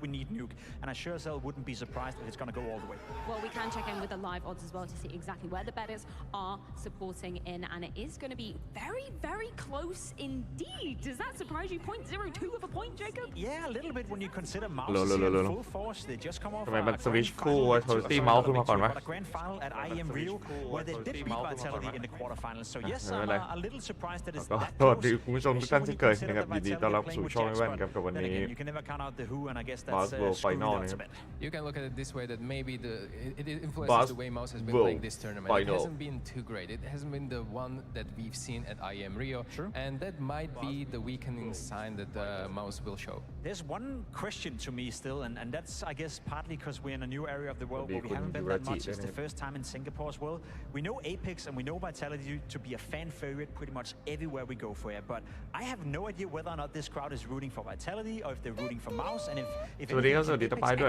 we need nuke, and I sure as hell wouldn't be surprised if it's going to go all the way. Well, we can check in with the live odds as well to see exactly where the bettors are supporting in, and it is going to be very, very close indeed. Does that surprise you? 0.02 of a point, Jacob? Yeah, a little bit when you consider Mouse in full force. They just come off a grand final at IEM Rio, where they did beat Vitality in the quarterfinals. So yes, I'm a little surprised that it's that close. คุณผู้ชมทุกท่านที่เกิดนะครับยินดีต้อนรับสู่ช่องแว่นครับกับวันนี้ You can never count out the who, and I guess that's final. You can look at it this way, that maybe it influences the way Mouse has been playing this tournament. It hasn't been too great. It hasn't been the one that we've seen at IEM Rio, and that might be the weakening sign that Mouse will show. There's one question to me still, and that's, I guess, partly because we're in a new area of the world where we haven't been that much. It's the first time in Singapore as well. We know Apex and we know Vitality to be a fan favorite pretty much everywhere we go for it, but I have no idea whether or not this crowd is rooting for Vitality or if they're rooting for Mouse, and if Apex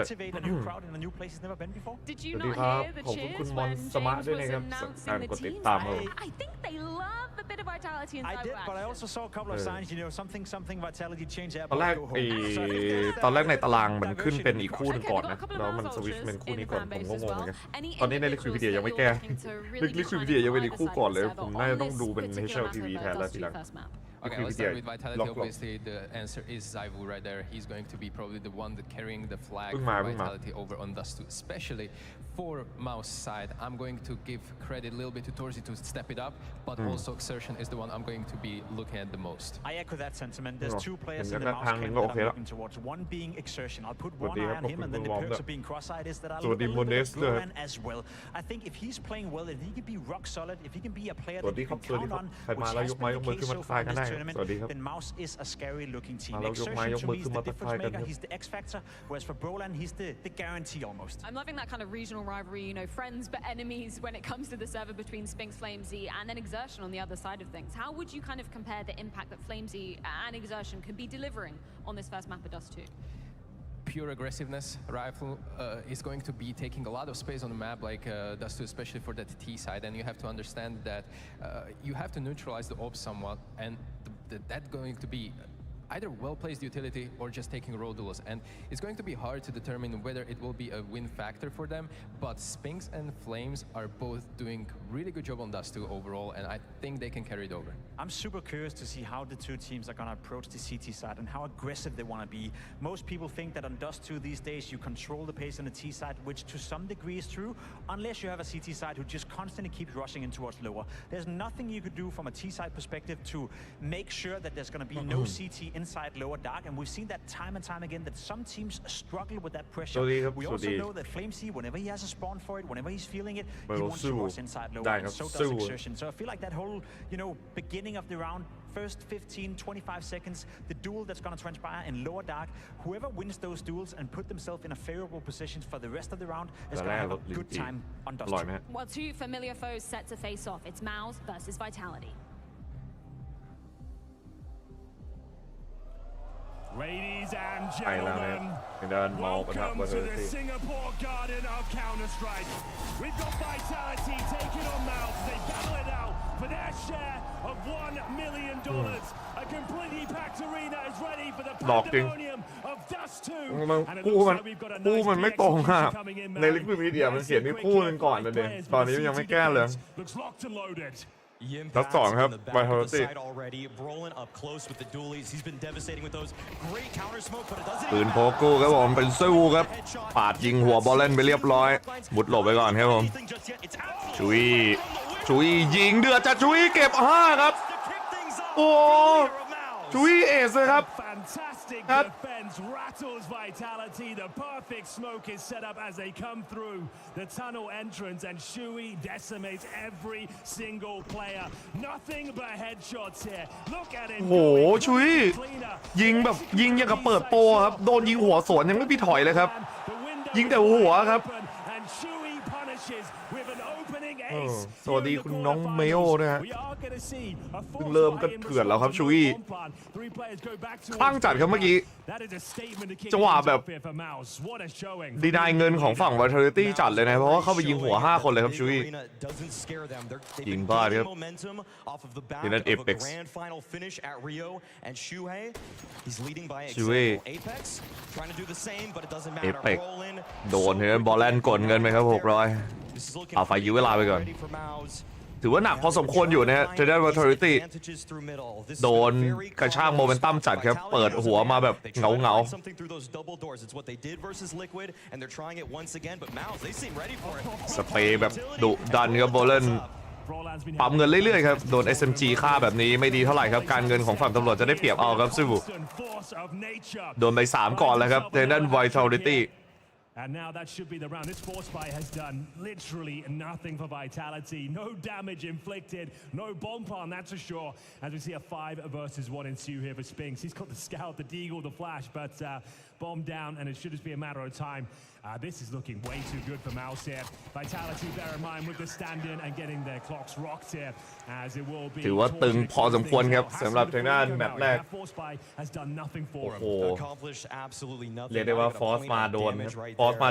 activate a new crowd in a new place it's never been before. Did you not hear the cheers when James was announcing the team? I think they love a bit of Vitality inside. I did, but I also saw a couple of signs, you know, something Vitality change their ตอนแรกในตารางมันขึ้นเป็นอีกคู่นึงก่อนนะแล้วมันสวิตช์เป็นคู่นี้ก่อนผมก็งงเหมือนกันตอนนี้ในลิควิดวิดีโอยังไม่แก้ลิควิดวิดีโอยังเป็นอีกคู่ก่อนเลยผมน่าจะต้องดูเป็น HLTV แทนแล้วทีหลัง Okay, let's start with Vitality. Obviously, the answer is Zaivu right there. He's going to be probably the one that carrying the flag for Vitality over on Dust 2, especially for Mouse side. I'm going to give credit a little bit to Torsi to step it up, but also Exertion is the one I'm going to be looking at the most. I echo that sentiment. There's two players in the Mouse camp that I'm looking towards. One being Exertion. I'll put one eye on him, and then the perks of being cross-eyed is that I'll look a little bit at Brolan as well. I think if he's playing well, if he can be rock solid, if he can be a player that you can count on, which has been the case so far in this tournament, then Mouse is a scary-looking team. Exertion to me is the difference maker. He's the X factor, whereas for Brolan, he's the guarantee almost. I'm loving that kind of regional rivalry, you know, friends but enemies when it comes to the server between Spinx, Flamesy, and then Exertion on the other side of things. How would you kind of compare the impact that Flamesy and Exertion could be delivering on this first map of Dust 2? Pure aggressiveness. Rifle is going to be taking a lot of space on the map, like Dust 2, especially for that T side, and you have to understand that you have to neutralize the ops somewhat, and that's going to be either well-placed utility or just taking road duels, and it's going to be hard to determine whether it will be a win factor for them, but Spinx and Flames are both doing really good job on Dust 2 overall, and I think they can carry it over. I'm super curious to see how the two teams are going to approach the CT side and how aggressive they want to be. Most people think that on Dust 2 these days you control the pace on the T side, which to some degree is true, unless you have a CT side who just constantly keeps rushing in towards lower. There's nothing you could do from a T side perspective to make sure that there's going to be no CT inside lower dark, and we've seen that time and time again that some teams struggle with that pressure. We also know that Flamesy, whenever he has a spawn for it, whenever he's feeling it, he wants to rush inside lower, and so does Exertion. So I feel like that whole, you know, beginning of the round, first 15-25 seconds, the duel that's going to transpire in lower dark, whoever wins those duels and put themselves in a favorable position for the rest of the round is going to have a good time on Dust 2. Well, two familiar foes set to face off. It's Mouse versus Vitality. Ladies and gentlemen, welcome to the Singapore Garden of Counter-Strike. We've got Vitality taking on Mouse. They battle it out for their share of $1 million. A completely packed arena is ready for the pandemonium of Dust 2. And it looks like we've got a nice execution coming in, man. ในลิควิดวิดีโอมันเขียนมีคู่นึงก่อนนะเด็กตอนนี้ยังไม่แก้เลย Looks locked and loaded. That's song,ครับ Vitality ปืนโพกูครับผมเป็นสู้ครับปาดยิงหัวบอลเล่นไปเรียบร้อยมุดหลบไปก่อนครับผมชุยยิงเดือดจะชุยเก็บ5ครับโอ้ชุยเอซเลยครับ Fantastic defense rattles Vitality. The perfect smoke is set up as they come through the tunnel entrance, and Shui decimates every single player. Nothing but headshots here. Look at it. โอ้โหชุยยิงแบบยิงอย่างกับเปิดโปรครับโดนยิงหัวสวนยังไม่พี่ถอยเลยครับยิงแต่หัวครับ And Shui punishes with an opening สวัสดีคุณน้องเมโอนะฮะเพิ่งเริ่มก็เถื่อนแล้วครับชูอี้คลั่งจัดครับเมื่อกี้จังหวะแบบดีนายเงินของฝั่ง Vitality จัดเลยนะเพราะว่าเข้าไปยิงหัว5คนเลยครับชูอี้ยิงบ้าครับที่นั่นเอเพ็กซ์ชูอี้เอเพ็กซ์โดนที่นั่นบอลแลนด์กดเงินไปครับ600เอาไฟยื้อเวลาไปก่อนถือว่าหนักพอสมควรอยู่นะฮะเทรดเวอร์ทอริตี้โดนกระชากโมเมนตัมจัดครับเปิดหัวมาแบบเงาสเปย์แบบดุดันครับโบเลนปั๊มเงินเรื่อยๆครับโดน SMG ฆ่าแบบนี้ไม่ดีเท่าไหร่ครับการเงินของฝั่งตำรวจจะได้เปรียบเอาครับซิบูโดนไป3ก่อนแล้วครับเทรดไวท์ทอริตี้And now that should be the round. This force fight has done literally nothing for Vitality. No damage inflicted, no bomb plant, that's for sure. As we see a 5 versus 1 ensue here for Spinks. He's got the scout, the deagle, the flash, but bomb down, and it should just be a matter of time. This is looking way too good for Mouse here. Vitality, bear in mind, with the stand-in and getting their clocks rocked here, as it will be. ถือว่าตึงพอสมควรครับสำหรับทางด้านแมตช์แรกโอ้โหเรียกได้ว่าฟอสมา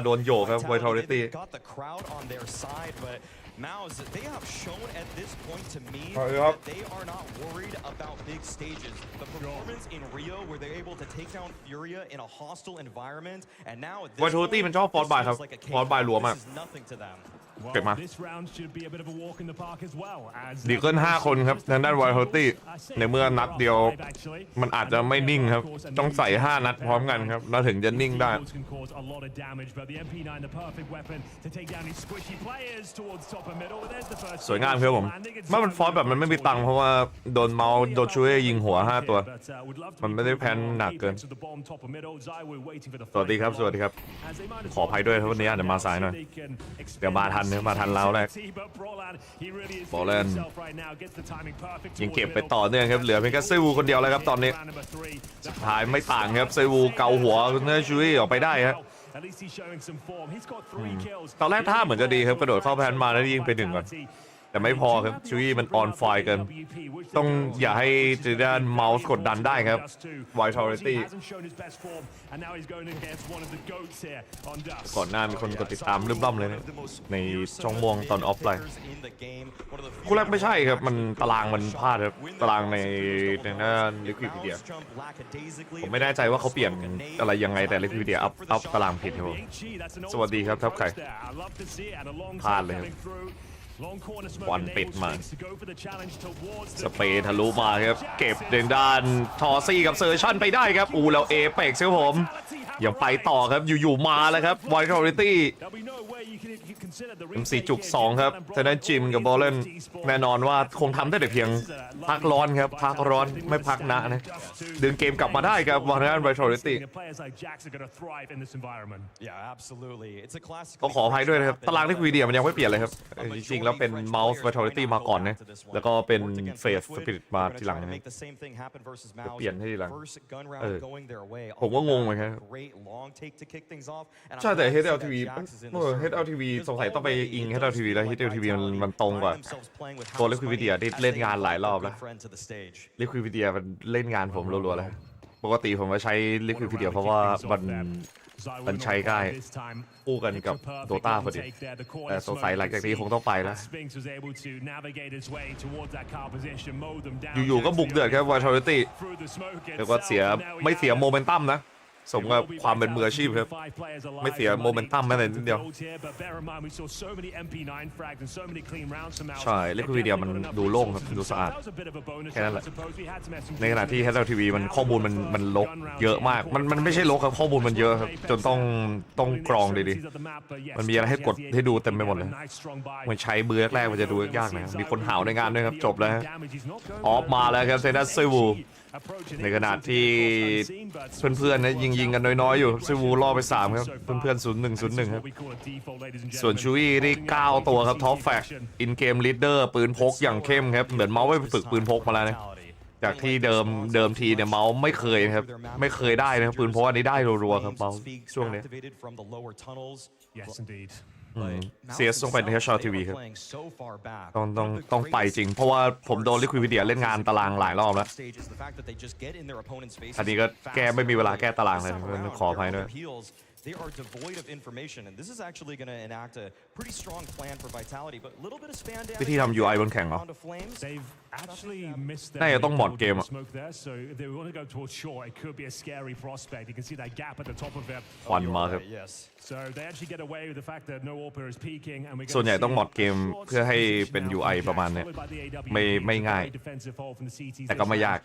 โดนโยกครับ Vitality Mouse, they have shown at this point to me that they are not worried about big stages. The performance in Rio, where they're able to take down Furia in a hostile environment, and now at this Vitality มันชอบฟอสบายครับฟอสบายรัวมากเก็บมาดีเกิน5คนครับทางด้าน Vitality ในเมื่อนัดเดียวมันอาจจะไม่นิ่งครับต้องใส่5นัดพร้อมกันครับแล้วถึงจะนิ่งได้สวยงามครับผมว่ามันฟอสแบบมันไม่มีตังค์เพราะว่าโดนเมาส์โดนช่วยยิงหัว5ตัวมันไม่ได้แพนหนักเกินสวัสดีครับขออภัยด้วยครับวันนี้อาจจะมาสายหน่อยเดี๋ยวมาทันแล้วแรกบอลเลนยิงเก็บไปต่อเนื่องครับเหลือเพียงแค่เซวูคนเดียวแล้วครับตอนนี้สุดท้ายไม่ต่างครับเซวูเกาหัวเนื้อชุยออกไปได้ครับตอนแรกท่าเหมือนจะดีครับกระโดดเข้าแพนมาแล้วยิงไป1ก่อนแต่ไม่พอครับชูอี้มันออนไฟเกินต้องอย่าให้จีด้านเมาส์กดดันได้ครับ Vitality ก่อนหน้ามีคนกดติดตามลืมล่ำเลยนะในช่องม่วงตอนออฟไลน์คู่แรกไม่ใช่ครับมันตารางมันพลาดครับตารางในด้านลิควิดวิดีโอผมไม่แน่ใจว่าเขาเปลี่ยนอะไรยังไงแต่ลิควิดวิดีโออัพตารางผิดครับสวัสดีครับทับไข่พลาดเลยครับบอลปิดมาสเปย์ทะลุมาครับเก็บด้านทอซี่กับเซอร์ชั่นไปได้ครับแล้วเอเพ็กซ์ครับผมยังไปต่อครับอยู่ๆมาแล้วครับ Vitality4.2 ครับทางด้านจิมกับบอลเลนแน่นอนว่าคงทำได้แต่เพียงพักร้อนครับพักร้อนไม่พักนะดึงเกมกลับมาได้ครับทางด้าน Vitality ก็ขออภัยด้วยนะครับตารางที่วีดีโอมันยังไม่เปลี่ยนเลยครับจริงๆแล้วเป็น Mouse Vitality มาก่อนนะแล้วก็เป็น FaZe Spirit มาทีหลังนะเปลี่ยนให้ทีหลังผมก็งงเหมือนกันใช่แต่ HLTV สงสัยต้องไปอิง HLTV แล้ว HLTV มันตรงกว่าตัวLiquid Mediaที่เล่นงานหลายรอบแล้ว Liquid Media มันเล่นงานผมรัวๆแล้วปกติผมมาใช้ Liquid Media เพราะว่ามันใช้ง่ายคู่กันกับ Dota พอดีแต่สงสัยหลังจากนี้คงต้องไปแล้วอยู่ๆก็บุกเดือดครับ Vitality เรียกว่าไม่เสียโมเมนตัมนะสมกับความเป็นมืออาชีพครับไม่เสียโมเมนตัมแม้แต่นิดเดียวใช่เล่นวิดีโอมันดูโล่งครับดูสะอาดแค่นั้นแหละในขณะที่ HLTV มันข้อมูลมันลกเยอะมากมันไม่ใช่ลกครับข้อมูลมันเยอะครับจนต้องกรองดีๆมันมีอะไรให้กดให้ดูเต็มไปหมดเลยมันใช้เบื่อแรกมันจะดูยากนะมีคนหาวในงานด้วยครับจบแล้วออฟมาแล้วครับเซนัสเซวูในขณะที่เพื่อนๆนะยิงกันน้อยๆอยู่ซิวูล่อไป3ครับเพื่อนๆ0-1ครับส่วนชูอี้ที่9ตัวครับท็อปแฟกอินเกมลีดเดอร์ปืนพกอย่างเข้มครับเหมือนเมาส์ไปฝึกปืนพกมาแล้วนะจากที่เดิมทีเนี่ยเมาส์ไม่เคยครับไม่เคยได้นะครับปืนพกอันนี้ได้รัวๆครับเมาส์ช่วงนี้ CS ต้องเป็น HL TV ครับต้องไปจริงเพราะว่าผมโดนลิควิดวิดีโอเล่นงานตารางหลายรอบแล้วอันนี้ก็แก้ไม่มีเวลาแก้ตารางเลยขออภัยด้วย They are devoid of information, and this is actually going to enact a pretty strong plan for Vitality, but a little bit of spam damage. วิธีทำ UI บนแข่งเหรอน่าจะต้องหมดเกมอ่ะควันมาครับส่วนใหญ่ต้องหมดเกมเพื่อให้เป็น UI ประมาณเนี้ยไม่ง่ายแต่ก็ไม่ยาก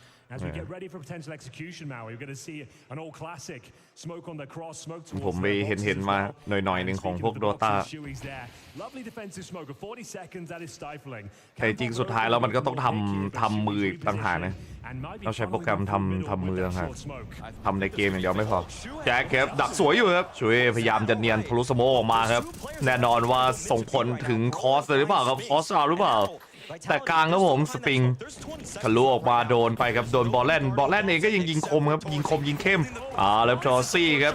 ผมไปเห็นมาหน่อยๆหนึ่งของพวก Dota แต่จริงสุดท้ายแล้วมันก็ต้องทำมือต่างหากนะต้องใช้โปรแกรมทำมือต่างหากทำในเกมอย่างเดียวไม่พอแจ็คครับดักสวยอยู่ครับช่วยพยายามจะเนียนทะลุสโมออกมาครับแน่นอนว่าส่งผลถึงคอสเลยหรือเปล่าครับคอสหรือเปล่าแต่กลางครับผมสปริงทะลุออกมาโดนไปครับโดนบอลแลนเองก็ยิงคมครับยิงเข้มแล้วจอซี่ครับ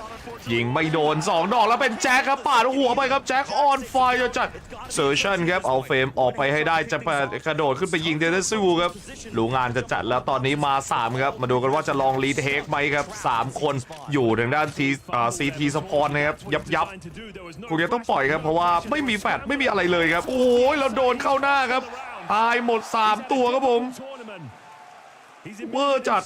ยิงไม่โดน2ดอกแล้วเป็นแจ็คครับปาดหัวไปครับแจ็คออนไฟจะจัดเซอร์ชันครับเอาเฟรมออกไปให้ได้จะกระโดดขึ้นไปยิงเดนซูครับรู้งานจะจัดแล้วตอนนี้มา3ครับมาดูกันว่าจะลองรีเทคไหมครับ3คนอยู่ทางด้านซีทีสปอร์ตนะครับยับกูจะต้องปล่อยครับเพราะว่าไม่มีแฟลชไม่มีอะไรเลยครับโอ้ยเราโดนเข้าหน้าครับตายหมด3ตัวครับผมเวอร์จัด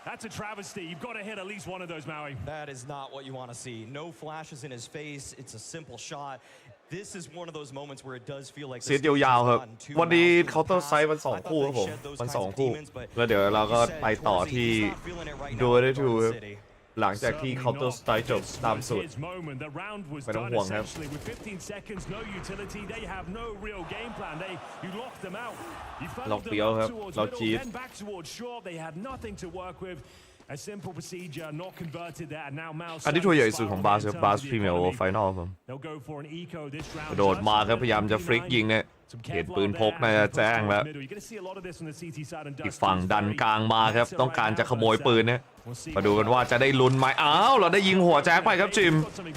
That's a travesty. You've got to hit at least one of those, Maui. That is not what you want to see. No flashes in his face. It's a simple shot. This is one of those moments where it does feel like เซตยาวๆครับวันนี้เคาน์เตอร์ไซด์มัน2คู่ครับผมมัน2คู่แล้วเดี๋ยวเราก็ไปต่อที่ดูได้ทูหลังจากที่ Counter Strike จบตามสูตรไม่ต้องห่วงครับล็อกเปียวครับล็อกจีดอันนี้ทัวร์ใหญ่สุดของบาสพรีเมียร์ไฟนอลผมกระโดดมาครับพยายามจะฟลิกยิงเนี่ยเห็นปืนพกน่าจะแจ้งแล้วอีกฝั่งดันกลางมาครับต้องการจะขโมยปืนเนี่ยมาดูกันว่าจะได้ลุ้นไหมเราได้ยิงหัวแจ็คไปครับจิม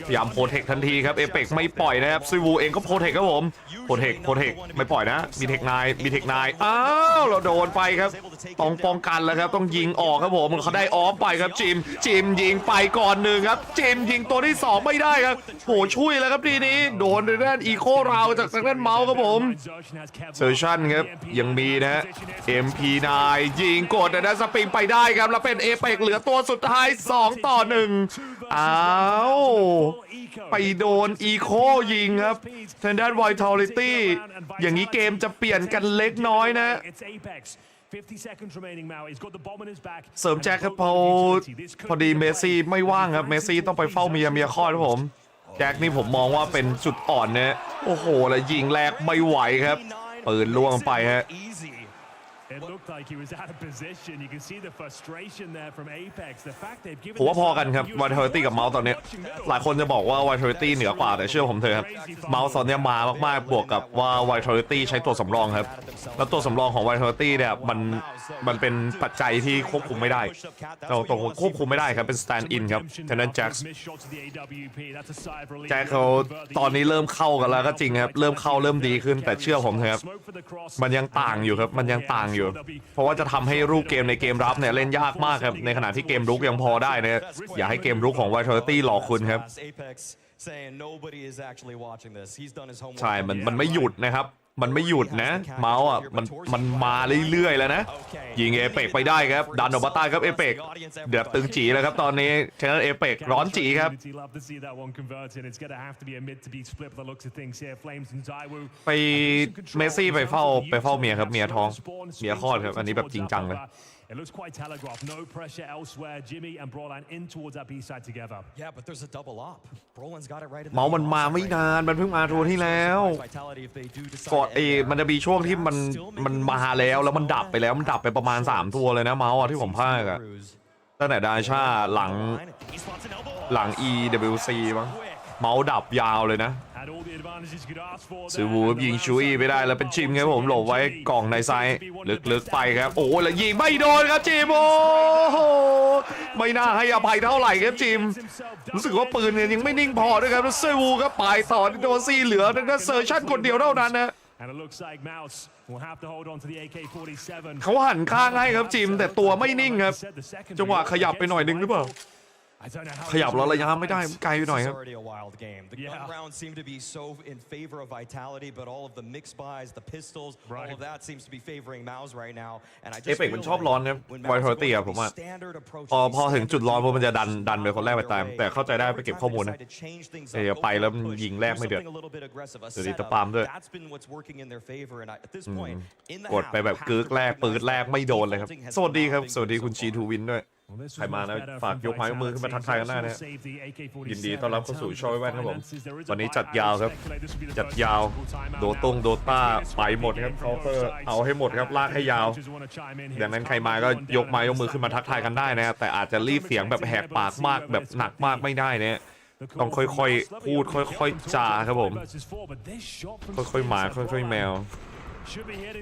พยายามโปรเทคทันทีครับเอเปกไม่ปล่อยนะครับซิวูเองก็โปรเทคครับผมโปรเทคไม่ปล่อยนะมีเทคนายเราโดนไปครับต้องป้องกันแล้วครับต้องยิงออกครับผมเขาได้ออฟไปครับจิมยิงไปก่อนหนึ่งครับจิมยิงตัวที่2ไม่ได้ครับโหช่วยแล้วครับทีนี้โดนในด้านอีโคราวจากทางด้านเมาส์ครับผมเซอร์ชันครับยังมีนะฮะ MP9 ยิงกดแต่ด้านสปริงไปได้ครับแล้วเป็นเอเปกเหลือตัวสุดท้าย2-1ไปโดนอีโคยิงครับทางด้าน Vitality อย่างนี้เกมจะเปลี่ยนกันเล็กน้อยนะเสริมแจ็คครับพอดีเมซี่ไม่ว่างครับเมซี่ต้องไปเฝ้าเมียคลอดครับผมแจ็คนี่ผมมองว่าเป็นจุดอ่อนเนี่ยโอ้โหแล้วยิงแรกไม่ไหวครับปืนล่วงไปฮะผมว่าพอกันครับ Vitality กับเมาส์ตอนนี้หลายคนจะบอกว่า Vitality เหนือกว่าแต่เชื่อผมเถอะครับเมาส์ตอนนี้มามากๆบวกกับว่า Vitality ใช้ตัวสำรองครับแล้วตัวสำรองของ Vitality เนี่ยมันเป็นปัจจัยที่ควบคุมไม่ได้เราตรงควบคุมไม่ได้ครับเป็น stand in ครับฉะนั้นแจ็คเขาตอนนี้เริ่มเข้ากันแล้วก็จริงครับเริ่มดีขึ้นแต่เชื่อผมเถอะครับมันยังต่างอยู่ครับเพราะว่าจะทำให้รูปเกมในเกมรับเนี่ยเล่นยากมากครับในขณะที่เกมรุกยังพอได้นะอย่าให้เกมรุกของ Vitality หลอกคุณครับใช่มันไม่หยุดนะครับมันไม่หยุดนะเมาส์มันมาเรื่อยๆแล้วนะยิงเอเปกไปได้ครับดันออกมาใต้ครับเอเปกเดือดตึงจีแล้วครับตอนนี้ฉะนั้นเอเปกร้อนจีครับไปเมซี่ไปเฝ้าเมียครับเมียท้องเมียคลอดครับอันนี้แบบจริงจังเลยIt looks quite telegraphed. No pressure elsewhere. Jimmy and Brolan in towards that B side together. Yeah, but there's a double up. Brolan's got it right in the เมาส์มันมาไม่นานมันเพิ่งมาทัวร์ที่แล้วก่อนมันจะมีช่วงที่มันมาแล้วมันดับไปแล้วมันดับไปประมาณ3ทัวร์เลยนะเมาส์ที่ผมพากอะตั้งแต่ดาชาหลัง EWC มั้งเมาส์ดับยาวเลยนะ ซูวูยิงชุยไม่ได้แล้วเป็นจิมครับผมหลบไว้กล่องในไซด์ลึกๆไปครับโอ้แล้วยิงไม่โดนครับจิมโอ้โหไม่น่าให้อภัยเท่าไหร่ครับจิมรู้สึกว่าปืนเนี่ยยังไม่นิ่งพอด้วยครับแล้วซูวูก็ปลายต่อโดนซีเหลือนั่นเซอร์ชั่นคนเดียวเท่านั้นนะเขาหันข้างให้ครับจิมแต่ตัวไม่นิ่งครับจังหวะขยับไปหน่อยนึงหรือเปล่าขยับแล้วระยะไม่ได้ไกลไปหน่อยครับเอเปกมันชอบร้อนนะไวท์โทรตี้อะผมว่าพอถึงจุดร้อนพวกมันจะดันไปคนแรกไปตายแต่เข้าใจได้ไปเก็บข้อมูลนะแต่อย่าไปแล้วยิงแรกไม่เดือดเดี๋ยวดีตะปามด้วยกดไปแบบกึกแรกปืนแรกไม่โดนเลยครับสวัสดีครับสวัสดีคุณชีทูวินด้วยใครมานะฝากยกไม้ยกมือขึ้นมาทักทายกันได้นะยินดีต้อนรับเข้าสู่ช่องแว่นครับผมวันนี้จัดยาวครับจัดยาวโดต้าไปหมดครับเคาน์เตอร์เอาให้หมดครับลากให้ยาวดังนั้นใครมาก็ยกไม้ยกมือขึ้นมาทักทายกันได้นะแต่อาจจะรีบเสียงแบบแหกปากมากแบบหนักมากไม่ได้นะต้องค่อยๆพูดค่อยๆจาครับผมค่อยๆหมาค่อยๆแมว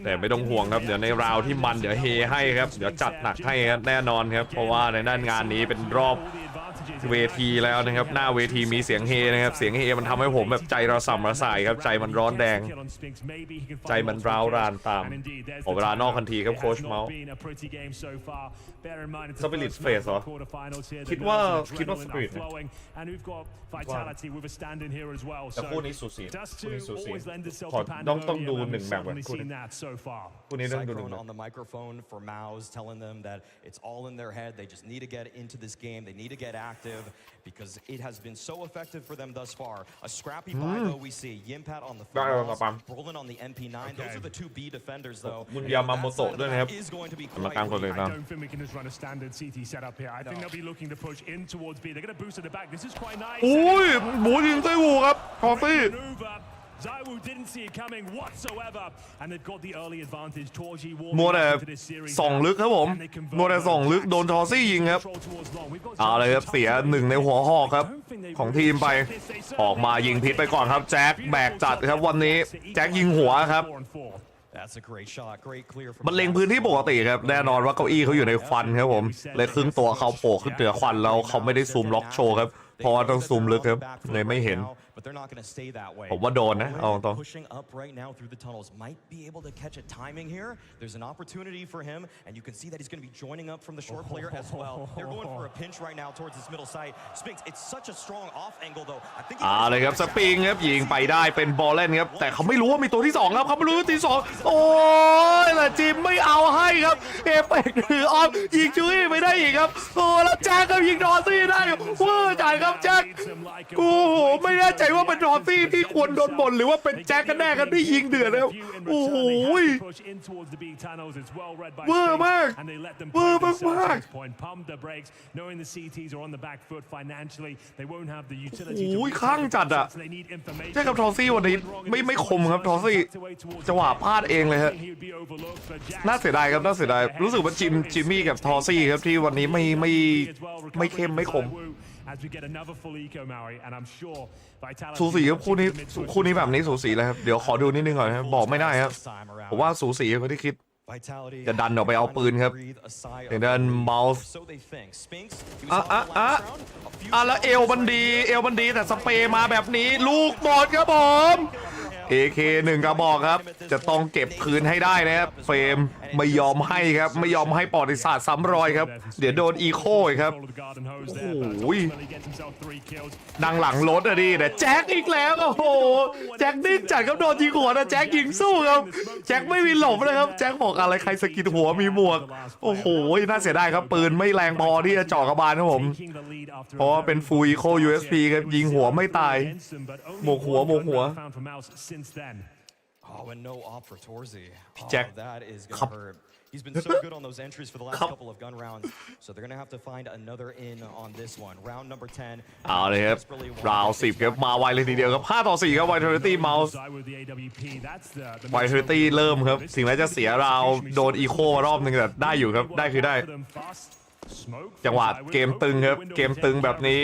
แต่ไม่ต้องห่วงครับเดี๋ยวในราวที่มันเดี๋ยวเฮให้ครับเดี๋ยวจัดหนักให้แน่นอนครับเพราะว่าในด้านงานนี้เป็นรอบเวทีแล้วนะครับหน้าเวทีมีเสียงเฮนะครับเสียงเฮมันทำให้ผมแบบใจระส่ำระสายครับใจมันร้อนแดงใจมันร้าวรานตามขอเวลานอกทันทีครับโค้ชเมาส์สปิริตเฟสเหรอคิดว่าสปิริตแต่คู่นี้สูสีต้องดูหนึ่งแบบคู่นี้ต้องดูหนึ่ง on the microphone for Mao's telling them that it's all in their head they just need to get into this game they need to get active because it has been so effective for them thus far a scrappy buy though we see Yimpat on the Brolin on the MP9 those are the two B defenders though มุนยามาโมโตะด้วยนะครับมาตามคนเลยนะ run a standard CT setup here. I think they'll be looking to push in towards B. They're going to boost at the back. This is quite nice. โอ้ยหมูยิงไต้หูครับทอฟฟี่ Zaiwu didn't see it coming whatsoever, and they've got the early advantage. Torji มัวแต่ส่องลึกครับผมมัวแต่ส่องลึกโดนทอซี่ยิงครับเอาเลยครับเสียหนึ่งในหัวหอกครับของทีมไปออกมายิงพิษไปก่อนครับแจ็คแบกจัดครับวันนี้แจ็คยิงหัวครับมันเล็งพื้นที่ปกติครับแน่นอนว่าเก้าอี้เขาอยู่ในควันครับผมเลยครึ่งตัวเขาโผล่ขึ้นเหนือควันแล้วเขาไม่ได้ซูมล็อกโชว์ครับเพราะว่าต้องซูมลึกครับเลยไม่เห็นผมว่าโดนนะเอาตรงเลยครับสปริงครับยิงไปได้เป็นบอลเล่นครับแต่เขาไม่รู้ว่ามีตัวที่2ครับเขาไม่รู้ว่าที่2โอ้ยแต่จิมไม่เอาให้ครับเอฟเฟกต์ถือออฟยิงจุ้ยไม่ได้อีกครับโอ้แล้วแจ็คก็ยิงดอซี่ได้เวอร์จ่ายครับแจ็คโอ้โหไม่แน่ใจว่าเป็นดอซี่ที่ควรโดนบ่นหรือว่าเป็นแจ็คกันแน่กันที่ยิงเดือดแล้วโอ้โหเวอร์มากเวอร์มากโอ้ยข้างจัดอ่ะใช่ครับทอซี่วันนี้ไม่คมครับทอซี่จังหวะพลาดเองเลยฮะน่าเสียดายครับน่าเสียดายรู้สึกว่าจิมมี่กับทอซี่ครับที่วันนี้ไม่เข้มไม่คมสูสีครับคู่นี้แบบนี้สูสีเลยครับเดี๋ยวขอดูนิดนึงก่อนครับบอกไม่ได้ครับผมว่าสูสีกว่าที่คิดจะดันออกไปเอาปืนครับเดินเมาส์แล้วเอวมันดีแต่สเปรย์มาแบบนี้ลูกบอลครับผม AK 1กระบอกครับจะต้องเก็บคืนให้ได้นะครับเฟรมไม่ยอมให้ครับไม่ยอมให้ประวัติศาสตร์ซ้ำรอยครับเดี๋ยวโดนอีโคครับโอ้ยดังหลังรถอะดิแต่แจ็คอีกแล้วโอ้โหแจ็คดิ้นจัดครับโดนยิงหัวนะแจ็คยิงสู้ครับแจ็คไม่มีหลบนะครับแจ็คบอกอะไรใครสกิดหัวมีหมวกโอ้โหน่าเสียดายครับปืนไม่แรงพอที่จะเจาะกระบาลครับผมเพราะเป็นฟูลอีโค USP ครับยิงหัวไม่ตายหมกหัวพี่แจ็คครับ He's been so good on those entries for the last couple of gun rounds, so they're going to have to find another in on this one. Round number 10. เอาเลยครับราว10ครับมาไวเลยทีเดียวครับ5-4ครับไวท์เทอร์ตี้เมาส์ไวท์เทอร์ตี้เริ่มครับสิ่งแรกจะเสียราวโดนอีโคมารอบนึงแต่ได้อยู่ครับได้คือได้ จังหวะเกมตึงครับเกมตึงแบบนี้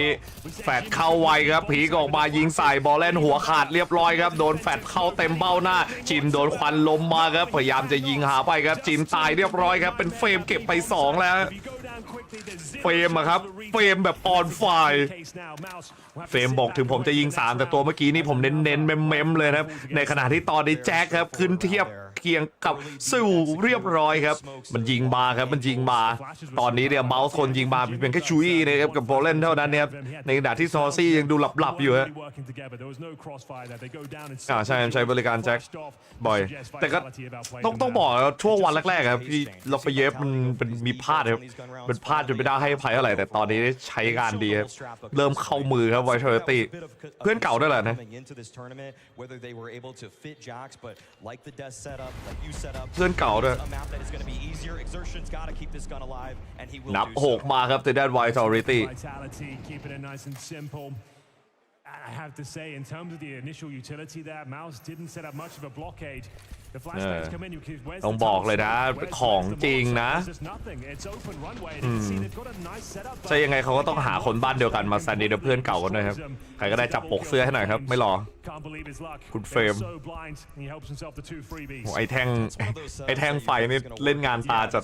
แฟดเข้าไวครับผีออกมายิงใส่บอลเล่นหัวขาดเรียบร้อยครับโดนแฟดเข้าเต็มเบ้าหน้าจิมโดนควันลมมาครับพยายามจะยิงหาไปครับจิมตายเรียบร้อยครับเป็นเฟรมเก็บไป2แล้วเฟรมอะครับเฟรมแบบออนไฟเฟรมบอกถึงผมจะยิง3แต่ตัวเมื่อกี้นี่ผมเน้นเม้มเลยครับในขณะที่ตอนนี้แจ็คครับขึ้นเทียบเคียงกับสู้เรียบร้อยครับมันยิงมาครับมันยิงมาตอนนี้เนี่ยเมาส์คนยิงมาเป็นแค่ชูอี้นะครับกับบอลเล่นเท่านั้นเนี่ยในขณะที่ซอซี่ยังดูหลับอยู่ฮะใช้บริการแจ็คบ่อยแต่ก็ต้องบอกช่วงวันแรกๆครับที่เราไปเย็บมันมีพลาดครับเป็นพลาดจนไม่ได้ให้ภัยเท่าไหร่แต่ตอนนี้ใช้งานดีครับเริ่มเข้ามือครับไวท์เทอร์ตี้เพื่อนเก่าด้วยแหละนะเพื่อนเก่าด้วยนับ6มาครับแต่ด้านไวท์เทอร์ตี้ I have to say, in terms of the initial utility there, Mouse didn't set up much of a blockade. ต้องบอกเลยนะของจริงนะใช่ยังไงเขาก็ต้องหาคนบ้านเดียวกันมาแซนดี้เพื่อนเก่ากันด้วยครับใครก็ได้จับปกเสื้อให้หน่อยครับไม่รอคุณเฟรมไอ้แท่งไฟนี่เล่นงานตาจัด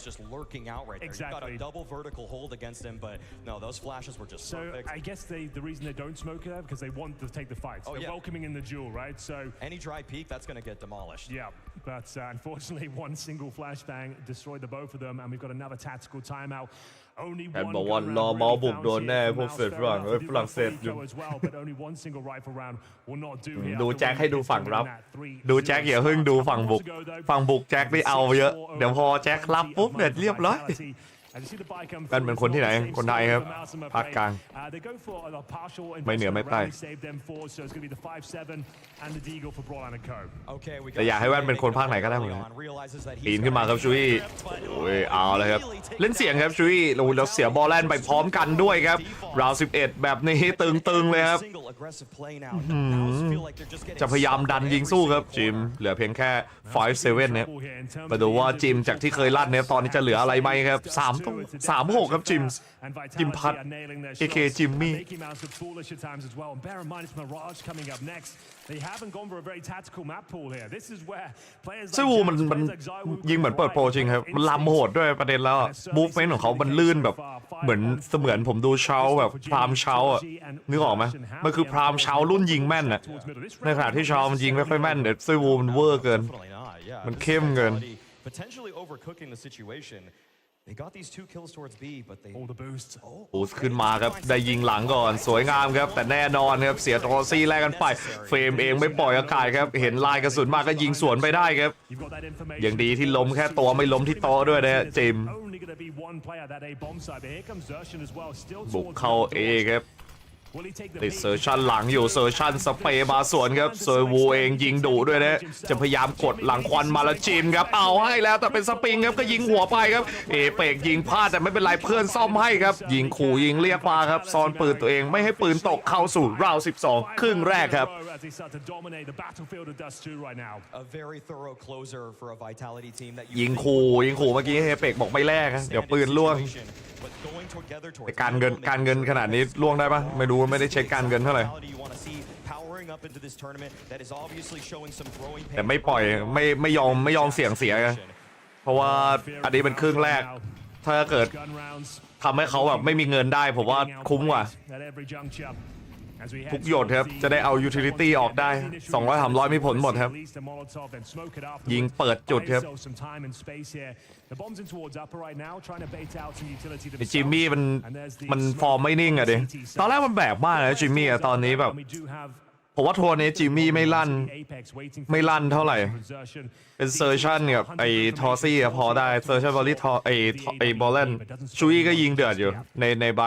So I guess the reason they don't smoke it because they want to take the fight. They're welcoming in the duel, right? So any dry peek, that's going to get demolished. Yeah, but unfortunately, one single flashbang destroyed the both of them, and we've got another tactical timeout. Only one gun round really found here for Mouse. Fair enough, they do have Rico as well, but only one single rifle round will not do here. ดูแจ็คให้ดูฝั่งรับดูแจ็คอย่าเพิ่งดูฝั่งบุกแจ็คไม่เอาเยอะเดี๋ยวพอแจ็ครับปุ๊บเนี่ยเรียบร้อยกันเป็นคนที่ไหนคนไทยครับภาคกลางไม่เหนือไม่ใต้แต่อยากให้แว่นเป็นคนภาคไหนก็ได้เหมือนกันปีนขึ้นมาครับชุยโอ้ยเอาเลยครับเล่นเสียงครับชุยเราเสียบอลแลนไปพร้อมกันด้วยครับราว11แบบนี้ตึงเลยครับจะพยายามดันยิงสู้ครับจิมเหลือเพียงแค่5-7เนี่ยมาดูว่าจิมจากที่เคยลั่นเนี่ยตอนนี้จะเหลืออะไรไหมครับ3-6ครับจิมพัดเคจิมมี่ซึ่งวูมันยิงเหมือนเปิดโปรจริงครับมันล้ำโหดด้วยประเด็นแล้วมูฟเมนต์ของเขามันลื่นแบบเหมือนผมดูเช้าแบบพรามเช้าอ่ะนึกออกไหมมันคือพรามเช้ารุ่นยิงแม่นอ่ะในขณะที่เช้ามันยิงไม่ค่อยแม่นเดี๋ยวซึ่งวูมันเวอร์เกินมันเข้มเกินบูสขึ้นมาครับได้ยิงหลังก่อนสวยงามครับแต่แน่นอนครับเสียทอซี่แลกกันไปเฟรมเองไม่ปล่อยอากาศครับเห็นลายกระสุนมาก็ยิงสวนไปได้ครับอย่างดีที่ล้มแค่ตัวไม่ล้มที่โตด้วยนะจิมบุกเข้าเอครับติดเซอร์ชันหลังอยู่เซอร์ชันสเปย์มาสวนครับเซอร์วูเองยิงดุด้วยนะจะพยายามกดหลังควันมาแล้วจิมครับเอาให้แล้วแต่เป็นสปริงครับก็ยิงหัวไปครับเอเปกยิงพลาดแต่ไม่เป็นไรเพื่อนซ่อมให้ครับยิงขู่ยิงเรียกมาครับซ่อนปืนตัวเองไม่ให้ปืนตกเข้าสู่ราว12ครึ่งแรกครับยิงขู่เมื่อกี้เอเปกบอกไม่แลกเดี๋ยวปืนล่วงแต่การเงินขนาดนี้ล่วงได้ปะไม่รู้ไม่ได้เช็คการเงินเท่าไหร่แต่ไม่ปล่อยไม่ยอมเสี่ยงเสียเพราะว่าอันนี้เป็นครึ่งแรกถ้าเกิดทำให้เขาแบบไม่มีเงินได้ผมว่าคุ้มกว่าทุกหยดครับจะได้เอายูทิลิตี้ออกได้200-300มีผลหมดครับยิงเปิดจุดครับจิมมี่มันฟอร์มไม่นิ่งอะดิตอนแรกมันแบกมากนะจิมมี่อะตอนนี้แบบผมว่าทัวร์นี้จิมมี่ไม่ลั่นเท่าไหร่เป็นเซอร์ชันกับไอ้ทอซี่พอได้เซอร์ชันบอลลี่ไอ้บอลเลนชูอี้ก็ยิงเดือดอยู่ในบ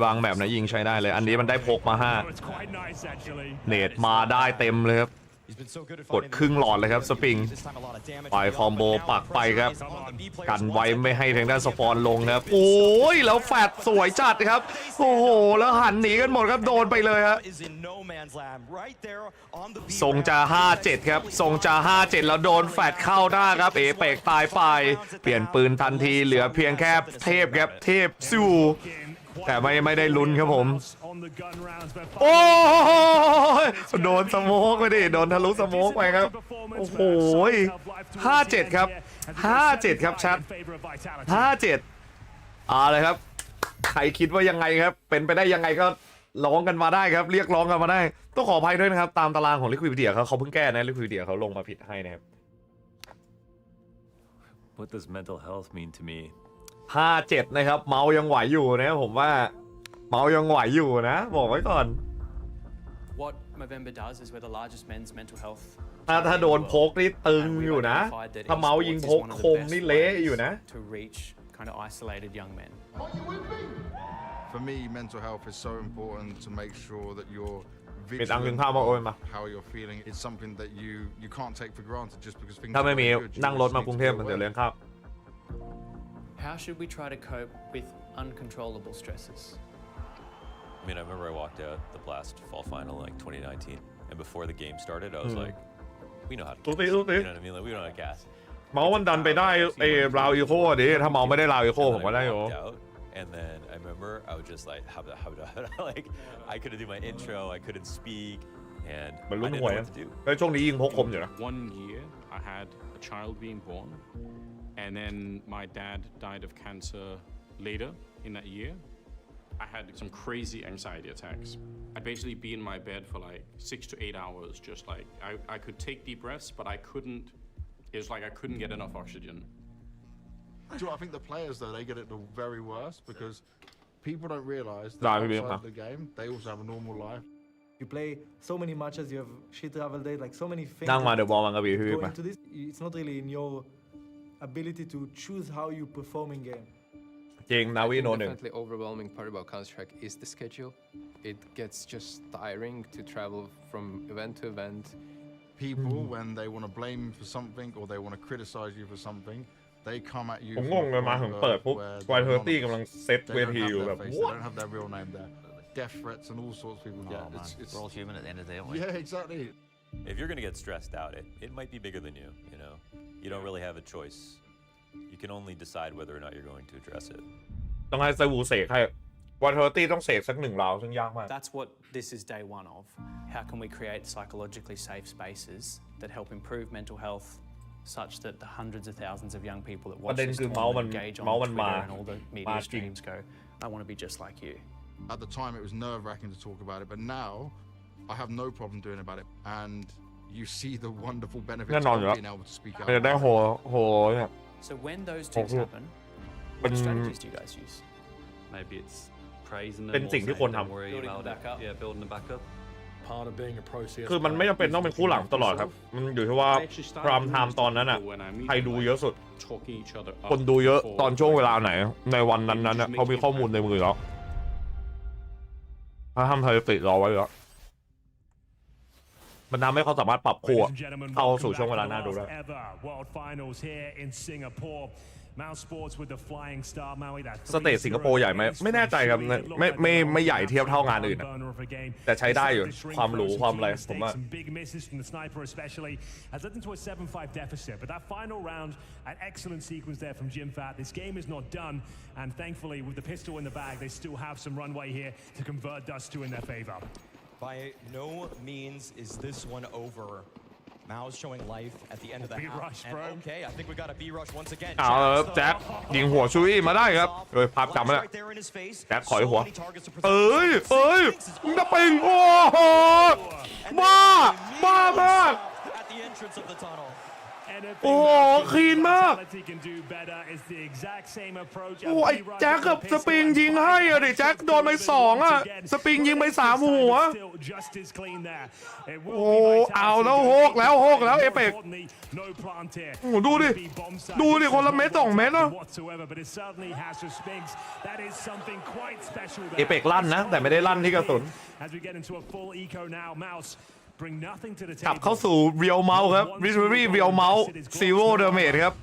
างแบบนะยิงใช้ได้เลยอันนี้มันได้พกมา5เนตมาได้เต็มเลยครับ กดครึ่งหลอดเลยครับสปริงปล่อยคอมโบปักไปครับกันไว้ไม่ให้ทางด้านสปอนลงครับโอ้ยแล้วแฟดสวยจัดครับโอ้โหแล้วหันหนีกันหมดครับโดนไปเลยครับทรงจะ 5-7 ครับทรงจะ 5-7 แล้วโดนแฟดเข้าหน้าครับเอเปกตายไปเปลี่ยนปืนทันทีเหลือเพียงแค่เทพครับเทพสู้แต่ไม่ได้ลุ้นครับผมโอ้โดนสโมกไปดิโดนทะลุสโมกไปครับโอ้โห 5-7 ครับ 5-7 ครับชัด 5-7เลยครับใครคิดว่ายังไงครับเป็นไปได้ยังไงก็ร้องกันมาได้ครับเรียกร้องกันมาได้ต้องขออภัยด้วยนะครับตามตารางของลิควิดวิดีโอเขาเพิ่งแก้นะลิควิดวิดีโอเขาลงมาผิดให้นะครับ What does mental health mean to me 5-7 นะครับเมายังไหวอยู่นะผมว่าเมายังไหวอยู่นะบอกไว้ก่อน What Movember does is we're the largest men's mental health ถ้าโดนโพกนี่ตึงอยู่นะถ้าเมายิงโพกคมนี่เละอยู่นะ to reach kind of isolated young men For me mental health is so important to make sure that you're vigilant of how you're feeling it's something that you can't take for granted just because things ถ้าไม่มีนั่งรถมากรุงเทพมันจะเลี้ยงข้าว How should we try to cope with uncontrollable stresses? I mean I remember I walked out the last fall final like 2019 and before the game started I was like we know how to you know what I mean like we don't have gas เมามันดันไปได้ราวอีโคดิถ้าเมาไม่ได้ราวอีโคผมก็ได้อยู่ And then I remember I was just like like I couldn't do my intro I couldn't speak and I didn't know what to do แล้วช่วงนี้ยิงพกคมอยู่นะ One year I had a child being born and then my dad died of cancer later in that year I had some crazy anxiety attacks I'd basically be in my bed for like 6 to 8 hours just like I could take deep breaths but I couldn't it was like I couldn't get enough oxygen I think the players though they get it the very worst because people don't realize that outside the game they also have a normal life you play so many matches you have shit travel day like so many things นั่งมาเดี๋ยวบอลมันก็บีฮึบมา it's not really in your ability to choose how you perform in game จริงนาวีโนหนึ่ง Definitely overwhelming part about Counter-Strike is the schedule it gets just tiring to travel from event to event people when they want to blame you for something or they want to criticize you for something they come at you ผมงงเลยมาถึงเปิดปุ๊บไวเทอร์ตี้กำลังเซตเวทีอยู่แบบ they don't have their real name there death threats and all sorts of people we're all human at the end of the day yeah exactly if you're gonna get stressed out it might be bigger than you know you don't really have a choice you can only decide whether or not you're going to address it ต้องให้ไซวูเสกให้ไวเทอร์ตี้ต้องเสกสัก1 ราวซึ่งยากมาก That's what this is day one of how can we create psychologically safe spaces that help improve mental health such that the hundreds of thousands of young people that watch this tournament engage on Twitter and all the media streams go I want to be just like you at the time it was nerve-wracking to talk about it but now I have no problem doing about it and you see the wonderful benefits of being able to speak out ได้โหเนี่ย So when those things happen what strategies do you guys use maybe it's praising them เป็นสิ่งที่ควรทำ building the backup part of being a pro คือมันไม่จำเป็นต้องเป็นคู่หลังตลอดครับมันอยู่ที่ว่าพรามไทม์ตอนนั้นอ่ะใครดูเยอะสุดคนดูเยอะตอนช่วงเวลาไหนในวันนั้นๆเขามีข้อมูลในมือแล้วถ้าทำสถิติรอไว้แล้วมันทำให้เขาสามารถปรับคู่เข้าสู่ช่วงเวลาหน้าดูได้ สเตจสิงคโปร์ใหญ่ไหมไม่แน่ใจครับไม่ใหญ่เทียบเท่างานอื่นแต่ใช้ได้อยู่ความรู้ความอะไรผมว่า But that final round an excellent sequence there from Jimfat this game is not done and thankfully with the pistol in the bag they still have some runway here to convert Dust 2 in their favor by no means is this one over Mao's showing life at the end of the half. And okay, I think we got a B rush once again. แจ็คยิงหัวชุยมาได้ครับภาพจำแล้วแจ็คขอยหัวมึงจะปิงโอ้โหบ้ามากโอ้คลีนมากโอ้ไอ้แจ็คกับสปริงยิงให้อะดิแจ็คโดนไป2อะสปริงยิงไป3หัวโอ้เอาแล้วโฮกแล้วเอเปกโอ้ดูดิคนละเม็ด2 เม็ดเนาะเอเปกลั่นนะแต่ไม่ได้ลั่นที่กระสุน กลับเข้าสู่เรียลเมาส์ครับวิทอรี่เรียลเมาส์ซีโร่เดเมจครับ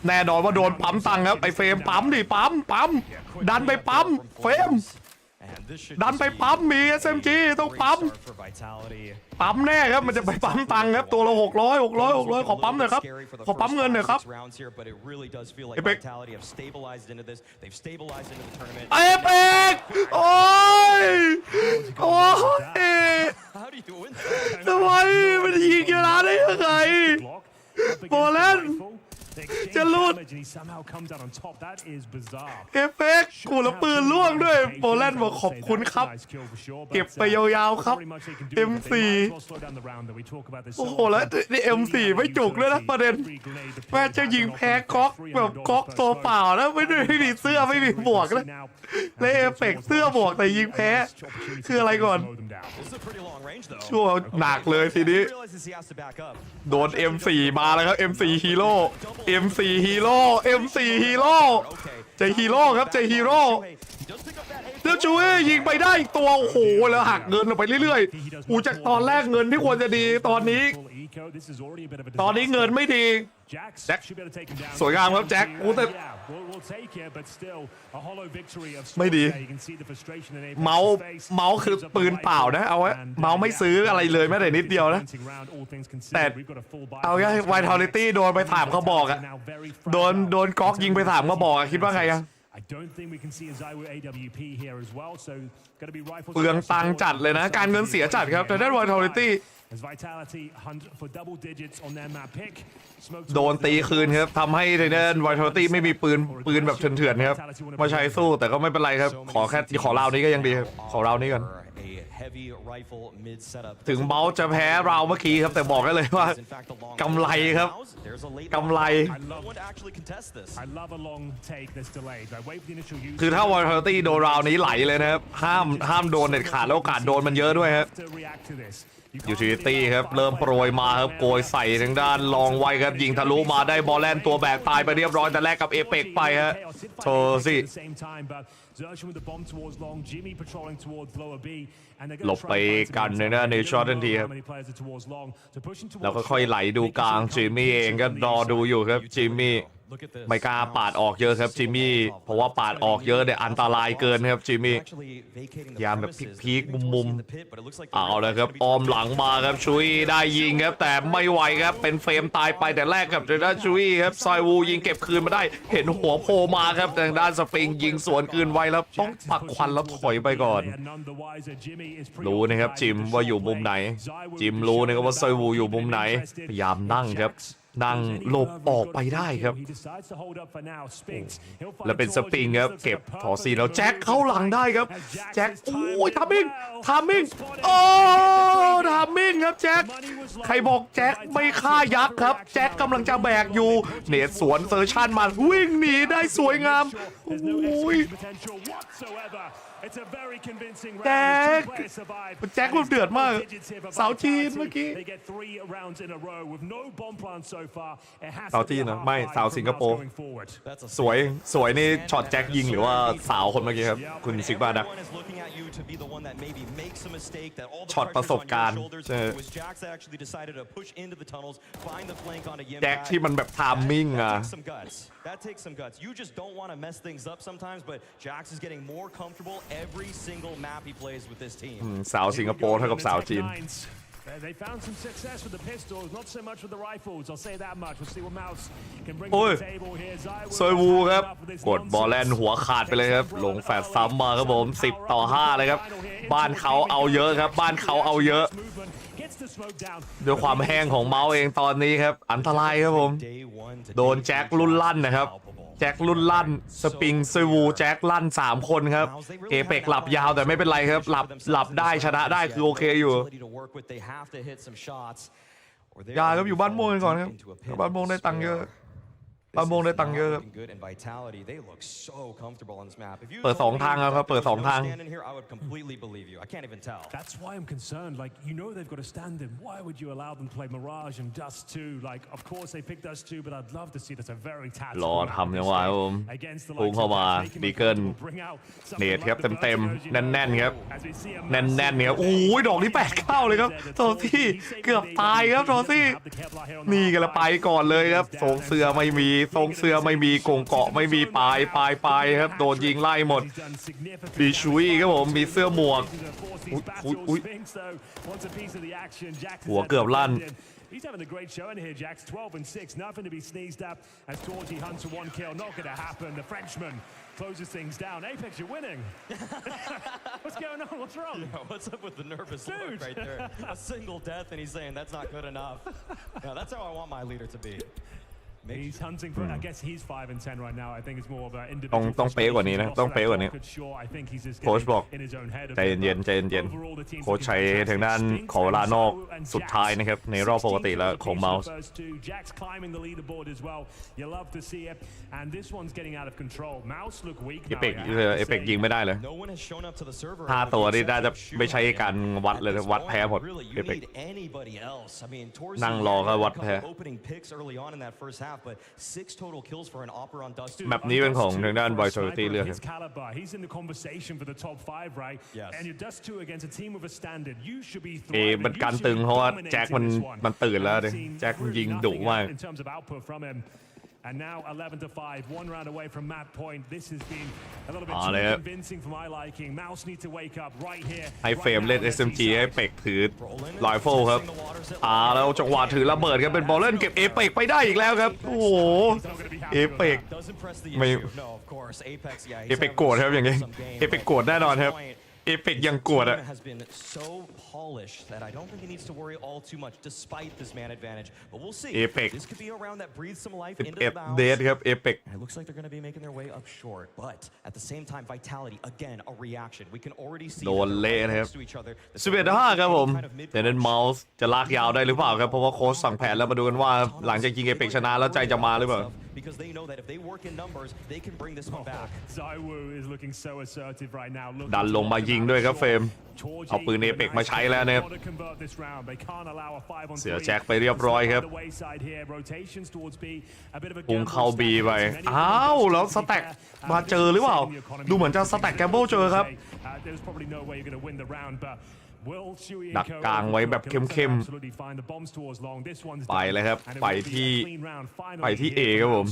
แน่นอนว่าโดนปั๊มตังครับไอเฟรมปั๊มดิปั๊มดันไปปั๊มเฟรมดันไปปั๊มมี SMG ต้องปั๊มแน่ครับมันจะไปปั๊มตังครับตัวละ600ขอปั๊มหน่อยครับขอปั๊มเงินหน่อยครับเอเปกโอ้ยทำไมมันยิงเยอะนะได้ยังไงโบเลนจะลุดเอฟเฟกต์กูแล้วปืนล่วงด้วยโบแลนด์บอกขอบคุณครับเก็บไปยาวๆครับ M4 โอ้โหแล้วนี่ M4 ไม่จุกเลยนะประเด็นแม่จะยิงแพ้ก๊อกแบบก๊อกตัวเปล่าแล้วไม่มีเสื้อไม่มีหมวกเลยและเอฟเฟกต์เสื้อหมวกแต่ยิงแพ้คืออะไรก่อนช่วงหนักเลยทีนี้โดน M4 มาแล้วครับ M4 ฮีโร่M4 ฮีโร่ใจฮีโร่ครับใจฮีโร่แล้วจูเอ้ยิงไปได้ตัวโอ้โหแล้วหักเงินออกไปเรื่อยๆจากตอนแรกเงินที่ควรจะดีตอนนี้เงินไม่ดีแจ็คสวยงามครับแจ็คแต่ไม่ดีเมาส์คือปืนเปล่านะเอาไว้เมาส์ไม่ซื้ออะไรเลยแม้แต่นิดเดียวนะแต่เอาไงไวท์ทอริตี้โดนไป3กระบอกอะโดนก๊อกยิงไป3กระบอกอะคิดว่าไงอะเปลืองตังจัดเลยนะการเงินเสียจัดครับแต่ได้ไวท์ทอริตี้โดนตีคืนครับทำให้เทเดนไวท์ทอริตี้ไม่มีปืนแบบเถื่อนๆครับมาใช้สู้แต่ก็ไม่เป็นไรครับขอราวนี้ก็ยังดีครับขอราวนี้กันถึงเมาส์จะแพ้ราวเมื่อกี้ครับแต่บอกได้เลยว่ากำไรครับกำไรคือถ้าวอลเลตี้โดนราวนี้ไหลเลยนะครับห้ามโดนเด็ดขาดแล้วโอกาสโดนมันเยอะด้วยครับยูทิลิตี้ครับเริ่มโปรยมาครับโกยใส่ทางด้านลองไว้ครับยิงทะลุมาได้บอลแลนตัวแบกตายไปเรียบร้อยแต่แรกกับเอเปกไปฮะโชว์สิหลบไปกันในช็อตทันทีครับแล้วก็ค่อยไหลดูกลางจิมมี่เองก็รอดูอยู่ครับจิมมี่ไม่กล้าปาดออกเยอะครับจิมมี่เพราะว่าปาดออกเยอะเนี่ยอันตรายเกินครับจิมมี่ยามแบบพีกมุมเอาเลยครับออมหลังมาครับชุยได้ยิงครับแต่ไม่ไหวครับเป็นเฟรมตายไปแต่แรกกับทางด้านชุยครับซอยวูยิงเก็บคืนมาได้เห็นหัวโผล่มาครับทางด้านสฟิงยิงสวนคืนไวแล้วต้องปักควันแล้วถอยไปก่อนรู้นะครับจิมว่าอยู่มุมไหนจิมรู้นะครับว่าซอยวูอยู่มุมไหนพยายามนั่งครับนั่งหลบออกไปได้ครับแล้วเป็นสปริงครับเก็บถอซีแล้วแจ็คเข้าหลังได้ครับแจ็คโอ้ยทามมิ่งโอ้ทามมิ่งครับแจ็คใครบอกแจ็คไม่ฆ่ายักษ์ครับแจ็คกำลังจะแบกอยู่เนตสวนเซอร์ชันมาวิ่งหนีได้สวยงามโอ้ยแจ็คเดือดมากสาวจีนเมื่อกี้สาวจีนนะไม่สาวสิงคโปร์สวยนี่ช็อตแจ็คยิงหรือว่าสาวคนเมื่อกี้ครับคุณซิกบาดักช็อตประสบการณ์แจ็คที่มันแบบไทามมิ่งอะThat takes some guts. You just don't want to mess things up sometimes, but Jax is getting more comfortable every single map he plays with this team. สาวสิงคโปร์เท่ากับสาวจีน They found some success with the pistols, not so much with the rifles. I'll say that much. We'll see what Mouse can bring to the table here. ซอยวูครับกดบอลแลนหัวขาดไปเลยครับลงแฟดซ้ำมาครับผม10-5เลยครับบ้านเขาเอาเยอะครับบ้านเขาเอาเยอะด้วยความแห้งของเมาส์เองตอนนี้ครับอันตรายครับผมโดนแจ็ครุ่นลั่นนะครับแจ็ครุ่นลั่นสปริงซอยวูแจ็คลั่น3คนครับเอเปกหลับยาวแต่ไม่เป็นไรครับหลับได้ชนะได้คือโอเคอยู่ยาครับอยู่บ้านม่วงกันก่อนครับบ้านม่วงได้ตังค์เยอะ ปาโมงได้ตังค์เยอะครับเปิด2 ทางครับเปิด2 ทาง That's why I'm concerned. Like, you know they've got a stand-in. Why would you allow them to play Mirage and Dust 2? Like, of course they picked Dust 2, but I'd love to see that's a very รอ tactical ทำยังไงครับผมพุ่งเข้ามาดีเกินเนตครับเต็มๆแน่นๆครับแน่นๆครับโอ้ยดอกนี้8 เข้าเลยครับโทซี่เกือบตายครับโทซี่นี่กันละไปก่อนเลยครับทรงเสือไม่มีทรงเสือไม่มีกงเกาะไม่มีปลายครับโดนยิงไล่หมดมีชุยครับผมมีเสื้อหมวกหัวเกือบลั่น He's having a great showing here, Jax. 12 and 6, nothing to be sneezed at as Torgy hunts for 1 kill. Not going to happen. The Frenchman closes things down. Apex, you're winning. What's going on? What's wrong? Yo, what's up with the nervous look right there? A single death, and he's saying that's not good enough. No, that's how I want my leader to be. He's hunting for. I guess he's 5 and 10 right now. I think it's more of an individual. ต้องเป๊ะกว่านี้นะต้องเป๊ะกว่านี้โค้ชบอกใจเย็นโค้ชใช้ทางด้านขอเวลานอกสุดท้ายนะครับในรอบปกติแล้วของเมาส์เอเปกยิงไม่ได้เลย5 ตัวนี่น่าจะไม่ใช่การวัดเลยวัดแพ้หมดเอเปกนั่งรอก็วัดแพ้แบบนี้เป็นของทางด้าน Vitality เลือกมันการตึงเพราะว่าแจ็คมันตื่นแล้วดิแจ็คยิงดุมาก And now 11 to 5, 1 round away from map point. This has been a little bit too convincing for my liking. Mouse need to wake up right here. ให้เฟรมเล่น SMG ให้เป็กถือไรเฟิลครับแล้วจังหวะถือระเบิดครับเป็นบอลเล่นเก็บเอเป็กไปได้อีกแล้วครับโอ้โหเอเป็กไม่เอเป็กโกรธครับอย่างงี้เอเป็กโกรธแน่นอนครับเอเป็กยังโกรธอะเอเป็ก11 เดทครับเอเป็กโดนเละนะครับ11-5ครับผมแต่นั้นเมาส์จะลากยาวได้หรือเปล่าครับเพราะว่าโค้ชสั่งแผนแล้วมาดูกันว่าหลังจากยิงเอเป็กชนะแล้วใจจะมาหรือเปล่าดันลงมายิงด้วยครับเฟรมเอาปืนเอเป็กมาใช้แล้วนะครับเสียแจ็คไปเรียบร้อยครับพุ่งเข้าบีไปอ้าวแล้วสแต็กมาเจอหรือเปล่าดูเหมือนจะสแต็กแกมเบิลเจอครับดักกลางไว้แบบเข้มๆไปเลยครับไปที่เอครับผม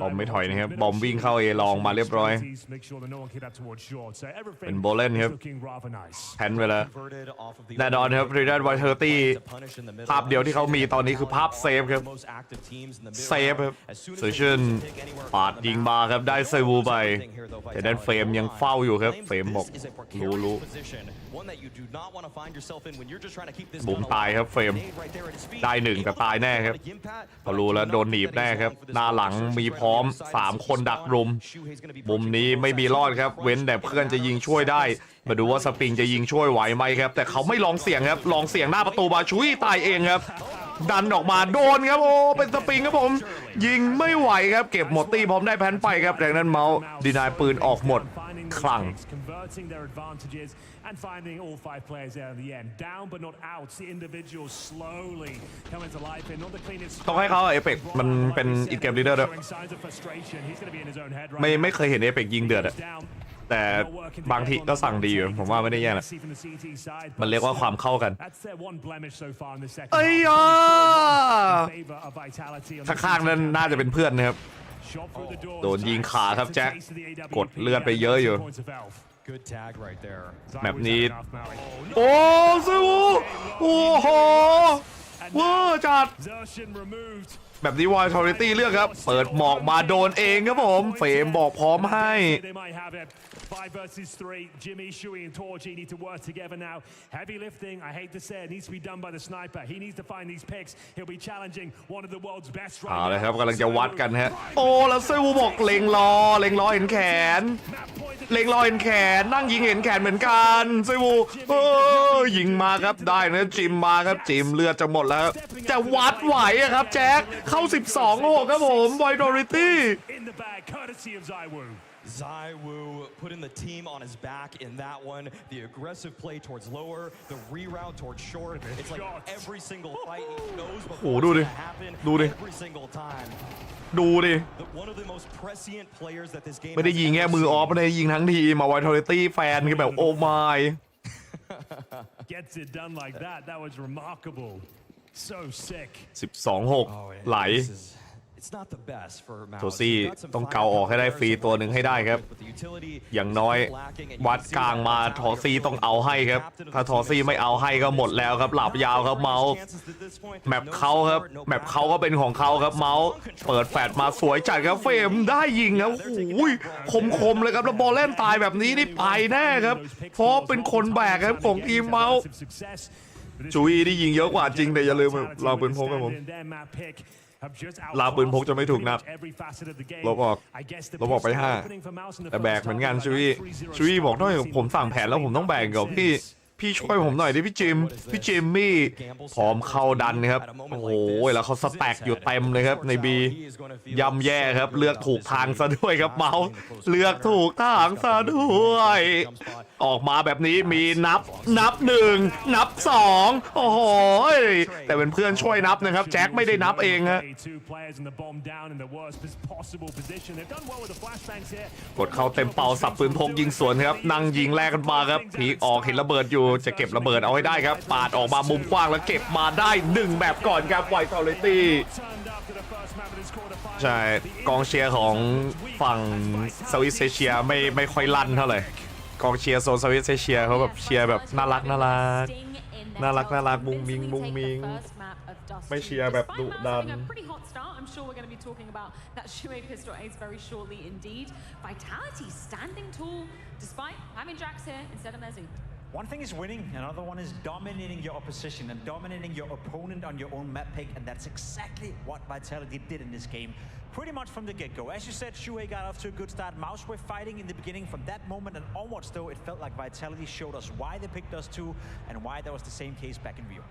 บอมไม่ถอยนะครับบอมวิ่งเข้าเอลองมาเรียบร้อยเป็นโบเลนครับแพนไปแล้วแน่นอนครับรีดันไวท์เทอร์ตี้ภาพเดียวที่เขามีตอนนี้คือภาพเซฟครับเซฟครับเซอร์ชันปาดยิงมาครับได้เซวูไปแต่ด้านเฟรมยังเฝ้าอยู่ครับเฟรมบอกรู้บุ๋มตายครับเฟรมได้1แต่ตายแน่ครับพอรู้แล้วโดนหนีบแน่ครับหน้าหลังมีพร้อม3 คนดักรุมมุมนี้ไม่มีรอดครับเว้นแต่เพื่อนจะยิงช่วยได้มาดูว่าสปริงจะยิงช่วยไหวไหมครับแต่เขาไม่ลองเสี่ยงครับลองเสี่ยงหน้าประตูมาชุยตายเองครับดันออกมาโดนครับโอ้เป็นสปริงครับผมยิงไม่ไหวครับเก็บหมดตีพร้อมได้แพนไปครับดังนั้นเมาส์ดีนายปืนออกหมดคลั่งAnd finding all 5 players there at the end. Down but not out. The individuals slowly coming to life in. Not the cleanest. ต้องให้เขาเอเปกมันเป็นอินเกมลีดเดอร์ด้วยไม่เคยเห็นเอเปกยิงเดือดอะแต่บางทีก็สั่งดีอยู่ผมว่าไม่ได้แย่นะมันเรียกว่าความเข้ากันเอ้ยข้างๆนั้นน่าจะเป็นเพื่อนนะครับโดนยิงขาครับแจ็คกดเลือดไปเยอะอยู่แบบนี้โอ้ซูโอ้โหเวอร์จัดแบบนี้ Vitality เลือกครับเปิดหมอกมาโดนเองครับผมเฟรมบอกพร้อมให้ 5 versus 3. Jimmy, Shui, and Torji need to work together now. Heavy lifting, I hate to say it, needs to be done by the sniper. He needs to find these picks. He'll be challenging one of the world's best right now. เลยครับกำลังจะวัดกันฮะโอ้แล้วเซวูบอกเล็งรอเห็นแขนเล็งรอเห็นแขนนั่งยิงเห็นแขนเหมือนกันเซวูยิงมาครับได้นะจิมมาครับจิมเลือดจะหมดแล้วจะวัดไหวครับแจ็คเข้า12-6ครับผมไวโดริตี้ Zaiwu putting the team on his back in that one. The aggressive play towards lower, the reroute towards short. It's like every single fight he knows what's going to happen every single time. ดูดิ One of the most prescient players that this game ไม่ได้ยิงแค่มือออฟไม่ได้ยิงทั้งทีมาไวโดริตี้แฟนคือแบบโอ้ไม่ Gets it done like that. That was remarkable. So sick. 12-6 ไหล It's not the best for โทซี่ต้องเกาออกให้ได้ฟรีตัวหนึ่งให้ได้ครับอย่างน้อยวัดกลางมาทอซี่ต้องเอาให้ครับถ้าทอซี่ไม่เอาให้ก็หมดแล้วครับหลับยาวครับเมาส์แมปเขาครับแมปเขาก็เป็นของเขาครับเมาส์เปิดแฟลชมาสวยจัดครับเฟรมได้ยิงครับโอ้ยคมเลยครับแล้วบอลเล่นตายแบบนี้นี่ไปแน่ครับเพราะเป็นคนแบกครับของทีมเมาส์จุยได้ยิงเยอะกว่าจริงแต่อย่าลืมเราเป็นพกครับผมลาปืนพกจะไม่ถูกนับลบออกไป5แต่แบกเหมือนกันชูวี่บอกด้วยผมสั่งแผนแล้วผมต้องแบกกับพี่ช่วยผมหน่อยดิพี่จิมมี่พร้อมเข้าดันครับโอ้โหแล้วเขาสแต็กอยู่เต็มเลยครับในบีย่ำแย่ครับเลือกถูกทางซะด้วยครับเมาส์เลือกถูกทางซะด้วยออกมาแบบนี้มีนับ1นับ2โอ้โหแต่เป็นเพื่อนช่วยนับนะครับแจ็คไม่ได้นับเองฮะกดเข้าเต็มเป่าสับปืนพกยิงสวนครับนั่งยิงแลกกันมาครับพีออกเห็นระเบิดอยู่จะเก็บระเบิดเอาให้ได้ครับปาดออกมามุมกว้างแล้วเก็บมาได้1แบบก่อนครับไวท์ทอริตี้ใช่กองเชียร์ของฝั่งเซาท์อีสต์เอเชียไม่ค่อยลั่นเท่าไหร่กองเชียร์โซนเซาท์อีสต์เอเชียเขาแบบเชียร์แบบน่ารักมุ้งมิงไม่เชียร์แบบดุดันI'm sure we're going to be talking about that Shui pistol ace very shortly indeed. Vitality standing tall despite having Jax here instead of Mezzi. One thing is winning, another one is dominating your opposition and dominating your opponent on your own map pick, and that's exactly what Vitality did in this game. Pretty much from the get-go. As you said, Shui got off to a good start. Mouse were fighting in the beginning. From that moment and onwards, though, it felt like Vitality showed us why they picked us too and why that was the same case back in Rio.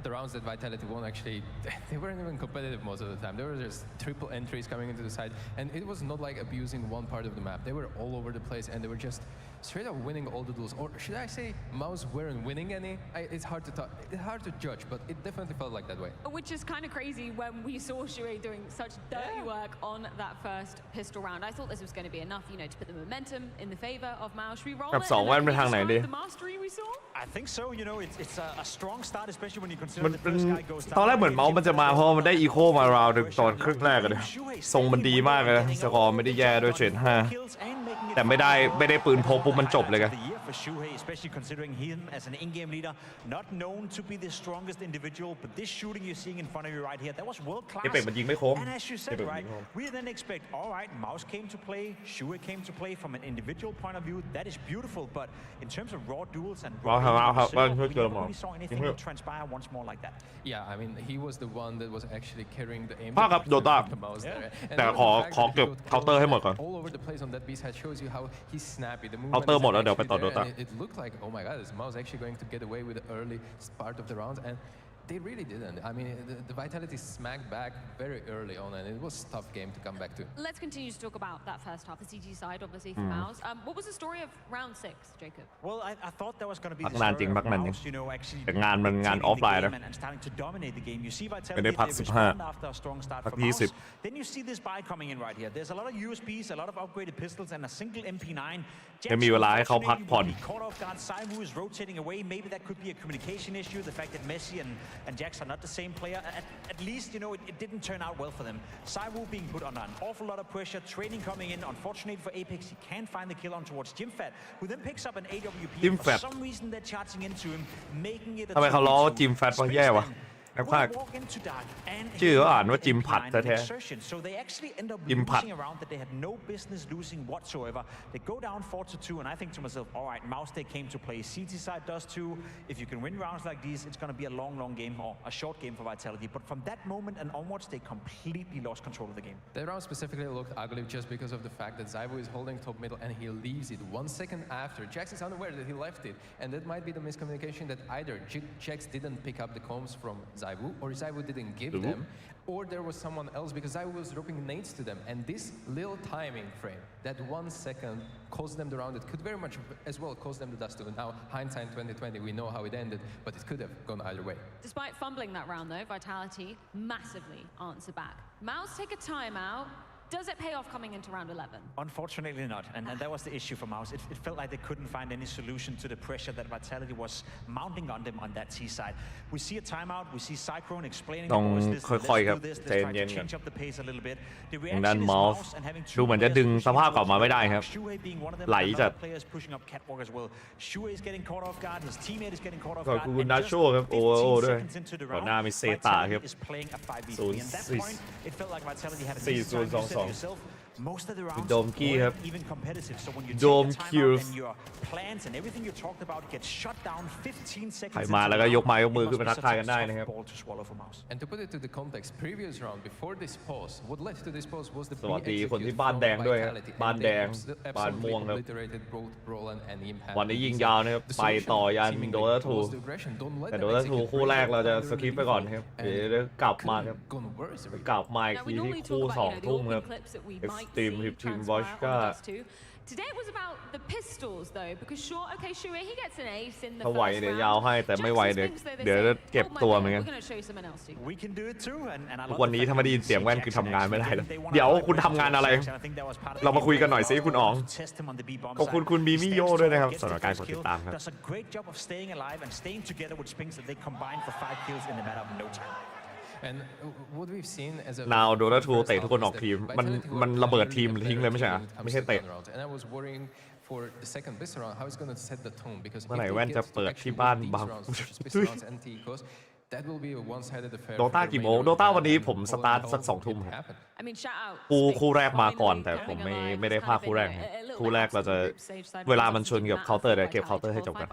The rounds that Vitality won, actually, they weren't even competitive most of the time. There were just triple entries coming into the side, and it was not like abusing one part of the map. They were all over the place, and they were just straight up winning all the duels. Or should I say, Mouse weren't winning any? It's hard to talk. It's hard to judge, but it definitely felt like that way. Which is kind of crazy when we saw Shui doing such dirty work on that first pistol round. I thought this was going to be enough, you know, to put the momentum in the favor of Mouse. Should we roll it? The mastery we saw? I think so. You know, it's a strong start, especially when you consider the first guy goes down. ตอนแรกเหมือนเมาส์มันจะมาเพราะมันได้อีโคมาราวตอนครึ่งแรกเลยทรงมันดีมากเลยสกอร์ไม่ได้แย่ด้วยเฉด5แต่ไม่ได้ปืนพกปุ๊บมันจบเลยกัน Especially considering him as an in-game leader, not known to be the strongest individual, but this shooting you're seeing in front of you right here, that was world class. And as you said, right, we then expect, all right, Mouse came to play, Shui came to play from an individual point of view. That is beautiful, but in terms of raw duels and we never really saw anything transpire once more like that. Yeah, I mean, he was the one that was actually carrying the aim. ครับโดต้าแต่ขอเก็บเคาน์เตอร์ให้หมดก่อน All over the place on that B side shows you how he's snappy. The movement เคาน์เตอร์หมดแล้วเดี๋ยวไปต่อโดต้า It looked like, oh my god, is Mouse actually going to get away with the early part of the rounds? And they really didn't. I mean, the Vitality smacked back very early on, and it was a tough game to come back to. Let's continue to talk about that first half, the CG side, obviously, for Mouse. What was the story of round 6, Jacob? Well, I thought that was going to be the story of Mouse, you know, actually taking off the game and starting to dominate the game. You see Vitality, they respond after a strong start from Mouse. Then you see this buy coming in right here. There's a lot of USBs, a lot of upgraded pistols, and a single MP9. จะมีเวลาให้เขาพักผ่อน Caught off guard, Saimu is rotating away. Maybe that could be a communication issue. The fact that Messi and Jax are not the same player. At least, you know, it didn't turn out well for them. Saimu being put under an awful lot of pressure. Training coming in. Unfortunately for Apex, he can't find the kill on towards Jimfat, who then picks up an AWP. For some reason, they're charging into him, making it a ทำไมเขาล้อจิมแฟตว่าแย่วะ ภาคชื่ออ่านว่าจิมผัดแท้ๆ So they actually end up จิมผัด losing a round that they had no business losing whatsoever. They go down 4-2, and I think to myself, all right, Mouse they came to play. CT side does too. If you can win rounds like these, it's going to be a long game or a short game for Vitality. But from that moment and onwards, they completely lost control of the game. That round specifically looked ugly just because of the fact that ZywOo is holding top middle and he leaves it 1 second after. Jax is unaware that he left it, and that might be the miscommunication that either Jax didn't pick up the comms from ZywOo, or ZywOo didn't give them, or there was someone else because ZywOo was dropping nades to them. And this little timing frame, that 1 second, cost them the round. It could very much as well cost them the dust too. Now, hindsight 2020, we know how it ended, but it could have gone either way. Despite fumbling that round though, Vitality massively answer back. Mouse take a timeout. Does it pay off coming into round 11? Unfortunately not, and that was the issue for Mouse. It felt like they couldn't find any solution to the pressure that Vitality was mounting on them on that T side. We see a timeout, we see Cyclone explaining the boys, let's do this, let's try to change up the pace a little bit. The reaction is Mouse and having ดูเหมือนจะดึงสภาพกลับมาไม่ได้ครับ Shuhei being one of them, ไหลจัด players pushing up catwalk as well. Shuhei is getting caught off guard, his teammate is getting caught off ก็ guard. คุณนาโชครับโอ้ด้วย ก่อนหน้ามีเซตาครับ is playing a 5v3, and that point, it felt like Vitality had a 4-0-2-2 most of the rounds Dome key weren't even competitive. So when you Dome take a kills. timeout and your plans and everything you talked about get shut down 15 seconds ใครมาแล้วก็ยกไม้ยกมือขึ้นมาทักทายกันได้นะครับ ball to swallow for Mouse. And to put it to the context, previous round before this pause, what led to this pause was the สวัสดีคนที่บ้านแดงด้วยครับ บ้านแดง บ้านม่วงครับ วันนี้ยิงยาวนะครับ ไปต่อยันโดตาทูแต่โดตาทูคู่แรกเราจะสคิปไปก่อนครับ เดี๋ยวกลับมาครับ กลับมาอีกทีที่คู่2 ทุ่มครับ Xtreme ทีม Waska Today it was about the pistols though, because sure, okay, Shuhei, he gets an ace in the ถ้าไหว first เดี๋ยว round. ยาวให้แต่ไม่ไหวเดี๋ยวจะเก็บตัวเหมือนกัน We're going to show you someone else too. We can do it too, and I ทุก love วันนี้ถ้าไม่ได้ยินเสียงแว่นคือทำงานไม่ได้แล้วเดี๋ยวคุณทำงานอะไร เรามาคุยกันหน่อยสิคุณอ๋อง ขอบคุณคุณมีมิโยด้วยนะครับสำหรับการกดติดตามครับ Does a great job of staying alive and staying together with Spinks that they combined for 5 kills in a matter of no time. And what we've seen as a นาวโดตาทูเตะทุกคนออกทีมมันระเบิดทีมทิ้งเลยไม่ใช่เหรอไม่ใช่เตะ And I was worrying for the second best round how it's going to set the tone because เมื่อไหร่แว่นจะเปิดที่บ้านบาง that will be a one-sided affair โดต้ากี่โมงโดต้าวันนี้ผมสตาร์ทสัก2 ทุ่มครับ I mean, shout out. คู่แรกมาก่อนแต่ผมไม่ได้พาคู่แรกคู่แรกเราจะเวลามันชนกับเคาน์เตอร์เดี๋ยวเก็บเคาน์เตอร์ให้จบกัน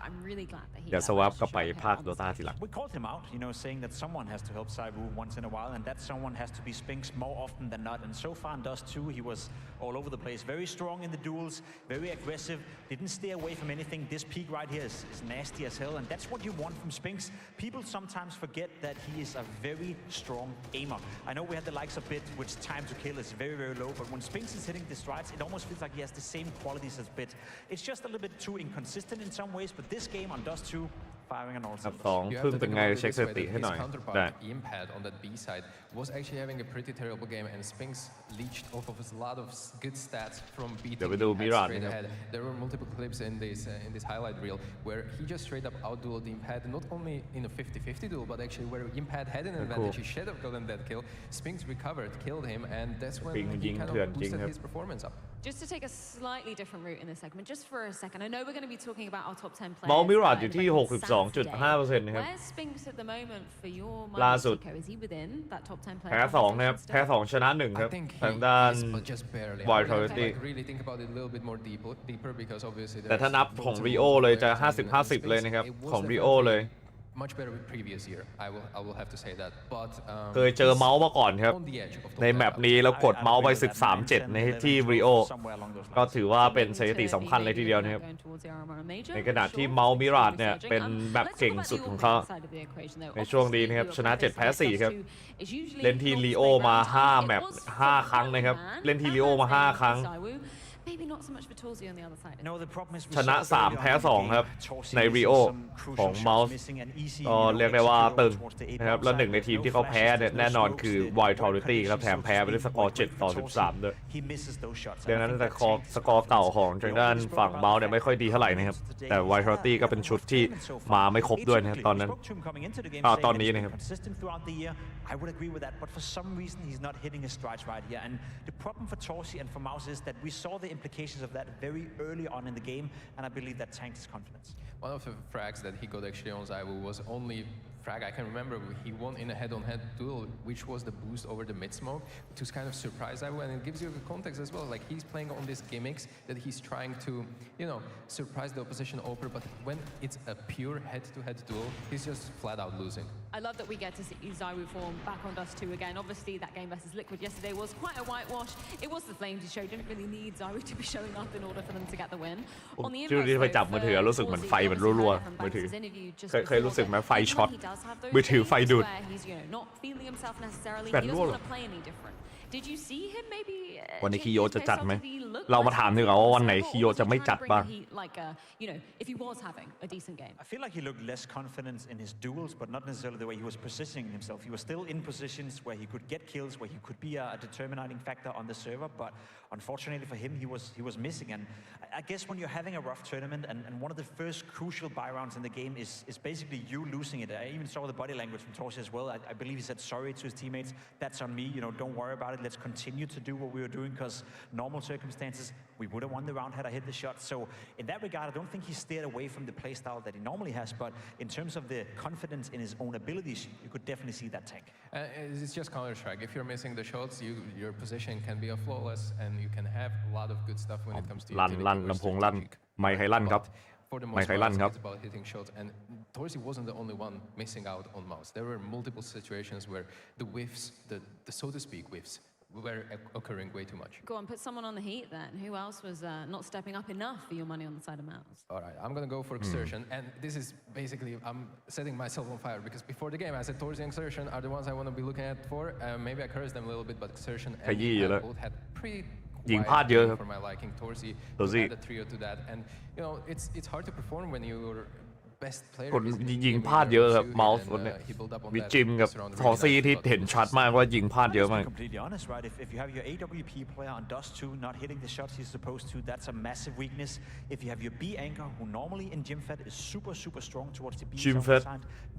เดี๋ยวสวับกลับไปภาคโดต้าทีหลัง We called him out, saying that someone has to help ZywOo once in a while, and that someone has to be Spinks more often than not. And so far in Dust 2, he was all over the place. Very strong in the duels, very aggressive, didn't stay away from anything. This peak right here is nasty as hell, and that's what you want from Spinks. People sometimes forget that he is a very strong aimer. I know we had the likes of Bit, which time to kill is very, very low, but when Spinks is hitting the strides, it almost feels like he has the same qualities as Bit. It's just a little bit too inconsistent in some ways, but this game on Dust 2, firing on all cylinders. 2 เป็นไงเช็คสถิติให้หน่อยได้ Impact on that B side was actually having a pretty terrible game, and Spinks leached off of a lot of good stats from beatingเดี๋ยวไปดูมิราจ straight ahead. There were multiple clips in this highlight reel where he just straight up outdueled Impact, not only in a 50-50 duel, but actually where Impact had an advantage. He should have gotten that kill. Spinks recovered, killed him, and that's when he kind of boosted his performance up. Just to take a slightly different route in this segment, just for a second, I know we're going to be talking about our top 10 players. เมามิราจอยู่ที่ 62.5% นะครับ Where's Spinks at the moment for your ล่าสุด Is he within that top 10 player? แพ้2นะครับแพ้2ชนะ1ครับทางด้าน Vitality really think about it a little bit more deeper because obviously แต่ถ้านับของ Rio เลยจะ 50-50 เลยนะครับของ Rio เลย much better with previous year. I will have to say that. But เคยเจอเมาส์มาก่อนครับในแมปนี้แล้วกดเมาส์ไป 13-7 ในที่ Rio ก็ถือว่าเป็นสถิติสำคัญเลยทีเดียวนะครับในขณะที่เมาส์มิราจเนี่ยเป็นแบบเก่งสุดของเขาในช่วงนี้นะครับชนะ7แพ้4ครับเล่นที่ Rio มา5แมป5ครั้งนะครับเล่นที่ Rio มา5ครั้งชนะ3แพ้2ครับใน Rio ของเมาส์ก็เรียกได้ว่าตึงนะครับแล้วหนึ่งในทีมที่เขาแพ้เนี่ยแน่นอนคือ Vitality ครับแถมแพ้ไปด้วยสกอร์7-13ด้วยดังนั้นสกอร์เก่าของทางด้านฝั่งเมาส์เนี่ยไม่ค่อยดีเท่าไหร่นะครับแต่ Vitality ก็เป็นชุดที่มาไม่ครบด้วยนะครับตอนนั้นตอนนี้นะครับ I would agree with that, but for some reason he's not hitting his strides right here. And the problem for Torsi and for Mouse is that we saw the implications of that very early on in the game, and I believe that tanked his confidence. One of the frags that he got actually on ZywOo was only frag. I can remember he won in a head-on-head duel, which was the boost over the mid smoke, to kind of surprise everyone. And it gives you the context as well. Like he's playing on these gimmicks that he's trying to, you know, surprise the opposition over. But when it's a pure head-to-head duel, he's just flat out losing. I love that we get to see Zyru form back on Dust 2 again. Obviously, that game versus Liquid yesterday was quite a whitewash. It was the Flames show. Didn't really need Zyru to be showing up in order for them to get the win. On the ชื่อที่ไปจับมือถือรู้สึกเหมือนไฟมันรัวๆมือถือเคยรู้สึกไหมไฟช็อตมือถือไฟดูดแบตรั่ว Did you see him maybe วันนี้คิโยจะจัดไหมเรามาถามดีกว่าว่าวันไหนคิโยจะไม่จัดบ้าง you know, if he was having a decent game. I feel like he looked less confident in his duels, but not necessarily the way he was positioning himself. He was still in positions where he could get kills, where he could be a determining factor on the server, but unfortunately for him, he was missing. And I guess when you're having a rough tournament, and one of the first crucial buy rounds in the game is basically you losing it. I even saw the body language from Torsi as well. I believe he said sorry to his teammates. That's on me. You know, don't worry about it. Let's continue to do what we were doing, because normal circumstances, we would have won the round had I hit the shot. So in that regard, I don't think he steered away from the playstyle that he normally has, but in terms of the confidence in his own abilities, you could definitely see that tank. It's just Counter-Strike. If you're missing the shots, your position can be a flawless, and you can have a lot of good stuff when it comes to ลั่นลำโพงลั่นไมค์ใครลั่นครับ For the most part, it's about hitting shots, and Torsi wasn't the only one missing out on mouse. There were multiple situations where the whiffs, the so to speak whiffs, were occurring way too much. Go on, put someone on the heat then. Who else was not stepping up enough for your money on the side of mouse? All right, I'm going to go for Exertion, and this is basically, I'm setting myself on fire, because before the game I said Torsi and Exertion are the ones I want to be looking at for. Maybe I cursed them a little bit, but Exertion and both had pretty ยิงพลาดเยอะครับ for my liking. Torsi ตัวซี่ had a trio to that, and you know it's hard to perform when you're best player คนยิงพลาดเยอะครับเมาส์คนเนี่ยมีจิมกับทอซี่ที่เห็นชัดมากว่ายิงพลาดเยอะมาก Completely honest, right? If you have your AWP player on Dust 2 not hitting the shots he's supposed to, that's a massive weakness. If you have your B anchor, who normally in GymFed is super strong towards the B side,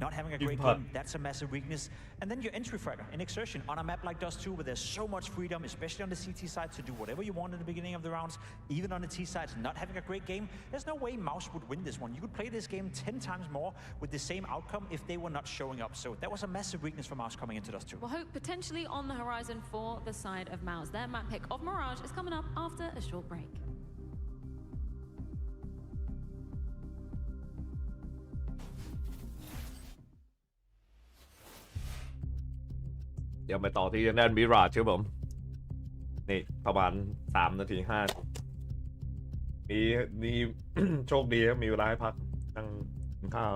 not having a great game, that's a massive weakness. And then your entry fragger in Exertion on a map like Dust 2, where there's so much freedom, especially on the CT side, to do whatever you want in the beginning of the rounds, even on the T side, not having a great game. There's no way Mouse would win this one. You could play this game 10 times more with the same outcome if they were not showing up. So that was a massive weakness for Mouse coming into Dust 2. Well, hope potentially on the horizon for the side of Mouse. Their map pick of Mirage is coming up after a short break. เดี๋ยวไปต่อที่ด้านมิราจครับผมนี่ประมาณ3 นาที 5 มี โชคดีครับมีเวลาให้พักนั่งกินข้าว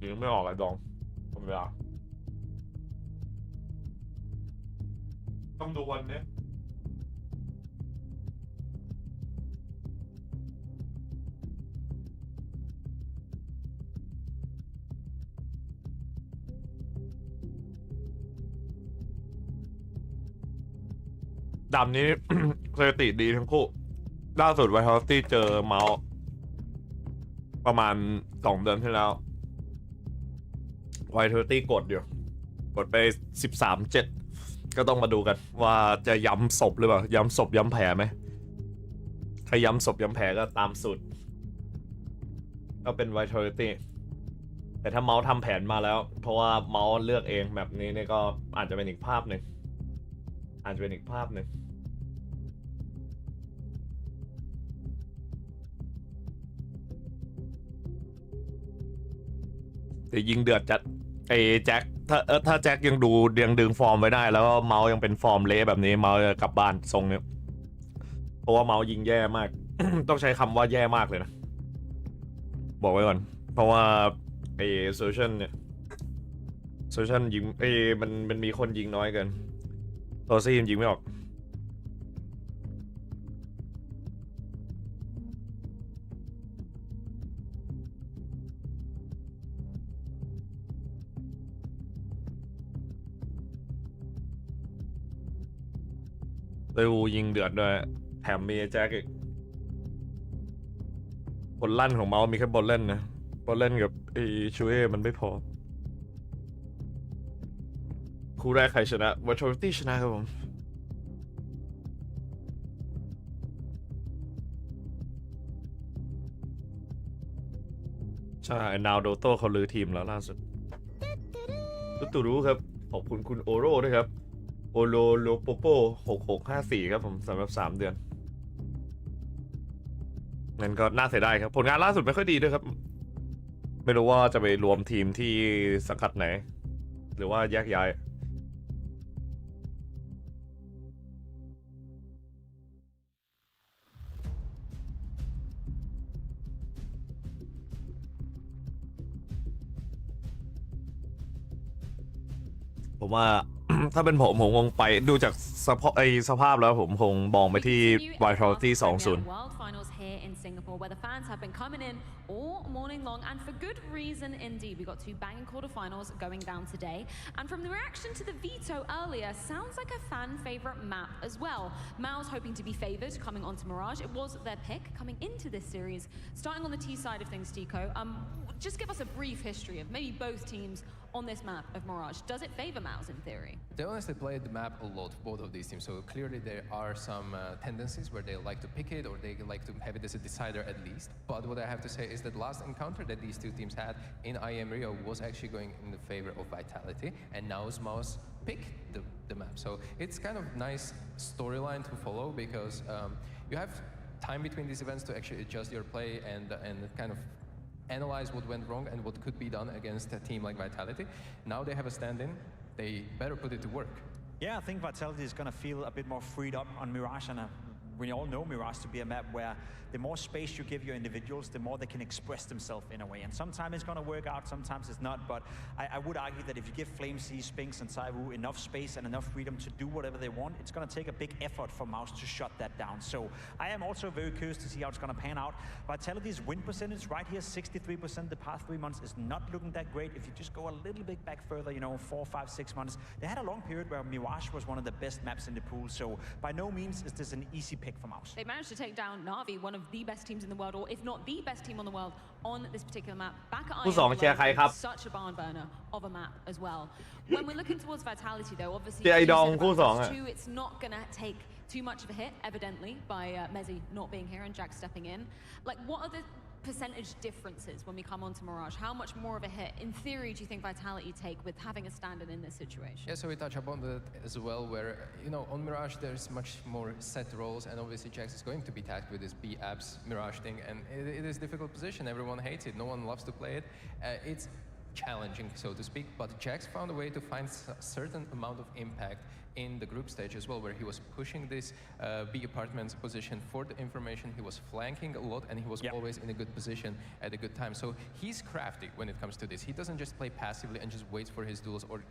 ยิงไม่ออกไอ้ดองผมเวลาต้องดูวันนี้ดำนี้ สถิติดีทั้งคู่ล่าสุดไวท์ฮอสตี้เจอเมาส์ประมาณ2 เดือนที่แล้วไวท์ฮอสตี้กดไป 13-7 ก็ต้องมาดูกันว่าจะย้ำศพหรือเปล่าย้ำศพย้ำแผลไหมถ้าย้ำศพย้ำแผลก็ตามสูตรก็เป็นไวท์ฮอสตี้แต่ถ้าเมาส์ทำแผนมาแล้วเพราะว่าเมาส์เลือกเองแบบนี้นี่ก็อาจจะเป็นอีกภาพหนึ่งแต่ยิงเดือดจัดไอ้แจ็คถ้าแจ็คยังดึงฟอร์มไว้ได้แล้วก็เมาส์ยังเป็นฟอร์มเละแบบนี้เมาส์จะกลับบ้านทรงเนี้ยเพราะว่าเมาส์ยิงแย่มาก ต้องใช้คำว่าแย่มากเลยนะบอกไว้ก่อนเพราะว่าไอ้โซเชียลยิงมันมีคนยิงน้อยเกินโซซี่ยิงไม่ออกเร็วยิงเดือดด้วยแถมมีแจ็คอีกบอลลั่นของเมาส์มีแค่บอลเล่นนะบอลเล่นกับไอ้ชูเอมันไม่พอ คู่แรกใครชนะ Virtuality ชนะครับผมใช่นาวโดโต้เขาลือทีมแล้วล่าสุดตุรู้ครับขอบคุณคุณโอโร่ด้วยครับโอโลโลโปโป6654ครับผมสำหรับ3 เดือนนั่นก็น่าเสียดายครับผลงานล่าสุดไม่ค่อยดีด้วยครับไม่รู้ว่าจะไปรวมทีมที่สังกัดไหนหรือว่าแยกย้ายผมว่า ถ้าเป็นผมคงไปดูจากสภาพแล้วผมคงมองไปที่ Vitality 2-0 Singapore, where the fans have been coming in all morning long, and for good reason indeed. We got 2 banging quarterfinals going down today, and from the reaction to the veto earlier, sounds like a fan favorite map as well. Mao's hoping to be favored coming onto Mirage. It was their pick coming into this series. Starting on the T side of things, Tico, just give us a brief history of maybe both teams on this map of Mirage. Does it favor Mao's in theory? They honestly played the map a lot, both of these teams, so clearly there are some tendencies where they like to pick it or they like to have it as a decider at least. But what I have to say is that the last encounter that these two teams had in IEM Rio was actually going in the favor of Vitality, and now Mao's picked the map. So it's kind of nice storyline to follow because you have time between these events to actually adjust your play and kind of analyze what went wrong and what could be done against a team like Vitality. Now they have a stand-in, they better put it to work. Yeah, I think Vitality is going to feel a bit more freed up on Mirage, and we all know Mirage to be a map where the more space you give your individuals, the more they can express themselves in a way. And sometimes it's going to work out, sometimes it's not. But I would argue that if you give FlameZ, Spinx, and Saiwu enough space and enough freedom to do whatever they want, it's going to take a big effort for Mouse to shut that down. So I am also very curious to see how it's going to pan out. Vitality's win percentage right here, 63% the past 3 months, is not looking that great. If you just go a little bit back further, you know, 4, 5, 6 months, they had a long period where Mirage was one of the best maps in the pool. So by no means is this an easy pick for Mouse. They managed to take down Na'Vi, one of the best teams in the world, or if not the best team on the world, on this particular map. Back at IEM, such a barn burner of a map as well. When we're looking towards Vitality, though, obviously, it's not going to take too much of a hit, evidently, by Mezzi not being here and Jack stepping in. Like, what are the percentage differences when we come onto Mirage? How much more of a hit, in theory, do you think Vitality take with having a stand-in in this situation? Yeah, so we touch upon that as well, where, you know, on Mirage there's much more set roles, and obviously Jax is going to be tagged with this B-Abs Mirage thing, and it is a difficult position. Everyone hates it, no one loves to play it. It's challenging, so to speak, but Jax found a way to find a certain amount of impact in the group stage as well, where he was pushing this B apartments position for the information. He was flanking a lot, and he was always in a good position at a good time. So he's crafty when it comes to this. He doesn't just play passively and just wait for his duels or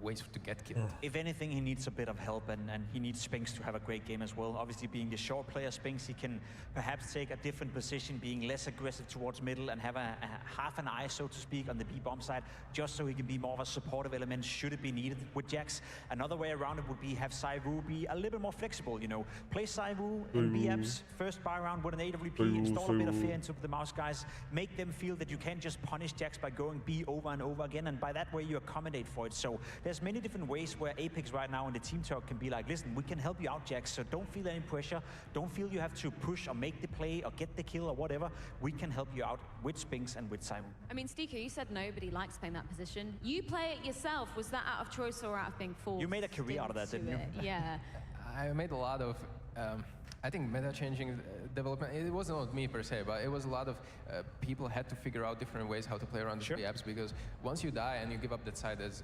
ways to get killed. If anything, he needs a bit of help, and he needs Spinx to have a great game as well. Obviously, being the short player, Spinx, he can perhaps take a different position, being less aggressive towards middle and have a half an eye, so to speak, on the B-bomb side, just so he can be more of a supportive element should it be needed with Jax. Another way around it would be have Saiwu be a little bit more flexible, you know. Play Saiwu in B-Abs, first buy round with an AWP, install a bit of fear into the Mouse guys, make them feel that you can't just punish Jax by going B over and over again, and by that way you accommodate for it. So there's many different ways where Apex right now in the team talk can be like, listen, we can help you out, Jax, so don't feel any pressure, don't feel you have to push or make the play or get the kill or whatever. We can help you out with Spinx and with Simon. I mean, Stika, you said nobody likes playing that position. You play it yourself. Was that out of choice or out of being forced? You made a career out of that, didn't you? Yeah. I made a lot of I think meta-changing development. It wasn't not me per se, but it was a lot of people had to figure out different ways how to play around the B-Abs, because once you die and you give up that side, as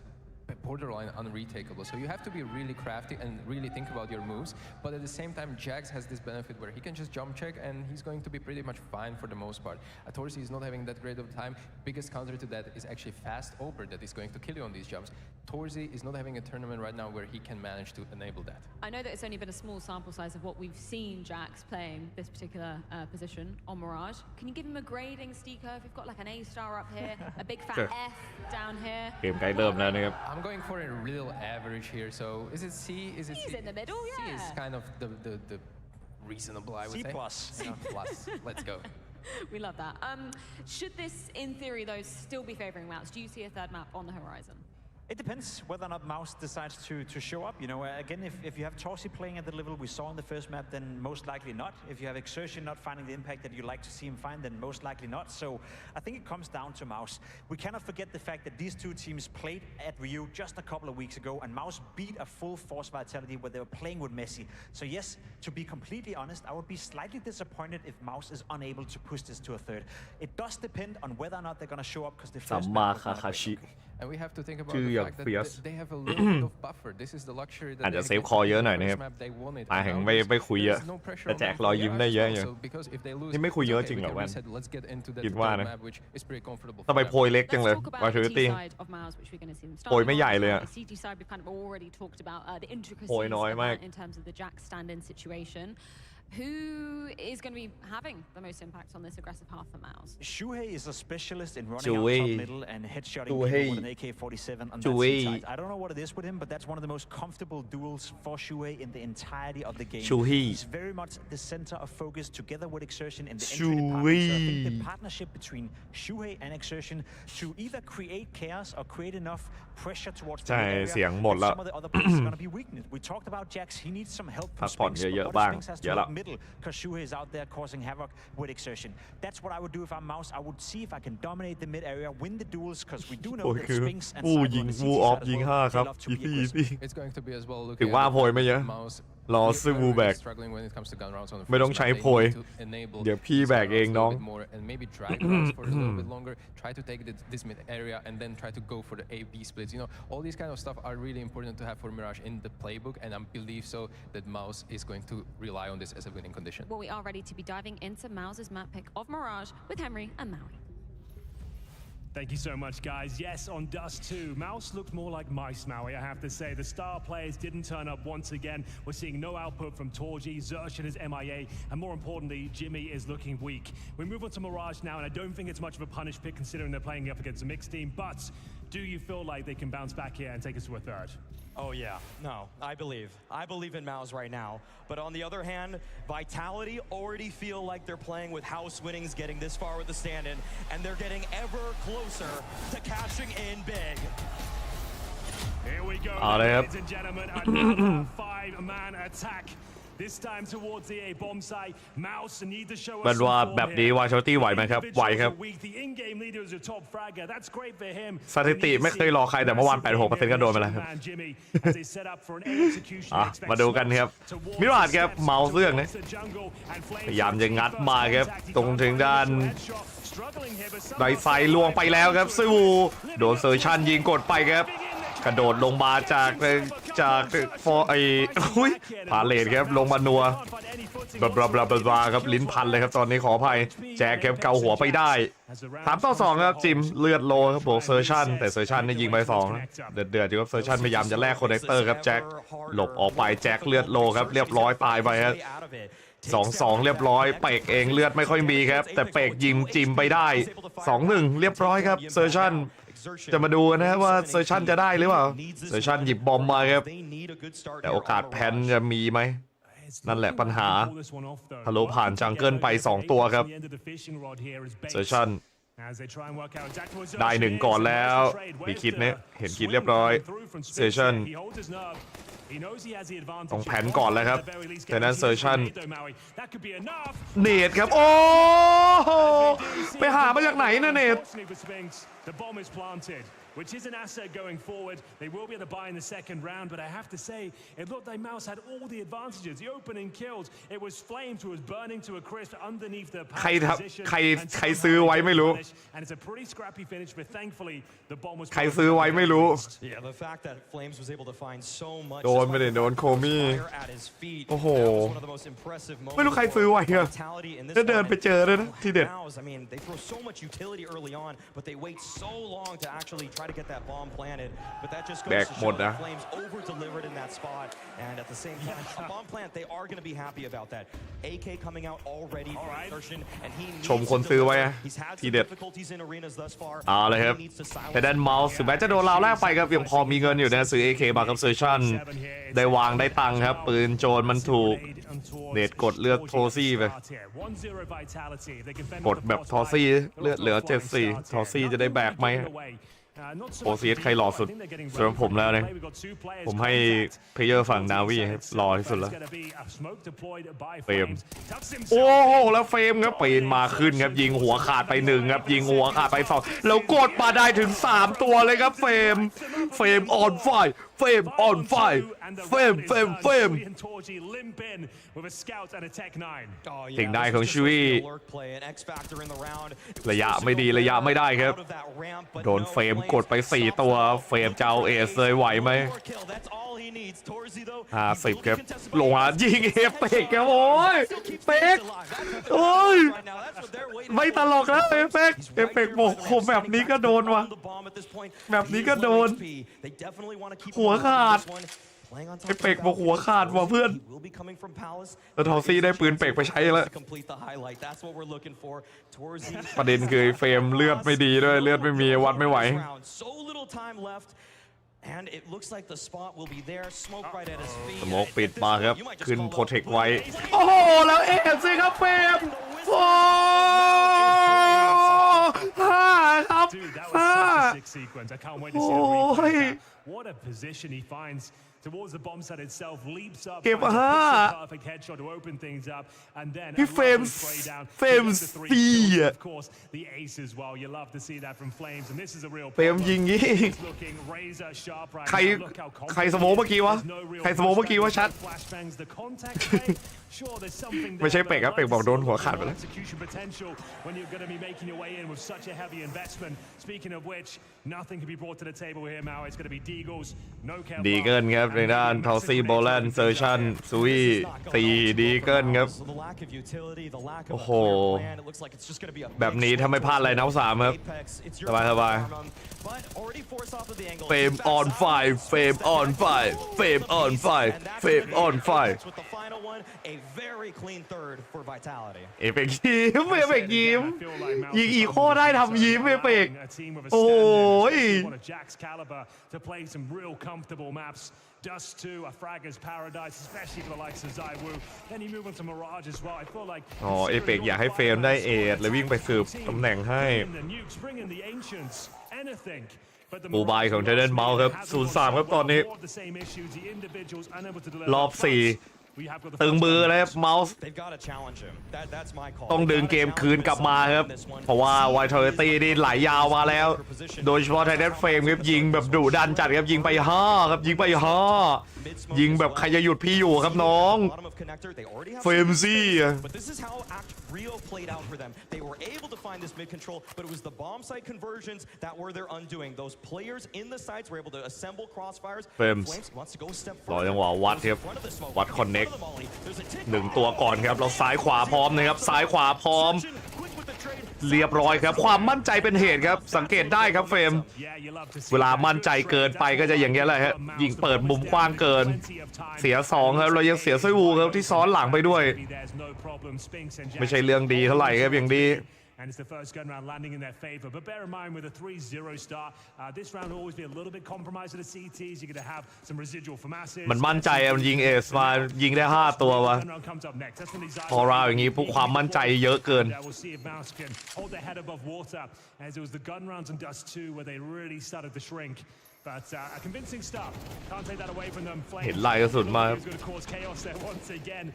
borderline unretakeable. So you have to be really crafty and really think about your moves, but at the same time Jax has this benefit where he can just jump check and he's going to be pretty much fine for the most part. Torsi is not having that great of time. Biggest counter to that is actually fast Oper that is going to kill you on these jumps. Torsi is not having a tournament right now where he can manage to enable that. I know that it's only been a small sample size of what we've seen Jax playing this particular position on Mirage. Can you give him a grading, Stika? If you've got like an A star up here, a big fat F down here. I'm going for a real average here, so is it C? Is it He's C? in the middle, C is kind of the reasonable, I would say. C plus. C plus, let's go. We love that. Should this, in theory, though, still be favoring maps? Do you see a third map on the horizon? It depends whether or not Mouse decides to show up. You know, again, if you have Torsi playing at the level we saw in the first map, then most likely not. If you have Exertion not finding the impact that you like to see him find, then most likely not. So I think it comes down to Mouse. We cannot forget the fact that these two teams played at Rio just a couple of weeks ago, and Mouse beat a full Force Vitality where they were playing with Messi. So yes, to be completely honest, I would be slightly disappointed if Mouse is unable to push this to a third. It does depend on whether or not they're going to show up, because the first map was not great. And we have to think about the fact that they have a little bit of buffer. This is the luxury that อาจจะเซฟคอเยอะหน่อยนะครับหมายถึงไม่คุยเยอะแต่แจกรอยยิ้มได้เยอะอยู่นี่ไม่คุยเยอะจริงเหรอแว่นคิดว่านะทำไมโพยเล็กจังเลยว่าชูตี้โพยไม่ใหญ่เลยอะโพยน้อยมาก Who is going to be having the most impact on this aggressive path for Mouse? Shuhei is a specialist in running out top middle and headshotting people with an AK-47 on that side. I don't know what it is with him, but that's one of the most comfortable duels for Shuhei in the entirety of the game. He's very much the center of focus together with Exertion in the entry department. So I think the partnership between Shuhei and Exertion to either create chaos or create enough pressure towards the area, some of the other players are going to be weakened. We talked about Jax. He needs some help from Spinks, but Spinks has to help middle because Shuhei is out there causing havoc with Exertion. That's what I would do if I'm Mouse. I would see if I can dominate the mid area, win the duels, because we do know that Spinks and Cyber on the CT side as well, they love to be aggressive. It's going to be as well ถึงว่าโพยไม่เยอะรอซื้อมูแบกไม่ต้องใช้โพยเดี๋ยวพี่แบกเองน้อง try to take this mid area and then try to go for the A-B splits. You know, all these kind of stuff are really important to have for Mirage in the playbook, and I believe so that Mouse is going to rely on this as a winning condition. Well, we are ready to be diving into Mouse's map pick of Mirage with Henry and Maui. Thank you so much, guys. Yes, on Dust 2, Mouse looked more like mice, Maui, I have to say. The star players didn't turn up once again. We're seeing no output from Torji, Xtreme is MIA, and more importantly, Jimmy is looking weak. We move on to Mirage now, and I don't think it's much of a punish pick considering they're playing up against a mixed team, but do you feel like they can bounce back here and take us to a third? Oh yeah, no, I believe in Mouse right now. But on the other hand, Vitality already feel like they're playing with house winnings, getting this far with the stand-in, and they're getting ever closer to cashing in big. Here we go, ladies and gentlemen, another 5-man attack. This time towards the A bomb site. Mouse need to show us มันว่าแบบนี้วาชตี้ไหวไหมครับไหวครับ The in-game leader is a top fragger. That's great for him. สถิติไม่เคยรอใครแต่เมื่อวาน 86% ก็โดนไปแล้วครับมาดูกันครับมิราจครับเมาส์เรื่องนะพยายามจะงัดมาครับตรงถึงด้านไดไซลวงไปแล้วครับซูโดนเซอร์ชันยิงกดไปครับกระโดดลงมาจากฟอไอ้พาเลทครับลงมานัวบลาครับลิ้นพันเลยครับตอนนี้ขออภัยแจ็คครับเกาหัวไปได้3-2ครับจิมเลือดโลครับบวกเซอร์ชันแต่เซอร์ชันนี่ยิงไป2เดือดอยู่ครับเซอร์ชันพยายามจะแลกคอนเนคเตอร์ครับแจ็คหลบออกไปแจ็คเลือดโลครับเรียบร้อยตายไปครับ2-2เรียบร้อยเปกเองเลือดไม่ค่อยมีครับแต่เปกยิงจิมไปได้ 2-1 เรียบร้อยครับเซอร์ชันจะมาดูนะว่าเซอร์ชันจะได้หรือเปล่าเซอร์ชันหยิบบอมมาครับแต่โอกาสแพนจะมีไหมนั่นแหละปัญหาทะลุผ่านจังเกิลไป2ตัวครับเซอร์ชันได้1ก่อนแล้วมีคิดเนี่ยเห็นคิดเรียบร้อยเซอร์ชันต้องแผนก่อนแล้วครับแต่นั้นเซอร์ชันเนตครับโอ้ไปหามาจากไหนนะเนตwhich is an asset going forward. They will be able to buy in the second round, but I have to say, it looked like Mouse had all the advantages. The opening kills, it was Flames who was burning to a crisp underneath the position. ใครซื้อไว้ไม่รู้ And it's a pretty scrappy finish, but thankfully the bomb was ใครซื้อไว้ไม่รู้ Yeah, the fact that Flames was able to find so much โดนไม่ได้โดนโคมี่โอ้โหไม่รู้ใครซื้อไว้อะจะเดินไปเจอเลยนะทีเด็ด I mean, they throw so much utility early on, but they wait so long to actually try to get that bomb planted. But that just goes to show that Flames over-delivered in that spot. And at the same time, a bomb plant, they are going to be happy about that. AK coming out already for insertion, and he needs ชมคนซื้อไว้ที some เด็ด difficulties in arenas thus far. เลยครับแต่ดันเมาส์ถึงแม้จะโดนเราแลกไปครับยังพอมีเงินอยู่นะซื้อ AK มากับเซอร์ชันได้วางได้ตังครับปืนโจรมันถูกเน็ตกดเลือกโทซี่ไปกดแบบทอซี่เลือดเหลือ74ทอซี่จะได้แบกไหม โอซีใครหล่อสุดสำหรับผมแล้วเนี่ยผมให้เพลเยอร์ฝั่งนาวีหล่อที่สุดแล้วเฟรมโอ้โหแล้วเฟรมครับปีนมาขึ้นครับยิงหัวขาดไป1ครับยิงหัวขาดไป2แล้วกดมาได้ถึง3ตัวเลยครับเฟรมออนไฟเฟรมออนไฟเฟรมสิ่งได้ของชูวี่ระยะไม่ดีระยะไม่ได้ครับโดนเฟรมกดไป4ตัวเฟรมจะเอาเอสเลยไหวไหม50ครับลงมายิงเอฟเฟกครับโอ้ยเฟกโอ้ยไม่ตลกแล้วเอฟเฟกบอกผมแบบนี้ก็โดนวะแบบนี้ก็โดนหัวขาดไอ้เป็กบอกหัวขาดว่ะเพื่อนแล้วทอซี่ได้ปืนเป็กไปใช้แล้วประเด็นคือเฟรมเลือดไม่ดีด้วยเลือดไม่มีวัดไม่ไหวสโมกปิดมาครับขึ้นโปรเทคไว้โอ้โหแล้วเอฟสิครับเฟรมโอ้5ครับ5โอ้ยtowards the bomb site itself, leaps up, เก็บperfect headshot to open things up, and then พี่เฟรม4 of course the ace as well. You love to see that from Flames, and this is a real เฟรมยิงงี้ใครสโมกเมื่อกี้วะใครสโมกเมื่อกี้วะชัดไม่ใช่เป็กครับเป็กบอกโดนหัวขาดไปแล้วดีเกินครับในด้านทอซี่โบแลนเซอร์ชันซูวี่4ดีเกินครับโอ้โหแบบนี้ถ้าไม่พลาดอะไรนับ3ครับสบายเฟรมออนไฟเฟรมออนไฟเฟรมออนไฟเฟรมออนไฟเอฟเฟกยิ้มยิงอีโคได้ทำยิ้มเอฟเฟกโอ้ยDust to a fragger's paradise, especially for the likes of Zaiwu. Then you move on to Mirage as well. I feel like เอฟเฟกอยากให้เฟรมได้เอทเลยวิ่งไปสืบตำแหน่งให้ปูบายของเทเดนเมาส์ครับ 0-3 ครับตอนนี้รอบ4ตึงมือเลยเมาส์ต้องดึงเกมคืนกลับมาครับเพราะว่าไวท์เทอร์ตี้นี่ไหลยาวมาแล้วโดยเฉพาะไทเดนเฟรมครับยิงแบบดุดันจัดครับยิงไป5ครับยิงไป5ยิงแบบใครจะหยุดพี่อยู่ครับน้องเฟรมซี่ Rio played out for them. They were able to find this mid control, but it was the bomb site conversions that were their undoing. Those players in the sites were able to assemble crossfires. Flames wants to go a step รอจังหวะวัดครับวัดคอนเน็ก1ตัวก่อนครับเราซ้ายขวาพร้อมนะครับซ้ายขวาพร้อมเรียบร้อยครับความมั่นใจเป็นเหตุครับสังเกตได้ครับเฟรมเวลามั่นใจเกินไปก็จะอย่างนี้แหละฮะยิงเปิดมุมกว้างเกินเสีย2ครับเรายังเสียไซวูครับที่ซ้อนหลังไปด้วยไม่ใช่เรื่องดีเท่าไหร่ครับอย่างดี And it's the first gun round landing in their favor. But bear in mind with a 3-0 start, this round will always be a little bit compromised with the CTs. You're going to have some residual for masses. มันมั่นใจมันยิงเอสมายิงได้5ตัววะพอราวอย่างนี้พวกความมั่นใจเยอะเกิน We'll see if Mouse can hold their head above water, as it was the gun rounds and Dust 2 where they really started to shrink. But a convincing start. Can't take that away from them. เห็นลายกระสุนมา He's going to cause chaos there once again.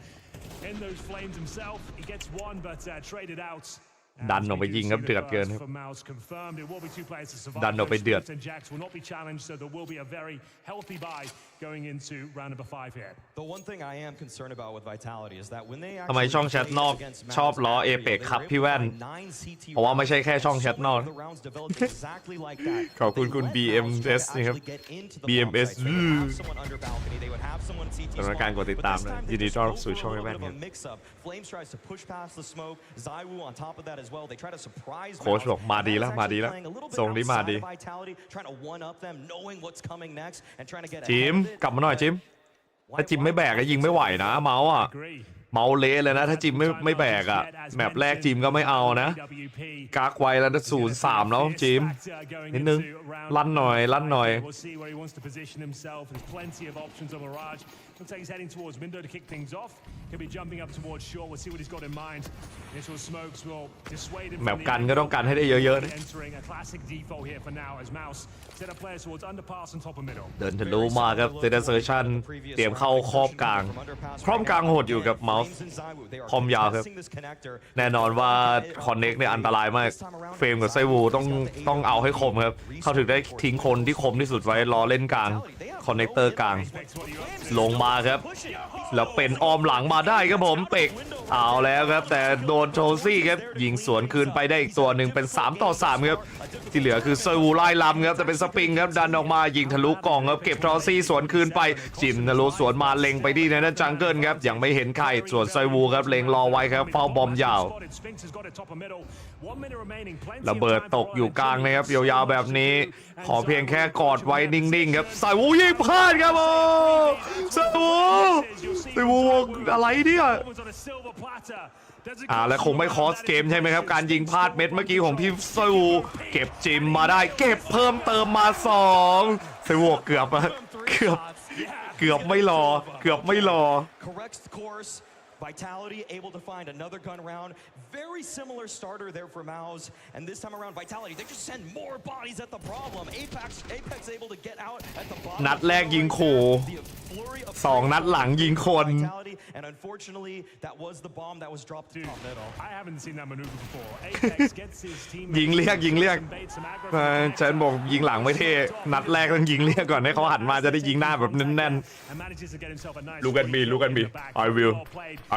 In those flames himself, he gets one, but traded out. ดันออกไปยิงครับเดือดเกินดันออกไปเดือด going into round number 5 here. The one thing I am concerned about with Vitality is that when they ทำไมช่องแชทนอกชอบล้อเอเปกครับพี่แว่นเพราะว่าไม่ใช่แค่ช่องแชทนอกขอบคุณคุณ BMS นะครับ BMS สถานการณ์กดติดตามนะยินดีต้อนรับสู่ช่องไอแว่นครับโค้ชบอกมาดีแล้วทรงนี้มาดีจิมกลับมาหน่อยจิมถ้าจิมไม่แบกก็ยิงไม่ไหวนะเมาส์อ่ะเมาส์เละเลยนะถ้าจิมไม่แบกอ่ะแมปแรกจิมก็ไม่เอานะกักไว้แล้วนะ0-3แล้วจิมนิดนึงลั่นหน่อย Could be jumping up towards short. We'll see what he's got in mind. Initial smokes will dissuade him. แมปกันก็ต้องกันให้ได้เยอะๆนะ Entering a classic default here for now as Mouse set up players towards underpass and top of middle. เดินทะลุมาครับเซนเซอร์ชันเตรียมเข้าครอบกลางครอบกลางโหดอยู่กับเมาส์คอมยาวครับแน่นอนว่าคอนเน็กเนี่ยอันตรายมากเฟรมกับไซวูต้องเอาให้คมครับเขาถึงได้ทิ้งคนที่คมที่สุดไว้รอเล่นกลางคอนเนคเตอร์กลางลงมาครับแล้วเป็นออมหลังมาได้ครับผมเป็กเอาแล้วครับแต่โดนโทซี่ครับยิงสวนคืนไปได้อีกตัวหนึ่งเป็น3 ต่อ 3ครับที่เหลือคือเซอร์วูไล่ลำครับแต่เป็นสปริงครับดันออกมายิงทะลุกล่องครับเก็บทอซี่สวนคืนไปจิมทะลุสวนมาเล็งไปที่นั่นจังเกิลครับยังไม่เห็นใครส่วนเซอร์วูครับเล็งรอไว้ครับเฝ้าบอมยาวระเบิดตกอยู่กลางนะครับยาวๆแบบนี้ขอเพียงแค่กอดไว้นิ่งๆครับเซอร์วูยิงพลาดครับโอ้เซอร์วูอะไรเนี่ยและคงไม่คอสเกมใช่ไหมครับการยิงพลาดเม็ดเมื่อกี้ของพี่เซอร์วูเก็บจิมมาได้เก็บเพิ่มเติมมา2เซอร์วูเกือบไม่รอVitality able to find another gun round. Very similar starter there for Mouse. And this time around, Vitality, they just send more bodies at the problem. Apex able to get out at the bottom. นัดแรกยิงขู่2 นัดหลังยิงคน And unfortunately, that was the bomb that was dropped to top middle. I haven't seen that maneuver before. Apex gets his team. ยิงเรียกฉันบอกยิงหลังไม่เท่นัดแรกต้องยิงเรียกก่อนให้เขาหันมาจะได้ยิงหน้าแบบแน่นๆ Look at me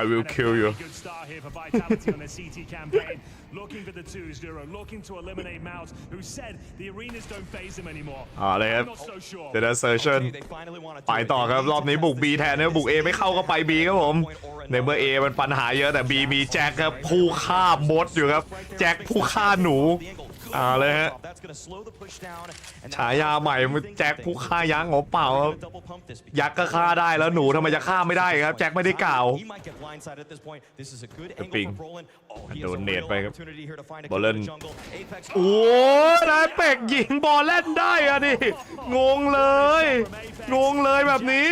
I will kill you Good start here for Vitality on their CT campaign. Looking for the 2-0, looking to eliminate Mouse, who said the arenas don't phase him anymore. เลยครับเดนเซอร์ชันไปต่อครับรอบนี้บุก B แทนนะบุก A ไม่เข้าก็ไป B ครับผมในเมื่อ A มันปัญหาเยอะแต่ B มีแจ็คครับผู้ฆ่ามดอยู่ครับแจ็คผู้ฆ่าหนูเลยฮะฉายาใหม่แจ็คผู้ฆ่ายักษ์หรอเปล่าครับยักษ์ก็ฆ่าได้แล้วหนูทำไมจะฆ่าไม่ได้ครับแจ็คไม่ได้กล่าวปิงโดนเนตไปครับบอลเล่นโอ้ได้เป็กยิงบอลเล่นได้อะดิงงเลยแบบนี้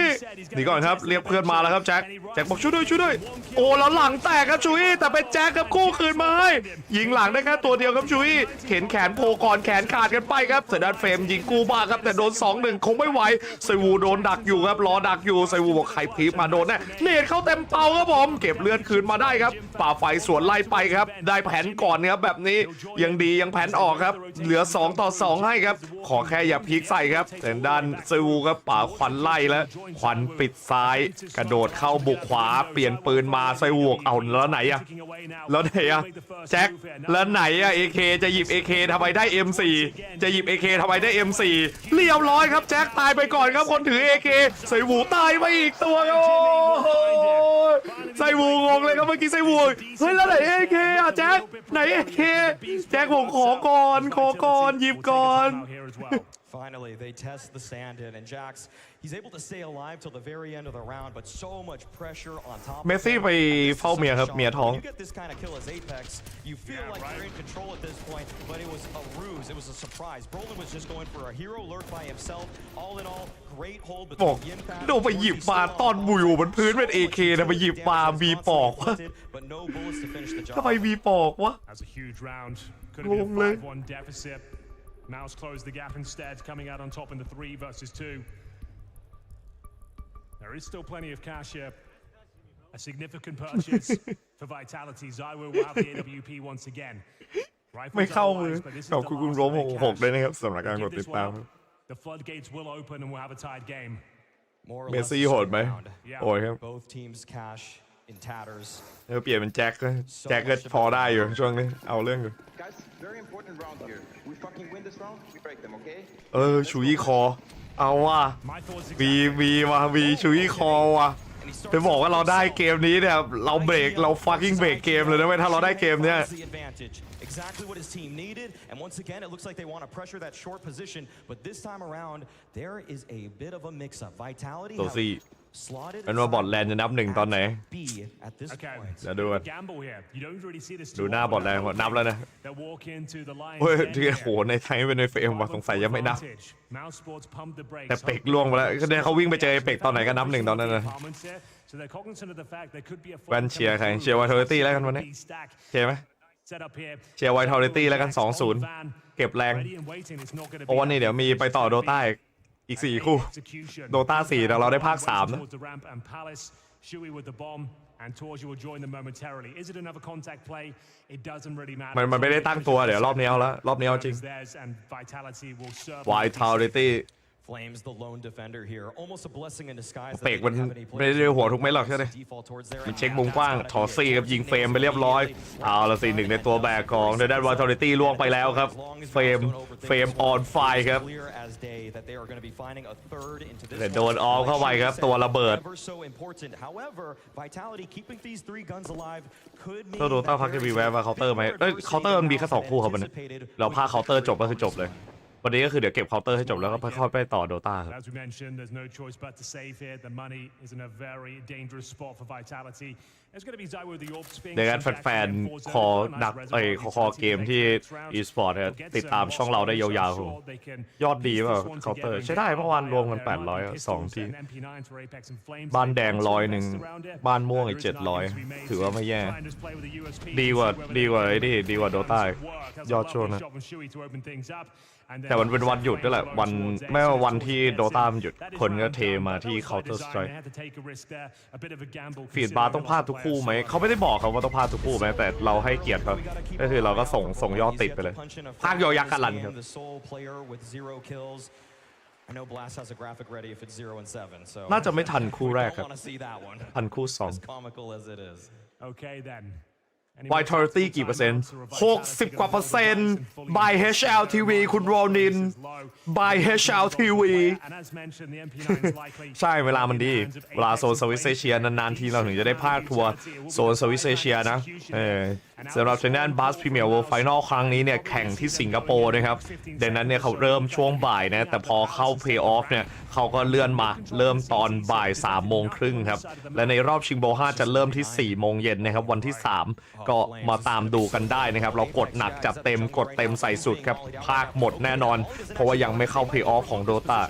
นี่ก่อนครับเรียกเพื่อนมาแล้วครับแจ็คบอกช่วยด้วยโอ้แล้วหลังแตกครับชุยแต่เป็นแจ็คครับกู้คืนมาให้ยิงหลังได้แค่ตัวเดียวครับชุยเห็นแขนโผล่ก่อนแขนขาดกันไปครับเซดันเฟรมยิงกู้บ้าครับแต่โดน 2-1 คงไม่ไหวไซวูโดนดักอยู่ครับรอดักอยู่ไซวูบอกใครพีบมาโดนแน่เนตเข้าเต็มเป้าครับผมเก็บเลือดคืนมาได้ครับป่าไฟสวนไล่ไปครับได้แผนก่อนครับแบบนี้ยังดียังแผนออกครับเหลือ2 ต่อ 2ให้ครับขอแค่อย่าพลิกใส่ครับแต่ด้านไซวูครับป่าควันไล่แล้วควันปิดซ้ายกระโดดเข้าบุกขวาเปลี่ยนปืนมาไซวูเอาแล้วไหนอะแจ็คแล้วไหนอะ AK จะหยิบ AK ทำไมได้ M4 จะหยิบ AK ทำไมได้ M4 เรียบร้อยครับแจ็คตายไปก่อนครับคนถือ AK ไซวูตายไปอีกตัวครับไซวูงงเลยครับเมื่อกี้ไซวูเฮ้ยแล้วไหน AK อ่ะแจ็คไหน AK แจ็คผมขอก่อนหยิบก่อน Finally, they test the stand in, and Jax, he's able to stay alive till the very end of the round, but so much pressure on top. เมสซี่ไปเฝ้าเมียครับเมียท้อง You get this kind of kill as Apex, you feel like you're in control at this point, but it was a ruse, it was a surprise. Brolin was just going for a hero lurk by himself. All in all, great hold between the impact. โดนไปหยิบมาตอนบุยบนพื้นเป็น AK นะไปหยิบมาบีปอกวะ but no bullets to finish the job. ทำไมบีปอกวะ That's a huge round. Could have been a 5-1 deficit. Mouse closed the gap instead, coming out on top in the 3 versus 2. There is still plenty of cash here. A significant purchase for Vitality. Zywo will have the AWP once again. ไม่เข้ามือขอบคุณโรม66ด้วยนะครับสำหรับการกดติดตาม The floodgates will open and we'll have a tied game. เมสซี่โหดไหมโอ้ยครับ Both teams cash in tatters. เปลี่ยนเป็นแจ็คก็พอได้อยู่ช่วงนี้เอาเรื่องอยู่ชุยคอเอาว่ะวีชุยคอว่ะไปบอกว่าเราได้เกมนี้เนี่ยเราfuckingเบรกเกมเลยนะเว้ยถ้าเราได้เกมเนี้ย Exactly what his team needed, and once again, it looks like they want to pressure that short position. But this time around, there is a bit of a mix-up. Vitality. เป็นว่าบอทแลนด์จะนับ1ตอนไหนเดี๋ยวดูกันดูหน้าบอทแลนด์นับแล้วนะเฮ้ยที่โหในไทยเป็นในเฟรมว่ะสงสัยยังไม่นับแต่เป็กล่วงไปแล้วเขาวิ่งไปเจอเป็กตอนไหนก็นับ1ตอนนั้นนะ แวนเชียร์ใครเชียร์ไวท์ทอริตี้แล้วกันวันนี้เชียร์ไหมเชียร์ไวท์ทอริตี้แล้วกัน 2-0 เก็บแรงเพราะวันนี้เดี๋ยวมีไปต่อโดต้าอีก4 คู่โดต้า4แต่เราได้ภาค3นะมันไม่ได้ตั้งตัวเดี๋ยวรอบนี้เอาละรอบนี้เอาจริง Vitality Flames the lone defender here almost a blessing in disguise เปกมันไม่ได้หัวทุกเม็ดหรอกใช่ไหมมันเช็คมุมกว้างถอดซีกับยิงเฟรมไปเรียบร้อยเอาละสิ1ในตัวแบกของเดอะแดน Vitality ล่วงไปแล้วครับเฟรมออนไฟครับแต่โดนออฟเข้าไปครับตัวระเบิดถ้าโดต้าพักจะมีแวะมาเคาน์เตอร์ไหมเคาน์เตอร์มันมีแค่2 คู่ครับมันเราพาเคาน์เตอร์จบก็คือจบเลยวันนี้ก็คือเดี๋ยวเก็บเคาน์เตอร์ให้จบแล้วก็ค่อยไปต่อโดต้าครับในการแฟนๆคอดักคอเกมที่ esports ติดตามช่องเราได้ยาวๆยอดดีป่ะเคาน์เตอร์ใช้ได้เมื่อวานรวมกัน800 2 ที่บ้านแดง100บ้านม่วงอีก700ถือว่าไม่แย่ดีกว่าโดต้ายอดช่วงนะแต่มันเป็นวันหยุดด้วยแหละไม่ว่าวันที่โดต้ามันหยุดคนก็เทมาที่ Counter Strike ฟีดบาร์ต้องพลาดทุกคู่ไหมเขาไม่ได้บอกครับว่าต้องพลาดทุกคู่ไหมแต่เราให้เกียรติเขาก็คือเราก็ส่งยอดติดไปเลยภาคยอยักษ์กันลันครับน่าจะไม่ทันคู่แรกครับทันคู่2Vitality กี่เปอร์เซ็นต์60 กว่า%by HLTV คุณโรนิน by HLTV ใช่เวลามันดีเวลาโซนสวิสเอเชียนานๆทีเราถึงจะได้พาทัวร์โซนสวิสเอเชียนะสำหรับทางด้านบาสพรีเมียร์เวิลด์ไฟนอลครั้งนี้เนี่ยแข่งที่สิงคโปร์นะครับดังนั้นเนี่ยเขาเริ่มช่วงบ่ายนะแต่พอเข้าเพลย์ออฟเนี่ยเขาก็เลื่อนมาเริ่มตอนบ่าย 3:30 ครับและในรอบชิงโบ5จะเริ่มที่ 4 โมงเย็นนะครับวันที่ 3 ก็มาตามดูกันได้นะครับเรากดหนักจัดเต็มกดเต็มใส่สุดครับภาคหมดแน่นอนเพราะว่ายังไม่เข้าเพลย์ออฟของโดต้า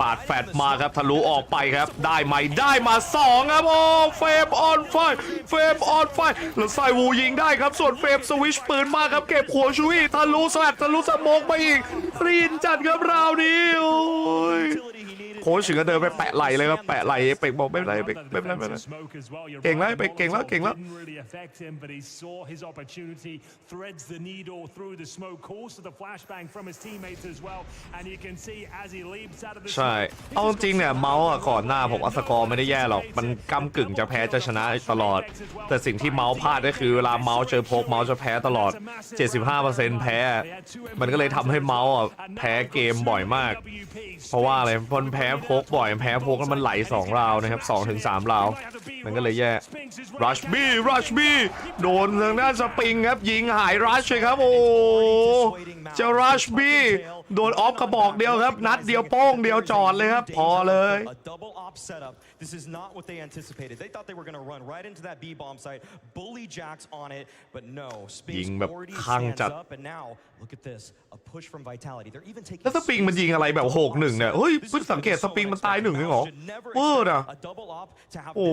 ปาดแฟดมาครับทะลุออกไปครับได้ไหมได้มา2ครับโอ้เฟรมออนไฟแล้วใส่วูยิงได้ครับส่วนเฟรมสวิชปืนมาครับเก็บหัวชุยทะลุแสลบทะลุสโมกไปอีกคลีนจัดครับราวนี้โค้ชถึงก็เดินไปแปะไหลเลยครับแปะไหลเป็กบอกไม่เป็นไรเป็กไม่เป็นไรเก่งแล้วเป็กเก่งแล้วใช่เอาจริงเนี่ยเมาส์ก่อนหน้าผมสกอร์ไม่ได้แย่หรอกมันก้ำกึ่งจะแพ้จะชนะตลอดแต่สิ่งที่เมาส์พลาดก็คือเวลาเมาส์เจอโพกเมาส์จะแพ้ตลอด 75% แพ้มันก็เลยทำให้เมาส์แพ้เกมบ่อยมากเพราะว่าอะไรเพราะแพ้โพกบ่อยแพ้โพกแล้วมันไหล2 ราวนะครับ 2-3 ราวมันก็เลยแย่ Rush B โดนทางด้านสปริงครับยิงหาย Rush เลยครับโอ้เจ้า Rush B โดนออฟกระบอกเดียวครับนัดเดียวโป้งเดียวจอดเลยครับพอเลยThis is not what they anticipated. They thought they were going to run right into that B bomb site, bully Jax on it, but no. Spinks already stands up, and now look at this, a push from Vitality. They're even taking. แล้วสปริงมันยิงอะไรแบบ6-1เนี่ยเฮ้ยเพิ่งสังเกตสปริงมันตาย1เองเหรอเวอร์นะโอ้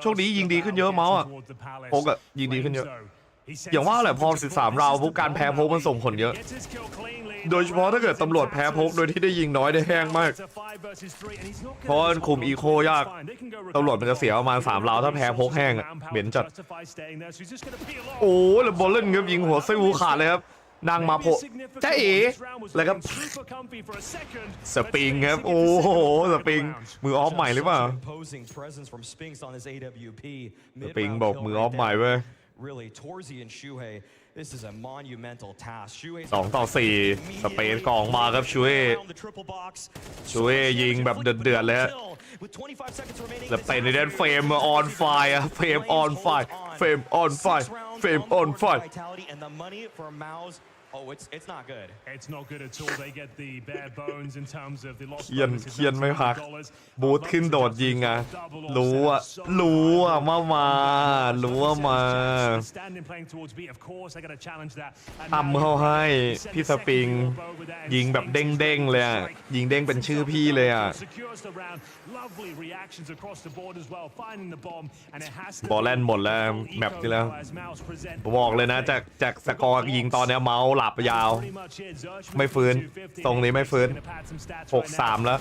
โชคดียิงดีขึ้นเยอะเมาส์อ่ะโป๊กอะยิงดีขึ้นเยอะอย่างว่าแหละพอ13 ราวปุ๊บการแพ้โพกมันส่งผลเยอะโดยเฉพาะถ้าเกิดตำรวจแพ้โพกโดยที่ได้ยิงน้อยได้แห้งมากเพราะคุมอีโคยากตำรวจมันจะเสียประมาณ3 ราวถ้าแพ้โพกแห้งเหม็นจัดโอ้แล้วบอลเล่นครับยิงหัวไส้วูขาดเลยครับนางมาโผจ้าเอ๋แล้วครับสปริงครับโอ้โหสปริงมือออฟใหม่หรือเปล่าสปริงบอกมือออฟใหม่เว้ย2-4 สเปซกองมาครับชูเอยิงแบบเดือดเลยแล้วเป็นในด้านเฟรมออนไฟเฟรมออนไฟ Oh, it's not good. It's not good at all. They get the bare bones in terms of the lost เคียนไม่พักบูทขึ้นโดดยิงอ่ะรู้ว่ามาทำเข้าให้พี่สปริงยิงแบบเด้งๆเลยอ่ะยิงเด้งเป็นชื่อพี่เลยอ่ะบอลแลนด์หมดแล้วแมปที่แล้วผมบอกเลยนะจากสกอร์ยิงตอนนี้เมาส์หลับยาวไม่ฟื้นตรงนี้ไม่ฟื้น 6-3 แล้ว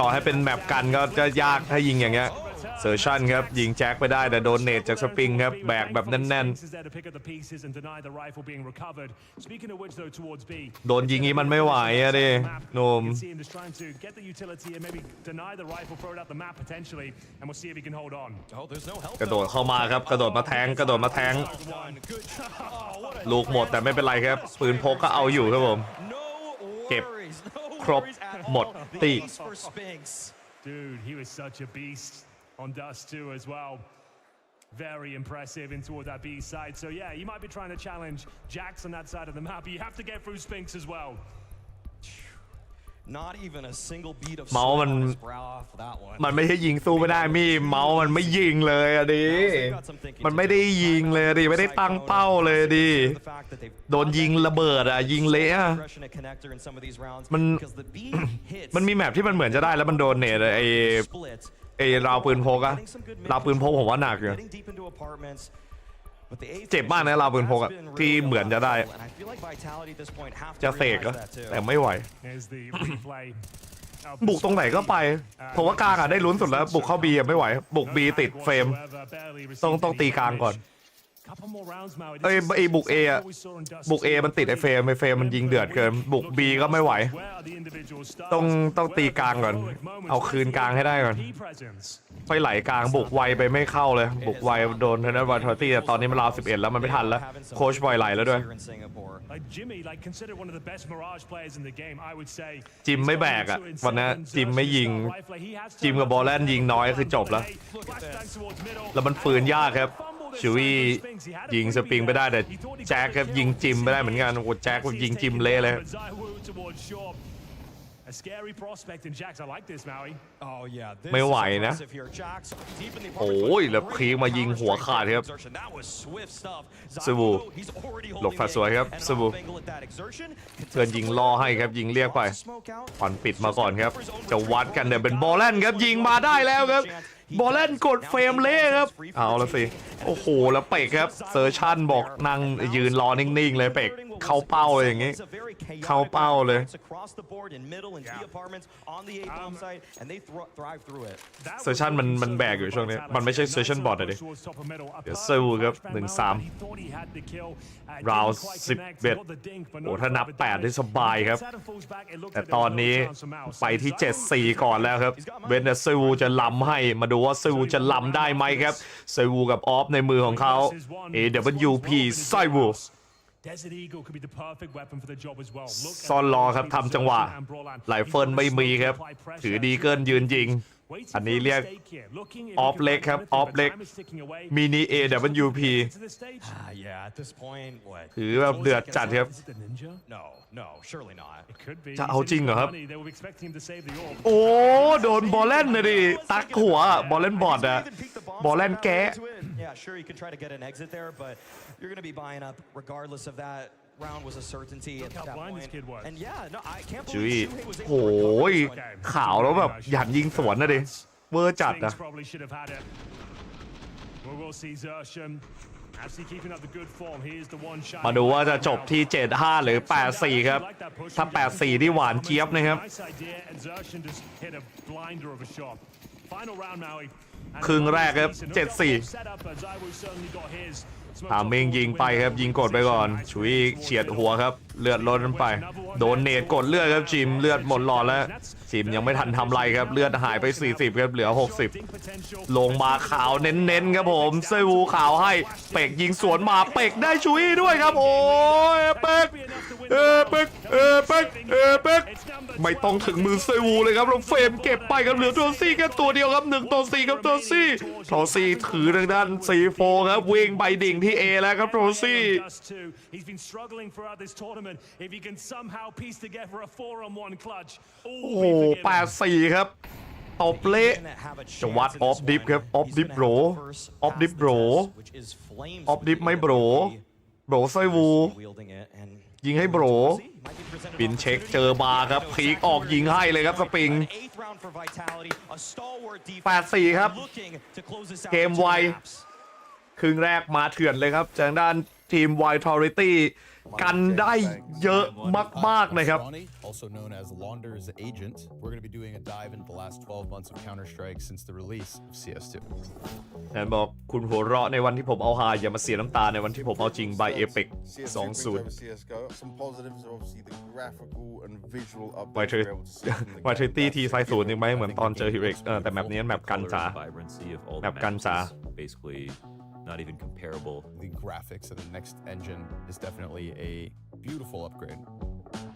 ต่อให้เป็นแมปกันก็จะยากถ้ายิงอย่างเงี้ยเซอร์ชันครับยิงแจ็คไปได้แต่โดนเนตจากสปริงครับแบกแบบแน่นๆโดนยิงนี้มันไม่ไหวอะดิโนมกระโดดเข้ามาครับกระโดดมาแทงลูกหมดแต่ไม่เป็นไรครับปืนพกก็เอาอยู่ครับผมเก็บครบหมดตี Dude, he was such a beast on Dust 2 as well. Very impressive in toward that B side. So yeah, you might be trying to challenge Jax on that side of the map, but you have to get through Spinks as well. Not even a single beat of เมาส์มันไม่ใช่ยิงสู้ไม่ได้มี่เมาส์มันไม่ยิงเลยอะดิมันไม่ได้ยิงเลยดิไม่ได้ตั้งเป้าเลยดิโดนยิงระเบิดอะยิงเละมันมีแมปที่มันเหมือนจะได้แล้วมันโดนเนตไอ้ราวปืนพกอะราวปืนพกผมว่าหนักอยู่เจ็บมากนะราวปืนพกอะที่เหมือนจะได้จะเสกอะแต่ไม่ไหวบุกตรงไหนก็ไปผมว่ากลางอะได้ลุ้นสุดแล้วบุกเข้าบีไม่ไหวบุกบีติดเฟรมต้องตีกลางก่อนไอ้บุกเออะบุกเอมันติดไอ้เฟรมมันยิงเดือดเกินบุกบีก็ไม่ไหวต้องตีกลางก่อนเอาคืนกลางให้ได้ก่อนไปไหลกลางบุกไวไปไม่เข้าเลยบุกไวโดนเทนนิสวอลทอร์ตี้แต่ตอนนี้มันราว11แล้วมันไม่ทันแล้วโค้ชปล่อยไหลแล้วด้วยจิมไม่แบกอะวันนี้จิมไม่ยิงจิมกับบอลแลนด์ยิงน้อยคือจบแล้วมันฝืนยากครับชูวี่ยิงสปริงไปได้แต่แจ็คครับยิงจิมไม่ได้เหมือนกันโอ้แจ็คยิงจิมเละเลยไม่ไหวนะโอ้ยแล้วครีมายิงหัวขาดครับซูบูหลบแฟร์สวยครับซูบูเพื่อนยิงล่อให้ครับยิงเรียกไปผ่อนปิดมาก่อนครับจะวัดกันเดี๋ยวเป็นบอลแลนด์ครับยิงมาได้แล้วครับบอลเล่นกดเฟรมเละครับเอาละสิโอ้โหแล้วเป็กครับเซอร์ชันบอกนั่งยืนรอนิ่งๆเลยเป็กเข้าเป้าเลยอย่างงี้เข้าเป้าเลยเซอร์ชันมันแบกอยู่ช่วงนี้มันไม่ใช่เซอร์ชันบอทเลยเดี๋ยวสู้ครับ 1-3 ราว11โอ้ถ้านับ8ได้สบายครับแต่ตอนนี้ไปที่ 7-4 ก่อนแล้วครับเวนเดอร์ซูจะล้ำให้มาดูว่าซูจะล้ำได้ไหมครับซูกับออฟในมือของเขา AWP ไซวูซ่อนรอครับทำจังหวะไหลเฟิร์นไม่มีครับถือดีเกินยืนยิงอันนี้เรียกออฟเล็กครับออฟเล็กมินิ AWP ถือแบบเดือดจัดครับจะเอาจริงเหรอครับโอ้โดนบอลเล่นเลยดิตักหัวบอลเล่นบอดอะบอลเล่นแกะจุ้ยโอ้ยขาวแล้วแบบอยากยิงสวนนะดิเวอร์จัดอะมาดูว่าจะจบที่ 7-5 หรือ 8-4 ครับถ้า 8-4 ที่หวานเจี๊ยบนะครับครึ่งแรกครับ 7-4ทามมิงยิงไปครับยิงกดไปก่อนชุยเฉียดหัวครับเลือดลดไปโดนเนตกดเลือดครับจิมเลือดหมดหลอดแล้วจิมยังไม่ทันทำไรครับเลือดหายไป40ครับเหลือ60ลงมาขาวเน้นๆครับผมเซวูขาวให้เป็กยิงสวนมาเป็กได้ชุยด้วยครับโอ้ยเป็ก ไม่ต้องถึงมือเซวูเลยครับเราเฟรมเก็บไปครับเหลือโทซี่แค่ตัวเดียวครับ1-4ครับโทซี่ถือทางด้าน C4 ครับวิ่งไปดิ่งที่ A แล้วครับโทซี่โอ้โห8-4ครับตบเละจะวัดออฟดิฟครับออฟดิฟโบรไม่โบรไซวูยิงให้โบรปินเช็คเจอบาร์ครับพีกออกยิงให้เลยครับสปริง8-4ครับเกมไวครึ่งแรกมาเถื่อนเลยครับจากด้านทีม Vitality กันได้เยอะมากๆนะครับ also known as Launder's agent. We're going to be doing a dive into the last 12 months of Counter-Strike since the release of CS2. แอนบอกคุณหัวเราะในวันที่ผมเอาฮาอย่ามาเสียน้ำตาในวันที่ผมเอาจริง by Epic 2-0 Vitalityทีไซส์0ยังไม่เหมือนตอนเจอฮิวเอ็กซ์แต่แมปนี้แมปกันจ๋าNot even comparable. The graphics of the next engine is definitely a beautiful upgrade.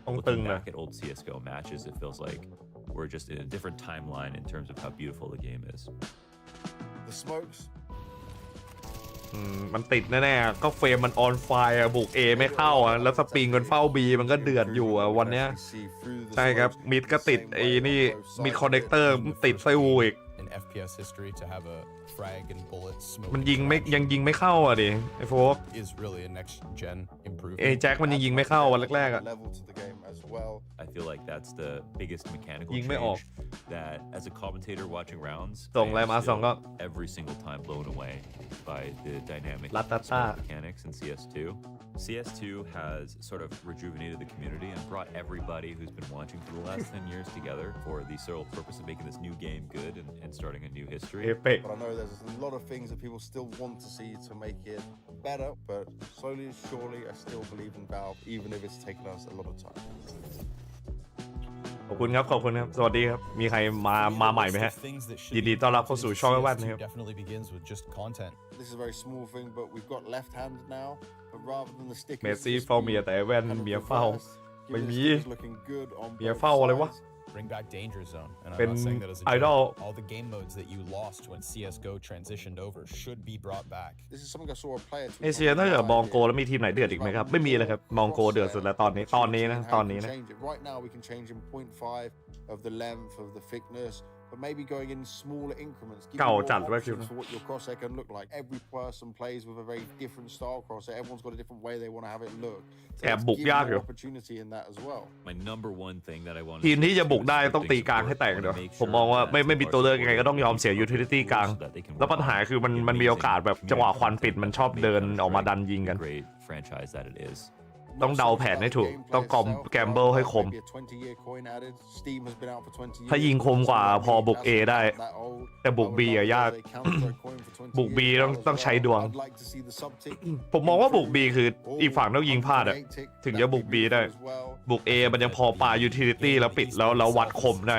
Looking back at old CSGO matches, it feels like we're just in a different timeline in terms of how beautiful the game is. The smokes. มันติดแน่ๆก็เฟรมมันออนไฟบุก A ไม่เข้าแล้วสปริงมันเฝ้า B มันก็เดือดอยู่วันนี้ใช่ครับมิดก็ติดไอ้นี่มิดคอนเนคเตอร์ติดไซวูอีกFPS history to have a frag and bullet smoke มันยังยิงไม่เข้าดิไอ้โฟก is really a next gen improvement ไอ้แจ็คมันยิงไม่เข้าวันแรกๆI feel like that's the biggest mechanical change that as a commentator watching rounds ส่งอะไรมาส่งก็ every single time blown away by the dynamic mechanics in CS2. CS2 has sort of rejuvenated the community and brought everybody who's been watching for the last 10 years together for the sole purpose of making this new game good and starting a new history. Epic. But I know there's a lot of things that people still want to see to make it better, but slowly, surely, I still believe in Valve, even if it's taken us a lot of time. ขอบคุณครับสวัสดีครับมีใครมาใหม่ไหมฮะยินดีต้อนรับเข้าสู่ช่องแว่นนะครับ This is a very small thing, but we've got left-handed now. But rather than the stickers, เมสซี่เฝ้าเมียแต่แว่นเมียเฝ้าไม่มีเมียเฝ้าอะไรวะ Bring back Danger Zone, and I'm เป็น not saying that as a joke. All the game modes that you lost when CS:GO transitioned over should be brought back. This is something I saw a player. เอเชียนอกจากมองโกแล้วมีทีมไหนเดือดอีกไหมครับไม่มีเลยครับมองโกเดือดสุดแล้วตอนนี้นะ Right now we can change in 0.5 of the length of the thickness. But maybe going in smaller increments. เก่าจัดด้วยคิว for what your crosshair can look like. Every person plays with a very different style crosshair. Everyone's got a different way they want to have it look. แอบบุกยากอยู่ opportunity in that as well. My number one thing that I want ทีมที่จะบุกได้ต้องตีกลางให้แตกเดี๋ยวผมมองว่าไม่มีตัวเลือกยังไงก็ต้องยอมเสียยูทิลิตี้กลางแล้วปัญหาคือมันมีโอกาสแบบจังหวะควันปิดมันชอบเดินออกมาดันยิงกันต้องเดาแผนให้ถูกต้องแกมเบิลให้คมถ้ายิงคมกว่าพอบุก A ได้แต่บุก B อะยากบุก B ต้องใช้ดวงผมมองว่าบุก B คืออีกฝั่งต้องยิงพลาดอะถึงจะบุก B ได้บุก A มันยังพอปายูทิลิตี้แล้วปิดแล้ววัดคมได้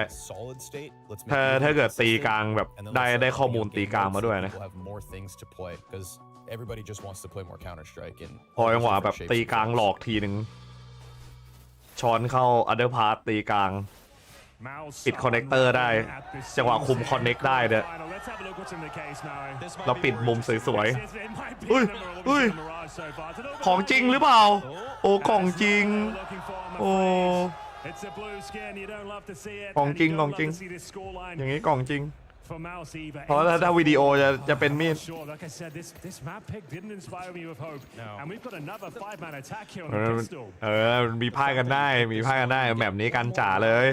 ถ้าเกิดตีกลางแบบได้ข้อมูลตีกลางมาด้วยนะEverybody just wants to play more Counter-Strike and พอจังหวะแบบตีกลางหลอกทีนึงช้อนเข้าอันเดอร์พาร์ตตีกลางปิดคอนเนคเตอร์ได้จังหวะคุมคอนเนคได้เนี่ยเราปิดมุมสวยๆอุ้ยของจริงหรือเปล่าโอ้ของจริงโอ้ของจริงอย่างนี้ของจริงเพราะถ้าวิดีโอจะเป็นมีดมีพ่ายกันได้แบบนี้กันจ๋าเลย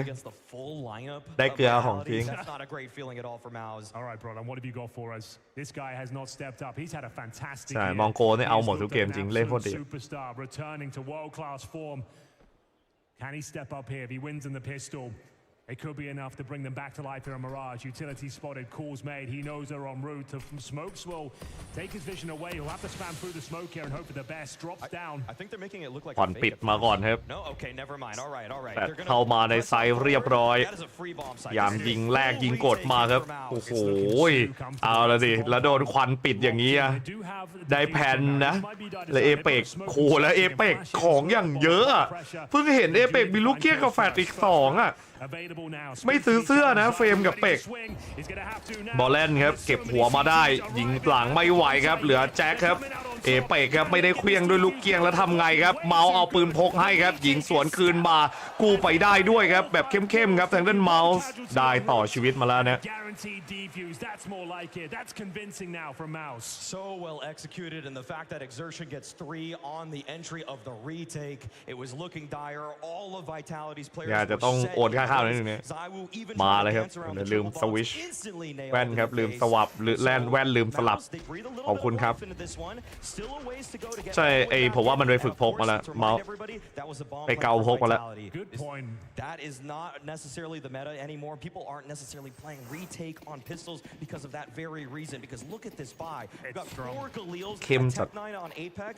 ได้เกลือของจริงใช่มองโกเนี่ยเอาหมดทุกเกมจริงเล่นโคตรดี It could be enough to bring them back to life here in Mirage. Utility spotted, calls made. He knows they're en route to smokes. Will take his vision away. He'll have to spam through the smoke here and hope for the best. Drops down. I think they're making it look like ก่อนปิดมาก่อนครับ No, okay, never mind. All right. แต่เข้ามาในไซส์เรียบร้อยยามยิงแรกยิงกดมาครับโอ้โหเอาละดิแล้วโดนควันปิดอย่างนี้ได้แผ่นนะและเอเปกโคแล้วเอเปกของอย่างเยอะเพิ่งเห็นเอเปกมีลูกเกี้ยกับแฟดอีก2ไม่ซื้อเสื้อนะเฟรมกับเป็กบอลเล่นครับเก็บหัวมาได้ยิงหลังไม่ไหวครับเหลือแจ็คครับเอเปกครับไม่ได้เคลี้ยงด้วยลูกเกี้ยงแล้วทำไงครับเมาส์เอาปืนพกให้ครับยิงสวนคืนมากู้ไปได้ด้วยครับแบบเข้มๆครับทางด้านเมาส์ได้ต่อชีวิตมาแล้วนะ So well executed, and the fact that Xtreme gets 3 on the entry of the retake, it was looking dire. All of Vitality's players จะต้องโอนค่าข้าวนิดนึงเนี่ยมาเลยครับลืมสวิชแว่นครับลืมสวับหรือแว่นลืมสลับขอบคุณครับใช่ผมว่ามันไปฝึกพกมาแล้วเมาส์ไปเกาพกมาแล้ว That is not necessarily the meta anymore. People aren't necessarily playing retake on pistols because of that very reason. Because look at this buy. We've got 4 Galils, Tech 9 on Apex.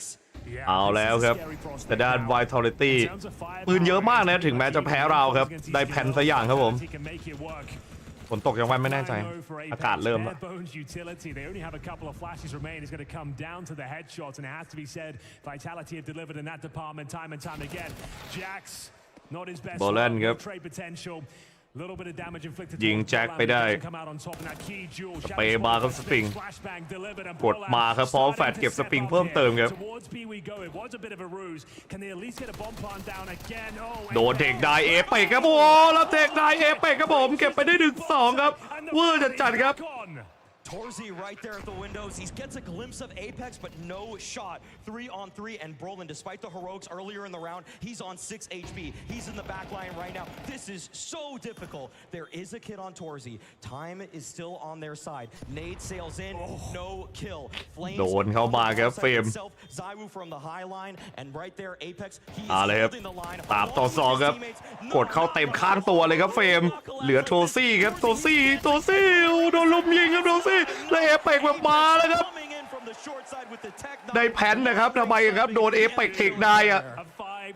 เอาแล้วครับแต่ด้าน Vitality ปืนเยอะมากนะถึงแม้จะแพ้เราครับได้แผ่นสักอย่างครับผมฝนตกยังวันไม่แน่ใจอากาศเริ่มแล้ว บอลเล่นครับยิงแจ็คไปได้สเปย์มาครับสปริงกดมาครับพร้อมแฟดเก็บสปริงเพิ่มเติมครับโดนเทคได้เอเปกครับโอ้แล้วเทคได้เอเปกครับผมเก็บไปได้1-2ครับเวอร์จัดๆครับTorzy right there at the windows. He gets a glimpse of Apex, but no shot. 3-on-3, and Brolin, despite the heroics earlier in the round, he's on 6 HP. He's in the back line right now. This is so difficult. There is a kid on Torzy. Time is still on their side. Nade sails in, no kill. Flames โดนเข้ามาครับเฟรม Zywoo from the high line, and right there Apex. He is ครับ holding the line. 3-2ครับกดเข้าเต็มข้างตัวเลยครับเฟรมเหลือโทซี่ครับโทซี่โดนลุมยิงครับโทซี่แล้วเอเปกแบบมาแล้วครับได้แพนนะครับทำไมครับโดนเอเปกเทคได้อะ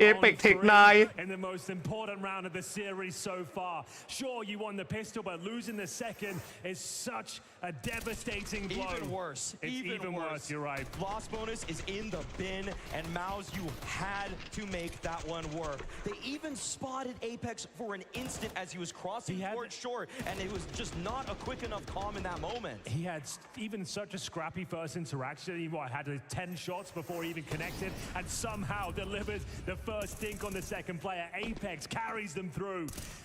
เอเปกเทคไน in the most important round of the series so far. Sure, you won the pistol, but losing the second is such a devastating blow. Even worse. It's even worse. You're right. Loss bonus is in the bin, and Mouse, you had to make that one work. They even spotted Apex for an instant as he was crossing towards shore, and it was just not a quick enough calm in that moment. He had even such a scrappy first interaction. He had 10 shots before he even connected, and somehow delivered the first dink on the second player. Apex carries them through,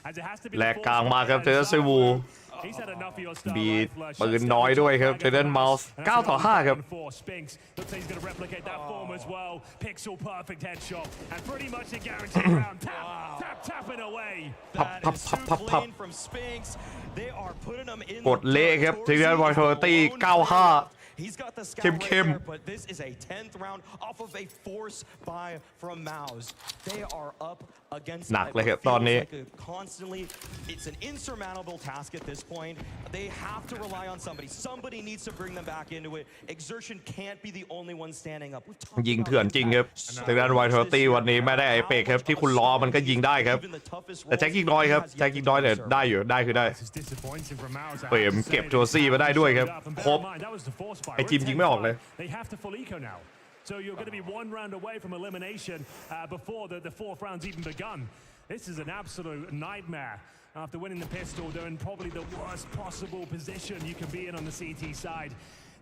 as it has to be. แลกกลางมาครับเทเลซีวูบีปืนน้อยด้วยครับเทเลนเมาส์9-5ครับพับกดเละครับเทเลนวอลโทตี้9-5 He's got the scout right there, but this is a 10th round off of a force buy from Mouse. They are up against หนักเลยครับตอนนี้ constantly. It's an insurmountable task at this point. They have to rely on somebody. Somebody needs to bring them back into it. Exertion can't be the only one standing up. ยิงเถื่อนจริงครับทางด้านไวท์โทตี้วันนี้ไม่ได้ไอเปกครับที่คุณรอมันก็ยิงได้ครับแต่แจ็คยิงน้อยครับแจ็คยิงน้อยแต่ได้อยู่ได้คือได้เปรมเก็บโทซี่มาได้ด้วยครับครบไอทีมยิงไม่ออกเลย So you're going to be 1 round away from elimination before the 4th round's even begun. This is an absolute nightmare. After winning the pistol, they're in probably the worst possible position you can be in on the CT side.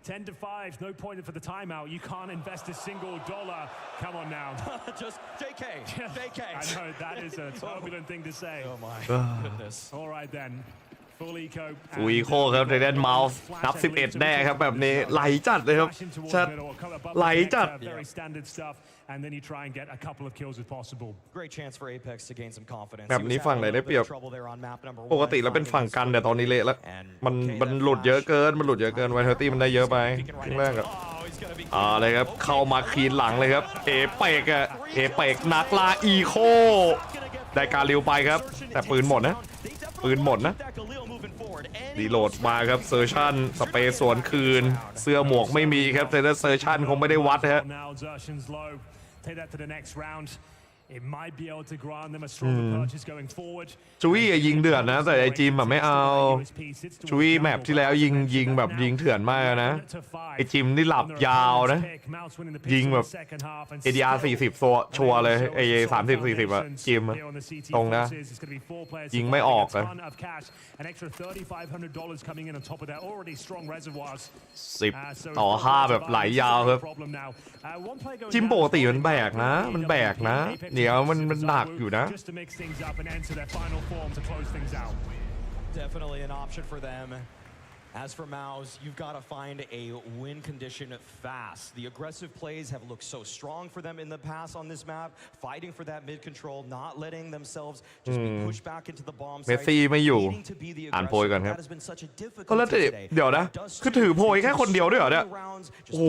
10-5, no point for the timeout. You can't invest a single dollar. Come on now. Just JK. I know, that is a turbulent thing to say. Oh my goodness. All right then. ฟูอีโคครับเทเลนเมาส์นับ11แน่ครับแบบนี้ไหลจัดเลยครับชัดไหลจัด แบบนี้ฝั่งไหนได้เปรียบปกติแล้วเป็นฝั่งกันแต่ตอนนี้เละแล้วมันหลุดเยอะเกินไวท์เทอร์ตี้มันได้เยอะไปครั้งแรกอะอะไรครับเข้ามาคีนหลังเลยครับเอเปกนักล่าอีโคได้การเร็วไปครับแต่ปืนหมดนะ ปืนหมดนะรีโหลดมาครับเซอร์ชันสเปซสวนคืนเสื้อหมวกไม่มีครับแต่เซอร์ชันคงไม่ได้วัดฮะจุ้ยยิงเดือดนะแต่ไอจิมแบบไม่เอาจุ้ยแมปที่แล้วยิงแบบยิงเถื่อนมากนะไอจิมนี่หลับยาวนะยิงแบบADR 40ชัวร์เลยไอ30-40อะจิมตรงนะยิงไม่ออกเลย10-5แบบไหลยาวครับจิมปกติมันแบกนะเดี๋ยวมันหนักอยู่นะ Definitely an option for them. As for Maus, you've got to find a win condition fast. The aggressive plays have looked so strong for them in the past on this map, fighting for that mid control, not letting themselves just be pushed back into the bomb site. เมสซี่ไม่อยู่อ่านโพยกันครับก็แล้วเดี๋ยวนะคือถือโพยแค่คนเดียวด้วยเหรอเนี่ยโอ้โห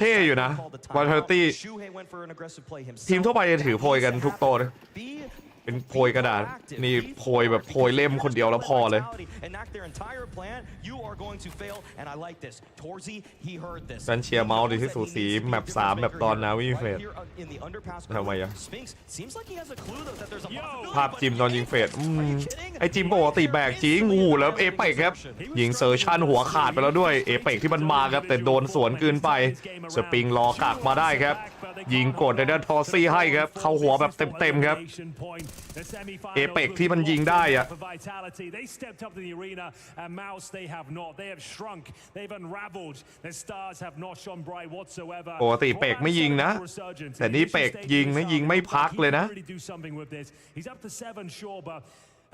เท่อยู่นะวอลเทอร์ตี้ทีมทั่วไปจะถือโพยกันทุกโต๊ะเลยเป็นโพยกระดาษนี่โพยแบบโพยเล่มคนเดียวแล้วพอเลยฉันเชียร์เมาส์ดีที่สุดสีแมป3แบบตอนนาวิเฟสทำไมอะภาพจิมตอนยิงเฟสไอจิมปกติแบกจริงงูแล้วเอเปกครับยิงเซอร์ชันหัวขาดไปแล้วด้วยเอเปกที่มันมาครับแต่โดนสวนเกินไปสปริงรอกักมาได้ครับยิงกดในด้านทอซี่ให้ครับเข้าหัวแบบเต็มๆครับเอเปกที่มันยิงได้อะปกติเปกไม่ยิงนะแต่นี่เปกยิงนะยิงไม่พักเลยนะ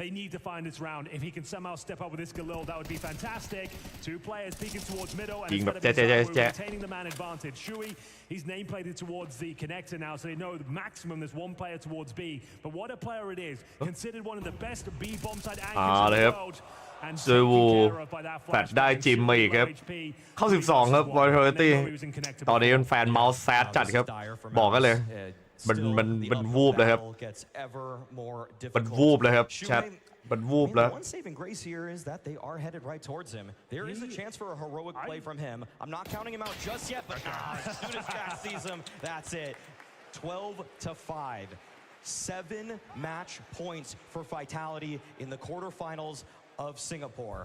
They need to find this round. If he can somehow step up with this Galil, that would be fantastic. Two players peeking towards middle, and retaining the man advantage. Shui, he's nameplated towards the connector now, so they know the maximum there's one player towards B. But what a player it is! Considered one of the best B bomb side anchors in the world. ซูวูแฟดได้จิมมาอีกครับเข้า12ครับวอลเทอร์ตี้ตอนนี้เป็นแฟนเมาส์แซดจัดครับบอกกันเลยมันวูบเลยครับมันวูบเลยครับแชทมันวูบแล้ว One saving grace here is that they are headed right towards him. There is a chance for a heroic play from him. I'm not counting him out just yet, but as soon as Jack sees him, that's it. 12-5. 7 match points for Vitality in the quarterfinals of Singapore.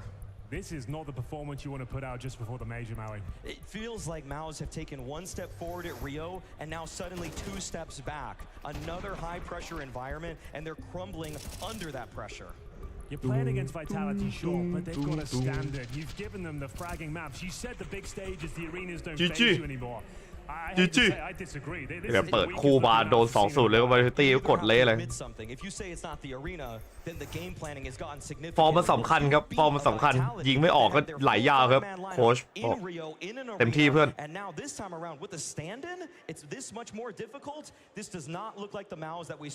This is not the performance you want to put out just before the major, Maui. It feels like Maus have taken one step forward at Rio and now suddenly 2 steps back. Another high-pressure environment, and they're crumbling under that pressure. You're playing against Vitality, sure, but they've got a standard. You've given them the fragging maps. You said the big stages, the arenas don't phase you anymore. I disagree. เดี๋ยวเปิดคู่มาโดน2-0เลยก็มาตีกดเละเลยฟอร์มมันสำคัญครับฟอร์มมันสำคัญยิงไม่ออกก็ไหลยาวครับโค้ชเต็มที่เพื่อน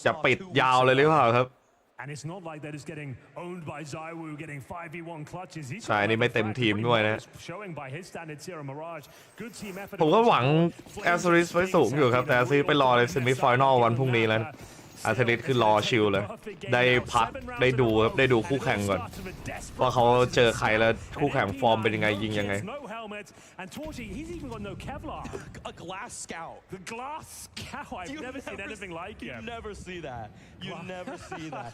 จะปิดยาวเลยหรือเปล่าครับ And it's not like they're just getting owned by Zywoo, getting 5v1 clutches. ใช่นี่ไม่เต็มทีมด้วยนะ Showing by his standards here, Mirage. Good team effort. ผมก็หวังแอสซิสไว้สูงอยู่ครับแต่แอสซิสไปรอในเซมิไฟแนลวันพรุ่งนี้แล้วแอสซิสคือรอชิลเลยได้พักได้ดูครับได้ดูคู่แข่งก่อนว่าเขาเจอใครแล้วคู่แข่งฟอร์มเป็นยังไงยิงยังไง And Torchi, he's even got no Kevlar. A glass scout. The glass scout. I've never seen anything like it. You never see that. You never see that.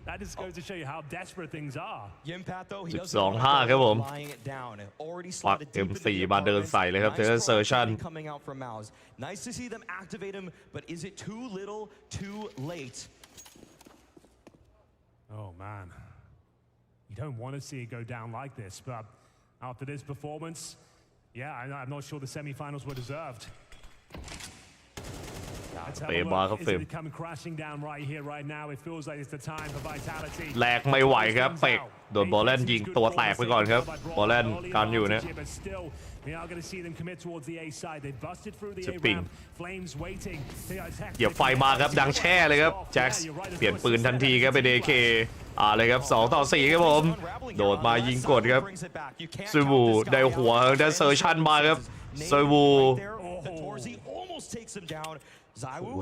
That just goes to show you how desperate things are. Yimpath though, he doesn't 12-5 ครับผม lying it down. Already ปัก slotted deep M4 มาเดินใส่เลยครับเจอเซอร์ชัน coming out from Maus. Nice to see them activate him, but is it too little, too late? Oh man. You don't want to see it go down like this, but after this performance, yeah, I'm not sure the semi-finals were deserved. Let's have a look. Is it coming crashing down right here, right now? It feels like it's the time for Vitality. แลกไม่ไหวครับเป็กโดนบอลแลนยิงตัวแตกไปก่อนครับบอลแลนการอยู่เนี่ย We are going to see them commit towards the A side. They busted through the A ramp. Flames waiting. เหยียบไฟมาครับดังแช่เลยครับแจ็คเปลี่ยนปืนทันทีครับเป็น AK เลยครับ2-4ครับผมโดดมายิงกดครับซูบูได้หัวได้เซอร์ชันมาครับซูบู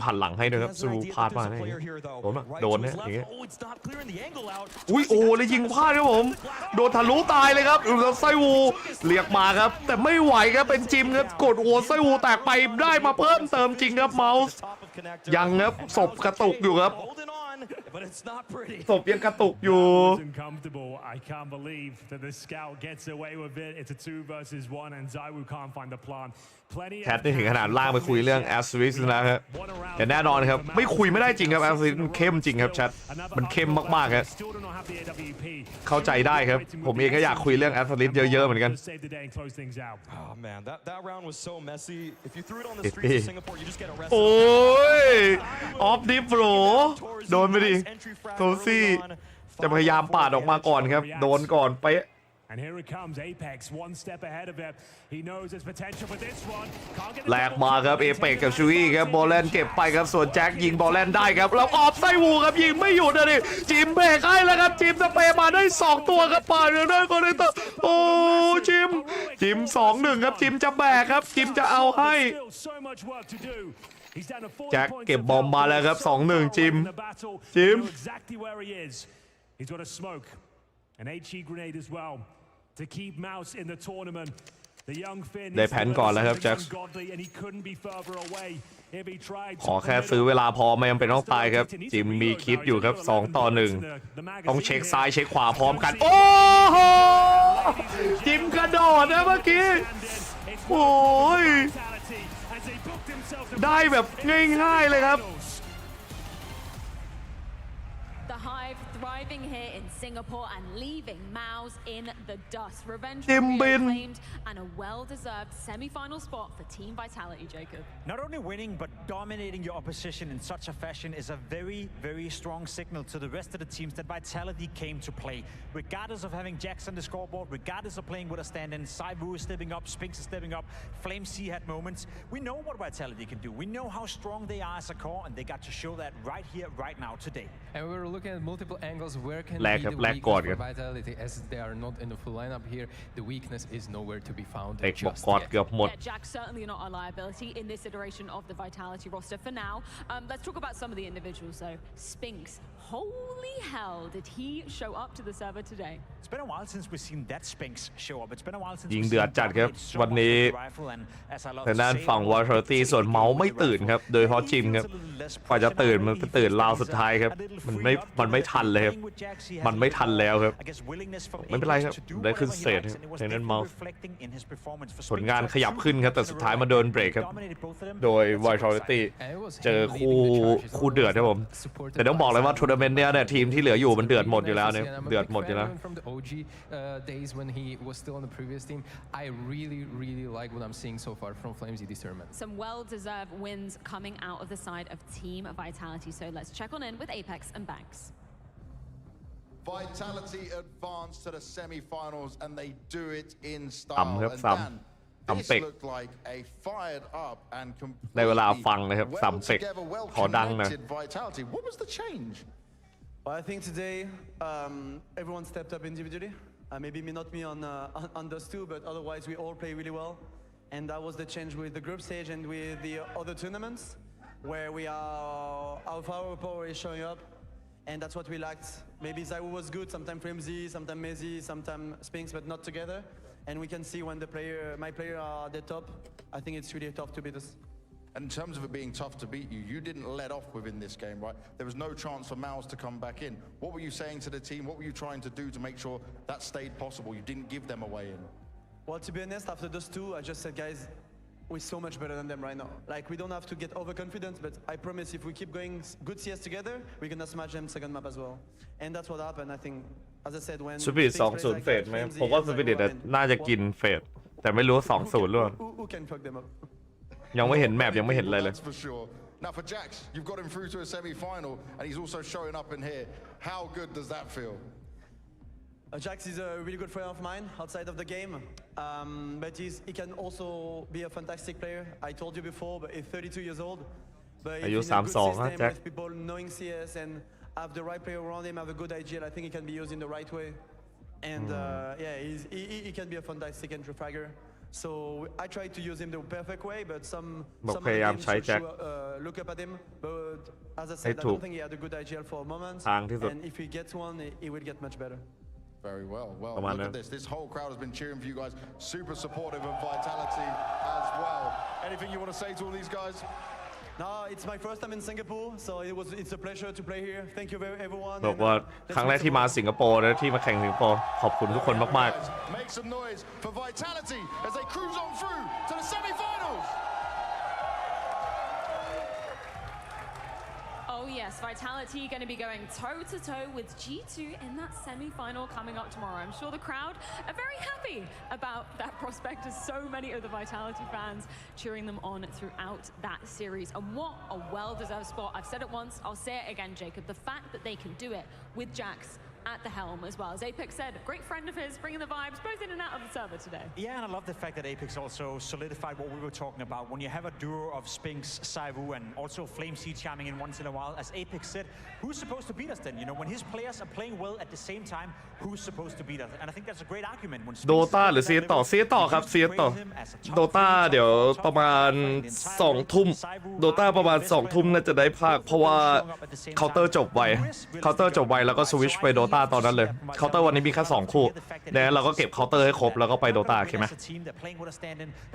หันหลังให้ด้วยครับซูพลาดมากเลยโดนเนี่ยอย่างเงี้ยอุ้ยโอ้เลยยิงพลาดครับผมโดนทะลุตายเลยครับแล้วไซวูเรียกมาครับแต่ไม่ไหวครับเป็นจิมครับกดหัวไซวูแตกไปได้มาเพิ่มเติมจริงครับเมาส์ยังครับศพกระตุกอยู่ครับศพยังกระตุกอยู่ I can't believe that the scout gets away with it. It's a 2 versus 1 and Zaiwu can't find the plant. แชทได้ถึงขนาดล่างไปคุยเรื่องแอสซิสนะครับแต่แน่นอนครับไม่คุยไม่ได้จริงครับแอสซิสมันเข้มจริงครับแชทมันเข้มมากๆครับเข้าใจได้ครับผมเองก็อยากคุยเรื่องแอสซิสเยอะๆเหมือนกันโอ้ยออฟดิฟโรโดนไปดิโทซี่จะพยายามปาดออกมาก่อนครับโดนก่อนไปแลกมาครับเอเปกกับชูอี้ครับบอลแลนเก็บไปครับส่วนแจ็คยิงบอลแลนได้ครับแล้วออฟไซวูครับยิงไม่หยุดเลยจิมเบรกให้แล้วครับจิมสเปย์มาได้2ตัวครับปาดได้ก็ได้ตัวโอ้จิม 2-1ครับจิมจะแบกครับจิมจะเอาให้แจ็คเก็บบอลมาแล้วครับ 2-1 จิมAn HE grenade as well to keep Mouse in the tournament. The young Finn ได้แผนก่อนแล้วครับแจ็คขอแค่ซื้อเวลาพอไม่จำเป็นต้องตายครับจิมมีคิดอยู่ครับ2-1ต้องเช็คซ้ายเช็คขวาพร้อมกันโอ้โหจิมกระโดดนะเมื่อกี้โอ้ยได้แบบง่ายๆเลยครับThriving here in Singapore and leaving Mao's in the dust. Revenge claimed and a well-deserved semi-final spot for Team Vitality, Jacob. Not only winning, but dominating your opposition in such a fashion is a very, very strong signal to the rest of the teams that Vitality came to play. Regardless of having Jax on the scoreboard, regardless of playing with a stand-in, Saibu is stepping up, Spinks is stepping up, Flame C had moments. We know what Vitality can do. We know how strong they are as a core, and they got to show that right here, right now, today. And we were looking at multiple angles where can be the weakness for Vitality as they are not in the full lineup here. The weakness is nowhere to be found just yet. Yeah, Jack's certainly not a liability in this iteration of the Vitality roster for now. Let's talk about some of the individuals though. Spinks, holy hell, did he show up to the server today? It's been a while since we've seen that Spinks show up. It's been a while since ยิงเดือดจัดครับวันนี้แต่ด้านฝั่ง Vitality ส่วนเมาส์ไม่ตื่นครับโดยเฉพาะจิมครับกว่าจะตื่นมันตื่นราวสุดท้ายครับมันไม่ทันเลยครับมันไม่ทันแล้วครับไม่เป็นไรครับได้ขึ้นสเตจในนั้นเมาส์ผลงานขยับขึ้นครับแต่สุดท้ายมาโดนเบรกครับโดย Vitality เจอคู่เดือดครับผมแต่ต้องบอกเลยว่าทัวร์นาเมนต์เนี้ยเนี่ยทีมที่เหลืออยู่มันเดือดหมดอยู่แล้วเนี่ยเดือดหมดอยู่แล้ว days when he was still on the previous team, I really like what I'm seeing so far from Flamesy this tournament. Some well-deserved wins coming out of the side of Team Vitality. So let's check on in with Apex and Banks. Vitality advance to the semi-finals and they do it in style. And Dan, this looked like a fired up and completely well-together, well-connected Vitality. What was the change? Well, I think today everyone stepped up individually. Maybe not me on those two, but otherwise we all play really well. And that was the change with the group stage and with the other tournaments, where we are our power is showing up, and that's what we lacked. Maybe Zaiwu was good, sometimes Flamesy, sometimes Mezzy, sometimes Spinks, but not together. And we can see when my player are at the top. I think it's really tough to beat us. And in terms of it being tough to beat you, you didn't let off within this game, right? There was no chance for Mouse to come back in. What were you saying to the team? What were you trying to do to make sure that stayed possible? You didn't give them a way in. Well, to be honest, after those two, I just said, guys, we're so much better than them right now. Like, we don't have to get overconfident, but I promise if we keep going good CS together, we're gonna smash them second map as well. And that's what happened, I think. As I said, when Spirit 2-0 เฟดไหมผมว่า Spirit น่าจะกินเฟดแต่ไม่รู้ 2-0 หรือเปล่า Who can fuck them up? ยังไม่เห็นแมปยังไม่เห็นอะไรเลย Now for Jax, you've got him through to a semi-final, and he's also showing up in here. How good does that feel? Jax is a really good friend of mine outside of the game, but he can also be a fantastic player. I told you before, but he's 32 years old. But if in a good system with people knowing CS and have the right player around him, have a good IGL, I think he can be used in the right way. And yeah, he can be a fantastic entry fragger. So I tried to use him the perfect way, but some บอก of พ the ยายาม games ใช้แจ็ค look up at him. But as I ให้ said, I ถูก don't think he had a good IGL for a moment. ทางที่สุด And if he gets one, he will get much better. Very well. Well, Come on, look man. at this. This whole crowd has been cheering for you guys. Super supportive of Vitality as well. Anything you want to say to all these guys? No, it's my first time in Singapore, so it's a pleasure to play here. Thank you everyone. บอกว่าครั้งแรกที่มาสิงคโปร์นะที่มาแข่งสิงคโปร์ขอบคุณทุกคนมาก Make some noise for Vitality as they cruise on through to the semi-finals. Oh yes, Vitality going to be going toe-to-toe with G2 in that semi-final coming up tomorrow. I'm sure the crowd are very happy about that prospect as so many of the Vitality fans cheering them on throughout that series. And what a well-deserved spot. I've said it once, I'll say it again, Jacob. The fact that they can do it with Jax at the helm as well. As Apex said, a great friend of his, bringing the vibes both in and out of the server today. Yeah, and I love the fact that Apex also solidified what we were talking about. When you have a duo of Spinx, Saivu, and also FlameC chiming in once in a while, as Apex said, who's supposed to beat us then? You know, when his players are playing well at the same time, who's supposed to beat us? And I think that's a great argument. When ๆโดตาหรือเซียต่อครับเซียต่อโดตาเดี๋ยวประมาณ2 ทุ่มโดตาประมาณ2 ทุ่มน่าจะได้ภาคเพราะว่าเคาน์เตอร์จบไวแล้วก็สวิชไปโดตาตอนนั้นเลยเคาน์เตอร์วันนี้มีแค่2 คู่ดังนั้นเราก็เก็บเคาน์เตอร์ให้ครบแล้วก็ไปโดตาใช่ไหม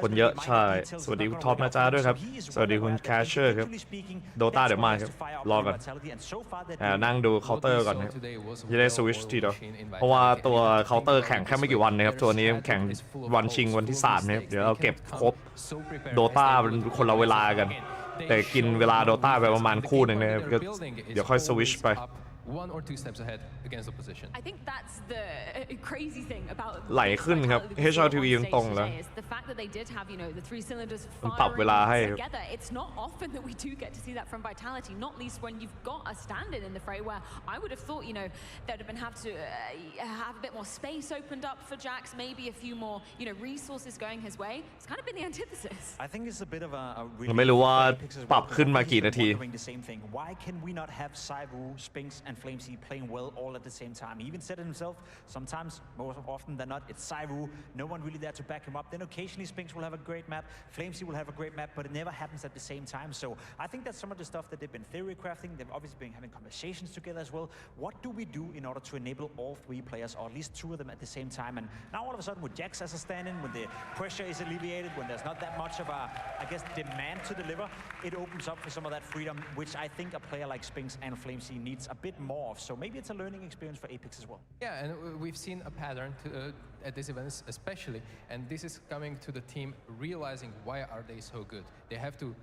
คนเยอะใช่สวัสดีคุณท็อปนะจ๊ะด้วยครับสวัสดีคุณแคชเชอร์ครับโดตาเดี๋ยวมาครับรอก่อนนั่งดูเคาน์เตอร์ก่อนนะจะได้สวิชทีเดียวเพราะว่าตัวเคาน์เตอร์แข่งแค่ไม่กี่วันนะครับตัวนี้แข่งวันชิงวันที่3เนี่ยเดี๋ยวเราเก็บครบโดตาเป็นคนละเวลากันแต่กินเวลาโดตาไปประมาณคู่หนึ่งนะครับเดี๋ยวค่อยสวิชไป 1 or 2 steps ahead against opposition. I think that's the crazy thing about ไหลขึ้นครับ HLTV ยังตรงแล้ว the fact that they did have, you know, the 3 cylinders ปรับเวลาให้ together. It's not often that we do get to see that from Vitality, not least when you've got a stand-in in the fray where I would have thought, you know, there would have to have a bit more space opened up for Jax, maybe a few more, you know, resources going his way. It's kind of been the antithesis. I think it's a bit of a ไม่รู้ว่าปรับขึ้นมากี่นาที the same thing. Why can we not have Saivu, Spinx, and FlameC playing well all at the same time? He even said it himself, sometimes, more often than not, it's Saivu, no one really there to back him up. Then occasionally Spinx will have a great map, FlameC will have a great map, but it never happens at the same time. So I think that's some of the stuff that they've been theory crafting. They've obviously been having conversations together as well. What do we do in order to enable all 3 players, or at least 2 of them at the same time? And now all of a sudden with Jax as a stand-in, when the pressure is alleviated, when there's not that much of a, I guess, demand to deliver, it opens up for some of that freedom, which I think a player like Spinx and FlameC needs a bit more of. So maybe it's a learning experience for Apex as well. Yeah, and we've seen a pattern at these events especially, and this is coming to the team realizing why are they so good. They have to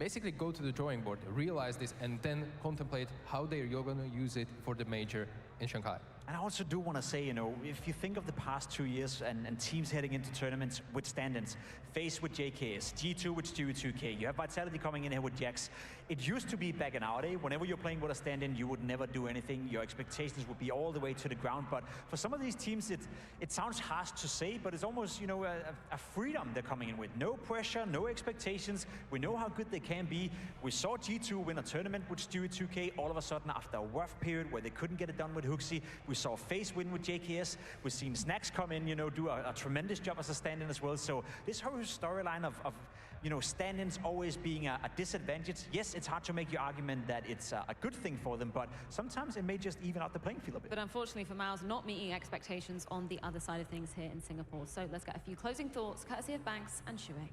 basically go to the drawing board, realize this, and then contemplate how they're going to use it for the major in Shanghai. And I also do want to say, you know, if you think of the past 2 years and teams heading into tournaments with stand-ins, FaZe with JKS, G2 with Stewie 2K, you have Vitality coming in here with Jax. It used to be back in our day, whenever you're playing with a stand-in, you would never do anything. Your expectations would be all the way to the ground. But for some of these teams, it sounds harsh to say, but it's almost, you know, a freedom they're coming in with. No pressure, no expectations. We know how good they can be. We saw G2 win a tournament with Stewie 2K all of a sudden after a rough period where they couldn't get it done with Huxi. We saw FaZe win with JKS. We've seen Snacks come in, you know, do a tremendous job as a stand-in as well. So this whole storyline of you know, stand-ins always being a disadvantage. Yes, it's hard to make your argument that it's a good thing for them, but sometimes it may just even out the playing field a bit. But unfortunately for Miles, not meeting expectations on the other side of things here in Singapore. So let's get a few closing thoughts, courtesy of Banks and Shuey.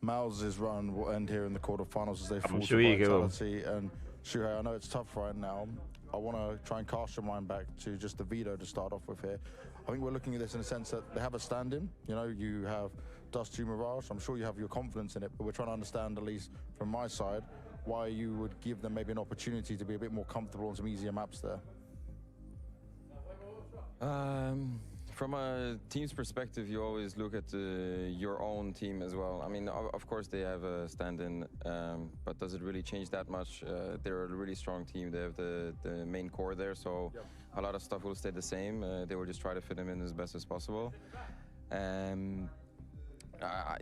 Miles' run will end here in the quarterfinals as they fall to Vitality. And Shuhei, I know it's tough right now. I want to try and cast your mind back to just the veto to start off with here. I think we're looking at this in a sense that they have a stand-in. You know, you have Dust to Mirage. I'm sure you have your confidence in it, but we're trying to understand, at least from my side, why you would give them maybe an opportunity to be a bit more comfortable on some easier maps there. From a team's perspective, you always look at your own team as well. I mean, of course they have a stand-in, but does it really change that much? They're a really strong team. They have the main core there, so a lot of stuff will stay the same. They will just try to fit them in as best as possible.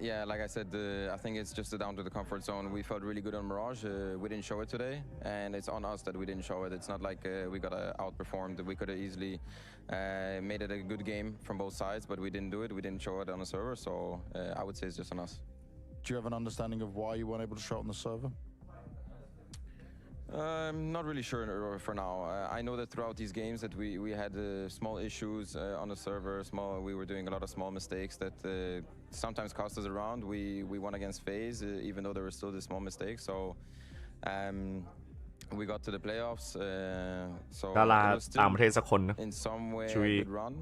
Yeah, like I said, I think it's just down to the comfort zone. We felt really good on Mirage. We didn't show it today, and it's on us that we didn't show it. It's not like we got outperformed. We could have easily made it a good game from both sides, but we didn't do it. We didn't show it on the server, so I would say it's just on us. Do you have an understanding of why you weren't able to show it on the server? I'm not really sure for now. I know that throughout these games that we had small issues on the server. We were doing a lot of small mistakes that sometimes cost us around. We won against FaZe, even though there were still the small mistakes. So we got to the playoffs. So ดาราต่างประเทศสักคนนะ in some way ชีวิต a good run.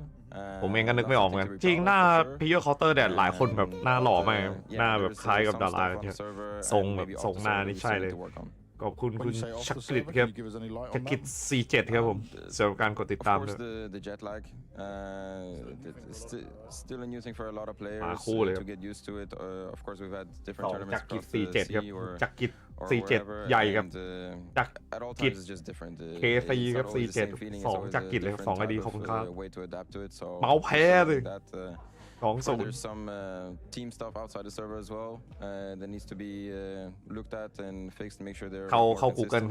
ผมเองก็นึกไม่ออกเหมือนกันจริงหน้าพี่เคาน์เตอร์เนี่ยหลายคนแบบหน้าหล่อมากหน้าแบบคล้ายกับดาราเนี่ยทรงแบบทรงหน้านี่ใช่เลยขอบคุณคุณชักกฤษครับชักกฤษ47ครับผมสำหรับการกดติดตามด้วย The jet lag, still a new thing for a lot of players to get used to it. Of course, we've had different tournaments across the sea or ชักกฤษ wherever. 47 ใหญ่ครับจัก At all กฤษ times, it's just different. KC ครับ It's not always the same 47 feeling. 2 จักกฤษเลย2 ID ขอบคุณครับ Way to adapt to it. So เมาส์แพ้เลย there's some team stuff outside the server as well that needs to be looked at and fixed to make sure they're เข้า Google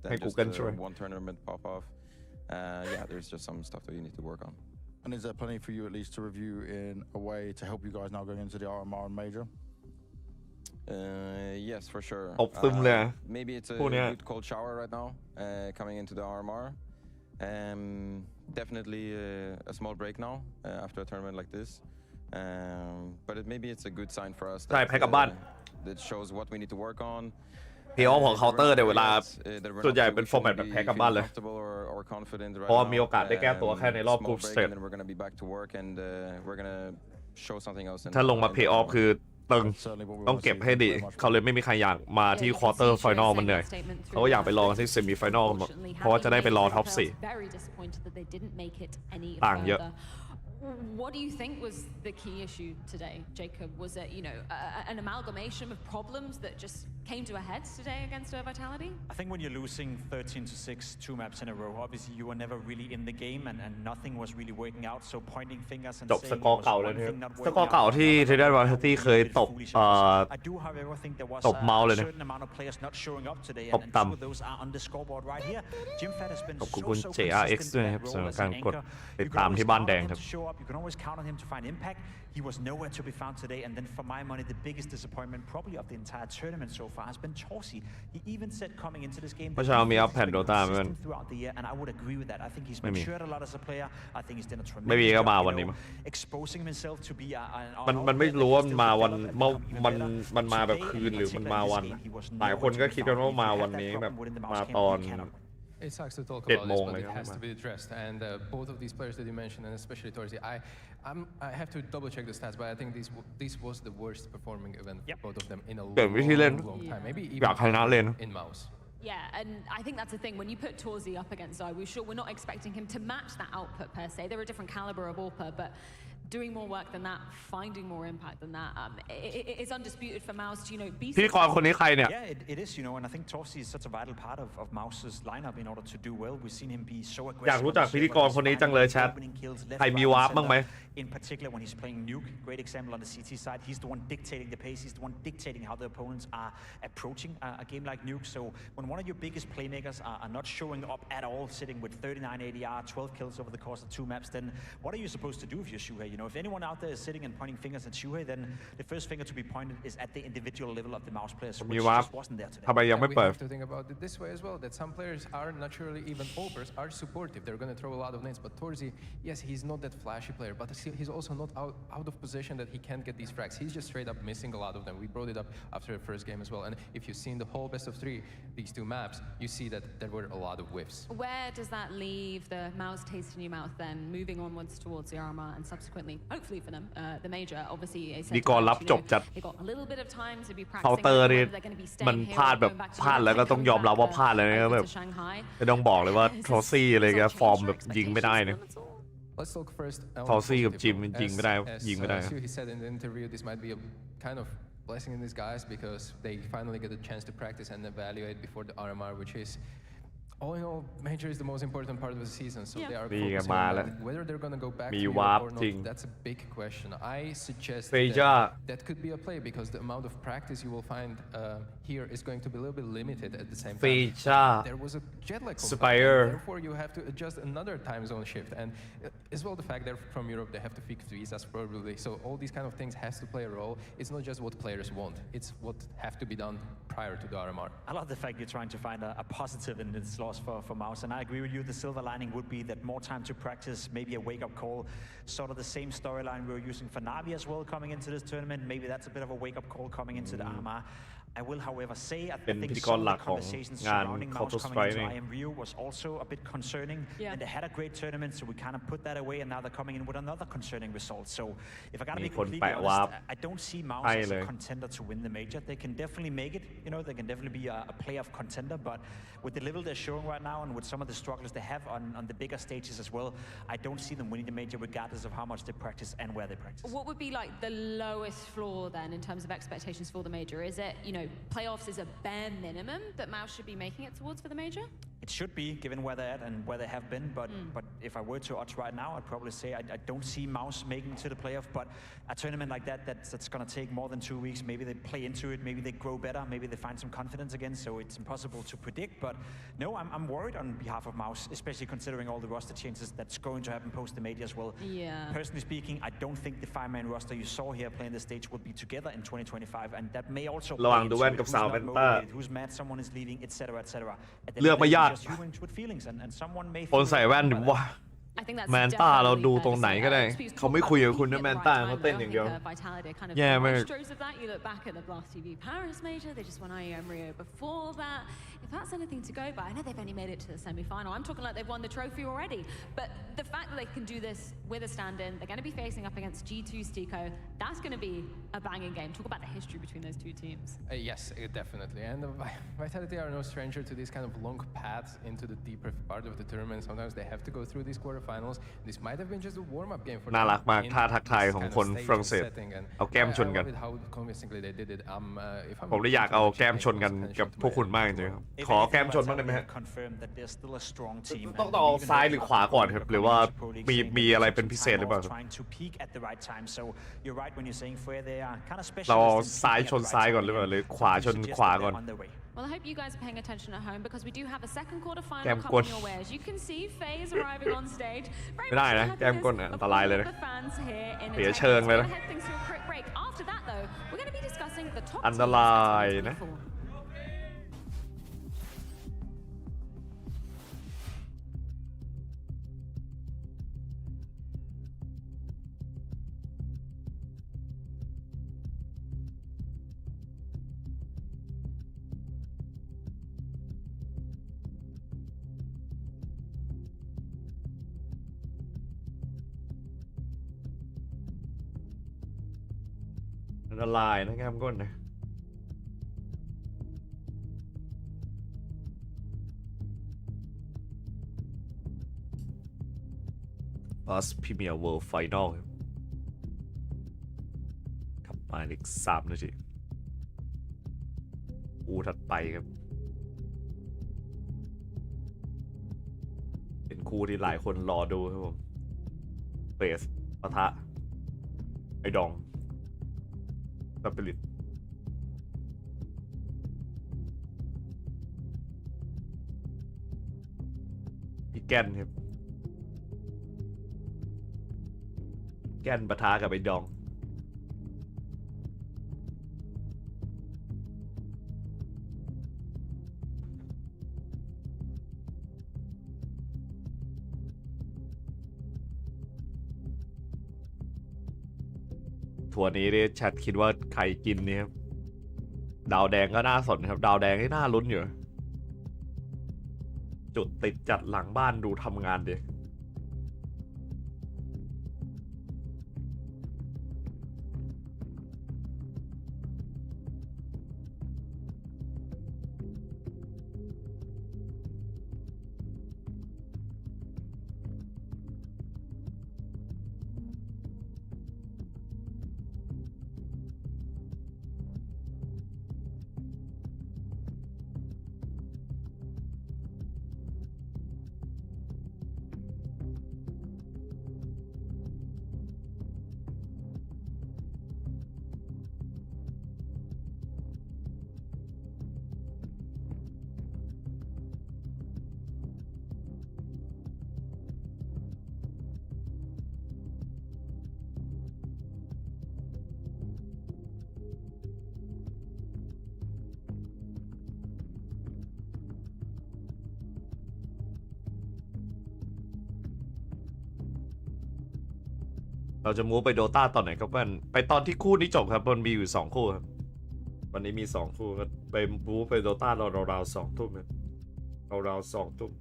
ให้ Google ช่วย one tournament pop off. Yeah, there's just some stuff that you need to work on. And is there plenty for you at least to review in a way to help you guys now going into the RMR and Major? Yes, for sure. Maybe it's a good cold shower right now coming into the RMR. Definitely a small break now after a tournament like this. But maybe it's a good sign for us that shows what we need to work on. พี่อ้อมของเคาน์เตอร์เนี่ยเวลาส่วนใหญ่เป็นฟอร์แมตแบบแพ้กลับบ้านเลยพอมีโอกาสได้แก้ตัวแค่ในรอบกรุ๊ปสเตจถ้าลงมาเพย์ออฟคือตึงต้องเก็บให้ดีเขาเลยไม่มีใครอยากมาที่ควอเตอร์ไฟนอลมันเหนื่อยเขาก็อยากไปรอที่เซมิไฟนอลกันหมดเพราะว่าจะได้ไปรอท็อป4ต่างเยอะ What do you think was the key issue today, Jacob? Was it, an amalgamation of problems that just came to a head today against Vitality? I think when you're losing 13-6 2 maps in a row, obviously you were never really in the game and nothing was really working out. So pointing fingers and จบ saying สกอร์เก่าเลยนะครับสกอร์เก่าที่เทเดอร์วอลตี้เคยตบI do however think there was ตบเมาส์เลย a นะ certain amount of players not showing up today ต and บ two ต่ำ of those are on the scoreboard right here. Jimfat has been ขอบคุณ so คุณ JRX consistent ด้วย in นะครับ that สำห role รับ as การ an กด anchor. ติดตามที่บ้านแดงครับ You can always count on him to find impact. He was nowhere to be found today, and then for my money, the biggest disappointment probably of the entire tournament so far has been Torsi. He even said coming into this game that he was consistent throughout the year, and I would agree with that. I think he's matured a lot as a player. I think he's done a tremendous job, exposing himself to be an มันไม่รู้ว่ามันมาวันมันมาแบบคืนหรือมันมาวันหลายคนก็คิดกันว่ามาวันนี้แบบมาตอน It sucks to talk about this, but it has to be addressed. And both of these players that you mentioned, and especially Torsi, I have to double check the stats, but I think this was the worst performing event for both of them in a long time. Maybe even in Mouse. Yeah, and I think that's the thing. When you put Torsi up against Zai, we're not expecting him to match that output per se. They're a different caliber of AWPer, but doing more work than that, finding more impact than that, it's undisputed for Mouse to, be พิธีกรคนนี้ใครเนี่ย Yeah, it is, and I think Torsi is such a vital part of Mouse's lineup in order to do well. We've seen him be so aggressive. อยากรู้จักพิธีกรคนนี้จังเลยแชทใครมีวาร์ปบ้างไหม In particular, when he's playing Nuke, great example on the CT side. He's the one dictating the pace. He's the one dictating how the opponents are approaching a game like Nuke. So when one of your biggest playmakers are not showing up at all, sitting with 39 ADR, 12 kills over the course of 2 maps, then what are you supposed to do if you're Shuhei? If anyone out there is sitting and pointing fingers at Shuhei, then the first finger to be pointed is at the individual level of the Mouse players, which just wasn't there today. We have to think about it this way as well, that some players are naturally, even AWPers, are supportive. They're going to throw a lot of nades, but Torsi, yes, he's not that flashy player, but he's also not out of position that he can't get these frags. He's just straight up missing a lot of them. We brought it up after the first game as well. And if you've seen the whole best of 3, these 2 maps, you see that there were a lot of whiffs. Where does that leave the Mouse taste in your mouth then, moving onwards towards the RMR and subsequently, hopefully for them, the major? Obviously, they got a little bit of time to be practicing. They're going to be staying here, going back to Shanghai. ไม่ต้องบอกเลยว่าทอซี่อะไรเงี้ยฟอร์มแบบยิงไม่ได้เนี่ย Let's talk first. Torsi กับจิมยิงไม่ได้ยิงไม่ได้ He said in the interview, this might be a kind of blessing in disguise because they finally get a chance to practice and evaluate before the RMR, which is All in all, major is the most important part of the season, so they are focusing focusing on that. Whether they're going to go back to Europe or not, that's a big question. I suggest that could be a play because the amount of practice you will find here is going to be a little bit limited at the same time. There was a jet lag, therefore you have to adjust another time zone shift, and as well the fact they're from Europe, they have to fix visas probably. So all these kind of things has to play a role. It's not just what players want; it's what have to be done prior to the RMR. I love the fact you're trying to find a positive in this loss for Mouse, and I agree with you. The silver lining would be that more time to practice, maybe a wake-up call, sort of the same storyline we were using for Navi as well coming into this tournament. Maybe that's a bit of a wake-up call coming into the RMR. I will, however, say I think some of the conversations surrounding Mouse coming into IM Rio was also a bit concerning. And they had a great tournament, so we kind of put that away, and now they're coming in with another concerning result. So if I gotta be completely honest, I don't see Mouse as a contender to win the major. They can definitely make it, you know, they can definitely be a playoff contender, but with the level they're showing right now and with some of the struggles they have on the bigger stages as well, I don't see them winning the major regardless of how much they practice and where they practice. What would be like the lowest floor then in terms of expectations for the major? Is it, you know, playoffs is a bare minimum that Mouse should be making it towards for the major? It should be, given where they're at and where they have been, but if I were to odds right now, I'd probably say I don't see Mouse making it to the playoff, but a tournament like that's going to take more than 2 weeks. Maybe they play into it, maybe they grow better, maybe they find some confidence again, so it's impossible to predict, but no, I'm worried on behalf of Mouse, especially considering all the roster changes that's going to happen post the major as well. Personally speaking, I don't think the 5-man roster you saw here playing the stage will be together in 2025, and that may also play into it. Who's not motivated, who's mad, someone is leaving, etc., etc. เลือกไม่ยาก คนใส่แว่นว่า แมนต้าเราดูตรงไหนก็ได้เขาไม่คุยกับคุณนะแมนต้าเขาเต้นอย่างเดียวแย่มาก If that's anything to go by, I know they've only made it to the semi-final. I'm talking like they've won the trophy already. But the fact that they can do this with a stand-in, they're going to be facing up against G2's Tico. That's going to be a banging game. Talk about the history between those two teams. Yes, definitely. And Vitality are no stranger to these kind of long paths into the deeper part of the tournament. Sometimes they have to go through these quarterfinals. This might have been just a warm-up game for them. น่ารักมากท่าทักทายของคนฝรั่งเศสเอาแก้มชนกันผมเลยอยากเอาแก้มชนกันกับพวกคุณมากจริงๆขอแก้มชนบ้างได้ไหมฮะต้องเอาซ้ายหรือขวาก่อนครับหรือว่ามีอะไรเป็นพิเศษหรือเปล่าเราซ้ายชนซ้ายก่อนหรือเปล่าหรือขวาชนขวาก่อน Well, I hope you guys are paying attention at home because we do have a second quarterfinal coming your way. As you can see, FaZe arriving on stage. ไม่ได้นะแก้มก้นอันตรายเลยนะเสียเชิงเลยนะ After that, though, we're going to be discussing the top อันตรายนะ ละลายนะแก้มก้นนะบอสพรีเมียร์เวิลด์ไฟนอลครับมาอีก3 นาทีถัดไปครับเป็นคู่ที่หลายคนรอดูครับผมเฟสปะทะไอ้ดองกับผลิตพี่แกนครับแกนปะทะกับไอ้ดองทัวร์นี้เนี่ยแชทคิดว่าใครกินเนี่ยครับดาวแดงก็น่าสนครับดาวแดงที่น่าลุ้นอยู่จุดติดจัดหลังบ้านดูทำงานดิ เราจะมูฟไปโดตาตอนไหนครับเพื่อนไปตอนที่คู่นี้จบครับมันมีอยู่2คู่ครับวันนี้มี2คู่ก็ไปมูฟไปโดตาราวๆ2 ทุ่มครับราวๆ2 ทุ่ม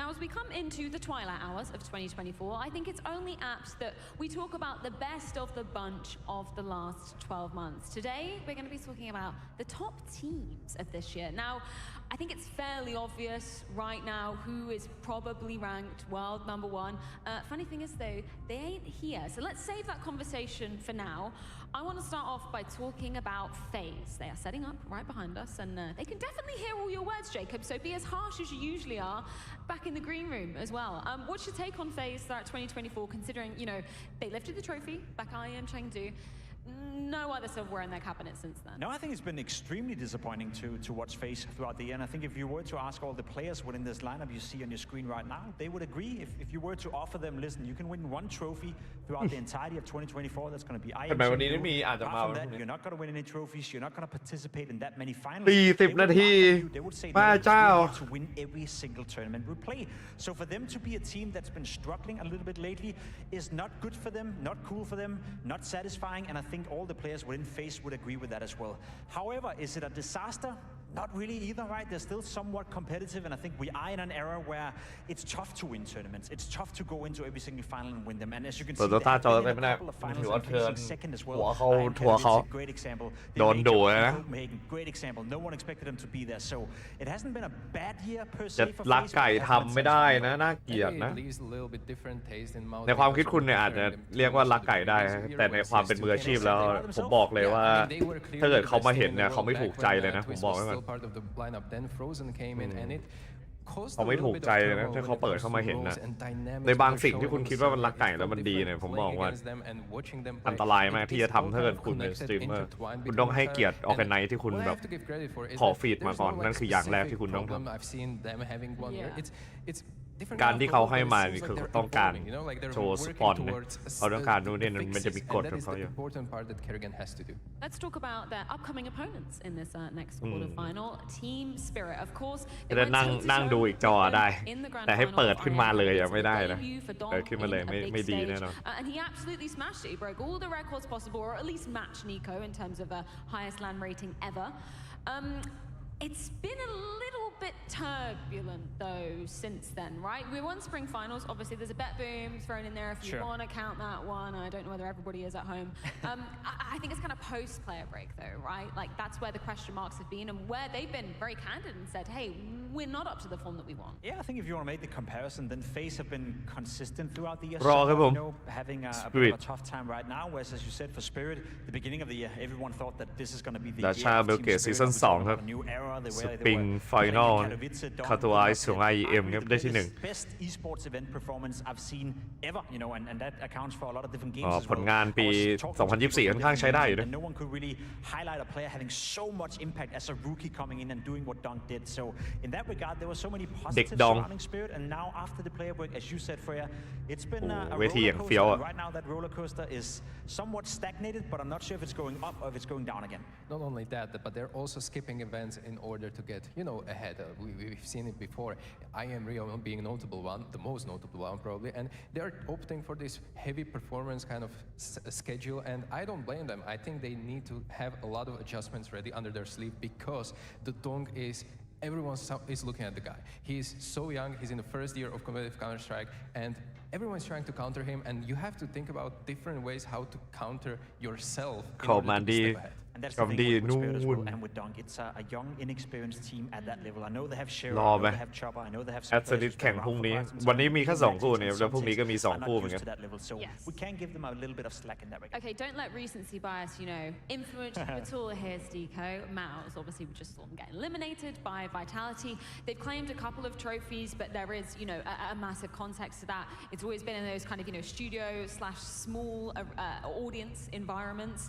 Now, as we come into the twilight hours of 2024, I think it's only apt that we talk about the best of the bunch of the last 12 months. Today, we're going to be talking about the top teams of this year. Now, I think it's fairly obvious right now who is probably ranked world #1. Funny thing is, though, they ain't here. So let's save that conversation for now. I want to start off by talking about FaZe. They are setting up right behind us, and they can definitely hear all your words, Jacob, so be as harsh as you usually are back in the green room as well. What's your take on FaZe throughout 2024, considering, you know, they lifted the trophy back in Chengdu? No other silverware in their cabinet since then. No, I think it's been extremely disappointing to watch FaZe throughout the year. And I think if you were to ask all the players within this lineup you see on your screen right now, they would agree. If you were to offer them, listen, you can win 1 trophy throughout the entirety of 2024. That's going to be IM. Apart from that, you're not going to win any trophies. You're not going to participate in that many finals. They would say to win every single tournament we play. So for them to be a team that's been struggling a little bit lately is not good for them, not cool for them, not satisfying. And I think all the players within FaZe would agree with that as well. However, is it a disaster? Not really either, right? They're still somewhat competitive, and I think we are in an era where it's tough to win tournaments. It's tough to go into every single final and win them. And as you can see, they've been in a couple of finals and finishing second as well. Great example. Copenhagen, great example. No one expected them to be there, so it hasn't been a bad year per se for FaZe. ลักไก่ทำไม่ได้นะน่าเกลียดนะในความคิดคุณเนี่ยอาจจะเรียกว่าลักไก่ได้แต่ในความเป็นมืออาชีพแล้วผมบอกเลยว่าถ้าเกิดเขามาเห็นเนี่ยเขาไม่ถูกใจเลยนะผมบอกไว้ก่อนเขาไม่ถูกใจเลยนะถ้าเขาเปิดเข้ามาเห็นนะในบางสิ่งที่คุณคิดว่ามันลักไก่แล้วมันดีเนี่ยผมบอกว่าอันตรายมากที่จะทำถ้าเกิดคุณเป็นสตรีมเมอร์คุณต้องให้เกียรติออร์แกไนซ์ที่คุณแบบขอฟีดมาก่อนนั่นคืออย่างแรกที่คุณต้องทำการที่เขาให้มานี่คือต้องการโชว์สปอนเนี่ยเขาต้องการนู่นนี่นั่นมันจะมีกฎของเขาอยู่ Let's talk about their upcoming opponents in this next quarterfinal. Team Spirit, of course. จะนั่งดูอีกจอได้แต่ให้เปิดขึ้นมาเลยยังไม่ได้นะเปิดขึ้นมาเลยไม่ดีแน่นอน And he absolutely smashed it. He broke all the records possible, or at least matched Nico in terms of a highest LAN rating ever. It's been a little bit turbulent though since then, right? We won spring finals. Obviously, there's a bet boom thrown in there if you want to count that one. I don't know whether everybody is at home. I think it's kind of post-player break though, right? Like that's where the question marks have been and where they've been very candid and said, hey, we're not up to the form that we want. Yeah, I think if you want to make the comparison, then FaZe have been consistent throughout the year. Having a bit of a tough time right now, whereas as you said for Spirit, the beginning of the year, everyone thought that this is going to be the year of Team Spirit, a new era. สปริงไฟนอลคาตัวไอซ์ของ IEM ครับได้ที่1 Best esports event performance I've seen ever, you know, and that accounts for a lot of different games as well. ผลงานปี2024ค่อนข้างใช้ได้อยู่นะ No one could really highlight a player having so much impact as a rookie coming in and doing what Dunk did. So in that regard, there were so many positives surrounding Spirit, and now after the player break, as you said, Freya, it's been a roller coaster. Right now, that roller coaster is somewhat stagnated, but I'm not sure if it's going up or if it's going down again. Not only that, but they're also skipping events in order to get, you know, ahead. We've seen it before. IM Rio being a notable one, the most notable one probably, and they're opting for this heavy performance kind of schedule, and I don't blame them. I think they need to have a lot of adjustments ready under their sleeve because the Dong is everyone is looking at the guy. He's so young, he's in the first year of competitive Counter-Strike, and everyone's trying to counter him, and you have to think about different ways how to counter yourself in order to step ahead. And that's the thing with Spirit as well, and with Dunk. It's a young, inexperienced team at that level. I know they have Shero, I know they have Chopper, I know they have some players แข่งพรุ่งนี้วันนี้มีแค่2คู่เนี่ยแล้วพรุ่งนี้ก็มี2คู่เหมือนกัน So we can give them a little bit of slack in that regard. Okay, don't let recency bias, you know, influence you at all here, Steeko. Mouse, obviously, we just saw them get eliminated by Vitality. They've claimed a couple of trophies, but there is, you know, a massive context to that. It's always been in those kind of, you know, studio/small audience environments.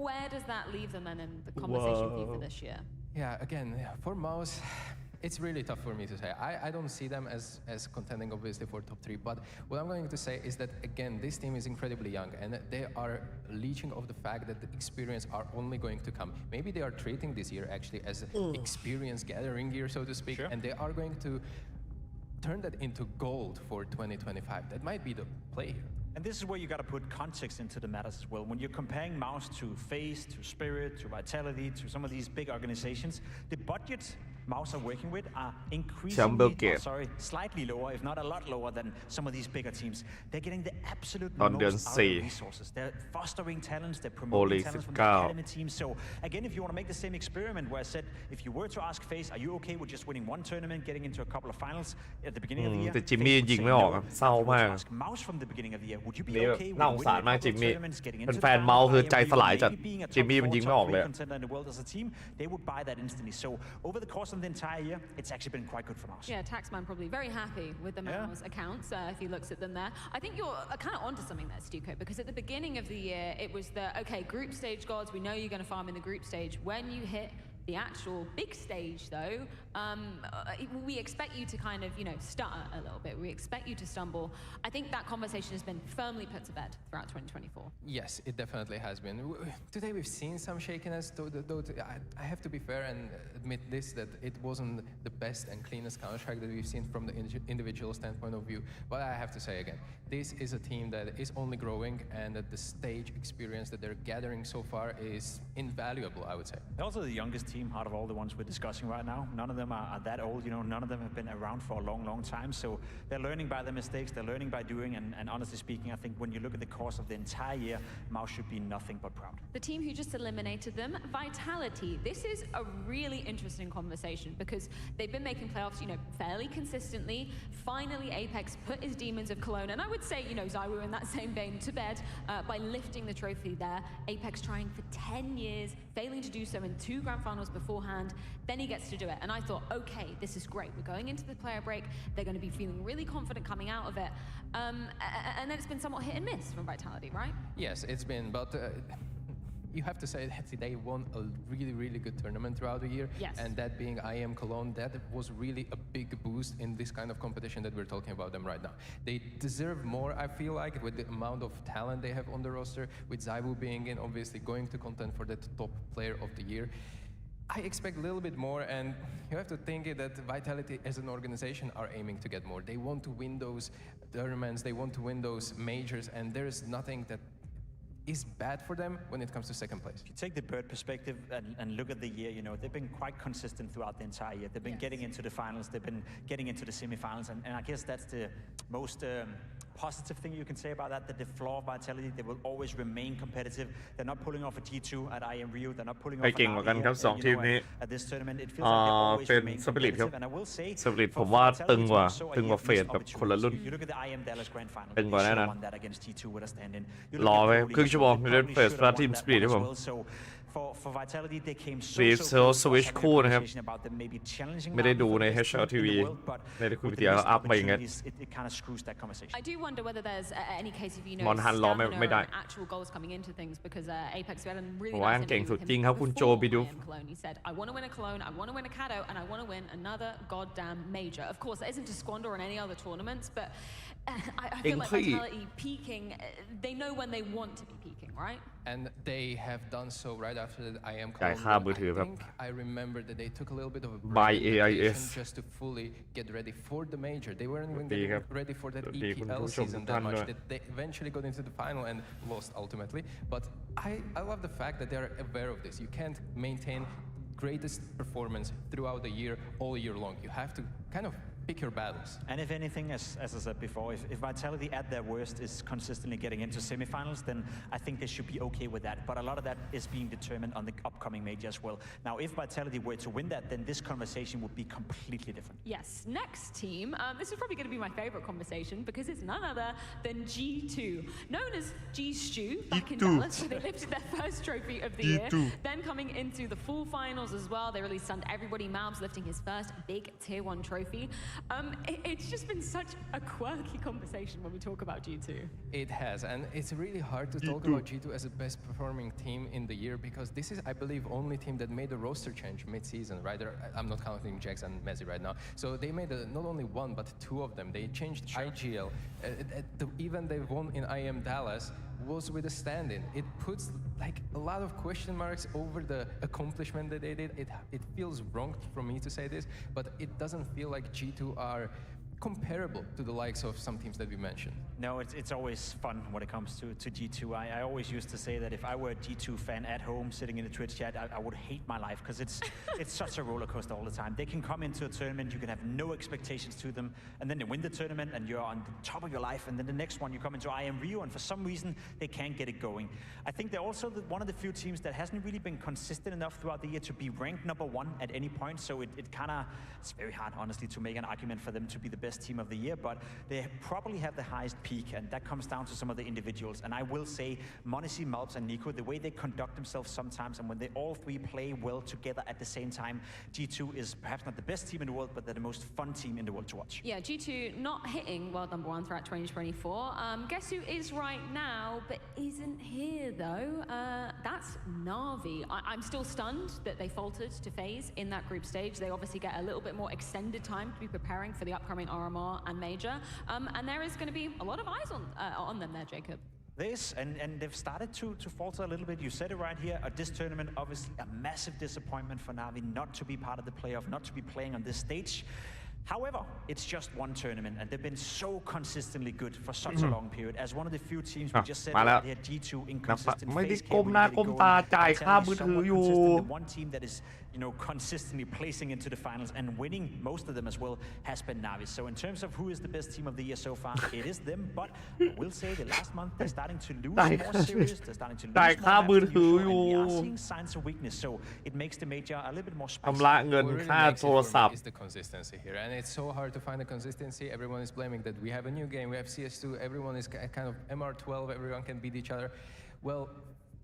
Where does that leave them then in the conversation for you for this year? Yeah, again, for Mouse, It's really tough for me to say. I don't see them as contending, obviously, for top 3. But what I'm going to say is that, again, this team is incredibly young, and they are leeching off the fact that the experience are only going to come. Maybe they are treating this year, actually, as an experience gathering year, so to speak, and they are going to turn that into gold for 2025. That might be the play here. And this is where you got to put context into the matters as well. When you're comparing Mouse to FaZe, to Spirit, to Vitality, to some of these big organizations, the budgets Mouse are working with are increasingly, slightly lower, if not a lot lower than some of these bigger teams. They're getting the absolute most out of the resources. They're fostering talents, they're promoting talents from the academy teams. So again, if you want to make the same experiment where I said, if you were to ask FaZe, are you okay with just winning one tournament, getting into a couple of finals at the beginning of the year? แต่จิมมี่ยิงไม่ออกครับเศร้ามาก Mouse from the beginning of the year, would you be นี่ okay น่าสงสารมากจิมมี่เป็นแฟนเมาส์คือใจสลายจัดจิมมี่มันยิงไม่ออกเลย They would buy that instantly. So over the course of the entire year, it's actually been quite good for Mouse. Yeah, Taxman probably very happy with the Mouse accounts if he looks at them there. I think you're kind of onto something there, Stuco, because at the beginning of the year, it was the, okay, group stage gods, we know you're going to farm in the group stage. When you hit the actual big stage, though, we expect you to kind of, stutter a little bit. We expect you to stumble. I think that conversation has been firmly put to bed throughout 2024. Yes, it definitely has been. Today we've seen some shakiness, though I have to be fair and admit this, that it wasn't the best and cleanest Counter-Strike that we've seen from the individual standpoint of view. But I have to say again, this is a team that is only growing, and that the stage experience that they're gathering so far is invaluable, I would say. They're also the youngest team out of all the ones we're discussing right now. None of them are that old, none of them have been around for a long time. So they're learning by their mistakes, they're learning by doing, and honestly speaking, I think when you look at the course of the entire year, Mouse should be nothing but proud. The team who just eliminated them, Vitality. This is a really interesting conversation because they've been making playoffs, fairly consistently. Finally, Apex put his Demons of Cologne, and I would say, Zywoo in that same vein, to bed by lifting the trophy there. Apex trying for 10 years, failing to do so in 2 grand finals beforehand, then he gets to do it. And I thought, okay, this is great. We're going into the player break. They're going to be feeling really confident coming out of it. And then it's been somewhat hit and miss from Vitality, right? Yes, it's been, but you have to say that they won a really good tournament throughout the year. Yes. And that being IM Cologne, that was really a big boost in this kind of competition that we're talking about them right now. They deserve more, I feel like, with the amount of talent they have on the roster, with Zywoo being in, obviously going to contend for that top player of the year. I expect a little bit more, and you have to think that Vitality as an organization are aiming to get more. They want to win those tournaments, they want to win those majors, and there's nothing that is bad for them when it comes to second place. If you take the Bird perspective and look at the year, they've been quite consistent throughout the entire year. They've been getting into the finals, they've been getting into the semifinals, and I guess that's the most positive thing you can say about that the flaw of Vitality, they will always remain competitive. They're not pulling off a G2 at IM Rio, they're not pulling off at this tournament. It feels like they always remain competitive, and I will say, Spirit ผมว่าตึงกว่าเฟสแบบคนละรุ่น You look at the IM Dallas Grand Final, ตึงกว่าแน่นอน won that against G2 with a stand-in. รอไปครึ่งชั่วโมงในเล่นเฟสพาทีม Spirit ครับผม For Vitality, they came so switch คู่นะครับไม่ได้ดูใน HLTV ในคุยวิทยาอัพมาอย่างเงี้ย I do wonder whether there's any case of actual goals coming into things because Apex had a really nice interview with him before Cologne. He said, I want to win a Cologne, I want to win a Cato, and I want to win another goddamn major. Of course, that isn't to squander on any other tournaments, but I feel like Vitality peaking, they know when they want to be peaking, right? And they have done so right after the IM Cologne. I remember that they took a little bit of a break just to fully get ready for the major. They weren't even getting ready for that EPL season that much. That they eventually got into the final and lost ultimately. But I love the fact that they're aware of this. You can't maintain greatest performance throughout the year, all year long. You have to kind of pick your battles. And if anything, as I said before, if Vitality at their worst is consistently getting into semifinals, then I think they should be okay with that. But a lot of that is being determined on the upcoming major as well. Now, if Vitality were to win that, then this conversation would be completely different. Yes. Next team, this is probably going to be my favorite conversation because it's none other than G2, known as G-Stew back in Dallas, where they lifted their first trophy of the year. Then coming into the full finals as well, they really stunned everybody. Mavs lifting his first big tier 1 trophy. It's just been such a quirky conversation when we talk about G2. It has, and it's really hard to talk about G2 as the best performing team in the year because this is, I believe, only team that made a roster change mid-season, right? I'm not counting Jax and Messi right now. So they made not only one, but two of them. They changed IGL. Even they won in IM Dallas was with a stand-in. It puts like a lot of question marks over the accomplishment that they did. It feels wrong for me to say this, but it doesn't feel like G2 are comparable to the likes of some teams that we mentioned. No, it's always fun when it comes to G2. I always used to say that if I were a G2 fan at home sitting in the Twitch chat, I would hate my life because it's such a roller coaster all the time. They can come into a tournament, you can have no expectations to them, and then they win the tournament and you're on the top of your life, and then the next one you come into IM Rio and for some reason they can't get it going. I think they're also one of the few teams that hasn't really been consistent enough throughout the year to be ranked #1 at any point, so it's very hard, honestly, to make an argument for them to be the best team of the year, but they probably have the highest peak, and that comes down to some of the individuals. And I will say, Monacy, Malps, and Nico, the way they conduct themselves sometimes, and when they all three play well together at the same time, G2 is perhaps not the best team in the world, but they're the most fun team in the world to watch. Yeah, G2 not hitting world #1 throughout 2024. Guess who is right now, but isn't here though? That's Na'Vi. I'm still stunned that they faltered to FaZe in that group stage. They obviously get a little bit more extended time to be preparing for the upcoming RMR and Major, and there is going to be a lot of eyes on them there, Jacob. This, and they've started to falter a little bit. You said it right here. At this tournament, obviously a massive disappointment for Na'Vi not to be part of the playoff, not to be playing on this stage. However, it's just one tournament, and they've been so consistently good for such a long period. As one of the few teams, we just said that they had G2 inconsistent. ไม่ได้ก้มหน้าก้มตาจ่ายค่ามือถืออยู่ The one team that is, consistently placing into the finals and winning most of them as well has been Na'Vi. So in terms of who is the best team of the year so far, it is them. But I will say the last month they're starting to lose more serious. They're starting to lose more maps than usual, and we are seeing signs of weakness. So it makes the major a little bit more spicy. ชำระเงินค่าโทรศัพท์ is the consistency here, and it's so hard to find the consistency. Everyone is blaming that we have a new game, we have CS2, everyone is kind of MR12, everyone can beat each other. Well,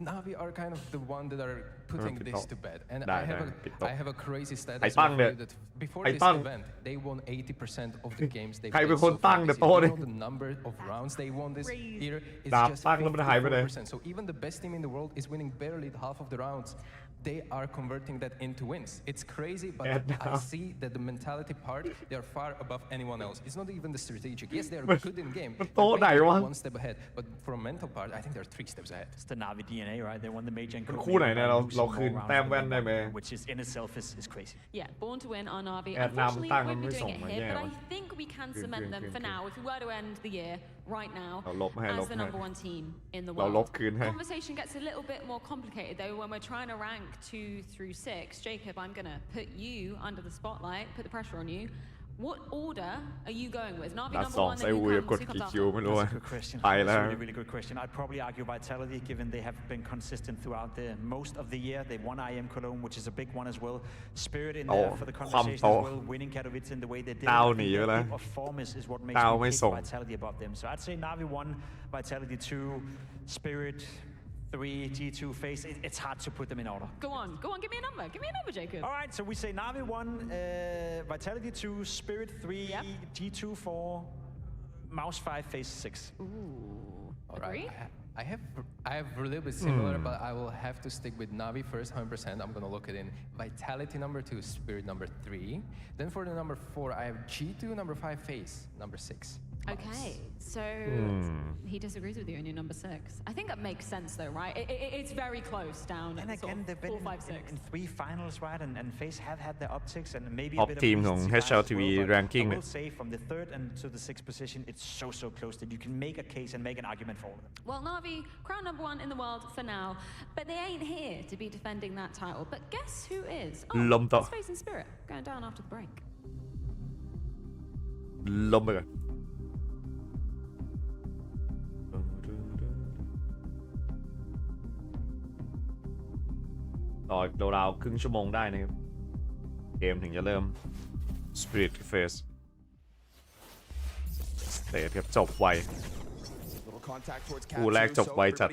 Na'Vi are kind of the one that are putting this to bed, and I have a crazy stat as well that before this event they won 80% of the games they played so far. The number of rounds they won this year is just 54%. So even the best team in the world is winning barely half of the rounds. They are converting that into wins. It's crazy, but I see that the mentality part, they are far above anyone else. It's not even the strategic. Yes, they are good in game. They're one step ahead, but for a mental part, I think they're 3 steps ahead. It's the Na'Vi DNA, right? They won the major and คู่ไหนเนี่ยเราคืนแต้มแว่นได้ไหม which is in itself is crazy. Yeah, born to win are Na'Vi. Unfortunately, we won't be doing it here, but I think we can cement them for now. If we were to end the year right now as the #1 team in the world. Conversation gets a little bit more complicated though when we're trying to rank 2 through 6. Jacob, I'm going to put you under the spotlight, put the pressure on you. What order are you going with? Na'Vi #1, then who comes after? That's a good question. That's a really, really good question. I'd probably argue Vitality, given they have been consistent throughout the most of the year. They won IM Cologne, which is a big one as well. Spirit in there for the conversation as well, winning Katowice in the way they did. Of form is what makes me pick Vitality above them. So I'd say Na'Vi 1, Vitality 2, Spirit 3, G2, FaZe. It's hard to put them in order. Go on, give me a number. Give me a number, Jacob. All right, so we say Na'Vi 1, Vitality 2, Spirit 3, G2 4, Mouse 5, FaZe 6. Ooh. All right. I have a little bit similar, but I will have to stick with Na'Vi first, 100%. I'm gonna look it in Vitality #2, Spirit #3. Then for the #4, I have G2 #5, FaZe #6. Okay, so he disagrees with you on your #6. I think that makes sense though, right? It's very close down. And again, they've been 4, 5, 6. in 3 finals, right? And FaZe have had their upticks and maybe a Top bit team ofของ recency bias as HLTV well, but ranking I will say from the 3rd and to the 6th position, it's so close that you can make a case and make an argument for all of them. Well, Na'Vi, crown #1 in the world for now, but they ain't here to be defending that title. But guess who is? It's FaZe and Spirit, going down after the break. ล้มไปก่อนต่ออีกราวๆครึ่งชั่วโมงได้นะครับเกมถึงจะเริ่ม Spirit FaZe เตะครับจบไวคู่แรกจบไวจัด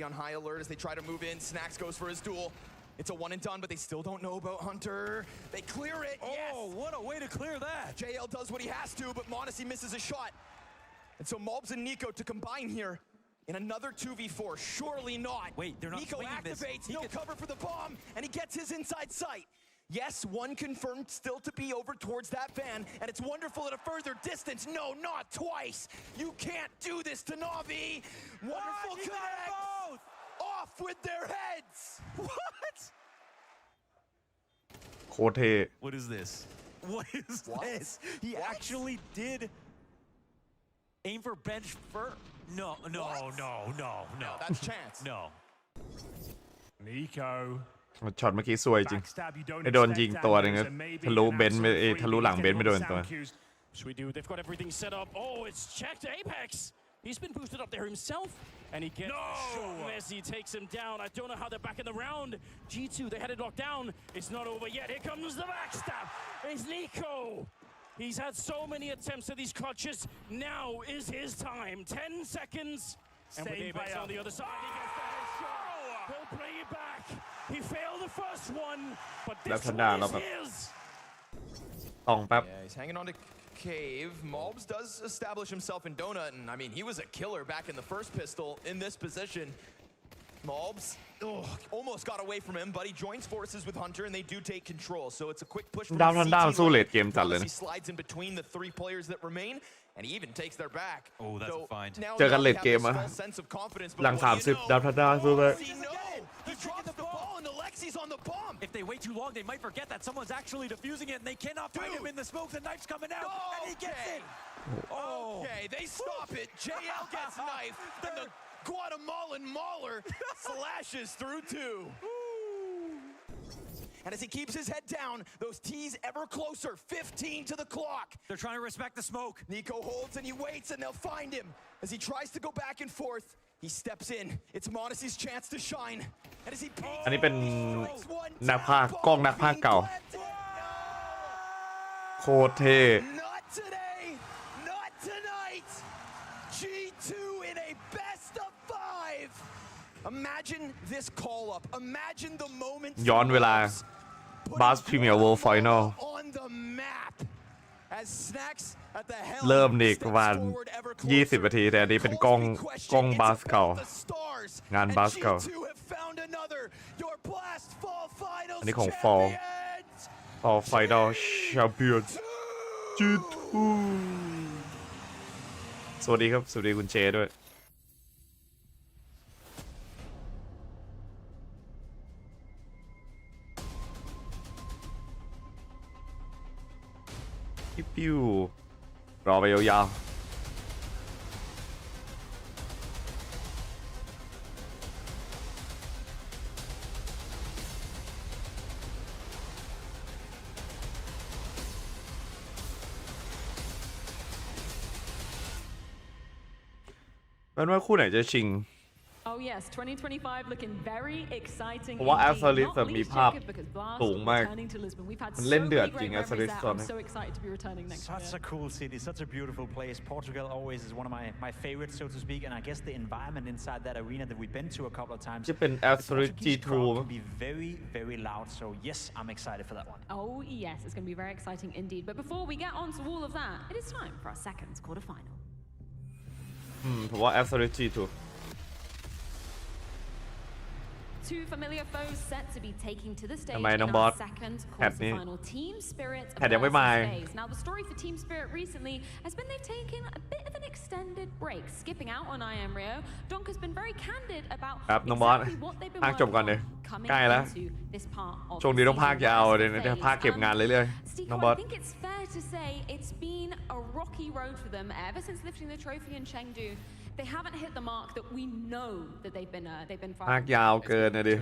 It's a one and done, but they still don't know about Hunter. They clear it. Oh, yes. What a way to clear that. JL does what he has to, but m0NESY misses a shot. And so Mobs and Nico to combine here in another 2v4. Surely not. Wait, they're not Nico activates, no cover for the bomb, and he gets his inside sight. Yes, one confirmed still to be over towards that van, and it's wonderful at a further distance. No, not twice. You can't do this to Na'Vi. Wonderful connect. Off with their heads. What? โคตรเท่ What is this? What is this? He actually did aim for bench first. No. That's chance. No. Nico. ช็อตเมื่อกี้สวยจริงไอ้โดนยิงตัวนึงทะลุเบนซ์ไปทะลุหลังเบนซ์ไปโดนตัว They've got everything set up. Oh, it's checked Apex. He's been boosted up there himself. And he gets shot. Messi takes him down. I don't know how they're back in the round. G2, they had it locked down. It's not over yet. Here comes the backstab. It's Nico. He's had so many attempts at these clutches. Now is his time. 10 seconds. And with Apex on the other side, he gets the headshot. He'll play it back. He failed the first one, but this one is his. ต้องแป๊บ Yeah, he's hanging on to Cave. Mobs does establish himself in Donut, and I mean, he was a killer back in the first pistol in this position. Mobs almost got away from him, but he joins forces with Hunter, and they do take control. So it's a quick push from the CT. He slides in between the 3 players that remain, and he even takes their back. Oh, that's a find. เจอกันเลทเกมอะหลัง30ดาวพันดาวสู้เลย He drops the ball, and Alexi's on the bomb. If they wait too long, they might forget that someone's actually defusing it, and they cannot find him in the smoke. The knife's coming out, and he gets it. Okay, they stop it. JL gets knifed, and the Guatemalan Mauler slashes through 2. And as he keeps his head down, those T's ever closer, 15 to the clock. They're trying to respect the smoke. Nico holds and he waits, and they'll find him. As he tries to go back and forth, he steps in. It's m0NESY's chance to shine. And as he peeks, อันนี้เป็นนักพากย์กล้องนักพากย์เก่าโคตรเท่ Not today, not tonight. G2 in a best of 5. Imagine this call up. Imagine the moment. ย้อนเวลาบาสพรีเมียร์เวิลด์ไฟนอล On the map. As Snacks at the helm เริ่มนี่ประมาณ20 นาทีแต่อันนี้เป็นกล้องบาสเก่างานบาสเก่าอันนี้ของ Fall Final Champions G2 สวัสดีครับสวัสดีคุณเจด้วยปิ้วรอไปยาวๆมันว่าคู่ไหนจะชิง Oh yes, 2025 looking very exciting. เพราะว่าแอสซาริสมีภาพสูงมากมันเล่นเดือดจริงแอสซาริสตอนนี้ Such a cool city, such a beautiful place. Portugal always is one of my favorites, so to speak, and I guess the environment inside that arena that we've been to a couple of times. จะเป็นแอสซาริส G2 can be very, very loud. So yes, I'm excited for that one. Oh yes, it's going to be very exciting indeed. But before we get on to all of that, it is time for our second quarterfinal. เพราะว่าแอสซาริส G2 Two familiar foes set to be taking to the stage ทำไมน้อง in บอ our ส second แพทนี้ quarterfinal. Team Spirit แพทยังไม่มา versus FaZe. Now the story for Team Spirit recently has been they've taken a bit of an extended break, skipping out on I Am Rio. Donk has been very candid about ครับน้องบอส exactly what they've been พากจบ working ก่อนเลย on coming ใกล้แล้ว into this part of ช่วงนี้ต้องพากยาวเลยนะเดี๋ยวพากเก็บงานเรื่อยๆน้องบอส I think it's fair to say it's been a rocky road for them ever since lifting the trophy in Chengdu. They haven't hit the mark that we know that they've been พากยาวเกินนะดิ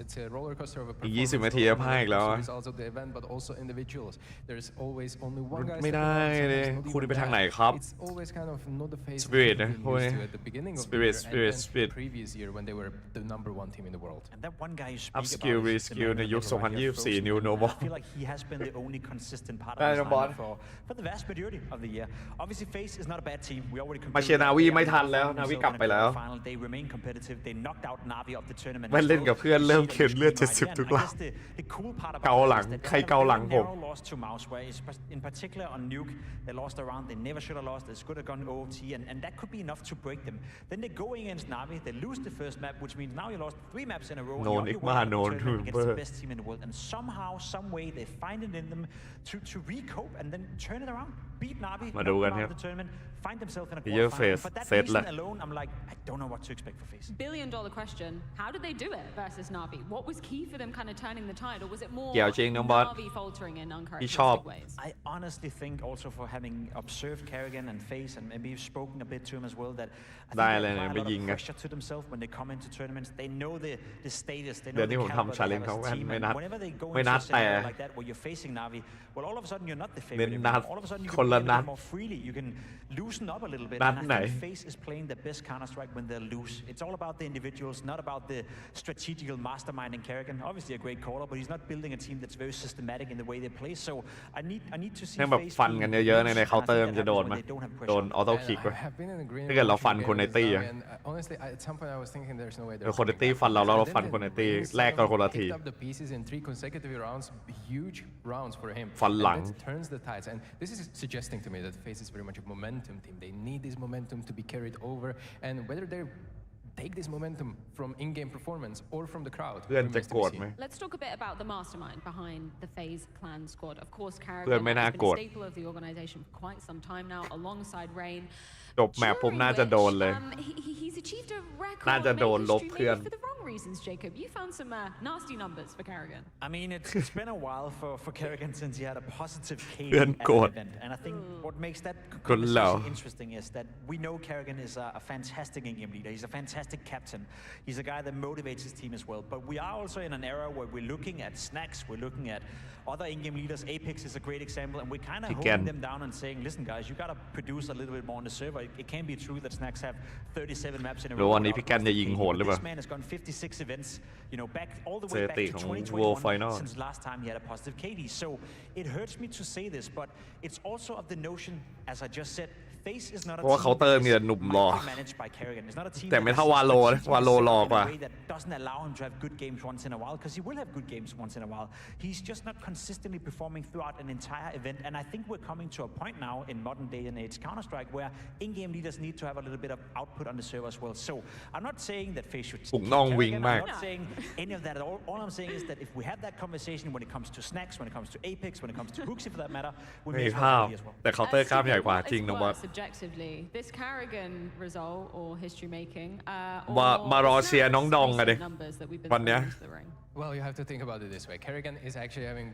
It's a roller coaster of a อีก20 นาทีจะพากอีกแล้ว results of the event, but also individuals. There's always only one guy. ไม่ได้เลยคุณไปทางไหนครับ It's always kind of not the phase Spirit นะพวกนี้ at the beginning of Spirit the year and Spirit previous year when they were the #1 team in the world. And that one guy you speak Upskill about reskill ในยุค 2024 New Normal I feel like he has been the only consistent part of ได้ this น้องบอส lineup for the vast majority of the year. Obviously, FaZe is not a bad team. We already มา เชียร์นาวีไม่ทันแล้วนาวีกลับไปแล้วไม่เล่นกับเพื่อนเริ่มเข็นเลือด70ทุกรอบเกาหลังใครเกาหลังผม in particular on Nuke, they lost a round they never should have lost. They could have gone OT, and that could be enough to break them. Then they go against Navi, they lose the first map, which means now you lost 3 maps in a row. No, against the best team in the world, and somehow, some way, they find it in them to recope and then turn it around, beat Navi, around the tournament, find themselves in a quarterfinal. For that reason alone, I'm like, I don't know what to expect for FaZe. $1 billion question: how did they do it versus Navi? What was key for them, kind of turning the tide, or was it more Navi faltering in uncharacteristic ways? I honestly think also for having observed Kerrigan and FaZe and maybe spoken a bit to him as well that I think they apply a lot of pressure to themselves when they come into tournaments. They know the status, they know the caliber they have as a team, and whenever they go into a scenario like that where you're facing Navi, well, all of a sudden you're not the favorite anymore. All of a sudden you can play a bit more freely, you can loosen up a little bit, and I think FaZe is playing the best Counter-Strike when they're loose. It's all about the individuals, not about the strategical mastermind in Kerrigan. Obviously a great caller, but he's not building a team that's very systematic in the way they play. So I need to see แบบฟันกันเยอะๆในเคาน์เตอร์มันจะโดนไหมโดนออโต้คิกไหมถ้าเกิดเราฟันคนในตี้อะคนในตี้ฟันเราแล้วเราฟันคนในตี้แรกกันคนละทีฟันหลัง and this is suggesting to me that FaZe is very much a momentum team. They need this momentum to be carried over, and whether they take this momentum from in-game performance or from the crowd. Let's talk a bit about the mastermind behind the FaZe clan squad. Of course, Kerrigan has been a staple of the organization for quite some time now, alongside Rain. จบแมปผมน่าจะโดนเลย He's achieved a record น่าจะโดนลบเพื่อน for the wrong reasons, Jacob. You found some nasty numbers for Kerrigan. I mean, it's been a while for Kerrigan since he had a positive KD at an event, and I think what makes that conversation interesting is that we know Kerrigan is a fantastic in-game leader. He's a fantastic captain. He's a guy that motivates his team as well. But we are also in an era where we're looking at Snacks, we're looking at other in-game leaders. Apex is a great example, and we're kind of holding them down and saying, listen, guys, you got to produce a little bit more on the server. It can't be true that Snacks have 37 maps in a row. This man has gone 56 events, you know, back all the way back to 2021 since last time he had a positive KD. So it hurts me to say this, but it's also of the notion, as I just said, FaZe is not a team micromanaged by Kerrigan. It's not a team that doesn't allow him to have good games once in a while, because he will have good games once in a while. He's just not consistently performing throughout an entire event, and I think we're coming to a point now in modern day and age Counter-Strike where in-game leaders need to have a little bit of output on the server as well. So I'm not saying that FaZe should keep Kerrigan. I'm not saying any of that at all. All I'm saying is that if we have that conversation when it comes to Snacks, when it comes to Apex, when it comes to Brooksy for that matter, we may as well as well. แต่เคาน์เตอร์กล้ามใหญ่กว่าจริงน้องบอส Subjectively, this Kerrigan result or history making มารอเชียร์น้องดองอะดิวันเนี้ย Well, you have to think about it this way. Kerrigan is actually having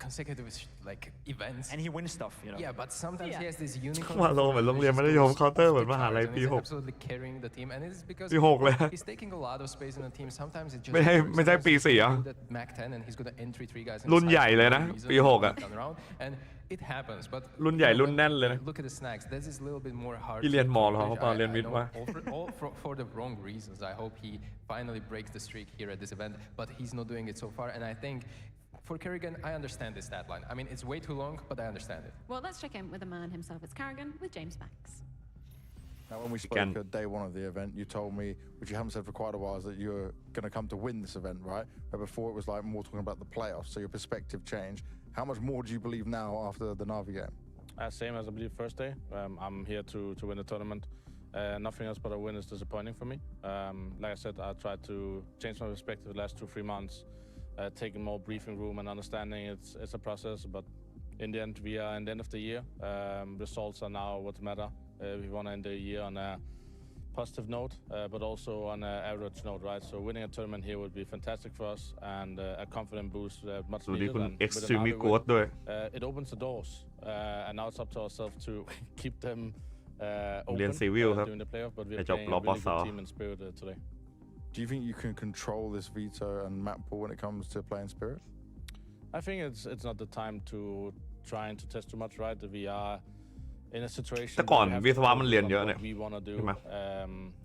consecutive like events, and he wins stuff, you know. Yeah, but sometimes he has this unique. มาลงเหมือนโรงเรียนมัธยมเคาน์เตอร์เหมือนมหาลัยปี 6 absolutely carrying the team, and it's because ปี 6 เลย he's taking a lot of space in the team. Sometimes it just ไม่ใช่ปี 4 อ่ะ Mac 10 and he's got to entry 3 guys รุ่นใหญ่เลยนะปี 6 อ่ะ and it happens, but รุ่นใหญ่รุ่นแน่นเลยนะ look at the Snacks. This is a little bit more hard. ที่เรียนมอเหรอเขาเรียนวิทย์วะ all for the wrong reasons. I hope he finally breaks the streak here at this event, but he's not doing it so far, and I think for Kerrigan, I understand this stat line. I mean, it's way too long, but I understand it. Well, let's check in with the man himself. It's Kerrigan with James Banks. Now, when we spoke at day 1 of the event, you told me, which you haven't said for quite a while, is that you're going to come to win this event, right? But before it was like more talking about the playoffs, so your perspective changed. How much more do you believe now after the Navi game? Same as I believe first day. I'm here to win the tournament. Nothing else but a win is disappointing for me. Like I said, I tried to change my perspective the last 2-3 months. Taking more briefing room and understanding it's a process, but in the end we are in the end of the year. Results are now what matter. We want to end the year on a positive note, but also on an average note, right? So winning a tournament here would be fantastic for us and a confident boost, much needed. And Xtreme it opens the doors, and now it's up to ourselves to keep them open during the playoff. But we're playing a really good team in Spirit today. Do you think you can control this veto and map pool when it comes to playing Spirit? I think it's not the time to trying to test too much, right? We are in a situation แต่ก่อนวิศวะมันเรียนเยอะเนี่ย we want to do.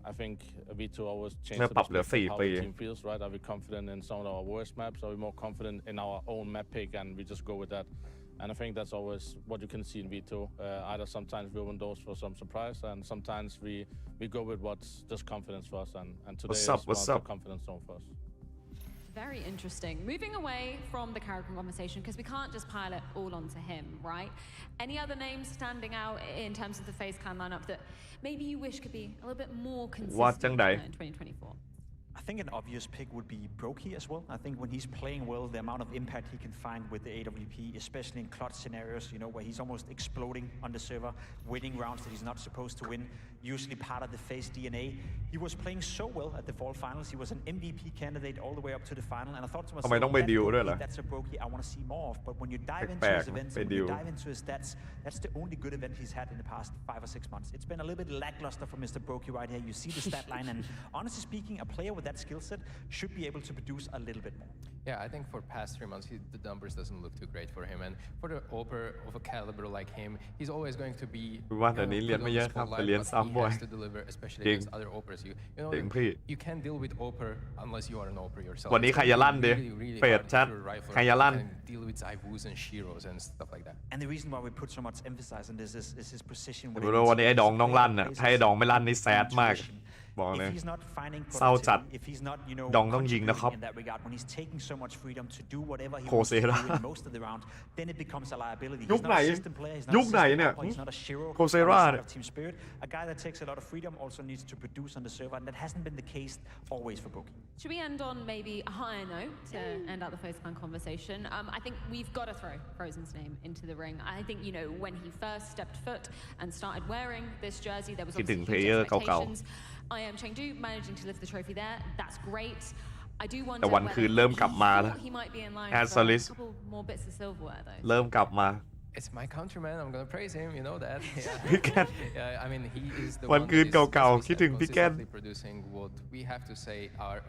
I think Vito always change the perspective how the team feels, right? Are we confident in some of our worst maps? Are we more confident in our own map pick and we just go with that? And I think that's always what you can see in V2. Either sometimes we open doors for some surprise, and sometimes we go with what's just confidence for us. And today is one confidence zone for us. Very interesting. Moving away from the character conversation, because we can't just pile it all onto him, right? Any other names standing out in terms of the FaZe Clan lineup that maybe you wish could be a little bit more consistent in 2024? I think an obvious pick would be Brokey as well. I think when he's playing well, the amount of impact he can find with the AWP, especially in clutch scenarios, you know, where he's almost exploding on the server, winning rounds that he's not supposed to win, usually part of the FaZe DNA. He was playing so well at the fall finals. He was an MVP candidate all the way up to the final, and I thought to myself, that's a Brokey I want to see more of. But when you dive into his events, when you dive into his stats, that's the only good event he's had in the past 5 or 6 months. It's been a little bit lackluster for Mr. Brokey right here. You see the stat line, and honestly speaking, a player with that skill set should be able to produce a little bit more. Yeah, I think for past 3 months, the numbers doesn't look too great for him. And for the Oper of a caliber like him, he's always going to be he has to deliver, especially against other Opers. You can't deal with Oper unless you are an Oper yourself. วันนี้ใครจะลั่นดิเฟดชัดใครจะลั่น deal with Zaivus and Shiros and stuff like that. And the reason why we put so much emphasis on this is his precision. วันนี้ไอ้ดองต้องลั่นน่ะถ้าไอ้ดองไม่ลั่นนี่แซดมากบอกเลยเศร้าจัดดองต้องยิงนะครับโคเซรายุคไหนเนี่ยโคเซราเนี่ย a guy that takes a lot of freedom also needs to produce on the server, and that hasn't been the case always for Brokey. Should we end on maybe a higher note to end out the FaZe Clan conversation? I think we've got to throw Frozen's name into the ring. I think, you know, when he first stepped foot and started wearing this jersey, there was obviously huge expectations. I am Chengdu managing to lift the trophy there. That's great. I do wonder แต่วันคืนเริ่มกลับมาแล้ว he might be in line for a couple more bits of silverware though. เริ่มกลับมา It's my countryman. I'm gonna praise him. You know that. Yeah, I mean, he is the วัน one คืน that is เก่าๆคิดถึงพี่แกน consistently producing what we have to say are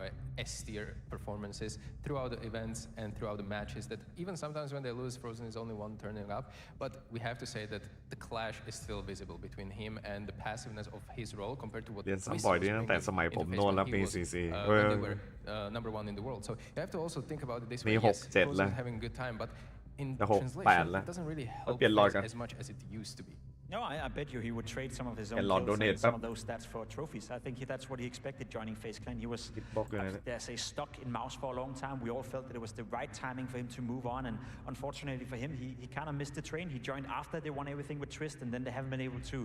S tier performances throughout the events and throughout the matches. That even sometimes when they lose, Frozen is only one turning up. But we have to say that the clash is still visible between him and the passiveness of his role compared to what เรียนซ้ำ we บ่อย see ดีตั้งแต่สมัยผมโน่นแล้วปี CC when they were number 1 in the world. So you have to also think about it this way. นี่ Yes, 6-7 Frozen แล้ว is having a good time, but in จะ translation, 6-8 แล้ว it doesn't really มัน help เปลี่ยนรอยกัน as much as it used to be. No, I bet you he would trade some of his own And kills donate and some of those stats for trophies. I think that's what he expected joining FaZe Clan. He was, there's a stuck in Mouse for a long time. We all felt that it was the right timing for him to move on, and unfortunately for him, he kind of missed the train. He joined after they won everything with Trist, and then they haven't been able to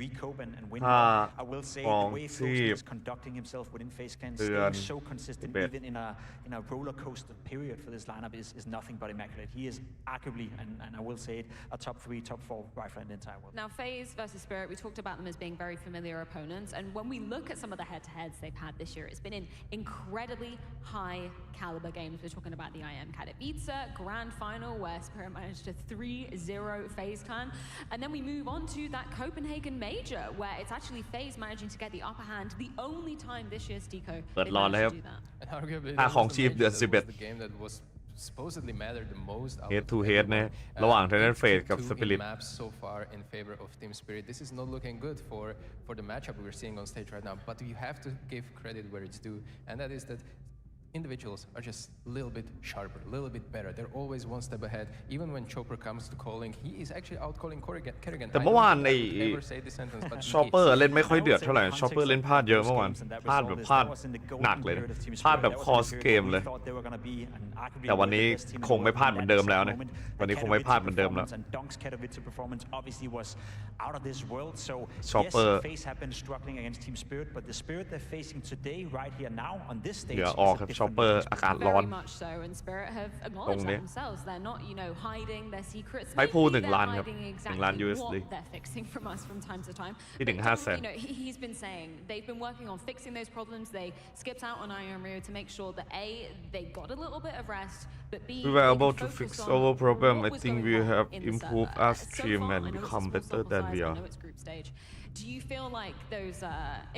recope and win. I will say the way Frozen is conducting himself within FaZe Clan, staying so consistent even in a roller coaster period for this lineup is nothing but immaculate. He is arguably, and I will say it, a top 3, top 4 rifler in the entire world. Now, FaZe versus Spirit, we talked about them as being very familiar opponents, and when we look at some of the head-to-heads they've had this year, it's been in incredibly high-caliber games. We're talking about the IM Katowice Grand Final, where Spirit managed to 3-0 FaZe Clan, and then we move on to that Copenhagen Major, where it's actually FaZe managing to get the upper hand, the only time this year's Deco they managed to do that. And arguably, that was the game that was supposedly mattered the most out head to of head เนี่ยระหว่าง FaZe กับ Spirit maps so far in favor of Team Spirit. This is not looking good for the matchup we're seeing on stage right now, but you have to give credit where it's due, and that is that individuals are just a little bit sharper, a little bit better. They're always one step ahead. Even when Chopper comes to calling, he is actually out calling Kerrigan. แต่เมื่อวานไอ้ชอปเปอร์เล่นไม่ค่อยเดือดเท่าไหร่ชอปเปอร์เล่นพลาดเยอะเมื่อวานพลาดแบบพลาดหนักเลยพลาดแบบคอสเกมเลยแต่วันนี้คงไม่พลาดเหมือนเดิมแล้วเนี่ยวันนี้คงไม่พลาดเหมือนเดิมแล้วชอปเปอร์เหลือออกครับชอปเปอร์อากาศร้อนตรงนี้ไปพูด1 ล้านครับ1 ล้าน USD ที่1,500,000 He's been saying they've been working on fixing those problems. They skipped out on IM Rio to make sure that A, they got a little bit of rest, but B, we were able to fix our problem. I think we have improved our stream and become better than we are. Do you feel like those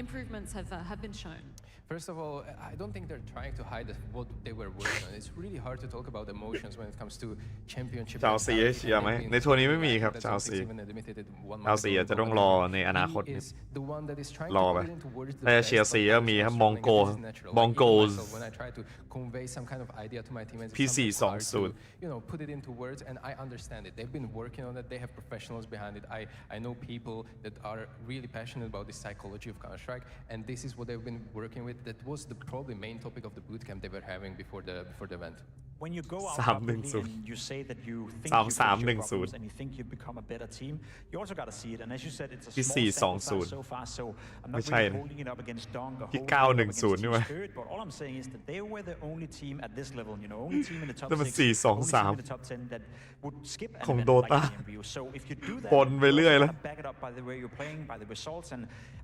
improvements have been shown? First of all, I don't think they're trying to hide what they were working on. It's really hard to talk about emotions when it comes to championship. ชาวซีเชียร์ไหมในทัวร์นี้ไม่มีครับชาวซีจะต้องรอในอนาคตรอไปแต่เชียร์ซีก็มีครับมองโกพี่420 you know, put it into words, and I understand it. They've been working on it. They have professionals behind it. I know people that are really passionate about the psychology of Counter-Strike, and this is what they've been working with. That was the probably main topic of the bootcamp they were having before the event. When you go out publicly and you say that you think you fix your problems and you think you become a better team, you also got to see it. And as you said, it's a small sample size so far, so I'm not really holding it up against Dong or holding it up against Team Spirit. But all I'm saying is that they were the only team at this level, you know, only team in the top 6, only team in the top 10 that would skip an event like EMVU. So if you do that, back it up by the way you're playing, by the results. And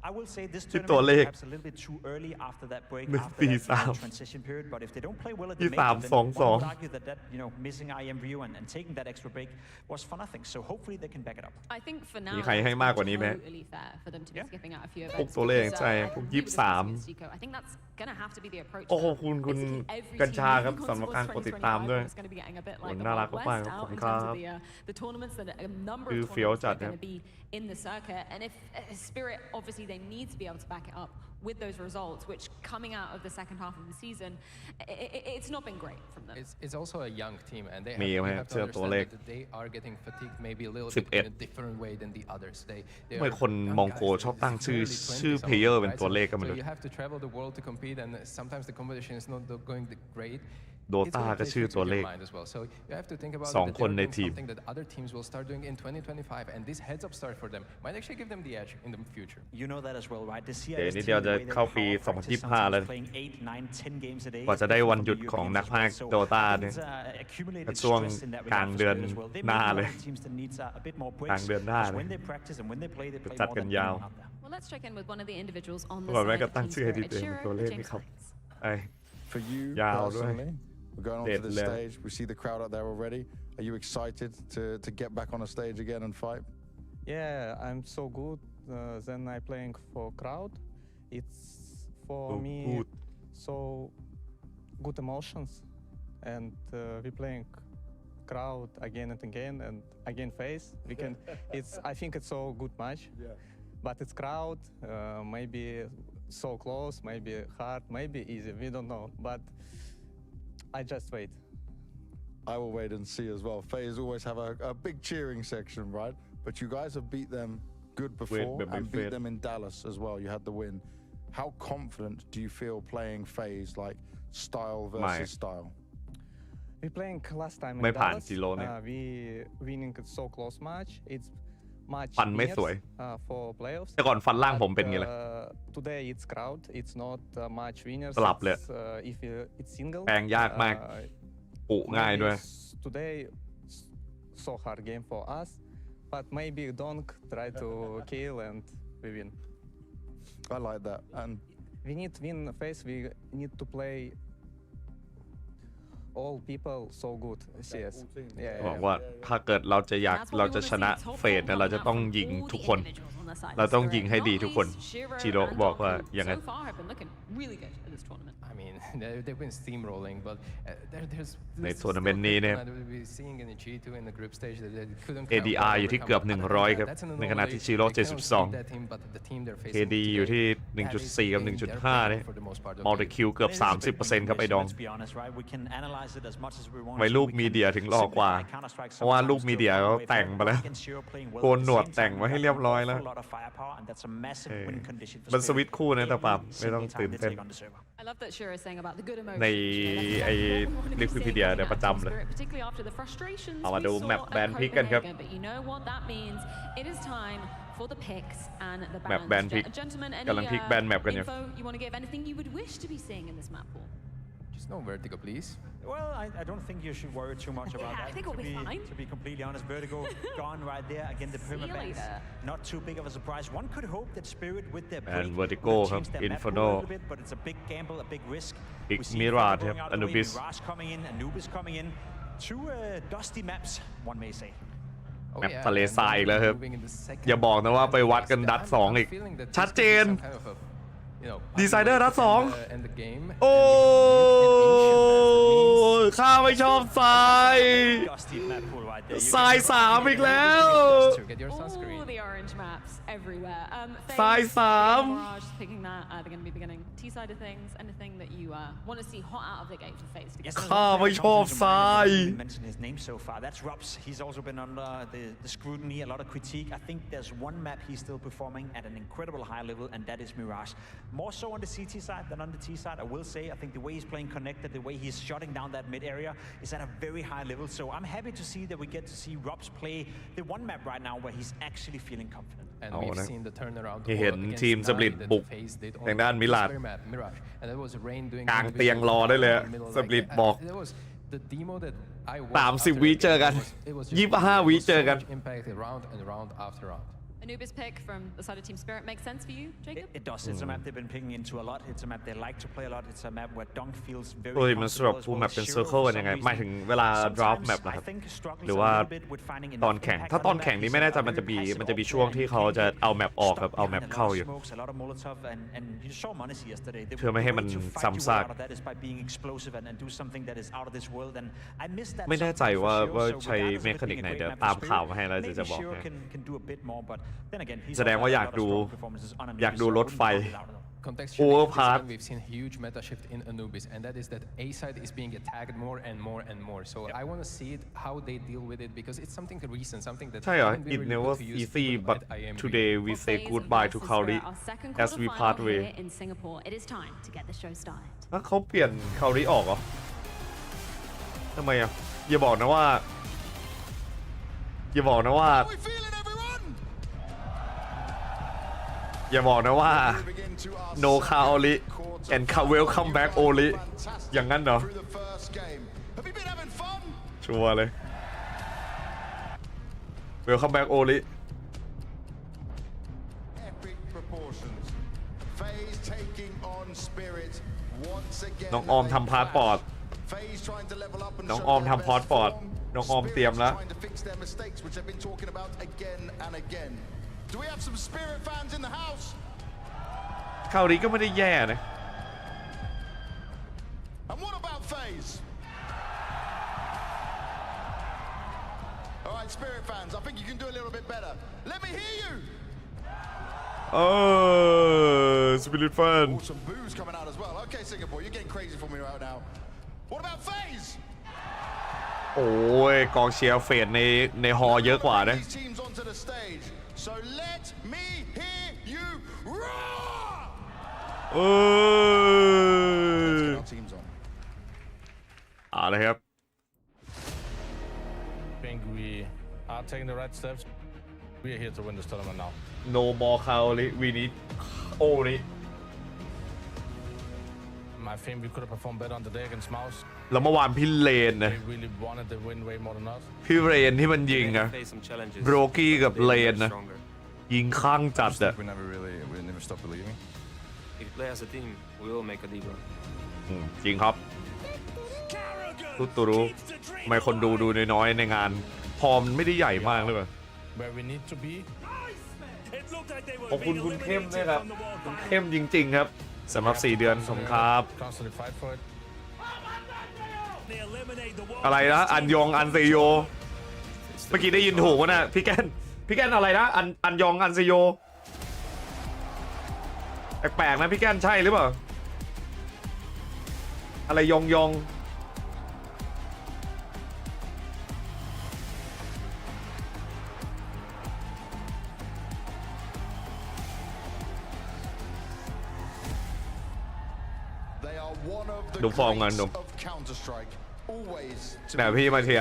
I will say this tournament is perhaps a little bit too early after that break, after that transition period. But if they don't play well at the major, then argue that you know, missing IMVU and taking that extra break was for nothing. So hopefully they can back it up. I think for now it's totally fair for them to be skipping out a few events. ตัวเลขใช่พวกI think that's gonna have to be the approach. โอ้คุณกัญชาครับสำหรับการกดติดตามด้วยน่ารักมากครับขอบคุณครับ The tournaments that a number of tournaments are going to be in the circuit, and if Spirit obviously they need to be able to back it up with those results, which coming out of the second half of the season, it's not been great from them. It's also a young team, and they have to understand that they are getting fatigued maybe a little bit in a different way than the others. ไม่คนมองโกชอบตั้งชื่อเพลเยอร์เป็นตัวเลขกันมาเลย So you have to travel the world to compete, and sometimes the competition is not going great. โดต้าก็ชื่อตัวเลข2 คนในทีม that other teams will start doing in 2025, and this heads up start for them might actually give them the edge in the future. You know that as well, right? The CIS เดี๋ยวจะเข้าปี 2025 แล้วกว่าจะได้วันหยุดของนักพากย์โดต้าเนี่ยช่วงกลางเดือนหน้าเลยกลางเดือนหน้าเลยจัดกันยาว Well, let's check in with one of the individuals on the ก่อนแม่ก็ตั้งชื่อให้ดีเต็มตัวเลขนี่ครับFor you personally, we're going onto the stage. We see the crowd out there already. Are you excited to get back on a stage again and fight? Yeah, I'm so good. Then I playing for crowd. It's for me so good emotions, and we playing crowd again and again FaZe. We can. I think it's so good match. Yeah. But it's crowd. Maybe. So close, maybe hard, maybe easy, we don't know, but I just wait. I will wait and see as well. FaZe always have a big cheering section, right? But you guys have beat them good before and beat them in Dallas as well. You had the win. How confident do you feel playing FaZe, like style versus style? We playing last time in Dallas. We winning so close match. It'sฟันไม่สวยแต่ก่อนฟันล่างผมเป็นไงเลย Today it's crowd. It's not much winners. สลับเลย If it's single. แปลงยากมากปุง่ายด้วย Today so hard game for us, but maybe Donk try to kill and we win. I like that. And we need win FaZe. We need to play. All people so good. Yes. บอกว่าถ้าเกิดเราจะชนะเฟสเนี่ยเราจะต้องยิงทุกคนเราต้องยิงให้ดีทุกคนชิโร่บอกว่าอย่างนั้น I mean, they've been steamrolling, but there's ในทัวร์นาเมนต์นี้เนี่ย ADR อยู่ที่เกือบ100ครับในขณะที่ชิโร่72 KD อยู่ที่ 1.4 กับ 1.5 เนี่ยมอลติคิวเกือบ 30% ครับไอ้ดองไว้ลูกมีเดียถึงหล่อกว่าเพราะว่าลูกมีเดียเขาแต่งมาแล้วโกนหนวดแต่งไว้ให้เรียบร้อยแล้วมันสวิตช์คู่นะแต่ปั๊บไม่ต้องตื่นเต้นในไอ้ลิควิพีเดียเดี๋ยวประจำเลยเอามาดูแมปแบนพิกกันครับแมปแบนพิกกำลังพิกแบนแมปกันอยู่ Just no vertigo, please. Well, I don't think you should worry too much about that. I think we'll be fine. To be completely honest, vertigo gone right there. Again, the permaban, not too big of a surprise. One could hope that Spirit with their break and vertigo have Inferno, but it's a big gamble, a big risk. Big Mirage, Anubis. Mirage coming in, Anubis coming in. Two dusty maps, one may say. แมปทะเลทรายแล้วครับอย่าบอกนะว่าไปวัดกันดัด2อีกชัดเจน ดีไซเนอร์นัด 2โอ้ข้าไม่ชอบทรายทราย3อีกแล้วทราย3 ข้าไม่ชอบทราย That's Robs. He's also been under the scrutiny, a lot of critique. I think there's one map he's still performing at an incredible high level, and that is Mirage. More so on the CT side than on the T side, I will say. I think the way he's playing connected, the way he's shutting down that mid area is at a very high level. So I'm happy to see that we get to see Robs play the one map right now where he's actually feeling confident. And we've seen the turnaround เห็นทีมสปริตบุกทางด้านมิลาดกลางเตียงรอได้เลยสปริตบอก30 วิเจอกัน25 วิเจอกัน Anubis pick from the side of Team Spirit makes sense for you, Jacob? It does. It's a map they've been picking into a lot. It's a map they like to play a lot. It's a map where Dunk feels very comfortable. มันสำหรับผู้แมปเป็นเซอร์เคิลยังไงหมายถึงเวลา drop แมปนะครับหรือว่าตอนแข่งถ้าตอนแข่งนี้ไม่แน่ใจมันจะมีช่วงที่เขาจะเอาแมปออกกับเอาแมปเข้าอยู่เพื่อไม่ให้มันซ้ำซากไม่แน่ใจว่าใช้เมคานิกไหนเดี๋ยวตามข่าวมาให้แล้วจะบอกแสดงว่าอยากดูรถไฟ Overpass. We've seen a huge meta shift in Anubis, and that is that A side is being attacked more and more and more. So I want to see it how they deal with it because it's something recent, something that it never easy, but today we say goodbye to Kaori as we part way. In Singapore, it is time to get the show started. แล้วเขาเปลี่ยน Kaori ออกเหรอทำไมอ่ะอย่าบอกนะว่าno Kaori and welcome back Oli อย่างนั้นเหรอชัวร์เลย welcome back Oli น้องออมทำพาสปอร์ตน้องออมทำพาสปอร์ตน้องออมเตรียมแล้วDo we have some Spirit fans in the house? คราวนี้ก็ไม่ได้แย่นะ And what about FaZe? All right, Spirit fans, I think you can do a little bit better. Let me hear you. Spirit fan. Oh, some boos coming out as well. Okay, Singapore, you're getting crazy for me right now. What about FaZe? โอ้ยกองเชียร์เฟดในฮอเยอะกว่านะSo let me hear you roar! เลยครับ I think we are taking the right steps. We are here to win this tournament now. No more Kaori. We need Oli. I think we could have performed better on the day against Mouse. แล้วเมื่อวานพี่เลนนะ They really wanted the win way more than us. พี่เลนที่มันยิงอะโบรกี้กับเลนนะยิงข้างจัดอะ We never stop believing. If we play as a team, we will make a deep run. จริงครับรู้ทำไมคนดูน้อยๆในงานพอมไม่ได้ใหญ่มากเลยป่ะ Where we need to be. ขอบคุณคุณเข้มด้วยครับคุณเข้มจริงๆครับสำหรับ4 เดือนสมครับ อะไรนะอันยองอันเซโยเมื่อกี้ได้ยินถูกวะน่ะพี่แกนอะไรนะอันยองอันเซโยแปลกๆนะพี่แกนใช่หรือเปล่าอะไรยองดูฟอร์มกันดูเนี่ยพี่มาเชี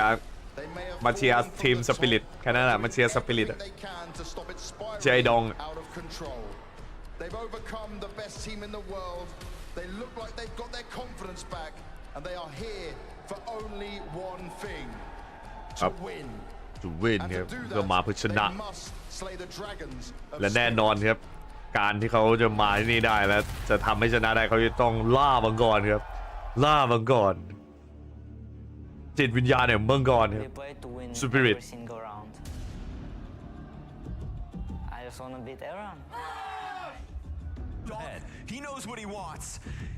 ยร์ทีมสปิริตแค่นั้นแหละมาเชียร์สปิริตเชียร์ไอ้ดอง They've overcome the best team in the world. They look like they've got their confidence back, and they are here for only one thing: to win. To win ครับก็มาเพื่อชนะและแน่นอนครับการที่เขาจะมาที่นี่ได้แล้วจะทำให้ชนะได้เขาจะต้องล่ามังกรครับล่ามังกรจิตวิญญาณเนี่ยมังกรครับ Spirit I just wanna beat everyone. He knows what he wants,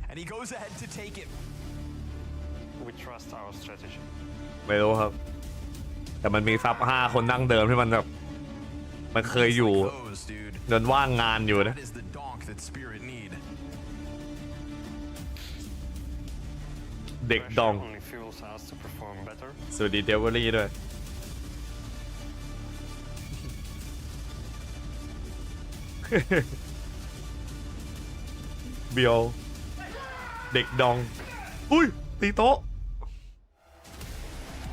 and he goes ahead to take it. We trust our strategy. ไม่รู้ครับแต่มันมีซับ5คนนั่งเดิมที่มันแบบมันเคยอยู่จนว่างงานอยู่นะเด็กดองสวัสดีเดวิลลี่ด้วยเบียวเด็กดองอุ้ยตีโต๊ะ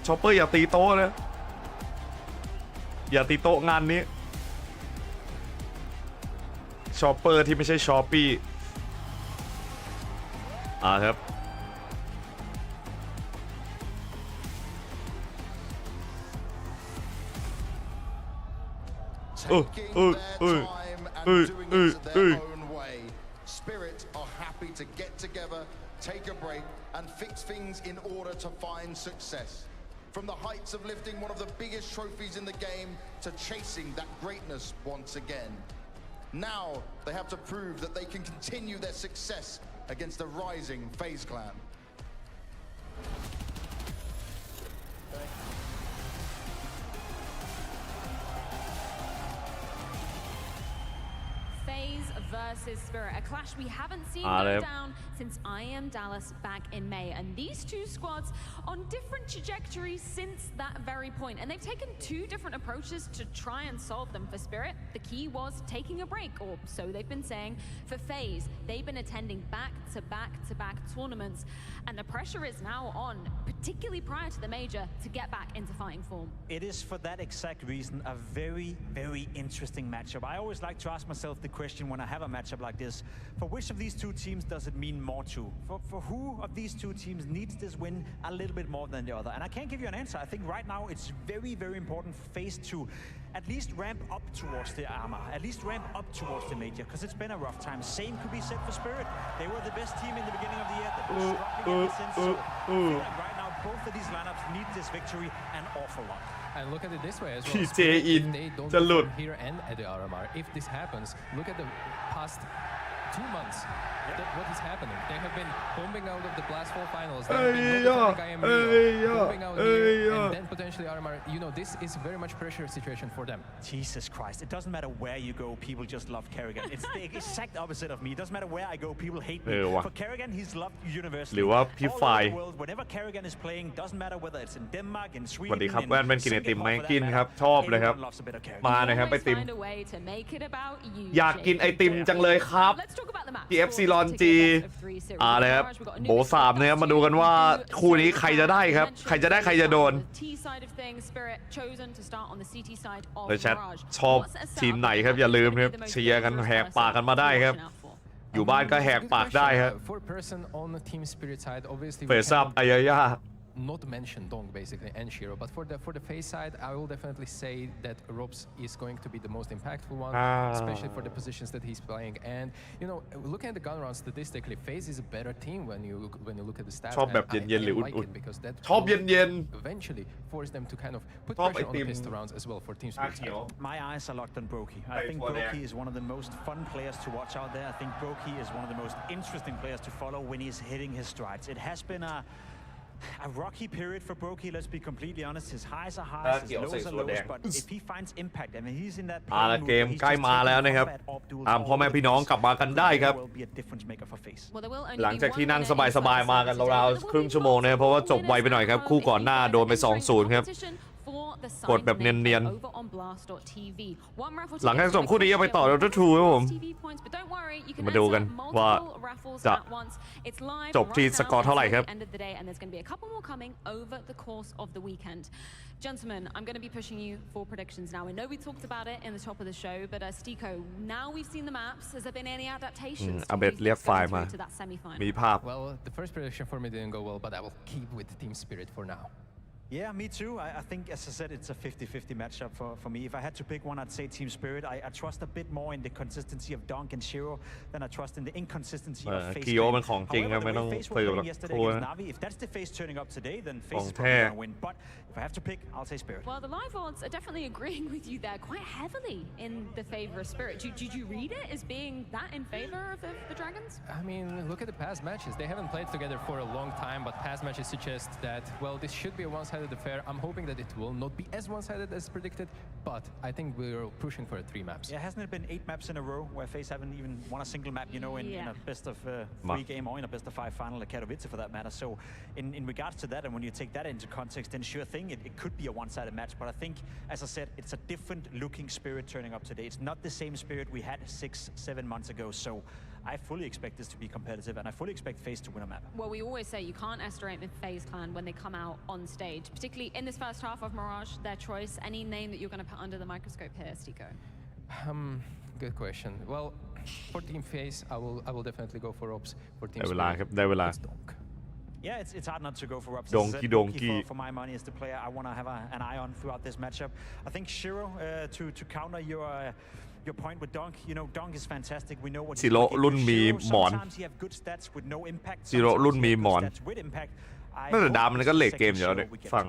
ชอปเปอร์อย่าตีโต๊ะนะอย่าตีโต๊ะงานนี้ชอปเปอร์ที่ไม่ใช่ชอปปี้ครับSpirit are happy to get together, take a break, and fix things in order to find success. From the heights of lifting one of the biggest trophies in the game to chasing that greatness once again. Now they have to prove that they can continue their success against the rising FaZe clan. FaZe versus Spirit, a clash we haven't seen go down since I Am Dallas back in May, and these two squads on different trajectories since that very point, and they've taken two different approaches to try and solve them. For Spirit, the key was taking a break, or so they've been saying. For FaZe, they've been attending back-to-back tournaments, and the pressure is now on, particularly prior to the major, to get back into fighting form. It is for that exact reason a very, very interesting matchup. I always like to ask myself the question when I have a matchup like this, for which of these two teams does it mean more to? For who of these two teams needs this win a little bit more than the other? And I can't give you an answer. I think right now it's very, very important for FaZe to at least ramp up towards the armor, at least ramp up towards the major, because it's been a rough time. Same could be said for Spirit. They were the best team in the beginning of the year. They've been struggling ever since. So I feel like right now both of these lineups need this victory an awful lot. And look at it this way as well. PJ in they don't perform here and at the RMR. If this happens, look at the past 2 months. What is happening? They have been bombing out of the Blast 4 finals. They have been bombing out here, and then potentially RMR. You know, this is very much pressure situation for them. Jesus Christ! It doesn't matter where you go, people just love Kerrigan. It's the exact opposite of me. It doesn't matter where I go, people hate me. For Kerrigan, he's loved universally. All over the world, whenever Kerrigan is playing, doesn't matter whether it's in Denmark, in Sweden, สวัสดีครับแว่นเป็นกินไอติมไหมกินครับชอบเลยครับมาเลยครับไอติมอยากกินไอติมจังเลยครับ TFC LONG เลยครับโบ3นะครับมาดูกันว่าคู่นี้ใครจะได้ครับใครจะได้ใครจะโดนในแชทชอบทีมไหนครับอย่าลืมครับเชียร์กันแหกปากกันมาได้ครับอยู่บ้านก็แหกปากได้ครับเฟซอัพอายายาnot mention Dong basically and Shiro, but for the FaZe side, I will definitely say that Robs is going to be the most impactful one, especially for the positions that he's playing. And you know, looking at the gun round statistically, FaZe is a better team when you look at the stats. ชอบแบบเย็นๆหรืออุ่นๆชอบเย็นๆ eventually force them to kind of put pressure on the pistol rounds as well for Team Spirit. My eyes are locked on Brokey. I think Brokey is one of the most fun players to watch out there. I think Brokey is one of the most interesting players to follow when he's hitting his strides. It has been a rocky period for Brokey, let's be completely honest. His highs are highs, his lows are lows, but if he finds impact, I mean, he's in that เกมใกล้มาแล้วนะครับพ่อแม่พี่น้องกลับมากันได้ครับหลังจากที่นั่งสบายๆมากันราวๆครึ่งชั่วโมงนะครับเพราะว่าจบไวไปหน่อยครับคู่ก่อนหน้าโดนไป 2-0 ครับกดแบบเนียนๆหลังจากจบคู่นี้ไปต่อDota 2ครับผมมาดูกันว่าจะจบที่สกอร์เท่าไหร่ครับ Gentlemen, I'm going to be pushing you for predictions now. I know we talked about it in the top of the show, but Stiko, now we've seen the maps. Has there been any adaptations to that semi-final? Well, the first prediction for me didn't go well, but I will keep with Team Spirit for now. Yeah, me too. I think, as I said, it's a 50-50 matchup for me. If I had to pick one, I'd say Team Spirit. I trust a bit more in the consistency of Dunk and Shiro than I trust in the inconsistency of FaZe. กิโอเป็นของจริงนะไม่ต้องเสือก yesterday against Navi, if that's the FaZe turning up today, then FaZe is probably going to win. But if I have to pick, I'll say Spirit. Well, the live odds are definitely agreeing with you there quite heavily in the favor of Spirit. Did you read it as being that in favor of the Dragons? I mean, look at the past matches. They haven't played together for a long time, but past matches suggest that, well, this should be a one-sided affair. I'm hoping that it will not be as one-sided as predicted, but I think we're pushing for 3 maps. Yeah, hasn't it been 8 maps in a row where FaZe haven't even won a single map, in a best of 3 game or in a best of 5 final at Katowice for that matter. So in regards to that, and when you take that into context, then sure thing, it could be a one-sided match. But I think, as I said, it's a different looking Spirit turning up today. It's not the same Spirit we had 6-7 months ago. So I fully expect this to be competitive, and I fully expect FaZe to win a map. Well, we always say you can't estimate the FaZe clan when they come out on stage, particularly in this first half of Mirage, their choice. Any name that you're going to put under the microscope here, Stiko? Good question. Well, for Team FaZe, I will definitely go for Ops. For Team Spirit, it's Donk. Yeah, it's hard not to go for Ops. Donkey. For my money as the player I want to have an eye on throughout this matchup. I think Shiro, to counter your point with Dunk, Dunk is fantastic. We know what he's like. Sometimes he have good stats with no impact. Sometimes he have good stats with impact. น่าจะดามันก็เลทเกมอยู่แล้วเนี่ยฝั่ง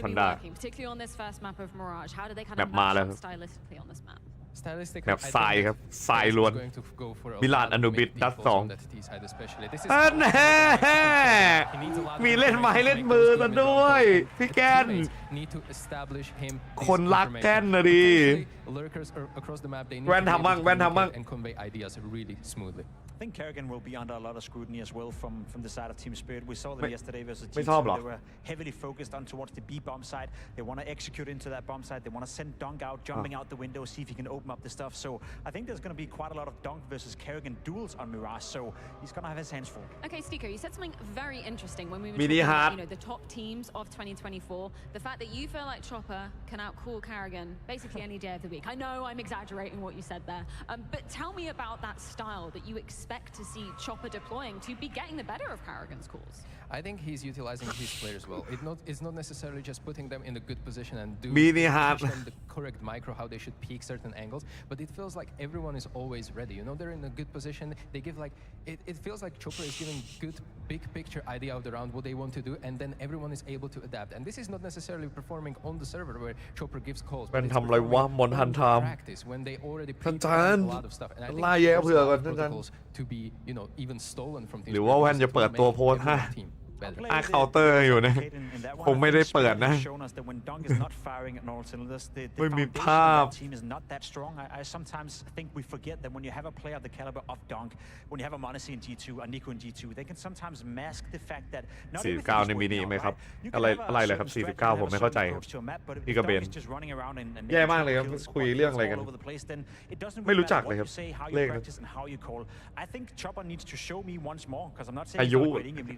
พันดา particularly on this first map of Mirage. How do they kind of match up stylistically on this map? แบบทรายครับทรายล้วนมิลานอนุบิดดัด2มีเล่นไม้เล่นมือกันด้วยพี่แกนคนรักแกนนะดิแว่นทำบ้าง I think Kerrigan will be under a lot of scrutiny as well from the side of Team Spirit. We saw them yesterday versus G2. They were heavily focused on towards the B bomb side. They want to execute into that bomb side. They want to send Dunk out, jumping out the window, see if he can open up the stuff. So I think there's going to be quite a lot of Dunk versus Kerrigan duels on Mirage. So he's going to have his hands full. Okay, Stiko, you said something very interesting when we were talking about the top teams of 2024. The fact that you feel like Chopper can outcool Kerrigan basically any day of the week. I know I'm exaggerating what you said there, but tell me about that style that you expect to see Chopper deploying to be getting the better of Kerrigan's calls. I think he's utilizing his players well. It's not necessarily just putting them in a good position and teach them the correct micro, how they should peek certain angles, but it feels like everyone is always ready. They're in a good position. They give it feels like Chopper is giving good big picture idea of the round, what they want to do, and then everyone is able to adapt. And this is not necessarily performing on the server where Chopper gives calls, but it's performing on practice when they already prepare a lot of stuff. And I think protocols to be, even stolen from teams. หรือว่าแว่นจะเปิดตัวโพสให้เคาน์เตอร์อยู่นะคงไม่ได้เปิดนะไม่มีภาพ I sometimes think we forget that when you have a player of the caliber of Dunk, when you have a Monesi in G2, a Nico in G2, they can sometimes mask the fact that 49ในมินิไหมครับอะไรเลยครับ49ผมไม่เข้าใจครับพี่กระเบนแย่มากเลยครับคุยเรื่องอะไรกันไม่รู้จักเลยครับเลข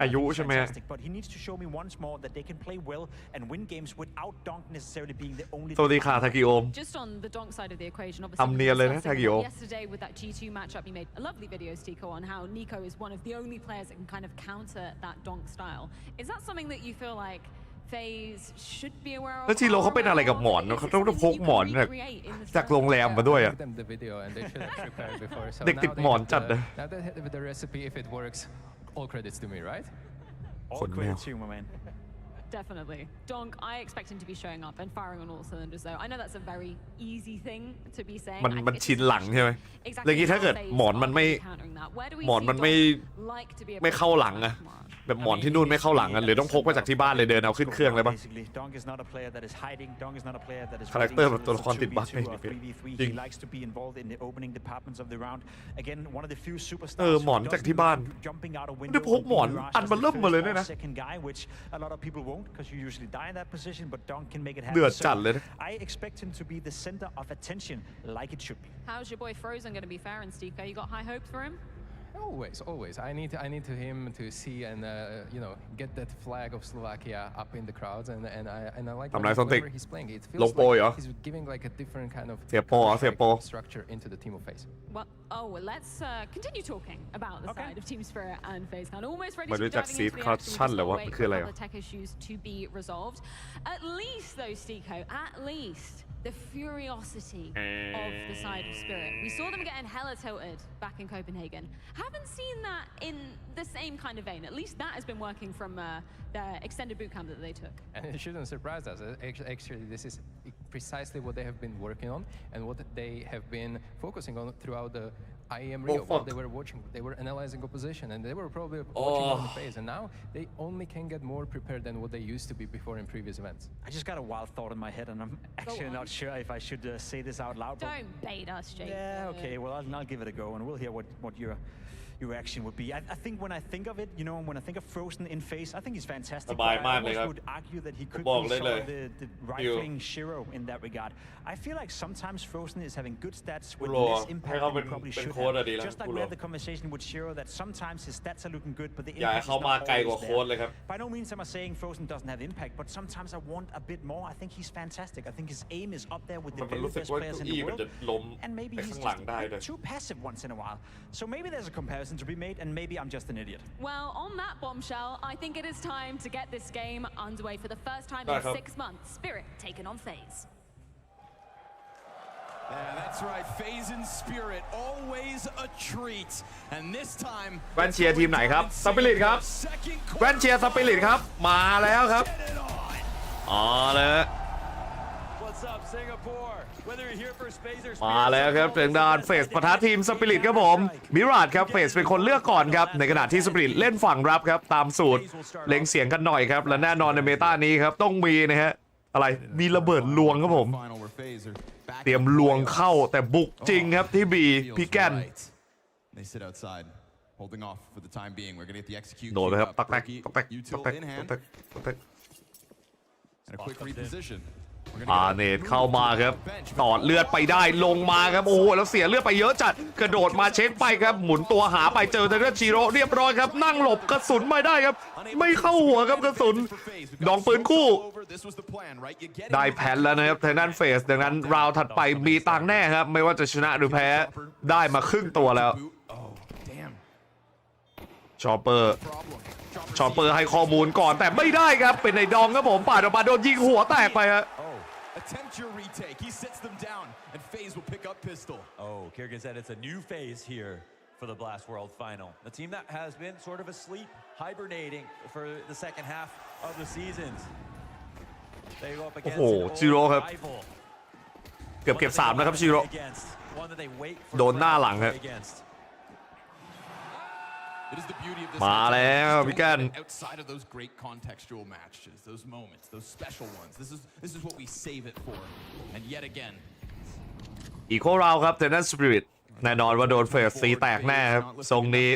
อายุใช่ไหม but he needs to show me once more that they can play well and win games without Dunk necessarily being the only. สวัสดีค่ะทากิโอม Just on the Dunk side of the equation, ทำเนียนเลยนะทากิโอม yesterday with that G2 matchup, you made a lovely video, Stiko, on how Nico is one of the only players that can kind of counter that Dunk style. Is that something that you feel like FaZe should be aware of? แล้วทีโร่เขาเป็นอะไรกับหมอนเขาต้องพกหมอนจากโรงแรมมาด้วยอะเด็กติดหมอนจัดเลย Now that with the recipe, if it works, all credits to me, right? All credit to you, my man. Definitely. Donk, I expect him to be showing up and firing on all cylinders, though. I know that's a very easy thing to be saying. มันชินหลังใช่ไหมเรื่องนี้ถ้าเกิดหมอนมันไม่เข้าหลังอะแบบหมอนที่นู่นไม่เข้าหลังกันหรือต้องพกมาจากที่บ้านเลยเดินเอาขึ้นเครื่องเลยป่ะคาแรคเตอร์แบบตัวละครติดบั๊กเลยจริงหมอนจากที่บ้านไม่ได้พกหมอนอันมันเริ่มมาเลยเนี่ยนะเดือดจัดเลยนะ How's your boy Frozen going to be faring, Stiko? You got high hopes for him? Always. I need him to see and get that flag of Slovakia up in the crowds and I like whenever he's playing. It feels like he's giving like a different kind of structure into the team of FaZe. Well, let's continue talking about the side of Team Spirit and FaZe. Almost ready to dive into the action. Wait for the tech issues to be resolved. At least though, Stico, at least the furiosity of the side of Spirit. We saw them getting hella tilted back in Copenhagen. Haven't seen that in the same kind of vein. At least that has been working from the extended bootcamp that they took. And it shouldn't surprise us. Actually, this is precisely what they have been working on and what they have been focusing on throughout the IEM Rio. While they were watching, they were analyzing opposition, and they were probably watching on the FaZe. And now they only can get more prepared than what they used to be before in previous events. I just got a wild thought in my head, and I'm actually not sure if I should say this out loud. Don't bait us, Jake. Yeah, okay. Well, I'll give it a go, and we'll hear what your reaction would be. I think when I think of it, when I think of Frozen in FaZe, I think he's fantastic. I almost would argue that he could be sort of the right-wing Shiro in that regard. I feel like sometimes Frozen is having good stats with less impact than he probably should have. Just like we had the conversation with Shiro that sometimes his stats are looking good, but the impact is not always there. By no means am I saying Frozen doesn't have impact, but sometimes I want a bit more. I think he's fantastic. I think his aim is up there with the very best players in the world. And maybe he's just a bit too passive once in a while. So maybe there's a comparison to be made, and maybe I'm just an idiot. Well, on that bombshell, I think it is time to get this game underway for the first time in 6 months. Spirit taking on FaZe. Yeah, that's right. FaZe and Spirit, always a treat. And this time แว่นเชียร์ทีมไหนครับสปิริตครับแว่นเชียร์สปิริตครับมาแล้วครับเลย มาแล้วครับทางด้านเฟสปะทะทีมสปิริตครับผมมิราจครับเฟสเป็นคนเลือกก่อนครับในขณะที่สปิริตเล่นฝั่งรับครับตามสูตรเล็งเสียงกันหน่อยครับและแน่นอนในเมตานี้ครับต้องมีนะฮะอะไรมีระเบิดลวงครับผมเตรียมลวงเข้าแต่บุกจริงครับที่บีพี่แกนโดนไปครับตักเนตเข้ามาครับตอดเลือดไปได้ลงมาครับโอ้โหแล้วเสียเลือดไปเยอะจัดกระโดดมาเช็คไปครับหมุนตัวหาไปเจอทางด้านจิโร่เรียบร้อยครับนั่งหลบกระสุนไม่ได้ครับไม่เข้าหัวครับกระสุนดองปืนคู่ได้แพ้แล้วนะครับทางด้านเฟสดังนั้นราวถัดไปมีตังแน่ครับไม่ว่าจะชนะหรือแพ้ได้มาครึ่งตัวแล้วชอปเปอร์ให้ข้อมูลก่อนแต่ไม่ได้ครับเป็นไอ้ดองครับผมปาดออกมาโดนยิงหัวแตกไปฮะAttempt your retake. He sits them down, and FaZe will pick up pistol. Oh, Kirgan said it's a new phase here for the Blast World Final. A team that has been sort of asleep, hibernating for the second half of the seasons. They go up against an old rival. เก็บ3นะครับจิโร่โดนหน้าหลังครับมาแล้วพี่กัน outside of those great contextual matches, those moments, those special ones. This is what we save it for. And yet again, อีโคราวครับแต่นั่นสปิริตแน่นอนว่าโดนเฟสซีแตกแน่ครับทรงนี้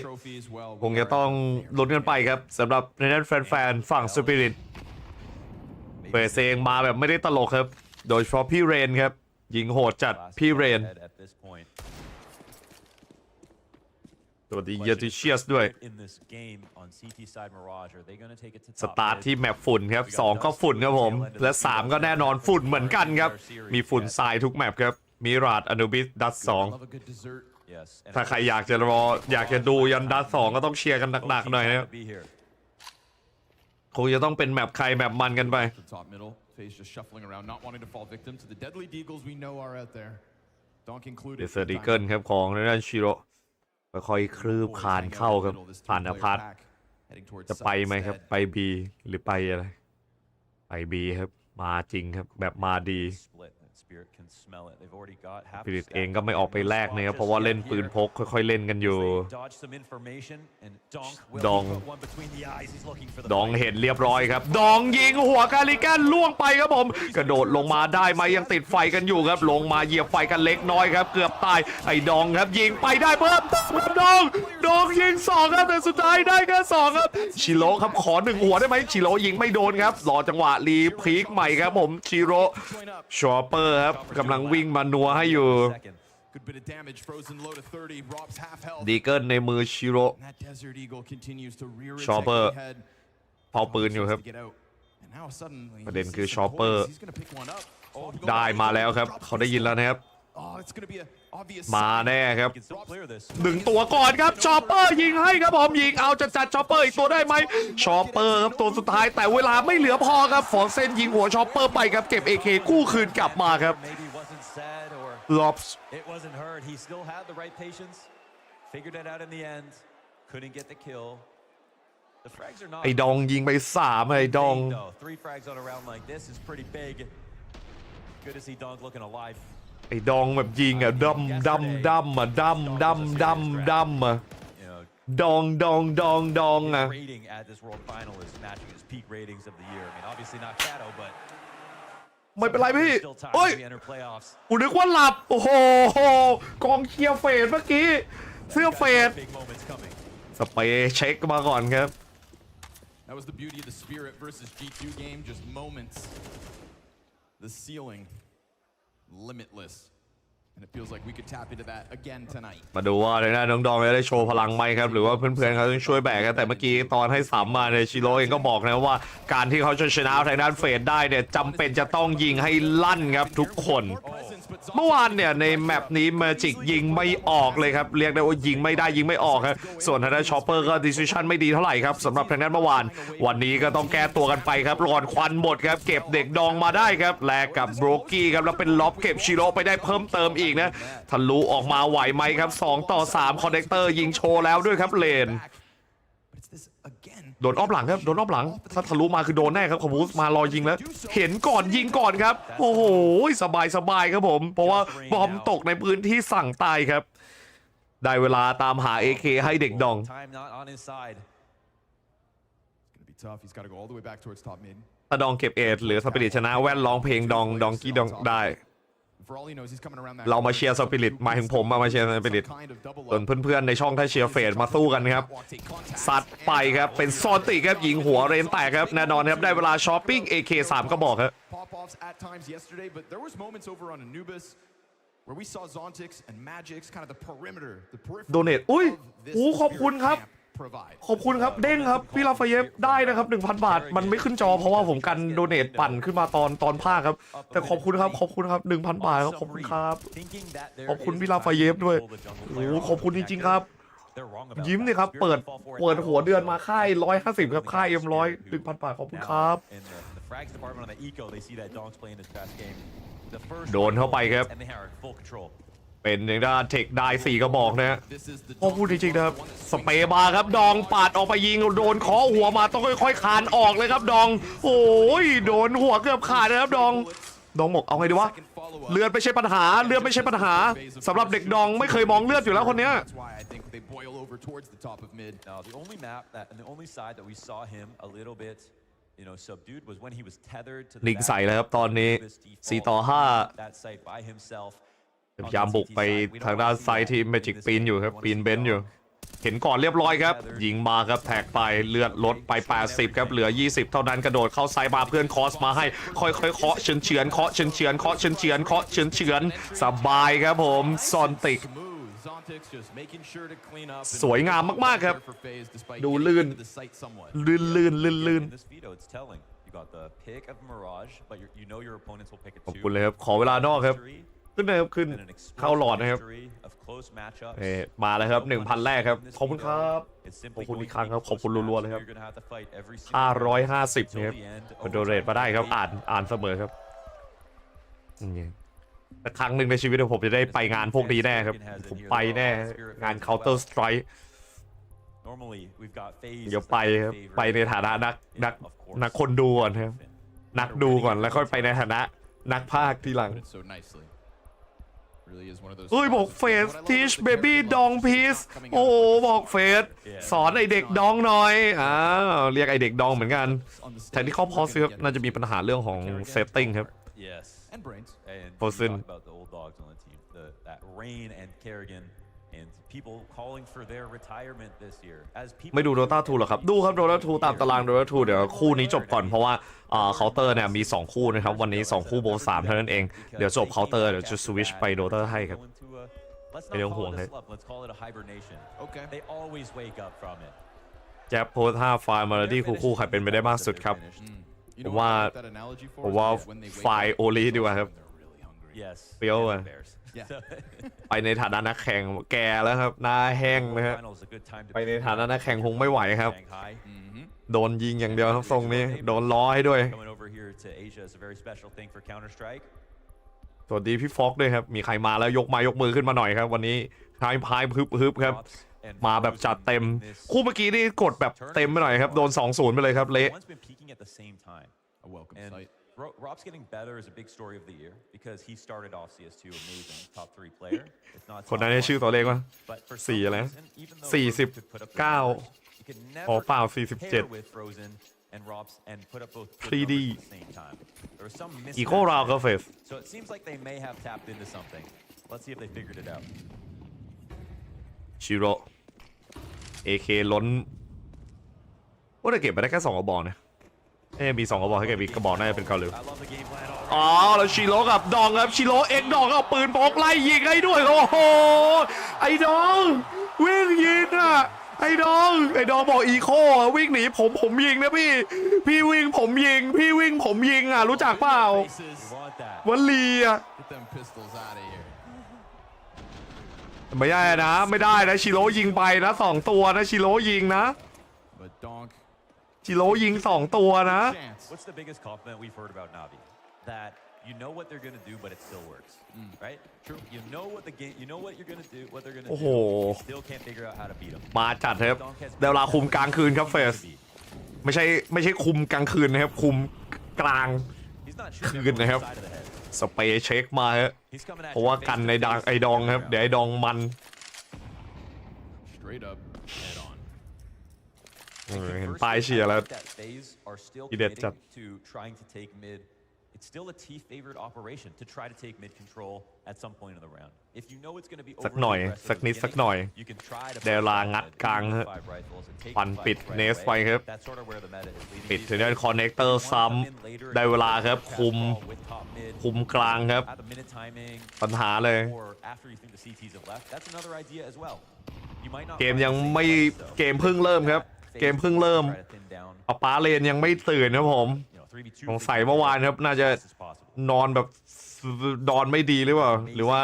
คงจะต้องลุ้นกันไปครับสำหรับในนั้นแฟนๆฝั่งสปิริตเฟสเองมาแบบไม่ได้ตลกครับโดยเฉพาะพี่เรนครับยิงโหดจัดพี่เรนตัวดีเยติเชียสด้วยสตาร์ทที่แมปฝุ่นครับ2ก็ฝุ่นครับผมและ3ก็แน่นอนฝุ่นเหมือนกันครับมีฝุ่นทรายทุกแมปครับมิราจอนูบิสดัส2ถ้าใครอยากจะรออยากจะดูยันดัส2ก็ต้องเชียร์กันหนักๆหน่อยนะครับคงจะต้องเป็นแมปใครแมปมันกันไปเดซดีเกิลครับของด้านชิโร่ค่อยๆคลืบคานเข้าครับผ่านอพาร์ตจะไปไหมครับไปบีหรือไปอะไรไปบีครับมาจริงครับแบบมาดีสปิริตเองก็ไม่ออกไปแลกนะครับเพราะว่าเล่นปืนพกค่อยๆเล่นกันอยู่ดองเห็นเรียบร้อยครับดองยิงหัวกาลิกันล่วงไปครับผมกระโดดลงมาได้ไหมยังติดไฟกันอยู่ครับลงมาเหยียบไฟกันเล็กน้อยครับเกือบตายไอ้ดองครับยิงไปได้เพิ่มดองยิง2ครับแต่สุดท้ายได้แค่2ครับชิโร่ครับขอ1หัวได้ไหมชิโร่ยิงไม่โดนครับรอจังหวะรีพีคใหม่ครับผมชิโร่ชอปเปอร์ครับกำลังวิ่งมานัวให้อยู่ ดีเกิลในมือชิโร่ชอปเปอร์เผาปืนอยู่ครับประเด็นคือชอปเปอร์ได้มาแล้วครับเขาได้ยินแล้วนะครับมาแน่ครับ1 ตัวก่อนครับชอปเปอร์ยิงให้ครับผมยิงเอาจะจัดชอปเปอร์อีกตัวได้ไหมชอปเปอร์ครับตัวสุดท้ายแต่เวลาไม่เหลือพอครับฟอร์เซนยิงหัวชอปเปอร์ไปครับเก็บ AK กู้คืนกลับมาครับลอปส์ไอ้ดองยิงไป3ไอ้ดองไอ้ดองแบบยิงอ่ะดำอ่ะดองอ่ะไม่เป็นไรพี่เฮ้ยกูนึกว่าหลับโอ้โหกองเชียร์เฟดเมื่อกี้เสื้อเฟดสเปย์เช็คมาก่อนครับ That was the beauty of the Spirit versus G2 game, just moments. The ceiling, limitless. And it feels like we could tap into that again tonight. มาดูว่าในหน้าน้องดองจะได้โชว์พลังไหมครับหรือว่าเพื่อนๆเขาต้องช่วยแบกกันแต่เมื่อกี้ตอนให้3มาเนี่ยชิโร่เองก็บอกนะว่าการที่เขาจะชนะทางด้านเฟดได้เนี่ยจำเป็นจะต้องยิงให้ลั่นครับทุกคนเมื่อวานเนี่ยในแมปนี้เมจิกยิงไม่ออกเลยครับเรียกได้ว่ายิงไม่ได้ยิงไม่ออกครับส่วนทางด้านชอปเปอร์ก็ดิซิชั่นไม่ดีเท่าไหร่ครับสำหรับทางด้านเมื่อวานวันนี้ก็ต้องแก้ตัวกันไปครับรอนควันหมดครับเก็บเด็กดองมาได้ครับแลกกับโบรกี้ครับแล้วเป็นล็อบเก็บชิโร่ไปได้เพิ่มเติมอีกนะทะลุออกมาไหวไหมครับ2 ต่อ 3คอนเนคเตอร์ยิงโชว์แล้วด้วยครับเลนโดนอ้อมหลังครับโดนอ้อมหลังถ้าทะลุมาคือโดนแน่ครับคอมบูสมารอยิงแล้วเห็นก่อนยิงก่อนครับโอ้โหสบายครับผมเพราะว่าบอมตกในพื้นที่สั่งตายครับได้เวลาตามหา AK ให้เด็กดองถ้าดองเก็บเอทหรือสปิริตชนะแว่นร้องเพลงดองกี้ดองได้เรามาเชียร์สปิริตมาถึงผมมาเชียร์สปิริตส่วนเพื่อนๆในช่องถ้าเชียร์เฟดมาสู้กันครับซัดไปครับเป็นซอนติครับยิงหัวเรนแตกครับแน่นอนครับได้เวลาช้อปปิ้ง AK3 ก็บอกครับโดเนทอุ้ยขอบคุณครับขอบคุณครับเด้งครับพี่ลาฟาเยฟได้นะครับ 1,000 บาทมันไม่ขึ้นจอเพราะว่าผมกันโดเนทปั่นขึ้นมาตอนภาคครับแต่ขอบคุณครับ1,000 บาทครับขอบคุณครับขอบคุณพี่ลาฟาเยฟด้วยโอ้ขอบคุณจริงๆครับยิ้มเลยครับเปิดหัวเดือนมาค่าย150ครับค่าย M100 1,000 บาทขอบคุณครับโดนเข้าไปครับเป็นในด้านเทคได้4 กระบอกนะพอพูดจริงๆนะครับสเปย์มาครับดองปาดออกไปยิงโดนเคาะหัวมาต้องค่อยๆคานออกเลยครับดองโอ้ยโดนหัวเกือบขาดนะครับดองบอกเอาไงดีวะเลือดไม่ใช่ปัญหาสำหรับเด็กดองไม่เคยมองเลือดอยู่แล้วคนเนี้ยลิงใส่แล้วครับตอนนี้4 ต่อ 5พยายามบุกไปทางด้านซ้ายที่เมจิกปีนอยู่ครับปีนเบนซ์อยู่เห็นก่อนเรียบร้อยครับยิงมาครับแท็กไปเลือดลดไป80ครับเหลือ20เท่านั้นกระโดดเข้าไซมาเพื่อนคอสมาให้ค่อยๆเคาะเฉือนเคาะเฉือนสบายครับผมซอนติกสวยงามมากๆครับดูลื่นขอบคุณเลยครับขอเวลานอกครับขึ้นเข้าหลอดนะครับมาแล้วครับ 1,000 แรกครับขอบคุณครับขอบคุณอีกครั้งครับขอบคุณรัวๆเลยครับ550นะครับโดเรทมาได้ครับอ่านเสมอครับแต่ครั้งหนึ่งในชีวิตผมจะได้ไปงานพวกนี้แน่ครับผมไปแน่งาน Counter Strike เดี๋ยวไปครับไปในฐานะนักคนดูก่อนครับนักดูก่อนแล้วค่อยไปในฐานะนักพากย์ทีหลังบอกเฟสทีชเบบี้ดองพีซโอ้บอกเฟสสอนไอเด็กดองหน่อยเรียกไอเด็กดองเหมือนกันแทนที่เขาพอซื้อน่าจะมีปัญหาเรื่องของเซตติ้งครับโพสซินไม่ดูโดต้า2หรอครับดูครับโดต้า2ตามตารางโดต้า2เดี๋ยวคู่นี้จบก่อนเพราะว่าเคาน์เตอร์เนี่ยมี2คู่นะครับวันนี้2คู่โบ3เท่านั้นเองเดี๋ยวจบเคาน์เตอร์เดี๋ยวจะสวิชไปโดต้าให้ครับ ไม่ต้องห่วงเลย Let's call it a hibernation. Okay. They always wake up from it. แจ็บโพสท่าไฟล์มาแล้วที่คู่ใครเป็นไปได้มากสุดครับผมว่าไฟล์โอลีดีกว่าครับเปรี้ยวอะไปในฐานะนักแข่งแก่แล้วครับหน้าแห้งนะฮะไปในฐานะนักแข่งคงไม่ไหวครับโดนยิงอย่างเดียวครับทรงนี้โดนล้อให้ด้วยสวัสดีพี่ฟ็อกด้วยครับมีใครมาแล้วยกมือขึ้นมาหน่อยครับวันนี้พายฮึบครับมาแบบจัดเต็มคู่เมื่อกี้นี่กดแบบเต็มไปหน่อยครับโดน 2-0 ไปเลยครับเละRob's getting better is a big story of the year because he started off CS2 amazing, top 3 player. It's not คนนั้นชื่อตัวเลขว่า4อะไร49อ๋อเปล่า47 3D Eco Round ก็เฟส So it seems like they may have tapped into something. Let's see if they figured it out. ชิโร่ AK ล้นว่าจะเก็บไปได้แค่2กระบอกนะมี2กระบอกให้เก็บอีกกระบอกน่าจะเป็นเกาหลีอ๋อแล้วชิโร่กับดองครับชิโร่เอ็กดองเอาปืนพกไล่ยิงให้ด้วยโอ้โหไอ้ดองวิ่งยิงอ่ะไอ้ดองบอกอีโควิ่งหนีผมยิงนะพี่วิ่งผมยิงพี่วิ่งผมยิงอ่ะรู้จักเปล่าวลีอ่ะไม่ได้นะไม่ได้นะชิโร่ยิงไปนะ2ตัวนะชิโร่ยิงนะชิโร่ยิง2ตัวนะ What's the biggest compliment we've heard about Navi? That you know what they're gonna do, but it still works, right? True. You know what you're gonna do, what they're gonna do. You still can't figure out how to beat them. มาจัดครับเดี๋ยวเวลาคุมกลางคืนครับเฟสไม่ใช่คุมกลางคืนนะครับคุมกลางคืนนะครับสเปย์เช็คมาฮะเพราะว่ากันในดังไอ้ดองครับเดี๋ยวไอ้ดองมันเห็นป้ายเชียร์แล้วอีเด็ดจัด It's still a T favored operation to try to take mid control at some point in the round. If you know it's going to be สักหน่อยสักนิดสักหน่อยเดี๋ยวลางัดกลางฮะฟันปิดเนสไปครับปิดถึงด้านคอนเนคเตอร์ซ้ำได้เวลาครับคุมกลางครับปัญหาเลยเกมยังไม่เกมเพิ่งเริ่มครับเกมเพิ่งเริ่มป้าเลนยังไม่ตื่นครับผมสงสัยเมื่อวานครับน่าจะนอนแบบนอนไม่ดีหรือเปล่าหรือว่า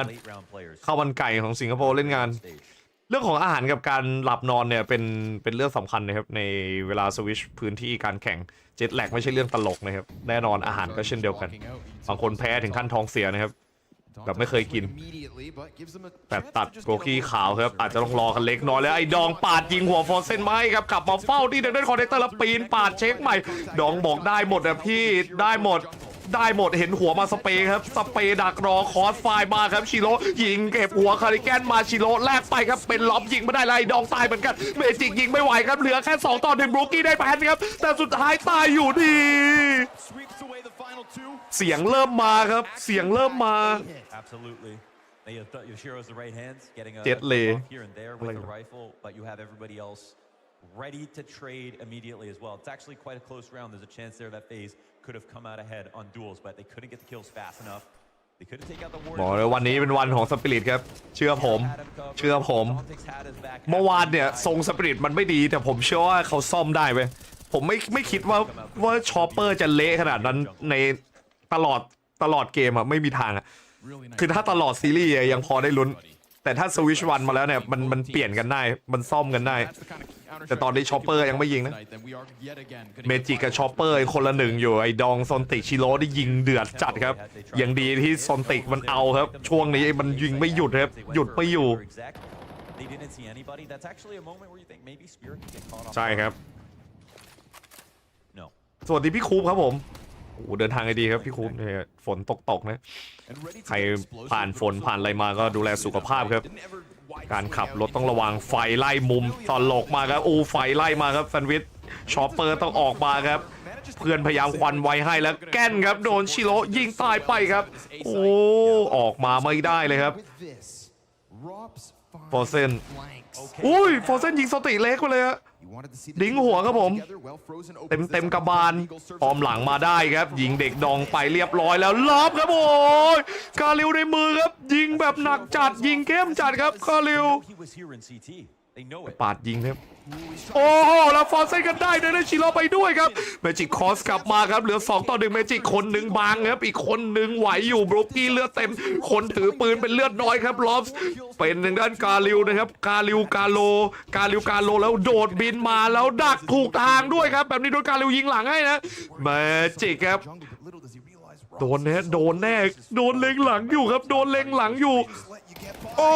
ข้าวมันไก่ของสิงคโปร์เล่นงานเรื่องของอาหารกับการหลับนอนเนี่ยเป็นเรื่องสำคัญนะครับในเวลาสวิชพื้นที่การแข่งเจ็ตแลกไม่ใช่เรื่องตลกนะครับแน่นอนอาหารก็เช่นเดียวกันบางคนแพ้ถึงขั้นท้องเสียนะครับแบบไม่เคยกินแต่ตัดโกกี้ขาวครับอาจจะต้องรอกันเล็กน้อยแล้วไอ้ดองปาดยิงหัวฟอร์เซนมาให้ครับกลับมาเฝ้าที่เดินคอนเนคเตอร์แล้วปีนปาดเช็คใหม่ดองบอกได้หมดนะพี่ได้หมดเห็นหัวมาสเปย์ครับสเปย์ดักรอคอสไฟมาครับชิโร่ยิงเก็บหัวคาริแกนมาชิโร่แลกไปครับเป็นล็อบยิงไม่ได้เลยดองตายเหมือนกันเมจิกยิงไม่ไหวครับเหลือแค่2 ต่อ 1บรูกี้ได้แพ้ครับแต่สุดท้ายตายอยู่ดีเสียงเริ่มมาครับเสียงเริ่มมา Absolutely. Yoshiro's the right hands, getting a here and there with the rifle, but you have everybody else ready to trade immediately as well. It's actually quite a close round. There's a chance there that FaZe could have come out ahead on duels, but they couldn't get the kills fast enough. They couldn't take out the warrior. บอกเลยวันนี้เป็นวันของสปิริตครับเชื่อผมเมื่อวานเนี่ยทรงสปิริตมันไม่ดีแต่ผมเชื่อว่าเขาซ่อมได้เว้ยผมไม่คิดว่าชอปเปอร์จะเละขนาดนั้นในตลอดเกมอะไม่มีทางอะคือถ้าตลอดซีรีส์ยังพอได้ลุ้นแต่ถ้าสวิชวันมาแล้วเนี่ยมันเปลี่ยนกันได้มันซ่อมกันได้แต่ตอนนี้ชอปเปอร์ยังไม่ยิงนะเมจิกกับชอปเปอร์คนละหนึ่งอยู่ไอ้ดองซอนติชิโร่ได้ยิงเดือดจัดครับยังดีที่ซอนติมันเอาครับช่วงนี้มันยิงไม่หยุดครับหยุดไม่อยู่ใช่ครับสวัสดีพี่คูปครับผมโอ้เดินทางให้ดีครับพี่คูปเนี่ยฝนตกนะใครผ่านฝนผ่านอะไรมาก็ดูแลสุขภาพครับการขับรถต้องระวังไฟไล่มุมตอนหลกมาครับไฟไล่มาครับแซนด์วิชชอปเปอร์ต้องออกมาครับเพื่อนพยายามควันไว้ให้แล้วแก้นครับโดนชิโร่ยิงตายไปครับออกมาไม่ได้เลยครับฟอร์เซนฟอร์เซนยิงสติเล็กไปเลยฮะดิ้งหัวครับผมเต็มกระบาลออมหลังมาได้ครับยิงเด็กดองไปเรียบร้อยแล้วล็อบครับโอ้ยกาลิวในมือครับยิงแบ แบบหนักจัดยิงเข้มจัดครับคาริวปาดยิงครับโอ้โหแล้วฟอร์เซนกันได้ได้ชิโร่ไปด้วยครับเมจิกคอสกลับมาครับเหลือ2-1เมจิกคนหนึ่งบางครับอีกคนหนึ่งไหวอยู่บรูกี้เลือดเต็มคนถือปืนเป็นเลือดน้อยครับลอฟเป็นทางด้านกาลิวนะครับกาลิวกาโลแล้วโดดบินมาแล้วดักถูกทางด้วยครับแบบนี้โดนกาลิวยิงหลังให้นะเมจิกครับโดนแน่โดนเล็งหลังอยู่ครับโดนเล็งหลังอยู่โอ้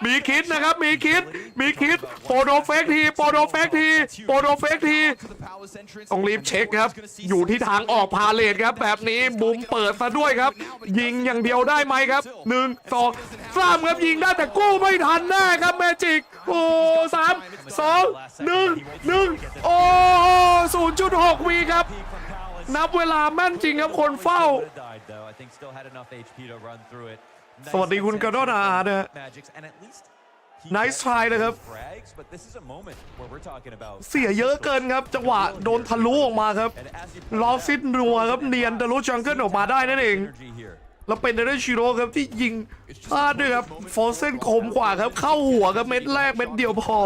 มีคิดนะครับมีคิดโปรโดเฟกทีต้องรีบเช็คครับอยู่ที่ทางออกพาเลทครับแบบนี้บุมเปิดซะด้วยครับยิงอย่างเดียวได้ไหมครับ1 2 3ครับยิงได้แต่กู้ไม่ทันแน่ครับเมจิกโอ้3 2 1 โอ้ 0.6 วิครับนับเวลาแม่นจริงครับคนเฝ้าสวัสดีคุณกระโดดอาร์นะ Nice try นะครับเสียเยอะเกินครับจังหวะโดนทะลุออกมาครับลอซิดนัวครับเนียนทะลุจังเกิลออกมาได้นั่นเองแล้วเป็นเดชิโร่ครับที่ยิงพลาดด้วยครับฟอร์เซนคมกว่าครับเข้าหัวครับเม็ดแรกเม็ดเดียวพอ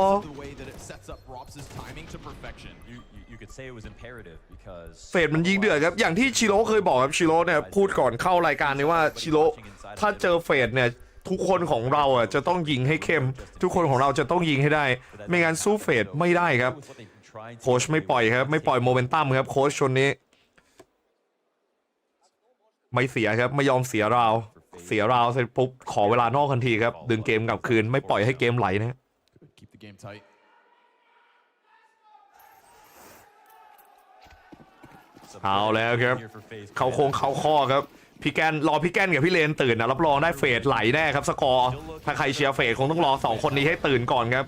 เฟดมันยิงเดือดครับอย่างที่ชิโร่เคยบอกครับชิโร่เนี่ยพูดก่อนเข้ารายการนี้ว่าชิโร่ถ้าเจอเฟดเนี่ยทุกคนของเราอ่ะจะต้องยิงให้เข้มทุกคนของเราจะต้องยิงให้ได้ไม่งั้นสู้เฟดไม่ได้ครับโค้ชไม่ปล่อยครับไม่ปล่อยโมเมนตัมครับโค้ชชนนี้ไม่เสียครับไม่ยอมเสียราวเสร็จปุ๊บขอเวลานอกทันทีครับดึงเกมกลับคืนไม่ปล่อยให้เกมไหลนะเอาแล้วครับเขาโค้งเขาข้อครับพี่แกนรอพี่แกนกับพี่เลนตื่นนะรับรองได้เฟดไหลแน่ครับสกอร์ถ้าใครเชียร์เฟดคงต้องรอ2คนนี้ให้ตื่นก่อนครับ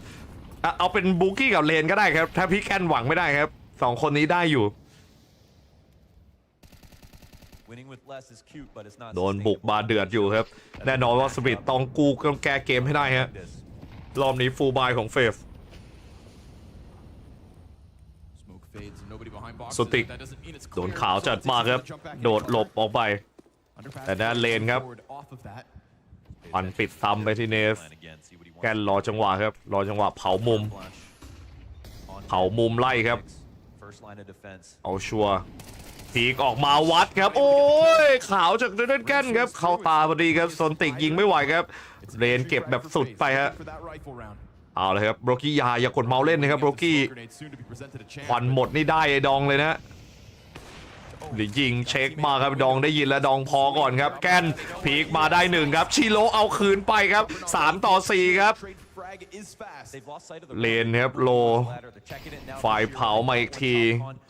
เอาเป็นบูกี้กับเลนก็ได้ครับถ้าพี่แกนหวังไม่ได้ครับ2คนนี้ได้อยู่โดนบุกบาเดือดอยู่ครับแน่นอนว่าสปิริตต้องกู้ต้องแก้เกมให้ได้ฮะรอบนี้ฟูลบายของเฟสสติกโดนขาวจัดมากครับโดดหลบออกไปแต่ด้านเลนครับปันปิดซ้ำไปที่เนสแกนรอจังหวะครับรอจังหวะเผามุมไล่ครับเอาชัวร์พีกออกมาวัดครับโอ้ยขาวจากเดนแกนครับเข้าตาพอดีครับสติกยิงไม่ไหวครับเลนเก็บแบบสุดไปฮะเอาเลยครับโบรกี้อย่ากดเมาส์เล่นนะครับโบรกี้ควันหมดนี่ได้ไอ้ดองเลยนะหรือยิงเช็คมาครับดองได้ยินแล้วดองพอก่อนครับแกนพีกมาได้1ครับชิโร่เอาคืนไปครับ3-4ครับเลนครับโลฝ่ายเผามาอีกที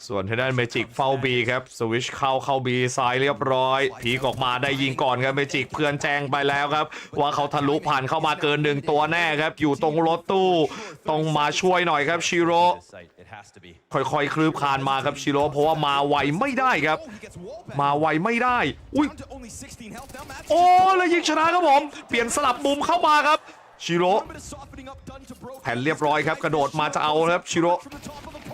ส่วนทางด้านเมจิกเฝ้าบีครับสวิชเข้าบีซ้ายเรียบร้อยพีกออกมาได้ยิงก่อนครับเมจิกเพื่อนแจ้งไปแล้วครับว่าเขาทะลุผ่านเข้ามาเกิน1ตัวแน่ครับอยู่ตรงรถตู้ต้องมาช่วยหน่อยครับชิโร่ค่อยๆคลืบคานมาครับชิโร่เพราะว่ามาไวไม่ได้ครับมาไวไม่ได้อุ้ยโอ้แล้วยิงชนะครับผมเปลี่ยนสลับมุมเข้ามาครับชิโร่แผ่นเรียบร้อยครับกระโดดมาจะเอาครับชิโร่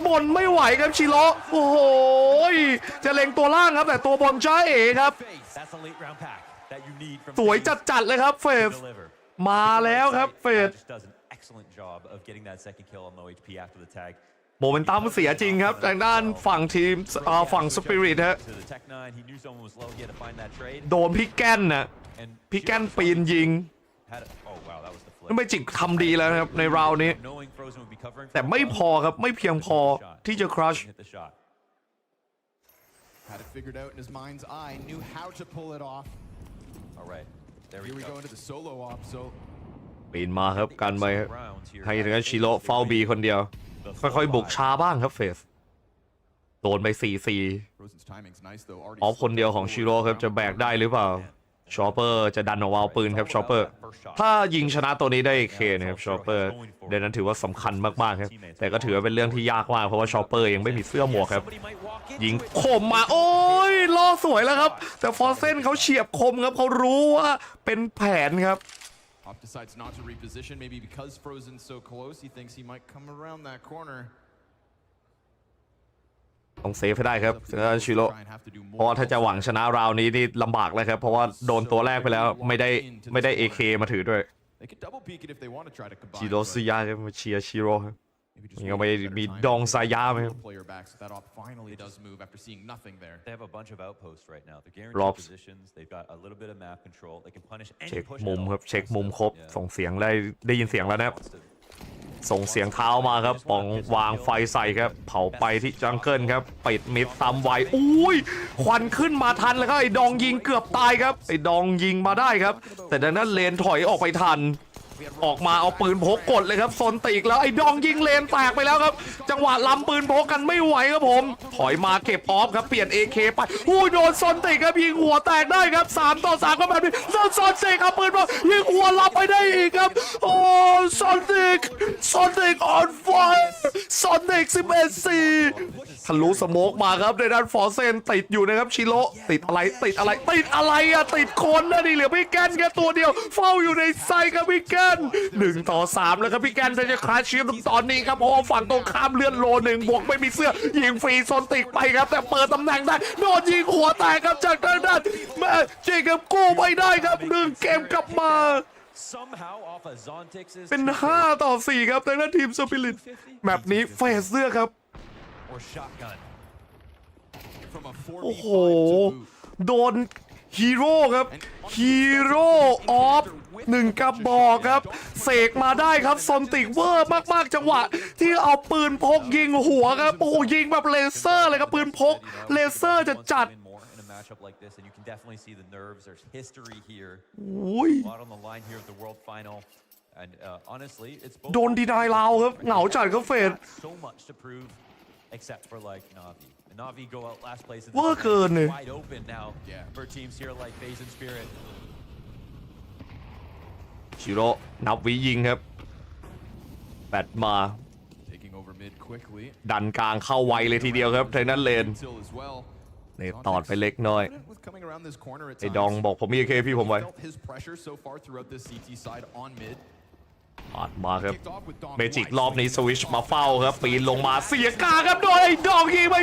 บนไม่ไหวครับชิโร่โอ้โหจะเล็งตัวล่างครับแต่ตัวบนจ้าเอ๋ครับสวยจัดเลยครับเฟสมาแล้วครับเฟสโมเมนตัมเสียจริงครับทางด้านฝั่งทีมฝั่งสปิริตฮะโดนพี่แกนนะพี่แกนปีนยิงนั่นไม่จิกทำดีแล้วนะครับในราวนี้แต่ไม่พอครับไม่เพียงพอที่จะครัชปีนมาครับกันไปให้ทางด้านชิโร่เฝ้าบีคนเดียวค่อยๆบุกช้าบ้างครับเฟสโดนไป 4-4 ออฟคนเดียวของชิโร่ครับจะแบกได้หรือเปล่าชอปเปอร์จะดันออกมาเอาปืนครับชอปเปอร์ถ้ายิงชนะตัวนี้ได้เคนะครับชอปเปอร์เดี๋ยวนั้นถือว่าสำคัญมากๆครับแต่ก็ถือว่าเป็นเรื่องที่ยากมากเพราะว่าชอปเปอร์ยังไม่มีเสื้อหมวกครับยิงคมมาโอ้ยล่อสวยแล้วครับแต่ฟอร์เซนเขาเฉียบคมครับเขารู้ว่าเป็นแผนครับ decides not to reposition, maybe because Frozen's so close, he thinks he might come around that corner. ต้องเซฟให้ได้ครับชิโร่เพราะว่าถ้าจะหวังชนะราวนี้นี่ลำบากเลยครับเพราะว่าโดนตัวแรกไปแล้วไม่ได้ AK มาถือด้วยชิโร่ซื้อยาครับมาเชียร์ชิโร่ครับยังไม่มีดองซายาไหมครับ They have a bunch of outposts right now. They're guaranteed positions. They've got a little bit of map control. They can punish any เช็ค push มุม at all. ครับเช็คมุมครบส่งเสียงได้ยินเสียงแล้วนะครับส่งเสียงเท้ามาครับปองวางไฟใส่ครับเผาไปที่จังเกิลครับปิดมิดซ้ำไวอุ้ยควันขึ้นมาทันแล้วครับไอ้ดองยิงเกือบตายครับไอ้ดองยิงมาได้ครับแต่ดังนั้นเลนถอยออกไปทันออกมาเอาปืนพกกดเลยครับโซนติกแล้วไอ้ดองยิงเลนแตกไปแล้วครับจังหวะล้ำปืนพกกันไม่ไหวครับผมถอยมาเก็บออฟครับเปลี่ยน AK ไปโดนโซนติกครับยิงหัวแตกได้ครับ3 ต่อ 3ก็แบบนี้โซนติกครับปืนพกยิงหัวรับไปได้อีกครับโอ้โซนติก on fire โซนติก11-4ทะลุสโมกมาครับในด้านฟอร์เซนติดอยู่นะครับชิโร่ติดอะไรติดคนนะนี่เหลือพี่แกนแค่ตัวเดียวเฝ้าอยู่ในไซครับพี่แกน1 ต่อ 3แล้วครับพี่แกนจะคลาสชิปตอนนี้ครับเพราะว่าฝั่งตรงข้ามเลื่อนโล1บวกไม่มีเสื้อยิงฟรีโซนติกไปครับแต่เปิดตำแหน่งได้โดนยิงหัวแตกครับจากด้านแม่เจกับกู้ไม่ได้ครับ1 เกมกลับมาเป็น5 ต่อ 4ครับแต่ด้านทีมสปิริตแบบนี้เฟสเสื้อครับโอ้โหโดนฮีโร่ครับฮีโร่ออฟ1 กระบอกครับเสกมาได้ครับซอนติกเวอร์มากๆจังหวะที่เอาปืนพกยิงหัวครับโอ้ยิงแบบเลเซอร์เลยครับปืนพกเลเซอร์จะจัดโดนดีนายลาวครับเหงาจัดก็เฟดexcept for like Navi go out last place. เวอร์เกินเลย Wide open now for teams here like FaZe and Spirit. ชิโร่นับวิยิงครับแบตมาดันกลางเข้าไวเลยทีเดียวครับทางนั้นเลนตอดไปเล็กน้อยไอ้ดองบอกผมมี AK พี่ผมไว้ปัดมาครับเมจิกรอบนี้สวิชมาเฝ้าครับปีนลงมาเสียกาครับโดนไอ้ดองยิงไป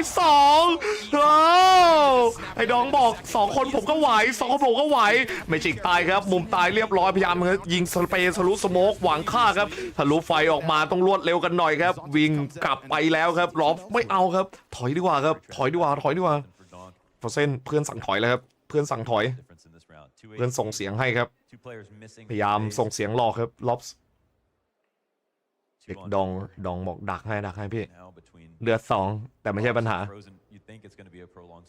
2ไอ้ดองบอก2 คนผมก็ไหว2 คนผมก็ไหวเมจิกตายครับมุมตายเรียบร้อยพยายามยิงสเปรย์ทะลุสโมกหวังฆ่าครับทะลุไฟออกมาต้องรวดเร็วกันหน่อยครับวิ่งกลับไปแล้วครับล็อบไม่เอาครับถอยดีกว่าครับถอยดีกว่าฟอร์เซนเพื่อนสั่งถอยแล้วครับเพื่อนสั่งถอยเพื่อนส่งเสียงให้ครับพยายามส่งเสียงหลอกครับล็อบดองบอกดักให้พี่เลือด2แต่ไม่ใช่ปัญหา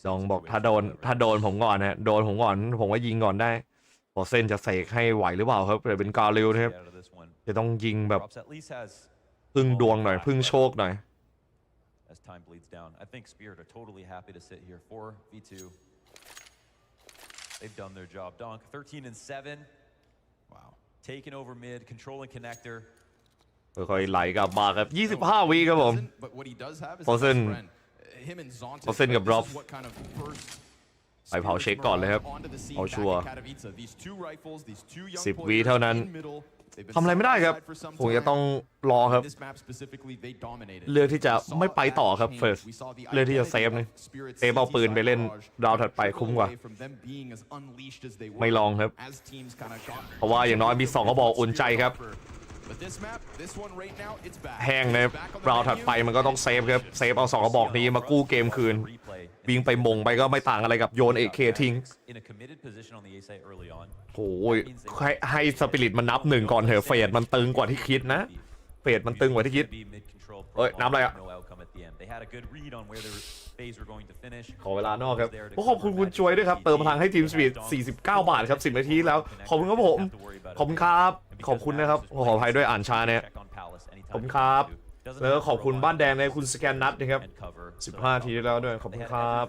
ดองบอกถ้าโดนผมก่อนนะโดนผมก่อนผมว่ายิงก่อนได้พอเส้นจะเสกให้ไหวหรือเปล่าครับแต่เป็นกาลิวนะครับจะต้องยิงแบบพึ่งดวงหน่อยพึ่งโชคหน่อยThey've done their job. Donk 13-7. Wow. Taking over mid, controlling connector. ค่อยๆไหลกลับมาครับ25 วิครับผมโฟเซนกับบล็อบไปเผาเช็คก่อนเลยครับเอาชัวร์10 วิเท่านั้นทำอะไรไม่ได้ครับผมจะต้องรอครับเลือกที่จะไม่ไปต่อครับเฟิร์สเลือกที่จะเซฟเอาปืนไปเล่นราวถัดไปคุ้มกว่าไม่ลองครับเพราะว่าอย่างน้อยมี2 กระบอกอุ่นใจครับแห้งในราวถัดไปมันก็ต้องเซฟครับเซฟเอา2 กระบอกนี้มากู้เกมคืนวิ่งไปมงไปก็ไม่ต่างอะไรกับโยน AK ทิ้งโอ้ยให้สปิริตมันนับ1ก่อนเถอะเฟดมันตึงกว่าที่คิดนะเฟดมันตึงกว่าที่คิดเอ้ยนับอะไรอ่ะขอเวลานอกครับขอบคุณคุณจวยด้วยครับเติมพลังให้ทีมสปีด49 บาทครับ10 นาทีแล้วขอบคุณครับผมขอบคุณครับขอบคุณนะครับขออภัยด้วยอ่านช้าเนี่ยขอบคุณครับแล้วขอบคุณบ้านแดงในคุณสแกนนัทนะครับ15 ทีแล้วด้วยขอบคุณครับ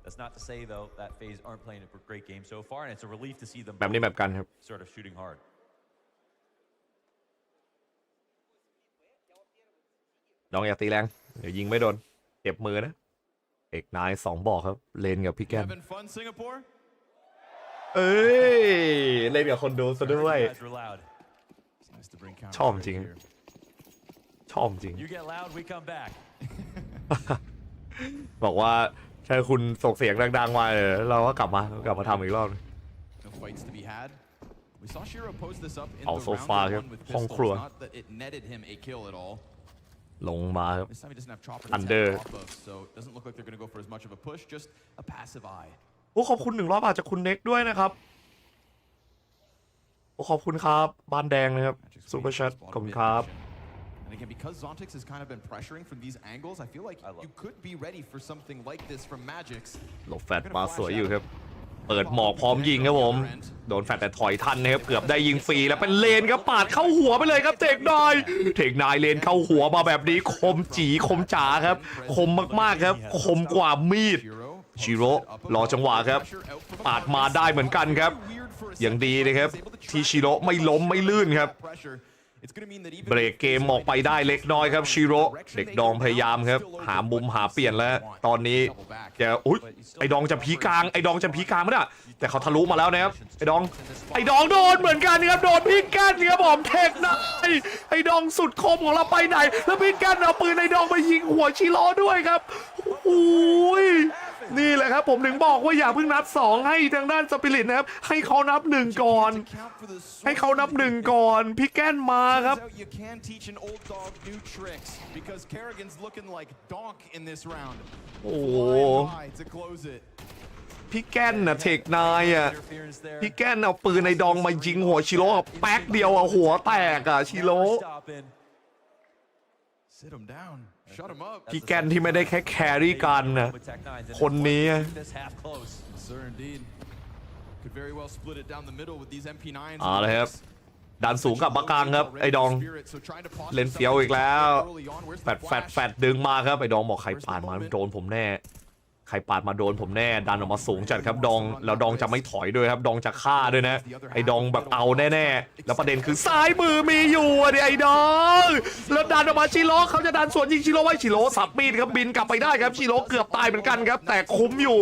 That's not to say though that FaZe aren't playing a great game so far, and it's a relief to see them แบบนี้แบบกันครับ sort of shooting hard. น้องอย่าตีแรงเดี๋ยวยิงไม่โดนเจ็บมือนะเอกนาย2 บอกครับเลนกับพี่แกนเอ้ยเล่นกับคนดูซะด้วยชอบจริงช ชอบจริง You get loud, we come back. บอกว่าแค่คุณส่งเสียงดังๆมาเราก็กลับมาทำอีกรอบ เอาโซฟาครับห้องครัวลงมาครับอันเดอร์โอ้ขอบคุณ100 บาทจากคุณเน็กด้วยนะครับโอ้ขอบคุณครับบ้านแดงนะครับซูเปอร์แชทขอบคุณครับ And again, because Zontix has kind of been pressuring from these angles, I feel like you could be ready for something like this from Magix. หลบแฟดมาสวยอยู่ครับเปิดหมอกพร้อมยิงครับผมโดนแฟดแต่ถอยทันนะครับเกือบได้ยิงฟรีแล้วเป็นเลนครับปาดเข้าหัวไปเลยครับเทคนายเลนเข้าหัวมาแบบนี้คมจีคมจ๋าครับคมมากๆครับคมกว่ามีดชิโร่รอจังหวะครับปาดมาได้เหมือนกันครับอย่างดีนะครับที่ชิโร่ไม่ล้มไม่ลื่นครับเบรกเกมออกไปได้เล็กน้อยครับชิโร่เด็กดองพยายามครับหามุมหาเปลี่ยนแล้วตอนนี้จะอุ๊ยไอ้ดองจะพีกลางไม่ได้แต่เขาทะลุมาแล้วนะครับไอ้ดองโดนเหมือนกันครับโดนพิกแกนครับผมเทคนะไอ้ดองสุดคมของเราไปไหนแล้วพิกแกนเอาปืนไอ้ดองไปยิงหัวชิโร่ด้วยครับโอ้ยนี่แหละครับผมถึงบอกว่าอย่าเพิ่งนับ2ให้ทางด้านสปิริตนะครับให้เขานับ1ก่อนพี่แก้นมาครับโอ้พี่แก้นน่ะเทคนายอ่ะพี่แก้นเอาปืนในดองมายิงหัวชิโร่แป๊กเดียวอ่ะหัวแตกอ่ะชิโร่พี่แกนที่ไม่ได้แค่แครี่กันนะคนนี้อะไรครับดันสูงกับมากลางครับไอ้ดองเล่นเฟี้ยวอีกแล้วแฟดดึงมาครับไอ้ดองบอกใครปาดมาโดนผมแน่ดันออกมาสูงจัดครับดองแล้วดองจะไม่ถอยด้วยครับดองจะฆ่าด้วยนะไอ้ดองแบบเอาแน่ๆแล้วประเด็นคือซ้ายมือมีอยู่ไอ้ดองแล้วดันออกมาชิโร่เขาจะดันสวนยิงชิโร่ไว้ชิโร่สับมีดครับบินกลับไปได้ครับชิโร่เกือบตายเหมือนกันครับแต่คุ้มอยู่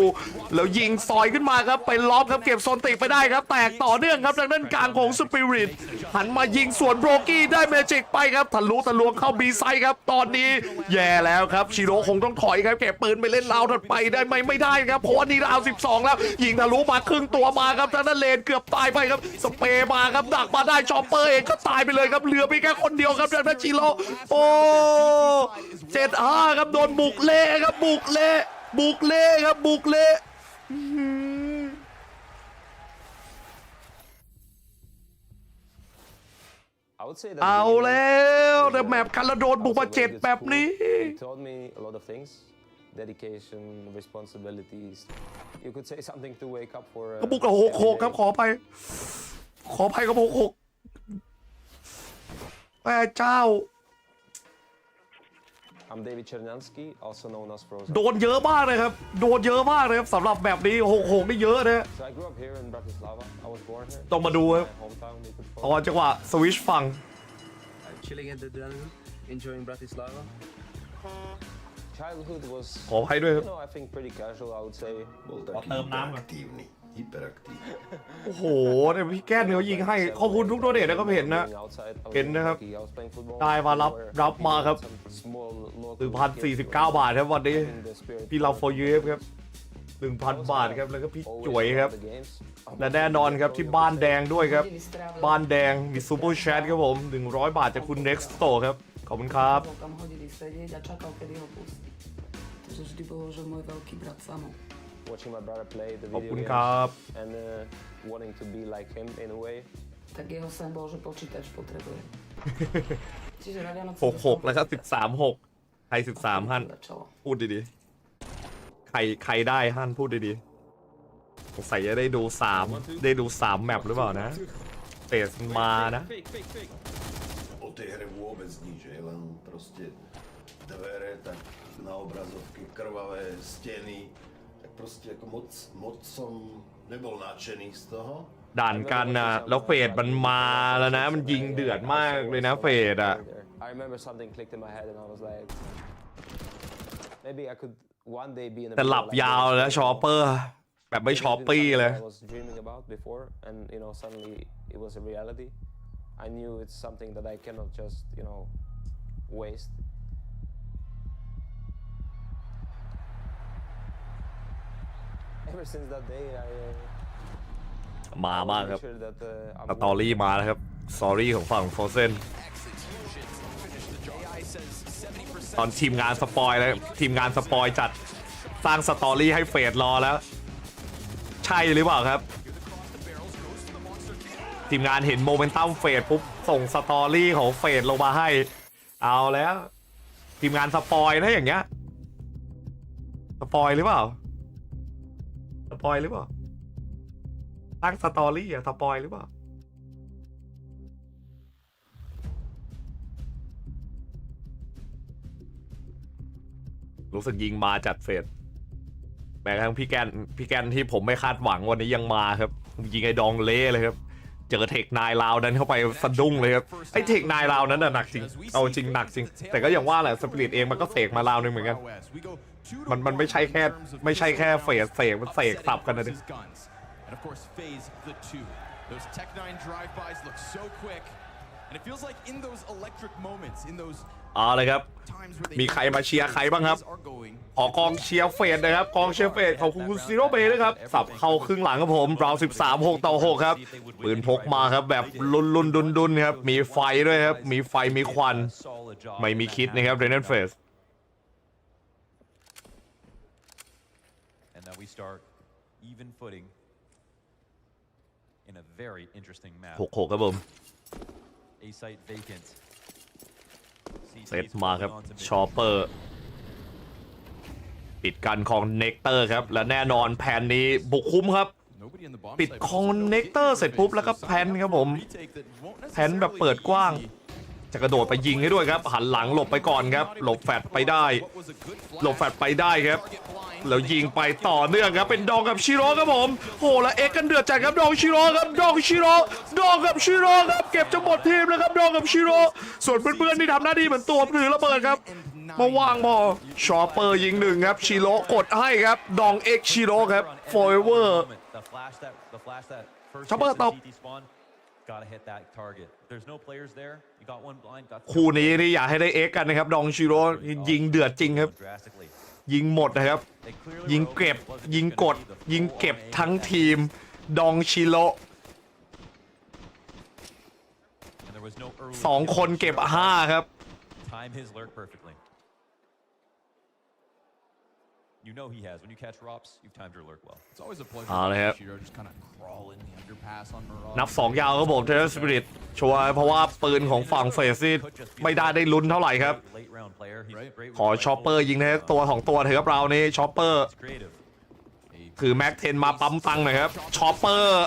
แล้วยิงซอยขึ้นมาครับไปล็อบครับเก็บโซนติไปได้ครับแตกต่อเนื่องครับทางด้านกลางของสปิริตหันมายิงสวนโบรกี้ได้เมจิกไปครับทะลวงเข้าบีไซครับตอนนี้แย่แล้วครับชิโร่คงต้องถอยครับเก็บปืนไปเล่นราวถัดไปได้ไม่ได้ครับเพราะว่านี่ราว12แล้วยิงทะลุมาครึ่งตัวมาครับทางด้านเลนเกือบตายไปครับสเปย์มาครับดักมาได้ชอปเปอร์เองก็ตายไปเลยครับเหลือไปแค่คนเดียวครับทางด้านชิโร่โอ้7-5ครับโดนบุกเละครับบุกเละเอาแล้วแต่แมปกันละโดนบุกมา7แบบนี้dedication, responsibilities. You could say something to wake up for. กระบุกกับ66ครับขออภัยกับ66แม่เจ้า I'm David Chernansky, also known as Frozen. โดนเยอะมากเลยครับสำหรับแบบนี้66นี่เยอะนะ So I grew up here in Bratislava. I was born here. ต้องมาดูครับตอนจังหวะสวิชฝั่ง Chilling at the jungle, enjoying Bratislava. Childhood was, ขอให้ด้วยครับ I think pretty casual, I would say. เติมน้ำกันโอ้โหเนี่ยพี่แก้นเขายิงให้ขอบคุณทุกโดเนทนะครับเห็นนะครับได้มารับมาครับ 1,049 บาทครับวันนี้พี่เราfor you ครับ 1,000 บาทครับแล้วก็พี่จุ๋ยครับและแน่นอนครับที่บ้านแดงด้วยครับบ้านแดงมีซูเปอร์แชทครับผม100 บาทจากคุณ Nexto ครับขอบคุณครับWatching my brother play the ขอบ video คุณ games ครับ and wanting to be like him in a way. Tak jeho sen bol, že počítač potrebuje. 66แล้วก็13-6ใคร13ฮั่นพูดดีๆใครได้ฮั่นพูดดีๆสงสัยจะได้ดู3แมปหรือเปล่านะเตสมานะ O tej hre vôbec nič, len proste dvere, tak na obrazovky krvavé steny, tak proste ako moc som nebol nadšený z toho. ด่านกันนะแล้วเฟดมันมาแล้วนะมันยิงเดือดมากเลยนะเฟดอ่ะ I remember something clicked in my head and I was like maybe I could one day be in a แต่หลับยาวแล้วชอปเปอร์แบบไม่ชอปปี้เลย I was dreaming about before and suddenly it was a reality. I knew it's something that I cannot just waste. Ever since that day, I มามากครับสตอรี่มาแล้วครับสตอรี่ของฝั่งโฟเซนตอนทีมงานสปอยแล้วทีมงานสปอยจัดสร้างสตอรี่ให้เฟดรอแล้วใช่หรือเปล่าครับทีมงานเห็นโมเมนตัมเฟดปุ๊บส่งสตอรี่ของเฟดลงมาให้เอาแล้วทีมงานสปอยนะอย่างเงี้ยสปอยหรือเปล่าสปอยหรือเปล่าตั้งสตอรี่อะสปอยหรือเปล่ารู้สึกยิงมาจัดเฟดแม้กระทั่งพี่แกนที่ผมไม่คาดหวังวันนี้ยังมาครับยิงไอ้ดองเล่เลยครับเจอเทค9ราวนั้นเข้าไปสะดุ้งเลยครับไอ้เทค9ราวนั้นน่ะหนักจริงเอาจริงหนักจริงแต่ก็อย่างว่าแหละสปิริตเองมันก็เสกมาราวนึงเหมือนกันมันไม่ใช่แค่เฟดเสกมันเสกสับกันนะดิ And of course, FaZe the 2. Those Tech9 drive-bys look so quick. And it feels like in those electric moments, in those เลยครับมีใครมาเชียร์ใครบ้างครับขอกองเชียร์เฟดนะครับกองเชียร์เฟดของคุณซีโร่เบย์นะครับสับเข้าครึ่งหลังครับผมราว13 6-6ครับปืนพกมาครับแบบลุนดุนครับมีไฟด้วยครับมีไฟมีควันไม่มีคิดนะครับเรนเฟส And now we start even footing in a very interesting map. 6-6ครับผม A site vacant. เซตมาครับชอปเปอร์ปิดกันของเนกเตอร์ครับและแน่นอนแผนนี้บุกคุ้มครับปิดคอนเนกเตอร์เสร็จปุ๊บแล้วก็แผนครับผมแผนแบบเปิดกว้างจะกระโดดไปยิงให้ด้วยครับหันหลังหลบไปก่อนครับหลบแฟดไปได้ครับแล้วยิงไปต่อเนื่องครับเป็นดองกับชิโร่ครับผมโหแล้วเอ็กกันเดือดจัดครับดองชิโร่ครับดองกับชิโร่ครับเก็บจะหมดทีมแล้วครับดองกับชิโร่ส่วนเพื่อนๆที่ทำหน้าที่เหมือนตัวถือระเบิดครับมาวางบอลชอปเปอร์ยิง1ครับชิโร่กดให้ครับดองเอ็กชิโร่ครับฟอร์เวอร์ชอปเปอร์ตบคู่นี้นี่อยากให้ได้เอ็กกันนะครับดองชิโร่ยิงเดือดจริงครับยิงหมดนะครับยิงเก็บยิงกดยิงเก็บทั้งทีมดองชิโร่2 คนเก็บ5ครับYou know he has. When you catch Rops, you've timed your lurk well. It's always a pleasure to Shiro just kind of crawl in the underpass on Mirage. นับ2ยาวครับผมเทสปิริตชัวร์เพราะว่าปืนของฝั่งเฟสนี่ไม่ได้ลุ้นเท่าไหร่ครับขอชอปเปอร์ยิงในตัวของตัวเถอะครับเรานี่ชอปเปอร์ถือแม็ก10มาปั๊มตังหน่อยครับชอปเปอร์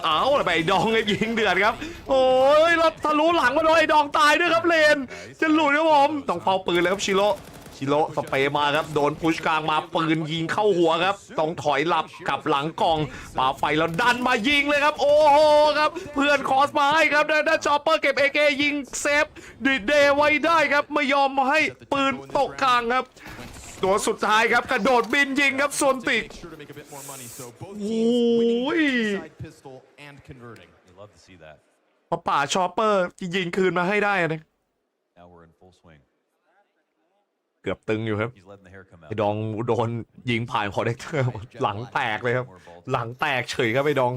ไปดองยิงเดือดครับโอ้ยแล้วทะลุหลังมาโดนไอ้ดองตายด้วยครับเลนจะหลุดครับผมต้องเฝ้าปืนเลยครับชิโร่สเปย์มาครับโดนพุชกลางมาปืนยิงเข้าหัวครับต้องถอยหลับกับหลังกองมาไฟแล้วดันมายิงเลยครับโอ้โหครับเพื่อนคอสมาให้ครับได้ชอปเปอร์เก็บAKยิงเซฟดิเดไว้ได้ครับไม่ยอมให้ปืนตกกลางครับตัวสุดท้ายครับกระโดดบินยิงครับส่วนติกโอ้ยป่าชอปเปอร์ยิงคืนมาให้ได้นะเกือบตึงอยู่ครับไอ้ดองโดนยิงผ่านคอเด็กเตอร์หลังแตกเลยครับหลังแตกเฉยครับไอ้ดอง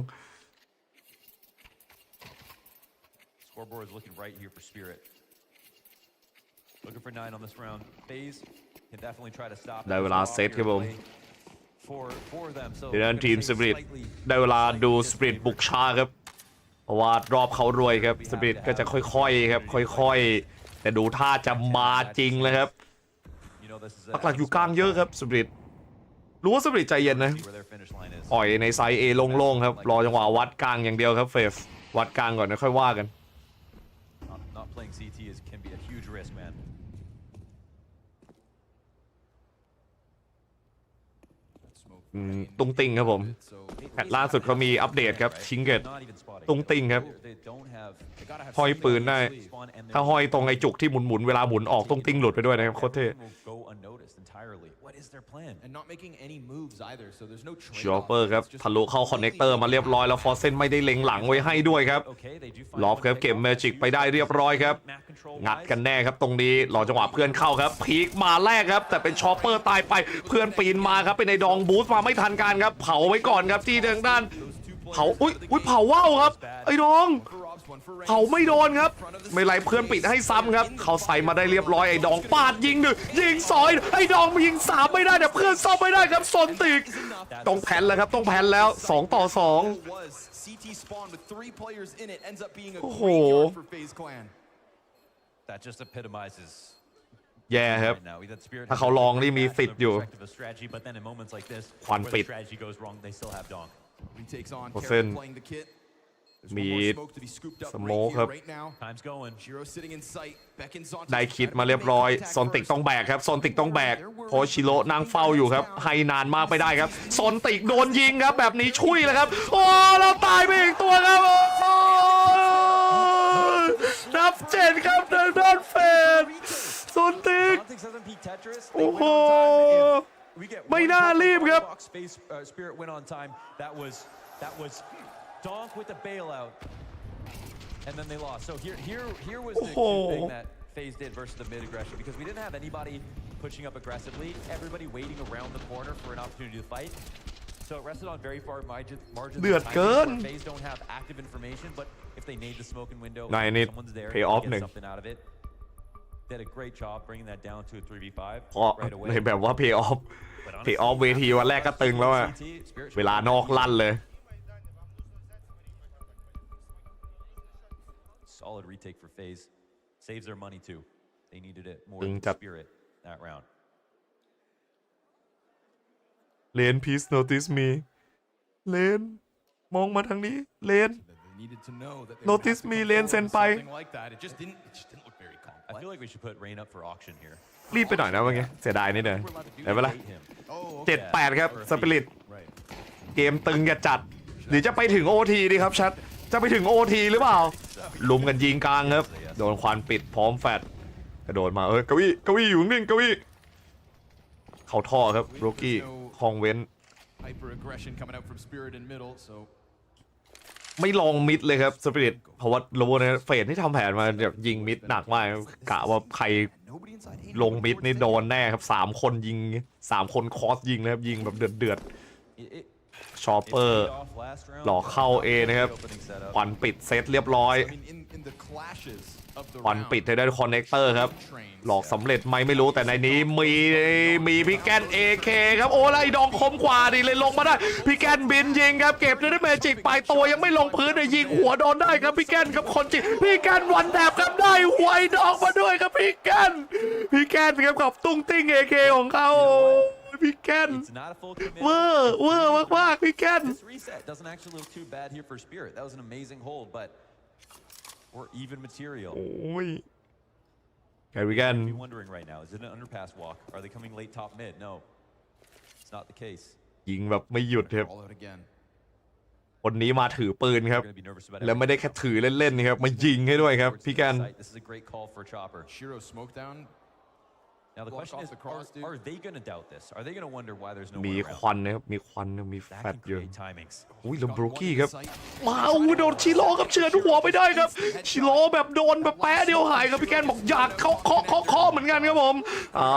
Scoreboard is looking right here for Spirit. Looking for 9 on this round. FaZe can definitely try to stop. ได้เวลาเซตครับผมเดี๋ยวทีมสปิริตได้เวลาดูสปิริตบุกชาครับเพราะว่ารอบเขารวยครับสปิริตก็จะค่อยๆครับค่อยๆแต่ดูท่าจะมาจริงเลยครับปักหลักอยู่กลางเยอะครับสปิริตรู้ว่าสปิริตใจเย็นนะปล่อยในไซส์ A โล่งๆครับรอจังหวะวัดกลางอย่างเดียวครับเฟสวัดกลางก่อนแล้วค่อยว่ากันตุ้งติงครับผมแพทล่าสุดเขามีอัปเดตครับชิงเกตตุ้งติงครับห้อยปืนได้ถ้าห้อยตรงไอ้จุกที่หมุนเวลาหมุนออกตุ้งติงหลุดไปด้วยนะครับโคตรเท่ and not making any moves either. So there's no trade. ชอปเปอร์ครับทะลุเข้าคอนเนคเตอร์มาเรียบร้อยแล้วฟอร์เซนไม่ได้เล็งหลังไว้ให้ด้วยครับลอบครับเก็บเมจิกไปได้เรียบร้อยครับงัดกันแน่ครับตรงนี้รอจังหวะเพื่อนเข้าครับพีคมาแรกครับแต่เป็นชอปเปอร์ตายไปเพื่อนปีนมาครับเป็นในดองบูสมาไม่ทันการครับเผาไว้ก่อนครับที่ทางด้านเผาอุ้ยเผาว่าวครับไอ้น้องเผาไม่โดนครับไม่ไรเพื่อนปิดให้ซ้ำครับเขาใส่มาได้เรียบร้อยไอ้ดองปาดยิงหนึ่งยิงสอยไอ้ดองยิง3ไม่ได้แต่เพื่อนซ่อมไม่ได้ครับซนติกต้องแผ่นแล้วครับต้องแผ่นแล้ว2 ต่อ 2โอ้โหแย่ครับถ้าเขาลองนี่มีสิทธิ์อยู่ควันปิดโอเซนมีสโมกครับได้คิดมาเรียบร้อยซอนติกต้องแบกครับซอนติกต้องแบกเพราะชิโร่นั่งเฝ้าอยู่ครับให้นานมากไปได้ครับซอนติกโดนยิงครับแบบนี้ช่วยเลยครับโอ้เราตายไปอีกตัวครับนับ7ครับเดินด้านเฟนซอนติกโอ้โหไม่น่ารีบครับDonk with the bailout, and then they lost. So here was the thing that FaZe did versus the mid aggression because we didn't have anybody pushing up aggressively. Everybody waiting around the corner for an opportunity to fight. So it rested on very far margins. เดือดเกิน FaZe don't have active information, but if they nade the smoke and window, someone's there. Pay off get something out of it. They did a great job bringing that down to a 3v5 right away. แบบว่า pay off เวทีวันแรกก็ตึงแล้วอะเวลานอกลั่นเลยSolid retake for FaZe. Saves their money too. They needed it more than Spirit that round. Lane, please notice me. Lane, มองมาทางนี้ Lane, notice me, Lane เซ็นไป I feel like we should put Rain up for auction here. รีบไปหน่อยนะเมื่อกี้เสียดายนิดหน่อยได้ปะล่ะ7-8ครับสปิริตเกมตึงจะจัดหรือจะไปถึง OT ดีครับชัดจะไปถึง OT หรือเปล่าลุมกันยิงกลางครับโดนควันปิดพร้อมแฟดกระโดดมากวีอยู่นิ่งกวีเขาท่อครับโรกี้คองเว้นไม่ลองมิดเลยครับสปิริตเพราะว่าโลโบเนี่ยเฟดที่ทำแผนมาแบบยิงมิดหนักมากกะว่าใครลงมิดนี่โดนแน่ครับ3 คนยิง3 คนคอสยิงนะครับยิงแบบเดือดชอปเปอร์หลอกเข้าเอนะครับควันปิดเซตเรียบร้อยควันปิดให้ได้คอนเนคเตอร์ครับหลอกสำเร็จไหมไม่รู้แต่ในนี้มีพี่แกน AK ครับโอ้ไล่ดองคมกว่าดิเลยลงมาได้พี่แกนบินยิงครับเก็บได้เมจิกปลายตัวยังไม่ลงพื้นเลยยิงหัวโดนได้ครับพี่แกนครับคนจิพี่แกนวันแถบครับได้หัวดองมาด้วยครับพี่แกนครับกับตุ้งติ้ง AK ของเขาพี่แกนเวอร์มากพี่แกน This reset doesn't actually look too bad here for Spirit. That was an amazing hold, but we're even material. โอ้ยแกวิกัน Be wondering right now, is it an underpass walk? Are they coming late top mid? No, it's not the case. ยิงแบบไม่หยุดครับคนนี้มาถือปืนครับแล้วไม่ได้แค่ถือเล่นๆนะครับมายิงให้ด้วยครับพี่แกน This is a great call for Chopper. Shiro smoke down. Now the question is, are they going to doubt this? Are they going to wonder why there's no มี way ควัน around? นะครับมีควันมีแฟดเยอะ Timings. อุ้ยแล้วบรูกี้ครับมาโดนชิโร่ครับเฉือนหัวไปได้ครับชิโร่แบบโดนแบบแป๊ะเดียวหายครับพี่แกนบอกอยากเคาะเหมือนกันครับผม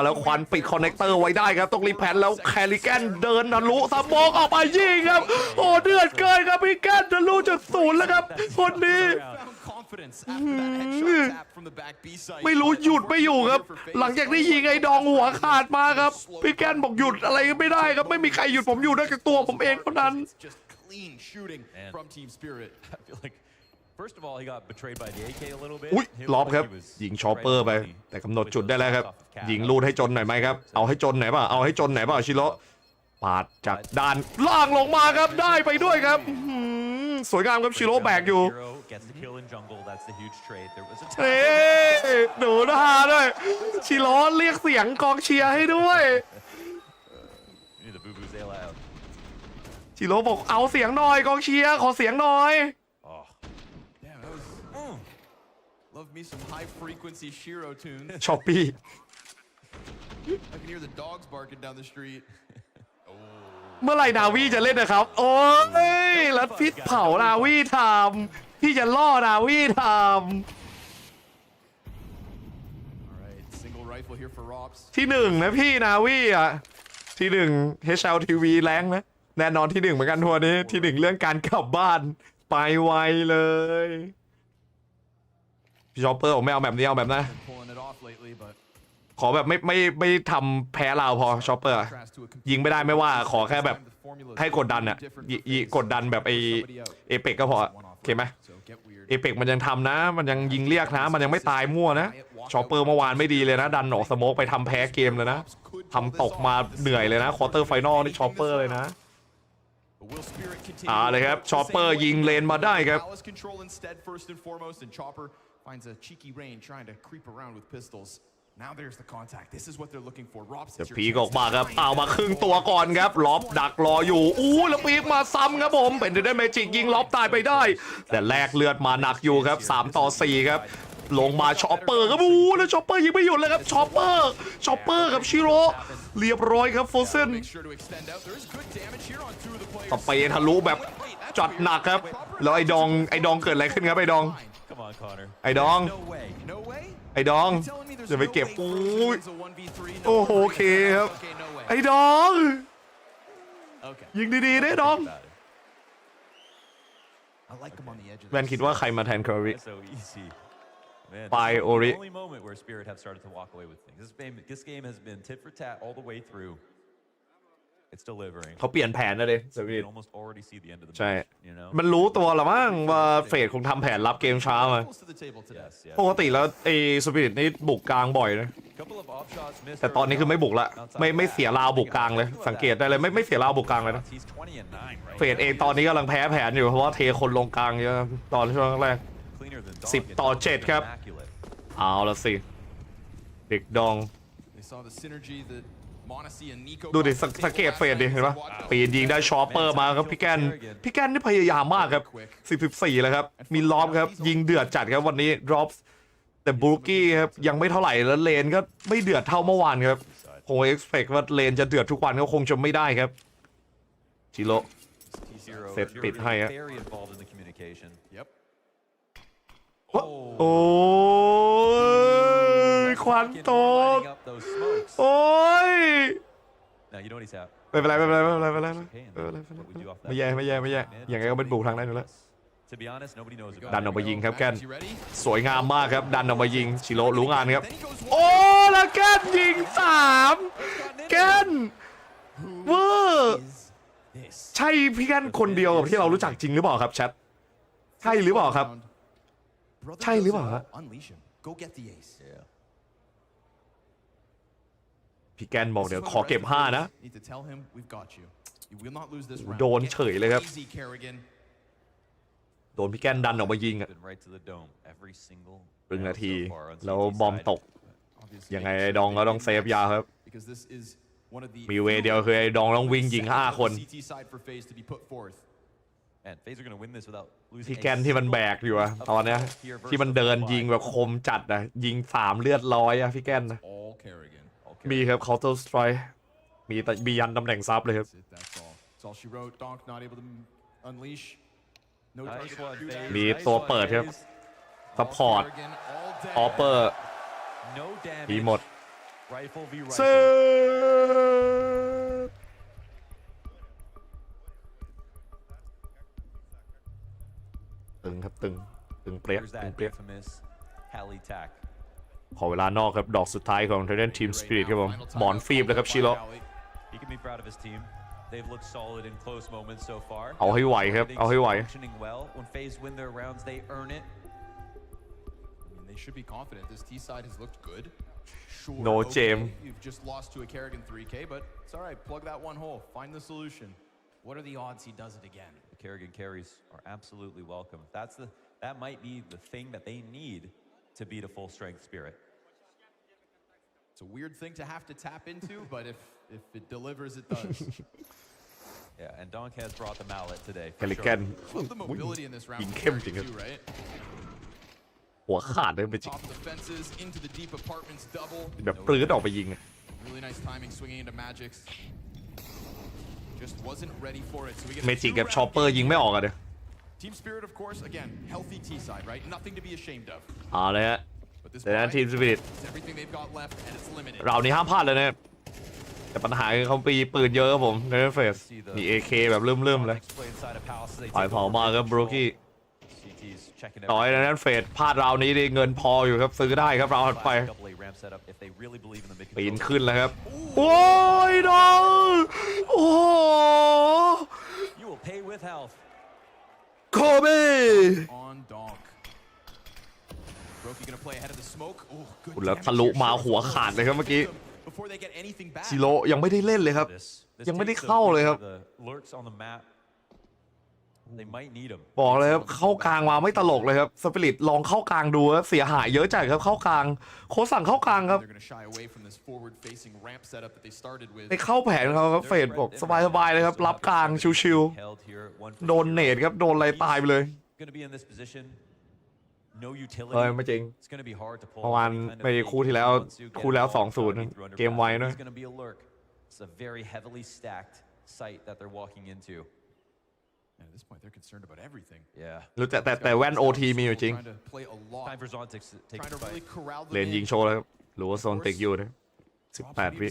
แล้วควันปิดคอนเนคเตอร์ไว้ได้ครับต้องรีแพนแล้วแคริแกนเดินทะลุสมองออกไปยิงครับโอ้เดือดเกินครับพี่แกนทะลุจุด0แล้วครับคนนี้ไม่รู้หยุดไม่อยู่ครับหลังจากที่ยิงไอ้ดองหัวขาดมาครับพี่แกนบอกหยุดอะไรก็ไม่ได้ครับไม่มีใครหยุดผมอยู่ได้แค่ตัวผมเองเท่านั้น First of all, he got betrayed by the AK a little bit. อุ้ยล็อบครับยิงชอปเปอร์ไปแต่กำหนดจุดได้แล้วครับยิงลูดให้จนหน่อยไหมครับเอาให้จนไหนป่ะเอาให้จนไหนป่ะชิโร่ปาดจากด้านล่างลงมาครับได้ไปด้วยครับสวยงามครับชิโร่แบกอยู่เฮ้หนูน่าด้วยชิโร่เรียกเสียงกองเชียร์ให้ด้วยชิโร่บอกเอาเสียงหน่อยกองเชียร์ขอเสียงหน่อย Love me some high frequency Shiro tunes. ช้อปปี้ I can hear the dogs barking down the street. เมื่อไหร่นาวีจะเล่นนะครับโอ้ยแล้วพิษเผานาวีทำพี่จะล่อนาวีทำที่หนึ่งนะพี่นาวีอ่ะที่หนึ่ง HLTV แรงนะแน่นอนที่หนึ่งเหมือนกันทัวร์นี้ที่หนึ่งเรื่องการกลับบ้านไปไวเลยพี่ชอปเปอร์ผมไม่เอาแบบนี้เอาแบบนะขอแบบไม่ทำแพ้เราพอชอปเปอร์ยิงไม่ได้ไม่ว่าขอแค่แบบให้กดดันอ่ะกดดันแบบเอเปกก็พอโอเคไหมเอเปกมันยังทำนะมันยังยิงเรียกนะมันยังไม่ตายมั่วนะชอปเปอร์เมื่อวานไม่ดีเลยนะดันออกสโมกไปทำแพ้เกมเลยนะทำตกมาเหนื่อยเลยนะควอเตอร์ไฟนอลนี่ชอปเปอร์เลยนะเลยครับชอปเปอร์ยิงเลนมาได้ครับNow there's the contact. This is what they're looking for. Robs จะปีกออกมาครับเอามาครึ่งตัวก่อนครับล็อบดักรออยู่แล้วปีกมาซ้ำครับผมเป็นได้เมจิกยิงล็อบตายไปได้แต่แลกเลือดมาหนักอยู่ครับ3-4ครับลงมาชอปเปอร์ครับแล้วชอปเปอร์ยิงไม่หยุดเลยครับชอปเปอร์กับชิโร่เรียบร้อยครับโฟเซนสเปย์ทะลุแบบจัดหนักครับแล้วไอ้ดองเกิดอะไรขึ้นครับไอ้ดองจะไปเก็บโอ้โหโอเคครับไอ้ดองยิงดีๆได้ดองแวนคิดว่าใครมาแทนเคอร์รี่ไปโอริ เขาเปลี่ยนแผนนะเดสวีทใช่มันรู้ตัวหรอมั้งว่าเฟดคงทำแผนรับเกมช้ามาปกติแล้วไอ้สปิริตนี่บุกกลางบ่อยนะแต่ตอนนี้คือไม่บุกละไม่เสียราวบุกกลางเลยสังเกตได้เลยไม่เสียราวบุกกลางเลยนะเฟดเองตอนนี้กำลังแพ้แผนอยู่เพราะว่าเทคนลงกลางเยอะตอนช่วงแรก10-7ครับเอาละสิเด็กดองดูดิสังเกตเฟดดิเห็นปะปีนยิงได้ชอปเปอร์มาครับพี่แกนนี่พยายามมากครับ14แล้วครับมีล็อบครับยิงเดือดจัดครับวันนี้ดรอปแต่บรูกี้ครับยังไม่เท่าไหร่แล้วเลนก็ไม่เดือดเท่าเมื่อวานครับคงเอ็กซ์เพคว่าเลนจะเดือดทุกวันก็คงจะไม่ได้ครับชิโร่เซตปิดให้ครับโอ้ยควันตกโอ้ยไม่เป็นไรไม่แย่อย่างไงก็เป็นบุกทางนั้นอยู่แล้วดันออกมายิงครับแกนสวยงามมากครับดันออกมายิงชิโร่รู้งานครับโอ้แล้วแกนยิง3แกนเวอร์ใช่พี่แกนคนเดียวกับที่เรารู้จักจริงหรือเปล่าครับแชทใช่หรือเปล่าครับใช่หรือเปล่าฮะพี่แกนบอกเดี๋ยวขอเก็บ5นะโดนเฉยเลยครับโดนพี่แกนดันออกมายิงอ่ะ1 นาทีแล้วบอมตกยังไงไอ้ดองก็ต้องเซฟยาครับมีเวเดียวคือไอ้ดองต้องวิ่งยิง5 คนพี่แกนที่มันแบกอยู่อะตอนเนี้ยที่มันเดินยิงแบบคมจัดอะยิง3 เลือดร้อยอะพี่แกนนะมีครับ Counter Strike มียันตำแหน่งซับเลยครับมีตัวเปิดครับซัพพอร์ตออปเปอร์มีหมดเซตึงครับตึงเปรี้ยขอเวลานอกครับดอกสุดท้ายของThailand Team Spirit ครับผมหมอนฟีบเลยครับชิโร่เอาให้ไหวครับเอาให้ไหวโนเจม You've just lost to a Kerrigan 3K, but it's all right. Plug that one hole. Find the solution. What are the odds he does it again? The Kerrigan carries are absolutely welcome. That might be the thing that they need to beat a full-strength Spirit. It's a weird thing to have to tap into, but if it delivers, it does. Yeah, and Donk has brought the mallet today. Kerrigan Love the mobility in this round. ยิงเข้มจริงครับ หัวขาดเลยไปจริงแบบปลื้ดออกไปยิง Really nice timing swinging into Magic's. Just wasn't ready for it. So we get เมจิกับชอปเปอร์ยิงไม่ออกอะเดี๋ยว Team Spirit of course again healthy T side right nothing to be ashamed of เอาเลยฮะแต่นั้นทีมสปิริต everything they've got left and it's limited เรานี่ห้ามพลาดเลยนะแต่ปัญหาคือเขาปีปืนเยอะครับผมในเฟสมี AK แบบเริ่มเลยปล่อยเผามาครับบรูกี้ต่อยนั้นเฟสพลาดราวนี้ได้เงินพออยู่ครับซื้อได้ครับเราถัดไปปีนขึ้นแล้วครับโอ้ยน้องโอ้โคเบ้แล้วทะลุมาหัวขาดเลยครับเมื่อกี้ชิโร่ยังไม่ได้เล่นเลยครับยังไม่ได้เข้าเลยครับบอกเลยครับเข้ากลางมาไม่ตลกเลยครับสปิริตลองเข้ากลางดูครับเสียหายเยอะจัดครับเข้ากลางโค้ชสั่งเข้ากลางครับไปเข้าแผนเขาครับเฟดบอกสบายๆเลยครับรับกลางชิวๆโดนเนตครับโดนอะไรตายไปเลยไม่จริงเมื่อวานไปคู่ที่แล้ว2-0 เกมไวนะรู้แต่แว่น OT มีอยู่จริงเลนยิงโชว์แล้วหรือว่าโซนติกอยู่นะ18 วิ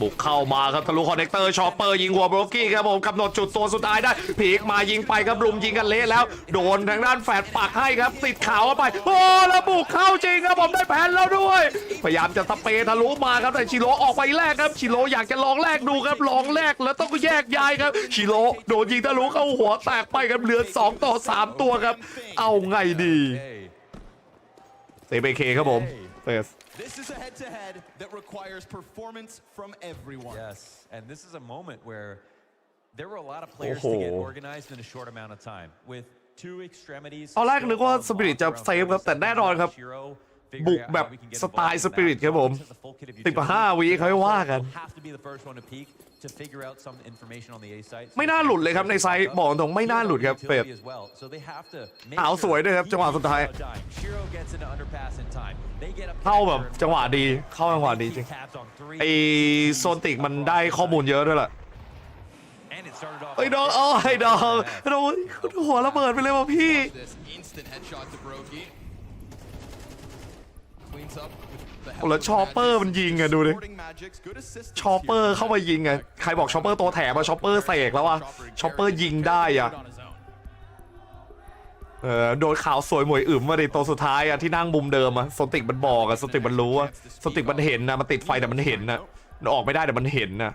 บุกเข้ามาครับทะลุคอนเนคเตอร์ชอปเปอร์ยิงหัวโบรกี้ครับผมกำหนดจุดตัวสุดท้ายได้พีกมายิงไปครับรุมยิงกันเละแล้วโดนทางด้านแฟดปักให้ครับติดขาวไปโอ้แล้วบุกเข้าจริงครับผมได้แผนแล้วด้วยพยายามจะสเปรย์ทะลุมาครับแต่ชิโร่ออกไปแรกครับชิโร่อยากจะลองแรกดูครับลองแรกแล้วต้องแยกย้ายครับชิโร่โดนยิงทะลุเข้าหัวแตกไปครับเหลือ2-3 ตัวครับเอาไงดีCBK ครับผมThis is a head-to-head that requires performance from everyone. Yes, and this is a moment where there were a lot of players to get organized in a short amount of time with two extremities. ตอนแรกนึกว่าสปิริตจะเซฟครับแต่แน่นอนครับบุกแบบสไตล์สปิริตครับผม15 วิเขาว่ากันไม่น่าหลุดเลยครับในไซต์บอกตรงไม่น่าหลุดครับเฟดขาวสวยด้วยครับจังหวะสุดท้ายเข้าแบบจังหวะดีเข้าจังหวะดีจริงไอโซนติกมันได้ข้อมูลเยอะด้วยแหละไอ้ดองไอ้ดองหัวระเบิดไปเลยว่ะพี่แล้วชอปเปอร์มันยิงไงดูดิชอปเปอร์เข้ามายิงไงใครบอกชอปเปอร์ตัวแถมมาชอปเปอร์เสกแล้ววะชอปเปอร์ยิงได้อะโดนข่าวสวยหมวยอึ๋มมาดิตัวสุดท้ายอะที่นั่งมุมเดิมอะโซติกมันบอกอะโซติกมันรู้อะโซติกมันเห็นนะมันติดไฟแต่มันเห็นนะมันออกไม่ได้แต่มันเห็นนะ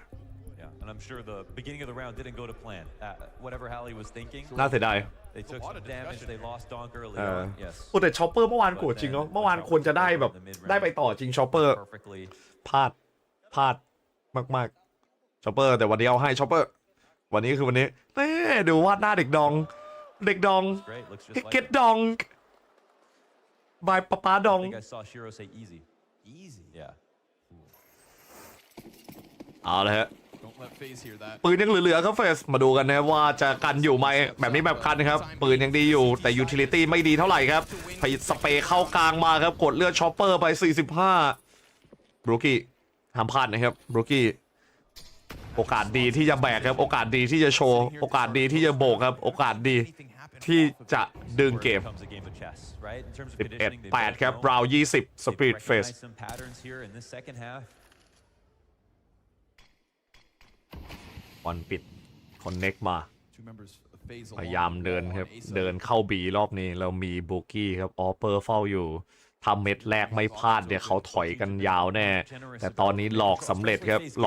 น่าเสียดายแต่ชอปเปอร์เมื่อวานโกรธจริงเนาะเมื่อวานควรจะได้แบบได้ไปต่อจริงชอปเปอร์พลาดมากๆชอปเปอร์แต่วันนี้เอาให้ชอปเปอร์วันนี้คือวันนี้ดูวาดหน้าเด็กดองเก็ตดองบายป๊าดองเอาเลยฮะปืนยังเหลือๆครับเฟสมาดูกันนะว่าจะกันอยู่ไหมแบบนี้แบบกันครับปืนยังดีอยู่แต่ยูทิลิตี้ไม่ดีเท่าไหร่ครับพยสเปย์เข้ากลางมาครับกดเลือดชอปเปอร์ไป45บรูกี้ห้ามพลาดนะครับบรูกี้โอกาสดีที่จะแบกครับโอกาสดีที่จะโชว์โอกาสดีที่จะโบกครับโอกาสดีที่จะดึงเกม11-8ครับราว20 Spirit Faceวันปิดคอนเน็กมาพยายามเดินครับเดินเข้าบีรอบนี้เรามีบุกี้ครับออเปอร์เฝ้าอยู่ทำเม็ดแรกไม่พลาดเนี่ยเขาถอยกันยาวแน่แต่ตอนนี้หลอกสำเร็จครับห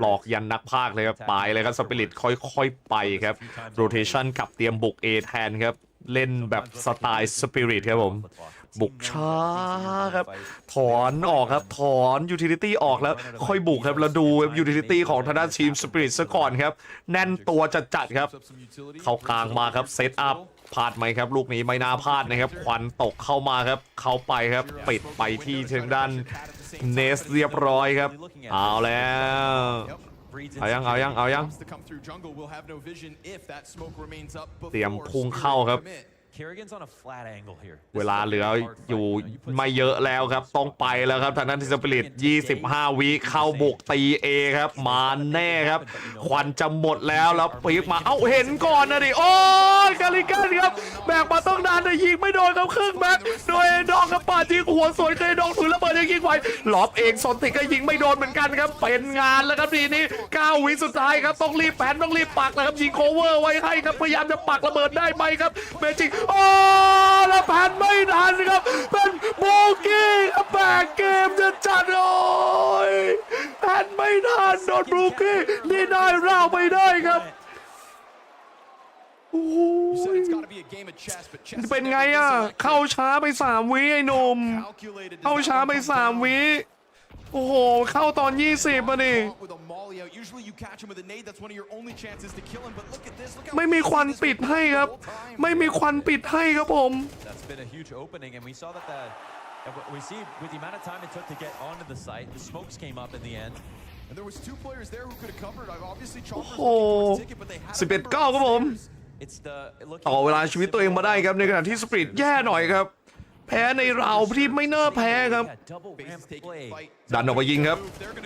ลอกยันนักพากย์เลยครับไปเลยครับสปิริตค่อยๆไปครับโรเทชันกลับเตรียมบุก A แทนครับเล่นแบบสไตล์สปิริตครับผมบุกช้าครับถอนออกครับถอนยูทิลิตี้ออกแล้วค่อยบุกครับแล้วดูยูทิลิตี้ของทางด้านทีมสปิริตซะก่อนครับแน่นตัวจัดๆครับเข้ากลางมาครับเซตอัพพลาดไหมครับลูกนี้ไม่น่าพลาดนะครับควันตกเข้ามาครับเข้าไปครับปิดไปที่ทางด้านเนสเรียบร้อยครับเอาแล้วเอายังเตรียมพุ่งเข้าครับ เวลาเหลืออยู่ไม่เยอะแล้วครับต้องไปแล้วครับทางนั้นที่สปิริต25 วิเข้าบุกตีเอครับมาแน่ครับควันจะหมดแล้วปีกมาเอ้าเห็นก่อนนะดิโอ้ยกาลิกันครับแบกมาต้องนานแต่ยิงไม่โดนครับครึ่งแม็กโดยดองกับปายิงหัวสวยเคยดองถือระเบิดยังยิงไหวหลอบเองซนติก็ยิงไม่โดนเหมือนกันครับเป็นงานแล้วครับทีนี้9 วิสุดท้ายครับต้องรีบแผนต้องรีบปักนะครับยิงโคเวอร์ไว้ให้ครับพยายามจะปักระเบิดได้ไหมครับเมจิกโอ้แล้วแผนไม่ทันครับเป็นโบกี้ครับแบกเกมจะจัดโอ้ยแผนไม่ทันโดนโบกี้นี่ได้ราวไปได้ครับเป็นไงอ่ะเข้าช้าไป3 วิไอ้หนุ่มเข้าช้าไป3 วิโอ้โหเข้าตอน20ป่ะนี่ไม่มีควันปิดให้ครับไม่มีควันปิดให้ครับผมโอ้โห11-9ครับผมต่อเวลาชีวิตตัวเองมาได้ครับในขณะที่สปริตแย่หน่อยครับแพ้ในราวที่ไม่น่าแพ้ครับดันออกมายิงครับ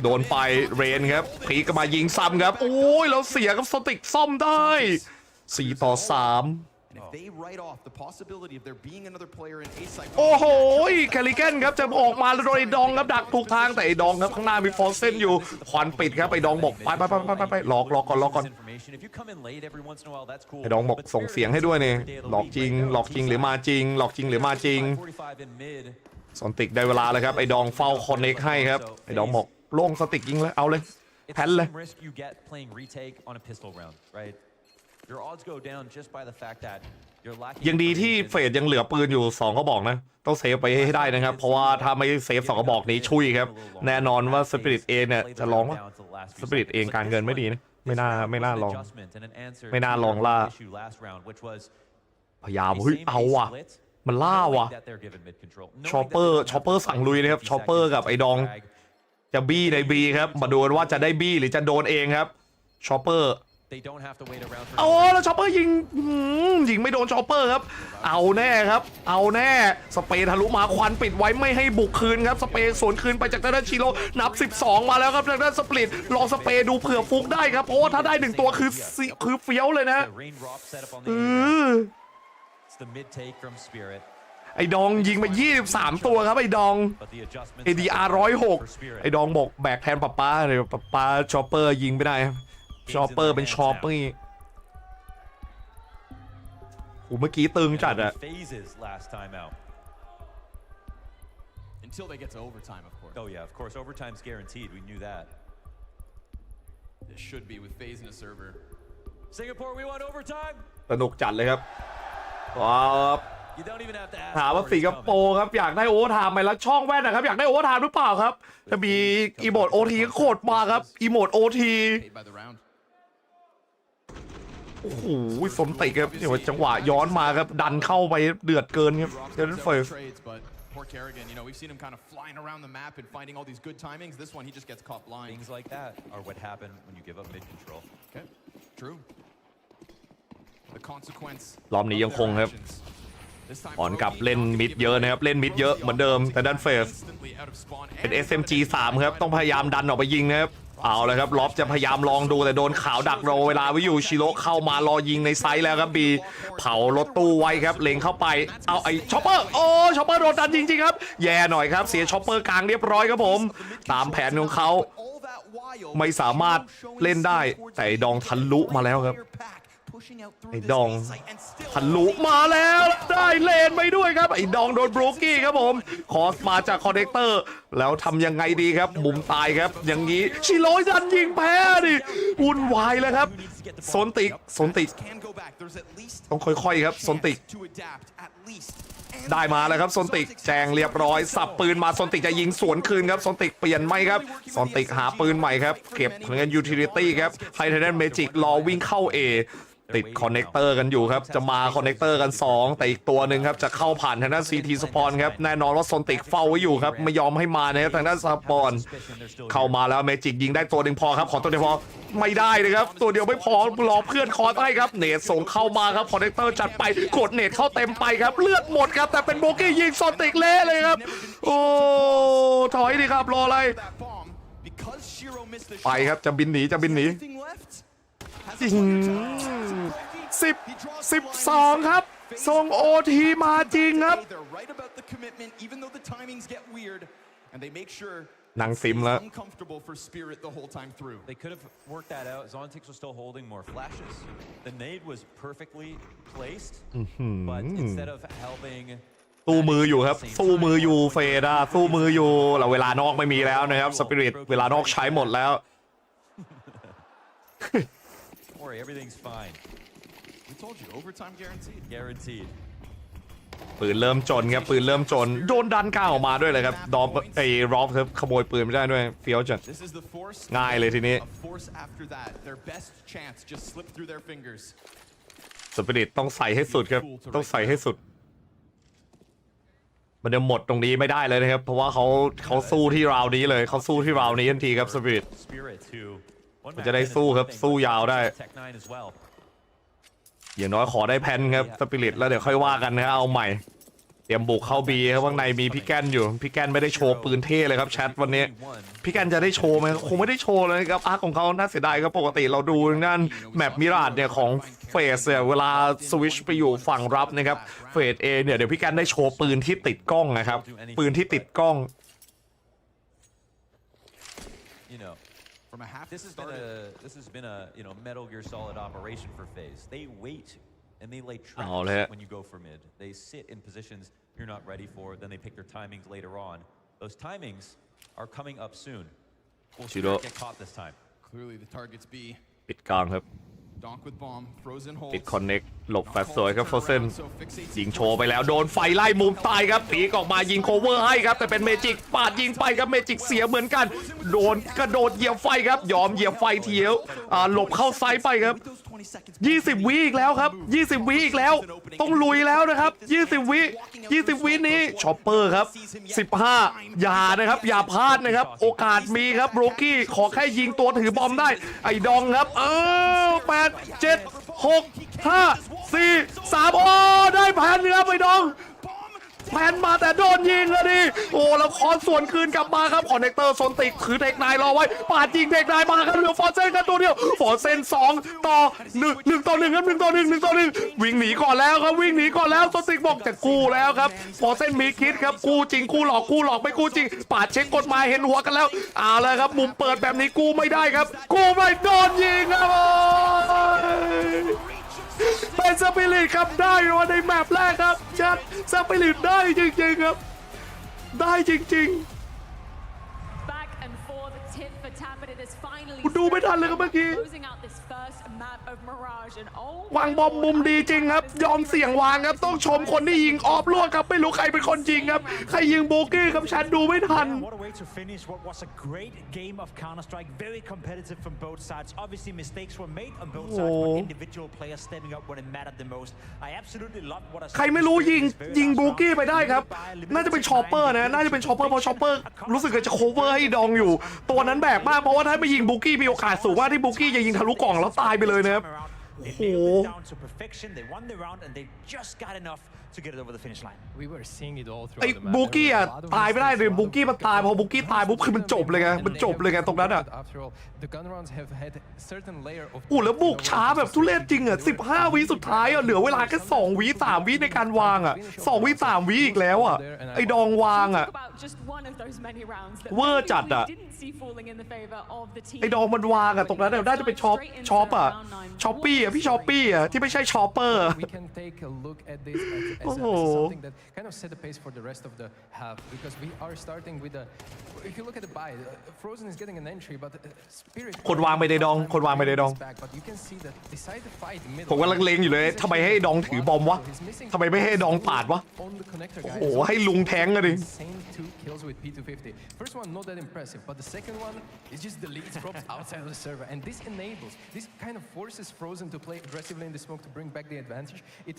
โดนไปเรนครับพีก็มายิงซ้ำครับโอ้ยเราเสียกับสติกซ่อมได้4-3โอ้โหแคลิเกนครับจะออกมาโดยดองครับดักถูกทางแต่ไอ้ดองครับข้างหน้ามีฟอร์เซนอยู่ควันปิดครับไอ้ดองบอกไปหลอกก่อนไอ้ดองบอกส่งเสียงให้ด้วยเนี่ยหลอกจริงหรือมาจริงหลอกจริงหรือมาจริงซอนติกได้เวลาแล้วครับไอ้ดองเฝ้าคอนเนคให้ครับไอ้ดองบอกโล่งสติกยิงเลยเอาเลยแพนเลยยังดีที่เฟสยังเหลือปืนอยู่2 กระบอกนะต้องเซฟไปให้ได้นะครับเพราะว่าถ้าไม่เซฟ2 กระบอกนี้ชุยครับแน่นอนว่าสปิริตเองเนี่ยจะร้องว่าสปิริตเองการเงินไม่ดีนะไม่น่าลองล่าพยายามเฮ้ยเอาว่ะมันล่าว่ะชอปเปอร์สั่งลุยนะครับชอปเปอร์กับไอ้ดองจะบี้ในบีครับมาดูว่าจะได้บี้หรือจะโดนเองครับชอปเปอร์เอาแล้วชอปเปอร์ยิงไม่โดนชอปเปอร์ครับเอาแน่ครับเอาแน่สเปย์ทะลุมาควันปิดไว้ไม่ให้บุกคืนครับสเปย์สวนคืนไปจากด้านชิโร่นับ12มาแล้วครับจากด้านสปริตรอสเปย์ดูเผื่อฟุกได้ครับเพราะว่าถ้าได้1 ตัวคือเฟี้ยวเลยนะไอ้ดองยิงมา23 ตัวครับไอ้ดอง ADR 106ไอ้ดองบอกแบกแทนป้าเลยป้าชอปเปอร์ยิงไม่ได้ชอปเปอร์เป็นชอปเปอร์เมื่อกี้ตึงจัดอะ Until they get to overtime, of course. Oh yeah, of course. Overtime's guaranteed. We knew that. This should be with FaZe in a server. Singapore, we want overtime. สนุกจัดเลยครับถามว่าสิงคโปร์ครับอยากได้โอเวอร์ไทม์ไหมแล้วช่องแว่นนะครับอยากได้โอเวอร์ไทม์หรือเปล่าครับจะมีอีโมดโอทีโคตรมาครับอีโมดโอทีโอ้โหสมติครับเดี๋ยวจังหวะย้อนมาครับดันเข้าไปเดือดเกินครับเดนเฟอร์ Poor Kerrigan, you know, we've seen him kind of flying around the map and finding all these good timings. This one, he just gets caught blind. Things like that are what happen when you give up mid control. Okay, true. The consequence. รอบนี้ยังคงครับอ่อนกลับเล่นมิดเยอะนะครับเล่นมิดเยอะเหมือนเดิมแต่ดันเฟสเป็น SMG 3ครับต้องพยายามดันออกไปยิงนะครับเอาเลยครับล็อบจะพยายามลองดูแต่โดนขาวดักรอเวลาไว้อยู่ชิโร่เข้ามารอยิงในไซส์แล้วครับบีเผารถตู้ไว้ครับเล็งเข้าไปเอาไอ้ช็อปเปอร์โอ้ช็อปเปอร์โดนดันจริงๆครับแย่หน่อยครับเสียช็อปเปอร์กลางเรียบร้อยครับผมตามแผนของเขาไม่สามารถเล่นได้แต่ดองทะลุมาแล้วครับไอ้ดองทะลุมาแล้วได้เลนไปด้วยครับไอ้ดองโดนบรูกี้ครับผมคอสมาจากคอนเนคเตอร์แล้วทำยังไงดีครับมุมตายครับอย่างนี้ชิโร่ดันยิงแพ้ดิวุ่นวายเลยครับโซนติกต้องค่อยๆครับโซนติกได้มาแล้วครับโซนติกแจงเรียบร้อยสับปืนมาโซนติกจะยิงสวนคืนครับโซนติกเปลี่ยนไหมครับโซนติกหาปืนใหม่ครับเก็บเงินยูทิลิตี้ครับไฮเทนเมจิกรอวิ่งเข้า A ติดคอนเนคเตอร์กันอยู่ครับจะมาคอนเนคเตอร์กัน2แต่อีกตัวหนึ่งครับจะเข้าผ่านทางด้าน CT สปอนครับแน่นอนว่าโซนติกเฝ้าไว้อยู่ครับไม่ยอมให้มานะครับทางด้านสปอนเข้ามาแล้วเมจิกยิงได้ตัวหนึ่งพอครับขอตัวเดียวพอไม่ได้นะครับตัวเดียวไม่พอรอเพื่อนคอใต้ครับเนตส่งเข้ามาครับคอนเนคเตอร์จัดไปกดเนตเข้าเต็มไปครับเลือดหมดครับแต่เป็นโบกี้ยิงโซนติกเละเลยครับโอ้ถอยดิครับรออะไรไปครับจะบินหนี12ครับส่งโอทีมาจริงครับหนังซิมแล้ว They could have worked that out. Zontics was still holding more flashes. The nade was perfectly placed, but instead of helping สู้มืออยู่ครับสู้มืออยู่เฟดาสู้มืออยู่เราเวลานอกไม่มีแล้วนะครับสปิริตเวลานอกใช้หมดแล้ว Don't worry, everything's fine. We told you, overtime guaranteed. Guaranteed. ปืนเริ่มจนครับปืนเริ่มจนโดนดันกลางออกมาด้วยเลยครับดอมไอ้รอฟครับขโมยปืนไม่ได้ด้วยเฟี้ยวจัดง่ายเลยทีนี้สปิริตต้องใส่ให้สุดครับต้องใส่ให้สุดมันจะหมดตรงนี้ไม่ได้เลยนะครับเพราะว่าเขาสู้ที่ราวนี้เลยเขาสู้ที่ราวนี้ทันทีครับสปิริตมันจะได้สู้ครับสู้ยาวได้อย่างน้อยขอได้แพนครับสปิริตแล้วเดี๋ยวค่อยว่ากันนะเอาใหม่เตรียมบุกเข้าบีครับข้างในมีพี่แกนอยู่พี่แกนไม่ได้โชว์ปืนเท่เลยครับแชทวันนี้พี่แกนจะได้โชว์ไหมคงไม่ได้โชว์เลยครับอาร์คของเขาน่าเสียดายครับปกติเราดูนั่นแมปมิราจเนี่ยของเฟสเนี่ยเวลาสวิชไปอยู่ฝั่งรับนะครับเฟสเอเนี่ยเดี๋ยวพี่แกนได้โชว์ปืนที่ติดกล้องนะครับปืนที่ติดกล้องThis has been a Metal Gear Solid operation for FaZe. They wait and they lay traps when you go for mid. They sit in positions you're not ready for. Then they pick their timings later on. Those timings are coming up soon. Will Spirit get caught this time? Clearly the targets B. ปิดกลางครับปิดคอนเน็กหลบแฟลชสวยครับโฟเซนยิงโชว์ไปแล้วโดนไฟไล่มุมตายครับปีกออกมายิงโคเวอร์ให้ครับแต่เป็นเมจิกปาดยิงไปครับเมจิกเสียเหมือนกันโดนกระโดดเหยียบไฟครับยอมเหยียบไฟเทียวหลบเข้าไซด์ไปครับ20วิอีกแล้วครับ20วิอีกแล้วต้องลุยแล้วนะครับ20วินี้ช็อปเปอร์ครับ15อย่านะครับอย่าพลาดนะครับโอกาสมีครับโรกี้ขอแค่ยิงตัวถือบอมได้ไอ้ดองครับ8 7 6 5 4 3โอ้ได้แพนครับไอ้ดองแพนมาแต่โดนยิงเลยดิโอ้แล้วคอนส่วนคืนกลับมาครับคอนเนคเตอร์โซนติกถือเทคไนรอไว้ปาดยิงเทคไนมาครับเหลือฟอร์เซนกันตัวเดียวฟอร์เซน2ต่อ1ต่อ1ครับ1ต่อ1วิ่งหนีก่อนแล้วครับวิ่งหนีก่อนแล้วโซนติกบอกจะกู้แล้วครับฟอร์เซนมีคิดครับกู้จริงกู้หลอกไม่กู้จริงปาดเช็คกฎหมายเห็นหัวกันแล้วเอาเลยครับมุมเปิดแบบนี้กู้ไม่ได้ครับกู้ไม่โดนยิงครับเป็นสปิริตครับได้มาในแมปแรกครับชัดสปิริตได้จริงๆครับได้จริงๆดูไม่ทันเลยครับเมื่อกี้วางบอมมุมดีจริงครับยอมเสี่ยงวางครับต้องชมคนที่ยิงออฟล่วงครับไม่รู้ใครเป็นคนยิงครับใครยิงโบกี้ครับชัดดูไม่ทัน What a way to finish what was a great game of Counter-Strike. Very competitive from both sides. Obviously mistakes were made on both sides, but individual players stepping up when it mattered the most. I absolutely love what I saw. ใครไม่รู้ยิงโบกี้ไปได้ครับน่าจะเป็นชอปเปอร์นะน่าจะเป็นชอปเปอร์เพราะชอปเปอร์รู้สึกจะโคเวอร์ให้ดองอยู่ตัวนั้นแบกมากเพราะว่าถ้าไม่ยิงโบกี้มีโอกาสสูงว่าที่โบกี้จะยิงทะลุกล่องแล้วตายไปเลยนะครับโอ้โหไอ้บูกี้อ่ะตายไม่ได้เลยบูกี้มันตายพอบูกี้ตายปุ๊บคือมันจบเลยไงตรงนั้นอ่ะแล้วบุกช้าแบบทุเรศจริงอ่ะ15วิสุดท้ายอ่ะเหลือเวลาแค่2วิ3วิในการวางอ่ะ2วิ3วิอีกแล้วอ่ะไอ้ดองวางอ่ะเวอร์จัดอ่ะไอ้ดองมันวางอ่ะตรงนั้นน่าจะเป็นช็อปอ่ะช้อปปี้อ่ะพี่ช้อปปี้อ่ะที่ไม่ใช่ช็อปเปอร์ as something that kind of set the pace for the rest of the half, because we are starting with a. If you look at the buy, Frozen is getting an entry, but Spirit. คนวางไปในดองคนวางไปในดองผมกำลังเลงอยู่เลยทำไมให้ดองถือบอมวะทำไมไม่ให้ดองปาดวะโอ้โหให้ลุงแทงกันดิ First one not that impressive, but the second one is just deletes props outside of the server, and this enables, this kind of forces Frozen to play aggressively in the smoke to bring back the advantage. It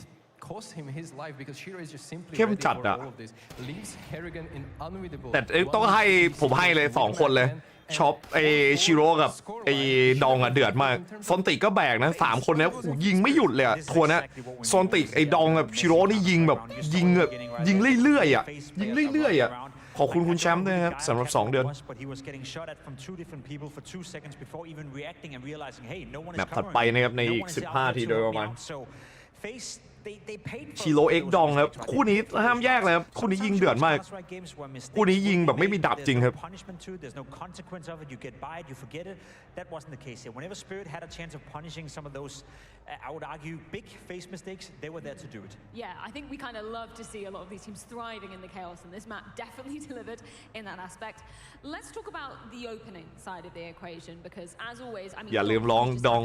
cost him his life because Shiro is just simply ready for all of this. Leaves Kerrigan in unwinnable. แต่ต้องให้ผมให้เลย2คนเลยช็อปไอชิโร่กับไอดองอะเดือดมากซอนติก็แบกนะ3คนนี้ยิงไม่หยุดเลยอะทัวร์นะซอนติไอดองกับชิโร่นี่ยิงแบบยิงเรื่อยๆอะยิงเรื่อยๆอะขอบคุณคุณแชมป์ด้วยครับสำหรับ2 เดือนแมปถัดไปนะครับในอีก15 ทีโดยประมาณชิโร่เอ็กดองครับคู่นี้ห้ามแยกเลยครับคู่นี้ยิงเดือดมากคู่นี้ยิงแบบไม่มีดับจริงครับ That wasn't the case here. Whenever Spirit had a chance of punishing some of those, I would argue, big FaZe mistakes, they were there to do it. Yeah, I think we kind of love to see a lot of these teams thriving in the chaos, and this map definitely delivered in that aspect. Let's talk about the opening side of the equation, because as always, I mean, อย่าลืมร้องดอง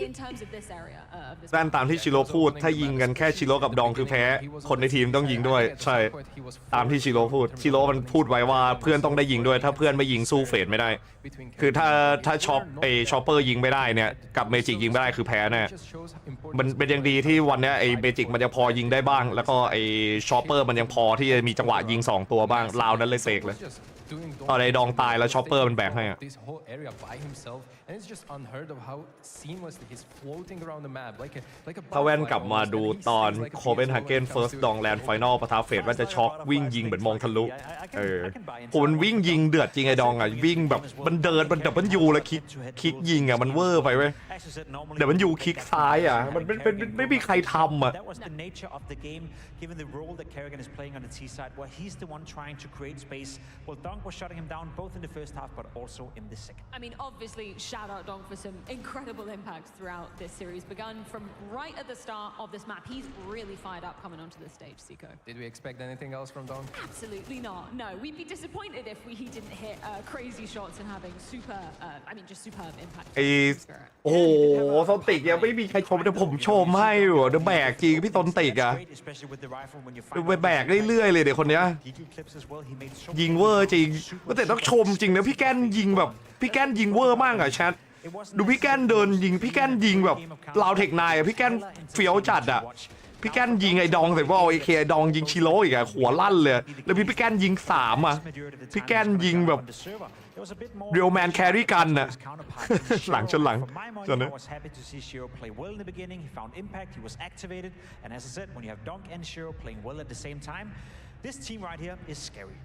in terms of this area of this. ด้านตามที่ชิโร่พูดถ้ายิงกันแค่ชิโร่กับดองคือแพ้คนในทีมต้องยิงด้วยใช่ตามที่ชิโร่พูดชิโร่มันพูดไว้ว่าเพื่อนต้องได้ยิงด้วยถ้าเพื่อนไม่ยิงสู้เฟดไม่ได้คือถ้าช็อปเปอร์ยิงไม่ได้เนี่ยกับเมจิกยิงไม่ได้คือแพ้แน่มันเป็นยังดีที่วันนี้ไอเมจิกมันยังพอยิงได้บ้างแล้วก็ไอช็อปเปอร์มันยังพอที่จะมีจังหวะยิง2 ตัวบ้างราวนั้นเลยเสกเลยตอนไอดองตายแล้วช็อปเปอร์มันแบกให้อะถ้าแว่นกลับมาดูตอนโคเปนฮาเกนเฟิร์สดองแลนด์ไฟนอลปะทะเฟดว่าจะช็อกวิ่งยิงเหมือนมองทะลุผมมันวิ่งยิงเดือดจริงไอดองอ่ะวิ่งแบบมันเดินมันดับเบิลยูแล้วคิกยิงอ่ะมันเวอร์ไปเว้ยเดี๋ยวมันยูคิกซ้ายอ่ะมันไม่มีใครทำอ่ะGiven the role that Kerrigan is playing on the T side, where he's the one trying to create space, well, Dong was shutting him down both in the first half, but also in the second. I mean, obviously, shout out Dong for some incredible impacts throughout this series. Begun from right at the start of this map, he's really fired up coming onto the stage, Seiko. Did we expect anything else from Dong? Absolutely not. No, we'd be disappointed if he didn't hit crazy shots and having just superb impact. โอ้โหซอนติกยังไม่มีใครชมแต่ผมชมให้อยู่เดี๋ยวแบกจริงพี่ซอนติกอะไปแบกเรื่อยๆเลยเดี๋ยวคนเนี้ยยิงเวอร์จริงแต่ต้องชมจริงนะพี่แก้นยิงแบบพี่แก้นยิงเวอร์มากอะแชทดูพี่แก้นเดินยิงพี่แก้นยิงแบบลาวเทคนายอะพี่แก้นเฟี้ยวจัดอะพี่แก้นยิงไอ้ดองเสร็จว่าเอาไอเคไอ้ดองยิงชิโร่อีกอะหัวลั่นเลยแล้วพี่แก้นยิง3อะพี่แก้นยิงแบบเรียลแมนแครี่กันน่ะหลังชนหลังจนนะ was happy to see Shiro play well in the beginning. He found impact. He was activated. And as I said, when you have Donk and Shiro playing well at the same time, this team right here is scary.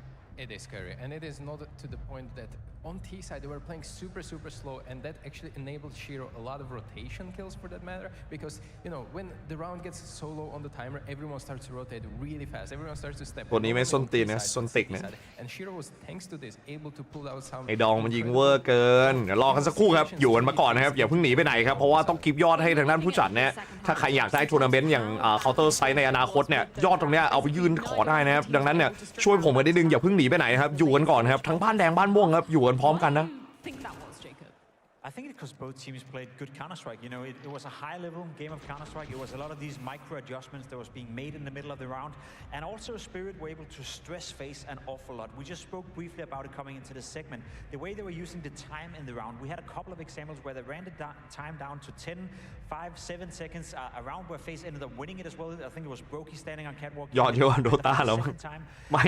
It is scary, and it is not to the point that on T side they were playing super slow, and that actually enabled Shiro a lot of rotation kills for that matter, because you know when the round gets so low on the timer, everyone starts to rotate really fast. Everyone starts to step. คนนี้ไม่ส้นตีนนะส้นติกนะ And Shiro was thanks to this able to pull out some. ไอ้ดองมันยิงเวอร์เกินเดี๋ยวรอกันสักครู่ครับอยู่กันมาก่อนนะครับอย่าเพิ่งหนีไปไหนครับเพราะว่าต้องคลิปยอดให้ทางด้านผู้จัดเนี่ยถ้าใครอยากได้ทัวร์นาเมนต์อย่างเคาน์เตอร์ไซด์ในอนาคตเนี่ยยอดตรงเนี้ยเอาไปยื่นขอได้นะครับดังนั้นเนี่ยช่วยผมกันนิดนึงอย่าเพิ่งหนีไปไหนครับอยู่กันก่อนครับทั้งบ้านแดงบ้านม่วงครับอยู่กันพร้อมกันนะ I think because both teams played good Counter-Strike. You know, it was a high-level game of Counter-Strike. It was a lot of these micro-adjustments that was being made in the middle of the round. And also Spirit were able to stress FaZe an awful lot. We just spoke briefly about it coming into this segment. The way they were using the time in the round. We had a couple of examples where they ran the time down to 10, 5, 7 seconds. A round where FaZe ended up winning it as well. I think it was Brokey standing on catwalk. ยอดเยอะกว่าโดต้าแล้วไม่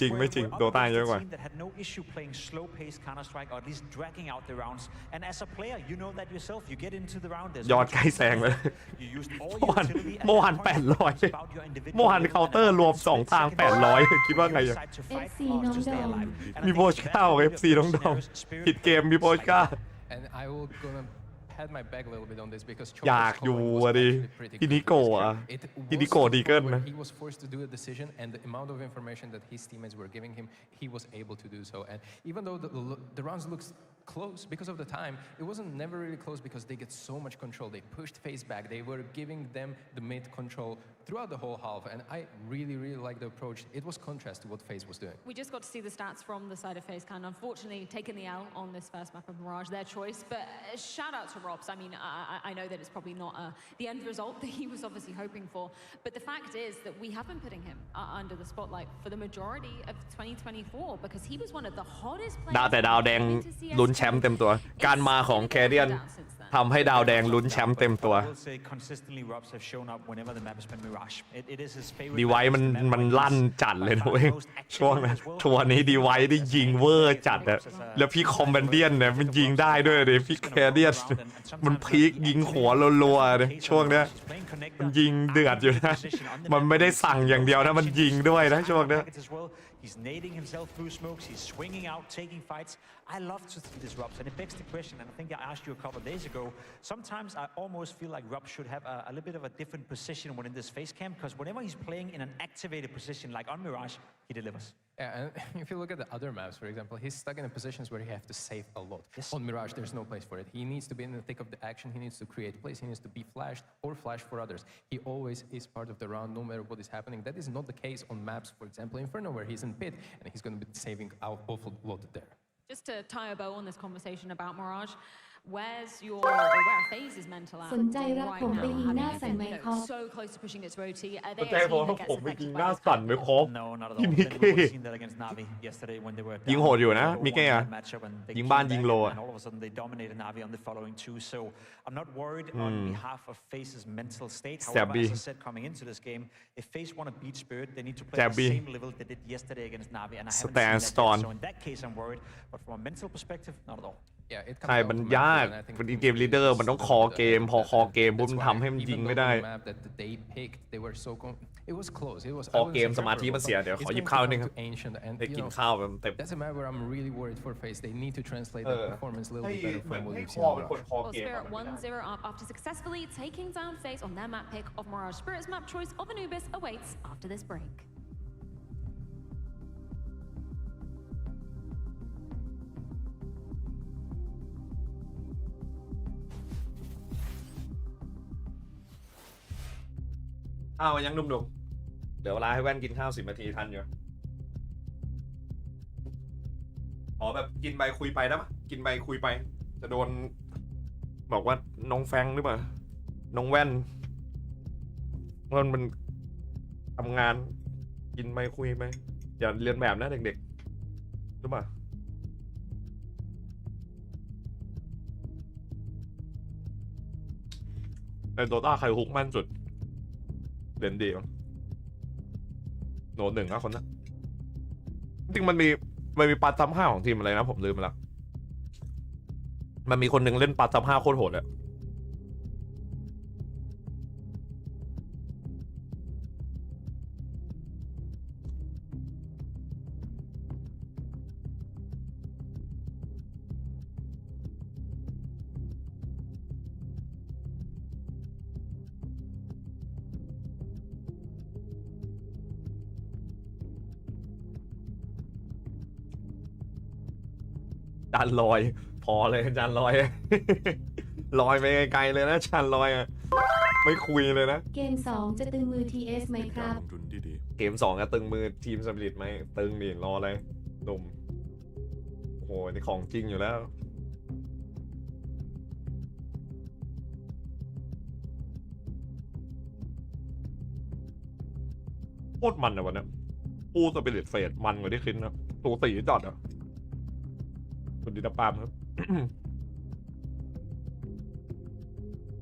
จริงโดต้าเยอะกว่า that had no issue playing slow-paced Counter-Strike or at least dragging out the rounds. And as a player, you know that yourself. You get into the round. ยอดใกล้แซงเลยเมื่อวาน800เมื่อวานเคาน์เตอร์รวม2ทาง800คิดว่าไงอะมีโบชก้า FC น้องๆผิดเกมมีโบชก้า And I will gonna had my back a little bit on this because อยากอยู่ดิพี่นิโก้อะพี่นิโก้ดีเกินนะ He was forced to do a decision, and the amount of information that his teammates were giving him, he was able to do so. And even though the rounds looks close because of the time, it wasn't never really close because they get so much control. They pushed FaZe back. They were giving them the mid control throughout the whole half, and I really like the approach. It was contrast to what FaZe was doing. We just got to see the stats from the side of FaZe, kind of unfortunately taking the L on this first map of Mirage, their choice. But shout out to Robs. I mean, I know that it's probably not the end result that he was obviously hoping for, but the fact is that we have been putting him under the spotlight for the majority of 2024 because he was one of the hottest players. แต่ดาวแดงลุ้นแชมป์เต็มตัวการมาของแคเรียนทำให้ดาวแดงลุ้นแชมป์เต็มตัวดีไวมันลั่นจัดเลยนะเว้ยช่วงนั้นทัวร์นี้ดีไวได้ยิงเวอร์จัดอะแล้วพี่คอมเบนเดียนเนี่ยมันยิงได้ด้วยเลยพี่แคเรียนมันพีคยิงหัวรัวๆเลยช่วงเนี้ยมันยิงเดือดอยู่นะมันไม่ได้สั่งอย่างเดียวนะมันยิงด้วยนะช่วงเนี้ยHe's nading himself through smokes. He's swinging out, taking fights. I love to see this Rubs, and it begs the question, and I think I asked you a couple of days ago, sometimes I almost feel like Rubs should have a little bit of a different position when in this face cam, because whenever he's playing in an activated position, like on Mirage, he delivers. Yeah, and if you look at the other maps, for example, he's stuck in a positions where he has to save a lot. Yes. On Mirage, there's no place for it. He needs to be in the thick of the action. He needs to create plays. He needs to be flashed or flash for others. He always is part of the round, no matter what is happening. That is not the case on maps, for example, Inferno, where he's in pit, and he's going to be saving out awful lot there. Just to tie a bow on this conversation about Mirage, where are FaZe's mental at right now? Having so close to pushing its roti. Are they a team that gets affected by this? No, not at all. We've seen that against Navi yesterday when they were down ยิงโหดอยู่นะมิเก้อะ matchup and they ยิงบ้าน came ยิง back โล and all of a sudden they dominated Navi on the following two. So I'm not worried on behalf of FaZe's mental state. However, as I said coming into this game, if FaZe want to beat Spirit, they need to play the same level they did yesterday against Navi, and I haven't seen that yet. So in that case, I'm worried. But from a mental perspective, not at all. ใช่มันยากเป็นเกมลีดเดอร์มันต้องคอเกมพอคอเกมปุ๊บมันทำให้มันยิงไม่ได้พอเกมสมาธิมันเสียเดี๋ยวขอหยิบข้าวนึงครับได้กินข้าวแบบเต็มให้คอเป็นคนคอเกม Spirit 1-0 up after successfully taking down FaZe on their map pick of Mirage. Spirit's map choice of Anubis awaits after this break.ข้าวยังนุ่มๆเดี๋ยวเวลาให้แว่นกินข้าว10 นาทีทันอยู่แบบกินไปคุยไปนะกินไปคุยไปจะโดนบอกว่าน้องแฟงหรือเปล่าน้องแว่นมันทำงานกินไปคุยไปอย่าเรียนแบบนะเด็กๆหรือเปล่าในโดต้าใครฮุกมั่นสุดเล่นดีมั้งโน้ต 1นะคนนะจริงมันมีปัดซ้ำ5ของทีมอะไรนะผมลืมไปแล้วมันมีคนหนึ่งเล่นปัดซ้ำ5โคตรโหดเลยจานลอยพอเลยจานลอยลอยไปไกลๆเลยนะจานลอยอ่ะไม่คุยเลยนะเกม2จะตึงมือ TS ไหมครับเกม2จะตึงมือทีมสปิริตไหมตึงนี่รอเลยหนุ่มโอ้โหนี่ของจริงอยู่แล้วโคตรมันอะวันนี้ปูสปิริตเฟสมันกว่าที่คิดนะตัวตีจอดอ่ะคุณดินปามครับ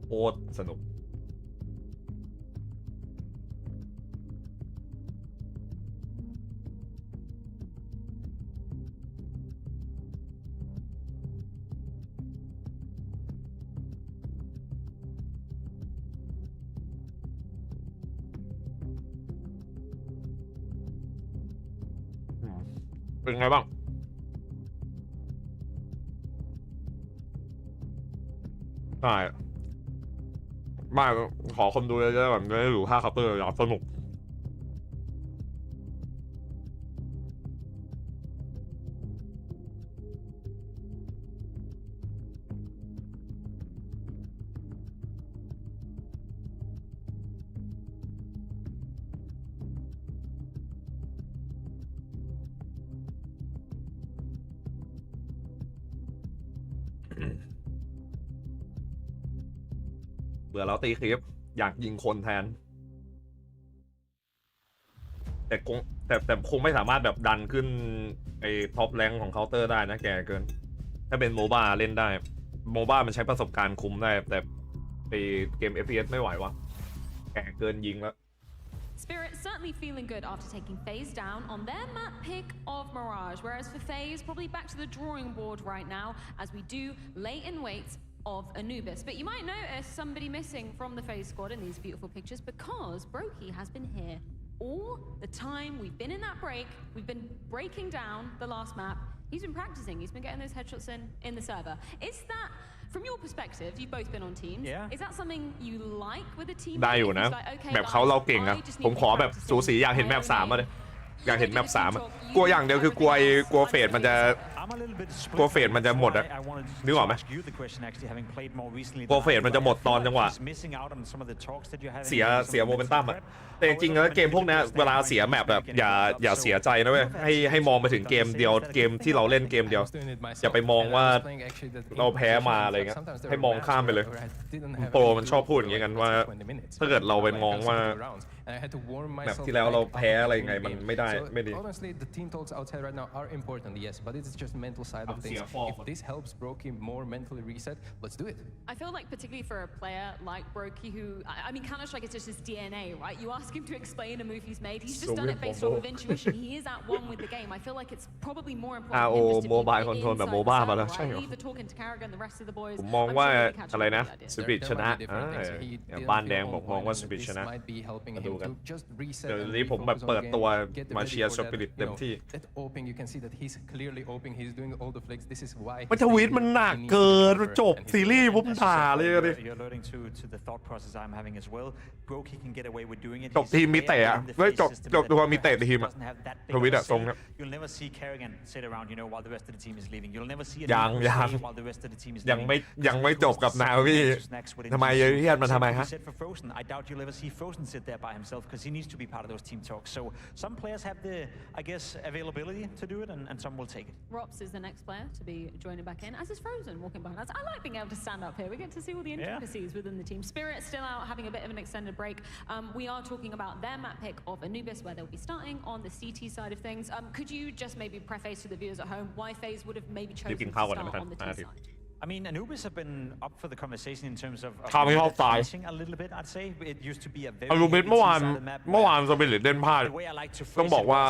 โคตรสนุกเป็นไงบ้าง ใช่ไม่ขอคนดูเยอะๆแบบนี้อยู่5 คัพเตอร์อยากสนุกเบื่อแล้วตีคลิปอยากยิงคนแทนแต่คงไม่สามารถแบบดันขึ้นไอ้ท็อปแรงของเคาน์เตอร์ได้นะแกเกินถ้าเป็นโมบ้าเล่นได้โมบ้ามันใช้ประสบการณ์คุ้มได้แต่ไอ้เกม FPS ไม่ไหววะแกเกินยิงแล้วSpirit certainly feeling good after taking FaZe down on their map pick of Mirage, whereas for FaZe, probably back to the drawing board right now as we do lay in wait of Anubis. But you might notice somebody missing from the FaZe squad in these beautiful pictures because Brokey has been here all the time we've been in that break. We've been breaking down the last map. He's been practicing. He's been getting those headshots in the server. Is that, from your perspective, you've both been on teams. Yeah. Is that something you like with a team? ได้อยู่นะแบบเขาเราเก่งอะผมขอแบบสูสีอยากเห็นแมป3มาเลยอยากเห็นแมป3กลัวอย่างเดียวคือกลัวเฟดมันจะหมดอะนึกออกไหมกลัวเฟดมันจะหมดตอนจังหวะเสียโมเมนตัมอะแต่จริงๆแล้วเกมพวกนี้เวลาเสียแมปแบบอย่าเสียใจนะเว้ยให้มองไปถึงเกมเดียวเกมที่เราเล่นเกมเดียวอย่าไปมองว่าเราแพ้มาอะไรเงี้ยให้มองข้ามไปเลยโปรมันชอบพูดอย่างเงี้ยกันว่าถ้าเกิดเราไปมองว่าแบบที่แล้วเราแพ้อะไรไงมันไม่ดี Honestly, the team talks outside right now are important, yes, but it's just mental side of things. If this helps Brokey more mentally reset, let's do it. I feel like particularly for a player like Brokey, who I mean, Counter-Strike is just his DNA, right? You ask him to explain a move he's made, he's just done it based off of intuition. He is at one with the game. I feel like it's probably more important for him just to be inside the server, right? Leave the talking to Karrigan, the rest of the boys. ผมมองว่าอะไรนะสปิริตชนะบ้านแดงบอกมองว่าสปิริตชนะดูกันเดี๋ยวนี้ผมแบบเปิดตัวมาเชียร์สปิริตเต็มที่มันทวีตมันหนักเกินจบซีรีส์ผมด่าเลยจบทีมมีเตะไม่จบตัวมีเตะทีมอะทวีตอะตรงนี้ยังไม่จบกับนาวีทำไมเฮียนมันทำไมฮะbecause he needs to be part of those team talks. So some players have the, I guess, availability to do it, and some will take it. Rops is the next player to be joining back in, as is Frozen walking behind us. I like being able to stand up here. We get to see all the intricacies within the team. Spirit still out, having a bit of an extended break. We are talking about their map pick of Anubis, where they'll be starting on the CT side of things. Could you just maybe preface to the viewers at home why FaZe would have maybe chosen to start on the T side? I mean, Anubis have been up for the conversation in terms of finishing a little bit. I'd say it used to be a very เมื่อวานสปิริตเล่นพลาดต้องบอกว่า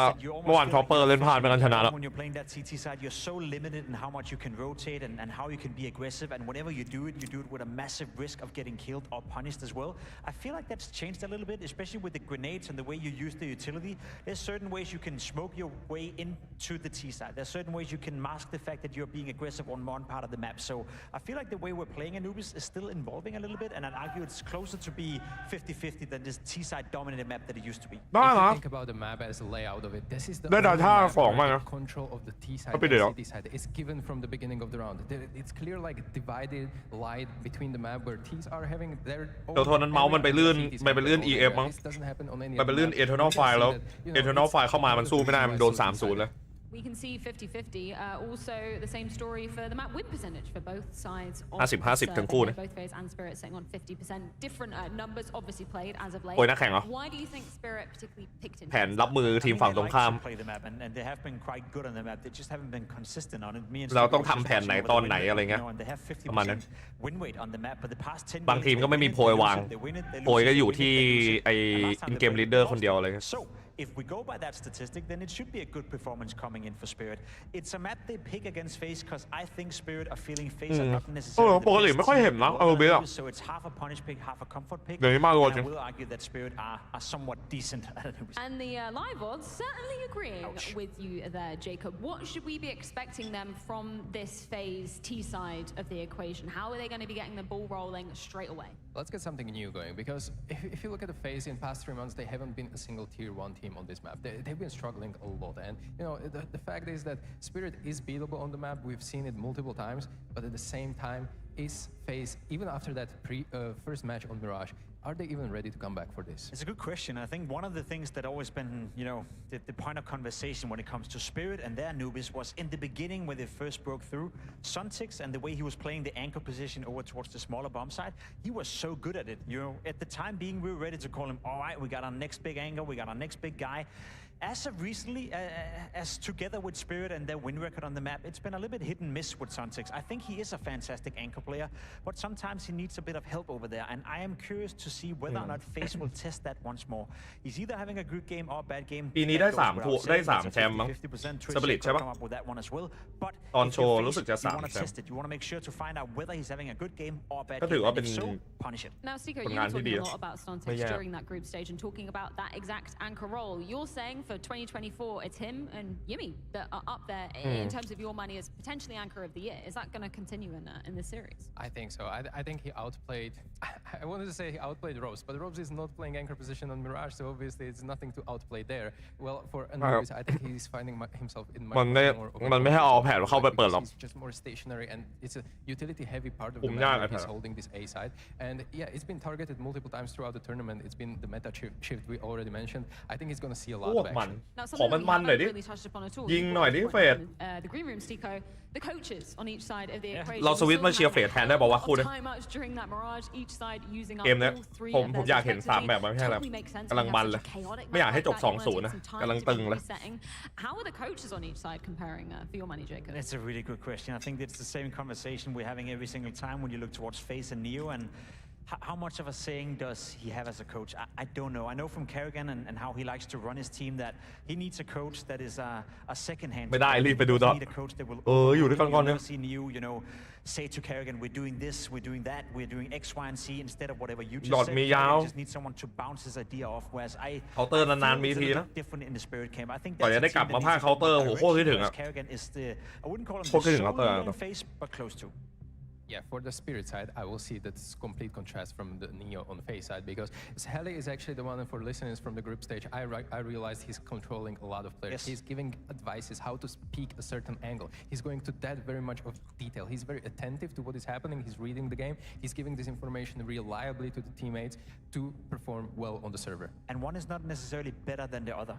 เมื่อวานท็อปเปอร์เล่นพลาดไม่งั้นชนะแล้ว When you're playing that CT side, you're so limited in how much you can rotate and how you can be aggressive. And whenever you do it with a massive risk of getting killed or punished as well. I feel like that's changed a little bit, especially with the grenades and the way you use the utility. There's certain ways you can smoke your way into the T side. There's certain ways you can mask the fact that you're being aggressive on one part of the map. So I feel like the way we're playing Anubis is still evolving a little bit, and I'd argue it's closer to be 50-50 than this T-side dominated map that it used to be. If you think about the map as a layout of it, this is the control of the T-side and CT-side. It's given from the beginning of the round. It's clear like divided light between the map where T's are having their own. ตัวนั้นเมาส์มันไปลื่น EF มั้งมันไปลื่น Eternal Fire แล้ว Eternal Fire เข้ามามันสู้ไม่ได้มันโดน 3-0 เลย We can see 50-50. Also, the same story for the map win percentage for both sides. 50-50 ทั้งคู่นะ Both FaZe and Spirit sitting on 50%. Different numbers obviously played as of late. โอ้ยนักแข่งเหรอ Why do you think Spirit particularly picked in? แผนรับมือทีมฝั่งตรงข้าม and they have been quite good on the map. They just haven't been consistent on it. เราต้องทำแผนไหนตอนไหนอะไรเงี้ยประมาณนั้น win rate on the map, but the past 10 บางทีมก็ไม่มีโพยวางโพยก็อยู่ที่ไอ้ in game leader คนเดียวอะไรเงี้ย if we go by that statistic, then it should be a good performance coming in for Spirit. It's a map they pick against FaZe because I think Spirit are feeling FaZe are not necessarily the best team, so it's half a punish pick, half a comfort pick. And I will argue that Spirit are somewhat decent at it. And the live odds certainly agreeing with you there, Jacob. What should we be expecting them from this FaZe T side of the equation? How are they going to be getting the ball rolling straight away? Let's get something new going, because if you look at the FaZe in past 3 months, they haven't been a single tier 1 team on this map. They've been struggling a lot, and the fact is that Spirit is beatable on the map. We've seen it multiple times, but at the same time, is FaZe, even after that first match on Mirage, are they even ready to come back for this? It's a good question. I think one of the things that always been, the point of conversation when it comes to Spirit and their newbies was in the beginning when they first broke through, Suntix and the way he was playing the anchor position over towards the smaller bomb side, he was so good at it. At the time being, we were ready to call him, all right, we got our next big anchor, we got our next big guy. As of recently, as together with Spirit and their win record on the map, it's been a little bit hit and miss with Suntix. I think he is a fantastic anchor player, but sometimes he needs a bit of help over there. And I am curious to see whether or not FaZe will test that once more. He's either having a good game or a bad game. ปีนี้ได้3แชมป์มั้ง Spirit ใช่ปะตอนโชว์รู้สึกจะ3แชมป์ You want to make sure to find out whether he's having a good game or a bad ก็ถือว่า game. เป็น So punish it. Now, Siko, you were talking a lot about Suntix during that group stage and talking about that exact anchor role. You're saying for 2024, it's him and Yumi that are up there in terms of your money as potentially anchor of the year. Is that going to continue in this series? I think so. I think he outplayed. I wanted to say he outplayed Robes, but Robes is not playing anchor position on Mirage, so obviously it's nothing to outplay there. Well, for Anubis, I think he's finding himself in much more. มันไม่ให้เอาแผนเข้าไปเปิดหรอก He's just more stationary, and it's a utility-heavy part of the map. He's holding this A side, and yeah, it's been targeted multiple times throughout the tournament. It's been the meta shift we already mentioned. I think he's going to see a lot of action. Now, something we haven't really touched upon at all. ยิงหน่อยดิเฟด The green room, Stico, the coaches on each side of the equation. เราสวิตช์มาเชียร์เฟดแทนได้บอกว่าคู่นี้ Timeouts during that Mirage, each side using up เกมนี้ all three ผมอยากเห็น3แบบไม่ใช่แล้วกำลังมันเลยไม่อยากให้จบ 2-0 นะกำลังตึงเลย How are the coaches on each side comparing for your money, Jacob? That's a really good question. I think it's the same conversation we're having every single time when you look towards FaZe and Neo, and how much of a saying does he have as a coach? I don't know. I know from Kerrigan and how he likes to run his team that he needs a coach that is a second hand. ไม่ได้รีบไปดูต่อ Need a coach that will อยู่ด้วยกันก่อนเนี่ย see Neo, say to Kerrigan, we're doing this, we're doing that, we're doing X, Y, and Z instead of whatever you just หลอด said. มียาว Kerrigan just needs someone to bounce his idea off. Whereas I เคาน์เตอร์นานๆมีทีนะ different in the Spirit camp. I think ก่อน that's จะได้ a กลับ team มา that ภาค needs เคาน์เตอร์โหโคตรคิดถึง whereas อ่ะ Kerrigan is the, I wouldn't call him โคตรคิดถึงเคาน์เตอร์ the sole face, but close to. Yeah, for the Spirit side, I will see that's complete contrast from the Neo on the FaZe side, because Heli is actually the one, and for listeners from the group stage, I realized he's controlling a lot of players. Yes. He's giving advices how to speak a certain angle. He's going to that very much of detail. He's very attentive to what is happening. He's reading the game. He's giving this information reliably to the teammates to perform well on the server. And one is not necessarily better than the other.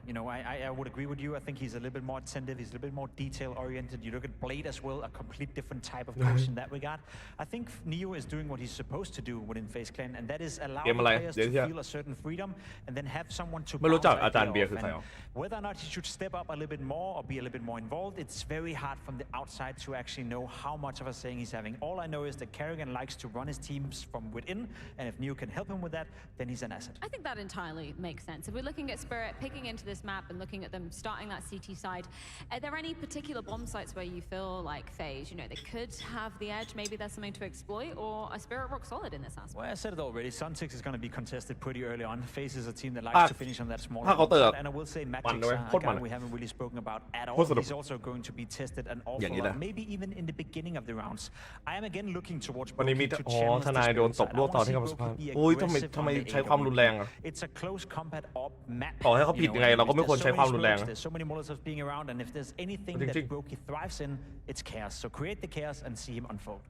I would agree with you. I think he's a little bit more attentive. He's a little bit more detail-oriented. You look at Blade as well, a complete different type of coach in that regard. I think Neo is doing what he's supposed to do within FaZe Clan, and that is allow the players to feel a certain freedom and then have someone to bounce ideas off. Whether or not he should step up a little bit more or be a little bit more involved, it's very hard from the outside to actually know how much of a saying he's having. All I know is that Kerrigan likes to run his teams from within, and if Neo can help him with that, then he's an asset. I think that entirely makes sense. If we're looking at Spirit, picking into this map and looking at them starting that CT side, are there any particular bomb sites where you feel like FaZe, they could have the edge, maybe there's something to exploit, or a Spirit rock solid in this aspect? Well, I said it already. Suntix is going to be contested pretty early on. FaZe is a team that likes to finish on that small level. And I will say Magic's a guy we haven't really spoken about at all. He's also going to be tested an awful lot, maybe even in the beginning of the rounds. I am again looking towards วันนี้มี to อ๋อ challenge ท the นายโดน Spirit ตบ side. รวบ I ต่อ want ที่ to คำ see สุภาพ Broky be โอ้ยทำ aggressive ไม on the ใช้ความรุนแรงอ่ะ It's a close combat op map. ต่อให้เขาผิดยังไงเราก็ไม่ควรใช้ความรุนแรง There's so many Molotovs being around, and if there's anything that Broky thrives in, it's chaos. So create the chaos and see him unfold.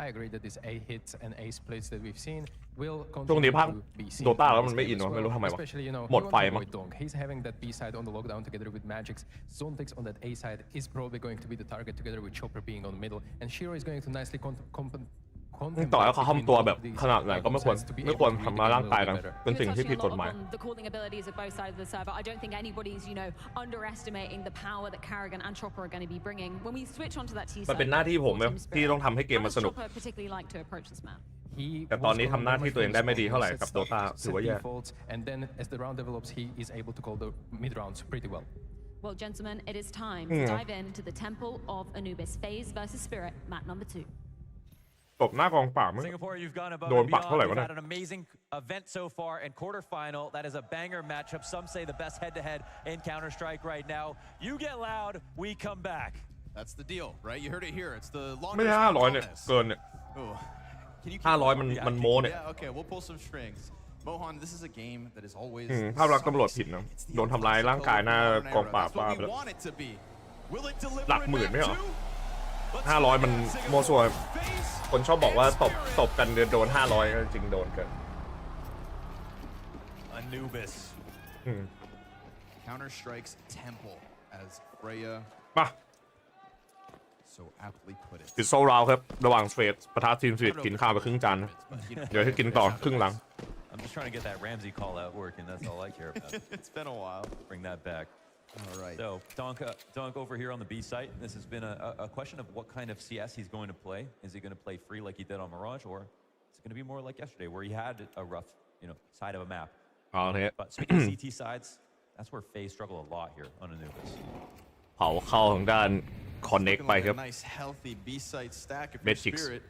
I agree that these A hits and A splits that we've seen will ช่วงนี้ continue ภาค to be seen. โดต้าแล้วมันไม่อินวะไม่รู้ทำไมวะ Especially, หมด he ไฟ wants to มั้ง avoid Dong. He's having that B side on the lockdown together with Magix. Zontix on that A side is probably going to be the target together with Chopper being on the middle, and Shiro is going to nicely ต่อให้เขาทำตัวแบบขนาดไหนก็ไม่ควรทำร้ายร่างกายกันเป็นสิ่งที่ผิดกฎหมาย The calling abilities of both sides of the server. I don't think anybody's underestimating the power that Kerrigan and Chopper are going to be bringing. When we switch onto that T side, มันเป็นหน้าที่ผมที่ต้องทำให้เกมมันสนุก Chopper particularly like to approach this map. แต่ตอนนี้ทำหน้าที่ตัวเองได้ไม่ดีเท่าไหร่กับโดตาถือว่าแย่ and then as the round develops he is able to call the mid rounds pretty well. Well, gentlemen, it is time to dive into the Temple of Anubis. FaZe versus Spirit, map number 2. ตบหน้ากองปราบมั้ง Singapore, you've gone above โดน and ปักเท่าไหร่ beyond. วะ You've เนี่ย had an amazing event so far and quarterfinal. That is a banger matchup. Some say the best head-to-head in Counter-Strike right now. You get loud, we come back. That's the deal, right? You heard it here. It's the ไม่ longest ใช่500เนี่ยเกินเนี่ย 500มันโม้เนี่ย Yeah, okay, we'll pull some strings. Mohan, this is a game that is always ภาพลักษณ์ตำรวจผิดนะโดนทำร้ายร่างกายหน้ากองปราบบ้าไปแล้วหลักหมื่นไม่เหรอ500มันโมซัวคนชอบบอกว่าตบกันโดน500ก็จริงโดนเกิน Anubis. Counter-Strike's temple as Freya มา so aptly put it. ติดโซราวครับระหว่างเฟสปะทะทีมสวีทกินข้าวไปครึ่งจานนะเดี๋ยวให้กินต่อครึ่งหลัง I'm just trying to get that Ramsey call out working. That's all I care about. It's been a while. Bring that back. All right. So Donk over here on the B site. This has been a question of what kind of CS he's going to play. Is he going to play free like he did on Mirage, or is it going to be more like yesterday, where he had a rough, side of a map? But speaking of CT sides, that's where FaZe struggle a lot here on Anubis. เผาเข้าทางด้านคอนเน็กไปครับ Nice healthy B site stack of Magics Spirit.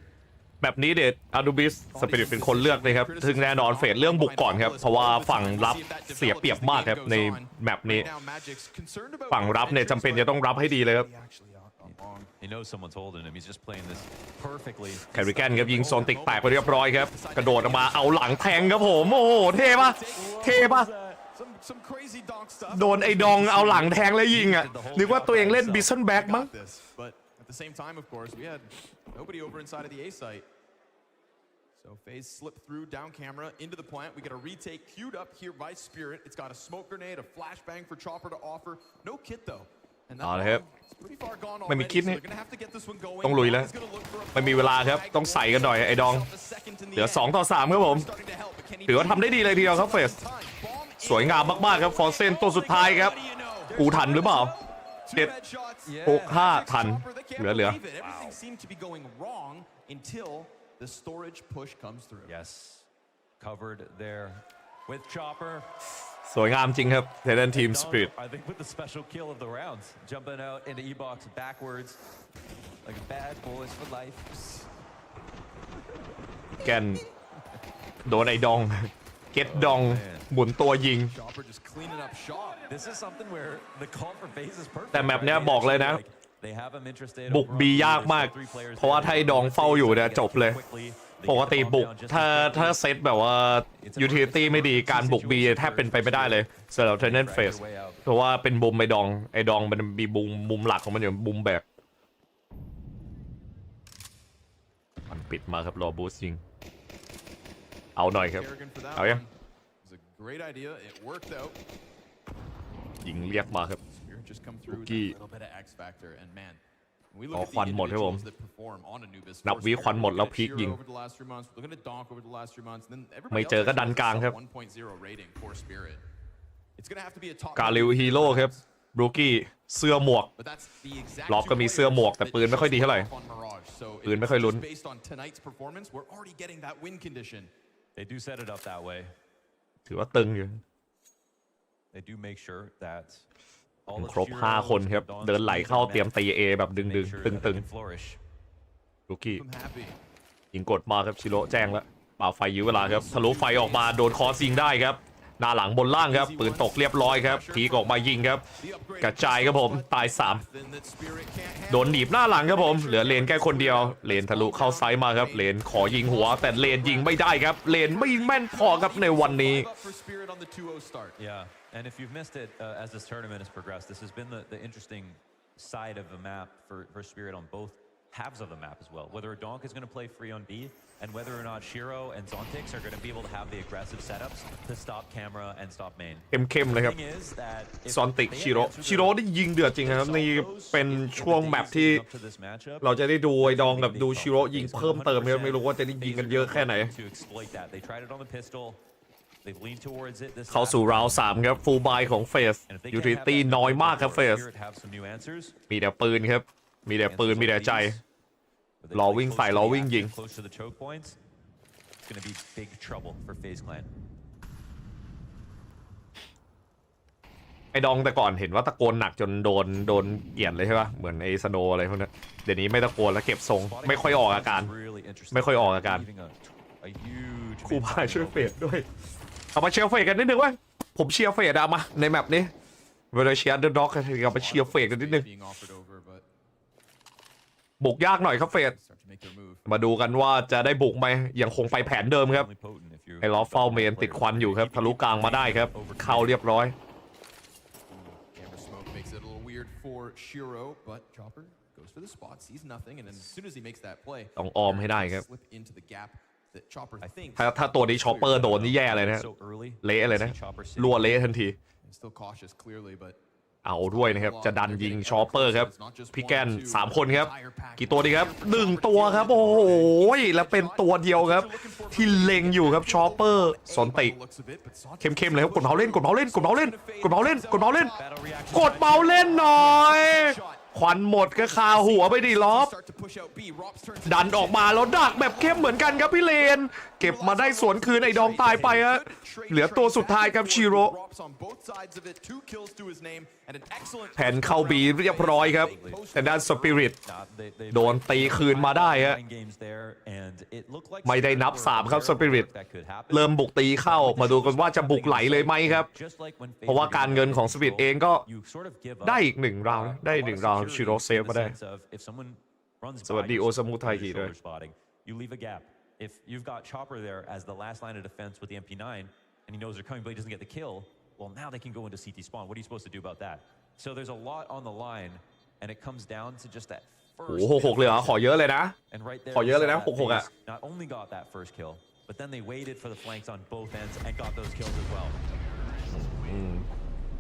แบบนี้เด็ดอาดูบิสสปิริตเป็นคนเลือกเลยครับซึ่งแน่นอนเฟสเรื่องบุกก่อนครับเพราะว่าฝั่งรับเสียเปรียบมากครับในแมปนี้ฝั่งรับเนี่ยจำเป็นจะต้องรับให้ดีเลยครับ He knows someone's holding him. He's just playing this perfectly. แคริแกนครับยิงโซนติกแตกไปเรียบร้อยครับกระโดดออกมาเอาหลังแทงครับผมโอ้โหเท่ปะโดนไอ้ดองเอาหลังแทงแล้วยิงอ่ะนึกว่าตัวเองเล่นบิสซันแบ็กมั้ง At the same time, of course, we had nobody over inside of the A site. So FaZe slipped through down camera into the plant. We get a retake queued up here by Spirit. It's got a smoke grenade, a flashbang for Chopper to offer. No kit though. And that it's pretty far gone already. ไม่มีคิด So นี่ they're gonna have to get this one going. ต้องลุยแล้วไม่มีเวลาครับต้องใส่กันหน่อยไอ้ดองเหลือ2 ต่อ 3ครับผมถือว่าทำได้ดีเลยทีเดียวครับเฟสสวยงามมากๆครับฟอร์เซนตัวสุดท้ายครับกูทันหรือเปล่า7-6-5ทันเหลือ Everything seemed to be going wrong until the storage push comes through. Yes, covered there with Chopper. สวยงามจริงครับเทเดนทีมสปิริต I think with the special kill of the rounds, jumping out into E-box backwards like a bad boys for life. แกนโดนไอ้ดองเก็ตดองหมุนตัวยิง This is something where the call for FaZe is perfect. แต่แมปเนี้ยบอกเลยนะบุกบียากมากเพราะว่าถ้าไอ้ดองเฝ้าอยู่เนี่ยจบเลยปกติบุกถ้าเซตแบบว่ายูทิลิตี้ไม่ดีการบุกบีแทบเป็นไปไม่ได้เลยสำหรับเทรนเนอร์เฟสเพราะว่าเป็นบุมไอ้ดองมันมีบุมมุมหลักของมันอยู่บุมแบกมันปิดมาครับรอบูสยิงเอาหน่อยครับเอายังยิงเรียกมาครับบุกกี้ขอควันหมดครับผมนับวิควันหมดแล้วพีคยิงไม่เจอก็ดันกลางครับกาลิวฮีโร่ครับบรูกี้เสื้อหมวกล็อกก็มีเสื้อหมวกแต่ปืนไม่ค่อยดีเท่าไหร่ปืนไม่ค่อยลุ้น They do set it up that way. ถือว่าตึงอยู่ They do make sure that ครบ5 คนครับเดินไหลเข้าเตรียมตีเอแบบดึงตึงลูกี้ยิงกดมาครับชิโร่แจ้งแล้วป่าไฟยื้อเวลาครับทะลุไฟออกมาโดนคอยิงได้ครับหน้าหลังบนล่างครับปืนตกเรียบร้อยครับพีกออกมายิงครับกระจายครับผมตาย3โดนหนีบหน้าหลังครับผมเหลือเลนแค่คนเดียวเลนทะลุเข้าไซด์มาครับเลนขอยิงหัวแต่เลนยิงไม่ได้ครับเลนไม่แม่นพอครับในวันนี้ Yeah, and if you've missed it as this tournament has progressed, this has been the interesting side of the map for Spirit on both halves of the map as well. Whether Donk is going to play free on B, and whether or not Shiro and Zontix are going to be able to have the aggressive setups to stop camera and stop main. เข้มเลยครับซอนติกชิโร่ได้ยิงเดือดจริงครับนี่เป็นช่วงแมปที่เราจะได้ดูไอ้ดองกับดูชิโร่ยิงเพิ่มเติมครับไม่รู้ว่าจะได้ยิงกันเยอะแค่ไหนเข้าสู่ราว3ครับฟูลบายของเฟสยูทิลิตี้น้อยมากครับเฟสมีแต่ปืนครับมีแต่ปืนมีแต่ใจรอวิ่งใส่รอวิ่งยิง going to be big trouble for FaZe Clan. ไอ้ดองแต่ก่อนเห็นว่าตะโกนหนักจนโดนเกลียดเลยใช่ป่ะเหมือนไอ้สโนอะไรพวกนั้นเดี๋ยวนี้ไม่ตะโกนแล้วเก็บทรงไม่ค่อยออกอาการครูพายช่วยเฟดด้วยเอามาเชียร์เฟดกันนิดนึงวะผมเชียร์เฟดอะมาในแมปนี้เวลาเชียร์เดอะด็อกเอามาเชียร์เฟดกันนิดนึงบุกยากหน่อยครับเฟดมาดูกันว่าจะได้บุกไหมยังคงไปแผนเดิมครับไอ้ล้อเฝ้าเมนติดควันอยู่ครับทะลุกลางมาได้ครับเข้าเรียบร้อยต้องออมให้ได้ครับถ้าตัวนี้ชอปเปอร์โดนนี่แย่เลยนะเละเลยนะรัวเละทันทีเอาด้วยนะครับจะดันยิงชอปเปอร์ครับพี่แกน3 คนครับกี่ตัวดีครับ1 ตัวครับโอ้โหแล้วเป็นตัวเดียวครับที่เล็งอยู่ครับชอปเปอร์สนติเข้มๆเลยครับกดเมาเล่นหน่อยควันหมดก็คาหัวไปดิล็อบดันออกมาแล้วดักแบบเข้มเหมือนกันครับพี่เลนเก็บมาได้สวนคืนไอ้ดองตายไปฮะเหลือตัวสุดท้ายครับชิโร่แผ่นเข้าบีเรียบร้อยครับแต่ด้านสปิริตโดนตีคืนมาได้ฮะไม่ได้นับ3ครับสปิริตเริ่มบุกตีเข้ามาดูกันว่าจะบุกไหลเลยไหมครับเพราะว่าการเงินของสปิริตเองก็ได้อีก1 ราวได้1 ราวชิโร่เซฟมาได้สวัสดีโอซามุไทฮิด้วย If you've got Chopper there as the last line of defense with the MP9 and he knows they're coming but he doesn't get the kill, well now they can go into CT spawn. What are you supposed to do about that? So there's a lot on the line and it comes down to just that first โอ้โห6เลยเหรอขอเยอะเลยนะ and right there ขอเยอะเลยนะ6อ่ะ not only got that first kill but then they waited for the flanks on both ends and got those kills as well.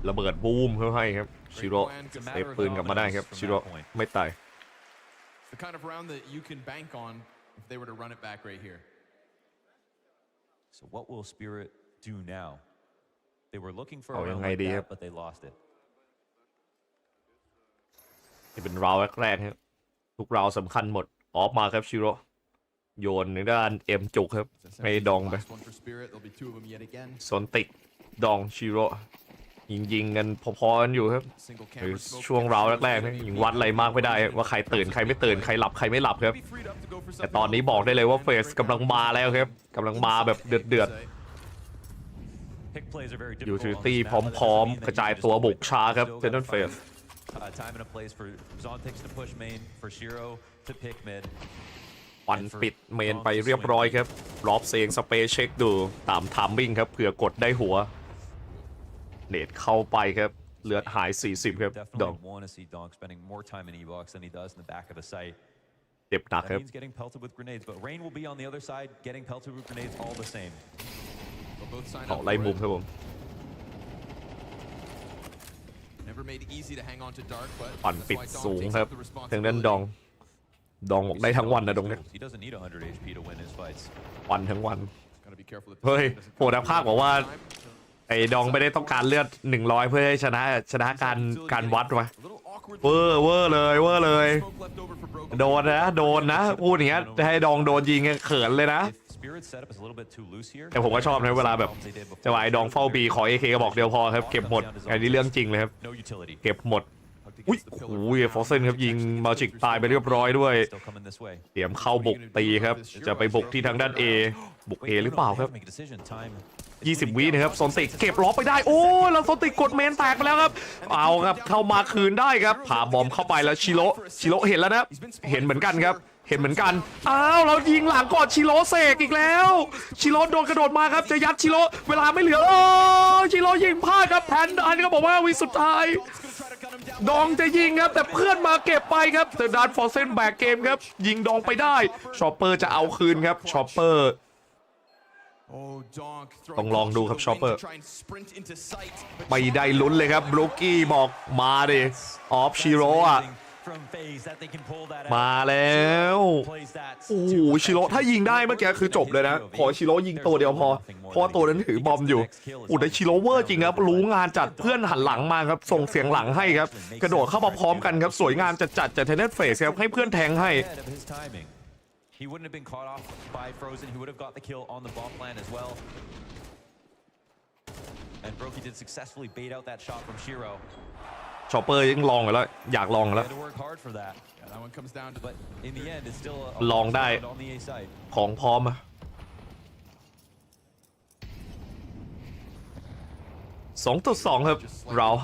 ระเบิดบูมเข้าให้ครับชิโร่เซฟปืนกลับมาได้ครับชิโร่ไม่ตาย The kind of round that you can bank on if they were to run it back right here. So what will Spirit do now? They were looking for a เอายั round งไง like ดีครับ that, but they lost it. นี่เป็นราวแรกครับทุกราวสำคัญหมดออกมาครับชิโร่โยนในด้านเอ็มจุกครับให้ดองไปสนติดดองชิโร่ยิงกันพอๆกันอยู่ครับช่วงราวแรกๆนะยิงวัดอะไรมากไม่ได้ว่าใครตื่นใครไม่ตื่นใครหลับใครไม่หลับครับแต่ตอนนี้บอกได้เลยว่าเฟสกำลังมาแล้วครับกำลังมาแบบเดือดยูทิลิตี้พร้อมๆกระจายตัวบุกช้าครับเซนต์เฟสปันปิดเมนไปเรียบร้อยครับรอบเสียงสเปซเช็คดูตามทัมมิ่งครับเผื่อกดได้หัวเนตเข้าไปครับเลือดหาย40ครับดองเจ็บหนักครับเอาไล่มุมครับผมปั่นปิดสูงครับทางด้านดองบอกได้ทั้งวันนะดงเนี่ยปั่นทั้งวันเฮ้ยโหดภาคบอกว่าไอ้ดองไม่ได้ต้องการเลือด100เพื่อให้ชนะการวัดมาเวอร์เลยโดนนะพูดอย่างเงี้ยให้ดองโดนยิงเขินเลยนะแต่ผมก็ชอบนะเวลาแบบจังหวะไอ้ดองเฝ้าบีขอ AK กระบอกเดียวพอครับเก็บหมดอันนี้เรื่องจริงเลยครับเก็บหมดอุ้ยฟอสเซนครับยิงมาจิกตายไปเรียบร้อยด้วยเตรียมเข้าบุกตีครับจะไปบุกที่ทางด้าน A บุก A หรือเปล่าครับ20 วินะครับโซนติเก็บล้อไปได้โอ้แล้วโซนติกดเมนแตกไปแล้วครับเอาครับเข้ามาคืนได้ครับผ่าบอมเข้าไปแล้วชิโร่เห็นแล้วนะเห็นเหมือนกันครับเห็นเหมือนกันอ้าวเรายิงหลังก่อนชิโร่เสกอีกแล้วชิโร่โดนกระโดดมาครับจะยัดชิโร่เวลาไม่เหลือชิโร่ยิงพลาดครับแพนอันก็บอกว่าวิสุดท้ายดองจะยิงครับแต่เพื่อนมาเก็บไปครับแต่ดานฟอร์เซนแบกเกมครับยิงดองไปได้ชอปเปอร์จะเอาคืนครับชอปเปอร์ต้องลองดูครับชอปเปอร์ไม่ได้ลุ้นเลยครับบรูกี้บอกมาดิออฟชิโร่อะมาแล้วโอ้โหชิโร่ถ้ายิงได้เมื่อกี้คือจบเลยนะขอชิโร่ยิงตัวเดียวพอเพราะว่าตัวนั้นถือบอมอยู่อุดชิโร่เวอร์จริงครับรู้งานจัดเพื่อนหันหลังมาครับส่งเสียงหลังให้ครับกระโดดเข้ามาพร้อมกันครับสวยงามจัดจากเทนเนสเฟสครับให้เพื่อนแทงให้ He wouldn't have been caught off by Frozen. He would have got the kill on the bomb plan as well. And Brokey did successfully bait out that shot from Shiro. ชอปเปอร์ยังลองแล้วอยากลองแล้ว Had to work hard for that. Yeah, that one comes down to. But in the end, it's still ลองได้ on the A side. ของพร้อม2-2ครับเรา5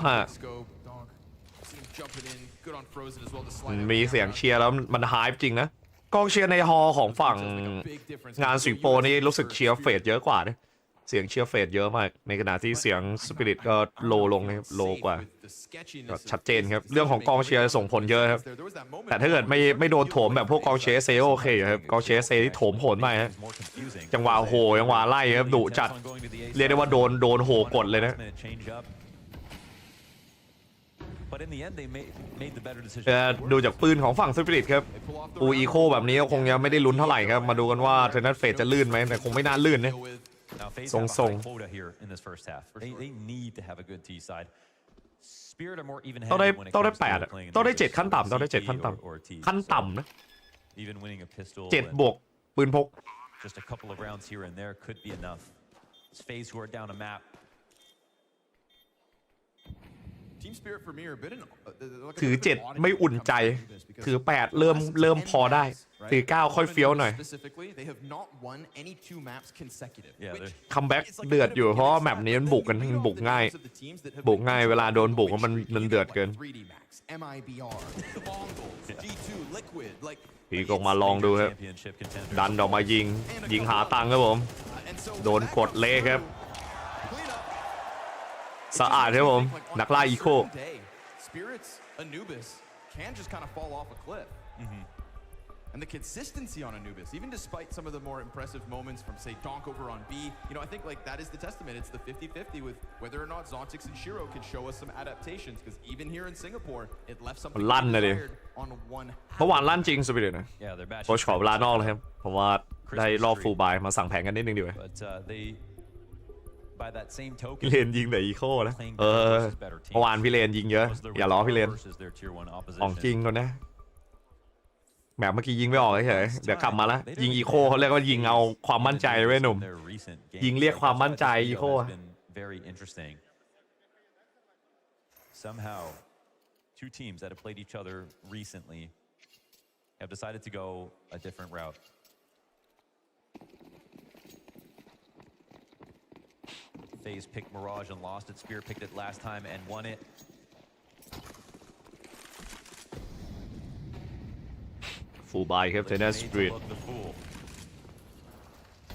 มีเสียงเชียร์แล้วมันไฮป์จริงนะกองเชียร์ในฮอลของฝั่งงานสิงโปนี่รู้สึกเชียร์เฟดเยอะกว่านะเสียงเชียร์เฟดเยอะมากในขณะที่เสียงสปิริตก็โลลงนะครับโลกว่าก็ชัดเจนครับเรื่องของกองเชียร์ส่งผลเยอะครับแต่ถ้าเกิดไม่โดนโถมแบบพวกกองเชียร์เซโอเคครับกองเชียร์เซที่โถมโหดมากครับจังหวะโหจังหวะไล่ครับดุจัดเรียกได้ว่าโดนโหกดเลยนะดูจากปืนของฝั่งสปิริตครับปูอีโคแบบนี้คงยังไม่ได้ลุ้นเท่าไหร่ครับมาดูกันว่าเทรนนัทเฟสจะลื่นไหมแต่คงไม่น่าลื่นนะทรงต้องได้8ต้องได้7ขั้นต่ำต้องได้7ขั้นต่ำขั้นต่ำนะ7บวกปืนพก Just a couple of rounds here and there could be enough. It's FaZe who are down a map. Team Spirit for me are a bit ถือ7ไม่อุ่นใจถือ8เริ่มพอได้ถือ9ค่อยเฟี้ยวหน่อยคัมแบ็กเดือดอยู่เพราะแมปนี้มันบุกกันบุกง่ายเวลาโดนบุกมันเดือดเกินพี่ก็มาลองดูครับดันออกมายิงหาตังค์ครับผมโดนกดเละครับสะอาดครับผมนักล่าอีโค And the consistency on Anubis, even despite some of the more impressive moments from, say, Donk over on B, I think like that is the testament. It's the 50-50 with whether or not Zontix and Shiro can show us some adaptations. Because even here in Singapore, it left something desired on one. เมื่อวานลั่นจริงสปิริตนะโค้ชขอเวลานอกเลยครับเพราะว่าได้รอบฟูลบายมาสั่งแผนกันนิดนึงดีกว่าเลนยิงแต่อีโคนะเมื่อวานพี่เลนยิงเยอะอย่าล้อพี่เลนของจริงก่อนนะแบบเมื่อกี้ยิงไม่ออกเฉยเดี๋ยวกลับมาแล้วยิงอีโคเขาเรียกว่ายิงเอาความมั่นใจไว้หนุ่มยิงเรียกความมั่นใจอีโค Somehow two teams that have played each other recently have decided to go a different route. FaZe picked Mirage and lost it. Spirit picked it last time and won it. Full buy ครับ ThaiFeed Spirit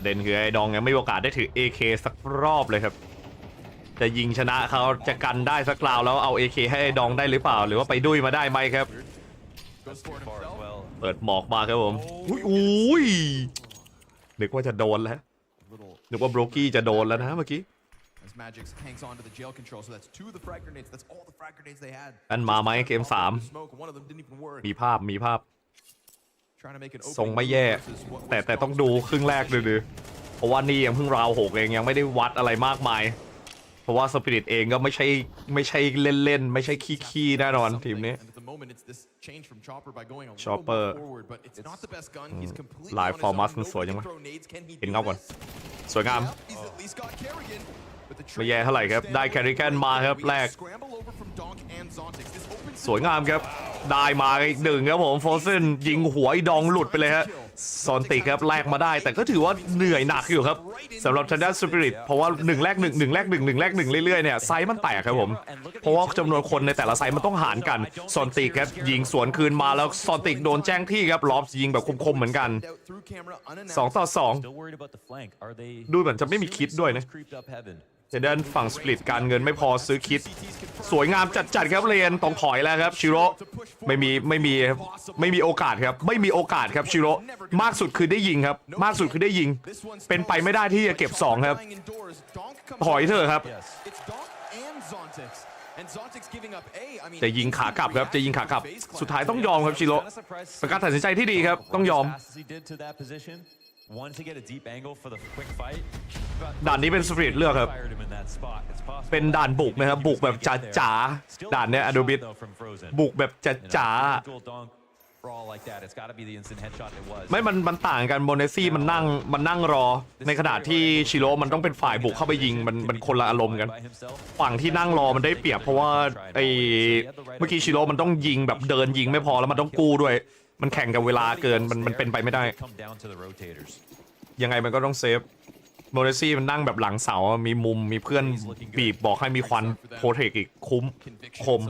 เด่นคือไอ้ดองยังไม่มีโอกาสได้ถือ AK สักรอบเลยครับจะยิงชนะเขาจะกันได้สักคราวแล้วเอา AK ให้ดองได้หรือเปล่าหรือว่าไปดุยมาได้ไหมครับเปิดหมอกมาครับผมอุ้ยนึกว่าจะโดนแล้วนึกว่าโบรกี้จะโดนแล้วนะเมื่อกี้อันมาไหมเกม3มีภาพทรงไม่แย่แต่ต้องดูครึ่งแรกดูเพราะว่านี่ยังเพิ่งราว6เองยังไม่ได้วัดอะไรมากมายเพราะว่าสปิริตเองก็ไม่ใช่เล่นไม่ใช่ขี้แน่นอนทีมนี้ชอปเปอร์ลายฟอร์มัสมันสวยจังวะเห็นเงาก่อนสวยงามไม่แย่เท่าไหร่ครับได้แคริแกนมาครับแรกสวยงามครับได้มาอีก1ครับผมโฟเซนยิงหัวไอ้ดองหลุดไปเลยฮะซอนติครับแลกมาได้แต่ก็ถือว่าเหนื่อยหนักอยู่ครับสำหรับทางด้านสปิริตเพราะว่า1แลก1เรื่อยๆเนี่ยไซส์มันแตกครับผมเพราะว่าจำนวนคนในแต่ละไซส์มันต้องหารกันซอนติครับยิงสวนคืนมาแล้วซอนติโดนแจ้งที่ครับลอฟยิงแบบคมๆเหมือนกัน2-2ดูเหมือนจะไม่มีคิดด้วยนะแต่ด้านฝั่งสปริตการเงินไม่พอซื้อคิดสวยงามจัดครับเรียนต้องถอยแล้วครับชิโร่ไม่มีโอกาสครับไม่มีโอกาสครับชิโร่มากสุดคือได้ยิงครับมากสุดคือได้ยิงเป็นไปไม่ได้ที่จะเก็บ2ครับถอยเถอะครับจะยิงขากลับครับจะยิงขากลับสุดท้ายต้องยอมครับชิโร่เป็นการตัดสินใจที่ดีครับต้องยอมด่านนี้เป็นสปิริตเลือกครับเป็นด่านบุกนะครับบุกแบบจ๋าด่านเนี้ยอโดบิทบุกแบบจ๋า ไม่มันต่างกันโมเนซี่มันนั่งรอในขณะที่ชิโร่มันต้องเป็นฝ่ายบุกเข้าไปยิงมันคนละอารมณ์กันฝั่งที่นั่งรอมันได้เปรียบเพราะว่าเมื่อกี้ชิโร่มันต้องยิงแบบเดินยิงไม่พอแล้วมันต้องกู้ด้วยมันแข่งกับเวลาเกินมันเป็นไปไม่ได้ยังไงมันก็ต้องเซฟโมเนซี่มันนั่งแบบหลังเสามีมุมมีเพื่อนบีบบอกให้มีควันโปรเทคอีกคุ้มคม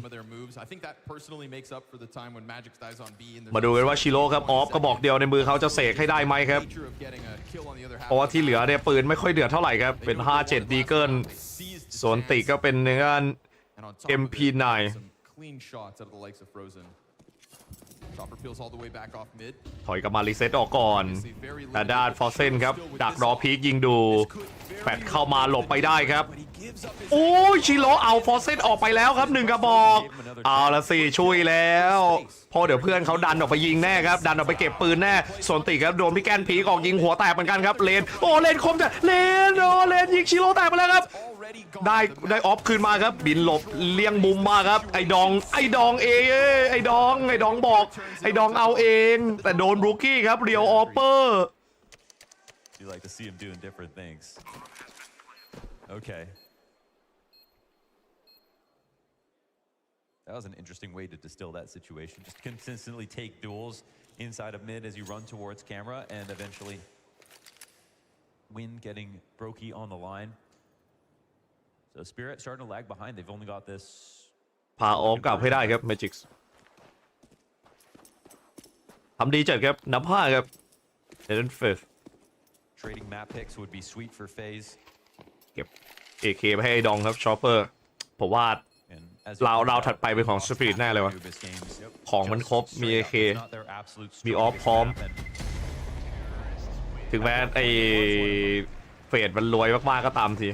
มาดูกันว่าชิโร่ครับออฟก็บอกเดียวในมือเขาจะเสกให้ได้ไหมครับเพราะว่าที่เหลือเนี่ยปืนไม่ค่อยเดือดเท่าไหร่ครับเป็น57ดีเกิลส่วนติก็เป็นเนื้อ MP9 ถอยกลับมารีเซ็ตออกก่อนแต่ด้านฟอสเซนครับดักรอพีคยิงดูแปดเข้ามาหลบไปได้ครับโอ้ยชิโร่เอาฟอสเซนออกไปแล้วครับ1กระบอกเอาละสิช่วยแล้วพอเดี๋ยวเพื่อนเขาดันออกไปยิงแน่ครับดันออกไปเก็บปืนแน่ส่วนติครับโดนพี่แกนพีคออกยิงหัวแตกเหมือนกันครับเลนโอ้เลนคมจัดเลนยิงชิโร่แตกไปแล้วครับได้ออฟคืนมาครับบินหลบเลี่ยงมุมมาครับไอ้ดองเองไอ้ดองบอกไอ้ดองเอาเองแต่โดนบรูกี้ครับเรียวออปเปอร์ You like to see him doing different things. Okay. That was an interesting way to distill that situation. Just consistently take duels inside of mid as you run towards camera and eventually win getting Brokey on the line. So Spirit starting to lag behind. They've only got this. พาออฟกลับให้ได้ครับ Magic ทำดีจัดครับนับ5ครับเดนเฟส Trading map picks would be sweet for FaZe. เก็บ AK ไปให้ดองครับชอปเปอร์ผมว่าเราถัดไปเป็นของสปิริตแน่เลยวะของมันครบมี AK มีออฟพร้อมถึงแม้ไอเฟดมันรวยมากๆก็ตามที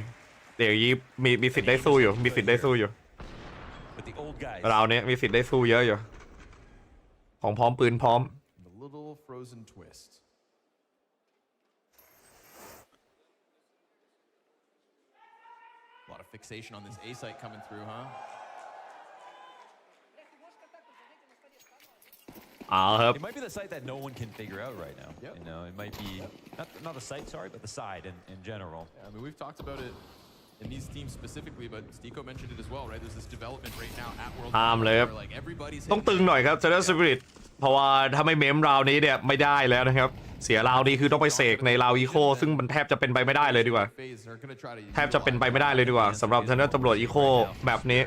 เดี๋ยวนี้มีสิทธิ์ได้สู้อยู่เราเนี้ยมีสิทธิ์ได้สู้เยอะอยู่ของพร้อมปืนพร้อมFixation on this A site coming through, huh? ครับ It might be the site that no one can figure out right now. Yep. You know, it might be not the site, sorry, but the side in general. Yeah, I mean, we've talked about it in these teams specifically, but Stico mentioned it as well, right? There's this development right now at World Cup where like everybody's ต้องตึงหน่อยครับเจอสปิริตเพราะว่าถ้าไม่เมมราวนี้เนี่ยไม่ได้แล้วนะครับเสียราวนี้คือต้องไปเสกในราวอีโคซึ่งมันแทบจะเป็นไปไม่ได้เลยดีกว่าสำหรับทางด้านตำรวจอีโคแบบนี้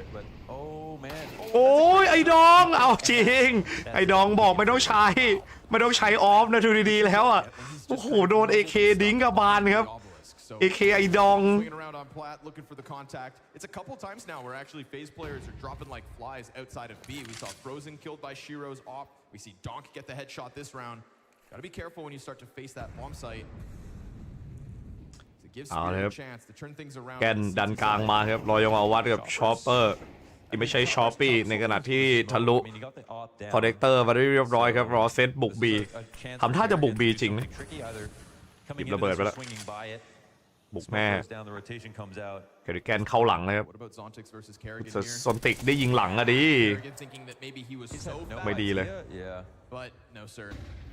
โอ้ยไอ้ดองเอาจริงไอ้ดองบอกไม่ต้องใช้ออฟนะดูดีๆแล้วอ่ะโอ้โหโดน AK ดิ้งกับบานครับ AK ไอ้ดอง It's a couple times now where actually FaZe players are dropping like flies outside of B. We saw Frozen killed by Shiro's off. We see Donk get the headshot this round. Gotta be careful when you start to face that bomb site. It gives Spirit a chance to turn things around. แกนดันกลางมาครับรอยงเอาวัดกับชอปเปอร์ที่ไม่ใช่ชอปปี้ในขณะที่ทะลุคอนเนคเตอร์มาได้เรียบร้อยครับรอเซตบุกบีทำท่าจะบุกบีจริงนะหยิบระเบิดไปแล้วบุกแม่แกนเข้าหลังนะครับซอนติกได้ยิงหลังอะดิไม่ดีเลย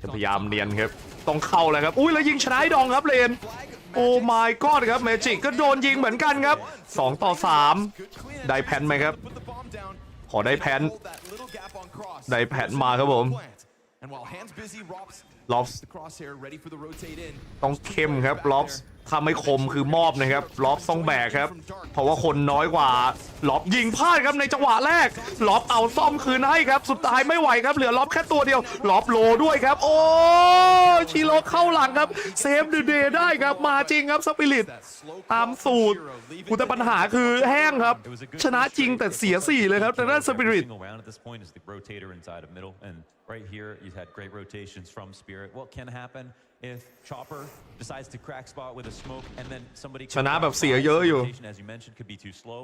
จะพยายามเนียนครับต้องเข้าเลยครับอุ้ยแล้วยิงชนะดองครับเลนโอ้ my god ครับเมจิกก็โดนยิงเหมือนกันครับ2-3ได้แพนไหมครับขอได้แพนมาครับผมล็อบส์ต้องเข้มครับล็อบส์ถ้าไม่คมคือมอบนะครับล็อบต้องแบกครับเพราะว่าคนน้อยกว่าล็อบยิงพลาดครับในจังหวะแรกล็อบเอาซ่อมคืนให้ครับสุดท้ายไม่ไหวครับเหลือล็อบแค่ตัวเดียวล็อบโลด้วยครับโอ้ชิโร่เข้าหลังครับเซฟเดย์ได้ครับมาจริงครับสปิริตตามสูตรแต่ปัญหาคือแห้งครับชนะจริงแต่เสีย4เลยครับแต่ด้านสปิริตRight here, you've had great rotations from Spirit. What can happen if Chopper decides to crack spot with a smoke and then somebody ชนะแบบเสียเยอะอยู่ as you mentioned could be too slow.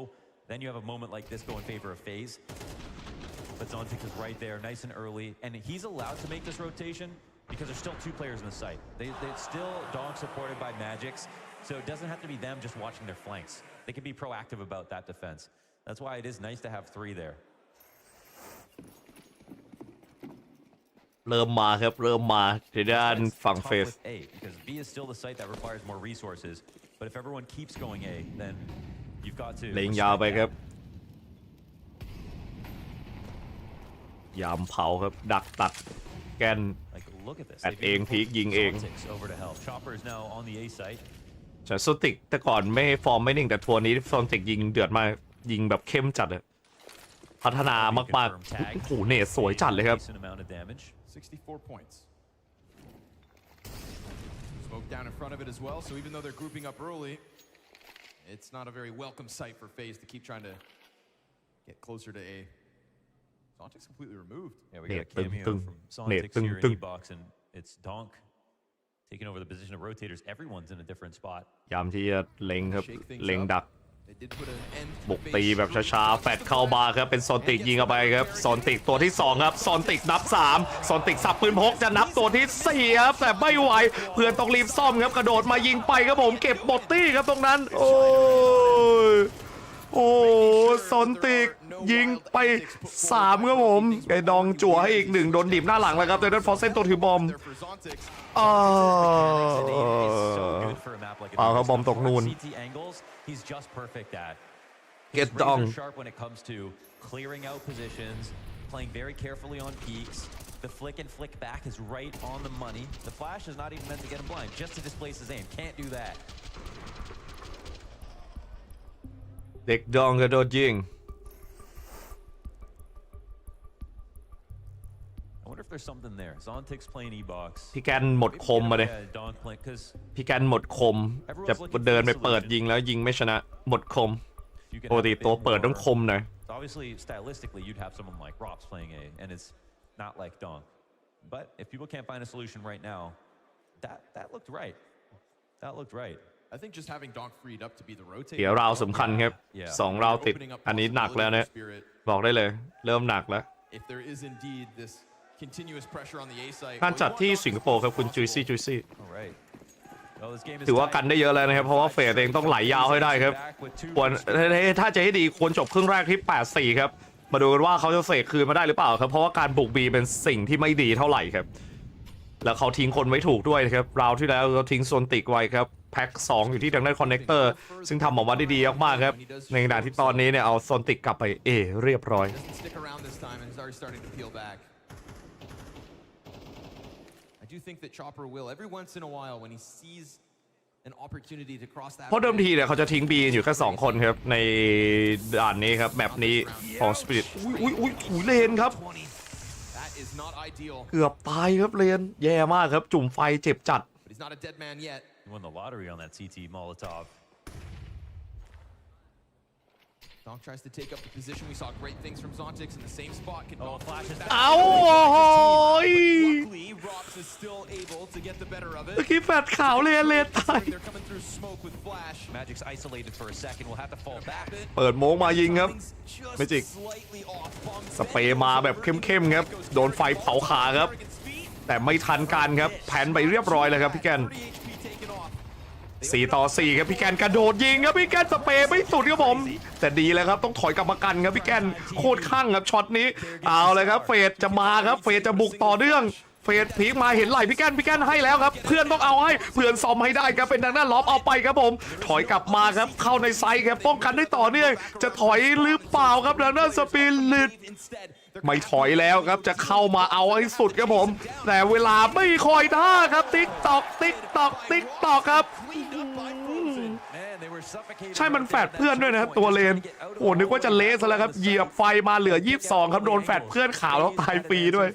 Then you have a moment like this go in favor of FaZe. But Zontic is right there, nice and early, and he's allowed to make this rotation because there's still 2 players in the site. They're still dog supported by Magics, so it doesn't have to be them just watching their flanks. They can be proactive about that defense. That's why it is nice to have 3 there. เริ่มมาครับเริ่มมาที่ด้านฝั่งเฟส because B is still the site that requires more resources but if everyone keeps going A then you've got to เล็งยาวไปครับยามเผาครับดักตัดแกนแอดเองพีกยิงเองแต่โซติกแต่ก่อนไม่ฟอร์มไม่นิ่งแต่ทัวร์นี้โซติกยิงเดือดมากยิงแบบเข้มจัดเลยพัฒนามากๆโอ้โหเนตสวยจัดเลยครับ 64 points. Smoke down in front of it as well, so even though they're grouping up early, it's not a very welcome sight for FaZe to keep trying to get closer to A. Zontic's completely removed. Yeah, we got a cameo from Zontic here in E-box, and it's Donk taking over the position of rotators. Everyone's in a different spot. ยามที่จะเล็งครับเล็งดักบุกตีแบบช้าๆแฟดเข้ามาครับเป็นโซนติกยิงเข้าไปครับโซนติกตัวที่2ครับโซนติกนับ3โซนติกสับปืนพกจะนับตัวที่4ครับแต่ไม่ไหวเพื่อนต้องรีบซ่อมครับกระโดดมายิงไปครับผมเก็บบอตตี้ครับตรงนั้นโอ้โซนติกยิงไป3ครับผมไอ้ดองจั่วให้อีก1โดนดิบหน้าหลังแล้วครับแต่นั้นฟอร์เซนตัวถือบอมครับบอมตกนูนHe's just perfect at. Get down. Sharp when it comes to clearing out positions, playing very carefully on peaks. The flick and flick back is right on the money. The flash is not even meant to get him blind, just to displace his aim. Can't do that. เด็กดองกระโดดยิง I wonder if there's something there. Zontic's playing E-box. พี่แกนหมดคมมาเลยพี่แกนหมดคมจะเดินไปเปิดยิงแล้วยิงไม่ชนะหมดคมปกติตัวเปิดต้องคมหน่อย Obviously, stylistically, you'd have someone like Rops playing A, and it's not like Donk. But if people can't find a solution right now, that looked right. That looked right. I think just having Donk freed up to be the rotator. เดี๋ยวราวสำคัญครับ2ราวติดอันนี้หนักแล้วเนี่ยบอกได้เลยเริ่มหนักแล้ว If there is indeed this continuous pressure on the A site. การจัดที่สิงคโปร์ครับคุณจุยซี่ถือว่ากันได้เยอะเลยนะครับเพราะว่าเฟสเองต้องไหลยาวให้ได้ครับควรถ้าจะให้ดีควรจบครึ่งแรกที่ 8-4 ครับมาดูกันว่าเขาจะเสกคืนมาได้หรือเปล่าครับเพราะว่าการบุกบีเป็นสิ่งที่ไม่ดีเท่าไหร่ครับแล้วเขาทิ้งคนไว้ถูกด้วยนะครับราวที่แล้วเขาทิ้งโซนติกไว้ครับแพ็ค2อยู่ที่ทางด้านคอนเนคเตอร์ซึ่งทำออกมาได้ดีมากๆครับในขณะที่ตอนนี้เนี่ยเอาโซนติกกลับไปเรียบร้อยI do think that Chopper will every once in a while when he sees an opportunity to cross that เพราะเดิมทีเนี่ยเขาจะทิ้งบีอยู่แค่2คนครับในด่านนี้ครับแมปนี้ของ Spirit อุ้ยเลนครับเกือบตายครับเลนแย่มากครับจุ่มไฟเจ็บจัด He's not a dead man yet. He won the lottery on that CT Molotov. Donk tries to take up the position. We saw great things from Zontix in the same spot. Can Donk flashes back? Luckily, Rops is still able to get the better of it. เมื่อกี้แฟดขาวเลนตาย They're coming through smoke with flash. Magic's isolated for a second. We'll have to fall back. เปิดโมงมายิงครับไม่จิกสเปรย์มาแบบเข้มๆครับโดนไฟเผาขาครับแต่ไม่ทันการครับแผนไปเรียบร้อยเลยครับพี่แกน4-4ครับพี่แกนกระโดดยิงครับพี่แกนสเปรย์ไม่สุดครับผมแต่ดีแล้วครับต้องถอยกลับมากันครับพี่แกนโคตรข้างครับช็อตนี้เอาเลยครับเฟสจะมาครับเฟสจะบุกต่อเนื่องเฟสพีกมาเห็นไหลพี่แกนให้แล้วครับเพื่อนต้องเอาให้เพื่อนซ้อมให้ได้ครับเป็นทางด้านล็อบเอาไปครับผมถอยกลับมาครับเข้าในไซส์ครับป้องกันได้ต่อเนื่องจะถอยหรือเปล่าครับทางด้านสปิริตไม่ถอยแล้วครับจะเข้ามาเอาให้สุดครับผมแต่เวลาไม่คอยท่าครับติ๊กตอกครับใช่มันแฟดเพื่อนด้วยนะครับตัวเลนโอ้นึกว่าจะเละซะแล้วครับเหยียบไฟมาเหลือ22ครับโดนแฟดเพื่อนขาวแล้วตายฟรีด้วย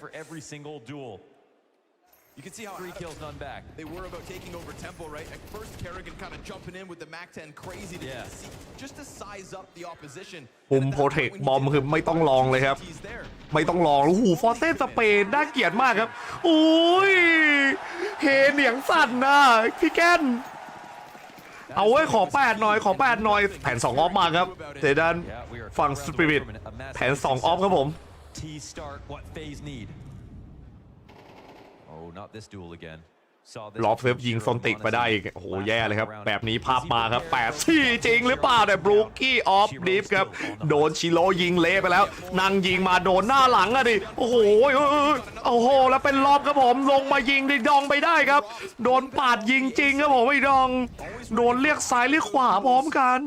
You can see how 3 kills, none back. They were about taking over tempo, right? At first, Kerrigan kind of jumping in with the MAC-10 crazy to see, just to size up the opposition. ปุ่มโปรเทคบอมคือไม่ต้องลองเลยครับไม่ต้องลองโอ้โหฟอร์เซนสเปนน่าเกลียดมากครับอุ้ยเฮเหนียงสั่นนะพี่แกนเอาไว้ขอ8หน่อยแผน2ออฟมาครับเจดันฝั่งสปิริตแผน2ออฟครับผม T start what FaZe need. Oh, not this duel again. ล็อบเซิร์ฟยิงโซนติกไปได้อีกโอ้โหแย่เลยครับแบบนี้ภาพมาครับ8-4จริงหรือเปล่าแต่บรูกี้ออฟดิฟครับโดนชิโร่ยิงเละไปแล้วนั่งยิงมาโดนหน้าหลังอะดิโอ้โหโอ้โหแล้วเป็นรอบครับผมลงมายิงดิดองไปได้ครับโดนปาดยิงจริงครับผมไอ้ดองโดนเรียกซ้ายเรียกขวาพร้อมกัน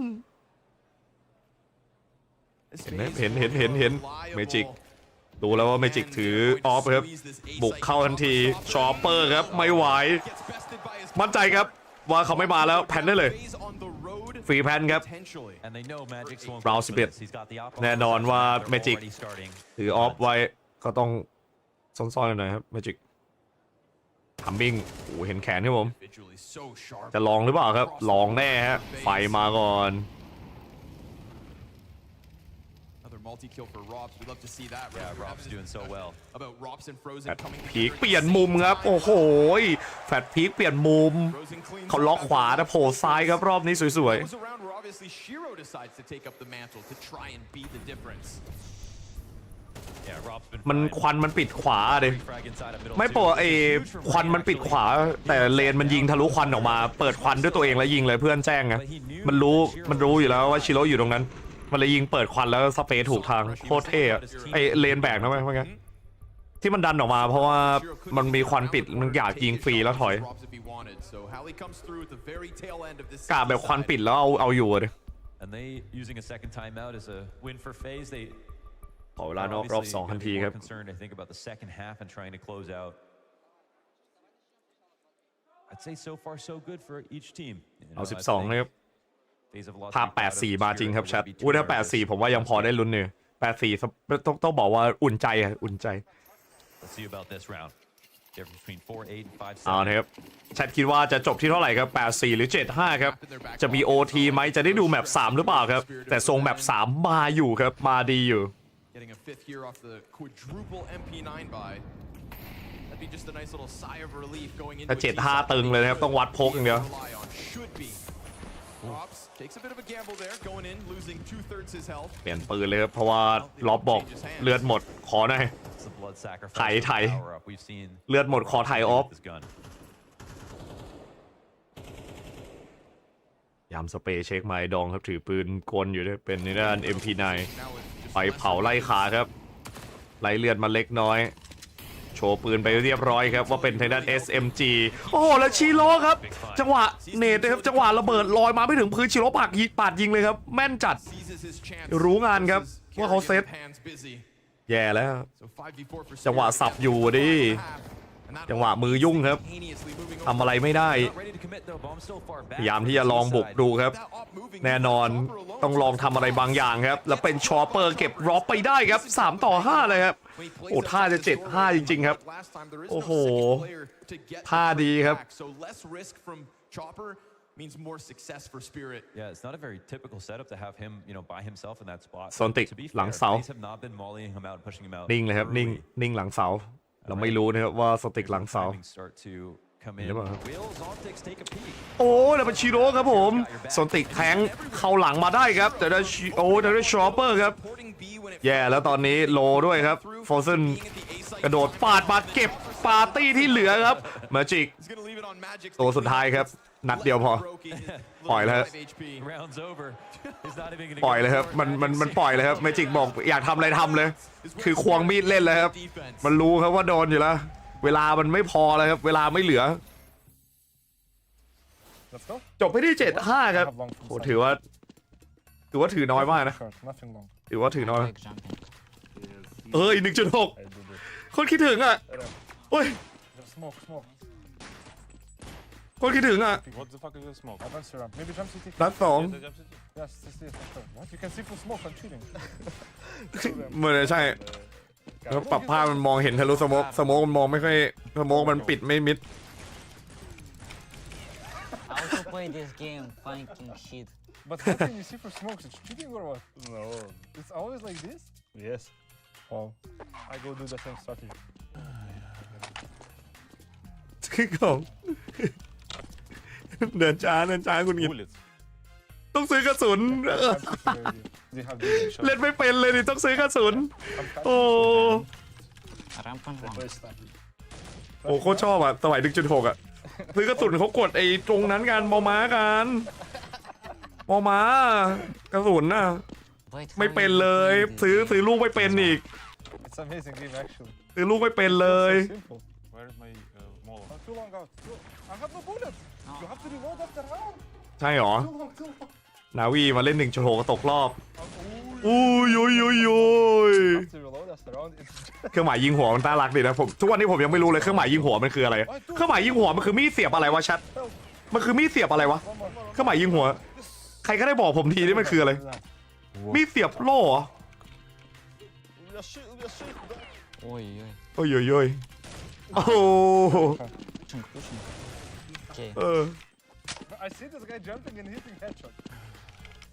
เห็นเมจิกดูแล้วว่าเมจิกถือออฟครับบุกเข้าทันทีชอปเปอร์ครับไม่ไหวมั่นใจครับว่าเขาไม่มาแล้วแพนได้เลยฟรีแพนครับราว11แน่นอนว่าเมจิกถือออฟไว้ก็ต้องซ่อนๆหน่อยครับเมจิกทัมบิ้งโอ้เห็นแขนครับผมจะลองหรือเปล่าครับลองแน่ฮะไฟมาก่อนmulti-kill for Robs. We'd love to see that. Yeah, Robs doing so well. About Robs and Frozen coming. พีคเปลี่ยนมุมครับโอ้โหแฟตพีคเปลี่ยนมุมเขาล็อกขวาแต่โผล่ซ้ายครับรอบนี้สวยๆ Obviously Shiro decides to take up the mantle to try and be the difference. มันควันมันปิดขวาดิไม่ปกติควันมันปิดขวาแต่เลนมันยิงทะลุควันออกมาเปิดควันด้วยตัวเองแล้วยิงเลยเพื่อนแจ้งไงมันรู้อยู่แล้วว่าชิโร่อยู่ตรงนั้นมันเลยยิงเปิดควันแล้วสเปรย์ถูกทางโคตรเท่อะไอเลนแบกนะว่าไงที่มันดันออกมาเพราะว่ามันมีควันปิดมันอยากยิงฟรีแล้วถอยกะแบบควันปิดแล้วเอาอยู่เลยขอเวลานอกรอบ2 นาทีครับเอา12นะครับภาพ8-4มาจริงครับชัดถ้า8-4ผมว่ายังพอได้ลุ้นเนี่ย8-4ต้องบอกว่าอุ่นใจอะอุ่นใจเอานะครับชัดคิดว่าจะจบที่เท่าไหร่ครับ8-4หรือ7-5ครับจะมี OT ไหมจะได้ดูแมป3หรือเปล่าครับแต่ทรงแมป3มาอยู่ครับมาดีอยู่ถ้า7-5ตึงเลยนะครับต้องวัดพกอย่างเดียวเปลี่ยนปืนเลยครับเพราะว่าล็อบบอกเลือดหมดขอหน่อยไถเลือดหมดขอไถออฟยามสเปรย์เช็คไม้ดองครับถือปืนกลอยู่ด้วยเป็นในด้าน MP9 ไปเผาไล่ขาครับไล่เลือดมาเล็กน้อยโชว์ปืนไปเรียบร้อยครับว่าเป็นทางด้าน SMG โอ้แล้วชิโร่ครับจังหวะเนตนะครับจังหวะระเบิดลอยมาไม่ถึงพื้นชิโร่ปาดยิงเลยครับแม่นจัดรู้งานครับว่าเขาเซตแย่แล้วจังหวะสับอยู่ดิจังหวะมือยุ่งครับทำอะไรไม่ได้พยายามที่จะลองบุกดูครับแน่นอนต้องลองทำอะไรบางอย่างครับแล้วเป็นชอปเปอร์เก็บร็อบไปได้ครับ3-5เลยครับโอ้ท่าจะ7-5จริงๆครับโอ้โหท่าดีครับ means more success for Spirit. Yeah, it's not a very typical setup to have him, by himself in that spot. โซนติกหลังเสานิ่งเลยครับนิ่งหลังเสาเราไม่รู้นะครับว่าโซนติกหลังเสาโอ้แล้วเป็นชิโร่ครับผมโซนติกแทงเข้าหลังมาได้ครับแต่ได้ชอปเปอร์ครับแย่แล้วตอนนี้โลด้วยครับโฟเซนกระโดดปาดมาเก็บปาร์ตี้ที่เหลือครับมาจิกตัวสุดท้ายครับนัดเดียวพอปล่อยแล้วปล่อยเลยครับมันปล่อยเลยครับเมจิกบอกอยากทำอะไรทำเลยคือควงมีดเล่นเลยครับมันรู้ครับว่าโดนอยู่แล้วเวลามันไม่พอเลยครับเวลาไม่เหลือจบไปที่7-5ครับโหถือว่าถือน้อยมากนะถือว่าถือน้อย1.6คนคิดถึงอ่ะโอ้ยคนคิดถึงอ่ะนัด2เหมือนใช่แล้วปรับภาพมันมองเห็นทะลุสโมกมันมองไม่ค่อยสโมกมันปิดไม่มิด I also play this game fucking shit. But how can you see for smokes? It's cheating or what? No. It's always like this? Yes. Wow. I go do the same strategy. ของเดินช้าคุณกินต้องซื้อกระสุนเล่นไม่เป็นเลยดิต้องซื้อกระสุนโอ้โคตรชอบอ่ะสมัย 1.6 อ่ะ ซื้อกระสุนเขากดไอ้ตรงนั้นกันมอม้ากันมอม้ากระสุนน่ะไม่เป็นเลยซื้อลูกไม่เป็นอีกซื้อลูกไม่เป็นเลยใช่หรอนาวีมาเล่น1.6 ก็ตกรอบอุ้ยเครื่องหมายยิงหัวมันน่ารักดีนะผมทุกวันนี้ผมยังไม่รู้เลยเครื่องหมายยิงหัวมันคืออะไรเครื่องหมายยิงหัวมันคือมีดเสียบอะไรวะชัดมันคือมีดเสียบอะไรวะเครื่องหมายยิงหัวใครก็ได้บอกผมทีนี่มันคืออะไรมีดเสียบโล่เหรอโอ้ยโอ้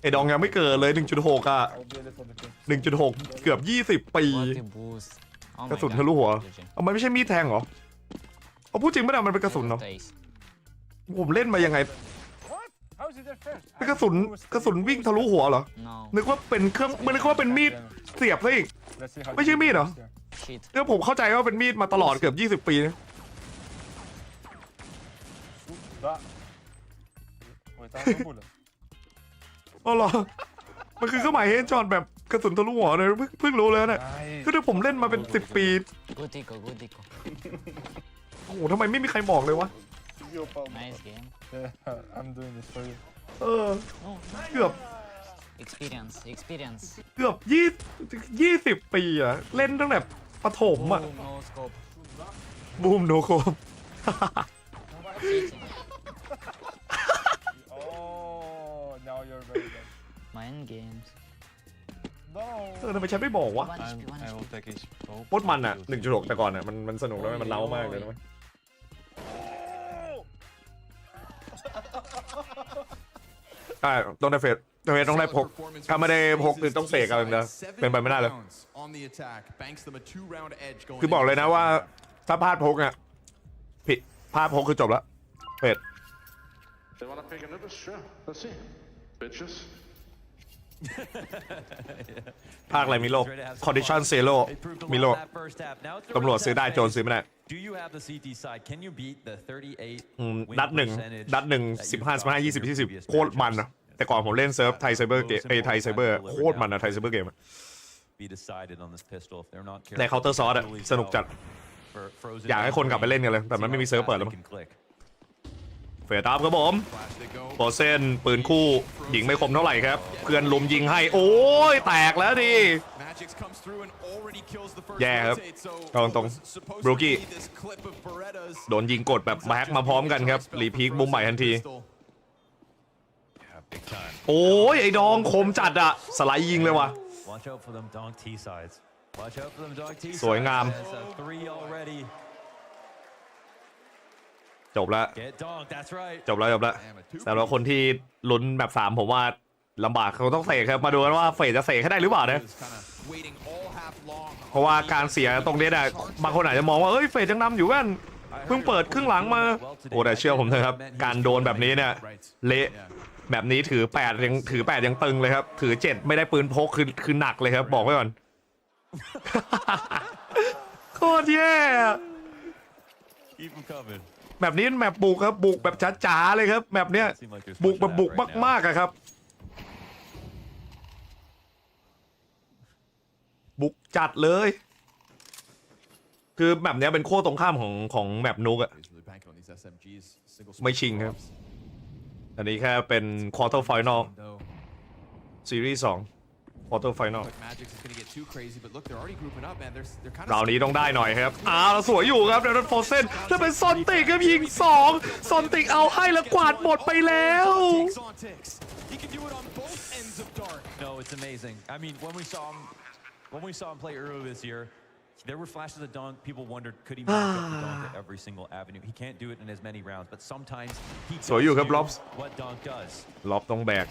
ไอ้ดองยังไม่เกิดเลย 1.6 อ่ะ 1.6 เกือบ20 ปีกระสุนทะลุหัวมันไม่ใช่มีดแทงเหรอเอาพูดจริงไม่ได้มันเป็นกระสุนเนาะผมเล่นมายังไงเป็นกระสุนวิ่งทะลุหัวเหรอนึกว่าเป็นเครื่องนึกว่าเป็นมีดเสียบซะอีกไม่ใช่มีดเหรอเนี่ยผมเข้าใจว่าเป็นมีดมาตลอดเกือบ20 ปีนะอ๋อเหรอมันคือเครื่องหมายเฮดช็อตแบบกระสุนทะลุหัวเลยเพิ่งรู้เลยนะคือถ้าผมเล่นมาเป็น10 ปีโอ้โหทำไมไม่มีใครบอกเลยวะเกือบเกือบ20 ปีอะเล่นตั้งแต่ประถมอะบูมโนโคมทำไมฉันไม่บอกวะโคตรมันอ่ะ 1.6 แต่ก่อนอ่ะมันสนุกแล้วมันเล้ามากเลยนะต้องได้เฟสต้องได้พกถ้าไม่ได้พกต้องเสกอะไรนะเป็นไปไม่ได้เลยคือบอกเลยนะว่าถ้าพลาดพกอ่ะผิดพลาดพกคือจบแล้วเฟสภาคอะไรมีโลก Condition Zero มีโลกตำรวจซื้อได้โจรซื้อไม่ได้นัดหนึ่ง15 20 โคตรมันนะแต่ก่อนผมเล่นเซิร์ฟไทยไซเบอร์เกมไทยไซเบอร์โคตรมันนะไทยไซเบอร์เกมในเคาน์เตอร์ซอสอะสนุกจัดอยากให้คนกลับไปเล่นกันเลยแต่มันไม่มีเซิร์ฟเปิดแล้วเฟรดับครับผมโปรเซนปืนคู่ยิงไม่คมเท่าไหร่ครับเพื่อนลุมยิงให้โอ้ยแตกแล้วดิแย่ครับตรงบรูกี้โดนยิงกดแบบมาแฮกมาพร้อมกันครับรีพีคมุมใหม่ทันทีโอ้ยไอ้ดองคมจัดอะสไลด์ยิงเลยว่ะสวยงามจบแล้วแต่ว่าคนที่ลุ้นแบบ3ผมว่าลำบากเขาต้องเสกครับมาดูกันว่าเฟสจะเสกให้ได้หรือเปล่านะเพราะว่าการเสียตรงนี้เนี่ยบางคนอาจจะมองว่าเอ้ยเฟสยังนำอยู่กันเพิ่งเปิดครึ่งหลังมาโอ้แต่เชื่อผมเถอะครับการโดนแบบนี้เนี่ยเละแบบนี้ถือ8ยังตึงเลยครับถือ7ไม่ได้ปืนพกคือหนักเลยครับบอกไว้ก่อนโคตรแย่แบบนี้แบบบุกครับบุกแบบจ๋าๆเลยครับแบบเนี้ยบุกแบบบุกมากๆครับบุกจัดเลยคือแบบเนี้ยเป็นโค้ตรงข้ามของแบบนุกอะไม่ชิงครับอันนี้แค่เป็นควอเตอร์ไฟนอลซีรีส์2ควอเตอร์ไฟนอลราวนี้ต้องได้หน่อยครับสวยอยู่ครับเดนโฟเซนจะเป็นซอนติกครับยิง2ซอนติกเอาให้แล้วกวาดหมดไปแล้ว No, it's amazing. I mean, when we saw him play earlier this year, there were flashes of dunk. People wondered, could he make up the dunk at every single avenue? He can't do it in as many rounds, but sometimes he does what dunk does. ล็อบต้องแบก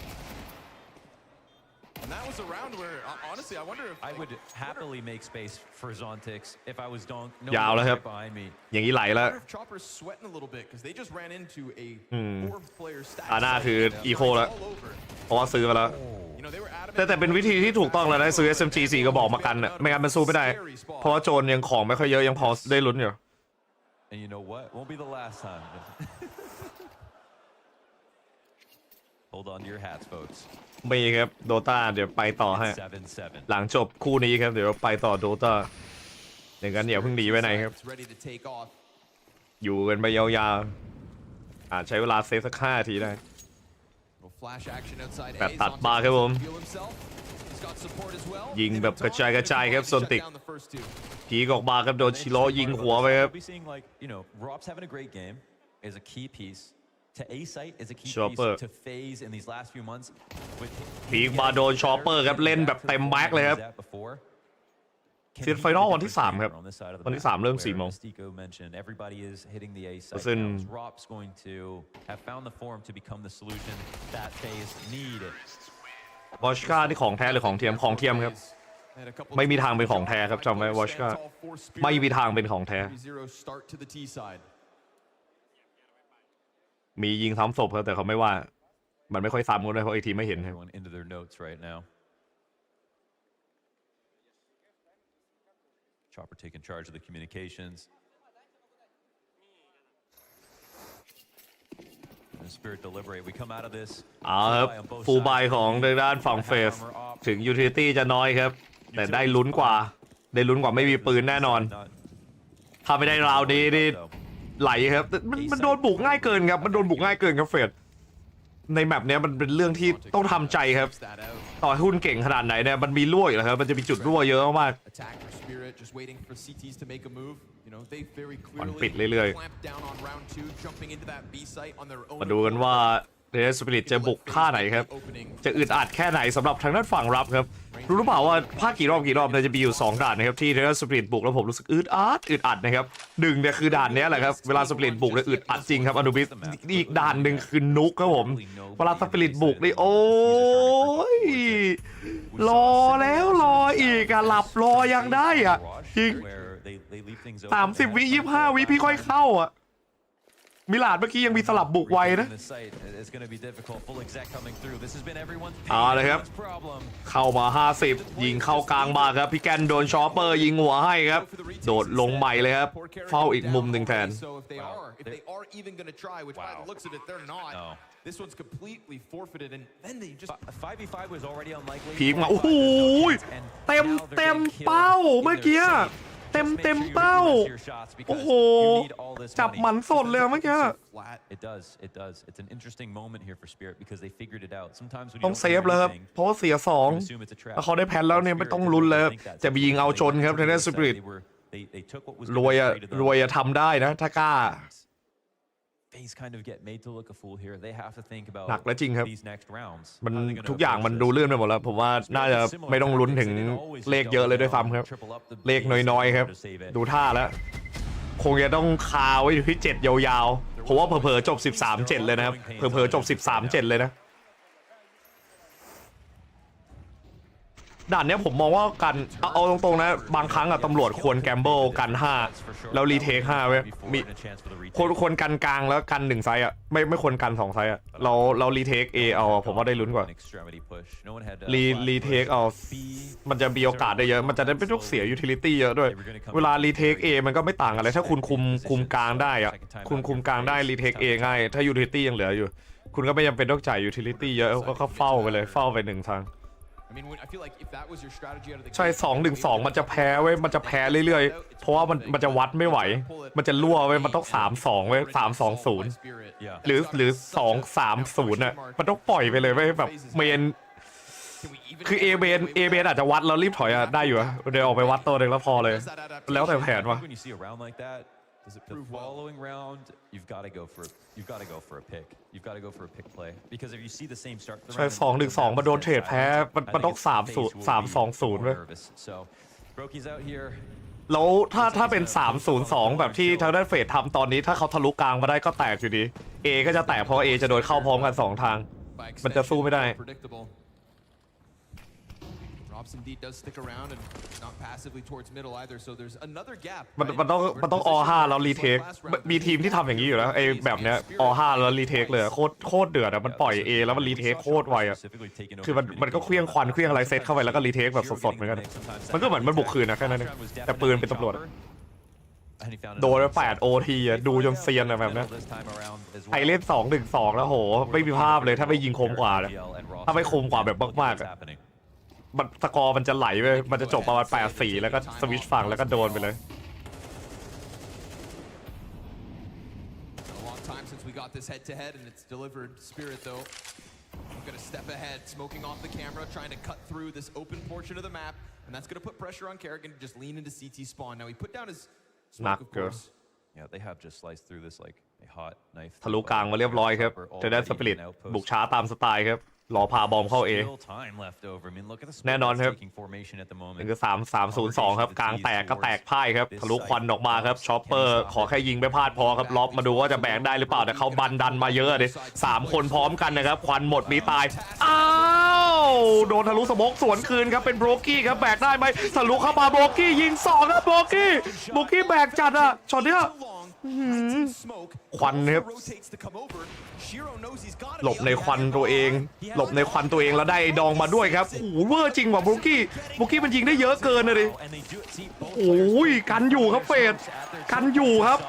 And that was a round where, honestly, I wonder if I would happily make space for Zontix if I was Donk. No ยาวแล้วครับ behind me. อย่างนี้ไหลแล้ว Chopper's sweating a little bit because they just ran into a 4-player stack. หน้าคืออีโคแล้วเพราะว่าซื้อมาแล้วแต่เป็นวิธีที่ถูกต้องแล้วนะซื้อ SMG 4 กระบอกมากันน่ะไม่งั้นมันสู้ไม่ได้เพราะว่าโจรยังของไม่ค่อยเยอะยังพอได้ลุ้นอยู่ And you know what? Won't be the last time. Hold on to your hats, folks. มีครับโดตาเดี๋ยวไปต่อให้หลังจบคู่นี้ครับเดี๋ยวไปต่อโดตาอย่างนั้นอย่าเพิ่งหนีไปไหนครับอยู่กันไปยาวๆอาจใช้เวลาเซฟสัก5 นาทีได้แบบตัดมาครับผมยิงแบบกระจายครับโซนติกผีออกมาครับโดนชิโร่ยิงหัวไปครับto A site is a key piece to FaZe in these last few months. ผีมาโดนชอปเปอร์ครับเล่นแบบเต็มแม็กเลยครับซีซั่นไฟนอลวันที่3ครับวันที่3เริ่ม4 โมงซึ่งวอชก้าที่ของแท้หรือของเทียมครับไม่มีทางเป็นของแท้ครับจำไว้วอชก้าไม่มีทางเป็นของแท้มียิงซ้ำศพครับแต่เขาไม่ว่ามันไม่ค่อยซ้ำกันเลยเพราะไอทีไม่เห็นครับChopper taking charge of the communications. And Spirit deliberate. We come out of this. ครับฟูลบายของทางด้านฝั่งเฟสถึงยูทิลิตี้จะน้อยครับแต่ได้ลุ้นกว่าไม่มีปืนแน่นอนถ้าไม่ได้ราวนี้นี่ไหลครับมันโดนบุกง่ายเกินครับเฟสในแมปเนี้ยมันเป็นเรื่องที่ต้องทำใจครับต่อให้หุ้นเก่งขนาดไหนเนี่ยมันมีรั่วอยู่แล้วครับมันจะมีจุดรั่วเยอะมากมันปิดเรื่อยๆมาดูกันว่าเดสปิริตจะบุกท่าไหนครับจะอึดอัดแค่ไหนสำหรับทางด้านฝั่งรับครับรู้หรือเปล่าว่าพลาดกี่รอบเนี่ยจะมีอยู่2 ด่านนะครับที่เดสปิริตบุกแล้วผมรู้สึกอึดอัดนะครับ1เนี่ยคือด่านนี้แหละครับเวลาสปิริตบุกเนี่ยอึดอัดจริงครับอนุบิสอีกด่านหนึ่งคือนุกครับผมเวลาสปิริตบุกนี่โอ้ยรอแล้วรออีกหลับรอยังได้อ่ะจริง30 วิ25 วิพี่ค่อยเข้าอ่ะมิลาดเมื่อกี้ยังมีสลับบุกไวนะเลยครับเข้ามา50ยิงเข้ากลางมาครับพี่แกนโดนชอปเปอร์ยิงหัวให้ครับโดดลงใหม่เลยครับเฝ้าอีกมุมหนึ่งแทนพีกมาโอ้โหเต็มเป้าเมื่อกี้เต็มเป้าโอ้โหจับหมันสดเลยเมื่อกี้ต้องเซฟเลยครับเพราะเสีย2แล้วเขาได้แพนแล้วเนี่ยไม่ต้องลุ้นเลยจะไปยิงเอาจนครับในนั้นสปิริตรวยทำได้นะถ้ากล้าหนักและจริงครับมันทุกอย่างมันดูเลื่อนไปหมดแล้วผมว่าน่าจะไม่ต้องลุ้นถึงเลขเยอะเลยด้วยซ้ำครับเลขน้อยๆครับดูท่าแล้วคงจะต้องคาไว้อยู่ที่7ยาวๆผมว่าเผลอๆจบ 13-7 เลยนะครับเผลอๆจบ 13-7 เลยนะด่านนี้ผมมองว่ากันเอาตรงๆนะบางครั้งอะตำรวจควรแกมเบิลกัน5แล้วรีเทค5ไว้มีควรกันกลางแล้วกัน1ไซส์อะไม่ควรกัน2ไซส์อะเรารีเทค A เอาผมว่าได้ลุ้นกว่ารีเทคเอามันจะมีโอกาสได้เยอะมันจะได้ไม่ต้องเสียยูทิลิตี้เยอะด้วยเวลารีเทค A มันก็ไม่ต่างกันเลยถ้าคุณคุมกลางได้อะคุณคุมกลางได้รีเทค A ง่ายถ้ายูทิลิตี้ยังเหลืออยู่คุณก็ไม่จำเป็นต้องจ่ายยูทิลิตี้เยอะก็เฝ้าไปเลยเฝ้าไป1ทางใช่2-1-2มันจะแพ้เว้ยมันจะแพ้เรื่อยๆเพราะว่ามันจะวัดไม่ไหวมันจะรั่วเว้ยมันต้อง3-2เว้ย3-2-0หรือ2-3-0น่ะมันต้องปล่อยไปเลยเว้ยแบบเมนคือเอเบนอาจจะวัดแล้วรีบถอยอะได้อยู่อะเดี๋ยวออกไปวัดตัวเองแล้วพอเลยแล้วแต่แผนวะThe following round, you've got to go for a pick. You've got to go for a pick play because if you see the same start. ใช่2-1-2มาโดนเทรดแพ้มันต้อง3-2-0เลยแล้วถ้าเป็น3-0-2แบบที่ทางด้านเฟสทำตอนนี้ถ้าเขาทะลุกลางมาได้ก็แตกอยู่ดี A ก็จะแตกเพราะ A จะโดนเข้าพร้อมกัน2ทางมันจะสู้ไม่ได้มันต้องอ5แล้วรีเทคมีทีมที่ทำอย่างนี้อยู่แล้วไอ้แบบเนี้ยอ5แล้วรีเทคเลยโคตรเดือดอะมันปล่อย A แล้วมันรีเทคโคตรไวอะคือมันก็เคลี้ยงควันเคลี้ยงอะไรเซตเข้าไปแล้วก็รีเทคแบบสดๆเหมือนกันมันก็เหมือนมันบุกคืนนะแค่นั้นเองแต่ปืนเป็นตำรวจ โดนไป8 OT อ่ะดูจนเซียนอะแบบนี้ใครเล่น 2-1-2 แล้วโหไม่มีภาพเลยถ้าไม่ยิงคมกว่านะถ้าไม่คมกว่าแบบมากๆอ่ะมันสกอร์มันจะไหลไปมันจะจบประมาณ8-4แล้วก็สวิตช์ฝั่งแล้วก็โดนไปเลย We got this head-to-head, and it's delivered. Spirit, though, gonna step ahead, smoking off the camera, trying to cut through this open portion of the map, and that's gonna put pressure on Kerrigan to just lean into CT spawn. Now he put down his smoke, of course. Yeah, they have just sliced through this like a hot knife. ทะลุกลางมาเรียบร้อยครับจะได้สปิริตบุกช้าตามสไตล์ครับรอพาบอมเข้าเอแน่นอนครับนี่คือ3-0-2ครับกลางแตกก็แตกพ่ายครับทะลุควันออกมาครับชอปเปอร์ขอแค่ยิงไม่พลาดพอครับล็อบมาดูว่าจะแบกได้หรือเปล่าแต่เขาบันดันมาเยอะเลย3 คนพร้อมกันนะครับควันหมดมีตายอ้าวโดนทะลุสโมกสวนคืนครับเป็นโบรกี้ครับแบกได้ไหมทะลุเข้ามาโบรกี้ยิง2ครับโบรกี้แบกจัดอะช็อตเนี้ยควันครับหลบในควันตัวเองหลบในควันตัวเองแล้วได้ไอ้ดองมาด้วยครับโอ้โหเวอร์จริงว่ะโบรกี้มันยิงได้เยอะเกินเลยโอ้ยกันอยู่ครับเฟดกันอยู่ครับ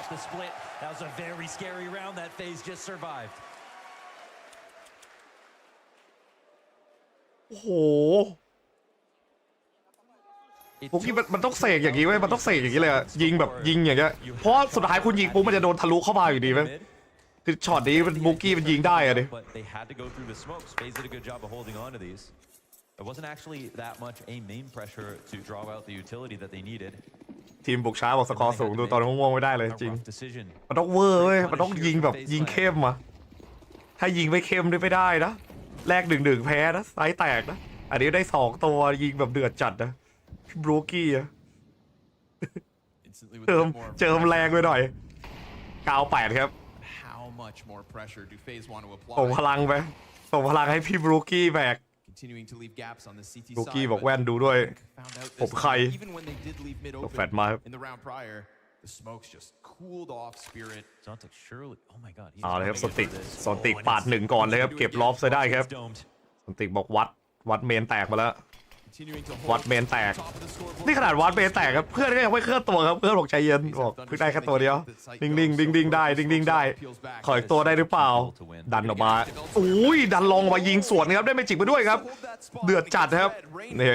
โอ้โหโบรกี้มันต้องเสกอย่างนี้ไว้มันต้องเสกอย่างนี้เลยยิงแบบยิงอย่างเงี้ยเพราะสุดท้ายคุณยิงปุ๊บมันจะโดนทะลุเข้ามาอยู่ดีไหมคือช็อตนี้เป็นโบรกี้มันยิงได้อะดิ It wasn't actually that much a main pressure to draw out the utility that they needed. ทีมบุกช้าบอกสกอร์สูงดูตอนง่วงไม่ได้เลยจริงมันต้องเวอร์เว้ยมันต้องยิงแบบยิงเข้มอะถ้ายิงไม่เข้มไม่ได้นะแรก1-1แพ้นะไซส์แตกนะอันนี้ได้2ตัวยิงแบบเดือดจัดนะโบรกี้อะเจิมแรงไปหน่อย98ครับส่งพลังไปส่งพลังให้พี่โบรกี้แบกโบรกี้บอกแว่นดูด้วยผมใครตกแฟดมาครับเอาเลยครับสติกปาด1ก่อนเลยครับเก็บล็อบซะได้ครับสติกบอกวัดเมนแตกมาแล้ววัดเมนแตกนี่ขนาดวัดเมนแตกครับเพื่อนก็ยังไม่เคลื่อนตัวครับเพื่อนบอกใจเย็นบอกเพิ่งได้แค่ตัวเดียวดิ่งได้ขออีกตัวได้หรือเปล่าดันออกมาอุ้ยดันลงมายิงสวนครับได้เมจิกไปด้วยครับเดือดจัดครับนี่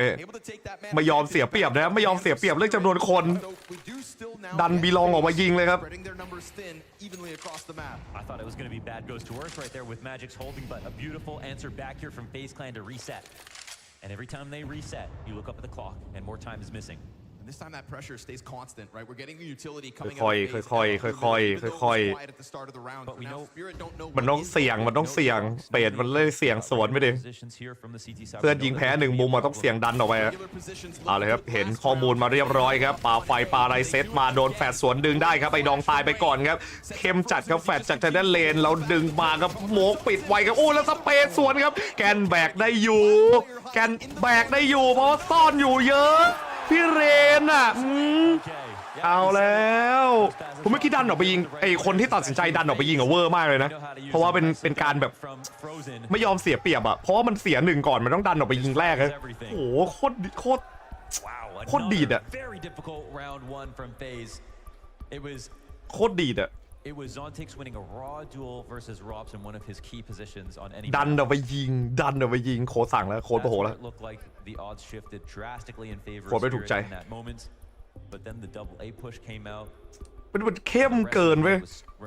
ไม่ยอมเสียเปรียบนะครับไม่ยอมเสียเปรียบเรื่องจำนวนคนดันบีลองออกมายิงเลยครับ I thought it was going to be bad goes to worse right there with Magic's holding, but a beautiful answer back here from FaZe Clan to reset. And every time they reset, you look up at the clock, and more time is missing. And this time that pressure stays constant, right? We're getting the utility coming out. ค่อยมันต้องเสี่ยงเปรตมันเลยเสี่ยงสวนไม่ดิเพื่อนยิงแพ้1มุมมาต้องเสี่ยงดันออกไปเอาเลยครับเห็นข้อมูลมาเรียบร้อยครับปาไฟปาไรเซตมาโดนแฟดสวนดึงได้ครับไอ้ดองตายไปก่อนครับเข้มจัดครับแฟดจากทางด้านเลนแล้วดึงมาครับโมกปิดไว้ครับโอ้แล้วสเปซสวนครับแกนแบกได้อยู่เพราะว่าซ่อนอยู่เยอะพี่เรนอ่ะเอาแล้วผมไม่คิดดันออกไปยิงไอ้คนที่ตัดสินใจดันออกไปยิงอะเวอร์มากเลยนะเพราะว่าเป็นการแบบไม่ยอมเสียเปรียบอะเพราะว่ามันเสีย1ก่อนมันต้องดันออกไปยิงแรกเลยโอ้โหโคตรดีดอะโคตรดีดอะIt was Zontics winning a raw duel versus Robs in one of his key positions on any. ดันออกไปยิงโค้ดสั่งแล้วโค้ดโมโหแล้ว Looked like the odds shifted drastically in favor of โค้ดไม่ถูกใจ in that moment, but then the double A push came out. มันเข้มเกินเว้ย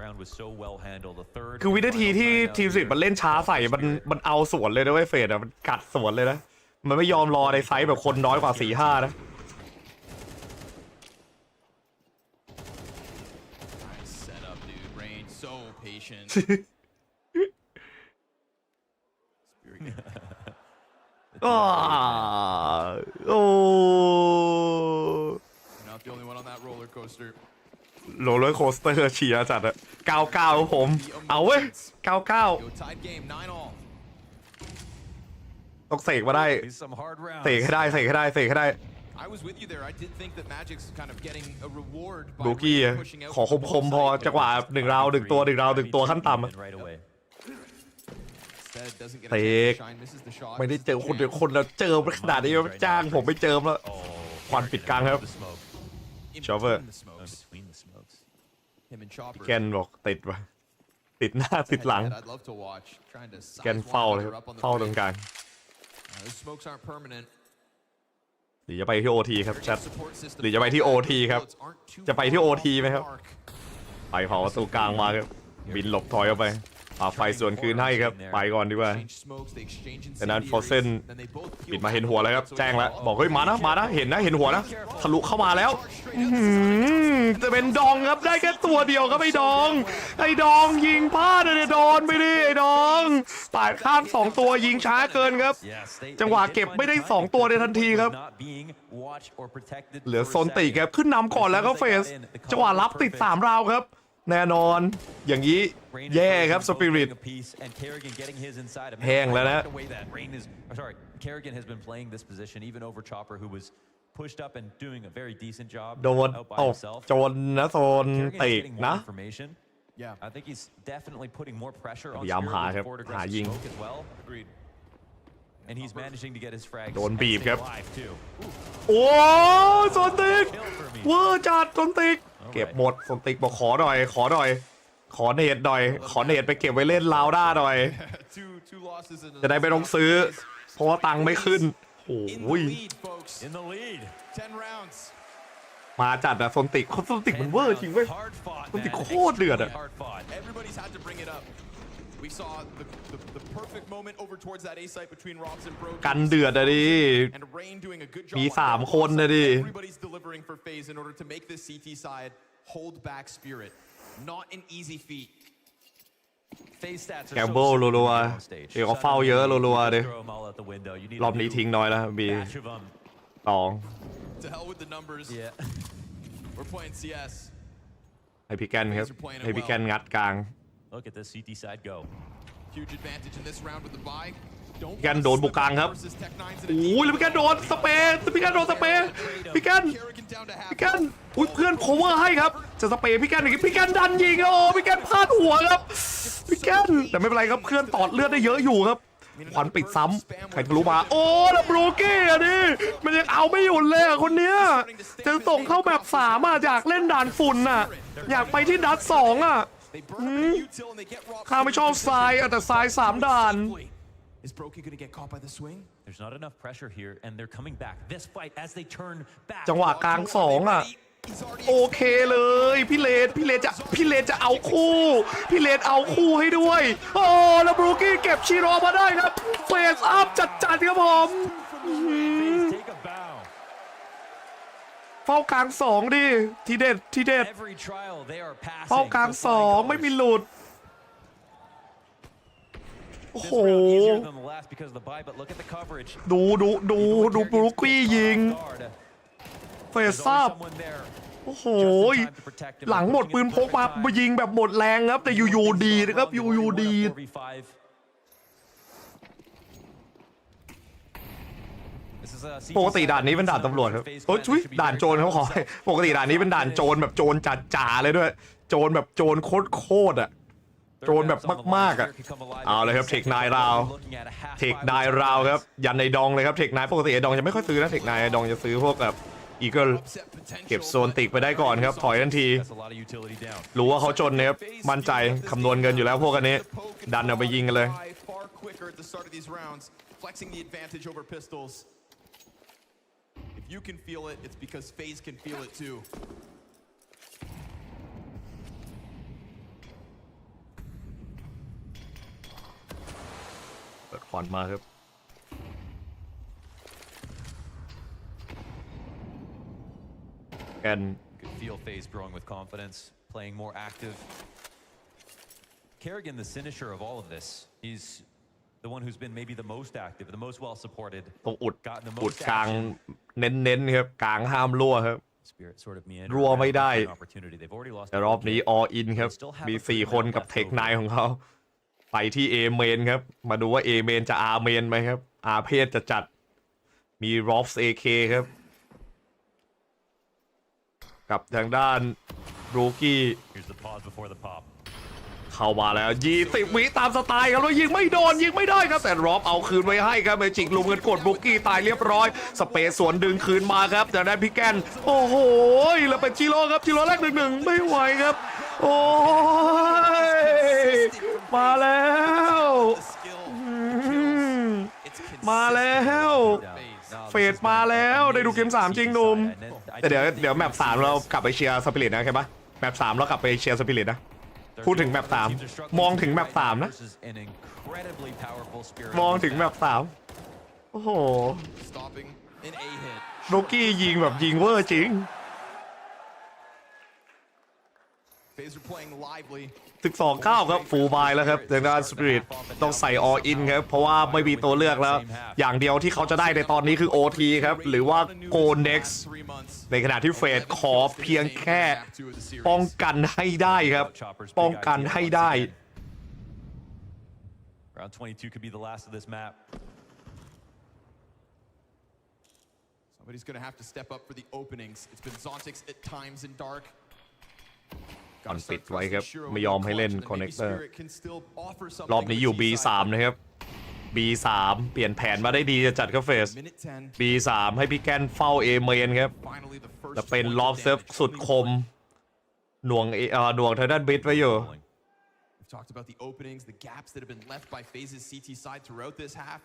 Round was so well handled. The third. คือวินาทีที่ทีมสิบมันเล่นช้าใส่มันเอาสวนเลยนะเว้ยเฟดอะมันกัดสวนเลยนะมันไม่ยอมรอในไซส์แบบคนน้อยกว่า 4-5 นะโอ้โรลเลอร์โคสเตอร์เชียร์จัดอะ99ผมเอาเว้ย99ต้องเสกมาได้เสกให้ได้โบกี้ขอคมพอจังหวะ1 ราว1 ตัวขั้นต่ำเตกไม่ได้เจอคนแล้วเจอขนาดนี้จ้างผมไม่เจอแล้วควันปิดกลางครับชอเวอร์ แกนบอกติดวะติดหน้าติดหลังแกนเฝ้าเลยเฝ้าตรงกลางหรือจะไปที่โอทีครับแชทหรือจะไปที่โอทีครับจะไปที่โอทีไหมครับไปเผาประตูกลางมาครับบินหลบถอยออกไปไฟส่วนคืนให้ครับไปก่อนดีกว่าแต่นั้นฟอร์เซนปิดมาเห็นหัวแล้วครับแจ้งแล้วบอกเฮ้ยมานะเห็นนะเห็นหัวนะทะลุเข้ามาแล้วจะเป็นดองครับได้แค่ตัวเดียวครับไอ้ดองยิงพลาดเลยดอนไปดิไอ้ดองปาดข้าม2ตัวยิงช้าเกินครับจังหวะเก็บไม่ได้2ตัวในทันทีครับเหลือโซนติครับขึ้นนำก่อนแล้วก็เฟสจังหวะรับติด3ราวครับแน่นอนอย่างนี้แย่ครับสปิริตแห้งแล้วนะโดนตกจนนะโซนติกนะพยายามหาครับหายิงโดนบีบครับโอ้โซนติกเวอร์จัดโซนติกเก็บหมดโซนติกบอกขอหน่อยขอเนตหน่อยขอเนตไปเก็บไว้เล่นลาวด้าหน่อยจะได้ไม่ต้องซื้อเพราะว่าตังค์ไม่ขึ้นโอ้ยมาจัดอะโซนติกมันเวอร์จริงเว้ยโซนติกโคตรเดือดอะกันเดือดอะดิมี3 คนนะดิแกมเบิลรัวๆเดี๋ยวก็เฝ้าเยอะรัวๆดิรอบนี้ทิ้งน้อยแล้วบี2ให้พี่แกนครับให้พี่แกนงัดกลางพี่แกนโดนบุกกลางครับโอ้ยแล้วพี่แกนโดนสเปย์พี่แกนพี่แกนอุ้ยเพื่อนโคเวอร์ให้ครับจะสเปย์พี่แกนอีกพี่แกนดันยิงโอ้พี่แกนพลาดหัวครับพี่แกนแต่ไม่เป็นไรครับเพื่อนตอดเลือดได้เยอะอยู่ครับขวัญปิดซ้ำใครทะลุมาโอ้แล้วโบรเก้อะดิมันยังเอาไม่หยุดเลยคนเนี้ยจะส่งเข้าแบบ3อยากเล่นด่านฝุ่นน่ะอยากไปที่ดัด2อ่ะข้าไม่ชอบทรายแต่ทราย3ด่านจังหวะกลาง2อ่ะโอเคเลยพี่เลนจะเอาคู่พี่เลนเอาคู่ให้ด้วยโอ้แล้วบรูกี้เก็บชิโร่มาได้ครับเฟสอัพจัดครับผมเฝ้ากลาง2ดิทีเด็ดเฝ้ากลาง2ไม่มีหลุดโอ้โหดูบรูกี้ยิงเฟสอัพโอ้โหหลังหมดปืนพกมายิงแบบหมดแรงครับแต่อยู่ดีนะครับอยู่ดีปกติด่านนี้เป็นด่านตำรวจครับโอ้ยด่านโจรเขาขอปกติด่านนี้เป็นด่านโจรแบบโจรจ๋าเลยด้วยโจรแบบโจรโคตรอ่ะโจรแบบมากๆอ่ะเอาเลยครับเทคนายราวครับยันในดองเลยครับเทคนายปกติไอ้ดองจะไม่ค่อยซื้อนะเทคนายไอ้ดองจะซื้อพวกแบบอีเกิลเก็บโซนติกไปได้ก่อนครับถอยทันทีรู้ว่าเขาจนนะครับมั่นใจคำนวณเงินอยู่แล้วพวกอันนี้ดันเอาไปยิงกันเลยเปิดควันมาครับand feel FaZe growing with confidence, playing more active. Kerrigan, the finisher of all of this, he's the one who's been maybe the most active, the most well supported. ต้องอุดกลางเน้นครับกลางห้ามรั่วครับรั่วไม่ได้แต่รอบนี้ all in ครับมี4 คนกับเทคนายของเขาไปที่ A main ครับมาดูว่า A main จะ R main ไหมครับ R เพศจะจัดมี Robs AK ครับกับทางด้านรูกี้เข้ามาแล้ว20 วิตามสไตล์ครับแล้วยิงไม่โดนยิงไม่ได้ครับแต่รอบเอาคืนไว้ให้ครับเมจิกลุมเงินกดรูกี้ตายเรียบร้อยสเปซสวนดึงคืนมาครับจากนั้นพี่แกนโอ้โหแล้วเป็นจิโร่ครับจิโร่แรก1-1ไม่ไหวครับ โอ้ยมาแล้วมาแล้วเฟดมาแล้วได้ดูเกม3จริงหนุ่มแต่เดี๋ยวแมป3เรากลับไปเชียร์สปิริตนะโอเคปะแมป3เรากลับไปเชียร์สปิริตนะพูดถึงแมป3มองถึงแมป3นะมองถึงแมป3โอ้โหโรกี้ยิงแบบยิงเวอร์จริง12-9ครับฟูลบายแล้วครับทางด้านสปิริตต้องใส่ออินครับเพราะว่าไม่มีตัวเลือกแล้วอย่างเดียวที่เขาจะได้ในตอนนี้คือ OT ครับหรือว่าโกลเน็กซ์ในขณะที่เฟดขอเพียงแค่ป้องกันให้ได้ครับป้องกันให้ได้ Round 22 could be the last of this map. Somebody's going to have to step up for the openings. It's been Zontix at times in dark. ก่อนปิดไว้ครับไม่ยอมให้เล่นคอนเนคเตอร์รอบนี้อยู่ B3 นะครับ B3 เปลี่ยนแผนมาได้ดีจะจัดครับเฟส B3 ให้พี่แกนเฝ้า A เมนครับจะเป็นล็อบเซฟสุดคมหน่วงทางด้านบิทไว้อยู่ Talked about the openings, the gaps that have been left by FaZe's CT side throughout this half.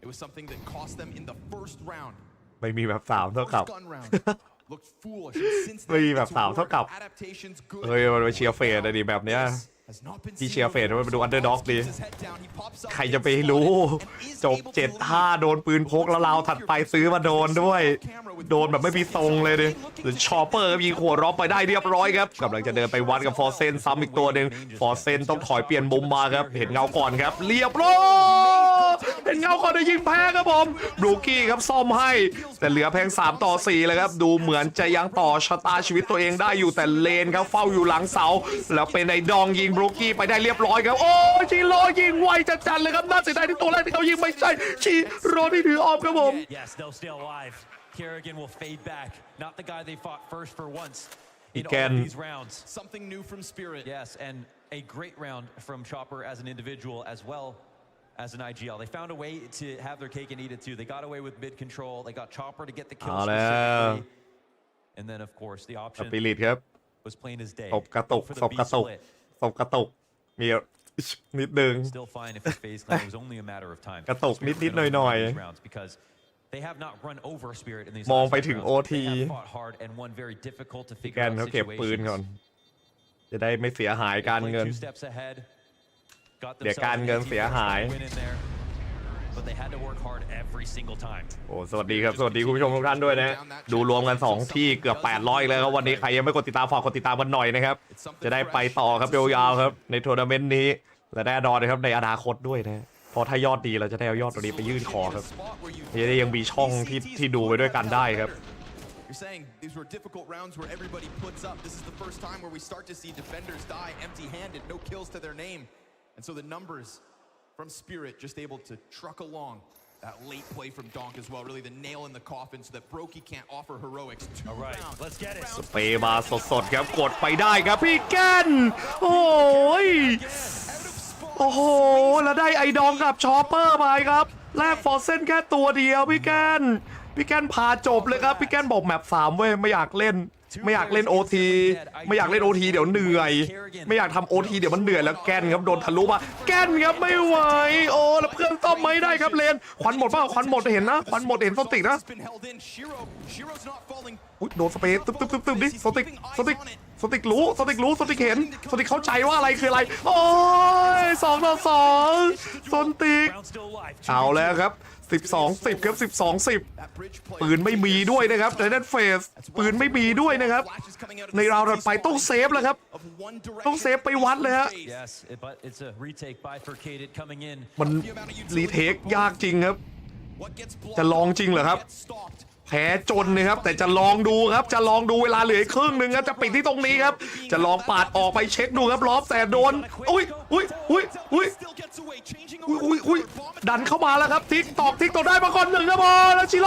It was something that cost them in the first round. ไม่มีแบบ3เท่ากับไม่มีแบบ3เท่ากับเฮ้ยมันไปเชียร์เฟสเลยดิแบบเนี้ยที่เชียร์เฟสมันไปดูอันเดอร์ด็อกดิใครจะไปรู้จบ7-5โดนปืนพกแล้วเราถัดไปซื้อมาโดนด้วยโดนแบบไม่มีทรงเลยดิชอปเปอร์ยิงหัวร็อกไปได้เรียบร้อยครับกำลังจะเดินไปวัดกับฟอร์เซนซ้ำอีกตัวหนึ่งฟอร์เซนต้องถอยเปลี่ยนมุมมาครับเห็นเงาก่อนครับเรียบร้อยเห็นเงาก่อนได้ยิงแพ้ครับผมบรูกี้ครับซ่อมให้แต่เหลือเพียง3-4เลยครับดูเหมือนจะยังต่อชะตาชีวิตตัวเองได้อยู่แต่เลนครับเฝ้าอยู่หลังเสาแล้วเป็นไอ้ดองยิงบรูกี้ไปได้เรียบร้อยครับโอ้ชิโร่ยิงไวจัดๆเลยครับน่าเสียดายที่ตัวแรกที่เขายิงไม่ใช่ชิโร่ที่ถือออฟครับผม Kerrigan will fade back. Not the guy they fought first for once in all Again. of these rounds. Something new from Spirit. Yes, and a great round from Chopper as an individual as well as an IGL. They found a way to have their cake and eat it too. They got away with mid control. They got Chopper to get the kill specifically. And then of course the option was plain as day. ตบกระตุกมีนิดนึง Still fine if the FaZe clan was only a matter of time. กระตุกนิดๆหน่อย because they have not run over Spirit in these มองไปถึง OT แกนเขาเก็บปืนก่อนจะได้ไม่เสียหายการเงินเดี๋ยวการเงินเสียหายโอ้สวัสดีครับสวัสดีคุณผู้ชมทุกท่านด้วยนะดูรวมกัน2ที่เกือบ800แล้วครับวันนี้ใครยังไม่กดติดตามฝากกดติดตามกันหน่อยนะครับจะได้ไปต่อครับยาวๆครับในทัวร์นาเมนต์นี้และแน่นอนนะครับในอนาคตด้วยนะพอถ้ายอดดีเราจะได้เอายอดตัวนี้ไปยื่นขอครับจะได้ยังมีช่องที่ดูไปด้วยกันได้ครับ You're saying these were difficult rounds where everybody puts up. This is the first time where we start to see defenders die empty-handed, no kills to their name. And so the numbers from Spirit just able to truck along. That late play from Donk as well, really the nail in the coffin so that Brokey can't offer heroics. All right, let's get it. สเปย์มาสดๆครับกดไปได้ครับพี่แกนโอ้ยโอ้โหแล้วได้ไอดองกับชอปเปอร์ไปครับแลกฟอร์เซนแค่ตัวเดียวพี่แกนพาจบเลยครับพี่แกนบอกแมป3เว้ยไม่อยากเล่น OT ไม่อยากเล่น OT เดี๋ยวเหนื่อยไม่อยากทำ OT เดี๋ยวมันเหนื่อยแล้วแกนครับโดนทะลุมาแกนครับไม่ไหวโอ้แล้วเพื่อนต้อมไม่ได้ครับเลนควันหมดเปล่าควันหมดเห็นนะควันหมดเห็นโซติกนะอุ๊ยโดนสเปรย์ตึ๊บดิโซติกรู้โซติกเห็นโซติกเข้าใจว่าอะไรคืออะไรโอ้ย2-2โซติกเอาแล้วครับ12-10ครับ12-10ปืนไม่มีด้วยนะครับในด้านเฟสปืนไม่มีด้วยนะครับในราวถัดไปต้องเซฟแล้วครับต้องเซฟไปวัดเลยฮะมันรีเทคยากจริงครับจะลองจริงเหรอครับแพ้จนนะครับแต่จะลองดูครับจะลองดูเวลาเหลือครึ่งหนึ่งครับจะปิดที่ตรงนี้ครับจะลองปาดออกไปเช็คดูครับล้อมแต่โดนดันเข้ามาแล้วครับทิกตอกได้มาก่อน1นะบอลแล้วชิ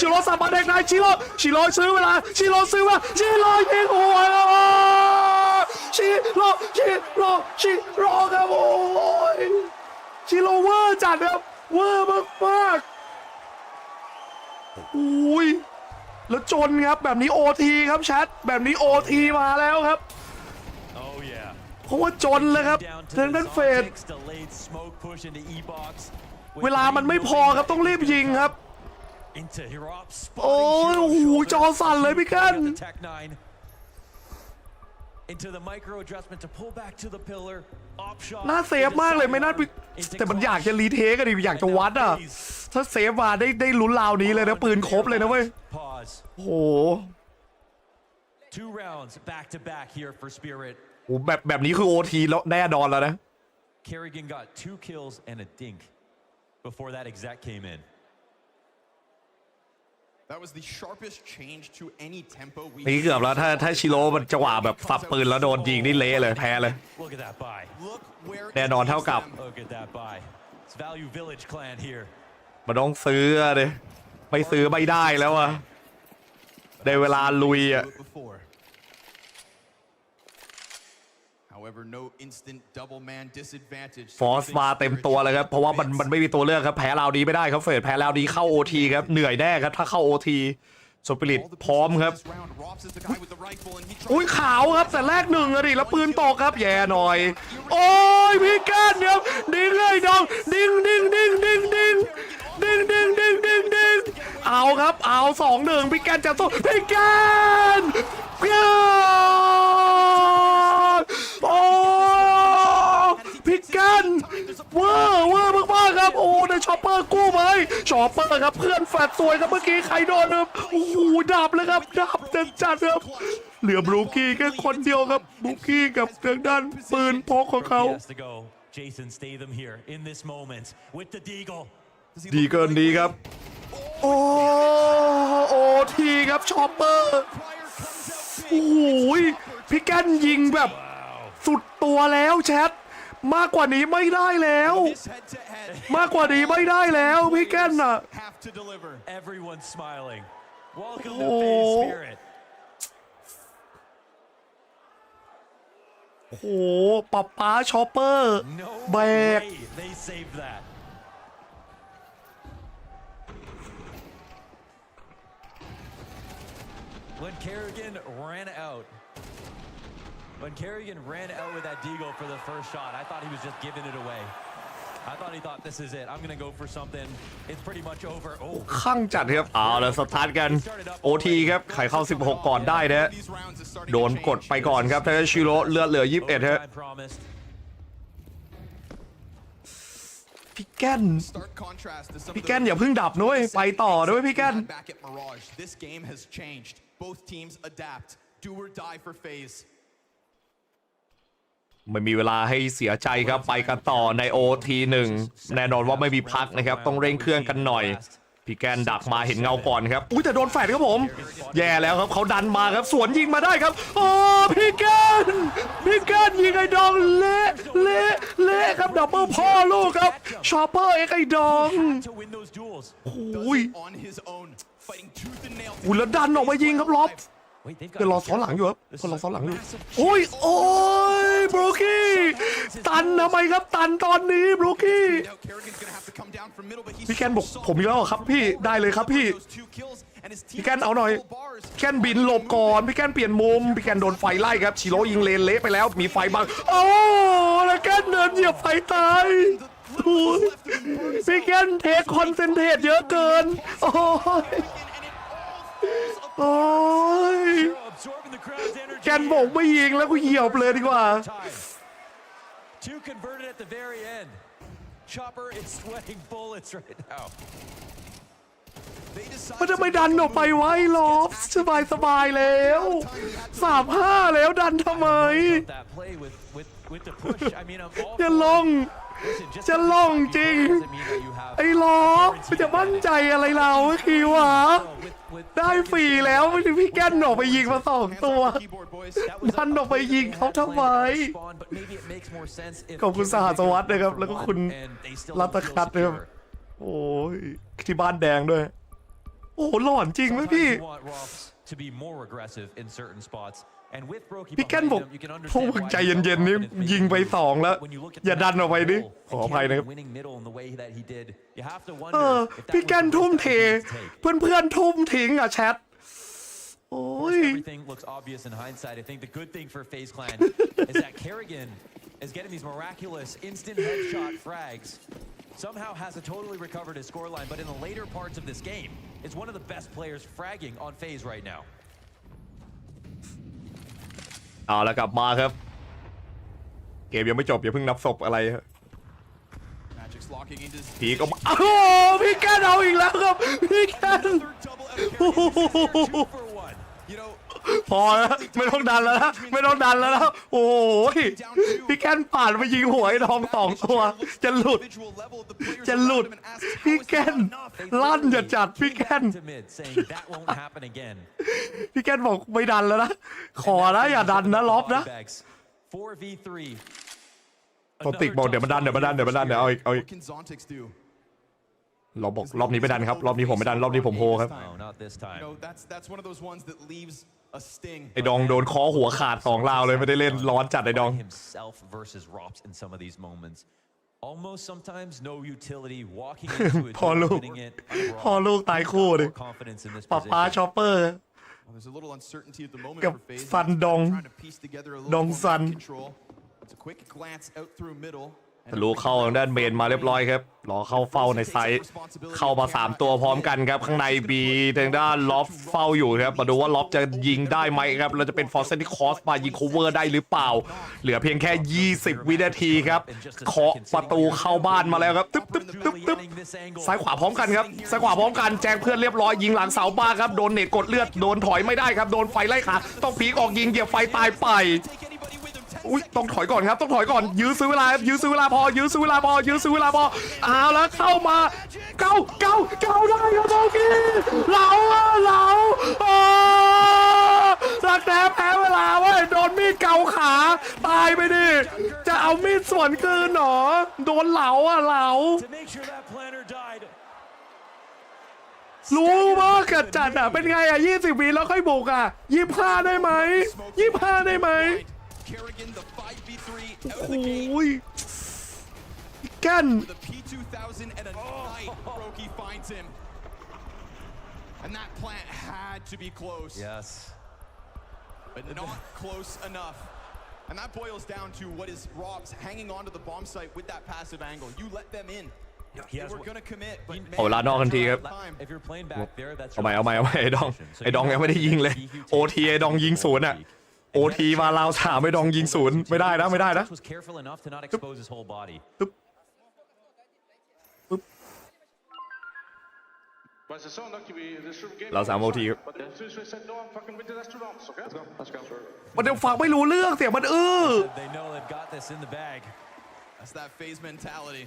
โร่สับมาแดงได้ชิโร่ซื้อเวลาชิโร่ยิงหัวชิโร่ครับโอ้ยชิโร่เวอร์จัดครับเวอร์มากอุ้ยแล้วจนครับแบบนี้ OT ครับแชทแบบนี้ OT มาแล้วครับ ราะว่าจนเลยครับทางด้านเฟดเวลามันไม่พอครับต้องรีบยิงครับโอ้ยโอ้โหจอสั่นเลยพี่กันน่าเซฟมากเลยไม่น่าแต่มันอยากจะรีเทคกันดิอยากจะวัดอ่ะถ้าเซฟมาได้ลุ้นราวนี้เลยนะปืนครบเลยนะเว้ยโอ้โหแบบนี้คือ OT แล้วแน่นอนแล้วนะ Kerrigan got 2 kills and a dink before that exec came in. That was the sharpest change to any tempo we นี่เกือบแล้วถ้าชิโร่มันจังหวะแบบสับปืนแล้วโดนยิงนี่เละเลยแพ้เลยแน่นอนเท่ากับมันต้องซื้อเลยไม่ซื้อไม่ได้แล้วอะได้เวลาลุยอะฟอร์สมาเต็มตัวเลยครับเพราะว่ามันไม่มีตัวเลือกครับแพ้ราวนี้ไม่ได้ครับเฟดแพ้ราวนี้เข้า OT ครับเหนื่อยแน่ครับถ้าเข้า OT สปิริตพร้อมครับอุ้ยขาวครับแต่แรกหนึ่งอะดิแล้วปืนตกครับแย่หน่อยโอ้ยพี่กันเดี๋ยวดิ้งเลยดองดิ้งเอาครับเอา 2-1พี่กันจะสู้พี่กันโอ้พี่กันเวอร์มากๆครับโอ้ในช็อปเปอร์กู้ไหมช็อปเปอร์ครับเพื่อนแฟดสวยครับเมื่อกี้ใครโดนครับโอ้โหดับเลยครับดับจัดครับเหลือบลูกี้แค่คนเดียวครับลูกี้กับทางด้านปืนพกของเขาดีเกินดีครับโอ้ทีครับช็อปเปอร์โอ้โหพี่กันยิงแบบสุดตัวแล้วแชทมากกว่านี้ไม่ได้แล้วมากกว่านี้ไม่ได้แล้วพี่กันอ่ะโอ้โหป๊าช็อปเปอร์แบกWhen Kerrigan ran out with that deagle for the first shot, I thought he was just giving it away. I thought he thought this is it. I'm gonna go for something. It's pretty much over. Oh, ข้างจัดครับเอาแล้วสตาร์ทกัน OT ครับไขเข้า16ก่อนได้นะโดนกดไปก่อนครับแต่ชิโร่เลือดเหลือ21ฮะพี่แกนอย่าเพิ่งดับด้วยไปต่อด้วยพี่แกนBoth teams adapt. Do or die for FaZe. ไม่มีเวลาให้เสียใจครับไปกันต่อใน OT1 แน่นอนว่าไม่มีพักนะครับต้องเร่งเครื่องกันหน่อยพี่แกนดักมาเห็นเงาก่อนครับอุ้ยแต่โดนแฟดครับผมแย่แล้วครับเขาดันมาครับสวนยิงมาได้ครับโอ้พี่แกนยิงไอ้ดองเละครับดับเบิลพ่อลูกครับชอปเปอร์ไอ้ดองโอ้ยแล้วดันออกมายิงครับล็อบเดี๋ยวรอซ้อนหลังอยู่ครับคนรอซ้อนหลังอยู่โอ้ยบรูกี้ตันทำไมครับตันตอนนี้บรูกี้พี่แกนบอกผมมีแล้วครับพี่ได้เลยครับพี่แกนเอาหน่อยแกนบินหลบก่อนพี่แกนเปลี่ยนมุมพี่แกนโดนไฟไล่ครับชิโร่ยิงเลนเละไปแล้วมีไฟบังโอ้แล้วแกนเดินเหยียบไฟตายพี่แกนเทคคอนเซนเทรตเยอะเกินโอ้ยแกนบอกไม่ยิงแล้วกูเหยียบเลยดีกว่ามันจะไม่ดันออกไปไว้หรอสบายแล้ว3-5แล้วดันทำไมจะลงจริงไอ้ล้อมันจะมั่นใจอะไรเราเมื่อกี้วะได้ฟรีแล้วพี่แกนออกไปยิงมา2ตัวดันออกไปยิงเขาทำไมขอบคุณสหัสวัสดิ์นะครับแล้วก็คุณรัตคัตนะครับโอ้ยที่บ้านแดงด้วยโอ้หล่อนจริงไหมพี่พี่แกนบอกพวกใจเย็นๆนี่ยิงไป2แล้วอย่าดันออกไปดิขออภัยนะครับพี่แกนทุ่มเทเพื่อนทุ่มทิ้งอ่ะแชทโอ้ย everything looks obvious in hindsight. I think the good thing for FaZe Clan is that Kerrigan is getting these miraculous instant headshot frags. Somehow hasn't totally recovered his scoreline, but in the later parts of this game, is one of the best players fragging on FaZe right now. เอาละกลับมาครับเกมยังไม่จบอย่าเพิ่งนับศพอะไรพีก็มาโอ้โหพี่แกนเอาอีกแล้วครับพี่แกนพอแล้วไม่ต้องดันแล้วนะไม่ต้องดันแล้วนะโอ้ยพี่แกนผ่านไปยิงหัวไอ้ทอง2 ตัวจะหลุดพี่แกนลั่นจะจัดพี่แกนพี่แกนบอกไม่ดันแล้วนะขอนะอย่าดันนะล็อบนะตอนติกบอกเดี๋ยวมันดันเดี๋ยวเอาอีกเราบอกรอบนี้ไม่ดันครับรอบนี้ผมไม่ดันรอบนี้ผมโฮครับไอ้ดองโดนคอหัวขาด2 ราวเลยไม่ได้เล่นร้อนจัดไอ้ดอง Almost sometimes no utility walking into it พอลูกตายคู่ดิป้าชอปเปอร์กับซันดองซันทะลุเข้าด้านเมนมาเรียบร้อยครับรอเข้าเฝ้าในไซต์เข้ามา3 ตัวพร้อมกันครับข้างในบีทางด้านล็อบเฝ้าอยู่ครับมาดูว่าล็อบจะยิงได้ไหมครับเราจะเป็นฟอร์เซนที่คอสมายิงโคเวอร์ได้หรือเปล่าเหลือเพียงแค่20 วินาทีครับเคาะประตูเข้าบ้านมาแล้วครับตึ๊บซ้ายขวาพร้อมกันครับซ้ายขวาพร้อมกันแจ้งเพื่อนเรียบร้อยยิงหลังเสาบ้าครับโดนเน็ตกดเลือดโดนถอยไม่ได้ครับโดนไฟไล่ขาต้องพีกออกยิงเหยียบไฟตายไปอุ้ยต้องถอยก่อนครับต้องถอยก่อนยื้อซื้อเวลาพอเอาแล้วเข้ามาเก้าได้ครับโอเคเหลารักแท้แพ้เวลาเว้ยโดนมีดเกาขาตายไปดิจะเอามีดสวนคืนหรอโดนเหลารู้ว่าเกิดจัดอ่ะเป็นไงอ่ะ20 วิแล้วค่อยบุกอ่ะ25ได้ไหมโอ้ยกัน And that plant had to be close. Yes. But not close enough. And that boils down to what is Robs hanging onto the bomb site with that passive angle. You let them in. They were going to commit, but โอ้ลานอกทันทีครับเอาใหม่ไอ้ดองยังไม่ได้ยิงเลยโอทีไอ้ดองยิง0อ่ะโอทีมาลาว3ไม่ดองยิง0ไม่ได้นะเรา3โอทีมันเดี๋ยวฟังไม่รู้เรื่องเสียงมันThat's that FaZe mentality.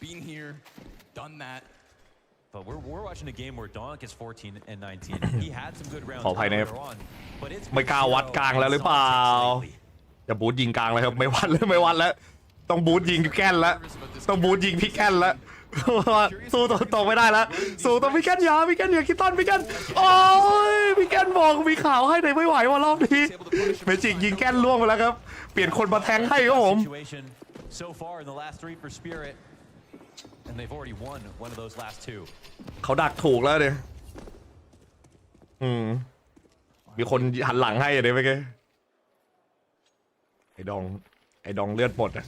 Been here, done that. But we're watching a game where Donk is 14 and 19. He had some good rounds ขออภัยนะครับไม่กล้าวัดกลางแล้วหรือเปล่าจะบูทยิงกลางเลยครับไม่วัดแล้วต้องบูทยิงพี่แก้นแล้วต้องบูทยิงพี่แก้นแล้วสู้ต่อไม่ได้แล้วสู้ต้องพี่แก้นอย่าคิดต้นพี่แก้นโอ้ยพี่แก้นบอกมีข่าวให้แต่ไม่ไหวว่ารอบนี้เมจิกยิงแก้นล่วงไปแล้วครับเปลี่ยนคนมาแทงให้ครับผม And they've already won one of those last 2. เขาดักถูกแล้วเนี่ยมีคนหันหลังให้เลยเมื่อกี้ไอ้ดองเลือดหมดอ่ะ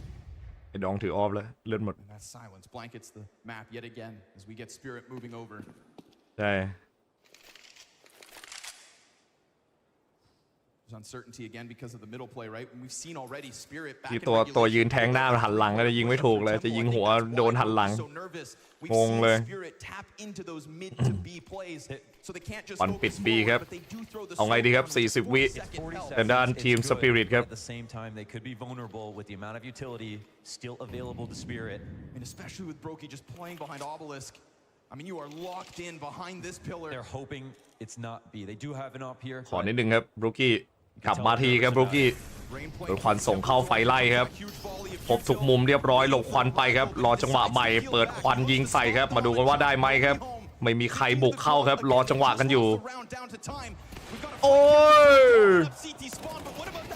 ไอ้ดองถือออฟแล้วเลือดหมดใช่ uncertainty again because of the middle play, right? We've seen already Spirit back ที่ตัวยืนแทงหน้าหันหลังแล้วยิงไม่ถูกเลยจะยิงหัวโดนหันหลังงงเลยปันปิดบีครับเอาไงดีครับ40 วิแต่ด้านทีม Spirit ครับ At the same time they could be vulnerable with the amount of utility still available to Spirit and especially with Brokey just playing behind Obelisk. I mean, you are locked in behind this pillar. They're hoping it's not B. They do have an op here. ขอนิดนึงครับบรูกี้กลับมาทีครับบรูกี้โดนควันส่งเข้าไฟไล่ครับพบทุกมุมเรียบร้อยหลบควันไปครับรอจังหวะใหม่เปิดควันยิงใส่ครับมาดูกันว่าได้ไหมครับไม่มีใครบุกเข้าครับรอจังหวะกันอยู่โอ้ย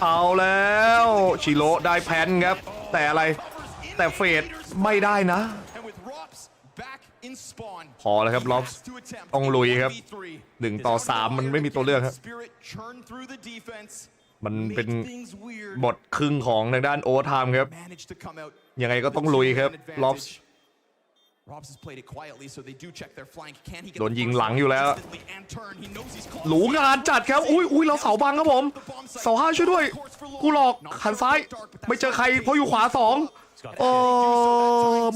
เอาแล้วชิโร่ได้แพนครับแต่อะไรแต่เฟดไม่ได้นะ พอแล้วครับล็อบต้องลุยครับ1 ต่อ 3มันไม่มีตัวเลือกครับมันเป็นบทครึ่งของทางด้านโอเวอร์ไทม์ครับยังไงก็ต้องลุยครับล็อบโดนยิงหลังอยู่แล้วหลูงานจัดครับอุ้ยเราเสาบังครับผมเสา5ช่วยด้วยกูหลอกหันซ้ายไม่เจอใครเพราะอยู่ขวา2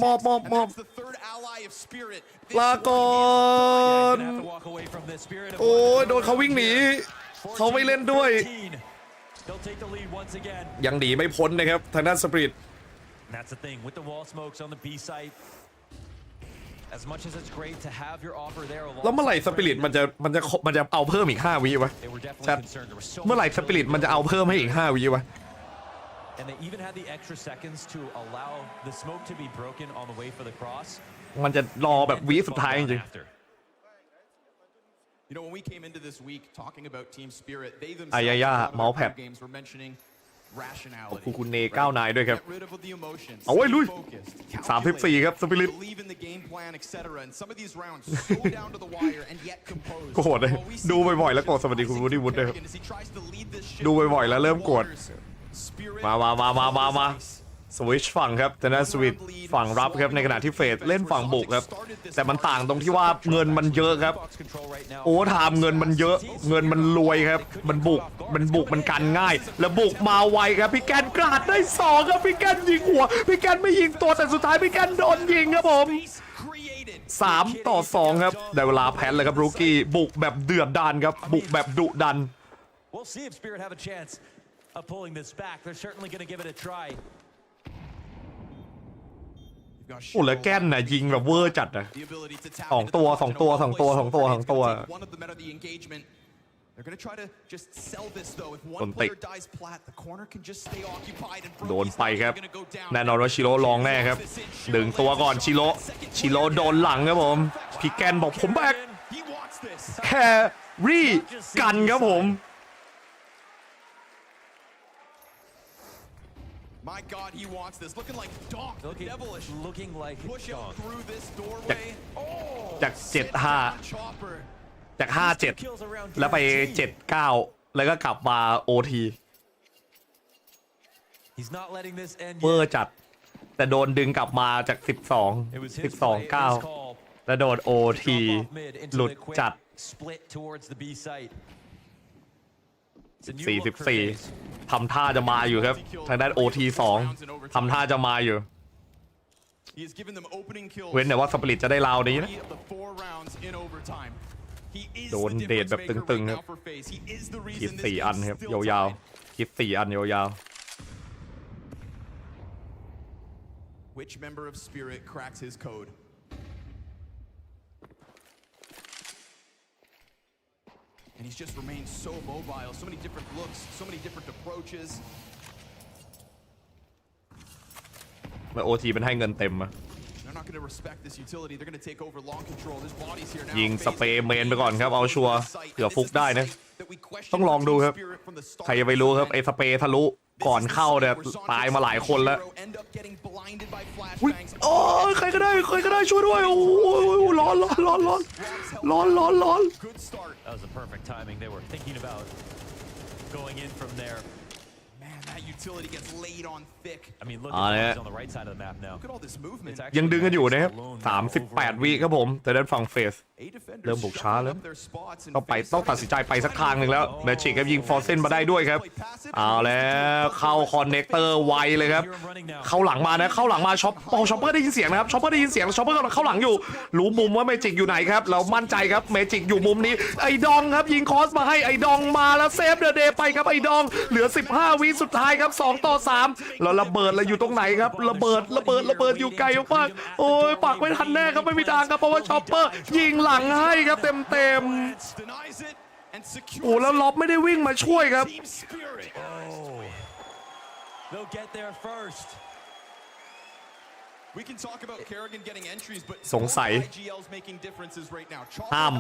มอบลาก่อนโอ้ยโดนเขาวิ่งหนีเขาไม่เล่นด้วยยังหนีไม่พ้นนะครับทางด้านสปริตแล้วเมื่อไหร่สปิริตมันจะเอาเพิ่มอีก5 วิวะชัดเมื่อไหร่สปิริตมันจะเอาเพิ่มให้อีก5 วิวะมันจะรอแบบวิสุดท้ายจริงอายาเมาส์แพดขอบคุณเน9 นายด้วยครับเอาไว้ลุย34ครับสปิริตโกรธเลยดูบ่อยๆแล้วโกรธสวัสดีคุณวูดดี้วูดด้วยครับดูบ่อยๆแล้วเริ่มโกรธมาสวิชฝั่งครับแต่นั้นสวิชฝั่งรับครับในขณะที่เฟสเล่นฝั่งบุกครับแต่มันต่างตรงที่ว่าเงินมันเยอะครับโอ้ไทม์เงินมันเยอะเงินมันรวยครับมันบุกมันกันง่ายแล้วบุกมาไวครับพี่แกนกราดได้2ครับพี่แกนยิงหัวพี่แกนไม่ยิงตัวแต่สุดท้ายพี่แกนโดนยิงครับผม3 ต่อ 2ครับได้เวลาแพนเลยครับรูกี้บุกแบบเดือดดาลครับบุกแบบดุดันโอ้แล้วแก้นน่ะยิงแบบเวอร์จัดนะ2 ตัวโดนติโดนไปครับแน่นอนว่าชิโร่ลองแน่ครับ1 ตัวก่อนชิโร่โดนหลังครับผมพี่แกนบอกผมแบกแครี่กันครับผมMy God, he wants this. Looking like Donk, devilish. Looking like Push him through this doorway. จาก 7-5 จาก 5-7 แล้วไป 7-9 แล้วก็กลับมา OT เวอร์จัดแต่โดนดึงกลับมาจาก 12-9 แล้วโดน OT หลุดจัด14 ทำท่าจะมาอยู่ครับทางด้าน OT 2ทำท่าจะมาอยู่เว้นแต่ว่าสปริตจะได้ราวนี้นะโดนเดทแบบตึงๆครับคิด4 อันครับยาวๆคิด4 อันยาวๆ Which member of Spirit cracks his code? And he's just remained so mobile, so many different looks, so many different approaches. แล้ว OT มันให้เงินเต็มอะยิงสเปรย์เมนไปก่อนครับเอาชัวร์เผื่อฟุกได้นะต้องลองดูครับใครจะไปรู้ครับไอ้สเปรย์ทะลุก่อนเข้าเนี่ยตายมาหลายคนแล้วโอ้ยใครก็ได้ช่วยด้วยโอ้ยร้อน That was the perfect timing. They were thinking about going in from there. Man, that utility gets laid on thick. I mean, look at on the right side of the map now. Look at all this movement. ยังดึงกันอยู่นะครับ38 วิครับผมแต่ด้านฝั่งเฟสเริ่มบุกช้าแล้วต้องตัดสินใจไปสักทางหนึ่งแล้วแมจิกครับยิงฟอร์เซนมาได้ด้วยครับเอาแล้วเข้าคอนเนคเตอร์ไวเลยครับเข้าหลังมานะเข้าหลังมาช็อปเปอร์ได้ยินเสียงนะครับช็อปเปอร์ได้ยินเสียงช็อปเปอร์กำลังเข้าหลังอยู่รู้มุมว่าเมจิกอยู่ไหนครับเรามั่นใจครับเมจิกอยู่มุมนี้ไอ้ดองครับยิงคอสมาให้ไอ้ดองมาแล้วเซฟเดอะเดย์ไปครับไอ้ดองเหลือ15 วิสุดท้ายครับ2 ต่อ 3แล้วระเบิดอยู่ตรงไหนครับระเบิดอยู่ไกลมากโอ้ยปักไม่ทันแน่ครับไม่มีทางครับเพราะว่าช็อปเปอร์ยิงหลังให้ครับเต็มโอ้แล้วล็อบไม่ได้วิ่งมาช่วยครับสงสัยห้าม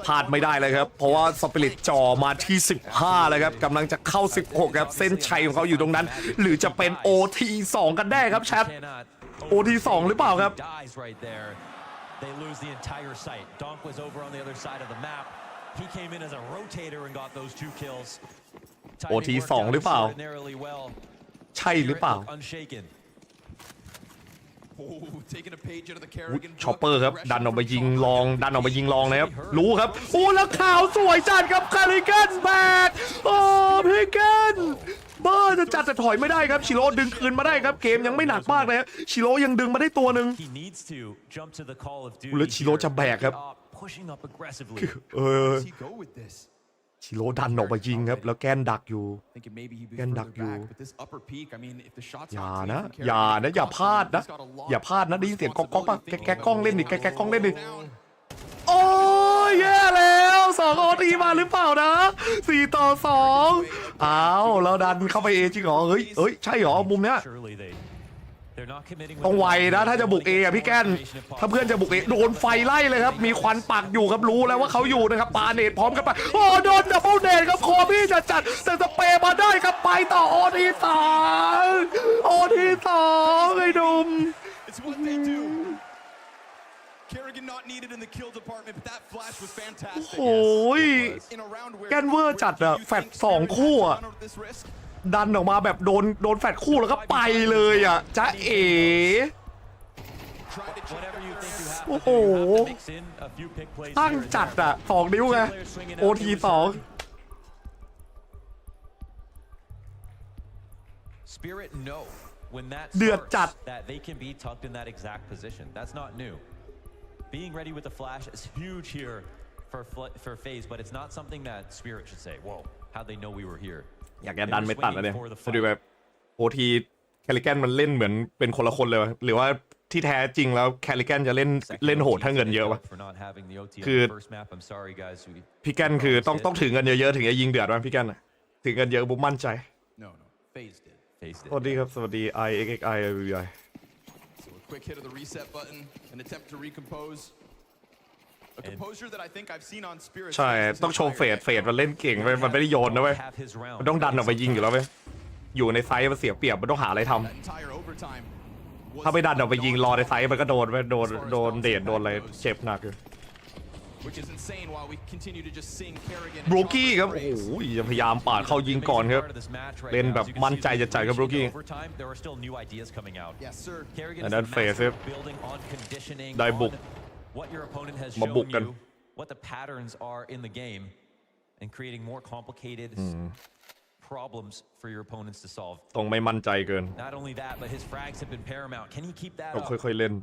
พลาดไม่ได้เลยครับเพราะว่าสปิริตจ่อมาที่15แล้วครับกำลังจะเข้า16ครับเส้นชัยของเขาอยู่ตรงนั้นหรือจะเป็น OT 2กันแน่ครับแชท OT 2หรือเปล่าครับ they lose the entire site. Donk was over on the other side of the map. He came in as a rotator and got those 2 kills. โอที2หรือเปล่าใช่หรือเปล่าช็อปเปอร์ครับดันออกมายิงลองนะครับรู้ครับโอ้แล้วข่าวสวยจัดครับคาริเกนแบกโอ้พิกเกนบ้าจะจัดแต่ถอยไม่ได้ครับชิโร่ดึงคืนมาได้ครับเกมยังไม่หนักมากเลยชิโร่ยังดึงมาได้ตัวหนึ่งแล้วชิโร่จะแบกครับชิโร่ดันออกมายิงครับแล้วแกนดักอยู่อย่านะอย่าพลาดนะได้ยินเสียงก๊อกป่ะแกกล้องเล่นดิแกกล้องเล่นดิโอ้ยแย่แล้ว2 โอทีมาหรือเปล่านะ4-2อ้าวแล้วดันเข้าไปเอจริงเหรอเฮ้ยใช่เหรอมุมเนี้ยต้องไวนะถ้าจะบุกเออะพี่แกนถ้าเพื่อนจะบุกเอโดนไฟไล่เลยครับมีควันปักอยู่ครับรู้แล้วว่าเขาอยู่นะครับปาเนตพร้อมกันไปโอ้โดนดับเบิลเนตครับคอพี่จะจัดแต่สเปย์มาได้ครับไปต่อโอที2ไอ้ดุมโอ้ยแกนเวอร์จัดอะแฟต2 คู่อะดันออกมาแบบโดนแฟดคู่แล้วก็ไปเลยอ่ะจ๊ะเอ๋โอ้โหตั้งจัดอ่ะ2 นิ้วไงโอที2เดือดจัดBeing ready with the flash is huge here for FaZe, but it's not something that Spirit should say. Whoa, how'd they know we were here? อยากจะดันไม่ตัดแล้วเนี่ยดูแบบโอทีแคลิแกนมันเล่นเหมือนเป็นคนละคนเลยหรือว่าที่แท้จริงแล้วแคลิแกนจะเล่นโหดถ้าเงินเยอะวะคือพี่แกนคือต้องถือเงินเยอะๆถึงจะยิงเดือดวะพี่แกนถือเงินเยอะบุ้มมั่นใจสวัสดีครับสวัสดี IXXI Quick hit of the reset button, an attempt to recompose. A composure that I think I've seen on Spirit. ใช่ต้องโชว์เฟดมันเล่นเก่งเว้ยมันไม่ได้โยนนะเว้ยมันต้องดันออกไปยิงอยู่แล้วเว้ยอยู่ในไซส์มันเสียเปรียบมันต้องหาอะไรทำถ้าไม่ดันออกไปยิงรอในไซส์มันก็โดนเดดโดนอะไรเจ็บหนักเลยบรูกี้ครับโอ้โหพยายามปาดเข้ายิงก่อนครับเล่นแบบมั่นใจจะจ่ายกับบรูกี้อันนั้นเฟสได้บุกมาบุกกันต้องไม่มั่นใจเกินต้องค่อยๆเล่น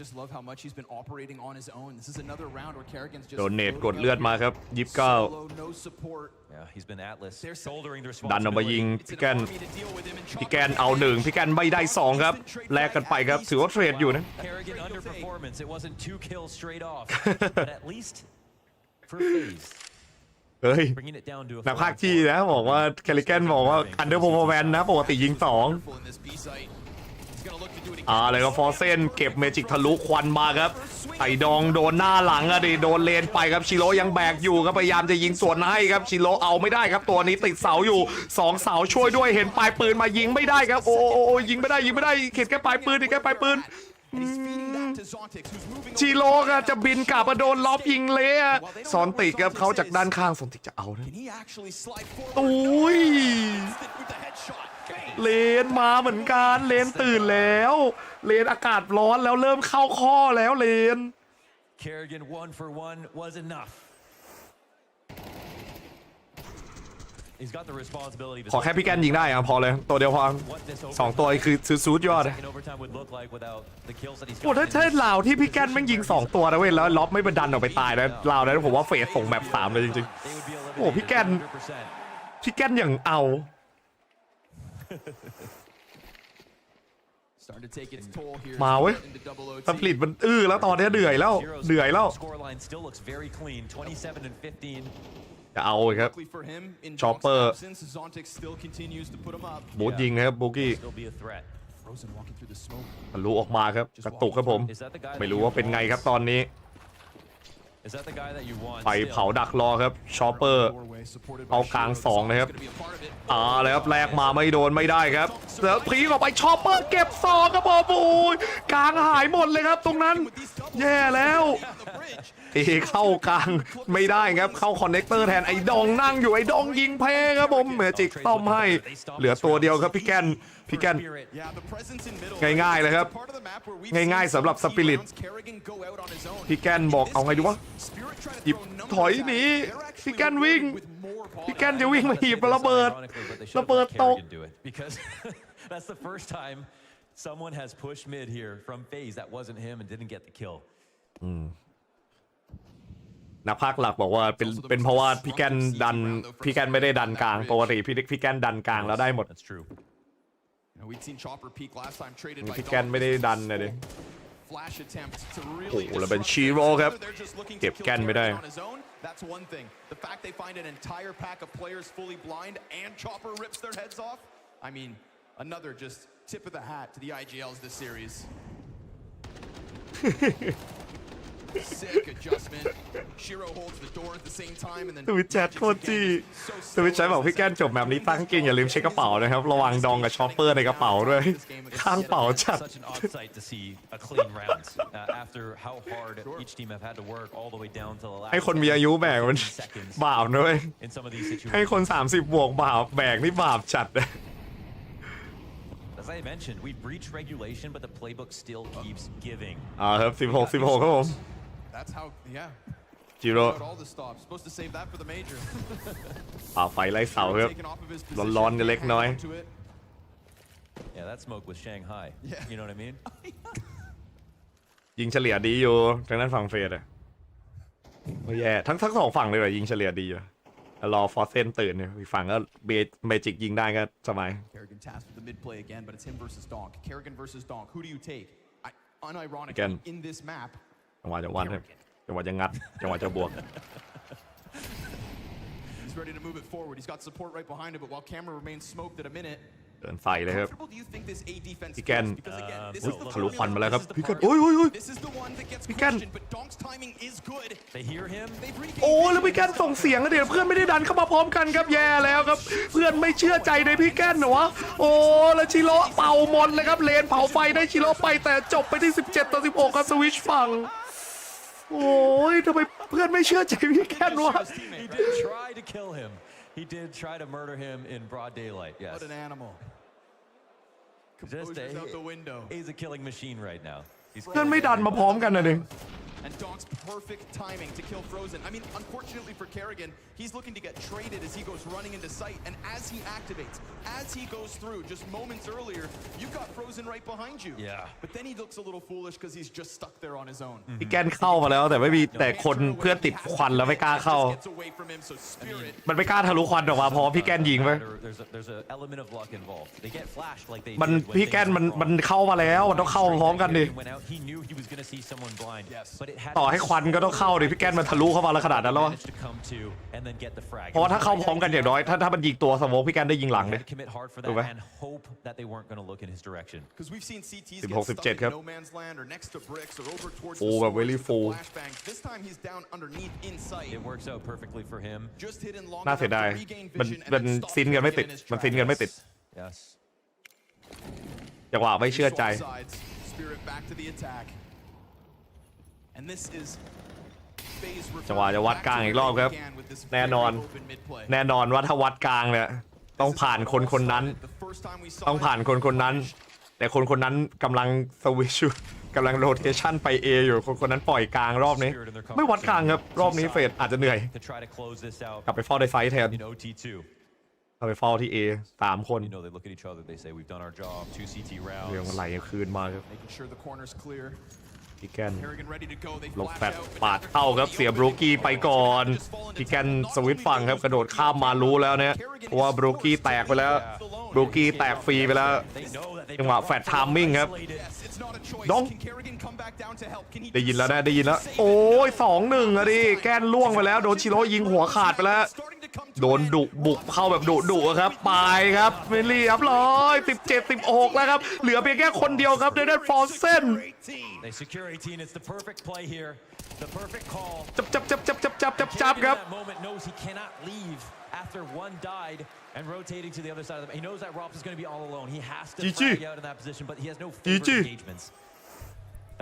Just love how much he's been operating on his own. This is another round where Kerrigan's just โดนเนตกดเลือดมาครับ29ดันออกมายิงพี่แกนเอา1พี่แกนไม่ได้2ครับแลกกันไปครับถือว่าเทรดอยู่นะเฮ้ยนักพากย์ที่นะบอกว่าแคลิแกนบอกว่าอันเดอร์โพร์แมนนะปกติยิง2เลยก็ฟอร์เซนเก็บเมจิกทะลุควันมาครับไต่ดองโดนหน้าหลังดิโดนเลนไปครับชิโร่ยังแบกอยู่ครับพยายามจะยิงสวนให้ครับชิโร่เอาไม่ได้ครับตัวนี้ติดเสาอยู่2เสาช่วยด้วยเห็นปลายปืนมายิงไม่ได้ครับโอ้ยิงไม่ได้เข็ดแค่ปลายปืนอีกแค่ปลายปืนชิโร่ก็จะบินกลับมาโดนล็อบยิงเละซอนติกครับเขาจากด้านข้างซอนติกจะเอานะอุ้ยเลนมาเหมือนกันเลนตื่นแล้วเลนอากาศร้อนแล้วเริ่มเข้าข้อแล้วเลนขอแค่พี่แกนยิงได้พอเลยตัวเดียวพอ2ตัวคือซูดยอดโอ้ถ้าลาวที่พี่แกนแม่งยิง2ตัวนะเว้ยแล้วล็อบไม่บันดันออกไปตายนะลาวนะผมว่าเฟสส่งแบบ3เลยจริงๆโอ้พี่แกนอย่างเอามาเว้ยสปลิตมันแล้วตอนนี้เดือยแล้วจะเอาครับช็อปเปอร์บูทยิงครับบูกี้ทะลุออกมาครับกระตุกครับผมไม่รู้ว่าเป็นไงครับตอนนี้ ไปเผาดักรอครับชอปเปอร์เอากลาง2นะครับแล้วครับแลกมาไม่โดนไม่ได้ครับแล้วพีกออกไปชอปเปอร์เก็บ2ครับโอ้ยกลางหายหมดเลยครับตรงนั้นแย่แล้วเข้ากลางไม่ได้ครับเข้าคอนเนคเตอร์แทนไอ้ดองนั่งอยู่ไอ้ดองยิงแพ้ครับผมเมจิกต้อมให้เหลือตัวเดียวครับพี่แกนง่ายๆเลยครับง่ายๆสำหรับสปิริตพี่แกนบอกเอาไงดีวะหยิบถอยหนีพี่แกนวิ่งพี่แกนจะวิ่งมาหยิบระเบิดตกThat's the first time someone has pushed mid here from FaZe that wasn't him and didn't get the kill. นักพากย์หลักบอกว่าเป็นเพราะว่าพี่แกนไม่ได้ดันกลางปกติพี่แกนดันกลางแล้วได้หมดพี่แกนไม่ได้ดันเลยดิโอ้โหแล้วเป็นชีโร่ครับเก็บแกนไม่ได้ That's one thing. The fact they find an entire pack of players fully blind and Chopper rips their heads off. I mean, another just tip of the hat to the IGLs this series. Sick adjustment. Shiro holds the door at the same time and then ทวิตแชทโคตรจี้ทวิตแชทบอกพี่แกนจบแบบนี้ตั้งจริงอย่าลืมเช็คกระเป๋านะครับระวังดองกับชอปเปอร์ในกระเป๋าด้วยข้างเป๋าจัดให้คนมีอายุแบกมันบาปด้วยให้คน30บวกบาปแบกนี่บาปจัดAs I mentioned, we breached regulation, but the playbook still keeps giving. ครับ16ครับผม That's how, yeah. จิโร่ all the stops. Supposed to save that for the major. ไฟไล่เสาครับร้อนๆเล็กน้อย Yeah, that smoke was Shanghai. You know what I mean? ยิงเฉลี่ยดีอยู่ทางนั้นฝั่งเฟสอ่ะไม่แย่ทั้ง2ฝั่งเลยว่ะยิงเฉลี่ยดีอยู่รอฟอร์เซนตื่นเนี่ยอีกฝั่งก็เบจิกยิงได้ก็สบาย Kerrigan tasked with the mid play again, but it's him versus Donk. Kerrigan versus Donk. Who do you take? Unironically, in this map. จังหวะจะวันครับจังหวะจะงัดจังหวะจะบวก He's ready to move it forward. He's got support right behind him, but while camera remains smoked at a minute. เดินใส่เลยครับพี่แกนทะลุควันมาแล้วครับพี่แกนโอ้ยพี่แกนโอ้แล้วพี่แกนส่งเสียงแล้วเดี๋ยวเพื่อนไม่ได้ดันเข้ามาพร้อมกันครับแย่แล้วครับเพื่อนไม่เชื่อใจในพี่แกนเหรอวะโอ้แล้วชิโร่เป่าหมดเลยครับเลนเผาไฟได้ชิโร่ไปแต่จบไปที่17-16ครับสวิชฝั่งโอ้ยทำไมเพื่อนไม่เชื่อใจพี่แกนวะ He did try to kill him. He did try to murder him in broad daylight. Yes. What an animal. Composure's out the window. He's a killing machine right now. เพื่อนไม่ดันมาพร้อมกันนะดิ And Donk's perfect timing to kill Frozen. I mean, unfortunately for Kerrigan, he's looking to get traded as he goes running into sight. And as he activates, as he goes through, just moments earlier, you've got Frozen right behind you. Yeah. But then he looks a little foolish because he's just stuck there on his own. พี่แกนเข้ามาแล้วแต่ไม่มีแต่คนเพื่อนติดควันแล้วไม่กล้าเข้ามันไม่กล้าทะลุควันออกมาเพราะพี่แกนยิงไปมันพี่แกนมันเข้ามาแล้วมันต้องเข้าพร้อมกันดิต่อให้ควันก็ต้องเข้าดิพี่แกนมันทะลุเข้ามาแล้วขนาดนั้นแล้วเพราะว่าถ้าเข้าพร้อมกันอย่างน้อยถ้ามันยิงตัวสโมกพี่แกนได้ยิงหลังเลยถูกไหม16-17ครับโอ้แบบเวลี่ฟูน่าเสียดายมันซินกันไม่ติดจังหวะไม่เชื่อใจจังหวะจะวัดกลางอีกรอบครับแน่นอนว่าถ้าวัดกลางเนี่ยต้องผ่านคนนั้นแต่คนนั้นกำลังสวิชกำลังโรเทชันไป A อยู่คนนั้นปล่อยกลางรอบนี้ไม่วัดกลางครับรอบนี้เฟสอาจจะเหนื่อยกลับไปเฝ้าในไซต์แทนกลับไปเฝ้าที่ A 3 คนเรื่องอะไรคืนมาครับพี่แกนลงแฟตปาดเข้าครับเสียบรูกี้ไปก่อนพี่แกนสวิตฝั่งครับกระโดดข้ามมารู้แล้วเนี่ยเพราะว่าบรูกี้แตกไปแล้วบรูกี้แตกฟรีไปแล้วจังหวะแฟตไทมิ่งครับน้องได้ยินแล้วโอ้ย2-1อะดิแกนล่วงไปแล้วโดนชิโร่ยิงหัวขาดไปแล้วโดนดุบุกเข้าแบบดุครับไปครับไม่เรียบร้อย17-16แล้วครับเหลือเพียงแค่คนเดียวครับในด้านฟอร์เซน The perfect call. จับครับ That moment knows he cannot leave after one died and rotating to the other side of the map. He knows that Rops is going to be all alone. He has to frag out in that position, but he has no favorite engagements.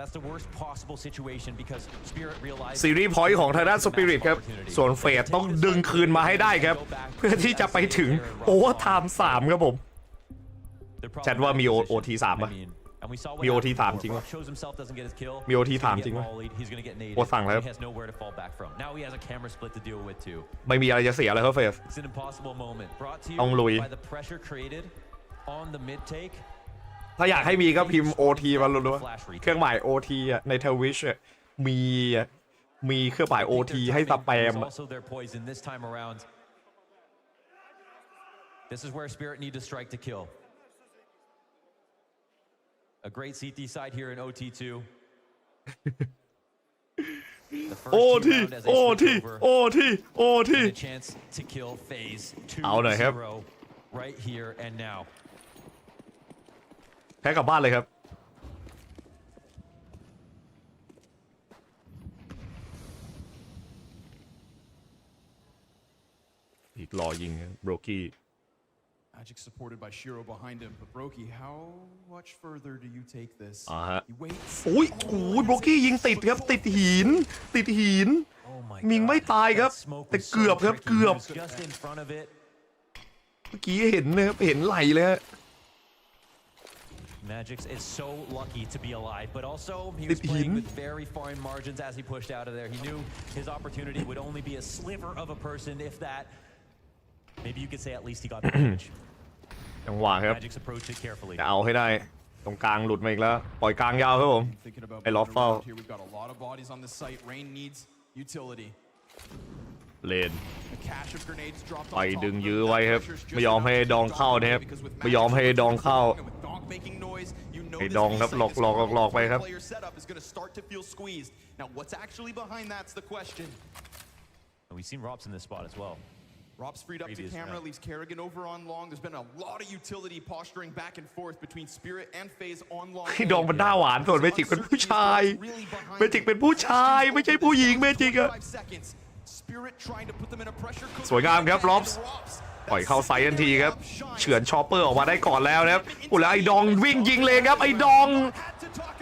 That's the worst possible situation because Spirit realized ซีรีส์พอยต์ของทางด้านสปิริตครับส่วนเฟสต้องดึงคืนมาให้ได้ครับเพื่อที่จะไปถึงโอเวอร์ไทม์3ครับผมแชทว่ามีโอที3ป่ะมีโอที3จริงป่ะมีโอที3จริงป่ะโอสั่งแล้วไม่มีอะไรจะเสียเลยครับเฟสต้องลุยถ้าอยากให้มีก็พิมพ์ OT มาลุ้นๆเครื่องหมาย OT ในทวิชมีเครื่องหมาย OT ให้สแปม This is where Spirit need to strike to kill. A great CT side here in OT2. OT. A chance to kill FaZe 2-0 right here and now. แพ้กลับบ้านเลยครับอีกรอยิงโบรกี้ Magic supported by Shiro behind him, but Brokey, how much further do you take this? He waits. อุ้ยโบรกี้ยิงติดครับติดหินมิงไม่ตายครับแต่เกือบครับเกือบเมื่อกี้เห็นนะครับเห็นไหลเลย Magix is so lucky to be alive, but also he was playing with very fine margins as he pushed out of there. He knew his opportunity would only be a sliver of a person, if that. Maybe you could say at least he got the damage. จังหวะครับ Magix approached it carefully. จะเอาให้ได้ตรงกลางหลุดมาอีกแล้วปล่อยกลางยาวครับผมไอ้ล็อฟเฝ้าเลนไปดึงยื้อไว้ครับไม่ยอมให้ดองเข้านะครับไม่ยอมให้ดองเข้าไอ้ดองครับหลอกไปครับ We've seen Robs in this spot as well. Rob's freed up to camera, leaves Kerrigan over on long. There's been a lot of utility posturing back and forth between Spirit and FaZe on long. ไอ้ดองมันหน้าหวานส่วนเมจิกเป็นผู้ชายเมจิกเป็นผู้ชายไม่ใช่ผู้หญิงเมจิกอะสวยงามครับล็อบส์ปล่อยเข้าไซน์ทันทีครับเฉือนชอปเปอร์ออกมาได้ก่อนแล้วนะครับอุแล้วไอ้ดองวิ่งยิงเลยครับไอ้ดอง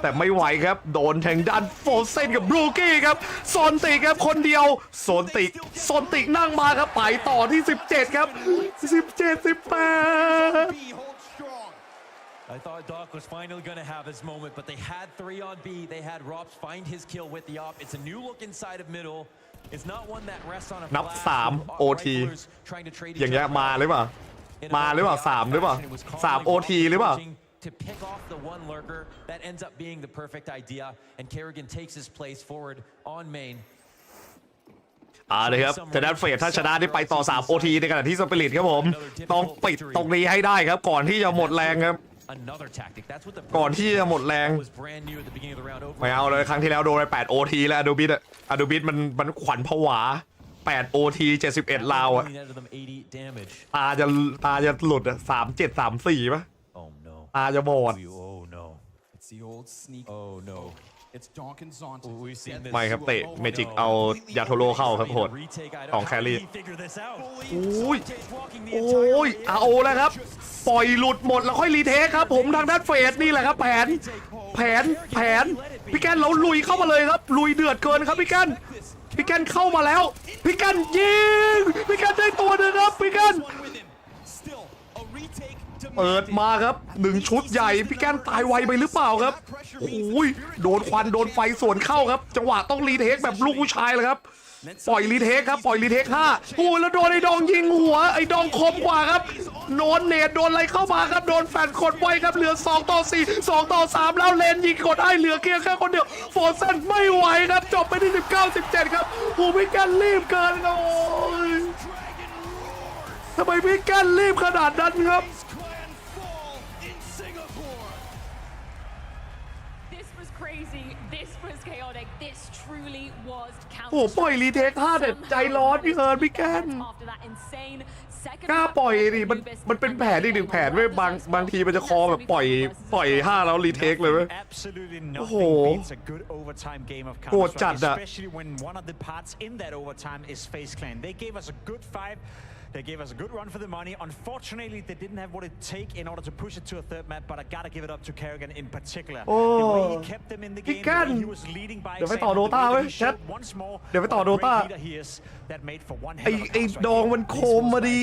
แต่ไม่ไหวครับโดนแทงด้านโฟเซนกับบรูกี้ครับโซนติกครับคนเดียวโซนติกนั่งมาครับไปต่อที่17ครับ17-18 I thought Doc was finally going to have his moment, but they had 3 on B. They had Robs find his kill with the op. It's a new look inside of middle. It's not one that rests on a นับ3 OT อย่างเงี้ยมาหรือเปล่า3หรือเปล่า3 OT หรือเปล่า to pick off the one lurker that ends up being the perfect idea, and Kerrigan takes his place forward on main. เลยครับแต่ด้านเฟสถ้าชนะได้ไปต่อ3 OT ในขณะที่สปิริตครับผมต้องปิดตรงนี้ให้ได้ครับก่อนที่จะหมดแรงครับก่อนที่จะหมดแรงไม่เอาเลยครั้งที่แล้วโดนไป8 OT แล้วอดูบิทมันขวัญผวา8 OT 71 ลาวอะตาจะหลุดอะ37-34ป่ะตาจะบอดไม่ครับเตะเมจิกเอายาโทโร่เข้าครับโหดของแครี่โอ้ยเอาแล้วครับปล่อยหลุดหมดแล้วค่อยรีเทคครับผมทางด้านเฟสนี่แหละครับแผนพี่แกนเราลุยเข้ามาเลยครับลุยเดือดเกินครับพี่แกนเข้ามาแล้วพี่แกนยิงพี่แกนได้ตัวนึงครับพี่แกนเปิดมาครับ1ชุดใหญ่พี่แกนตายไวไปหรือเปล่าครับโอ้ยโดนควันโดนไฟสวนเข้าครับจังหวะต้องรีเทคแบบลูกผู้ชายเลยครับปล่อยรีเทคครับปล่อยรีเทค5โอ้ยแล้วโดนไอ้ดองยิงหัวไอ้ดองคมกว่าครับโดนเนตโดนอะไรเข้ามาครับโดนแฟนกดไว้ครับเหลือ2-4 2-3แล้วเลนยิงกดให้เหลือเกียร์แค่คนเดียวโฟร์เซนไม่ไหวครับจบไปที่19-17ครับโอ้พี่แกนรีบเกินครับโอ้ยทำไมพี่แกนรีบขนาดนั้นครับ โอ้ปล่อยรีเทค5แต่ใจร้อนพี่เฮิร์นพี่แกน กล้าปล่อยดิมันเป็นแผนอีกหนึ่งแผนเว้ยบางทีมันจะคอแบบปล่อย5แล้วรีเทคเลยเว้ยโอ้โหโกรธจัดอะ especially when one of the parts in that overtime is FaZe Clan. They gave us a good fight. They gave us a good run for the money. Unfortunately, they didn't have what it take in order to push it to a third map, but I gotta give it up to Kerrigan in particular. The way he kept them in the game, the way he was leading by example, the way he showed once more what a great leader he is. That made for one hell of a class ไอ้ดองมันคมมาดี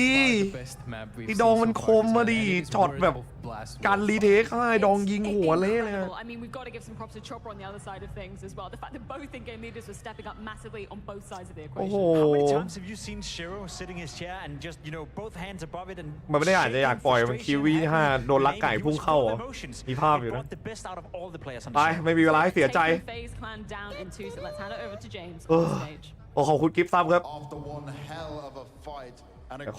ไอ้ดองมันคมมาดีจอดแบบการรีเทคให้ดองยิงหัวเละเลย I mean, we've got to give some props to Chopper on the other side of things as well. The fact that both in-game leaders were stepping up massively on both sides of the equation. How many times have you seen Shiro sitting his chair and just, you know, both hands above it and มันไม่ได้อาจจะอยากปล่อยมันคิววี5โดนลักไก่พุ่งเข้ามีภาพอยู่นะไปไม่มีเวลาให้เสียใจโอ้ขอบคุณกิฟต์ซับครับ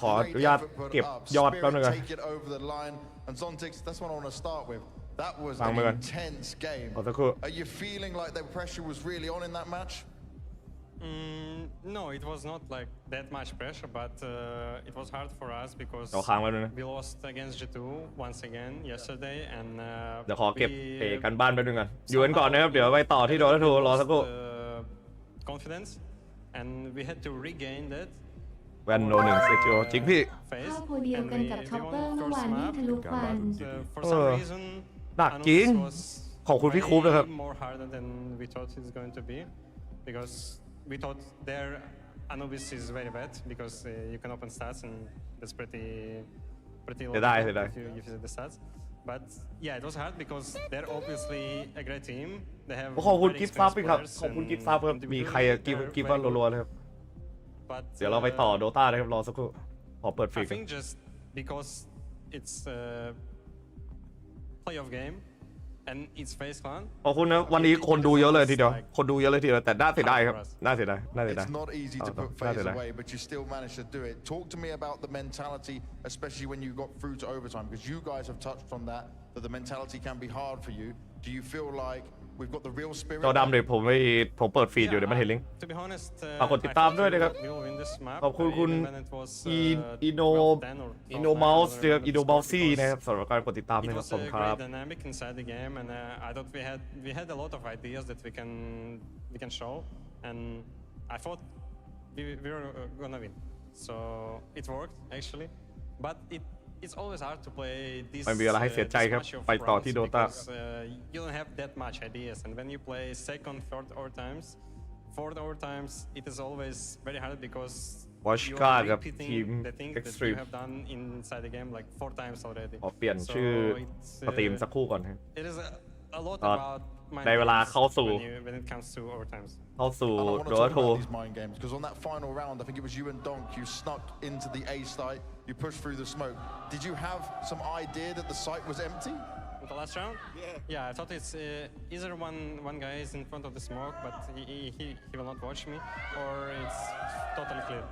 ขออนุญาตเก็บยอดแป๊บนึง And Zontix, that's what I want to start with. That was an intense game. Are you feeling like the pressure was really on in that match? No, it was not like that much pressure, but it was hard for us because we lost against G2 once again yesterday, and เดี๋ยวขอเก็บกันบ้านไปนึงกันอยู่กันก่อนนะครับเดี๋ยวไปต่อที่โดนทูรอสักครู่ confidence, and we had to regain that. แวนโน1 secure จริงพี่เข้าโพเดียมกันกับช็อปเปอร์เมื่อวานนี้ทะลุควันหนักจริงขอบคุณพี่คูปนะครับ more harder than we thought it's going to be because we thought their Anubis is very bad because you can open stats and that's pretty low if you see the stats. But yeah, it was hard because they're obviously a great team. They have ขอบคุณกิฟต์ซับครับขอบคุณกิฟต์ซับครับมีใครกิฟต์ว่ารัวๆเลยครับเดี๋ยวเราไปต่อโดต้านะครับรอสักครู่ขอเปิดฟรี I think just because it's a playoff game and it's FaZe Clan ขอบคุณนะวันนี้คนดูเยอะเลยทีเดียวคนดูเยอะเลยทีเดียวแต่น่าเสียดายครับน่าเสียดาย It's not easy to put FaZe away but you still managed to do it. Talk to me about the mentality especially when you got through to overtime because you guys have touched on that the mentality can be hard for you. Do you feel like we've got the real spirit จอดำเลยผมเปิดฟีดอยู่เดี๋ยวมันเห็นลิงก์ฝากกดติดตามด้วยนะครับขอบคุณคุณอิโนเมาส์นะครับอิโนเมาซี่นะครับสำหรับการกดติดตามนะครับผมครับ dynamic inside the game and I thought we had a lot of ideas that we can show and I thought we were gonna win so it worked actually but it's always hard to play this match of rounds because you don't have that much ideas and when you play second, third overtimes, fourth overtimes, it is always very hard because you are repeating the things that you have done inside the game like 4 times already. ขอเปลี่ยนชื่อสตรีมสักครู่ก่อนครับ It is a lot about ในเวลาเข้าสู่ when it comes to overtimes. เข้าสู่โดยทู because on that final round I think it was you and Donk you snuck into the A site you pushed through the smoke did you have some idea that the site was empty the last round yeah I thought it's either one guy is in front of the smoke but he will not watch me or it's totally clear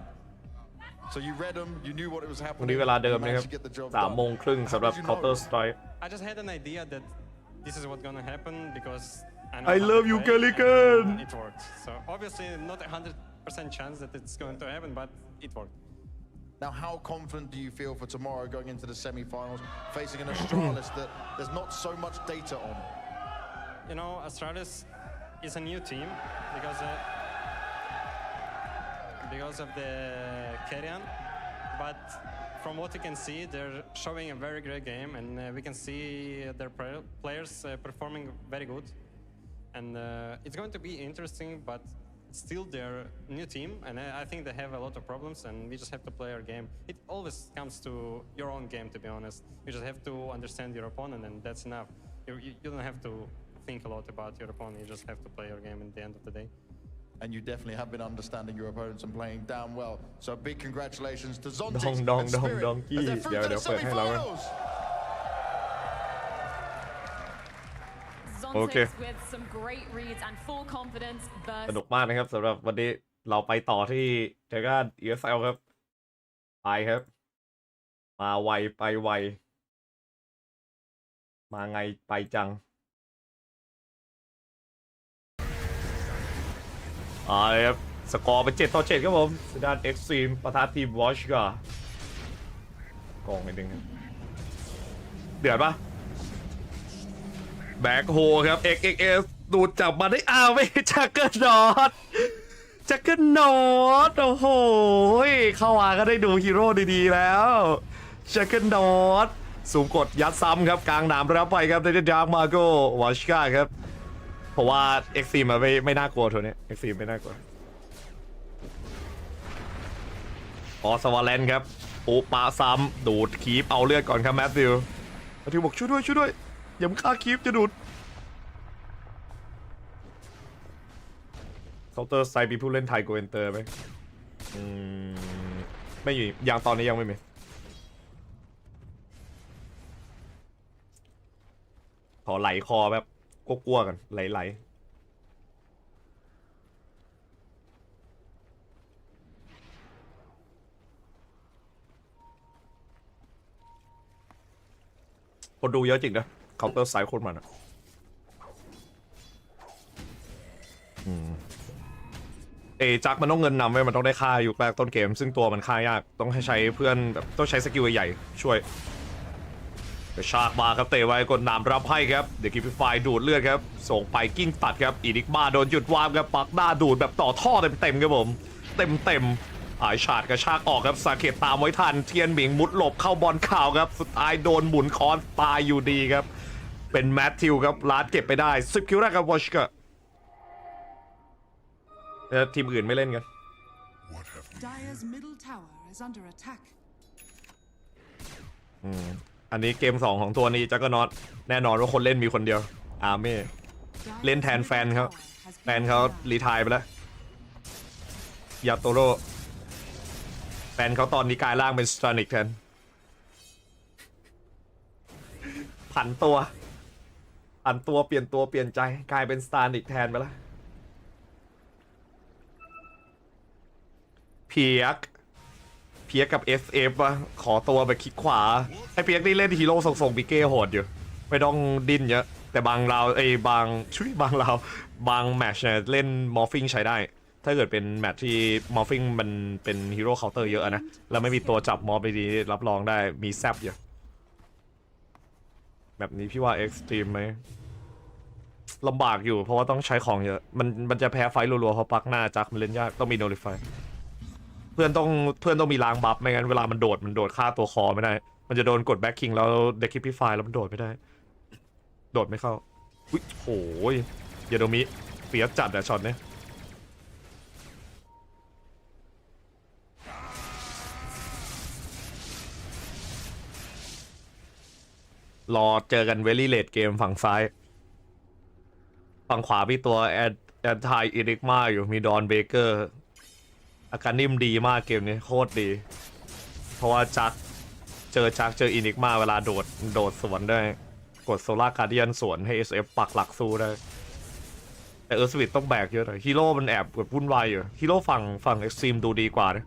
so you read him you knew what it was happening วันนี้เวลาเดิมนะครับ3:30สำหรับ Counter Strike I just had an idea that this is what's gonna happen because I love you Kerrigan it worked so obviously not 100% chance that it's going to happen but it worked now how confident do you feel for tomorrow going into the semi-finals facing an Astralis that there's not so much data on you know Astralis is a new team because of the Kerrigan but from what you can see they're showing a very great game and we can see their players performing very good and it's going to be interesting but still they're a new team and I think they have a lot of problems and we just have to play our game. It always comes to your own game to be honest. You just have to understand your opponent and that's enough. You don't have to think a lot about your opponent, you just have to play your game at the end of the day. And you definitely have been understanding your opponents and playing damn well. So big congratulations to Zontix and Spirit as they're through to the semi-finals. Zontix with some great reads and full confidence สนุกมากนะครับสำหรับวันนี้เราไปต่อที่เจอกัน ESL ครับไปครับมาไวไปไวมาไงไปจังครับสกอร์เป็น7-7ครับผมด้าน Xtreme ปะทะทีม Waska กองนิดนึงเดือดปะแบ็คโฮครับ XXS ดูดจับมาได้ไม่จักเกิลนอตจักเกิลนอตโอ้โหเข้ามาก็ได้ดูฮีโร่ดีๆแล้วจักเกิลนอตสูงกดยัดซ้ำครับกลางหนามรับไปครับได้ดาร์กมาโกวอชกาครับเพราะว่า Xtreme มันไม่น่ากลัวตัวนี้ Xtreme ไม่น่ากลัวสวาเลนครับปูปะซ้ำดูดคีปเอาเลือดก่อนครับแมทธิวบอกช่วยด้วยอย่าฆ่าคีปจะดูดเคาน์เตอร์ไซด์มีผู้เล่นไทยโกเอนเตอร์ไหมไม่อยู่อย่างตอนนี้ยังไม่มีขอไหลคอแบบกลัวๆกันไหลคนดูเยอะจริงนะเคาน์เตอร์ไซด์โคตรมันจักมันต้องเงินนำไว้มันต้องได้ค่าอยู่แรกต้นเกมซึ่งตัวมันค่ายากต้องให้ใช้เพื่อนแบบต้องใช้สกิลใหญ่ช่วยแต่ชากมาครับเตะไว้กดหนามรับให้ครับเดี๋ยวกิฟต์ไฟดูดเลือดครับส่งไปกิ้งตัดครับอีนิกมาโดนหยุดวามครับปักหน้าดูดแบบต่อท่อเต็มครับผมเต็มหายฉาดกระชากออกครับสาเกตตามไว้ทันเทียนหมิงมุดหลบเข้าบอลข่าวครับสุดท้ายโดนหมุนคอนตายอยู่ดีครับเป็นแมทธิวครับลาดเก็บไปได้10 คิวแรกครับวอชกะทีมอื่นไม่เล่นกันอันนี้เกม2ของตัวนี้จักรน็อตแน่นอนว่าคนเล่นมีคนเดียวอาร์เม่เล่นแทนแฟนเขารีไทร์ไปแล้วยาโตโร่แฟนเขาตอนนี้กลายร่างเป็นสตานิกแทนผันตัวเปลี่ยนตัวเปลี่ยนใจกลายเป็นสตานิกแทนไปแล้วเพียกกับ SF อะขอตัวไปคลิกขวาให้เพียกนี่เล่นฮีโร่ส่งปิเก้โหดอยู่ไม่ต้องดิ้นเยอะแต่บางแมตช์เนี่ยเล่นมอร์ฟิงใช้ได้ถ้าเกิดเป็นแมตช์ที่มอร์ฟิงมันเป็นฮีโร่เคาน์เตอร์เยอะนะแล้วไม่มีตัวจับมอร์ไปดีรับรองได้มีแซบอยู่แบบนี้พี่ว่า Xtreme ไหมลำบากอยู่เพราะว่าต้องใช้ของเยอะมันจะแพ้ไฟรัวๆเพราะปักหน้าจักมันเล่นยากต้องมีโนลิฟายเพื่อนต้องมีล้างบัฟไม่งั้นเวลามันโดดฆ่าตัวคอไม่ได้มันจะโดนกดแบ็คคิงแล้วเดคิพิฟายแล้วมันโดดไม่ได้โดดไม่เข้าอุ้ยโหยาโดมิเฟียสจัดอะช็อตนี้รอเจอกันเวลี่เลดเกมฝั่งซ้ายฝั่งขวามีตัวแอนทายอิริกมาอยู่มีดอนเบเกอร์อาการนิ่มดีมากเกมนี้โคตรดีเพราะว่าเจออินิกมาเวลาโดดสวนได้กดโซล่าการ์เดียนสวนให้ SF ปักหลักสู้ได้แต่สวิตต้องแบกเยอะหน่อยฮีโร่มันแอบกดวุ่นวายอยู่ฮีโร่ฝั่ง Xtreme ดูดีกว่านะ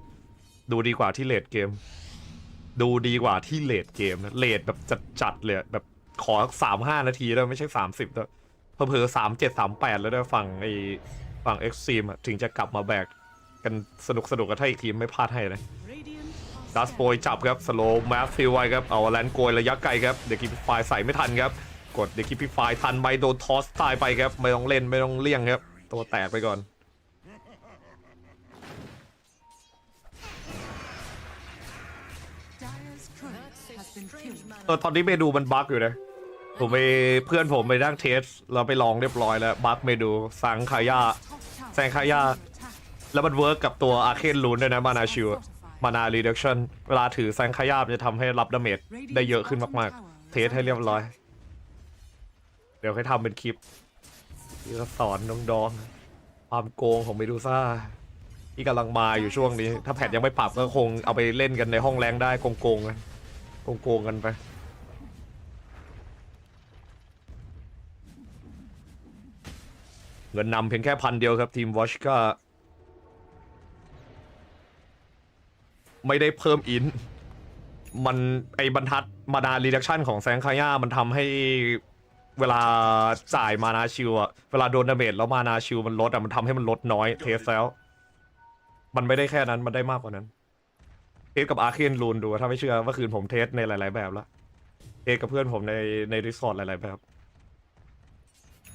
ดูดีกว่าที่เลดเกมนะเลดแบบจัดเลยแบบขอ3-5 นาทีแล้วไม่ใช่30แล้วเผลอ37-38แล้วด้วยฝั่ง Xtreme ถึงจะกลับมาแบกกันสนุกกันถ้าอีกทีมไม่พลาดให้เลยดัสโปยจับครับสโลว์แมฟฟิลไว้ครับเอาแลนโกยระยะไกลครับเด็กคิปไฟใส่ไม่ทันครับกดเด็กคิปไฟทันไปโดนทอสตายไปครับไม่ต้องเล่นไม่ต้องเลี่ยงครับตัวแตกไปก่อนตอนนี้เมดูมันบั๊กอยู่นะเพื่อนผมไปนั่งเทสเราไปลองเรียบร้อยแล้วบั๊กเมดูแซงคายาแล้วมันเวิร์กกับตัวอาร์เคนลูนด้วยนะมานาชิวมานารีดักชั่นเวลาถือแซงขยาบจะทำให้รับดาเมจได้เยอะขึ้นมากๆเทสให้เรียบร้อยเดี๋ยวให้ทำเป็นคลิปที่จะสอนน้องๆความโกงของเมดูซ่าที่กำลังมาอยู่ช่วงนี้ถ้าแพทยังไม่ปรับก็คงเอาไปเล่นกันในห้องแรงได้โกงกันไปเงินนำเพียงแค่1,000 เดียวครับทีมวอชก้าไม่ได้เพิ่มอินมันไอบรรทัดมานารีดักชั่นของแซงคาย่ามันทำให้เวลาจ่ายมานาชิวอะเวลาโดนดาเมจแล้วมานาชิวมันลดอะมันทำให้มันลดน้อยเทสแล้วมันไม่ได้แค่นั้นมันได้มากกว่านั้น เทสกับอาร์เคนรูนดูถ้าไม่เชื่อเมื่อคืนผมเทสในหลายๆแบบแล้วเทสกับเพื่อนผมในดิสคอร์ดหลายๆแบบ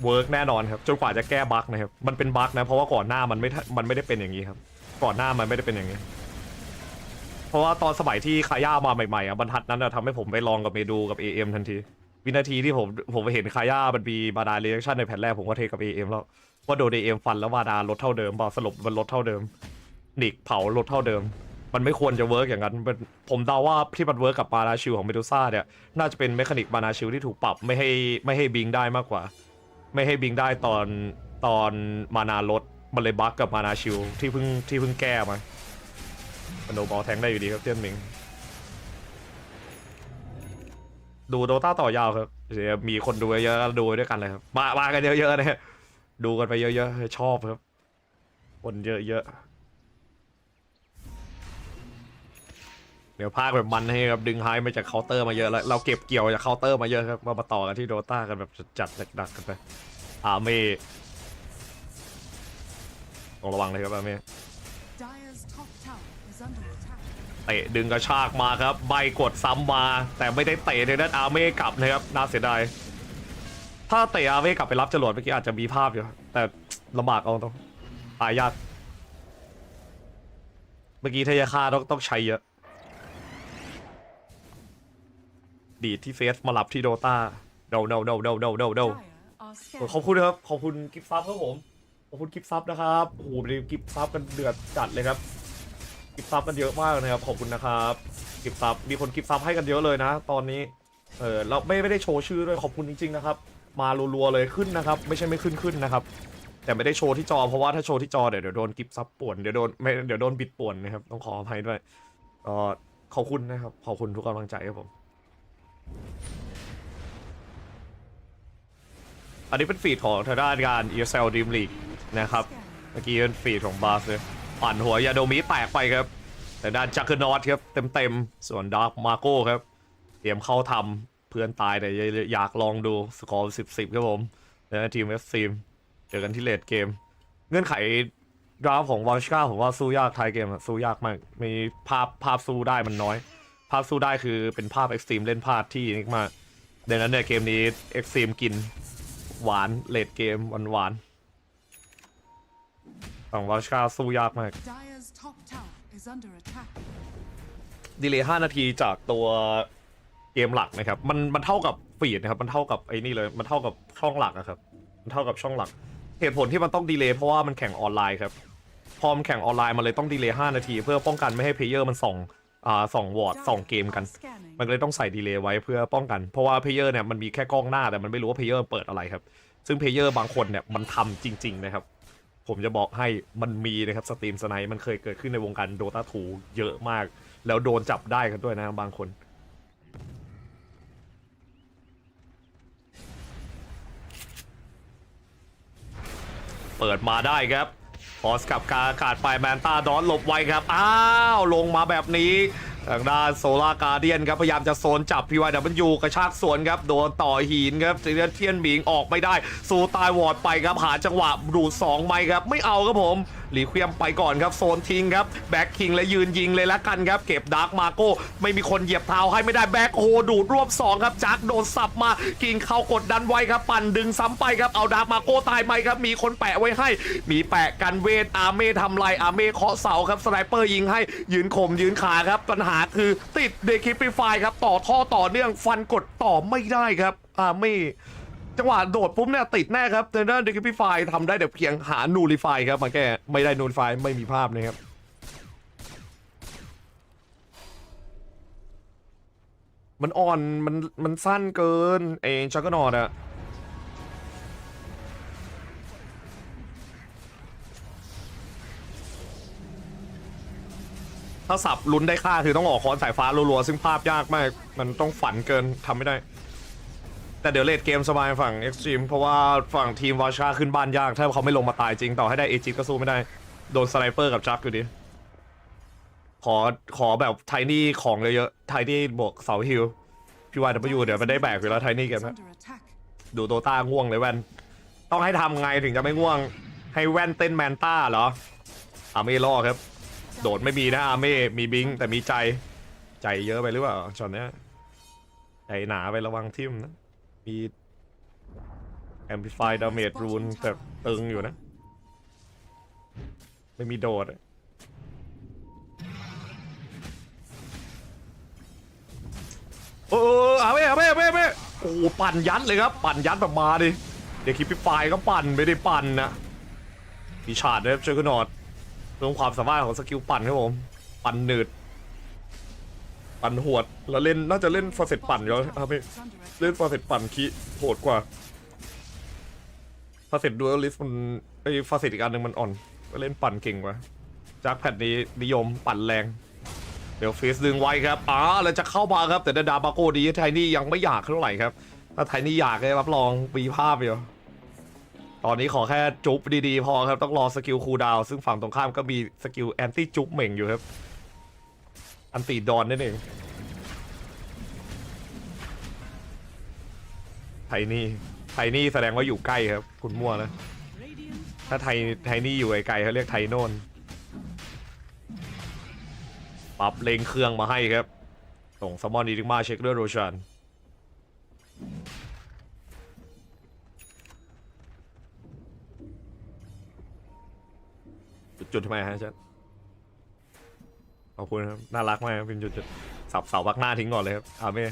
เวิร์กแน่นอนครับจนกว่าจะแก้บั๊กนะครับมันเป็นบั๊กนะเพราะว่าก่อนหน้ามันไม่ได้เป็นอย่างนี้ครับก่อนหน้ามันไม่ได้เป็นอย่างนี้เพราะว่าตอนสมัยที่คาย่ามาใหม่ๆบรรทัดนั้นทำให้ผมไปลองกับเมดูกับ AM ทันทีวินาทีที่ผมไปเห็นคาย่ามันมีบาดาเรีแอคชั่นในแผ่นแรกผมก็เทกับ AM แล้วว่าโดน AM ฟันแล้วบาดาลดเท่าเดิมบาสลบมันลดเท่าเดิมนิกเผาลดเท่าเดิมมันไม่ควรจะเวิร์กอย่างนั้นผมเดาว่าที่มันเวิร์กกับมานาชิลของเมดูซ่าเนี่ยน่าจะเป็นเมคานิกมานาชิลที่ถูกปรับไม่ให้บิงได้มากกว่าไม่ให้บิงได้ตอนมานาลดมันเลยบั๊กกับมานาชิลที่เพิ่งแก้มามันโดนบอลแทงได้อยู่ดีครับเตี้ยนมิงดูโดต้าต่อยาวครับมีคนดูเยอะๆดูด้วยกันเลยครับมากันเยอะๆนะดูกันไปเยอะๆชอบครับคนเยอะๆเดี๋ยวภาคแบบมันให้ครับดึงไฮมาจากเคาน์เตอร์มาเยอะแล้วเราเก็บเกี่ยวจากเคาน์เตอร์มาเยอะครับมาต่อกันที่โดต้ากันแบบจัดหนักกันไปอาเม่ต้องระวังเลยครับอาเม่เตะดึงกระชากมาครับใบกดซ้ำมาแต่ไม่ได้เตะในนั้นอาเม่กลับนะครับน่าเสียดายถ้าเตะอาเม่กลับไปรับจรวดเมื่อกี้อาจจะมีภาพอยู่แต่ลำบากเอาต้องตายยากเมื่อกี้ถ้าจะฆ่าต้องใช้เยอะดีที่เฟสมาหลับที่โดต้าเดาขอบคุณครับขอบคุณกิฟต์ซับครับผมขอบคุณกิฟต์ซับนะครับโอ้โหกิฟต์ซับกันเดือดจัดเลยครับกิฟต์ซับกันเยอะมากนะครับขอบคุณนะครับกิฟต์ซับมีคนกิฟต์ซับให้กันเยอะเลยนะตอนนี้เราไม่ได้โชว์ชื่อด้วยขอบคุณจริงๆนะครับมารัวๆเลยขึ้นนะครับไม่ใช่ไม่ขึ้นนะครับแต่ไม่ได้โชว์ที่จอเพราะว่าถ้าโชว์ที่จอเดี๋ยวโดนกิฟต์ซับป่วนเดี๋ยวโดนบิดป่วนนะครับต้องขออภัยด้วยขอบคุณนะครับขอบคุณทุกกำลังใจครับผมอันนี้เป็นฟีดของทางด้านการ ESL DreamLeague นะครับเมื่อกี้เป็นฟีดของบาสเลยปั่นหัวยาโดมิแตกไปครับแต่ด้านจักรนอตครับเต็มส่วนดาร์กมาโก้ครับเตรียมเข้าทำเพื่อนตายแต่อยากลองดูสกอร์10ครับผมนะทีม Xtreme เจอกันที่เลดเกมเงื่อนไขดราฟของวอลชก้าผมว่าสู้ยากท้ายเกมสู้ยากมากมีภาพสู้ได้มันน้อยภาพสู้ได้คือเป็นภาพ Xtreme เล่นพลาดที่นิกมากดังนั้นเนี่ยเกมนี้ Xtreme กินหวานเลดเกมหวานฝั่งวอลชก้าสู้ยากมากดีเลย์5 นาทีจากตัวเกมหลักนะครับมันเท่ากับฟีดนะครับมันเท่ากับไอ้นี่เลยมันเท่ากับช่องหลักนะครับมันเท่ากับช่องหลักเหตุผลที่มันต้องดีเลย์เพราะว่ามันแข่งออนไลน์ครับพอมันแข่งออนไลน์มันเลยต้องดีเลย์5 นาทีเพื่อป้องกันไม่ให้เพลเยอร์มันส่องวอร์ดส่องเกมกันมันเลยต้องใส่ดีเลย์ไว้เพื่อป้องกันเพราะว่าเพลเยอร์เนี่ยมันมีแค่กล้องหน้าแต่มันไม่รู้ว่าเพลเยอร์เปิดอะไรครับซึ่งเพลเยอร์บางคนเนี่ยมันทำจริงๆนะครับผมจะบอกให้มันมีนะครับสตรีมสไนป์มันเคยเกิดขึ้นในวงการ Dota 2 เยอะมากแล้วโดนจับได้กันด้วยนะบางคนเปิดมาได้ครับพอสกับกาอากาศไปแมนต้าดอนหลบไว้ครับอ้าวลงมาแบบนี้ทางด้านโซล่าการ์เดียนครับพยายามจะโซนจับ PYW กระชากสวนครับโดนต่อหินครับเทียนหมิงออกไม่ได้สู้ตายวอร์ดไปครับหาจังหวะดูด2ไมค์ครับไม่เอาครับผมหลีเควียมไปก่อนครับโซนทิ้งครับแบ็คคิงและยืนยิงเลยละกันครับเก็บดาร์กมาโก้ไม่มีคนเหยียบเท้าให้ไม่ได้แบ็คโฮดูดรวบ2ครับจักโดนสับมากิงเข้ากดดันไว้ครับปั่นดึงซ้ำไปครับเอาดาร์กมาโก้ตายไหมครับมีคนแปะไว้ให้มีแปะกันเวทอาเม่ทำลายอาเม่เคาะเสาครับสไนเปอร์ยิงให้ยืนข่มยืนขาครับปัญหาคือติดเดคิปิฟายครับต่อท่อต่อเนื่องฟันกดต่อไม่ได้ครับอาเม่จังหวะโดดปุ๊บเนี่ยติดแน่ครับแต่ด้านเดคิปิฟายทำได้แต่เพียงหานูริฟายครับมาแก้ไม่ได้นูริฟายไม่มีภาพนะครับมันอ่อนมันสั้นเกินชักกนอดอะถ้าสับลุ้นได้ค่าคือต้องออกคอนสายฟ้ารัวๆซึ่งภาพยากมากมันต้องฝันเกินทำไม่ได้แต่เดี๋ยวเลดเกมสบายฝั่ง Xtreme เพราะว่าฝั่งทีมวาชาขึ้นบ้านยากถ้าเขาไม่ลงมาตายจริงต่อให้ได้เอจิก็สู้ไม่ได้โดนสไนเปอร์กับจักอยู่ดีขอแบบไทนี่ของเยอะๆไทนี่บวกเสาฮิลพี่วายWเดี๋ยวมันได้แบกอยู่แล้วไทนี่กันนะดูโดต้าง่วงเลยแว่นต้องให้ทำไงถึงจะไม่ง่วงให้แว่นเต้นแมนต้าเหรอไม่รอครับ โดดไม่มีนะอาเม่มีบิงแต่มีใจเยอะไปหรือเปล่าช็อตเนี้ยใจหนาไประวังทิ่มนะมีAmplify Damage Rune แต่ตึงอยู่นะไม่มีโดดโอ้อาเม่โอ้ปั่นยัดเลยครับปั่นยัดแบบมาดิเดี๋ยวคลิปไฟก็ปั่นไม่ได้ปั่นนะมีชาร์ดนะครับเจอกันหนอดเรื่องความสามารถของสกิลปั่นครับผมปั่นหนืดปั่นหวดแล้วเล่นน่าจะเล่นฟอร์เซตปั่นอยู่ครับพี่เล่นฟอร์เซตปั่นคีโหดกว่าฟาเซตดูอัลลิสมันไอ้ฟาเซตอีกอันหนึ่งมันอ่อนก็เล่นปั่นเก่งกว่าจากแพทนี้นิยมปั่นแรงเดี๋ยวเฟสดึงไว้ครับแล้วจะเข้ามาครับแต่ดาบาโกดีไทนี่ยังไม่อยากเท่าไหร่ครับถ้าไทนี่อยากเลยรับรองมีภาพอยู่ตอนนี้ขอแค่จุ๊บดีๆพอครับต้องรอสกิลคูลดาวน์ซึ่งฝั่งตรงข้ามก็มีสกิลแอนตี้จุ๊บเหม่งอยู่ครับอันตีดอนนั่นเองไทนี่แสดงว่าอยู่ใกล้ครับคุณมั่วนะถ้าไทนี่อยู่ไกลเขาเรียกไทโนนปรับเลงเครื่องมาให้ครับส่งซัมมอนดีดิมาเช็คด้วยโรชันจุดทำไมฮะจ๊ะขอบคุณครับน่ารักมากเป็นจุดสับเสาบักหน้าทิ้งก่อนเลยครับอาเม่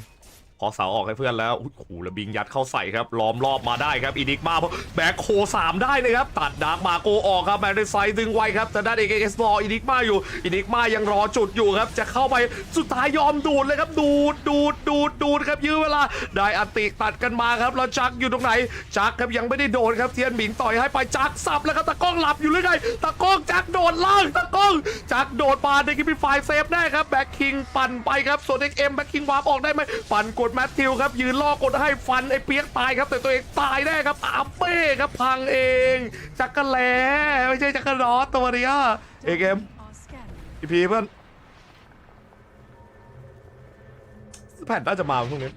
ขอเสาออกให้เพื่อนแล้วโอ้โหแล้วบิงยัดเข้าใส่ครับล้อมรอบมาได้ครับอีดิกมาแบกโค3ได้นะครับตัดดาร์กมาโกออกครับแบกในไซด์ดึงไว้ครับแต่ด้านเอเกสบอลอีดิกมาอยู่อีดิกมายังรอจุดอยู่ครับจะเข้าไปสุดท้ายยอมดูดเลยครับดูดครับยื้อเวลาได้อันติตัดกันมาครับแล้วจักอยู่ตรงไหนจักครับยังไม่ได้โดนครับเทียนหมิงต่อยให้ไปจักสับแล้วครับตะก้องหลับอยู่หรือไงตะก้องจักโดดล่างตะก้องจักโดดปาในกิมมี่ไฟเซฟได้ครับแบ็คคิงปั่นไปครับส่วนเอ็มแบ็คคิงวาร์ปออกได้ไหมปั่นกดแมทธิวครับยืนล่อกดให้ฟันไอ้เปียกตายครับแต่ตัวเองตายแน่ครับอาเป้ครับพังเองจักรแหลไม่ใช่จักรนอตตัวนี้เอกเอ็มอีพีเพื่อนแผ่นน่าจะมาพวกนี้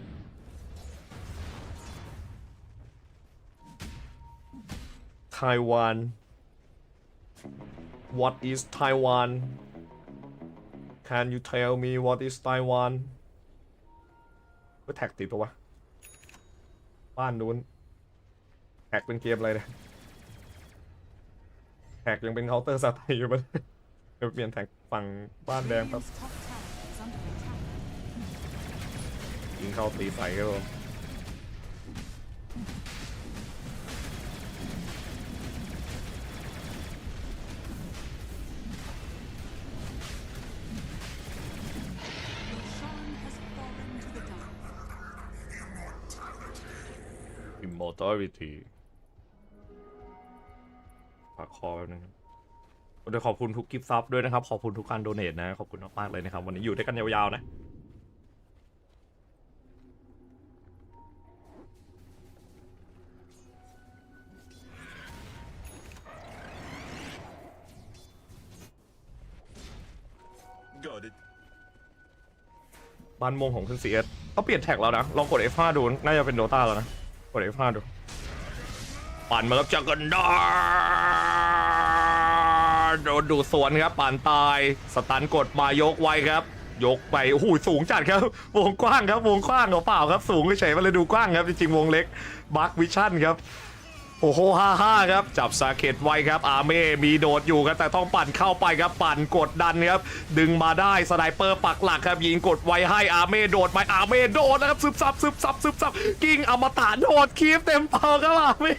ไต้หวัน What is Taiwan Can you tell me what is Taiwanแท็กติดปะวะบ้านนู้นแท็กเป็นเกมอะไรเนี่ยแท็กยังเป็นเคาน์เตอร์สไตล์อยู่ปะเดี๋ยวเปลี่ยนแท็กฝั่งบ้านแดงครับยิงเข้าตีใส่ครับผมImmortality ฝากคอแป๊บนึงเดี๋ยวขอบคุณทุกกิฟต์ซับด้วยนะครับขอบคุณทุกการโดเนทนะขอบคุณมากๆเลยนะครับวันนี้อยู่ด้วยกันยาวๆนะบ้านมงของคุณCSเขาเปลี่ยนแท็กแล้วนะลองกด F5 ดูน่าจะเป็นโดต้าแล้วนะกด F5 ดูปั่นมาครับจักรดาโดนดูสวนครับปั่นตายสตันกดมายกไว้ครับยกไปโอ้โหสูงจัดครับวงกว้างครับวงกว้างเปล่าครับสูงเฉยๆมันเลยดูกว้างครับจริงๆวงเล็กบัควิชั่นครับโอ้โห55ครับจับสาเกตไว้ครับอาเม่มีโดดอยู่ครับแต่ต้องปั่นเข้าไปครับปั่นกดดันครับดึงมาได้สไนเปอร์ปักหลักครับยิงกดไว้ให้อาเม่โดดไปอาเม่โดดนะครับซึบซับกิ้งอมตะโดดคีบเต็มเป่าครับอาเม่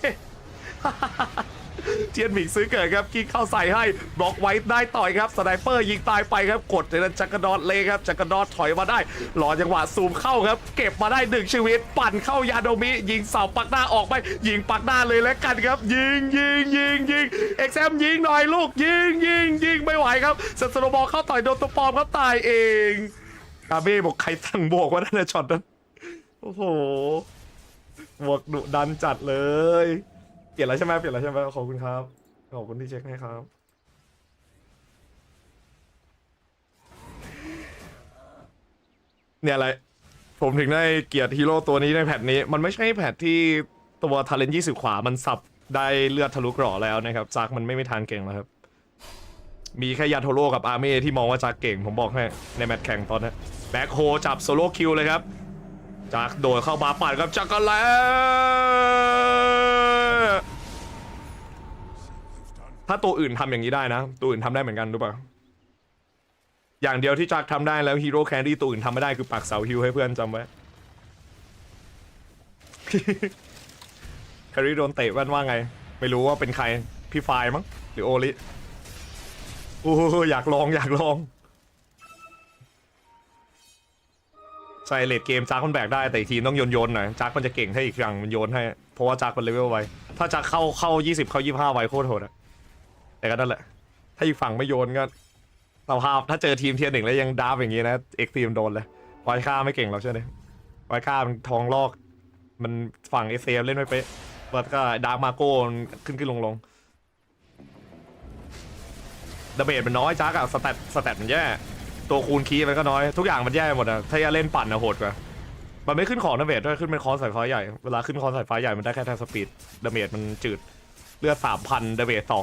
เทียนหมิงซื้อเกิดครับกิ้งเข้าใส่ให้บล็อกไว้ได้ต่อยครับสไนเปอร์ยิงตายไปครับกดในจักรดอดเลยครับจักรดอดถอยมาได้รอจังหวะซูมเข้าครับเก็บมาได้1ชีวิตปั่นเข้ายาโดมิยิงเสาปักหน้าออกไปยิงปักหน้าเลยแล้วกันครับยิงเอ็กแซมยิงหน่อยลูกยิงไม่ไหวครับสโนบอลเข้าต่อยโดนตัวปลอมเขาตายเองอาเบ้บอกใครตั้งบวกว่านั่นนะช็อตนั้นโอ้โหบวกดุดันจัดเลยเปลี่ยนแล้วใช่ไหมขอบคุณครับขอบคุณที่เช็คให้ครับเนี่ยอะไรผมถึงได้เกียรติฮีโร่ตัวนี้ในแพทนี้มันไม่ใช่แพทที่ตัวทาเลนต์20ขวามันสับได้เลือดทะลุกรอแล้วนะครับจากมันไม่มีทางเก่งแล้วครับ มีแค่ยาโทโร่กับอาร์เม่ที่มองว่าจักเก่งผมบอกให้ในแมตช์แข่งตอนนี้แบ็คโฮจับโซโล่คิวเลยครับจักโดดเข้ามาปัดครับจักรแล้วถ้าตัวอื่นทำอย่างนี้ได้นะตัวอื่นทำได้เหมือนกันรู้ป่ะอย่างเดียวที่จักทำได้แล้วฮีโร่แคนดี้ตัวอื่นทำไม่ได้คือปักเสาฮิวให้เพื่อนจำไว้แครี่โดนเตะว่าไงไม่รู้ว่าเป็นใครพี่ไฟมั้งหรือโอลิโอ้อยากลองใช่เลดเกมจักมันแบกได้แต่อีกทีต้องโยนหน่อยจักมันจะเก่งถ้าอีกฝั่งมันโยนให้เพราะว่าจักมันเลเวลไวถ้าจักเข้า20เข้า25ไวโคตรโหดอะแต่ก็นั่นแหละถ้าอีกฝั่งไม่โยนก็สภาพถ้าเจอทีมเทียร์ 1แล้วยังดาร์ฟอย่างงี้นะเอ็กซ์ทีมโดนเลยไวค่าไม่เก่งหรอกใช่ไหมไวค่ามันทองลอกมันฝั่งเอเซียเล่นไม่เป๊ะแล้วก็ดาร์ฟมาโก้ขึ้นลงดาเมจมันน้อยจักอะสแตทมันแย่ตัวคูณคีย์มันก็น้อยทุกอย่างมันแย่หมดอะถ้าจะเล่นปั่นอะโหดกว่ามันไม่ขึ้นของดาเมจด้วยขึ้นเป็นคอนสายฟ้าใหญ่เวลาขึ้นคอนสายฟ้าใหญ่มันได้แค่แทสปีดดาเมจมันจืดเลือด 3,000 ดาเมจ 200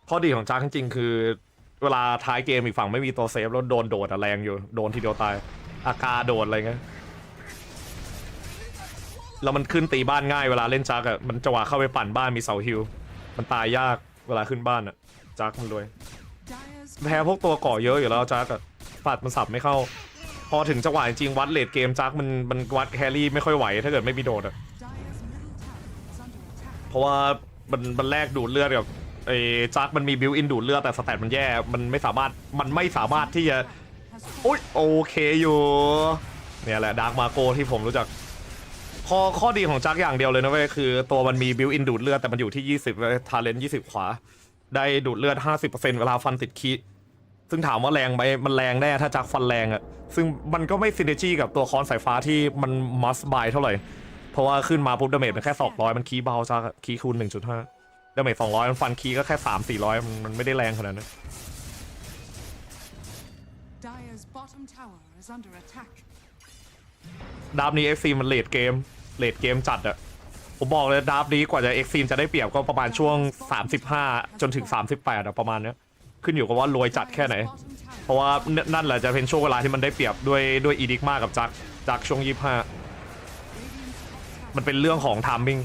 ข้อดีของจักจริงๆคือเวลาท้ายเกมอีกฝั่งไม่มีตัวเซฟแล้วโดนโดดแรงอยู่โดนทีเดียวตายอากาโดดอะไรเงี้ยแล้วมันขึ้นตีบ้านง่ายเวลาเล่นจักอะมันจังหวะเข้าไปปั่นบ้านมีเสาฮิลมันตายยากเวลาขึ้นบ้านอะจักมันรวยแพ้พวกตัวก่อเยอะอยู่แล้วจักอะปัดมันสับไม่เข้าพอถึงจังหวะจริงวัดเลดเกมจักมันวัดแครี่ไม่ค่อยไหวถ้าเกิดไม่มีโดดอะเพราะว่ามันแลกดูดเลือดกับไอ้จักมันมีบิวอินดูดเลือดแต่สแตทมันแย่มันไม่สามารถที่จะโอเคอยู่เนี่ยแหละดาร์กมาโกที่ผมรู้จักข้อดีของจักอย่างเดียวเลยนะเว้ยคือตัวมันมีบิวอินดูดเลือดแต่มันอยู่ที่20เลยทาเลนต์20ขวาได้ดูดเลือด 50% เวลาฟันติดคีซึ่งถามว่าแรงไหมมันแรงแน่ถ้าจักฟันแรงอะซึ่งมันก็ไม่ซินเนจี้กับตัวคอนสายฟ้าที่มันมัสบายเท่าไหร่เพราะว่าขึ้นมาปุ๊บดาเมจมันแค่200มันคีเบาจักคีคูณ 1.5 ดาเมจ200มันฟันคีก็แค่ 300-400 มันไม่ได้แรงขนาดนั้นดาบนี้เอ็กซีมันเลดเกมจัดอะผมบอกเลยดาบนี้กว่าจะเอ็กซีจะได้เปรียบก็ประมาณช่วง35จนถึง38อะประมาณนี้ขึ้นอยู่กับว่ารวยจัดแค่ไหนเพราะว่านั่นแหละจะเป็นช่วงเวลาที่มันได้เปรียบด้วยอีดิกมากับจักช่วง25มันเป็นเรื่องของไทมิ่ง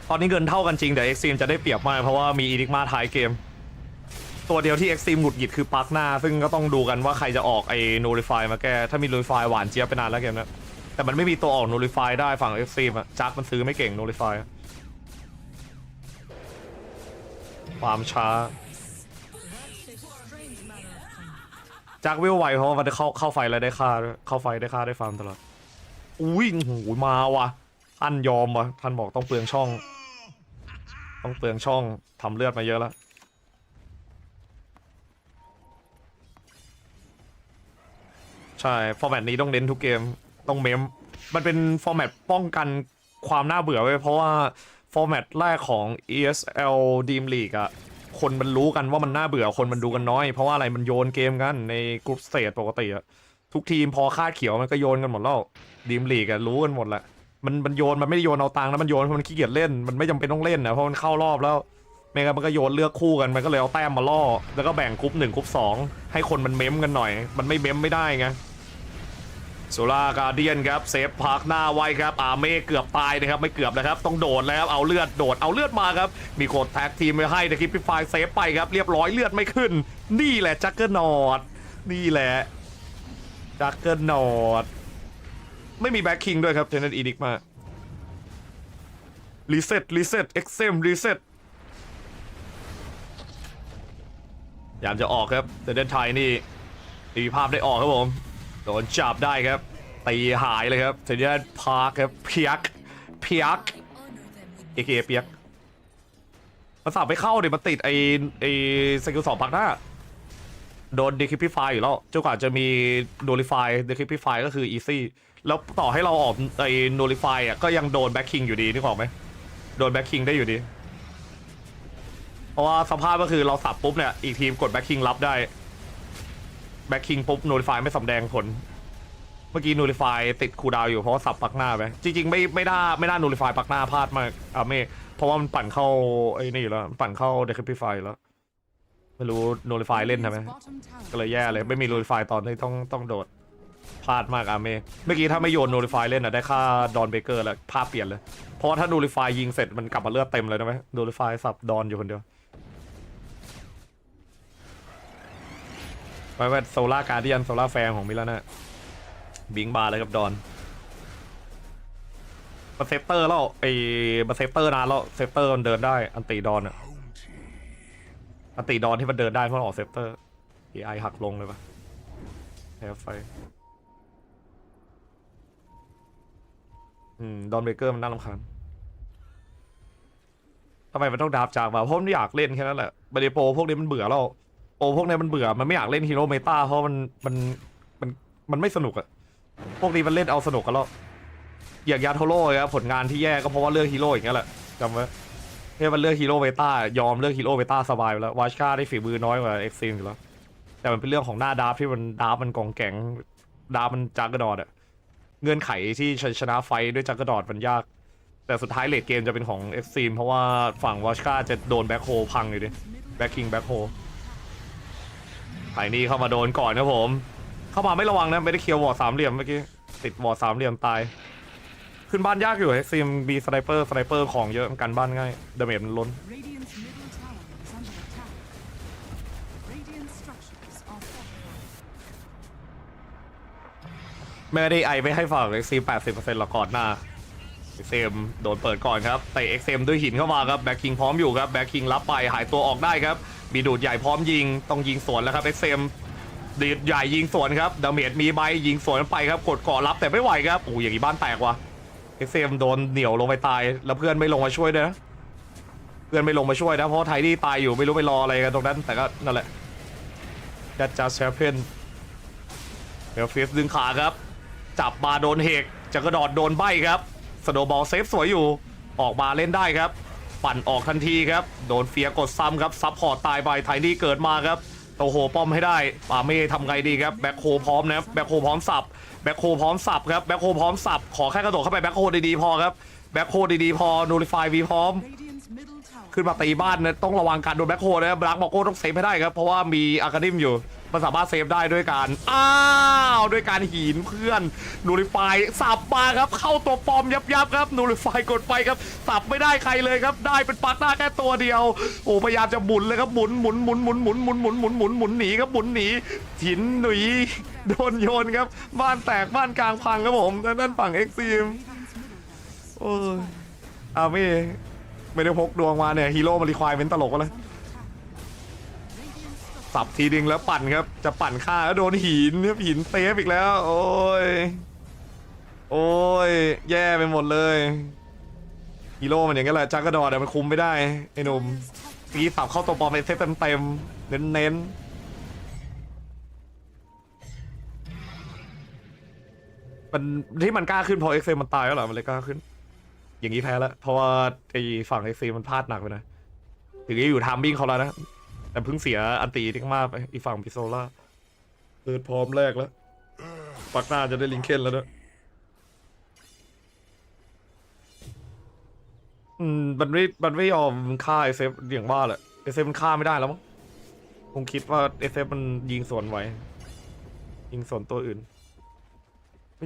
ตอนนี้เงินเท่ากันจริงแต่ Xtreme จะได้เปรียบมากเพราะว่ามีอีดิกมาท้ายเกมตัวเดียวที่ Xtreme หงุดหงิดคือปาร์กหน้าซึ่งก็ต้องดูกันว่าใครจะออกไอ้ Nullify มาแก้ถ้ามี Nullify หวานเจี๊ยบไปนานแล้วเกมนะแต่มันไม่มีตัวออก Nullify ได้ฝั่ง Xtreme อะจักมันซื้อไม่เก่ง Nullify ความช้าจักวิวไวเพราะว่ามันเข้าไฟแล้วได้ค่าเข้าไฟได้ค่าได้ฟาร์มตลอดอุ้ยโหมาว่ะท่านยอมว่ะท่านบอกต้องเปลืองช่องทำเลือดมาเยอะแล้วใช่ฟอร์แมตนี้ต้องเน้นทุกเกมต้องเมมมันเป็นฟอร์แมตป้องกันความน่าเบื่อไว้เพราะว่าฟอร์แมตแรกของ ESL DreamLeague อะคนมันรู้กันว่ามันน่าเบื่อคนมันดูกันน้อยเพราะว่าอะไรมันโยนเกมกันในกรุ๊ปสเตจปกติอะทุกทีมพอคาดเขียวมันก็โยนกันหมดแล้วDreamLeagueอะรู้กันหมดแหละมันโยนมันไม่ได้โยนเอาตังค์นะมันโยนเพราะมันขี้เกียจเล่นมันไม่จำเป็นต้องเล่นนะเพราะมันเข้ารอบแล้วไม่งั้นมันก็โยนเลือกคู่กันมันก็เลยเอาแต้มมาล่อแล้วก็แบ่งกรุ๊ป1กรุ๊ป2ให้คนมันเม้มกันหน่อยมันไม่เม้มไม่ได้ไงโซล่าการเดียนครับเซฟพาร์คหน้าไว้ครับอาเม่เกือบตายนะครับไม่เกือบนะครับต้องโดดแล้วครับเอาเลือดมาครับมีโคดแท็กทีมไว้ให้แต่คิปปี้ไฟเซฟไปครับเรียบร้อยเลือดไม่ขึ้นนี่แหละจักเกอร์นอตนี่แหละจักเกอร์นอตไม่มีแบ็คคิงด้วยครับเทนเนตอีดิกมารีเซ็ตเอ็กเซมรีเซ็ตอยากจะออกครับแต่เดนไทยนี่ตีภาพได้ออกครับผมโดนจับได้ครับตีหายเลยครับเทนเนตพาร์คครับเปียกเอเปียกมันสับไปเข้าเดี๋ยวมันติดไอสกิล2พักหน้าโดนเดคิปปี้ไฟอยู่แล้วจนกว่าจะมีโนลิฟายเดคิปปี้ไฟก็คืออีซี่แล้วต่อให้เราออกไอ้ Nullify อ่ะก็ยังโดนแบ็คคิงอยู่ดีนึกออกไหมโดนแบ็คคิงได้อยู่ดีเพราะว่าสภาพก็คือเราสับปุ๊บเนี่ยอีกทีมกดแบ็คคิงรับได้แบ็คคิงปุ๊บ Nullify ไม่สำแดงผลเมื่อกี้ Nullify ติดคูลดาวน์อยู่เพราะว่าสับปักหน้าไปจริงๆไม่ได้ Nullify ปักหน้าพลาดมากเมฆ เพราะว่ามันปั่นเข้าไอ้นี่แล้วปั่นเข้า Decryptify แล้วไม่รู้ Notify เล่นทำไมก็เลยแย่เลยไม่มี Notify ตอนที่ต้องโดดพลาดมากอาเมื่อกี้ถ้าไม่โยน Notify เล่นได้ค่าดอนเบเกอร์แล้วภาพเปลี่ยนเลยเพราะว่าถ้า Notify ยิงเสร็จมันกลับมาเลือดเต็มเลยนะไหม Notify สับดอนอยู่คนเดียวไปว่าโซล่าการ์เดียนโซล่าแฟงของมิลานะบิงบาร์เลยครับดอนบัสเซปเตอร์แล้วไอ้บัสเซปเตอร์นานแล้วเซปเตอร์มันเดินได้อันตีดอนอ่ะอันตีดอนที่มันเดินได้เพราะออกเซปเตอร์ไอหักลงเลยปะแพ้ไฟดอนเบเกอร์มันน่ารำคาญทำไมมันต้องดาบจากมาเพราะมันอยากเล่นแค่นั้นแหละบริโปพวกนี้มันเบื่อแล้วโอ้พวกนี้มันเบื่อมันไม่อยากเล่นฮีโร่เมตาเพราะมันไม่สนุกอะพวกนี้มันเล่นเอาสนุกกันแล้วอย่างยาโทโร่ครับผลงานที่แย่ก็เพราะว่าเลือกฮีโร่อย่างเงี้ยแหละจำไว้ที่มันเลือกฮีโร่เมตายอมเลือกฮีโร่เมตาสบายไปแล้ววาชก้าได้ฝีมือน้อยกว่าเอ็กซ์ตรีมอยู่แล้วแต่มันเป็นเรื่องของหน้าดาร์ฟที่มันดาร์ฟมันกองแก๊งดาร์ฟมันจักกระดอดอะเงื่อนไขที่ชนะไฟด้วยจักกระดอดมันยากแต่สุดท้ายเลดเกมจะเป็นของเอ็กซ์ตรีมเพราะว่าฝั่งวาชก้าจะโดนแบ็คโฮพังอยู่ดิแบ็คคิงแบ็คโฮไผ่นี่เข้ามาโดนก่อนครับผมเข้ามาไม่ระวังนะไม่ได้เคียววอร์สามเหลี่ยมเมื่อกี้ติดวอร์สามเหลี่ยมตายขึ้นบ้านยากอยู่ซีมบีสไนเปอร์ของเยอะกันบ้านง่ายดาเมจมันล้นไม่ได้ไอไม่ให้ฝั่งเอ็กซี80%หรอกก่อนหน้าเอ็กซีมโดนเปิดก่อนครับแต่เอ็กซีมด้วยหินเข้ามาครับแบ็คคิงพร้อมอยู่ครับแบ็คคิงรับไปหายตัวออกได้ครับมีดูดใหญ่พร้อมยิงต้องยิงสวนแล้วครับเอ็กซีมดูดใหญ่ยิงสวนครับดาเมจมีใบยิงสวนไปครับกดก่อรับแต่ไม่ไหวครับโอ้อย่างนี้บ้านแตกว่ะเอ็กซีมโดนเหนี่ยวลงไปตายแล้วเพื่อนไม่ลงมาช่วยด้วยนะเพื่อนไม่ลงมาช่วยนะเพราะไทนี่ตายอยู่ไม่รู้ไปรออะไรกันตรงนั้นแต่ก็นั่นแหละดัตจาแชเปนเดี๋ยวฟิฟดึงขาครับจับมาโดนเฮกจะกระโดดโดนใบครับสโนว์บอลเซฟสวยอยู่ออกมาเล่นได้ครับปั่นออกทันทีครับโดนเฟียกดซ้ำครับซับพอร์ตตายไปไทนี่เกิดมาครับโตโหป้อมให้ได้ป่าเม่ทำไงดีครับแบ็คโฮพร้อมนะแบ็คโฮพร้อมสับแบ็คโฮพร้อมสับครับแบ็คโฮพร้อมสับขอแค่กระโดดเข้าไปแบ็คโฮดีๆพอครับแบ็คโฮดีๆพอนูริฟายวีพร้อมขึ้นมาตีบ้านนะต้องระวังการโดนแบ็คโฮนะบลักบอกโก้ต้องเซฟให้ได้ครับเพราะว่ามีอาร์คาดิมอยู่มันสามารถเซฟได้ด้วยการด้วยการหินเพื่อนนูริฟายสับมาครับเข้าตัวปอมยับครับนูริฟายกดไปครับสับไม่ได้ใครเลยครับได้เป็นปักหน้าแค่ตัวเดียวโอ้พยายามจะหมุนเลยครับหมุนหนีครับหมุนหนีหินหนีโดนโยนครับบ้านแตกบ้านกลางพังครับผมด้านฝั่งเอ็กซ์ตรีมโอ้ยไม่ได้พกดวงมาเนี่ยฮีโร่มารีควายเป็นตลกเลยสับทีนึงแล้วปั่นครับจะปั่นฆ่าแล้วโดนหินเนี่ยหินเซฟอีกแล้วโอ้ยแย่ไปหมดเลยฮีโร่มันอย่างนี้แหละจักรดอดมันคุมไม่ได้ไอ้หนุ่มตีสับเข้าตัวปอมไปเซฟเต็มเน้นมันที่มันกล้าขึ้นพอเอ็กเซมันตายแล้วเหรอมันเลยกล้าขึ้นอย่างนี้แพ้แล้วเพราะว่าไอ้ฝั่งเอ็กซีมันพลาดหนักไปนะถึงจะอยู่ไทม์มิ่งเขาแล้วนะแต่เพิ่งเสียอันตีที่มากไปอีฝั่งพิโซล่าเปิดพร้อมแรกแล้วปักหน้าจะได้ลิงเคนแล้วด้วยมันไม่ยอมฆ่าเอเซฟอย่างว่าแหละเอเซฟมันฆ่าไม่ได้แล้วมั้งคงคิดว่าเอเซฟมันยิงสวนไว้ยิงสวนตัวอื่น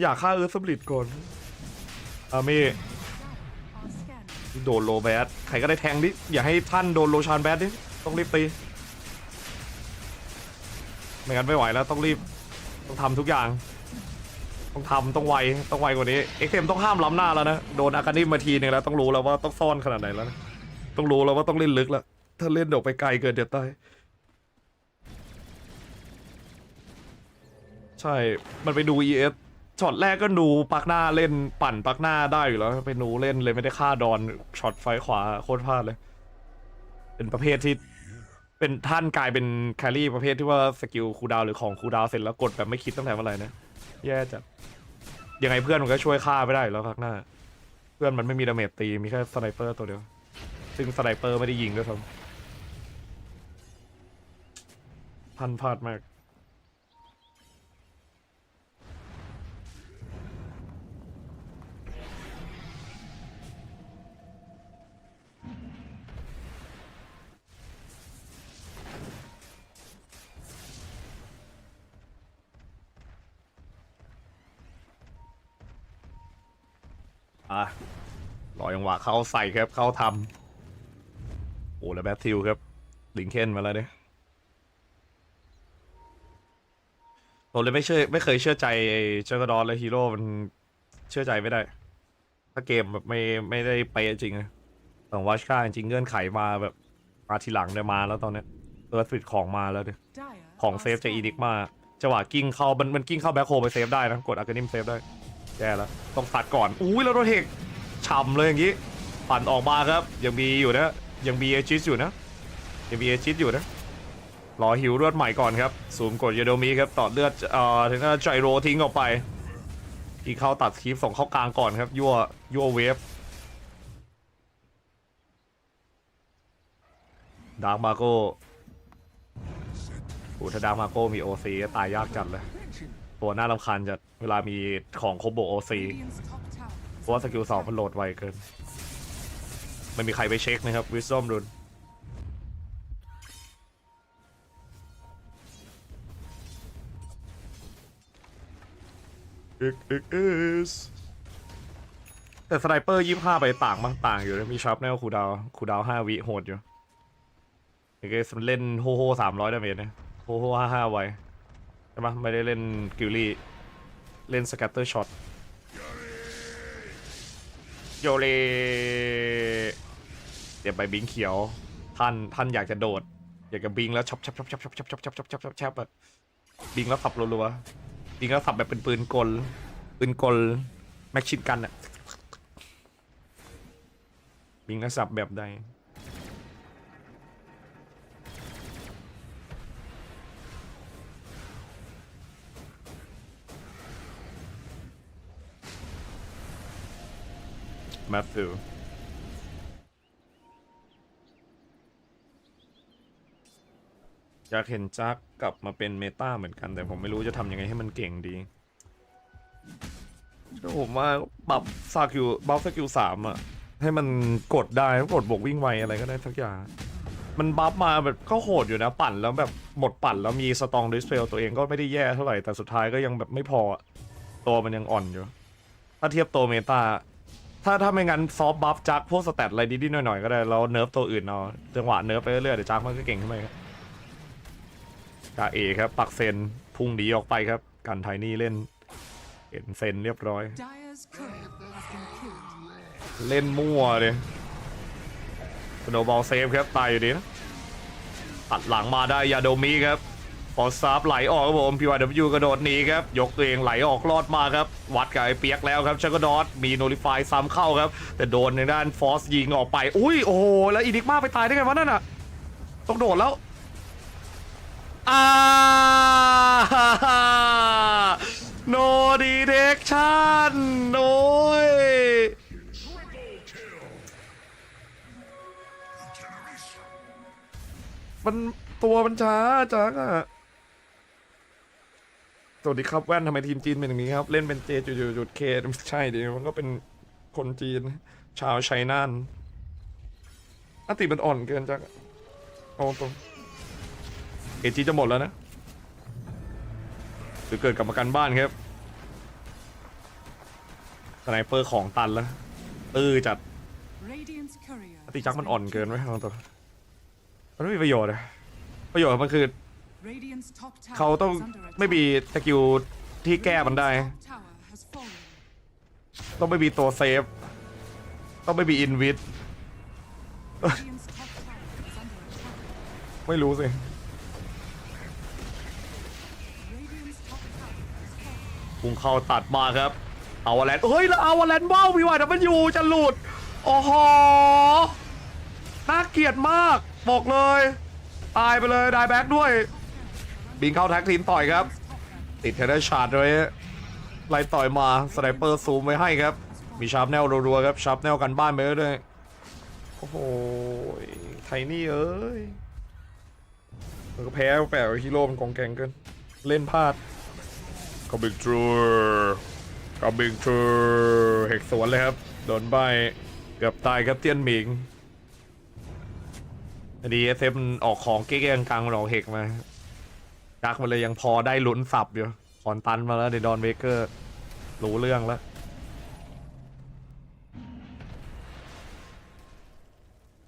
อยากฆ่าสปริตก่อนโดนโลแบดใครก็ได้แทงดิอย่าให้ท่านโดนโลชานแบดดิต้องรีบตีไม่งั้นไม่ไหวแล้วต้องรีบต้องทำทุกอย่างต้องไวกว่านี้เอ็กเซมต้องห้ามล้ำหน้าแล้วนะโดนอาคานิมมาทีนึงแล้วต้องรู้แล้วว่าต้องซ่อนขนาดไหนแล้วนะต้องรู้แล้วว่าต้องเล่นลึกแล้วถ้าเล่นออกไปไกลเกินเดี๋ยวตายใช่มันไปดู ESช็อตแรกก็ดูปักหน้าเล่นปั่นปักหน้าได้อยู่แล้วไปนูเล่นเลยไม่ได้ฆ่าดอนช็อตไฟขวาโคตรพลาดเลยเป็นประเภทที่เป็นท่านกลายเป็นแครี่ประเภทที่ว่าสกิลคูลดาวน์หรือของคูลดาวน์เสร็จแล้วกดแบบไม่คิดตั้งแต่เมื่อไหร่นะแย่จัดยังไงเพื่อนมันก็ช่วยฆ่าไม่ได้แล้วปักหน้าเพื่อนมันไม่มีดาเมจตีมีแค่สไนเปอร์ตัวเดียวซึ่งสไนเปอร์ไม่ได้ยิงด้วยซ้ำพันพลาดมาก ารอจังหวะเข้าใส่ครับเข้าทำโอ้แล้วแบททิลครับลิงเคนมาแล้วเนี่ยผมเลยไม่เคยเชื่อใจเจ้ากระดอนและฮีโร่มันเชื่อใจไม่ได้ถ้าเกมแบบไม่ได้ไปจริงเลยแต่วัชค่าจริงเงื่อนไขมาแบบมาทีหลังได้มาแล้วตอนนี้เอิร์ธฟิตของมาแล้วเนี่ยของเซฟจะอีดิกมาจังหวะกิ้งเข้ามันกิ้งเข้าแบ็คโฮไปเซฟได้นะกดอาร์คานิมเซฟได้แย่แล้วต้องตัดก่อนอุ้ยแล้วโดนเทคฉ่ำเลยอย่างนี้ปั่นออกมาครับยังมีอยู่นะยังมีเอจิสอยู่นะยังมีเอจิสอยู่นะรอหิวเลือดใหม่ก่อนครับซูมกดยาโดมิครับต่อเลือดถึงจะไจโรทิ้งออกไปอีกเข้าตัดคลิปส่งเข้ากลางก่อนครับยั่วเวฟดาร์กมาโก้โอ้ถ้าดาร์กมาโก้มีโอซีตายยากจัดเลยตัวน่ารำคาญจัดเวลามีของคอมโบโอซีเพราะว่าสกิล2มันโหลดไวเกินไม่มีใครไปเช็คนะครับวิสซอมรุนแต่สไนเปอร์25ไปต่างบ้างต่างอยู่นะมีชาร์ปแนลคูดาว5 วิโหดอยู่ไอ้เกสมันเล่นโฮ300ดาเมจนะโฮ55ไวใช่ปะไม่ได้เล่นกิลลี่เล่นสแกตเตอร์ช็อตโยเลเดี๋ยวไปบิงเขียวท่านอยากจะโดดอยากจะบิงแล้วช็อปแบบบิงแล้วสับรัวๆบิงแล้วสับแบบเป็นปืนกลแม็กชินกันอะบิงแล้วสับแบบใดแมทธิวอยากเห็นจักกลับมาเป็นเมตาเหมือนกันแต่ผมไม่รู้จะทำยังไงให้มันเก่งดีผมว่าปรับสกิล3อ่ะให้มันกดได้กดบวกวิ่งไวอะไรก็ได้สักอย่างมันบัฟมาแบบก็โหดอยู่นะปั่นแล้วแบบหมดปั่นแล้วมีสตองดิสเพลตัวเองก็ไม่ได้แย่เท่าไหร่แต่สุดท้ายก็ยังแบบไม่พอตัวมันยังอ่อนอยู่ถ้าเทียบตัวเมตาถ้าไม่งั้นซอฟบัฟจักพวกสแตทอะไรดีๆหน่อยๆก็ได้แล้วเนิร์ฟตัวอื่นเอาจังหวะเนิร์ฟไปเรื่อยๆเดี๋ยวจักมันก็เก่งขึ้นไปครับกาเอครับปักเซนพุ่งหนีออกไปครับกันไทนี่เล่นเห็นเซนเรียบร้อยเล่นมั่วเลยโนบอลเซฟครับตายอยู่ดีนะตัดหลังมาได้ยาโดมิครับพอซับไหลออกครับผมPYWกระโดดหนีครับยกตัวเองไหลออกรอดมาครับวัดกับไอ้เปียกแล้วครับชักกระดอดมีโนลิฟายซ้ำเข้าครับแต่โดนในด้านฟอสยิงออกไปอุ้ยโอ้โหแล้วอีดิกมาไปตายได้ไงวะนั่นน่ะต้องโดดแล้วโนดีเทคชั่นโอ้ยมันตัวมันช้าจังอะสวัสดีครับแว่นทำไมทีมจีนเป็นอย่างนี้ครับเล่นเป็นเจจุดเคใช่ดิมันก็เป็นคนจีนชาวไชน่านอติมันอ่อนเกินจังเอาตรงเอจีจะหมดแล้วนะหรือเกิดกับประกันบ้านครับสไนเปอร์ของตันแล้วจัดอติจักมันอ่อนเกินไหมเอาตรงมันไม่มีประโยชน์เลยประโยชน์มันคือเขาต้องไม่มีสกิลที่แก้มันได้ต้องไม่มีตัวเซฟต้องไม่มีอินวิทไม่รู้สิพุ่งเข้าตัดมาครับเอาวาแลนเฮ้ยแล้วเอาวาแลนว้าววีวายแต่มันอยู่จะหลุดโอ้โหน่าเกลียดมากบอกเลยตายไปเลยได้แบ็กด้วยบิงเข้าแท็กทีมต่อยครับติดเทเลชาร์ดเลยไล่ต่อยมาสไนเปอร์ซูมไว้ให้ครับมีชาร์ปแนลรัวๆครับชาร์ปแนลกันบ้านไปเลยโอ้โหไทนี่เอ้ยแล้วก็แพ้แปะฮีโร่มันกองแกงเกินเล่นพลาดก็บิ๊กทรูเฮกสวนเลยครับโดนใบเกือบตายครับเตี้ยนหมิงดีเอสเอฟออกของเก๊กๆกลางๆเราเฮกมาจักมันเลยยังพอได้ลุ้นสับอยู่คอนตันมาแล้วเดดอนเบเกอร์รู้เรื่องแล้ว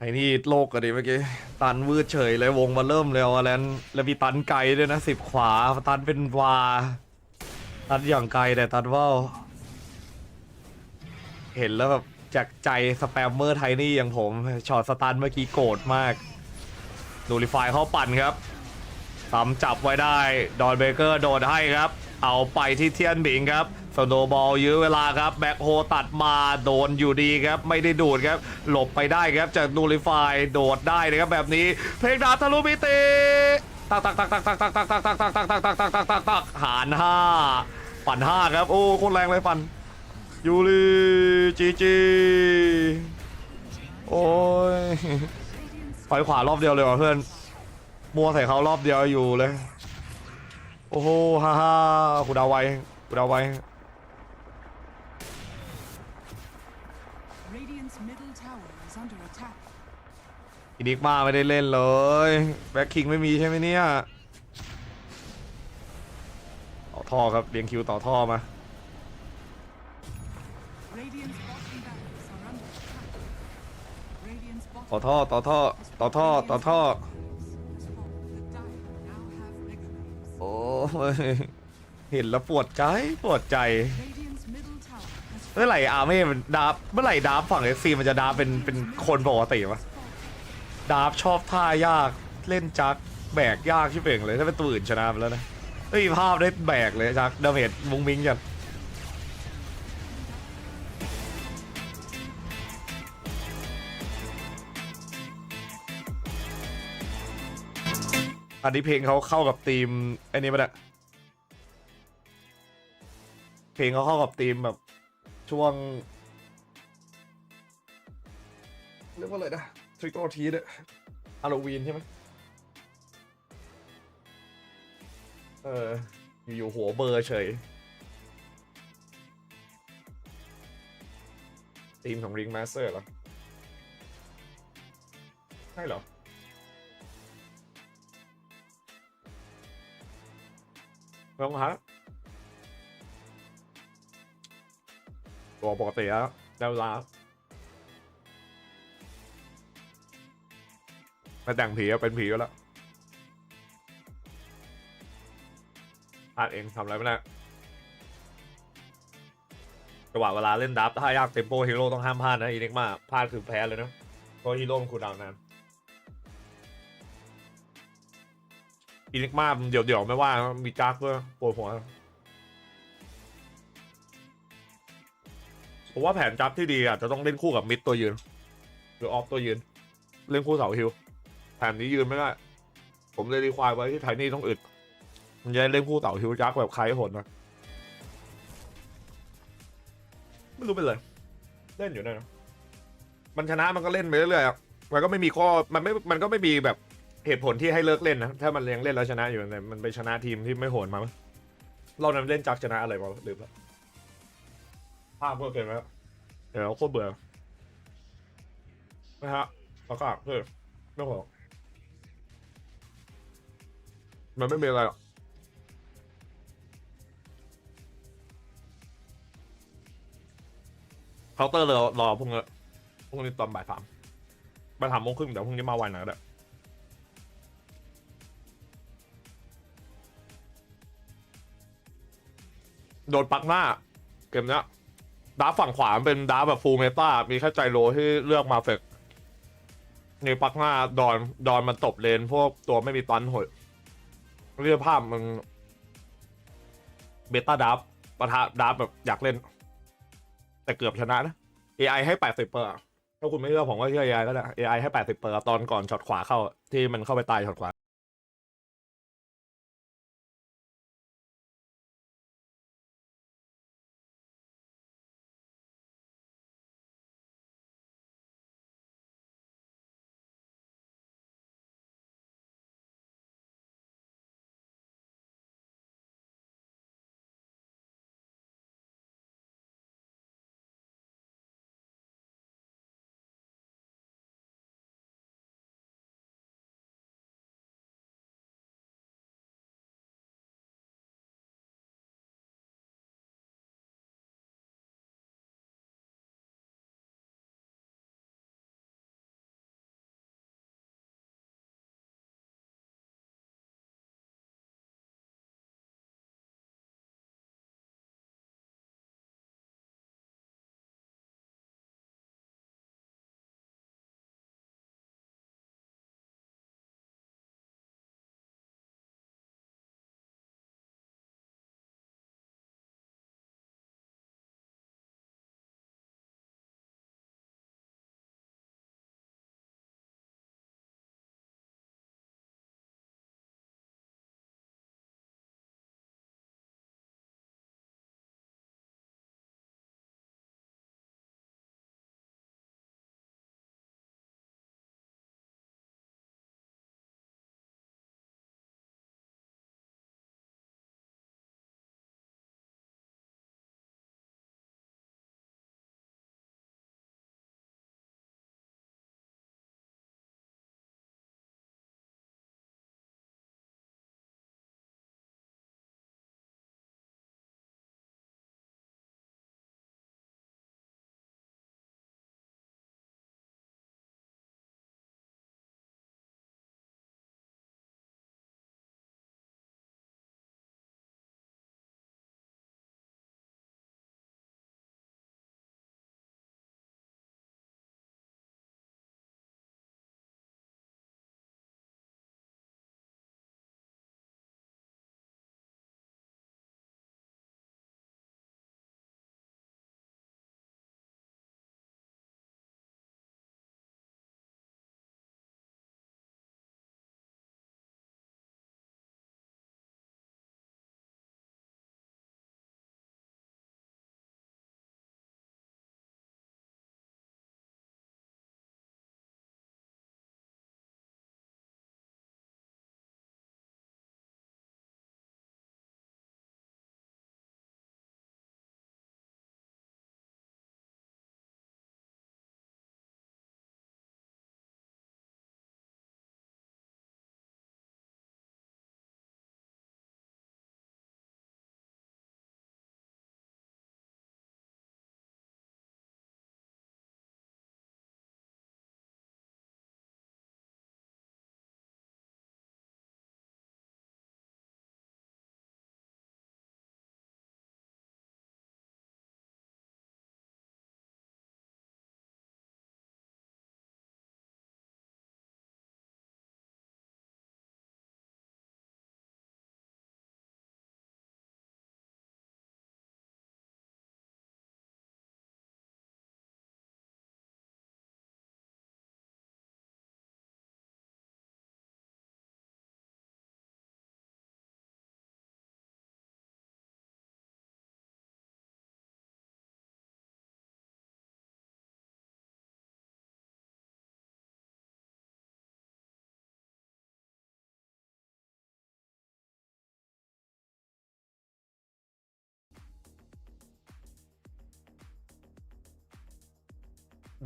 ไอ้นี่โลกกันดิเมื่อกี้ตันวืดเฉยเลยวงมาเริ่มเร็วแล้วมีตันไกลด้วยนะ10 ขวาตันเป็นวาตันอย่างไกลแต่ตันว่าวเห็นแล้วแบบจากใจสแปมเมอร์ไทนี่อย่างผมช็อตสตันเมื่อกี้โกรธมากนูริฟายเขาปั่นครับตามจับไว้ได้ดอนเบเกอร์โดดให้ครับเอาไปที่เทียนบิงครับสโนบอลยื้อเวลาครับแบ็คโฮตัดมาโดนอยู่ดีครับไม่ได้ดูดครับหลบไปได้ครับจากนูริฟายโดดได้นะครับแบบนี้เพลงดาทะลุมิติตักหาร5ปั่น5ครับโอ้โคตรแรงเลยปั่นยูริจีโอ้ยไปขวารอบเดียวเลยว่ะเพื่อนมัวใส่เขารอบเดียวอยู่เลยโอ้โหฮ่ากูดาวไว้อินิกมาไม่ได้เล่นเลยแบ็คคิงไม่มีใช่ไหมเนี่ยต่อท่อครับเรียงคิวต่อท่อมาต่อท่อโอ้ยเห็นแล้วปวดใจเมื่อไหร่อาเม่มันดาบเมื่อไหร่ดาบฝั่ง FC มันจะดาบเป็นคนปกติวะดาบชอบท่ายากเล่นจักแบกยากชิบเป่งเลยถ้าเป็นตัวอื่นชนะไปแล้วนะเฮ้ยภาพได้แบกเลยจักดาเมจมุ้งมิ้งจังอันนี้เพลงเขาเข้ากับธีมไอ้นี่ป่ะเนี่ยเพลงเขาเข้ากับธีมแบบช่วงเรียกว่าอะไรนะทริกออร์ทีเนี่ยฮาโลวีนใช่ไหมอยู่หัวเบอร์เฉยธีมของ Ring Master เหรอใช่เหรอลองหาตัวปกติแล้วได้เวลาไม่แต่งผีเป็นผีแล้วพลาดเองทำอะไรไม่ได้จังหวะเวลาเล่นดับถ้ายากเต็มโปฮีโร่ต้องห้ามพลาดนะอีเน็กมาพลาดคือแพ้เลยนะเพราะฮีโร่มันคูลดาวน์นานอีเน็กมาเดี๋ยวไม่ว่ามีจักด้วยปวดหัวผมว่าแผนจับที่ดีอาจจะต้องเล่นคู่กับมิดตัวยืนหรือออฟตัวยืนเล่นคู่เสาฮิลแผนนี้ยืนไม่ได้ผมเลยรีควายไว้ที่ไทนี่ต้องอึดมันจะเล่นคู่เสาฮิลจักแบบใครโหดนะไม่รู้เป็นเลยเล่นอยู่ได้นะมันชนะมันก็เล่นไปเรื่อยๆมันก็ไม่มีข้อมันก็ไม่มีแบบเหตุผลที่ให้เลิกเล่นนะถ้ามันยังเล่นแล้วชนะอยู่แต่มันไปชนะทีมที่ไม่โหดมาเรานั้นเล่นจักชนะอะไรมาลืมแล้วภาพเพื่อเกินแล้วเดี๋ยวโคตรเบื่อนะฮะแล้วก็เพื่อไม่พอมันไม่มีอะไรหรอกเคาน์เตอร์รอพรุ่งนี้ตอนบ่าย 3 โมงครึ่งเดี๋ยวพรุ่งนี้มาวันหน่อยก็ได้โดนปักหน้าเกมเนี้ยดาร์ฟฝั่งขวาเป็นดาร์ฟแบบฟูลเมตามีแค่ใจโลที่เลือกมาเฟกนี่ปักหน้าดอนมันตบเลนพวกตัวไม่มีตันหดเรียกภาพมันเบต้าดาร์ฟปะทะดาร์ฟแบบอยากเล่นแต่เกือบชนะนะ AI ให้ 80%ถ้าคุณไม่เชื่อผมก็เชื่อ AI ก็ได้ AI ให้ 80%ตอนก่อนช็อตขวาเข้าที่มันเข้าไปตายช็อตขวา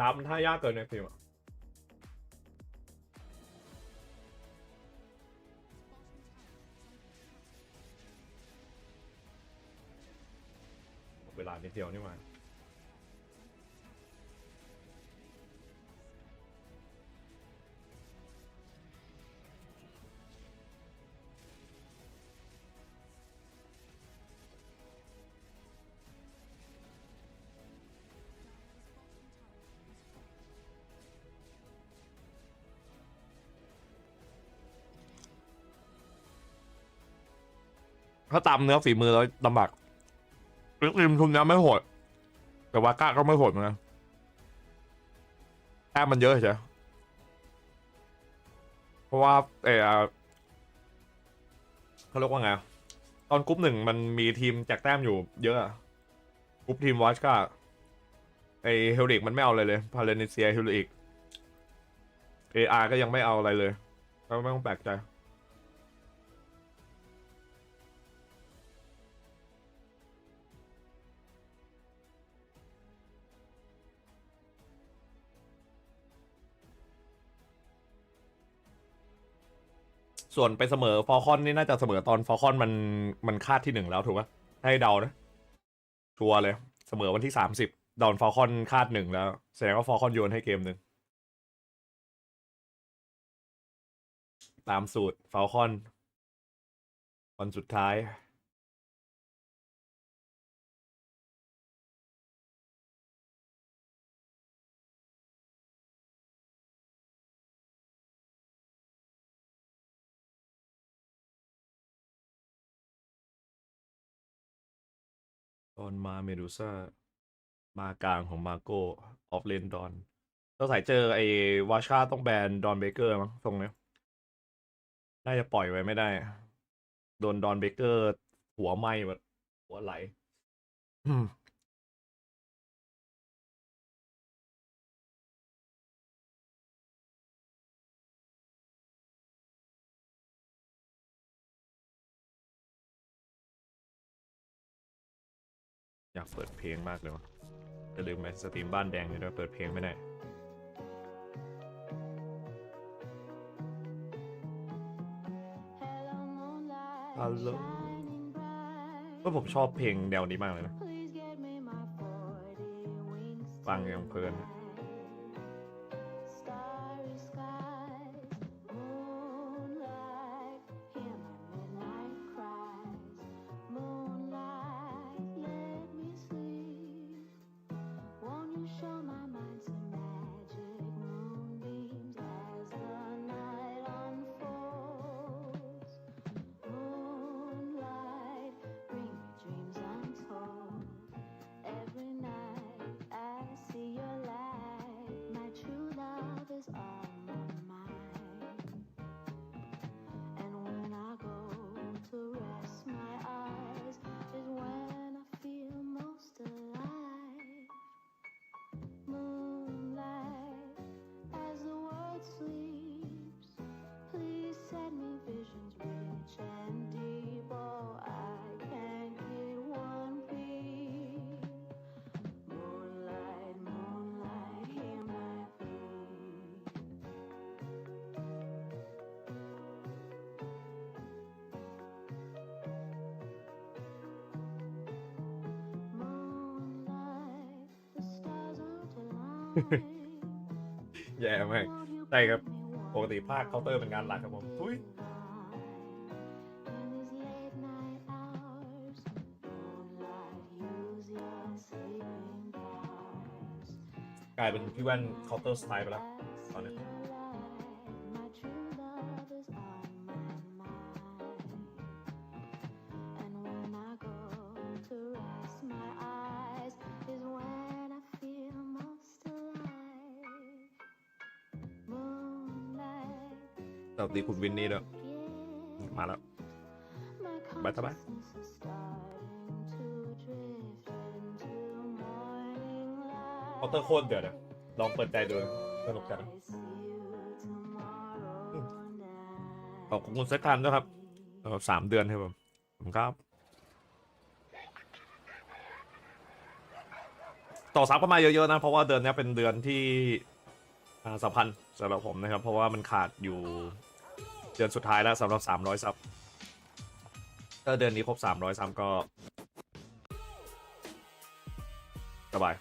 ดาบมันท่ายากเกินในฟิล์มเวลานิดเดียวนี่มาถ้าตามเนื้อฝีมือแล้วลำบากริมทุนนี้ไม่โหดแต่ว่าก้าก็ไม่โหดเหมือนกันแต้มมันเยอะใช่เพราะว่าเขาเรียกว่าไงตอนกรุ๊ปหนึ่งมันมีทีมแจกแต้มอยู่เยอะกรุ๊ปทีมวอชก็เฮลริกมันไม่เอาอะไรเลยพาเลนิเซียเฮลริกARก็ยังไม่เอาอะไรเลยก็ไม่ต้องแปลกใจส่วนไปเสมอฟอลคอนนี่น่าจะเสมอตอนฟอลคอนมันคาดที่1แล้วถูกปะให้เดานะชัวร์เลยเสมอวันที่30ดอนฟอลคอนคาด1แล้วแสดงว่าฟอลคอนโยนให้เกมหนึ่งตามสูตรฟอลคอนวันสุดท้ายตอนมาเมดูซ่ามากลางของมาโก้ออฟเลนดอนต้องใส่เจอวาชาต้องแบนดอนเบเกอร์มั้งตรงนี้น่าจะปล่อยไว้ไม่ได้โดนดอนเบเกอร์หัวไหม้แบบหัวไหลอยากเปิดเพลงมากเลยวะจะลืมไหมสตรีมบ้านแดงอยู่ด้วยเปิดเพลงไม่ได้ฮัลโหลก็ผมชอบเพลงแนวนี้มากเลยนะฟังอย่างเพลินแย่มากใช่ครับปกติภาคเคาน์เตอร์เป็นงานหลักครับผมทุยกลายเป็นพี่แว่นเคาน์เตอร์สไตล์ไปแล้วตอนนี้สวัสดีคุณวินนี่ด้วยมาแล้วบายสบายเคาน์เตอร์โคตรเดือดอะลองเปิดใจดูสนุกจังขอบคุณเซตทันด้วยครับ3 เดือนครับผมครับ ต่อซับเข้ามาเยอะๆนะเพราะว่าเดือนนี้เป็นเดือนที่สำคัญสำหรับผมนะครับเพราะว่ามันขาดอยู่เดือนสุดท้ายแล้วสำหรับ300ซับถ้าเดือนนี้ครบ300ซับก็สบาย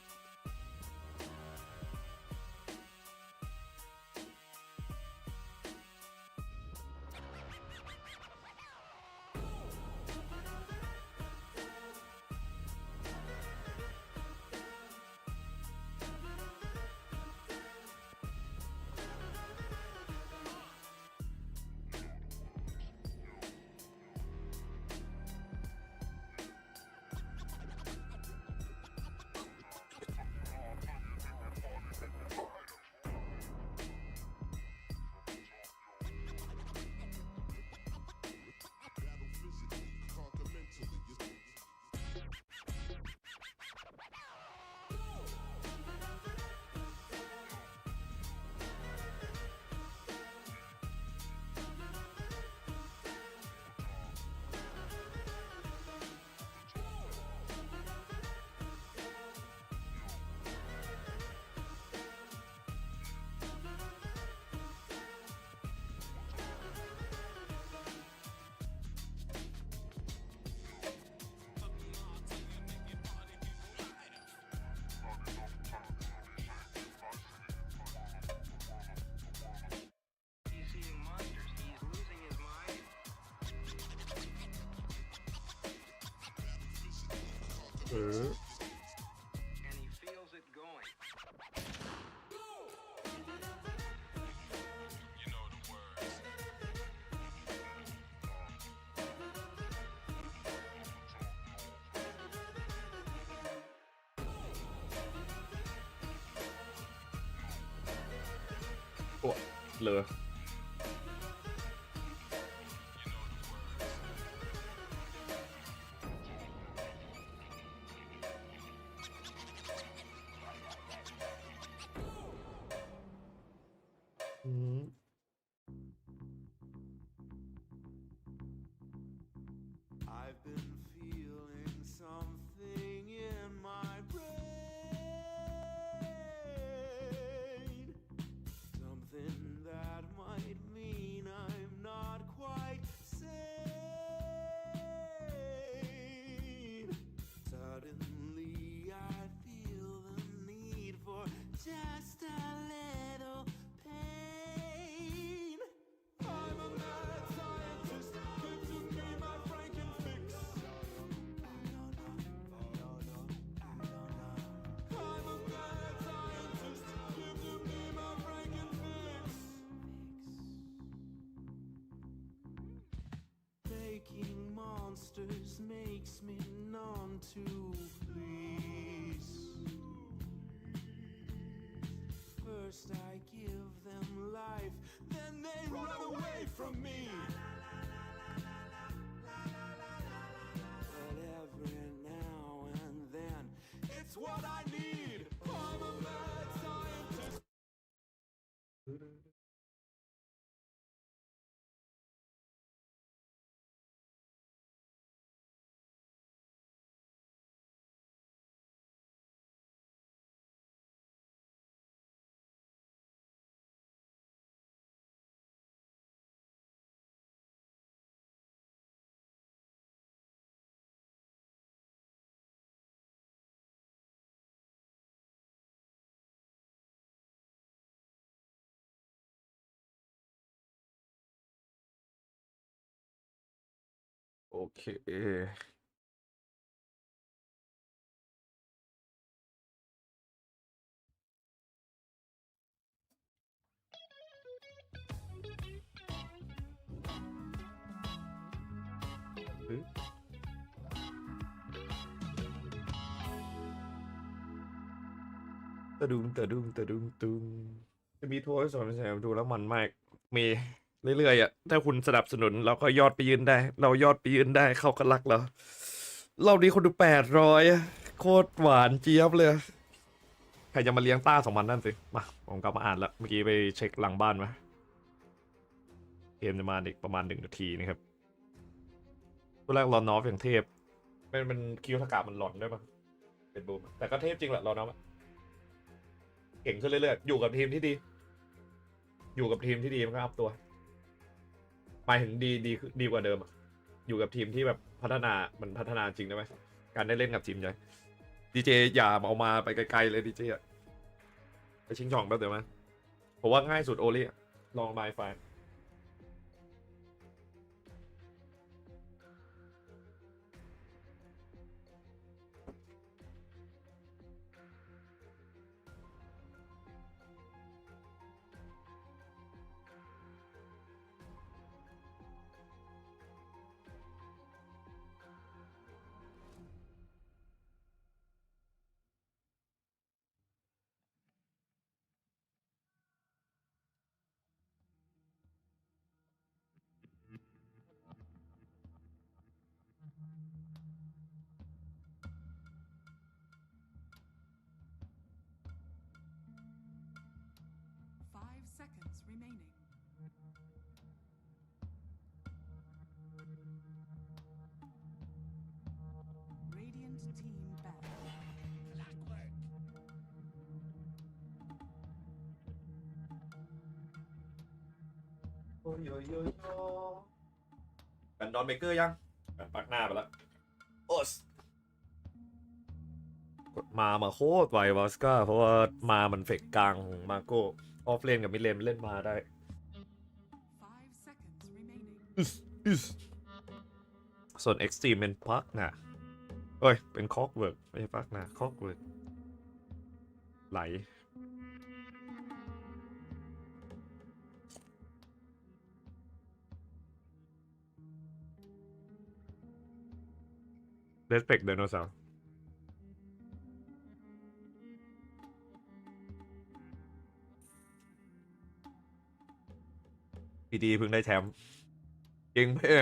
โอ้เลยMonsters makes me numb to please. First I give them life, then they run away from me. But every now and then, it's what I need. I'm a mad scientist. Okay.ตะดุงตะดุงตะดุงตุงจะมีทัวร์ให้สอนแชร์ดูแล้วมันมากมีเรื่อยๆอ่ะถ้าคุณสนับสนุนเราก็ยอดไปยืนได้เรายอดไปยืนได้เขาก็รักเราเรานี้คนดู800โคตรหวานเจี๊ยบเลยใครจะมาเลี้ยงต้า2,000นั่นสิมาผมกลับมาอ่านแล้วเมื่อกี้ไปเช็คหลังบ้านมาเกมจะมาอีกประมาณ1 นาทีนะครับตัวแรกรอนอฟอย่างเทพเป็นคิวทากามันหลอนด้วยปะ เป็นบูมแต่ก็เทพจริงแหละเราเนาะเก่งขึ้นเรื่อยๆอยู่กับทีมที่ดีมันก็อัพตัวหมายถึงดีกว่าเดิมอยู่กับทีมที่แบบพัฒนาจริงได้ไหมการได้เล่นกับทีมใหญ่ดีเจอย่าเอามาไปไกลๆเลยดีเจไปชิงช่องแป๊บเดียวไหมผมว่าง่ายสุดโอลี่ลองบายไฟกันดอนเบเกอร์ยังกันปักหน้าไปแล้วโอ้สมาโคตรไววอสก้าเพราะว่ามันเฟกกลางมาโก้ออฟเลนกับมิดเลนเล่นมาได้ส่วน Xtreme เป็นพักนะเอ้ยเป็นคอกเวิร์กไม่ใช่พักนะคอกเวิร์กไหลเรสเพคไดโนเสาร์พีดีเพิ่งได้แชมป์จริงเพ่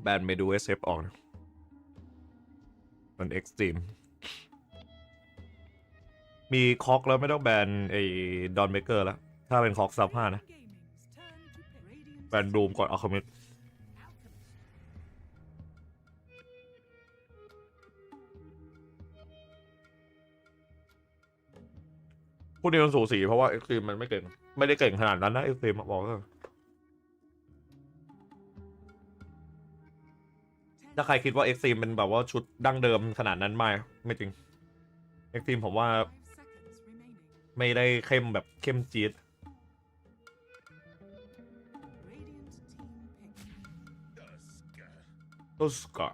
แบนไม่ดู SF ออกนะมัน Xtreme มีคอกแล้วไม่ต้องแบนไอ้ดอนเบเกอร์แล้วถ้าเป็นคอกซับ5นะแบนบูมก่อนอัลเคมิสพวกนี้มันสูสีเพราะว่า Xtreme มันไม่ได้เก่งขนาดนั้นนะ Xtreme บอกก็ถ้าใครคิดว่า Xtreme เป็นแบบว่าชุดดั้งเดิมขนาดนั้นไม่จริง Xtreme ผมว่าไม่ได้เข้มแบบเข้มจี๊ดโอสกา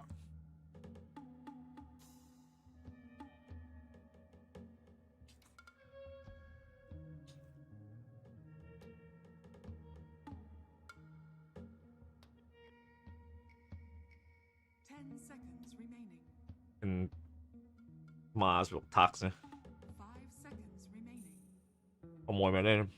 เป็นมาสแบบทักนะขโมยมาได้นะ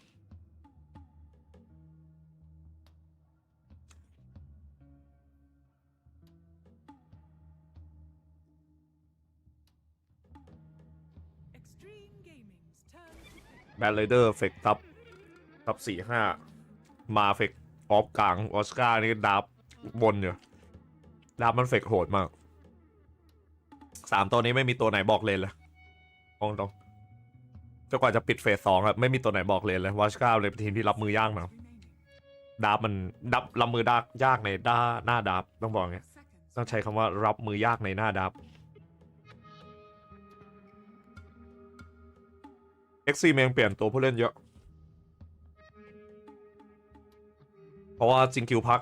แบนเลเดอร์เฟกทับ4-5มาเฟกออฟกลางออสการ์นี่ดับบนอยู่ดับมันเฟกโหดมาก3ตัวนี้ไม่มีตัวไหนบอกเลนเลยตรงจนกว่าจะปิดเฟส2ครับไม่มีตัวไหนบอกเลนเลยวอชก้าเลยเป็นทีมที่รับมือยากมากดับมันรับมือยากในหน้าดับต้องบอกอย่างเงี้ยต้องใช้คำว่ารับมือยากในหน้าดับ Xtreme เองเปลี่ยนตัวผู้เล่นเยอะเพราะว่าจิงคิวพัก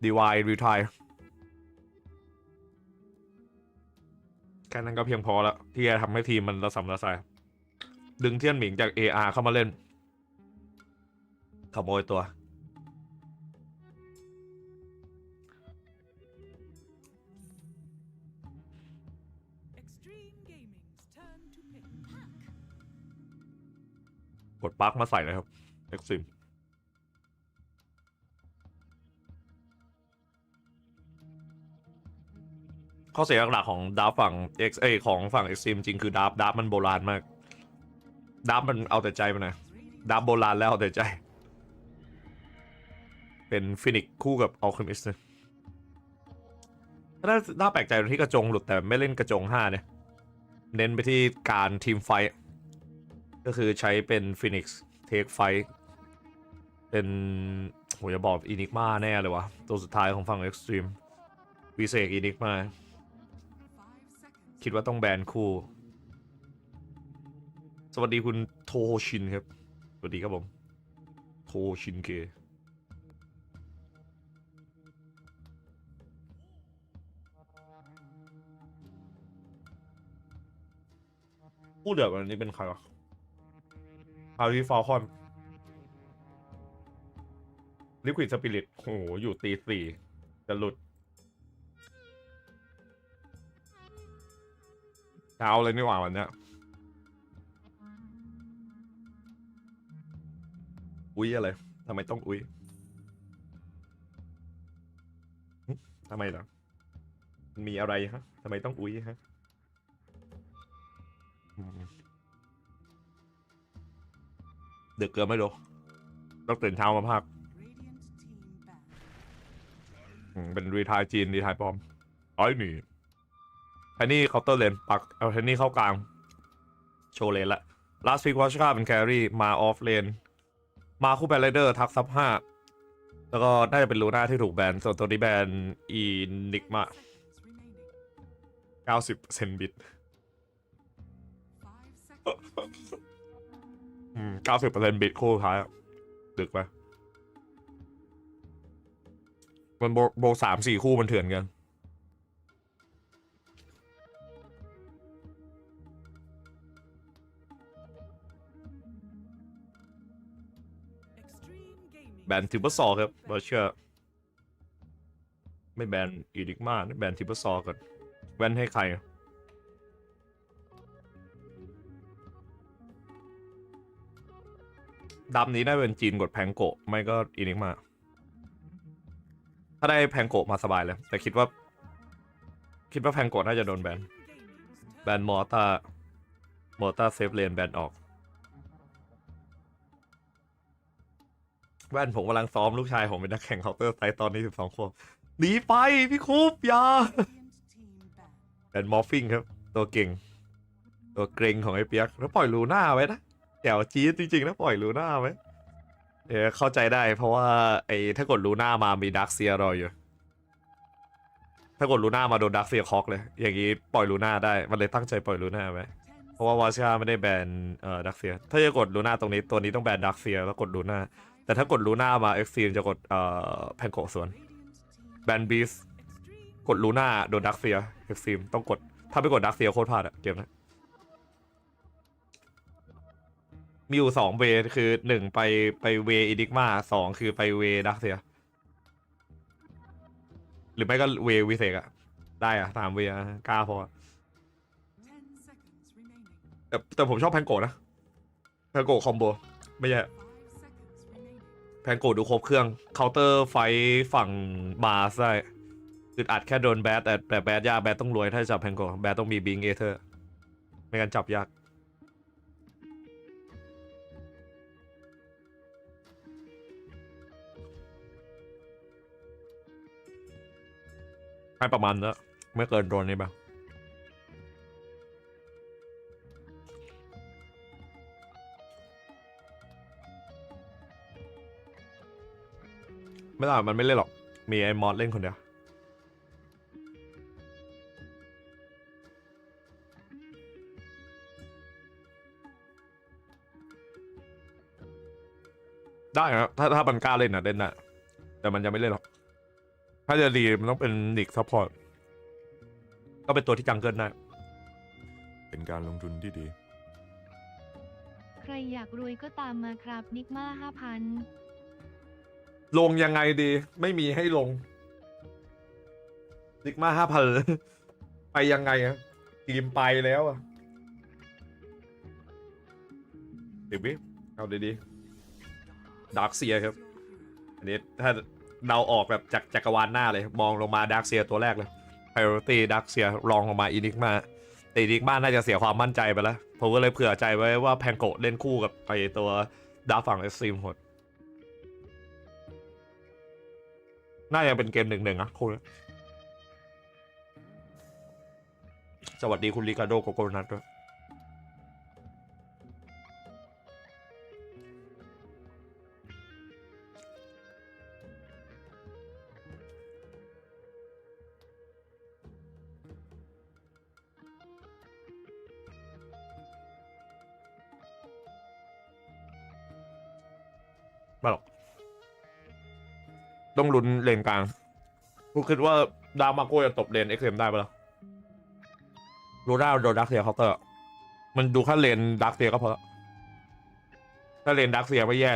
ดีวายรีไทร์แค ค่นั้นก็เพียงพอแล้วที่จะทำให้ทีมมันระสำระสายดึงเทียนหมิงจาก AR เข้ามาเล่นขโมยตัวกดปลั๊กมาใส่เลยครับ Xtreme ข้อเสียหลักๆของดาร์ฟฝั่ง ของฝั่ง Xtreme จริงคือดาร์ฟมันโบราณมากดาร์ฟมันเอาแต่ใจมันนะดาร์ฟโบราณแล้วเอาแต่ใจเป็นฟินิกคู่กับอัลเคมิสต์น่าแปลกใจตรงที่กระจงหลุดแต่ไม่เล่นกระจง5เนี่ยเน้นไปที่การทีมไฟก็คือใช้เป็นฟินิกซ์เทคไฟเป็นโหจะบอกอินิกมาแน่เลยวะตัวสุดท้ายของฝั่ง Xtreme วิเศษอินิกมาคิดว่าต้องแบนคู่สวัสดีคุณโทชินครับสวัสดีครับผมโทชินเคผู้เดือดวันนี้เป็นใครวะคาริฟอลคอนลิควิดสปิริตโหอยู่ตี 4จะหลุดเช้าเลยนี่หว่าวันเนี้ยอุ้ยอะไรทำไมต้องอุ้ยทำไมล่ะมีอะไรฮะทำไมต้องอุ้ยฮะดึกเกินไม่รู้ต้องตื่นเช้ามาพักเป็นรีไทายจีนรีไทายปลอมอ้อยหนีแทนนี่เคาน์เตอร์เลนปักเอาแทนนี่เข้ากลางโชว์เลนละลาสฟิกวอชก้าเป็นแครี่มาออฟเลนมาคู่แบนไรเดอร์ทักซับ5แล้วก็น่าจะเป็นลูน่าที่ถูกแบนส่วนตัวนี้แบนอีนิกมา90%บิต90% บิตคู่ท้ายดึกไปมันโบ3-4 คู่มันเถื่อนกันแบนทิปเปอร์ซอครับเราเชื่อไม่แบนอีดิกมาแบนทิปเปอร์ซอก่อนแบนให้ใครดำนี้ได้เป็นจีนกดแพงโกะไม่ก็อีนิกมาถ้าได้แพงโกะมาสบายเลยแต่คิดว่าแพงโกะน่าจะโดนแบนมอร์ตาเซฟเลนแบนออกแว่นผมกำลังซ้อมลูกชายผมเป็นนักแข่งเคาน์เตอร์ไซต์ตอนนี้12 ขวบหนีไปพี่คูปอย่าแบนมอร์ฟิงครับตัวเก่งตัวเกรงของไอ้เปียกแล้วปล่อยลูน่าไว้นะแจ๋วจี๊ดจริงๆนะปล่อยลูน่าไว้เข้าใจได้เพราะว่าถ้ากดลูน่ามามีดักเซียรออยู่ถ้ากดลูน่ามาโดนดักเซียคอกเลยอย่างนี้ปล่อยลูน่าได้มันเลยตั้งใจปล่อยลูน่าไว้เพราะว่าวาชาไม่ได้แบนดักเซียถ้าจะกดลูน่าตรงนี้ตัวนี้ต้องแบนดักเซียแล้วกดลูน่าแต่ถ้ากดลูน่ามาเอ็กซ์ตรีมจะกดแพนโกะสวนแบนบีสกดลูน่าโดนดักเซียเอ็กซ์ตรีมต้องกดถ้าไปกดดักเซียโคตรพลาดอะเกมนะมีอยู่2 เวคือ1ไปเวอีดิกมา2คือไปเวดักเซียหรือไม่ก็เววิเศษอะได้อะ3 เวกล้าพอแต่ผมชอบแพนโกะนะแพนโกะคอมโบไม่ใช่แพนโกะดูครบเครื่องเคาน์เตอร์ไฟฝั่งมาสได้อึดอัดแค่โดนแบดแต่แบดยากแบดต้องรวยถ้าจับแพนโกะแบดต้องมีบิงเอเธอร์ไม่งั้นจับยากให้ประมาณนั้นไม่เกินโดนนี่บ้างไม่ได้มันไม่เล่นหรอกมีไอ้มอสเล่นคนเดียวได้นะถ้ามันกล้าเล่นนะเล่นนะแต่มันจะไม่เล่นหรอกถ้าจะดีมันต้องเป็นนิกซัพพอร์ตก็เป็นตัวที่จังเกิลได้ เป็นการลงทุนที่ดี ใครอยากรวยก็ตามมาครับนิกมา5,000 ลงยังไงดีไม่มีให้ลงนิกมา5,000 ไปยังไงอะทีมไปแล้วอะเดี๋ยวพี่เอาดีๆดาร์คเซียครับอันนี้ถ้าเดาออกแบบจากจักรวาลหน้าเลยมองลงมาดาร์คเซียตัวแรกเลย priority ดาร์คเซียรองลงมาอีนิกมาแต่อีนิกมาน่าจะเสียความมั่นใจไปแล้วผมก็เลยเผื่อใจไว้ว่าแพงโกะเล่นคู่กับไอตัวดาร์ฝั่ง Xtreme หมดน่าจะเป็นเกม 1-1 อ่ะคู่นี้สวัสดีคุณริคาโดโกโกนัทด้วยไม่หรอกต้องลุ้นเลนกลางกูคิดว่าดามาโกจะตบเลน XM ได้ปะล่ะลูน่าโดนดักเซียเคาน์เตอร์มันดูแค่เลนดักเซียก็พอแล้วถ้าเลนดักเซียไม่แย่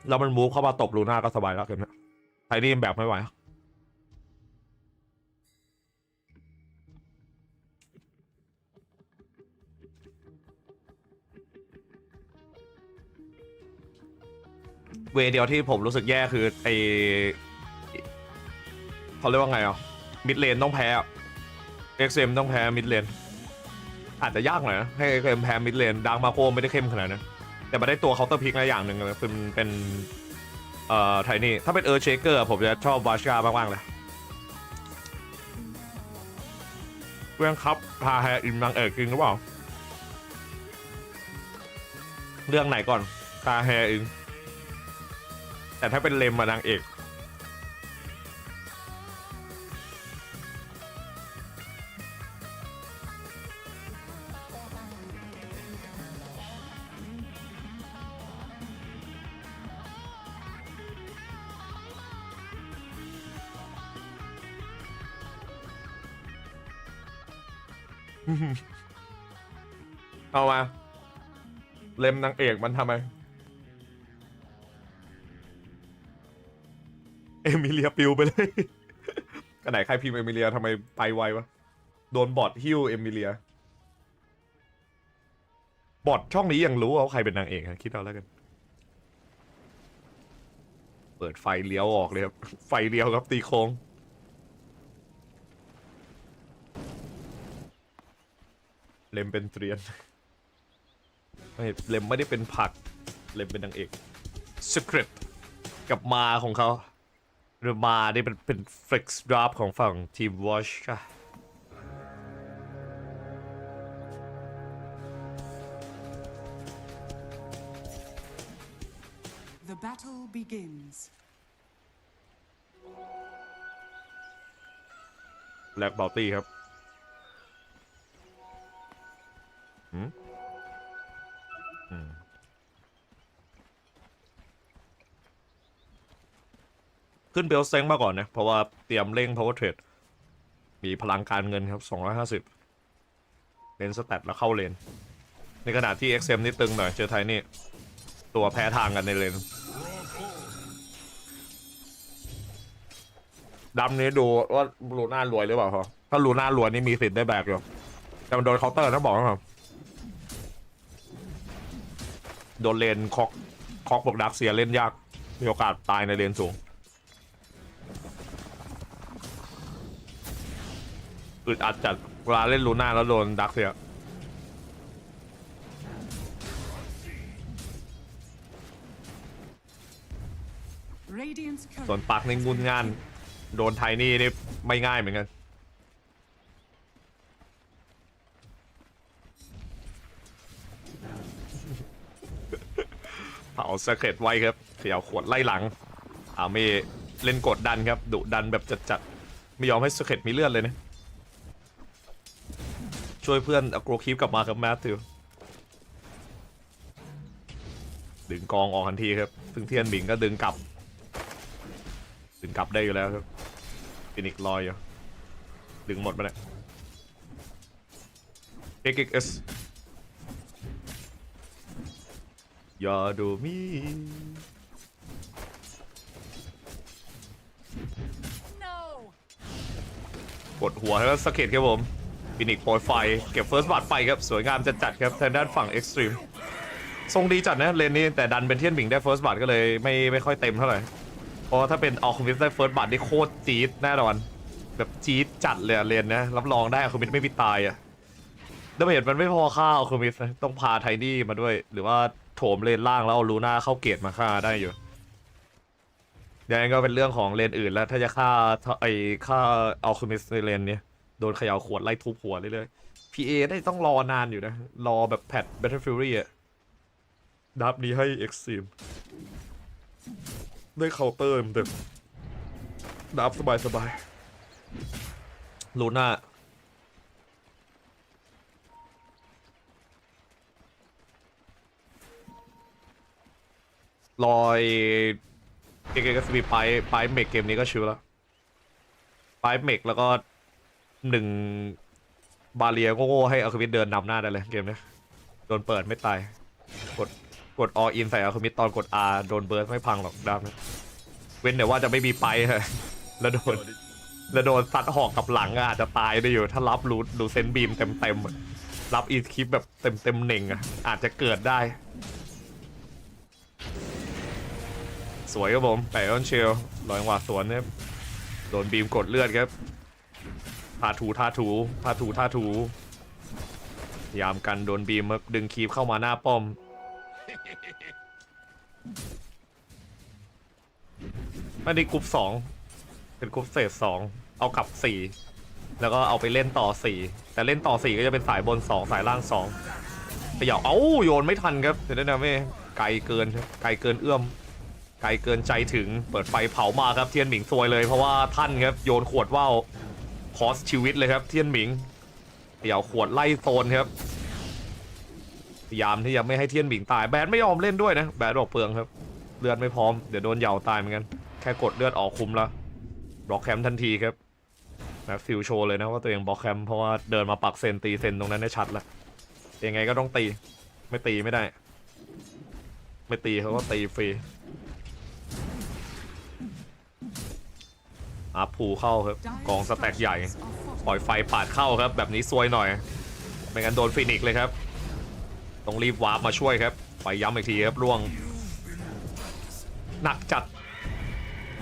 แล้วมันมูฟเข้ามาตบลูน่าก็สบายแล้วเกมนี้ไทนี่แบบไม่ไหวเวเดียวที่ผมรู้สึกแย่คือไอเขาเรียกว่าไงอ่ะมิดเลนต้องแพ้XM ต้องแพ้มิดเลนอาจจะยากหน่อยนะให้ XM แพ้มิดเลนดังมาโคไม่ได้เข้มขนาดนั้นแต่มาได้ตัวเคาน์เตอร์พิกนะอย่างหนึ่งเลยคือเป็นไทนี่ถ้าเป็นเชเกอร์ผมจะชอบวาชามากๆเลยเรื่องครับพาแฮอินนางเอกจริงหรือเปล่าเรื่องไหนก่อนพาแฮอินแต่ถ้าเป็นเลมมานางเอกเอามาเลมนางเอกมันทำไมเอมิเลียปิวไปเลยก็ไหนใครพิมพ์เอมิเลียทำไมไปไววะโดนบอทฮิ้วเอมิเลียบอทช่องนี้ยังรู้ว่าใครเป็นนางเอกคิดเอาแล้วกันเปิดไฟเลี้ยวออกเลยครับไฟเลี้ยวครับตีโค้งเลมเป็นเตรียนเลมไม่ได้เป็นผักเลมเป็นนางเอกสคริปต์กับมาของเขาหรือมาได้เป็นฟลิกส์ดรอปของฝั่งทีมวอชค่ะ The battle begins. แลกบอลตี้ครับขึ้นเบลเซ็งมาก่อนนะเพราะว่าเตรียมเร่ง power trade มีพลังการเงินครับ250เลนสแตทแล้วเข้าเลนในขณะที่ XM นี่ตึงหน่อยเจอไทยนี่ตัวแพ้ทางกันในเลนดำนี้ดูว่าลูน่ารวยหรือเปล่าครับถ้าลูน่ารวยนี่มีสิทธิ์ได้แบกอยู่แต่มันโดนเคาน์เตอร์นะบอกนะครับโดนเลนคอกบอกดักเซียเล่นยากมีโอกาสตายในเลนสูงอึดอัดจัดเวลาเล่นลูน่าแล้วโดนดักเซียส่วนปักในงุนงานโดนไทนี่นี่ไม่ง่ายเหมือนกันเผาสเก็ตไว้ครับเขี่ยวขวดไล่หลังไม่เล่นกดดันครับดุดันแบบจัดๆไม่ยอมให้สเก็ตมีเลือดเลยนะช่วยเพื่อนเอาโกรคีฟกลับมาครับแมทธิวดึงกองออกทันทีครับซึ่งเทียนหมิงก็ดึงกลับได้อยู่แล้วครับฟินิกลอยอยู่ดึงหมดไปเลย XXS ยาโดมิกดหัวแล้วสเก็ตครับผมฟินิกโปรยไฟเก็บเฟิร์สบัตไปครับสวยงามจัดครับทางด้านฝั่ง Xtreme ทรงดีจัดนะเลนนี้แต่ดันเป็นเทียนหมิงได้เฟิร์สบัตก็เลยไม่ค่อยเต็มเท่าไหร่เพราะถ้าเป็นออคุมิสได้เฟิร์สบัตนี่โคตรจี๊ดแน่นอนแบบจี๊ดจัดเลยเลนนะรับรองได้ออคุมิสไม่มีตายอะดาเมจมันไม่พอฆ่าออคุมิสนะต้องพาไทนี่มาด้วยหรือว่าโถมเลนล่างแล้วเอาลูน่าเข้าเกตมาฆ่าได้อยู่ยังไงก็เป็นเรื่องของเลนอื่นแล้วถ้าจะฆ่าออคุมิสในเลนนี้โดนเขย่าขวดไล่ทุบหัวเรื่อยๆ PA ได้ต้องรอนานอยู่นะรอแบบแพท Battle Fury อะดับนี้ให้ Xtreme ได้เคาน์เตอร์เต็มดับสบายลูน่ารอยเกก็สปีไปเมกเกมนี้ก็ชิวแล้วไปเมกแล้วก็1บาเรียโง่ๆให้อาคุมิเดินนำหน้าได้เลยเกมนี้โดนเปิดไม่ตายกดออินใส่อาคุมิตอนกด R โดนเบิร์สไม่พังหรอกดามนะเว้นแต่ว่าจะไม่มีไปฮะแล้วโดนซัดหอกกับหลังอาจจะตายได้อยู่ถ้ารับรูเซนบีมเต็มรับอีคลิปแบบเต็มเหน่งอาจจะเกิดได้สวยครับผมแปะออนเชลลอยหวาดสวนเนี่ยโดนบีมกดเลือดครับท่าถูพยายามกันโดนบีมดึงคีบเข้ามาหน้าป้อมอันนี้กรุ๊ป2เป็นกรุ๊ปเศษ2เอากลับ4แล้วก็เอาไปเล่นต่อ4แต่เล่นต่อ4ก็จะเป็นสายบน2สายล่าง2แต่อย่าโยนไม่ทันครับเดี๋ยวนะไม่ไกลเกินเอื้อมไกลเกินใจถึงเปิดไฟเผามาครับเทียนหมิงซวยเลยเพราะว่าท่านครับโยนขวดว่าวคอสชีวิตเลยครับเทียนหมิงเดี๋ยวขวดไล่โซนครับพยายามที่จะไม่ให้เทียนหมิงตายแบดไม่ยอมเล่นด้วยนะแบดบอกเปลืองครับเลือดไม่พร้อมเดี๋ยวโดนเหย่าตายเหมือนกันแค่กดเลือดออกคุมแล้วบล็อกแคมป์ทันทีครับแบบฟิลโชว์เลยนะว่าตัวเองบล็อกแคมป์เพราะว่าเดินมาปักเซนตีเซนตรงนั้นได้ชัดแล้วยังไงก็ต้องตีไม่ตีไม่ได้ไม่ตีเขาก็ตีฟรีผูเข้าครับกองสแต็กใหญ่ปล่อยไฟปาดเข้าครับแบบนี้ซวยหน่อยไม่งั้นโดนฟินิกเลยครับต้องรีบวาร์ปมาช่วยครับไปย้ำอีกทีครับล่วงหนักจัด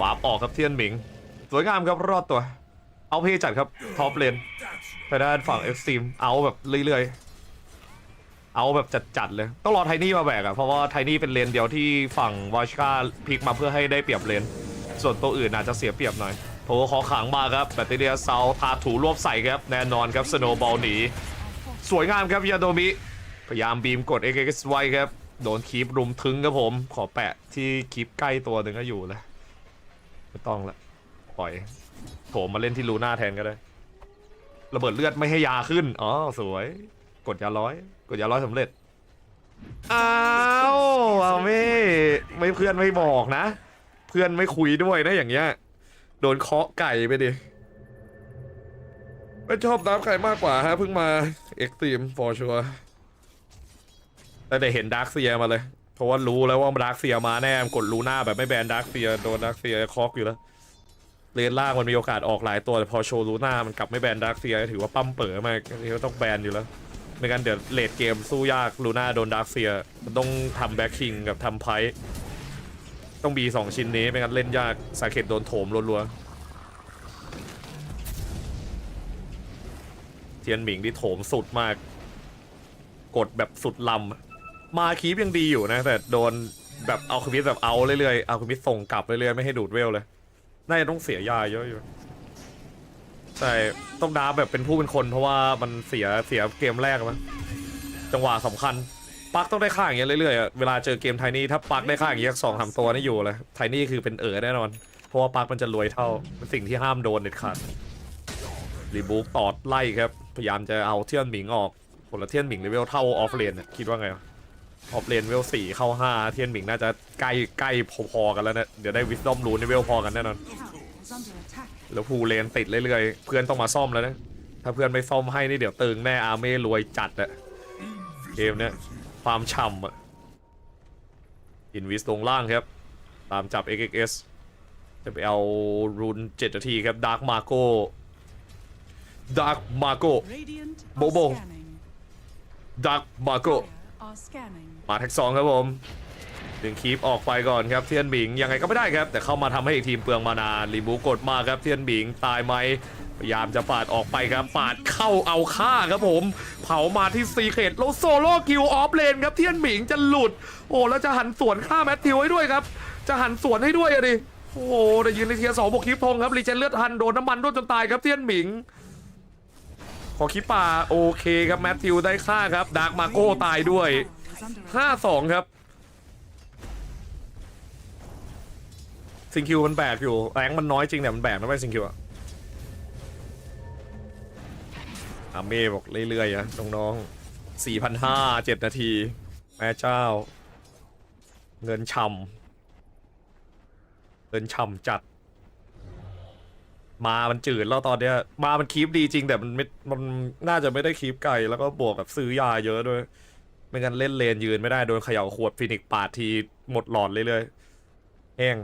วาร์ปออกครับเทียนหมิงสวยงามครับรอดตัวเอาเพจัดครับท็อปเลนไปด้านฝั่ง Xtreme เอาแบบเรื่อยๆเอาแบบจัดๆเลยต้องรอไทนี่มาแบกเพราะว่าไทนี่เป็นเลนเดียวที่ฝั่งวาชกาพลิกมาเพื่อให้ได้เปรียบเลนส่วนตัวอื่นอาจจะเสียเปรียบหน่อยโผขอขังมาครับแบตเตอรี่เซาทาถูรวบใส่ครับแน่นอนครับสโนว์บอลหนีสวยงามครับยาโดมิพยายามบีมกด XX ไว้ครับโดนคีบรุมทึงครับผมขอแปะที่คีบใกล้ตัวหนึ่งก็อยู่แล้วไม่ต้องละปล่อยโถมมาเล่นที่ลูน่าแทนก็ได้ระเบิดเลือดไม่ให้ยาขึ้นสวยกดยาร้อยสำเร็จอ้าวไม่เพื่อนไม่บอกนะเพื่อนไม่คุยด้วยนะอย่างเงี้ยโดนเคาะไก่ไปดิไม่ชอบดับใครมากกว่าฮะเพิ่งมา Xtreme for sure แต่เห็นดาร์คเซียมาเลยเพราะว่ารู้แล้วว่าดาร์คเซียมาแน่กดลูน่าแบบไม่แบนดาร์คเซียโดนดาร์คเซียคอกอยู่แล้วเลนล่างมันมีโอกาสออกหลายตัวแต่พอโชว์ลูน่ามันกลับไม่แบนดาร์คเซียถือว่าปั้มเป๋อมากนี่ก็ต้องแบนอยู่แล้วไม่งั้นเดี๋ยวเลดเกมสู้ยากลูน่าโดนดาร์คเซียมันต้องทำแบ็คคิงกับทำไพต้องบี2ชิ้นนี้ไม่งั้นเล่นยากสาเกตโดนโถมรัวๆเทียนหมิงที่โถมสุดมากกดแบบสุดลำมาคีปยังดีอยู่นะแต่โดนแบบเอาคุมิสแบบเอาเรื่อยๆเอาคุมิสส่งกลับเรื่อยๆไม่ให้ดูดเวลเลยน่าจะต้องเสียยาเยอะอยู่ใช่ต้องดาแบบเป็นผู้เป็นคนเพราะว่ามันเสียเกมแรกมั้งจังหวะสำคัญปักต้องได้ค่าอย่างเงี้ยเรื่อยๆเวลาเจอเกมไทนี่ถ้าปักได้ค่าอย่างเงี้ย2-3ตัวนี่อยู่เลยไทนี่คือเป็นแน่นอนเพราะว่าปักมันจะรวยเท่าเป็นสิ่งที่ห้ามโดนเด็ดขาดรีบู๊ตอดไล่ครับพยายามจะเอาเทียนหมิงออกคนละเทียนหมิงเลเวลเท่าออฟเลนคิดว่าไงออฟเลนเลเวล4เข้า5เทียนหมิงน่าจะใกล้พอๆกันแล้วนะเดี๋ยวได้วิสดอมรูนเลเวลพอกันแน่นอนแล้วพูเลนติดเรื่อยๆเพื่อนต้องมาซ่อมแล้วนะ ถ้าเพื่อนไม่ซ่อมให้นี่เดี๋ยวตึงแน่อาเม่รวยจัดอะเกมเนี้ยความฉ่ำอะอินวิสตรงล่างครับตามจับ XXS จะไปเอารุน7 นาทีครับดาร์กมาโก้โบโบดาร์กมาโก้มาแท็ก2ครับผมดึงคีปออกไปก่อนครับเทียนหมิงยังไงก็ไม่ได้ครับแต่เข้ามาทำให้อีกทีมเปลืองมานารีบูกดมาครับเทียนหมิงตายไหมพยายามจะปาดออกไปครับปาดเข้าเอาฆ่าครับผมเผามาที่ซีเคทแล้วโซโล่คิวออฟเลนครับเทียนหมิงจะหลุดโอ้แล้วจะหันสวนฆ่าแมทธิวให้ด้วยครับจะหันสวนให้ด้วยอะดิโอ้แต่ยืนในเทียร์2บวกคลิปทงครับรีเจนเลือดหันโดนน้ำมันโดนจนตายครับเทียนหมิงขอคลิปป่าโอเคครับแมทธิวได้ฆ่าครับดาร์กมาโก้ตายด้วย 5-2 ครับซิงคิวมันแบกอยู่แรงมันน้อยจริงแต่มันแบกนะไม่ซิงคิวอะอาเม่บอกเรื่อยๆอะน้องๆ 4,500 7 นาทีแม่เจ้าเงินช่ำจัดมามันจืดแล้วตอนเนี้ยมามันคีปดีจริงแต่มันน่าจะไม่ได้คีปไกลแล้วก็บวกกับซื้อยาเยอะด้วยไม่งั้นเล่นเลนยืนไม่ได้โดนเขย่าขวดฟินิกปาดทีหมดหลอดเรื่อยๆแห้ง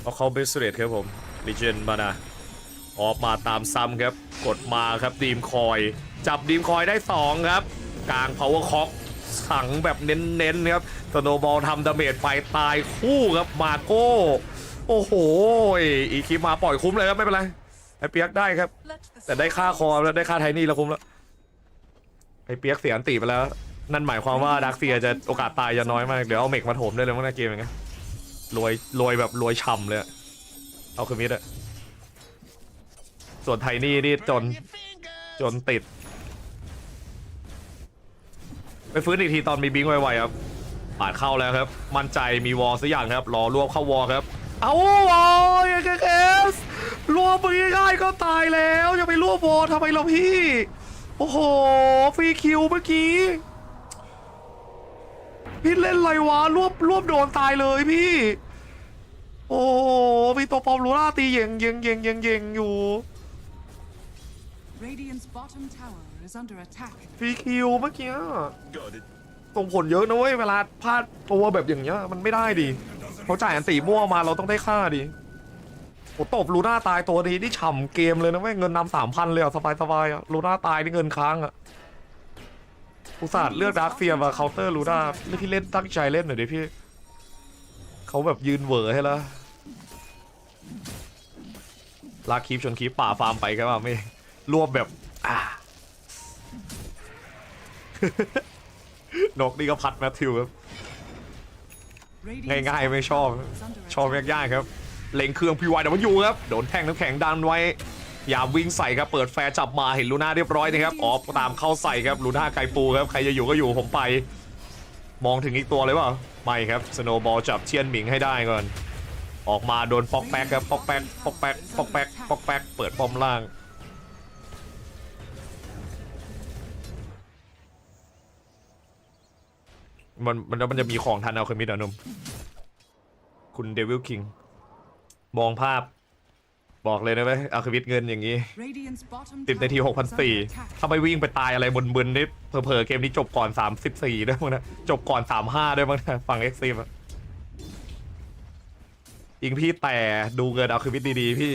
เอาเข้าเบสเรตครับผมลีเจนมานะออกมาตามซ้ำครับกดมาครับดีมคอยจับดีมคอยได้2ครับกลางพาวเวอร์ค็อกขังแบบเน้นๆครับสโนบอลทำดาเมจไปตายคู่ครับมาโก้โอ้โหอีคิมาปล่อยคุ้มเลยครับไม่เป็นไรไอเปียกได้ครับแต่ได้ค่าคอแล้วได้ค่าไทนี่แล้วคุ้มแล้วไอเปียกเสียอันตีไปแล้วนั่นหมายความว่าดักเซียจะโอกาสตายจะน้อยมากเดี๋ยวเอาเมกมาโถมได้เลยมั้งในเกมอย่างเงี้ยรวยแบบรวยฉ่ำเลยเอาคือมิดอะส่วนไทนี่นี่จนติดไปฟื้นอีกทีตอนมีบิงไวๆครับปาดเข้าแล้วครับมั่นใจมีวอลสักอย่างครับรอรวบเข้าวอลครับเอาวอลXXSรวบมือง่ายก็ตายแล้วจะไปรวบวอลทำไมเราพี่โอ้โหฟรีคิวเมื่อกี้พี่เล่นไรวะรวบโดนตายเลยพี่โอ้มีตัวปอมลูล่าตีเย่งอยู่ฟรีคิวเมื่อกี้ส่งผลเยอะนะเว้ยเวลาพลาดตัวแบบอย่างเงี้ยมันไม่ได้ดิเขาจ่ายอันตีมั่วมาเราต้องได้ค่าดิโอ้ตบลูน่าตายตัวนี้ที่ฉ่ำเกมเลยนะเว้ยเงินนำ 3,000 เลยอ่ะสบายอ่ะลูน่าตายนี่เงินค้างอ่ะอุตส่าห์เลือกดาร์คเฟียร์มาเคาน์เตอร์ลูน่าพี่เล่นตั้งใจเล่นหน่อยดิพี่เขาแบบยืนเหวอให้แล้วลากคีปชนคีปป่าฟาร์มไปครับว่าไม่รวบแบบนกนี่ก็พัดแมทธิวครับง่ายๆไม่ชอบยากๆครับเล็งเครื่องพีวายแต่ว่าอยู่ครับโดนแท่งน้ำแข็งดันไว้อย่าวิ่งใส่ครับเปิดแฟร์จับมาเห็นลูน่าเรียบร้อยนะครับออฟตามเข้าใส่ครับลูน่าไกปูครับใครจะอยู่ก็อยู่ผมไปมองถึงอีกตัวเลยเปล่าไม่ครับสโนว์บอลจับเชียนหมิงให้ได้ก่อนออกมาโดนปอกแป๊กครับปอกแป๊กเปิดป้อมล่างมันจะมีของทันเอาเคมิดอ่ะนุ่มคุณเดวิลคิงมองภาพบอกเลยนะเว้ยเอาเคมิดเงินอย่างนี้10 นาที 6,400ถ้าไม่วิ่งไปตายอะไรบนๆนี่เผลอๆเกมนี้จบก่อน34ด้วยมั้งนะจบก่อน35ด้วยมั้งนะฝั่ง Xtreme อะอิงพี่แต่ดูเงินเอาเคมิดดีๆพี่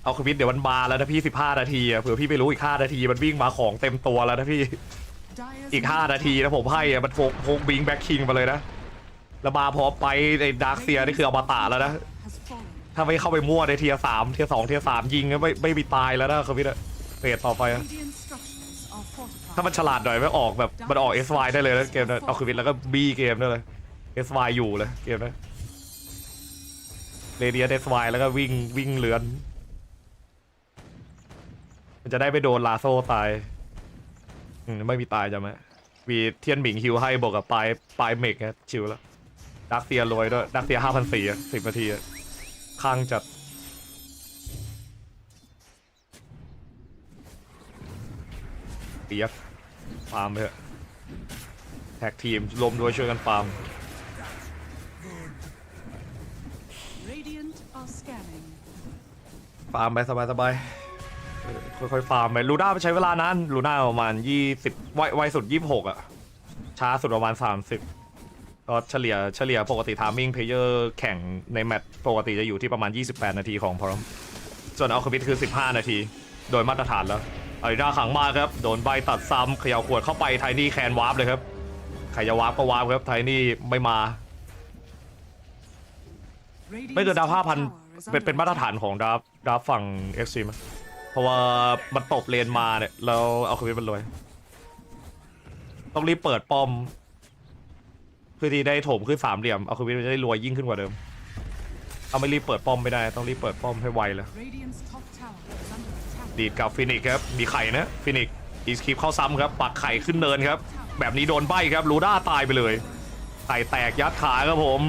เอาควิดเดี๋ยวมันมาแล้วนะพี่15 นาทีอะเผื่อพี่ไม่รู้อีก5 นาทีมันวิ่งมาของเต็มตัวแล้วนะพี่อีก5 นาทีนะผมให้อะมันโฟกบิงแบ็คคิงมาเลยนะแล้วมาพอไปในดาร์คเซียนี่คือเอามาตาแล้วนะถ้าไม่เข้าไปมั่วในเทียร์3เทียร์2เทียร์3ยิงไม่มีตายแล้วนะควิดอะเฟสต่อไปอะถ้ามันฉลาดหน่อยไม่ออกแบบมันออก SY ได้เลยนะเกมนะเอาควิดแล้วก็บีเกมได้เลย SY อยู่เลยเกมนะเรเดีย SY แล้วก็วิ่งเลือนจะได้ไปโดนลาโซ่ตายไม่มีตายจะไหมมีเทียนหมิงฮิวให้บอกกับปลายเมกนะชิวแล้วดักเซียรวยด้วยดักเซีย5,400 10 นาทีข้างจัดเปียกฟาร์มไปเถอะแท็กทีมรวมด้วยช่วยกันฟาร์ม ฟาร์มไปสบายๆค่อยๆฟาร์มไปลูน่าไปใช้เวลานานลูน่าประมาณ20ไวสุด26อ่ะช้าสุดประมาณ30ก็เฉลี่ยปกติทามมิ่งเพลเยอร์แข่งในแมตช์ปกติจะอยู่ที่ประมาณ28นาทีของพร้อมส่วนอัลคาบิทคือ15นาทีโดยมาตรฐานแล้วอาริน่าขังมากครับโดนใบตัดซ้ำเขย่าขวดเข้าไปไทนี่แคนวาร์ปเลยครับใครจะวาร์ปก็วาร์ปครับไทนี่ไม่มาไม่เกินดาว5,000เป็นมาตรฐานของดราฟฝั่ง Xtreme เพราะว่ามันตบเลนมาเนี่ยแล้วเอาคาบิทมันรวยต้องรีบเปิดป้อมเพื่อที่ได้โถมขึ้น3เหลี่ยมเอาคาบิทมันจะได้รวยยิ่งขึ้นกว่าเดิมเอาไม่รีบเปิดป้อมไม่ได้ต้องรีบเปิดป้อมให้ไวเลยดีดกับฟินิกครับมีไข่นะฟินิกอีสคริปเข้าซ้ำครับปักไข่ขึ้นเนินครับแบบนี้โดนใบครับลูด้าตายไปเลยไข่แตกยัดขาครับผม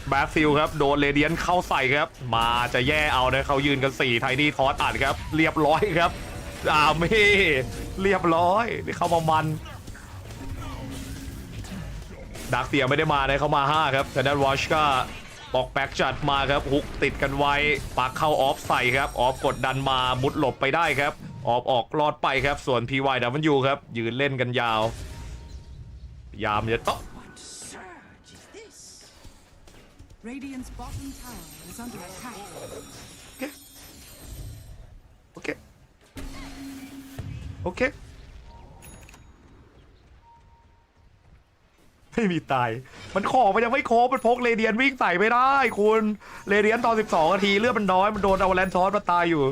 แบทฟิลครับโดนเรเดียนเข้าใส่ครับมาจะแย่เอานะเขายืนกัน4ไทนี่ทอสอัดครับเรียบร้อยครับไม่เรียบร้อยนี่เข้ามามันดักเสียไม่ได้มานะเขามา5ครับแต่ด้านวอชก้าบอกแบ็กจัดมาครับฮุกติดกันไว้ปักเข้าออฟใส่ครับออฟกดดันมามุดหลบไปได้ครับออฟออกรอดไปครับส่วน PYW ครับยืนเล่นกันยาวยามจะต้องโอเคไม่มีตายมันของมันยังไม่โคบมันพกเรเดียนวิ่งใส่ไม่ได้คุณเรเดียนตอน12นาทีเลือดมันน้อยมันโดนเอาแลนทอสมาตายอยู่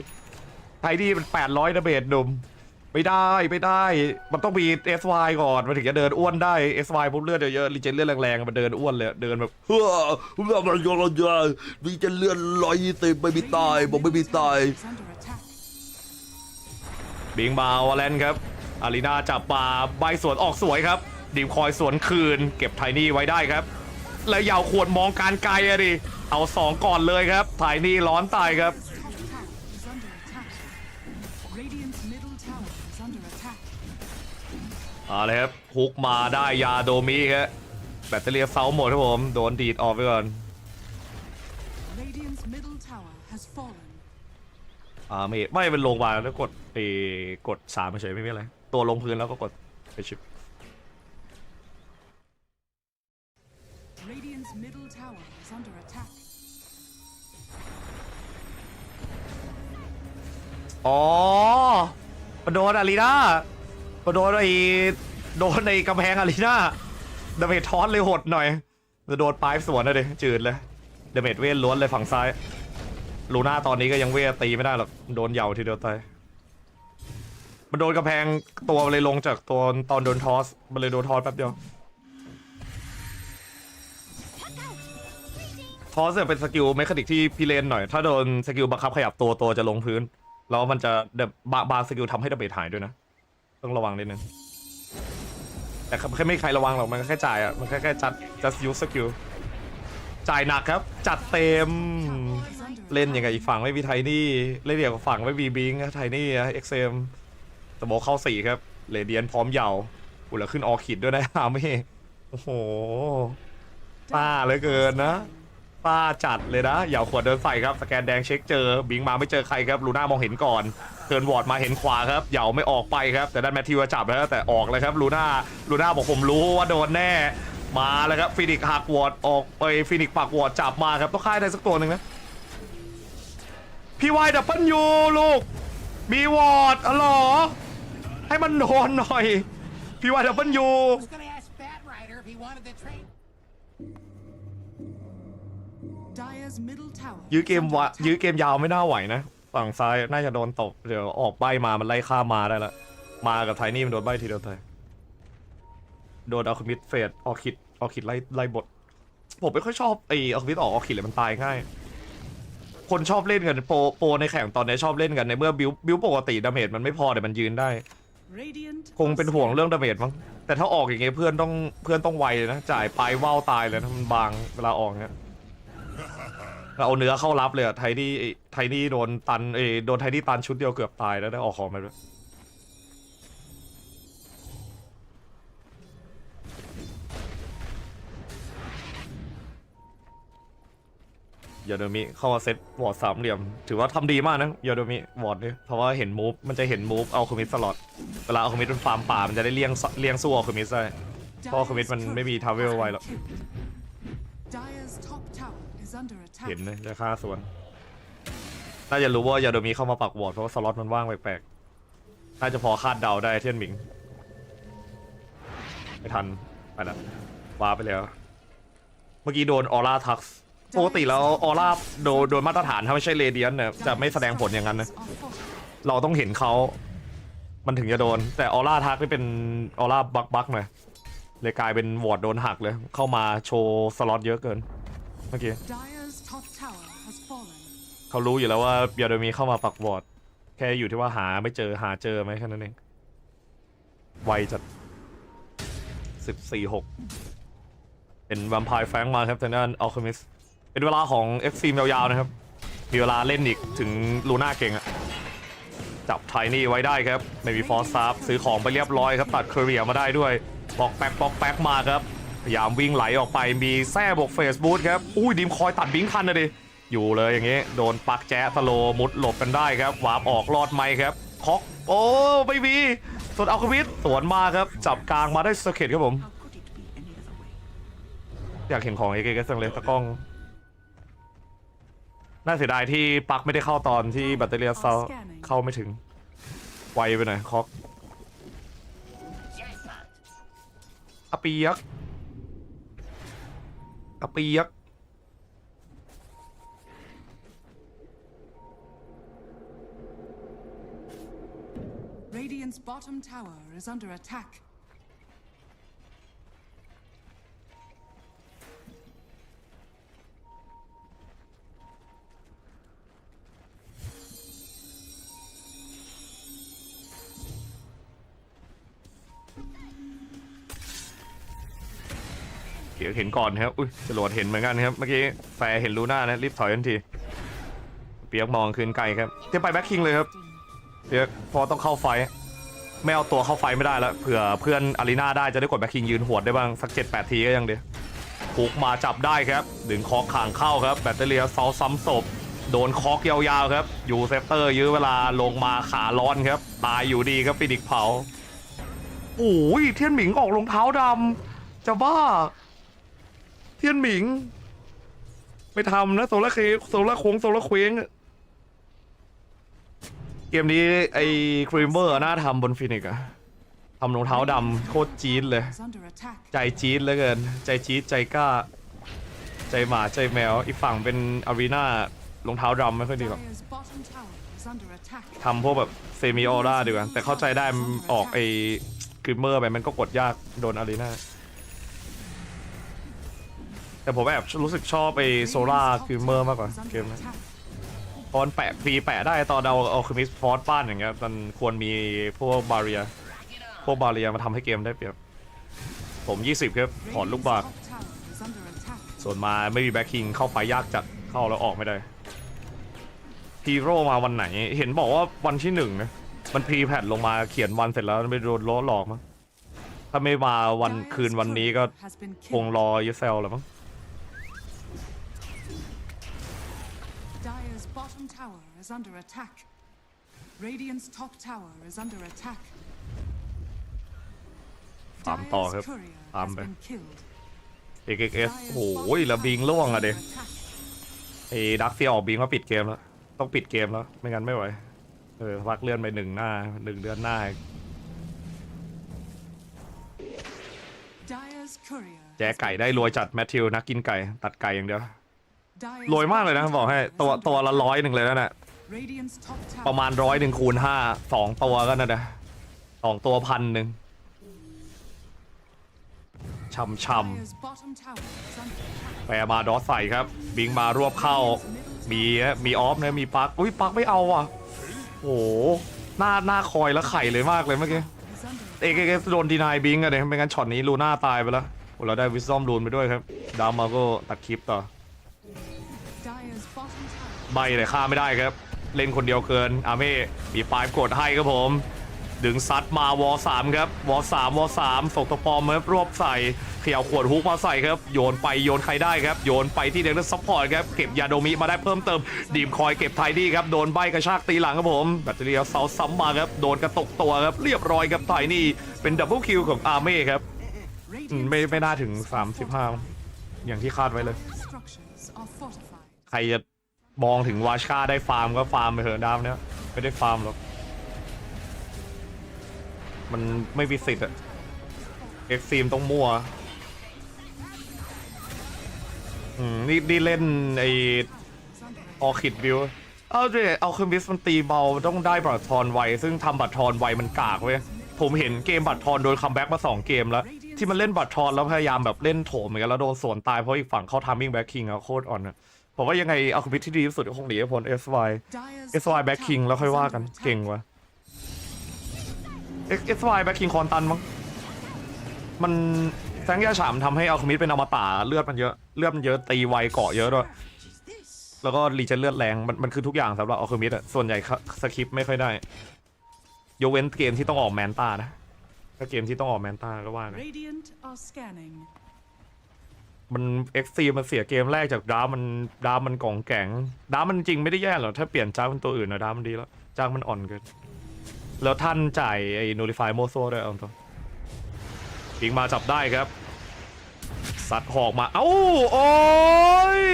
ไทนี่มัน800ดาเมจหนุ่มไม่ได้มันต้องมี SY ก่อนมันถึงจะเดินอ้วนได้ SY พวกเลือดเยอะรีเจนเลือดแรงๆมันเดินอ้วนเลยเดินแบบมันยอมรีเจนเลือด120ไม่มีตายผมไม่มีตายบิงบาวแลนครับอารีนาจับปลาใบสวนออกสวยครับดิมคอยสวนคืนเก็บไทนี่ไว้ได้ครับแล้วยาวขวดมองการไกลอะดิเอา2ก่อนเลยครับไทนี่ร้อนตายครับเลยครับฮุกมาได้ยาโดมิครับแบตเตอรี่เซาหมดครับผมโดนดีดออกไปก่อนไม่เป็นลงมาแล้วกด3เฉยไม่มีอะไรตัวลงพื้นแล้วก็กดไปชิปอ๋อมันโดนอารีนามันโดนในกำแพงอารีนาดาเมจทอสเลยหดหน่อยจะโดนปลายสวนเลยจืดเลยดาเมจเวทล้วนเลยฝั่งซ้ายลูน่าตอนนี้ก็ยังเวทตีไม่ได้หรอกโดนเหย่าทีเดียวตายมันโดนกำแพงตัวเลยลงจากตัวตอนโดนทอสมันเลยโดนทอสแป๊บเดียวทอสเนี่ยเป็นสกิลเมคานิกที่พิเรนหน่อยถ้าโดนสกิลบังคับขยับตัวจะลงพื้นแล้วมันจะบางสกิลทำให้ดาเมจหายด้วยนะต้องระวังนิดนึงแต่แค่ไม่ใครระวังหรอกมันแค่จ่ายอ่ะมันแค่จัดยูสกิลจ่ายหนักครับจัดเต็มเล่นอย่างไงอีกฝั่งไม่มีไทนี่เล่นเดียวกับฝั่งไม่มีบิงไทนี่เอ็กเซมสโมเข้า4ครับเรเดียนพร้อมเหย่าอุลขึ้นออคิดด้วยนะไม่โอ้โหป้าเลยเกินนะป้าจัดเลยนะเหย่าขวดเดินใส่ครับสแกนแดงเช็คเจอบิงมาไม่เจอใครครับลูน่ามองเห็นก่อนเทิร์นวอร์ดมาเห็นขวาครับเหย่าไม่ออกไปครับแต่ด้านแมทธิวจับแล้วแต่ออกเลยครับลูน่าบอกผมรู้ว่าโดนแน่มาแล้วครับฟินิกหักวอร์ดออกไปฟินิกปักวอร์ดจับมาครับต้องฆ่าได้สักตัวหนึ่งนะพี่วายดับเบิลยูลูกมีวอร์ดอ๋อเหรอให้มันโดนหน่อยพี่วายดับเบิลยูยื้อเกมยาวไม่น่าไหวนะฝั่งซ้ายน่าจะโดนตบเดี๋ยวออกใบมามันไล่ฆ่ามาได้ละมากับไทนี่มันโดนใบทีเดียวตายโดนอัลคามิดเฟดออกคิดไล่บทผมไม่ค่อยชอบอัลคามิดออกคิดเลยมันตายง่ายคนชอบเล่นกันโปรในแข่งตอนนี้ชอบเล่นกันในเมื่อบิวปกติดาเมจมันไม่พอแต่มันยืนได้คงเป็นห่วงเรื่องดาเมจมั้งแต่ถ้าออกอย่างเงี้ยเพื่อนต้องไวเลยนะจ่ายปลายว่าวตายเลยนะมันบางเวลาออกเงี้ยเราเอาเนื้อเข้ารับเลยอะไทนี่โดนตันโดนไทนี่ตันชุดเดียวเกือบตายแล้วได้ออกของมาด้วย ยาโดมิเข้ามาเซตวอร์ดสามเหลี่ยมถือว่าทำดีมากนะยาโดมิวอร์ดนี่เพราะว่าเห็นมูฟมันจะเห็นมูฟเอาคอมมิตตลอดเวลาเอาคอมมิตเป็นฟาร์มป่ามันจะได้เลี่ยงสู้เอาคอมมิตได้เพราะคอมมิตมันไม่มีทาวเวลไวหรอกเห็นเลยจะฆ่าสวนน่าจะรู้ว่ายาโดมิเข้ามาปักวอร์ดเพราะว่าสล็อตมันว่างแปลกๆน่าจะพอคาดเดาได้เทียนหมิงไม่ทันไปละว้าไปแล้วเมื่อกี้โดนออร่าทักปกติแล้วออร่าโดยมาตรฐานถ้าไม่ใช่เรเดียนเนี่ยจะไม่แสดงผลอย่างนั้นนะเราต้องเห็นเขามันถึงจะโดนแต่ออร่าทักนี่เป็นออร่าบักหน่อยเลยกลายเป็นวอร์ดโดนหักเลยเข้ามาโชว์สล็อตเยอะเกินเมื่อกี้เขารู้อยู่แล้วว่ายาโดมีเข้ามาปักวอร์ดแค่อยู่ที่ว่าหาไม่เจอหาเจอไหมแค่นั้นเองไวจัด14-6เป็นแวมไพร์แฟงมาครับทางด้านอัลเคมิสเป็นเวลาของ Xtreme ยาวๆนะครับมีเวลาเล่นอีกถึงลูน่าเก่งอะจับไทนี่ไว้ได้ครับไม่มีฟอร์ซับซื้อของไปเรียบร้อยครับตัดเคอร์เรียมาได้ด้วยบล็อกแป๊กมาครับพยายามวิ่งไหลออกไปมีแซ่บวกเฟสบูทครับอุ้ยดิมคอยตัดบิงทันนะดิอยู่เลยอย่างงี้โดนปักแจ๊สโลมุดหลบกันได้ครับวาร์ปออกรอดไหมครับคอกโอ้ไม่มีส่วนอัลเคมิสสวนมาครับจับกลางมาได้สเก็ตครับผมอยากเห็นของเอเกสังเลยตะกล้องน่าเสียดายที่ปักไม่ได้เข้าตอนที่แบตเตอรี่เซาเข้าไม่ถึงไวไปหน่อยคอกอปียักRadiant's bottom tower is under attack. เขียวเห็นก่อนครับอุ้ยจรวดเห็นเหมือนกันครับเมื่อกี้แฟร์เห็นลูน่านะรีบถอยทันทีเปียกมองคืนไกลครับเตรียมไปแบ็คคิงเลยครับเปียกพอต้องเข้าไฟไม่เอาตัวเข้าไฟไม่ได้แล้วเผื่อเพื่อนอารีนาได้จะได้กดแบ็คคิงยืนหวดได้บ้างสัก 7-8 ทีก็ยังดีปุกมาจับได้ครับดึงคอกข่างเข้าครับแบตเตอรี่เซาซ้ำศพโดนคอกยาวๆครับอยู่เซฟเตอร์ยื้อเวลาลงมาขาร้อนครับตายอยู่ดีครับฟินิกเผาโอ้ยเทียนหมิงออกรองเท้าดำจะบ้าเทียนหมิงไม่ทำนะโซล่าโค้งโซล่าเคว้งเกมนี้ไอ้ครีมเมอร์น่าทำบนฟินิกอะทำรองเท้าดำโคตรจี๊ดเลยใจจี๊ดเหลือเกินใจจี๊ดใจกล้าใจหมาใจแมวอีกฝั่งเป็นอารีนารองเท้าดำไม่ค่อยดีหรอกทำพวกแบบเซมิออร่าดีกว่าแต่เข้าใจได้ออกไอ้ครีมเมอร์ไปมันก็กดยากโดนอารีนาแต่ผมแบบรู้สึกชอบไอ้โซล่าครีมเมอร์มากกว่าเกมนั้นตอนแปะฟรีแปะได้ตอนเอาคมิสฟอร์สบ้านอย่างเงี้ยมันควรมีพวกบาเรียมาทำให้เกมได้เปรียบผม20ครับถอนลูกบาศก์ส่วนมาไม่มีแบ็คคิงเข้าไฟยากจัดเข้าแล้วออกไม่ได้ฮีโร่มาวันไหนเห็นบอกว่าวันที่1นะมันพรีแพดลงมาเขียนวันเสร็จแล้วไปโดนล้อหลอกมั้งถ้าไม่มาวันคืนวันนี้ก็คงรอยูเซลแล้วมั้งBottom tower is under attack. Radiant's top tower is under attack. ตามต่อครับตามไปXXS โอ้ยแล้วบิงล่วงอะเด็กไอ้ดักเซียออกบิงมาปิดเกมแล้วต้องปิดเกมแล้วไม่งั้นไม่ไหวพักเลื่อนไป1เดือนหน้าแจกไก่ได้รวยจัดแมทธิวนักกินไก่ตัดไก่อย่างเดียวรวยมากเลยนะบอกให้ตัวละ100เลยนะประมาณ100คูณ5 2ตัวก็นะ2ตัว1,000ช่ำแปรมาดอสใส่ครับบิงมารวบเข้ามีออฟนะมีปักอุ้ยปักไม่เอาอ่ะโอ้หน้าคอยแล้วไข่เลยมากเลยเมื่อกี้เอเกโดนดีนายบิงอะเดี๋ยวไม่งั้นช็อตนี้ลูน่าตายไปแล้วเราได้วิสซอมรูนไปด้วยครับดาวมาโก้ตัดคลิปต่อใบเลยฆ่าไม่ได้ครับเล่นคนเดียวเกินอาเม่มี5กดให้ครับผม ดึงซัดมาวอ3ครับวอ3ส่งตัวปอมครับรวบใส่เขี่ยวขวดฮุกมาใส่ครับโยนไปโยนใครได้ครับโยนไปที่เด็กนักซัพพอร์ตครับเก็บยาโดมิมาได้เพิ่มเติมดีมคอยเก็บไทดี้ครับโดนใบกระชากตีหลังครับผมแบตเตอรี่เซาซ้ำมาครับโดนกระตกตัวครับเรียบร้อยครับไทนี่เป็นดับเบิลคิวของอาร์เม่ครับไม่น่าถึง35อย่างที่คาดไว้เลยใครจะมองถึงวาชก้าได้ฟาร์มก็ฟาร์มไปเถอะดาวเนี้ยไม่ได้ฟาร์มหรอกมันไม่มีสิทธิ์อะเอ็กซ์ตรีมต้องมั่วนี่เล่นไอออคิดวิวเอาคืนบิสมันตีเบาต้องได้บัตรทอนไวซึ่งทำบัตรทอนไวมันกากเว้ยผมเห็นเกมบัตรทอนโดนคัมแบ็กมา2 เกมแล้วที่มันเล่นบัตรทอนแล้วพยายามแบบเล่นโถมเหมือนกันแล้วโดนสวนตายเพราะอีกฝั่งเข้าทามมิ่งแบ็คคิงอะโคตรอ่อนอะผมว่ายังไงเอาคืนบิสที่ดีที่สุดก็คงหนีพ้น SY แบ็คคิงแล้วค่อยว่ากันเก่งวะSY แบ็คคิงคอนตันมั้งมันแสงยาฉามทำให้อัลเคมิสเป็นอมตะเลือดมันเยอะตีไวเกาะเยอะด้วยแล้วก็รีเจนเลือดแรงมันคือทุกอย่างสำหรับอัลเคมิสอะส่วนใหญ่สคริปต์ไม่ค่อยได้ยกเว้นเกมที่ต้องออกแมนต้านะถ้าเกมที่ต้องออกแมนต้าก็ว่านะมันเอ็กซ์ตรีมมันเสียเกมแรกจากดาร์มันกองแข็งดาร์มันจริงไม่ได้แย่หรอกถ้าเปลี่ยนจ้างเป็นตัวอื่นนะดาร์มันดีแล้วจ้างมันอ่อนเกินแล้วท่านจ่ายไอ้ Notify โมโซ่ด้วยเอาตัวปิงมาจับได้ครับสัตว์หอกมาเอ้าโอ้ย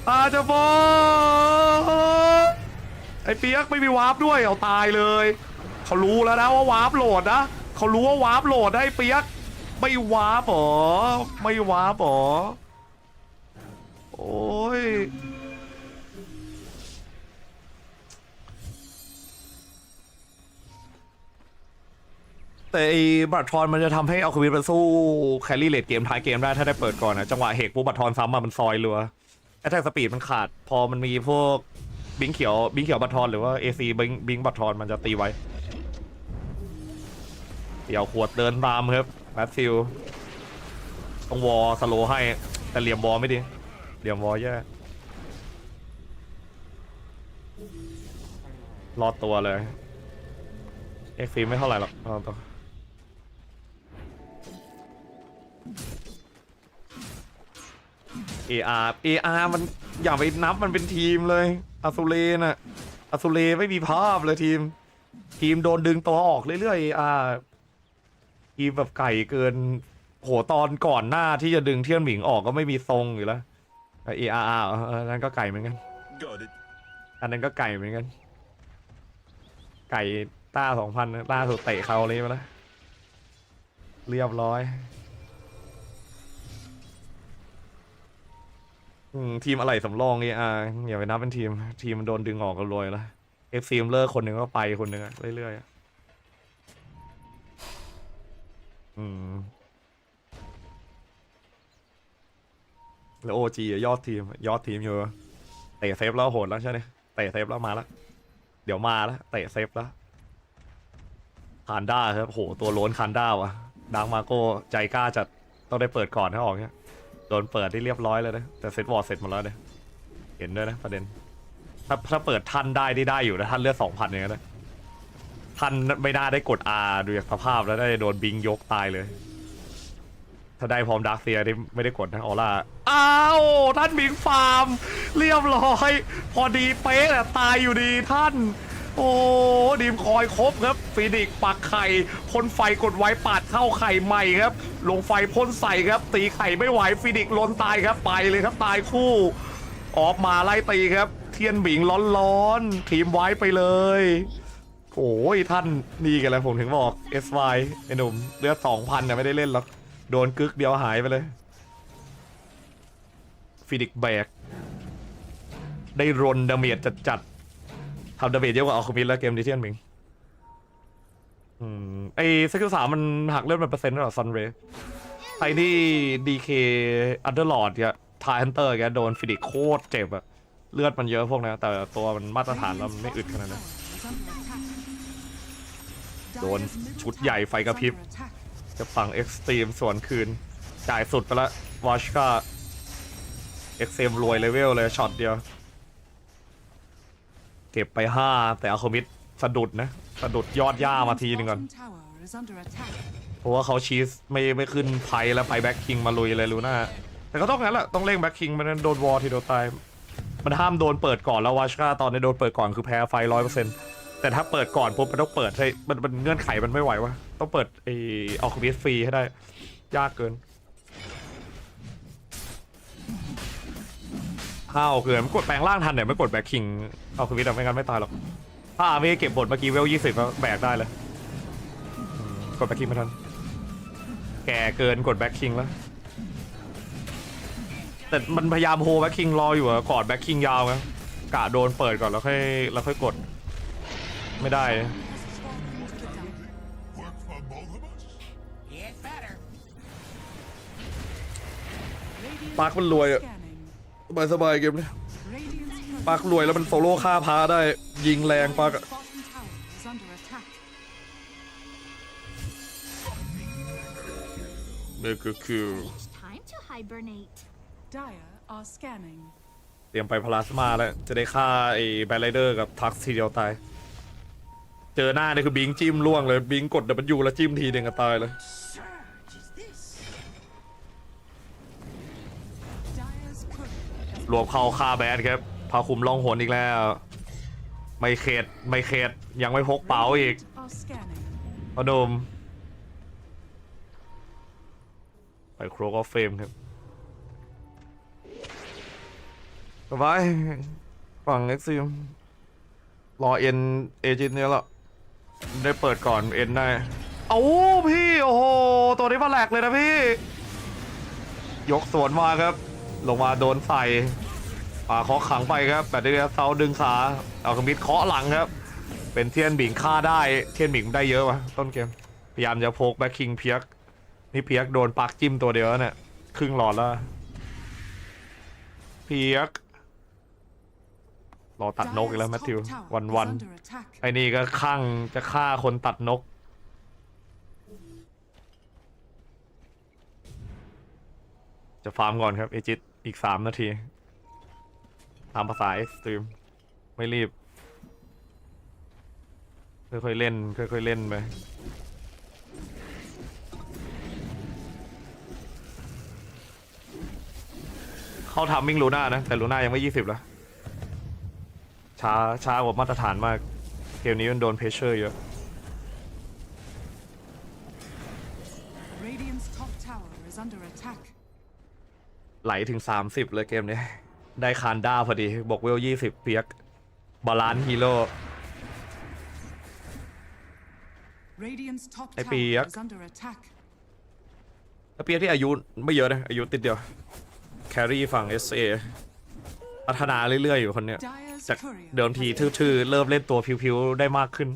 อาจะบอไอ้เปียกไม่มีวาร์ปด้วยเอาตายเลยเขารู้แล้วนะว่าวาร์ปโหลดนะเขารู้ว่าวาร์ปโหลดได้เปียกไม่วาร์ปหรอไม่วาร์ปหรอโอ้ยแต่ไอ้บัตรทอนมันจะทำให้เอาควิดมันสู้แคลรี่เลดเกมท้ายเกมได้ถ้าได้เปิดก่อนนะจังหวะเฮกปุ๊บบัตรทอนซ้ำมามันซอยรัวแอตแทกสปีดมันขาดพอมันมีพวกบิงเขียวบัตรทอนหรือว่า AC บิงบัตรทอนมันจะตีไว้เดี๋ยวขวดเดินตามครับแมทธิวต้องวอสโลให้แต่เหลี่ยมวอไม่ดีเหลี่ยมวอแย่รอดตัวเลยเอ็กซ์ฟีไม่เท่าไหร่หรอกรอดตัวAR มันอย่าไปนับมันเป็นทีมเลยอสุเรน่ะอสุเรไม่มีภาพเลยทีมโดนดึงตัวออกเรื่อยๆAR ทีมแบบไก่เกินโหตอนก่อนหน้าที่จะดึงเทียนหมิงออกก็ไม่มีทรงอยู่แล้วAR นั่นก็ไก่เหมือนกันอันนั้นก็ไก่เหมือนกันไก่ต้า 2,000 ต้าสุดเตะเขาเลยมาแล้วเรียบร้อยทีมอะไรสำรองอย่าไปนับเป็นทีมมันโดนดึงออกกันรวยแล้วFCเลิกคนหนึ่งก็ไปคนหนึ่งเรื่อยๆแล้ว OG ยอดทีมอยู่เตะเซฟแล้วโหดแล้วใช่ไหมเตะเซฟแล้วมาแล้วเดี๋ยวมาแล้วเตะเซฟแล้วคานด้าครับโหตัวโล้นคานด้าวะดังมาโก้ใจกล้าจัดต้องได้เปิดก่อนให้ออกเนี่ยโดนเปิดได้เรียบร้อยเลยนะแต่เซตวอร์เสร็จหมดแล้วเนี่ยเห็นด้วยนะประเด็นถ้าเปิดทันได้อยู่นะทันเลือด 2,000 อย่างเงี้ยนะทันไม่น่าได้กด R ดูจากสภาพแล้วได้โดนบิงยกตายเลยถ้าได้พร้อมดาร์คเซียที่ไม่ได้กดนะออร่าอ้าวท่านบิงฟาร์มเรียบร้อยพอดีเป๊ะแต่ตายอยู่ดีท่านโอ้ดีมคอยครบครับฟีนิกซ์ปักไข่พ่นไฟกดไว้ปาดเข้าไข่ใหม่ครับลงไฟพ่นใส่ครับตีไข่ไม่ไหวฟีนิกซ์ล้นตายครับไปเลยครับตายคู่ออกมาไล่ตีครับเทียนหมิงร้อนทีมไว้ไปเลยโอ้ยท่านนี่กันแล้วผมถึงบอก SY ไอ้หนุ่มเลือด 2,000 เนี่ยไม่ได้เล่นหรอกโดนกึกเดียวหายไปเลยฟีนิกซ์แบกได้รนดาเมจจัดทำดาเมจเยอะกว่าอัลเคมิสแล้วเกมดิเทียนมิงไอสกิล3มันหักเลือดเป็นเปอร์เซ็นต์หรอซันเรย์ไอที่ดีเคอันเดอร์ลอร์ดเนี่ยทายฮันเตอร์แกโดนฟินิกโคตรเจ็บอะเลือดมันเยอะพวกนั้นแต่ตัวมันมาตรฐานแล้วมันไม่อึดขนาดนั้นโดนชุดใหญ่ไฟกระพริบจะฝั่งเอ็กซ์ตรีมส่วนคืนจ่ายสุดไปละวอชก้าเอ็กซ์เซมรวยเลเวลเลยช็อตเดียวเก็บไป5แต่อัลเคมิสสะดุดนะ สะดุดยอดหญ้ามาทีนึงก่อนเพราะว่าเขาชีสไม่ขึ้นไพแล้วไปแบ็คคิงมาลุยเลยลูน่าแต่ก็ต้องงั้นแหละต้องเล่งแบ็คคิงมันโดนวอลทีเดียวตายมันห้ามโดนเปิดก่อนแล้ววาชก้าตอนนี้โดนเปิดก่อนคือแพ้ไฟ 100%แต่ถ้าเปิดก่อนปุ๊บมันต้องเปิดให้มันเงื่อนไขมันไม่ไหววะต้องเปิดไอออกบิสฟรีให้ได้ยากเกินห้าวเกินกดแปลงร่างทันเนี่ยไม่กดแบ็คคิงเอาควิดไม่งั้นไม่ตายหรอกถ้าอาร์มี่เก็บบทเมื่อกี้เวล 20ก็แบกได้เลยกดแบ็คคิงไม่ทันแก่เกินกดแบ็คคิงแล้วแต่มันพยายามโฮแบ็คคิงรออยู่อะกอดแบ็คคิงยาวไงกะโดนเปิดก่อนแล้วค่อยกดไม่ได้ปาร์คมันรวยอะสบายเกมนี้ปาร์ครวยแล้วมันโซโล่ฆ่าพาได้ยิงแรงปาร์คเมกะคิวเตรียมไปพลาสมาแล้วจะได้ฆ่าไอ้แบทไรเดอร์กับทักทีเดียวตายเจอหน้านี่คือบิงจิ้มล่วงเลยบิงกดWแล้วจิ้มทีเดียวก็ตายเลยรวมเข้าฆ่าแบทครับพาคุมล่องหนอีกแล้วไม่เข็ดยังไม่พกเป๋าอีกพนมไปโครกออฟเฟมครับสบายฝั่ง Xtreme รอเอ็นเอจินเนี่ยแหละได้เปิดก่อนเอ็นได้เอาพี่โอ้โหตัวนี้มาแหลกเลยนะพี่ยกสวนมาครับลงมาโดนใส่ป่าเคาะขังไปครับแบตเตอรี่เซาดึงขาเอาคอมพิวเคาะหลังครับเป็นเทียนบิงฆ่าได้เทียนบิงได้เยอะวะต้นเกมพยายามจะโพกแบ็คคิงเพียกนี่เพียกโดนปักจิ้มตัวเดียวเนี่ยครึ่งหลอดแล้วเพียกรอตัดนกอีกแล้วแมทธิววันไอ้นี่ก็ข้างจะฆ่าคนตัดนกจะฟาร์มก่อนครับเอจิตอีก3 นาทีตามภาษา Xtreme ไม่รีบค่อยๆเล่นไปเข้าทำมิ่งลูน่านะแต่ลูน่ายังไม่20แล้วช้ากว่ามาตรฐานมากเกมนี้มันโดนเพชเชอร์เยอะไหลถึง30เลยเกมนี้ได้คานด้าพอดีบอกเวล20เปียกบาลานซ์ฮีโร่ไอเปียกที่อายุไม่เยอะนะอายุติดเดียวแครี่ฝั่ง SA พัฒนาเรื่อยๆอยู่คนเนี้ยจากเดิมทีทื่อๆเริ่มเล่นตัวพิวๆได้มากขึ้น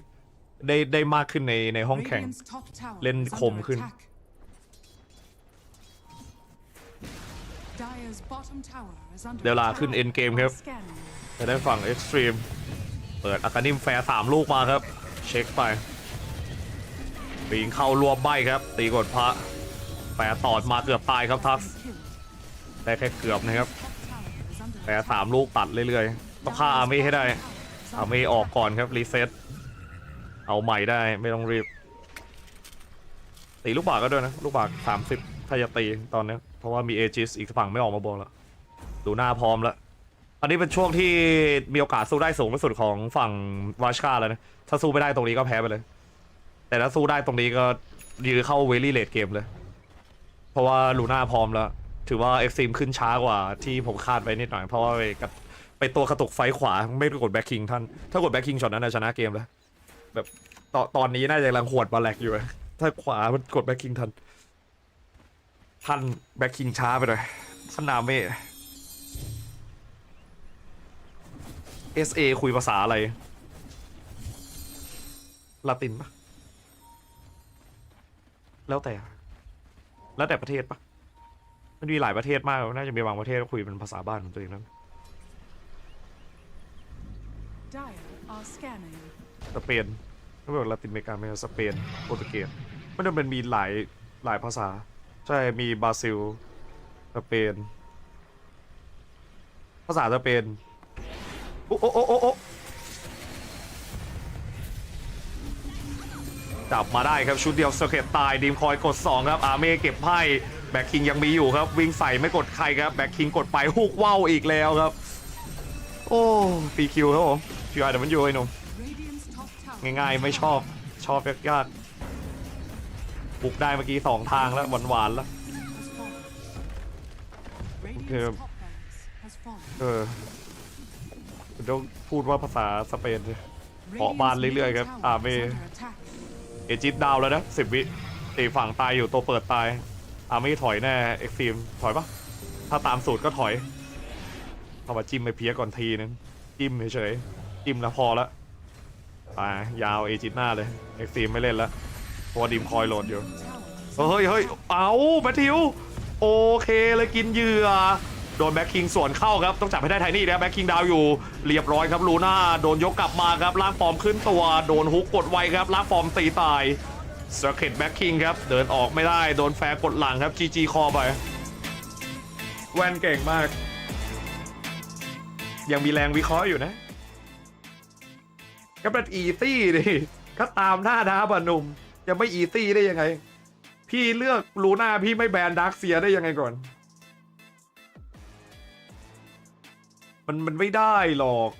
ได้มากขึ้นในห้องแข่งเล่นคมขึ้นเดี๋ยวลาขึ้นเอ็นเกมครับจะได้ฝั่ง Xtreme เปิดอาคานิมแฟร์3 ลูกมาครับเช็คไปปีงเข้ารวมใบครับตีกดพระแฟร์ตอดมาเกือบตายครับทักได้แค่เกือบนะครับแฟร์3 ลูกตัดเรื่อยๆต้องฆ่าอาร์มี่ให้ได้อาร์มี่ออกก่อนครับรีเซ็ตเอาใหม่ได้ไม่ต้องรีบตีลูกบาศก์ก็ด้วยนะลูกบาศก์30ถ้าจะตีตอนนี้เพราะว่ามีเอจิสอีกฝั่งไม่ออกมาบอกแล้วดูหน้าพร้อมแล้วอันนี้เป็นช่วงที่มีโอกาสสู้ได้สูงที่สุดของฝั่งวาชก้าแล้วนะถ้าสู้ไม่ได้ตรงนี้ก็แพ้ไปเลยแต่ถ้าสู้ได้ตรงนี้ก็ยื้อเข้าเวลี่เลทเกมเลยเพราะว่าลูน่าพร้อมแล้วถือว่า Xtreme ขึ้นช้ากว่าที่ผมคาดไว้นิดหน่อยเพราะว่าไปตัวกระตุกไฟขวาไม่กดแบ็คคิงท่านถ้ากดแบ็คคิงช็อตนั้นชนะเกมแล้วแบบตอนนี้น่าจะกำลังหวดบาแลกอยู่ถ้าขวามันกดแบ็คคิงทันแบ็คคิงช้าไปหน่อยท่านนาเม่ SA คุยภาษาอะไรลาตินปะแล้วแต่ประเทศปะมันมีหลายประเทศมากน่าจะมีบางประเทศคุยเป็นภาษาบ้านของตัวเองนั้นสเปนก็แบบลาตินอเมริกาไม่ใช่สเปนโปรตุเกสมันจะเป็นมีหลายภาษาใช่มีบราซิลสเปนภาษาสเปนโอ้ จับมาได้ครับชุดเดียวสเก็ตตายดีมคอยกด2ครับอาเม่เก็บไพ่แบ็คคิงยังมีอยู่ครับวิ่งใส่ไม่กดใครครับแบ็คคิงกดไปฮุกว่าวอีกแล้วครับโอ้ปีคิวครับผมพี่ไอ้เดี๋ยวมันอยู่ไอ้หนุ่มง่ายๆไม่ชอบยากๆบุกได้เมื่อกี้2ทางแล้วหวานๆแล้วต้องพูดว่าภาษาสเปนเกาะบานเรื่อยๆครับอาเมเอจิตดาวแล้วนะ10 วิตีฝั่งตายอยู่ตัวเปิดตายอาเมถอยแน่เอ็กซ์ตรีมถอยปะถ้าตามสูตรก็ถอยเข้ามาจิ้มไปเพี้ยก่อนทีนึงจิ้มเฉยๆจิ้มแล้วพอแล้วไปยาวเอจิตหน้าเลยเอ็กซ์ตรีมไม่เล่นแล้วเพราะว่าดีมคอยโหลดอยู่เฮ้ยเอาแมทธิวโอเคเลยกินเหยื่อโดนแบ็คคิงสวนเข้าครับต้องจับให้ได้ไทนี่นะแบ็คคิงดาวอยู่เรียบร้อยครับลูน่าโดนยกกลับมาครับล่างฟอร์มขึ้นตัวโดนฮุกกดไวครับล่างฟอร์มตีตายสเก็ตแบ็คคิงครับเดินออกไม่ได้โดนแฟร์กดหลังครับจีคอไปแวนเก่งมากยังมีแรงวิเคราะห์อยู่นะก็เป็นอีซี่ดิก็ตามหน้าท้าบะนุ่มจะไม่อีซี่ได้ยังไงพี่เลือกลูน่าพี่ไม่แบนดาร์คเซียได้ยังไงก่อนมันไม่ได้หรอก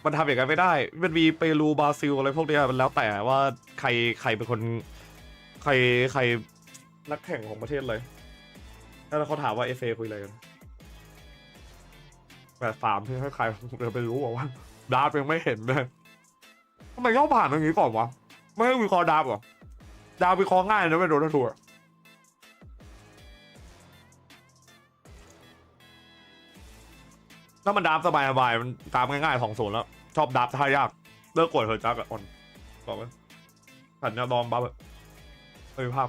มันทำอย่างนั้นไม่ได้มันมีเปรูบราซิลอะไรพวกนี้มันแล้วแต่ว่าใครเป็นคนใครนักแข่งของประเทศเลยแล้วเขาถามว่าFAคุยอะไรกัน83ที่ให้ใครเราไปรู้ว่าดาร์ฟยังไม่เห็นเลยทำไมเขาผ่านตรงนี้ก่อนวะไม่ให้วิเคราะห์ดาร์ฟหรอดาร์ฟวิเคราะห์ง่ายนะไม่โดนทัวร์ถ้ามันดับสบายมันตามง่ายๆ2-0แล้วชอบดับท่ายากเลิกกดเถอะจักอ่อนบอกไหมขันยาดอมบัฟไม่มีภาพ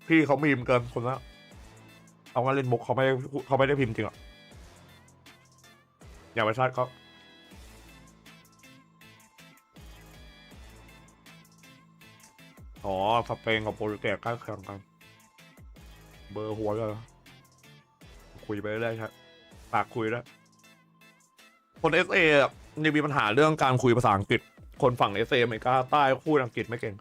พี่เขามีมเกินคนละเอาว่าเล่นมุกเขาไม่ได้พิมพ์จริงหรออย่าไปชาร์จเขาอ๋อสเปนกับโปรตุเกสใกล้เคียงกันเบอร์หัวเลยคุยไปเรื่อยครับปากคุยแล้วคน SA นี่มีปัญหาเรื่องการคุยภาษาอังกฤษคนฝั่ง SA อเมริกาใต้พูดอังกฤษไม่เก่ง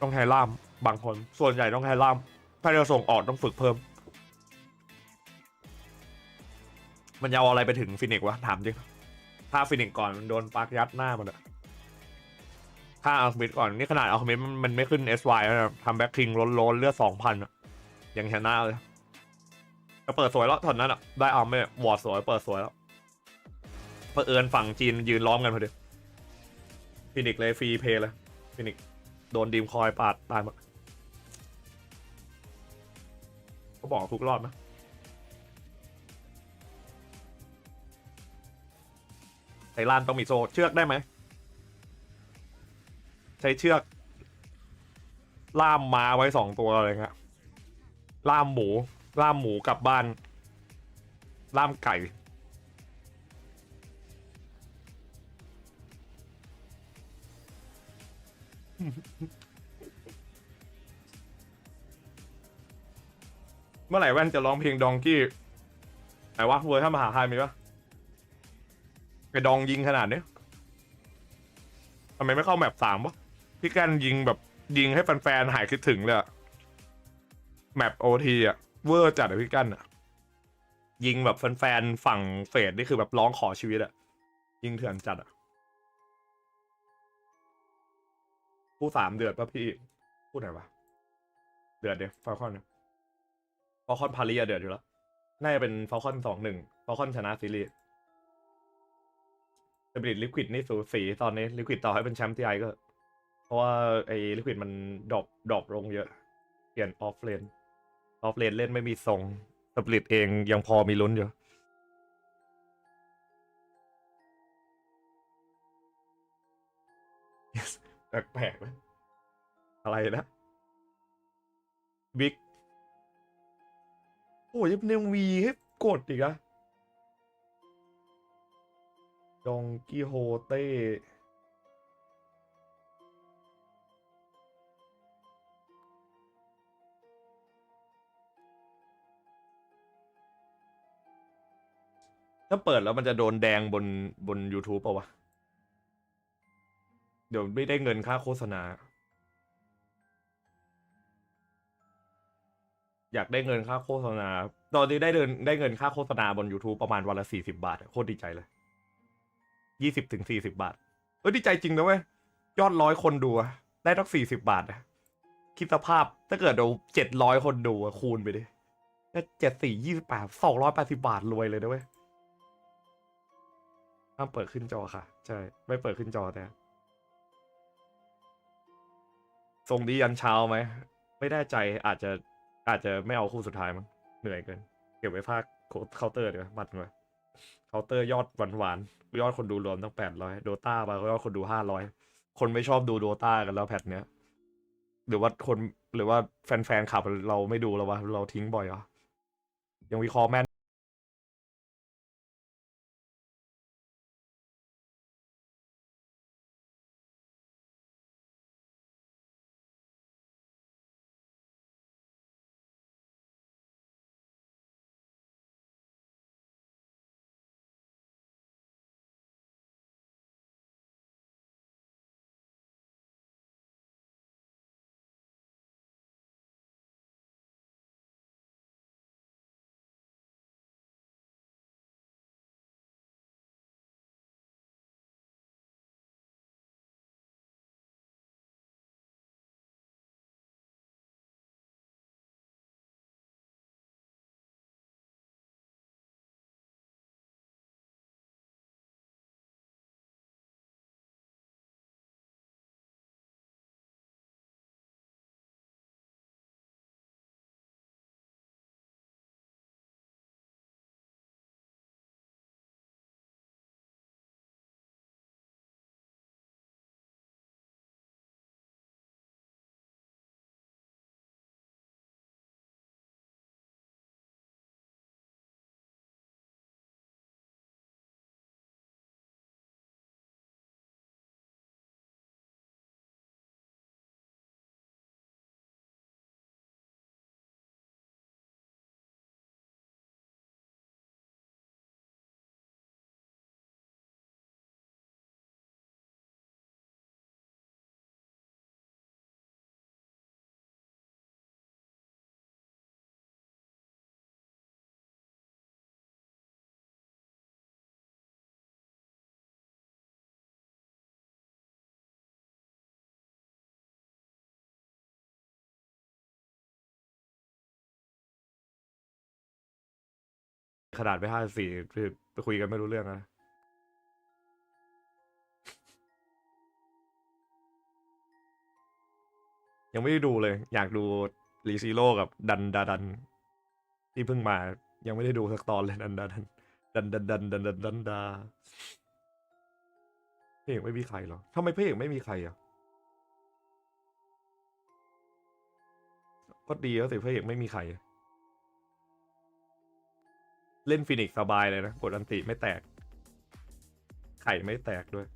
ต้องใช้ล่ามบางคนส่วนใหญ่ต้องใช้ล่ามถ้าจะส่งออกต้องฝึกเพิ่มมันยาวอะไรไปถึงฟินิกซ์วะถามจริงถ้าฟินิกซ์ก่อนมันโดนปากยัดหน้ามันอะถ้าอัลคามิดก่อนนี่ขนาดอัลคามิดมันไม่ขึ้น SY นะทำแบ็คคิงล้นเลือด 2,000อ่ะยังชนะเลยก็เปิดสวยแล้วตอนนั้นอ่ะได้อาร์มไม่วอร์ดสวยเปิดสวยแล้วเผอิญฝั่งจีนยืนล้อมกันพอดีฟินิกซ์เลยฟรีเพย์เลยฟินิกซ์โดนดีมคอยปาดตายหมดก็บอกทุกรอบนะไทยลานต้องมีโซ่เชือกได้ไหมใช้เชือกล่ามม้าไว้2 ตัวอะไรเงี้ยล่ามหมูกลับบ้านล่ามไก่เมื่อไหร่แว่นจะร้องเพลงดองกี้ไหนวะเวอร์ชันมหาไทยมีปะไอ้ดองยิงขนาดนี้ทำไมไม่เข้าแมป3วะพี่แกนยิงแบบยิงให้แฟนๆหายคิดถึงเลยแมปOTอะเวอร์จัดอะพี่แกนอะยิงแบบแฟนๆฝั่งเฟดนี่คือแบบร้องขอชีวิตอะยิงเถื่อนจัดอะผู้3เดือดป่ะพี่พูดไหนวะเดือดเดี๋ยวฟาลคอนพารีเดือดอยู่แล้วน่าจะเป็นฟาลคอน2-1ฟาลคอนชนะซีรีส์แต่บริดลิควิดนี่สูสีตอนนี้ลิควิดต่อให้เป็นแชมป์ที่ไอก็เพราะว่าไอ้ลิควิดมันดรอปลงเยอะเปลี่ยนออฟเลนเล่นไม่มีทรงสปริตเองยังพอมีลุ้นอยู่แปลกๆนะอะไรนะบิ๊กโอ้ยยังมีให้กดอีกอะดองกิโฮเต้ ถ้าเปิดแล้วมันจะโดนแดงบน YouTube ป่าวะเดี๋ยวไม่ได้เงินค่าโฆษณาอยากได้เงินค่าโฆษณาตอนนี้ได้เงินค่าโฆษณาบน YouTube ประมาณวันละ40 บาทโคตรดีใจเลย20 ถึง 40 บาทดีใจจริงนะเว้ยยอด100 คนดูได้ตั้ง40 บาทคิดสภาพถ้าเกิดเรา700 คนดูคูณไปดิ74 28 280 บาทรวยเลยนะเว้ยห้ามเปิดขึ้นจอค่ะใช่ไม่เปิดขึ้นจอแต่ส่งดียันเช้าไหมไม่แน่ใจอาจจะไม่เอาคู่สุดท้ายมั้งเหนื่อยเกินเก็บไว้ภาคเคาน์เตอร์เดี๋ยวบัตรมาเคาน์เตอร์ยอดหวานยอดคนดูรวมตั้ง800โดต้าไปยอดคนดู500คนไม่ชอบดูโดต้ากันแล้วแพทเนี้ยหรือว่าแฟนขับเราไม่ดูแล้ววะเราทิ้งบ่อยยังวิเคราะห์แม่นขนาดไป54ไปคุยกันไม่รู้เรื่องนะยังไม่ได้ดูเลยอยากดูรีซีโร่กับดันที่เพิ่งมายังไม่ได้ดูสักตอนเลยดันดาพระเอกไม่มีใครหรอทำไมพระเอกไม่มีใครก็ดีแล้วสิพระเอกไม่มีใครเล่นฟินิกซ์สบายเลยนะกดอันติไม่แตกไข่ไม่แตกด้วย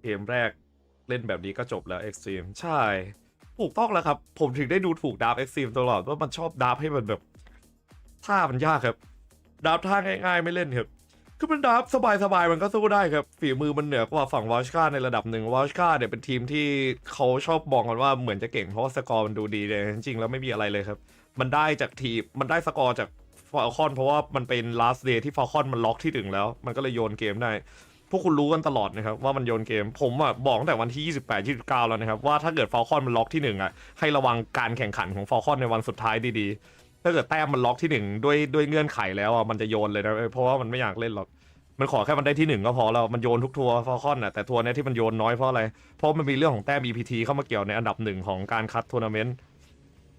เกมแรกเล่นแบบนี้ก็จบแล้ว Xtreme ใช่ถูกต้องแล้วครับผมถึงได้ดูถูกดาร์ฟ Xtreme ตลอดว่ามันชอบดาร์ฟให้มันแบบท่ามันยากครับดาร์ฟท่าง่ายๆไม่เล่นครับคือมันดาร์ฟสบายๆมันก็สู้ได้ครับฝีมือมันเหนือกว่าฝั่งวอชก้าในระดับหนึ่งวอชก้าเนี่ยเป็นทีมที่เขาชอบมองกันว่าเหมือนจะเก่งเพราะว่าสกอร์มันดูดีเลยจริงๆแล้วไม่มีอะไรเลยครับมันได้จากทีมมันได้สกอร์จากฟอลคอนเพราะว่ามันเป็น last day ที่ฟอลคอนมันล็อกที่1แล้วมันก็เลยโยนเกมได้พวกคุณรู้กันตลอดนะครับว่ามันโยนเกมผมบอกตั้งแต่วันที่28 29แล้วนะครับว่าถ้าเกิดฟอลคอนมันล็อกที่1ให้ระวังการแข่งขันของฟอลคอนในวันสุดท้ายดีๆถ้าเกิดแต้มมันล็อกที่1ด้วยเงื่อนไขแล้วมันจะโยนเลยนะเพราะว่ามันไม่อยากเล่นหรอกมันขอแค่มันได้ที่1ก็พอแล้วมันโยนทุกทัวร์ฟอลคอนแต่ทัวร์นี้ที่มันโยนน้อยเพราะอะไรเพราะมันมีเรื่องของแต้ม EPT เข้ามาเกี่ยวในอันดับ1ของการคัดทัวร์นาเมนต์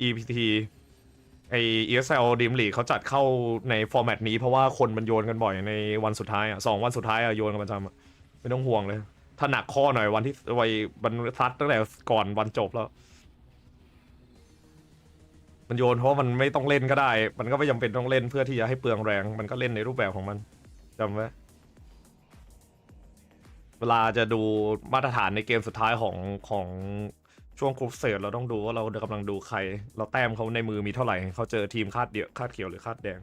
EPT ESL DreamLeague เขาจัดเข้าในฟอร์แมตนี้เพราะว่าคนมันโยนกันบ่อยในวันสุดท้าย2 วันสุดท้ายโยนกันประจำไม่ต้องห่วงเลยถ้าหนักข้อหน่อยวันที่วันทัดตั้งแต่ก่อนวันจบแล้วมันโยนเพราะมันไม่ต้องเล่นก็ได้มันก็ไม่จำเป็นต้องเล่นเพื่อที่จะให้เปลืองแรงมันก็เล่นในรูปแบบของมันจำไว้ เวลาจะดูมาตรฐานในเกมสุดท้ายของช่วงกรุ๊ปเซตเราต้องดูว่าเรากำลังดูใครเราแต้มเขาในมือมีเท่าไหร่เขาเจอทีมคาดเดียวคาดเขียวหรือคาดแดง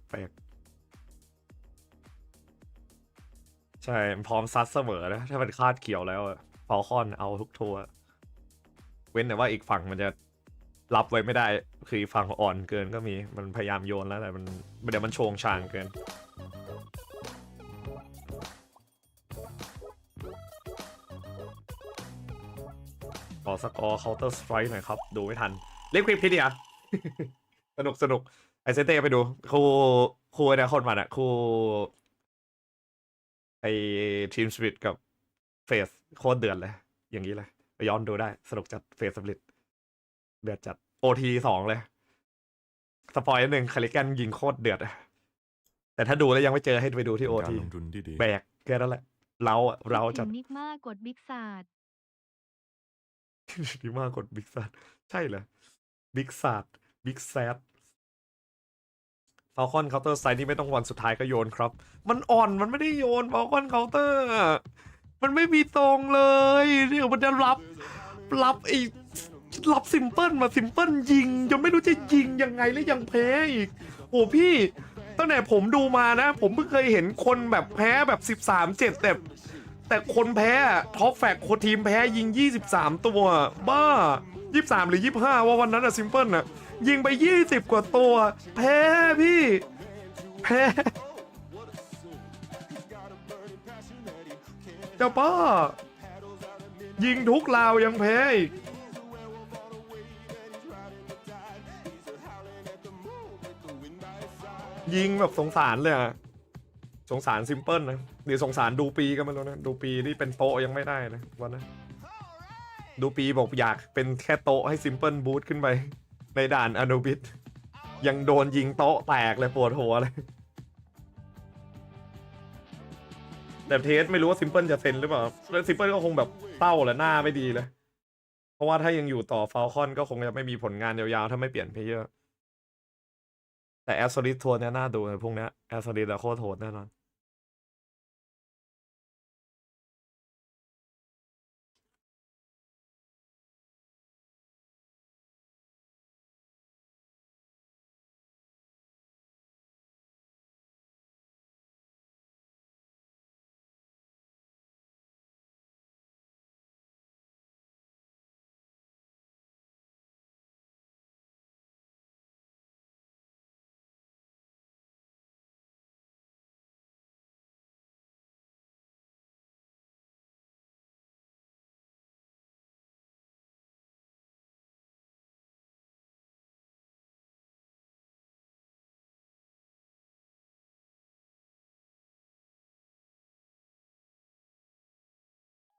แปลกใช่พร้อมซัดเสมอนะถ้ามันคาดเขียวแล้วฟอลคอนเอาทุกทัวร์เว้นแต่ว่าอีกฝั่งมันจะรับไว้ไม่ได้คือฝั่งอ่อนเกินก็มีมันพยายามโยนแล้วแต่มันเดี๋ยวมันโชงชางเกินขอสกอร์ Counter Strike หน่อยครับดูไม่ทันเล่นคลิปพี่เดีย สนุกไอเซนเต้ไปดูคู่เนี่ยคนมันอะคู่ไอทีมสปิริตกับเฟสโคตรเดือดเลยอย่างนี้เลยไปย้อนดูได้สนุกจัดเฟสสปิริตเดือดจัดOT 2เลยสปอยนิดนึงคาริแกนยิงโคตรเดือดแต่ถ้าดูแล้วยังไม่เจอให้ไปดูที่OTแบกแค่นั้นแหละเราจัดนิกมากดบิ๊กซาดนิกมากดบิ๊กซาดใช่เหรอบิ๊กซาดบิ๊กแซดฟาลคอนเคาน์เตอร์ไซด์ที่ไม่ต้องวันสุดท้ายก็โยนครับมันอ่อนมันไม่ได้โยนฟาลคอนเคาน์เตอร์มันไม่มีตรงเลยเดี๋ยวมันจะรับไอ้รับซิมเปิลมาซิมเปิลยิงจนไม่รู้จะยิงยังไงแล้วยังแพ้อีกโอ้พี่ตั้งแต่ผมดูมานะผมเพิ่งเคยเห็นคนแบบแพ้แบบ 13-7 แต่คนแพ้ท็อปแฟกคนทีมแพ้ยิง23ตัวบ้า23หรือ25ว่าวันนั้นอะซิมเปิลอะยิงไป20กว่าตัวแพ้พี่แพ้เจ้าป้ายิงทุกราวยังแพ้อีกยิงแบบสงสารเลยอะสงสารซิมเปิลนะเดี๋ยวสงสารดูปีกันมาแล้วนะดูปีที่เป็นโต๊ะยังไม่ได้นะวันนั้นดูปีบอกอยากเป็นแค่โต๊ะให้ซิมเปิลบูทขึ้นไปในด่านอนุบิสยังโดนยิงโต๊ะแตกเลยปวดหัวเลยแต่เทสไม่รู้ว่าซิมเปิลจะเซ็นหรือเปล่าแล้วซิมเปิลก็คงแบบเศร้าแหละหน้าไม่ดีเลยเพราะว่าถ้ายังอยู่ต่อฟาลคอนก็คงจะไม่มีผลงานยาวๆถ้าไม่เปลี่ยนเพลเยอร์แต่แอสโซลิดทัวร์เนี่ยน่าดูเลยพวกนี้แอสโซลิดโคตรโหดแน่นอน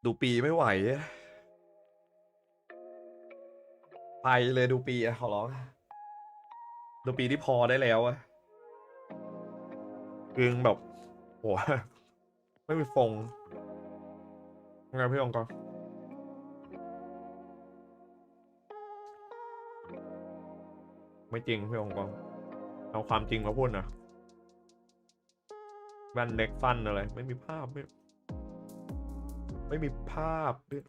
ดูปีไม่ไหวไปเลยดูปีขอร้องดูปีที่พอได้แล้วกึ่งแบบโหไม่มีฟงไงพี่องค์กรไม่จริงพี่องค์กรเอาความจริงมาพูดนะแว่นเล็กฟันอะไรไม่มีภาพไม่มีภาพด้วยโ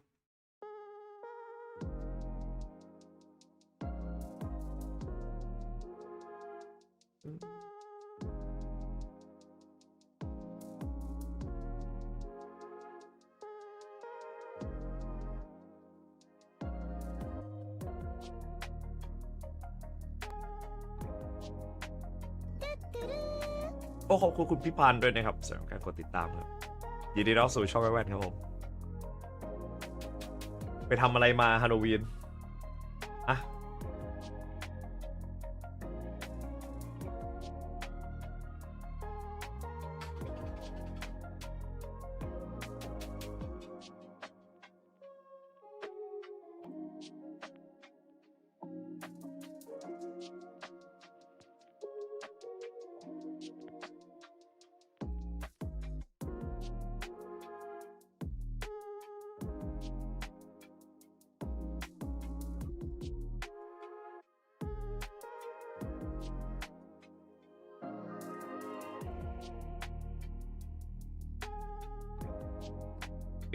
อ้ขอบคุณคุณพี่พันธ์ด้วยนะครับสำหรับการกดติดตามครับยินดีต้อนรับสู่ช่องแว่นครับผมไปทำอะไรมาฮาโลวีนอะ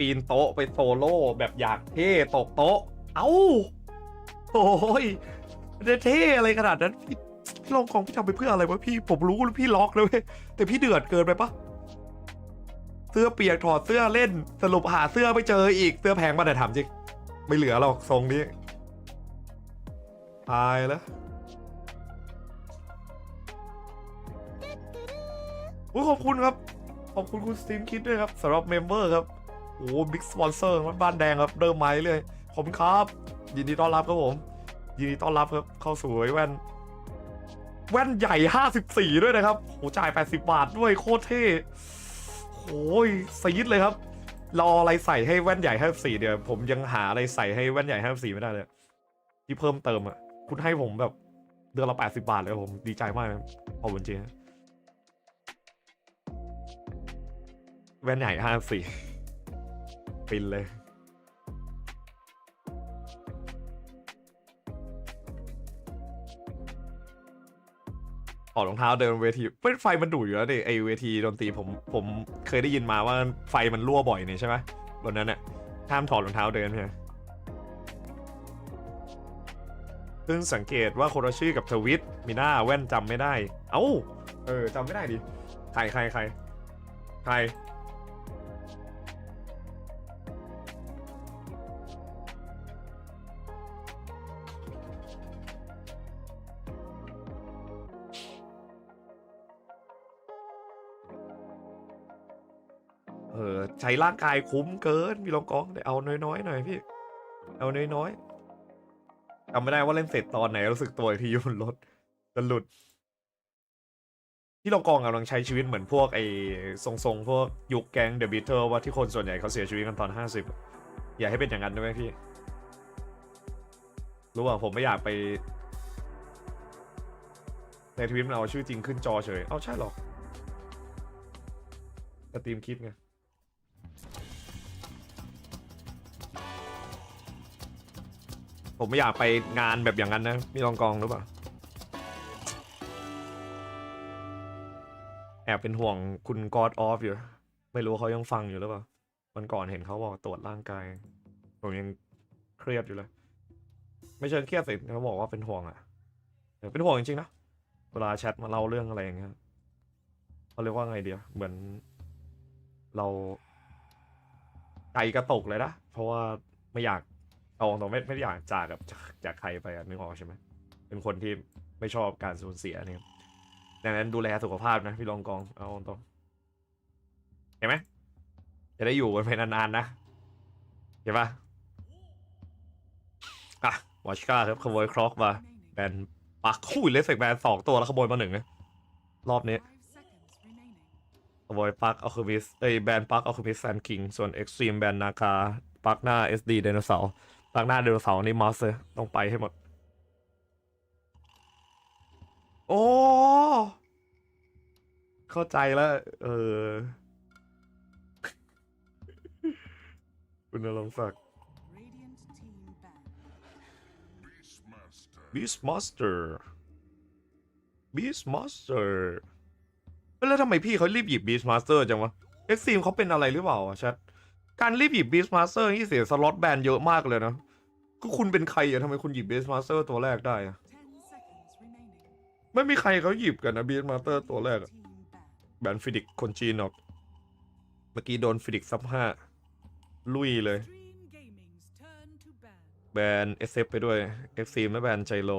ปีนโต๊ะไปโซโล่แบบอยากเท่ตกโต๊ะเอ้าโอ้ยจะเท่อะไรขนาดนั้นพี่ลองกองพี่ทำไปเพื่ออะไรวะพี่ผมรู้พี่ล็อกเลยเว้ยแต่พี่เดือดเกินไปปะเสื้อเปียกถอดเสื้อเล่นสรุปหาเสื้อไม่เจออีกเสื้อแพงมาแต่ถามจริงไม่เหลือหรอกทรงนี้ตายแล้วขอบคุณครับขอบคุณคุณสตีมคิดด้วยครับสำหรับเมมเบอร์ครับโอ้บิ๊กสปอนเซอร์บ้านแดงครับเริ่มไม้เลยขอบคุณครับยินดีต้อนรับครับผมยินดีต้อนรับครับเข้าสู่แว่นใหญ่54ด้วยนะครับโหจ่าย80 บาทด้วยโคตรเท่โอ้ยซีดเลยครับรออะไรใส่ให้แว่นใหญ่54เดี๋ยวผมยังหาอะไรใส่ให้แว่นใหญ่54ไม่ได้เลยที่เพิ่มเติมอ่ะคุณให้ผมแบบเดือนละ80 บาทเลยผมดีใจมากขอบคุณจริงแว่นใหญ่54ปินเลยออกรองเท้าเดินเวทีเป็นไฟมันดุอยู่แล้วดิไอเวทีดนตรีผมเคยได้ยินมาว่าไฟมันรั่วบ่อยนี่ใช่ไหมบนนั้นเนี่ยห้ามถอดรองเท้าเดินใช่ไหมเพิ่งสังเกตว่าคนละชื่อกับทวิตมีหน้าแว่นจำไม่ได้เอ้าจำไม่ได้ดิใครใช้ร่างกายคุ้มเกินมีลองกองแต่เอาน้อยๆหน่อยพี่เอาน้อยๆจำไม่ได้ว่าเล่นเสร็จตอนไหนรู้สึกตัวอีกทีอยู่บนรถจะหลุดที่ลองกองกำลังใช้ชีวิตเหมือนพวกไอ้ทรงพวกยุคแก๊งเดอะบิทเทิลว่าที่คนส่วนใหญ่เขาเสียชีวิตกันตอน50อย่าให้เป็นอย่างนั้นด้วยพี่รู้ป่ะผมไม่อยากไปในทวิตมันเอาชื่อจริงขึ้นจอเฉยเอาใช่หรอสตรีมคิดไงผมไม่อยากไปงานแบบอย่างนั้นนะมีลองกองหรือเปล่าแอบเป็นห่วงคุณ God of อยู่ไม่รู้เขายังฟังอยู่หรือเปล่าวันก่อนเห็นเขาบอกตรวจร่างกายผมยังเครียดอยู่เลยไม่เชิงเครียดสิเขาบอกว่าเป็นห่วงอ่ะเป็นห่วงจริงๆนะเวลาแชทมาเล่าเรื่องอะไรอย่างเงี้ยเขาเรียกว่าไงเดียวเหมือนเราใจกระตกเลยนะเพราะว่าไม่อยากเอาตรงไม่อยากจากใครไปนึกออกใช่ไหมเป็นคนที่ไม่ชอบการสูญเสียเนี่ยดังนั้นดูแลสุขภาพนะพี่ลองกองเอาตรงเห็นไหมจะได้อยู่กันไปนานๆนะเห็นปะวอชก้าครับขโมยครอกมาแบนปักคู่เลสเซกแบน2 ตัวแล้วขโมยมา1นะรอบนี้ขโมยปักอัลคูมิสแบนปักอัลคูมิสแซนคิงส่วน Xtreme แบนนาคาปักหน้า SD ไดโนเสาร์ปักหน้าไดโนเสาร์นี่มอสเลยต้องไปให้หมดโอ้เข้าใจแล้วคุณนรงค์ศักดิ์ Beastmaster แล้วทำไมพี่เขารีบหยิบ Beastmaster จังวะ Xtreme เขาเป็นอะไรหรือเปล่าแชทการรีบหยิบ Beastmaster นี่เสียสล็อตแบนเยอะมากเลยนะก็คุณเป็นใครอะทำไมคุณหยิบ Beastmaster ตัวแรกได้อะไม่มีใครเขาหยิบกันนะ Beastmaster ตัวแรกอะแบนฟิดิกคนจีนออกเมื่อกี้โดนฟิดิกซับ5ลุยเลยแบน SF ไปด้วย Xtreme และแบนไจโร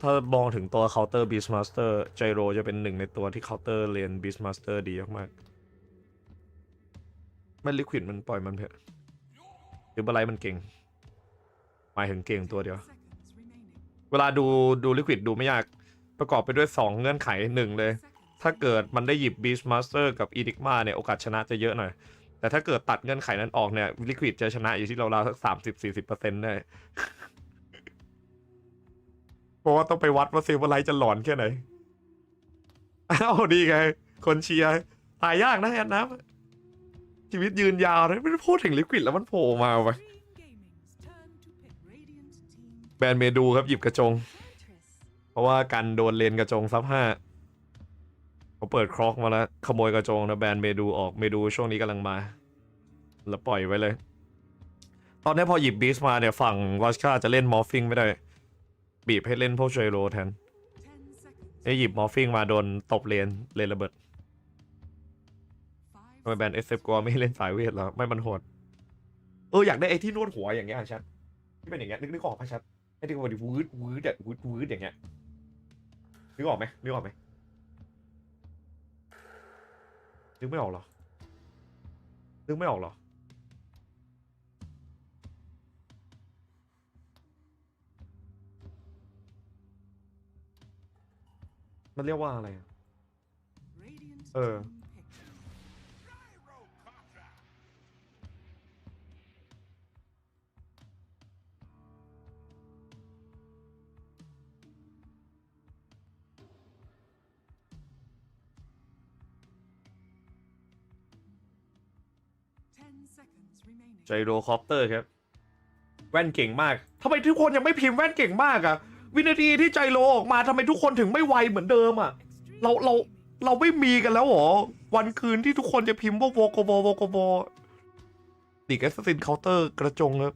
ถ้ามองถึงตัวเคาน์เตอร์ Beastmaster ไจโรจะเป็นหนึ่งในตัวที่เคาน์เตอร์เรียน Beastmaster ดีมากๆไม่ลิควิดมันปล่อยมันเถอะหรืออะไรมันเก่งหมายถึงเก่งตัวเดียวเวลาดูลิควิดดูไม่ยากประกอบไปด้วย2เงื่อนไข1เลยถ้าเกิดมันได้หยิบ Beastmaster กับ Enigma เนี่ยโอกาสชนะจะเยอะหน่อยแต่ถ้าเกิดตัดเงื่อนไขนั้นออกเนี่ยลิควิดจะชนะอยู่ที่ราวๆสัก30-40% ได้เพราะว่าต้องไปวัดว่าซิลเวอร์ไลท์จะหลอนแค่ไหนอ้าวดีไงคนเชียร์ตายยากนะแอนนะชีวิตยืนยาวนะไม่ได้พูดถึงลิควิดแล้วมันโผล่มาไปแบนเมดูครับหยิบกระจงเพราะว่ากันโดนเลนกระจงซับ5เขาเปิดครอกมาแล้วขโมยกระจงนะแบนเมดูออกเมดูช่วงนี้กำลังมา แล้วปล่อยไว้เลยตอนนี้พอหยิบบีสมาเนี่ยฝั่งวอชคาจะเล่นมอร์ฟิงไม่ได้บีบให้เล่นพวกเชโรแทนไอ้หยิบมอร์ฟิงมาโดนตบเลนระเบิดทำไมแบนเอสเอฟกไม่เล่นสายเวทแล้วไม่มันโหดอยากได้ไอ้ที่นวดหัวอย่างเงี้ยชัดที่เป็นอย่างเงี้ยนึกออกปะชัดไอ้ที่มันวืดแบบวืดอย่างเงี้ยนึกออกไหมนึกไม่ออกหรอมันเรียกว่าอะไรไจโรคอปเตอร์ครับแว่นเก่งมากทำไมทุกคนยังไม่พิมพ์แว่นเก่งมากอะวินาทีที่ไจโรออกมาทำไมทุกคนถึงไม่ไวเหมือนเดิมอะเราไม่มีกันแล้วหรอวันคืนที่ทุกคนจะพิมพ์ว่าโวโกโบติกแอสซัสซินเคาน์เตอร์กระจงครับ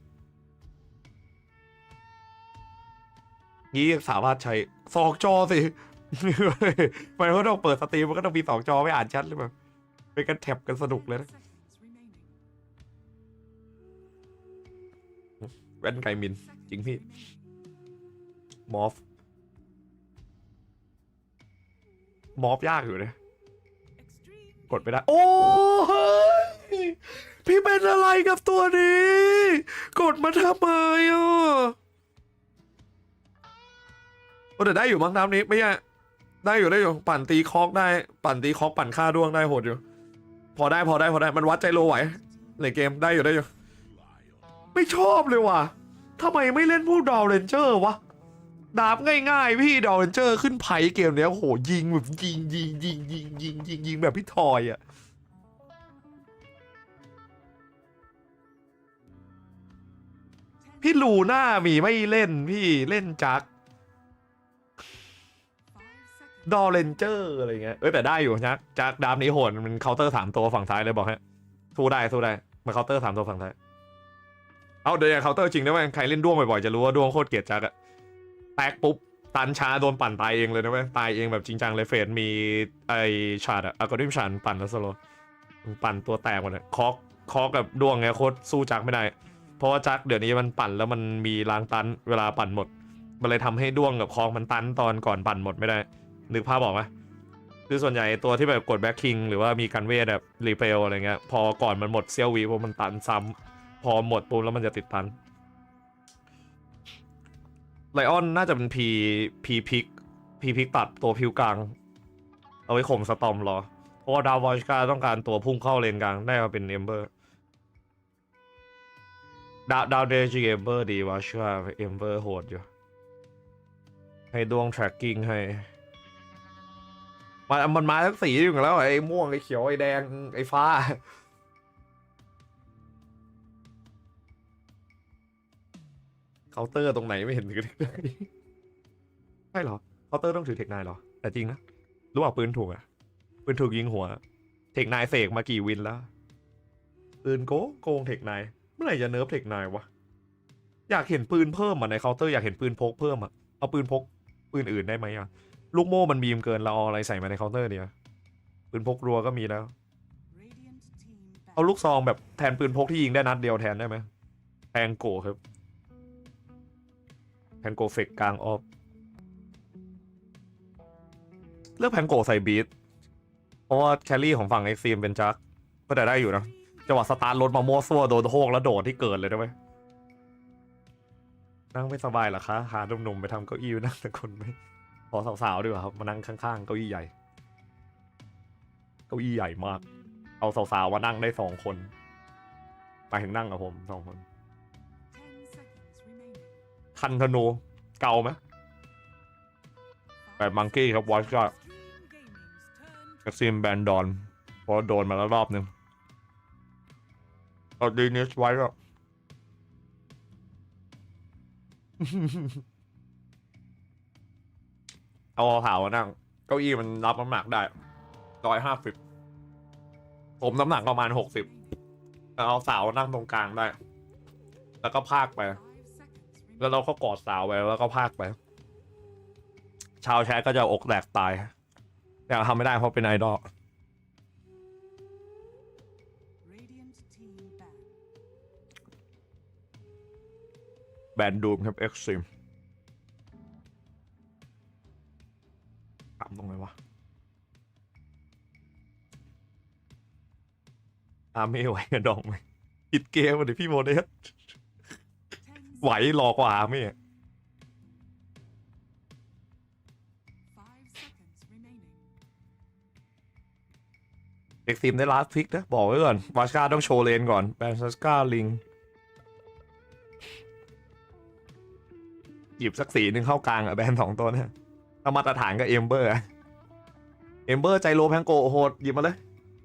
นี่สามารถใช้2 จอสิมันก็ต้องเปิดสตรีมมันก็ต้องมี2 จอไม่อ่านชัดหรือเปล่าเป็นกันแท็บกันสนุกเลยนะแว่นไกมินจริงพี่มอฟยากอยู่นะกดไปได้โอ้ยพี่เป็นอะไรกับตัวนี้กดมาทำไมแต่ได้อยู่มั้งน้ำนี้ไม่ใช่ได้อยู่ปั่นตีคอกได้ปั่นฆ่าด้วงได้โหดอยู่พอได้มันวัดใจโลไหวในเกมได้อยู่ไม่ชอบเลยว่ะทำไมไม่เล่นพวกดาวเรนเจอร์วะดาบง่ายๆพี่ดาวเรนเจอร์ขึ้นไผ่เกมเนี้ยโหยิงแบบยิงแบบพี่ทอยอ่ะพี่ลูน่ามีไม่เล่นพี่เล่นจักดาวเรนเจอร์อะไรเงี้ยแต่ได้อยู่จักดาบนี้โหดมันเคาน์เตอร์3 ตัวฝั่งซ้ายเลยบอกฮะสู้ได้มันเคาน์เตอร์3 ตัวฝั่งซ้ายเอาเดี๋ยวเคาน์เตอร์จริงนะเว้ยใครเล่นด้วงบ่อยๆจะรู้ว่าด้วงโคตรเกลียดจักอะแตกปุ๊บตันช้าโดนปั่นตายเองเลยนะเว้ยตายเองแบบจริงจังเลยเฟสมีไอชาร์ดอะอัลกอริทึมชาร์ดปั่นแล้วสโลปั่นตัวแตกหมดเลยคอกับด้วงไงโคตรสู้จักไม่ได้เพราะว่าจักเดี๋ยวนี้มันปั่นแล้วมันมีรางตันเวลาปั่นหมดมันเลยทำให้ด้วงกับคอมันตันตอนก่อนปั่นหมดไม่ได้นึกภาพบอกไหมคือส่วนใหญ่ตัวที่แบบกดแบ็คคิงหรือว่ามีการเวทแบบรีเพลอะไรเงี้ยพอก่อนมันหมดเซียววีเพราะมันตันซ้ำพอหมดปุ๊บแล้วมันจะติดตันไลออนน่าจะเป็นพีพิกตัดตัวผิวกลางเอาไว้ข่มสตอมรอเพราะว่าดาววอชกาต้องการตัวพุ่งเข้าเลนกลางได้มาเป็นเอมเบอร์ดาวเดจิเอมเบอร์ดีวอชกาเอมเบอร์โหดอยู่ให้ดวง tracking ให้มันมาทั้งสีอยู่แล้วไอ้ม่วงไอ้เขียวไอ้แดงไอ้ฟ้าเคาน์เตอร์ตรงไหนไม่เห็นถือใช่เหรอเคาน์เตอร์ต้องถือเทคไนหรอแต่จริงนะรู้ว่าปืนถูกปืนถูกยิงหัวเทคไนเสกมากี่วินแล้วปืนโกงเทคไนเมื่อไหร่จะเนิร์ฟเทคไนวะอยากเห็นปืนเพิ่มในเคาน์เตอร์อยากเห็นปืนพกเพิ่มเอาปืนพกปืนอื่นได้ไหมลูกโม่มันบีมเกินเราเอาอะไรใส่มาในเคาน์เตอร์เนี่ยปืนพกรัวก็มีแล้วเอาลูกซองแบบแทนปืนพกที่ยิงได้นัดเดียวแทนได้ไหมแทงโกครับแพนโกเฟกกลางออฟเลือกแพนโกใส่บีทเพราะว่าแคลรี่ของฝั่งXtremeเป็นจักก็ได้อยู่นะจังหวะสตาร์ทรถมาโม่ซัวโดนโฮกแล้วโดดที่เกิดเลยได้ไหมนั่งไม่สบายเหรอคะหาหนุ่มๆไปทำเก้าอี้นั่งแต่คนไม่ขอสาวๆดีกว่าครับมานั่งข้างๆเก้าอี้ใหญ่มากเอาสาวๆมานั่งได้2 คนไปถึงนั่งกับผม2 คนคันธนูเก่าไหมแบบมังกี้ครับวอชก็กระซิมแบนดอนเพราะโดนมาแล้วรอบนึงเอาดีนิสไว้ก็เอาเผานั่งเก้าอี้มันรับน้ำหนักได้150ผมน้ำหนักประมาณ60 เอาสาวนั่งตรงกลางได้แล้วก็พากไปแล้วเราก็กอดสาวไปแล้วก็พากไปชาวแชทก็จะอกแตกตายแต่ทำไม่ได้เพราะเป็นไอดอลแบนดูมครับ Xtreme ทำตรงไหนวะไม่ไหวกระดองไหมปิดเกมวันนี้พี่โมเดสไหวรอกว่าไม่Xtremeได้ลาสพิกนะบอกไว้ก่อนวาสกาต้องโชว์เลนก่อนแบนซัสกาลิงหยิบสักสีหนึ่งเข้ากลางอะแบน2 ตัวเนี่ยถ้ามาตรฐานก็เอมเบอร์ใจโลแพงโกโหดหยิบมาเลย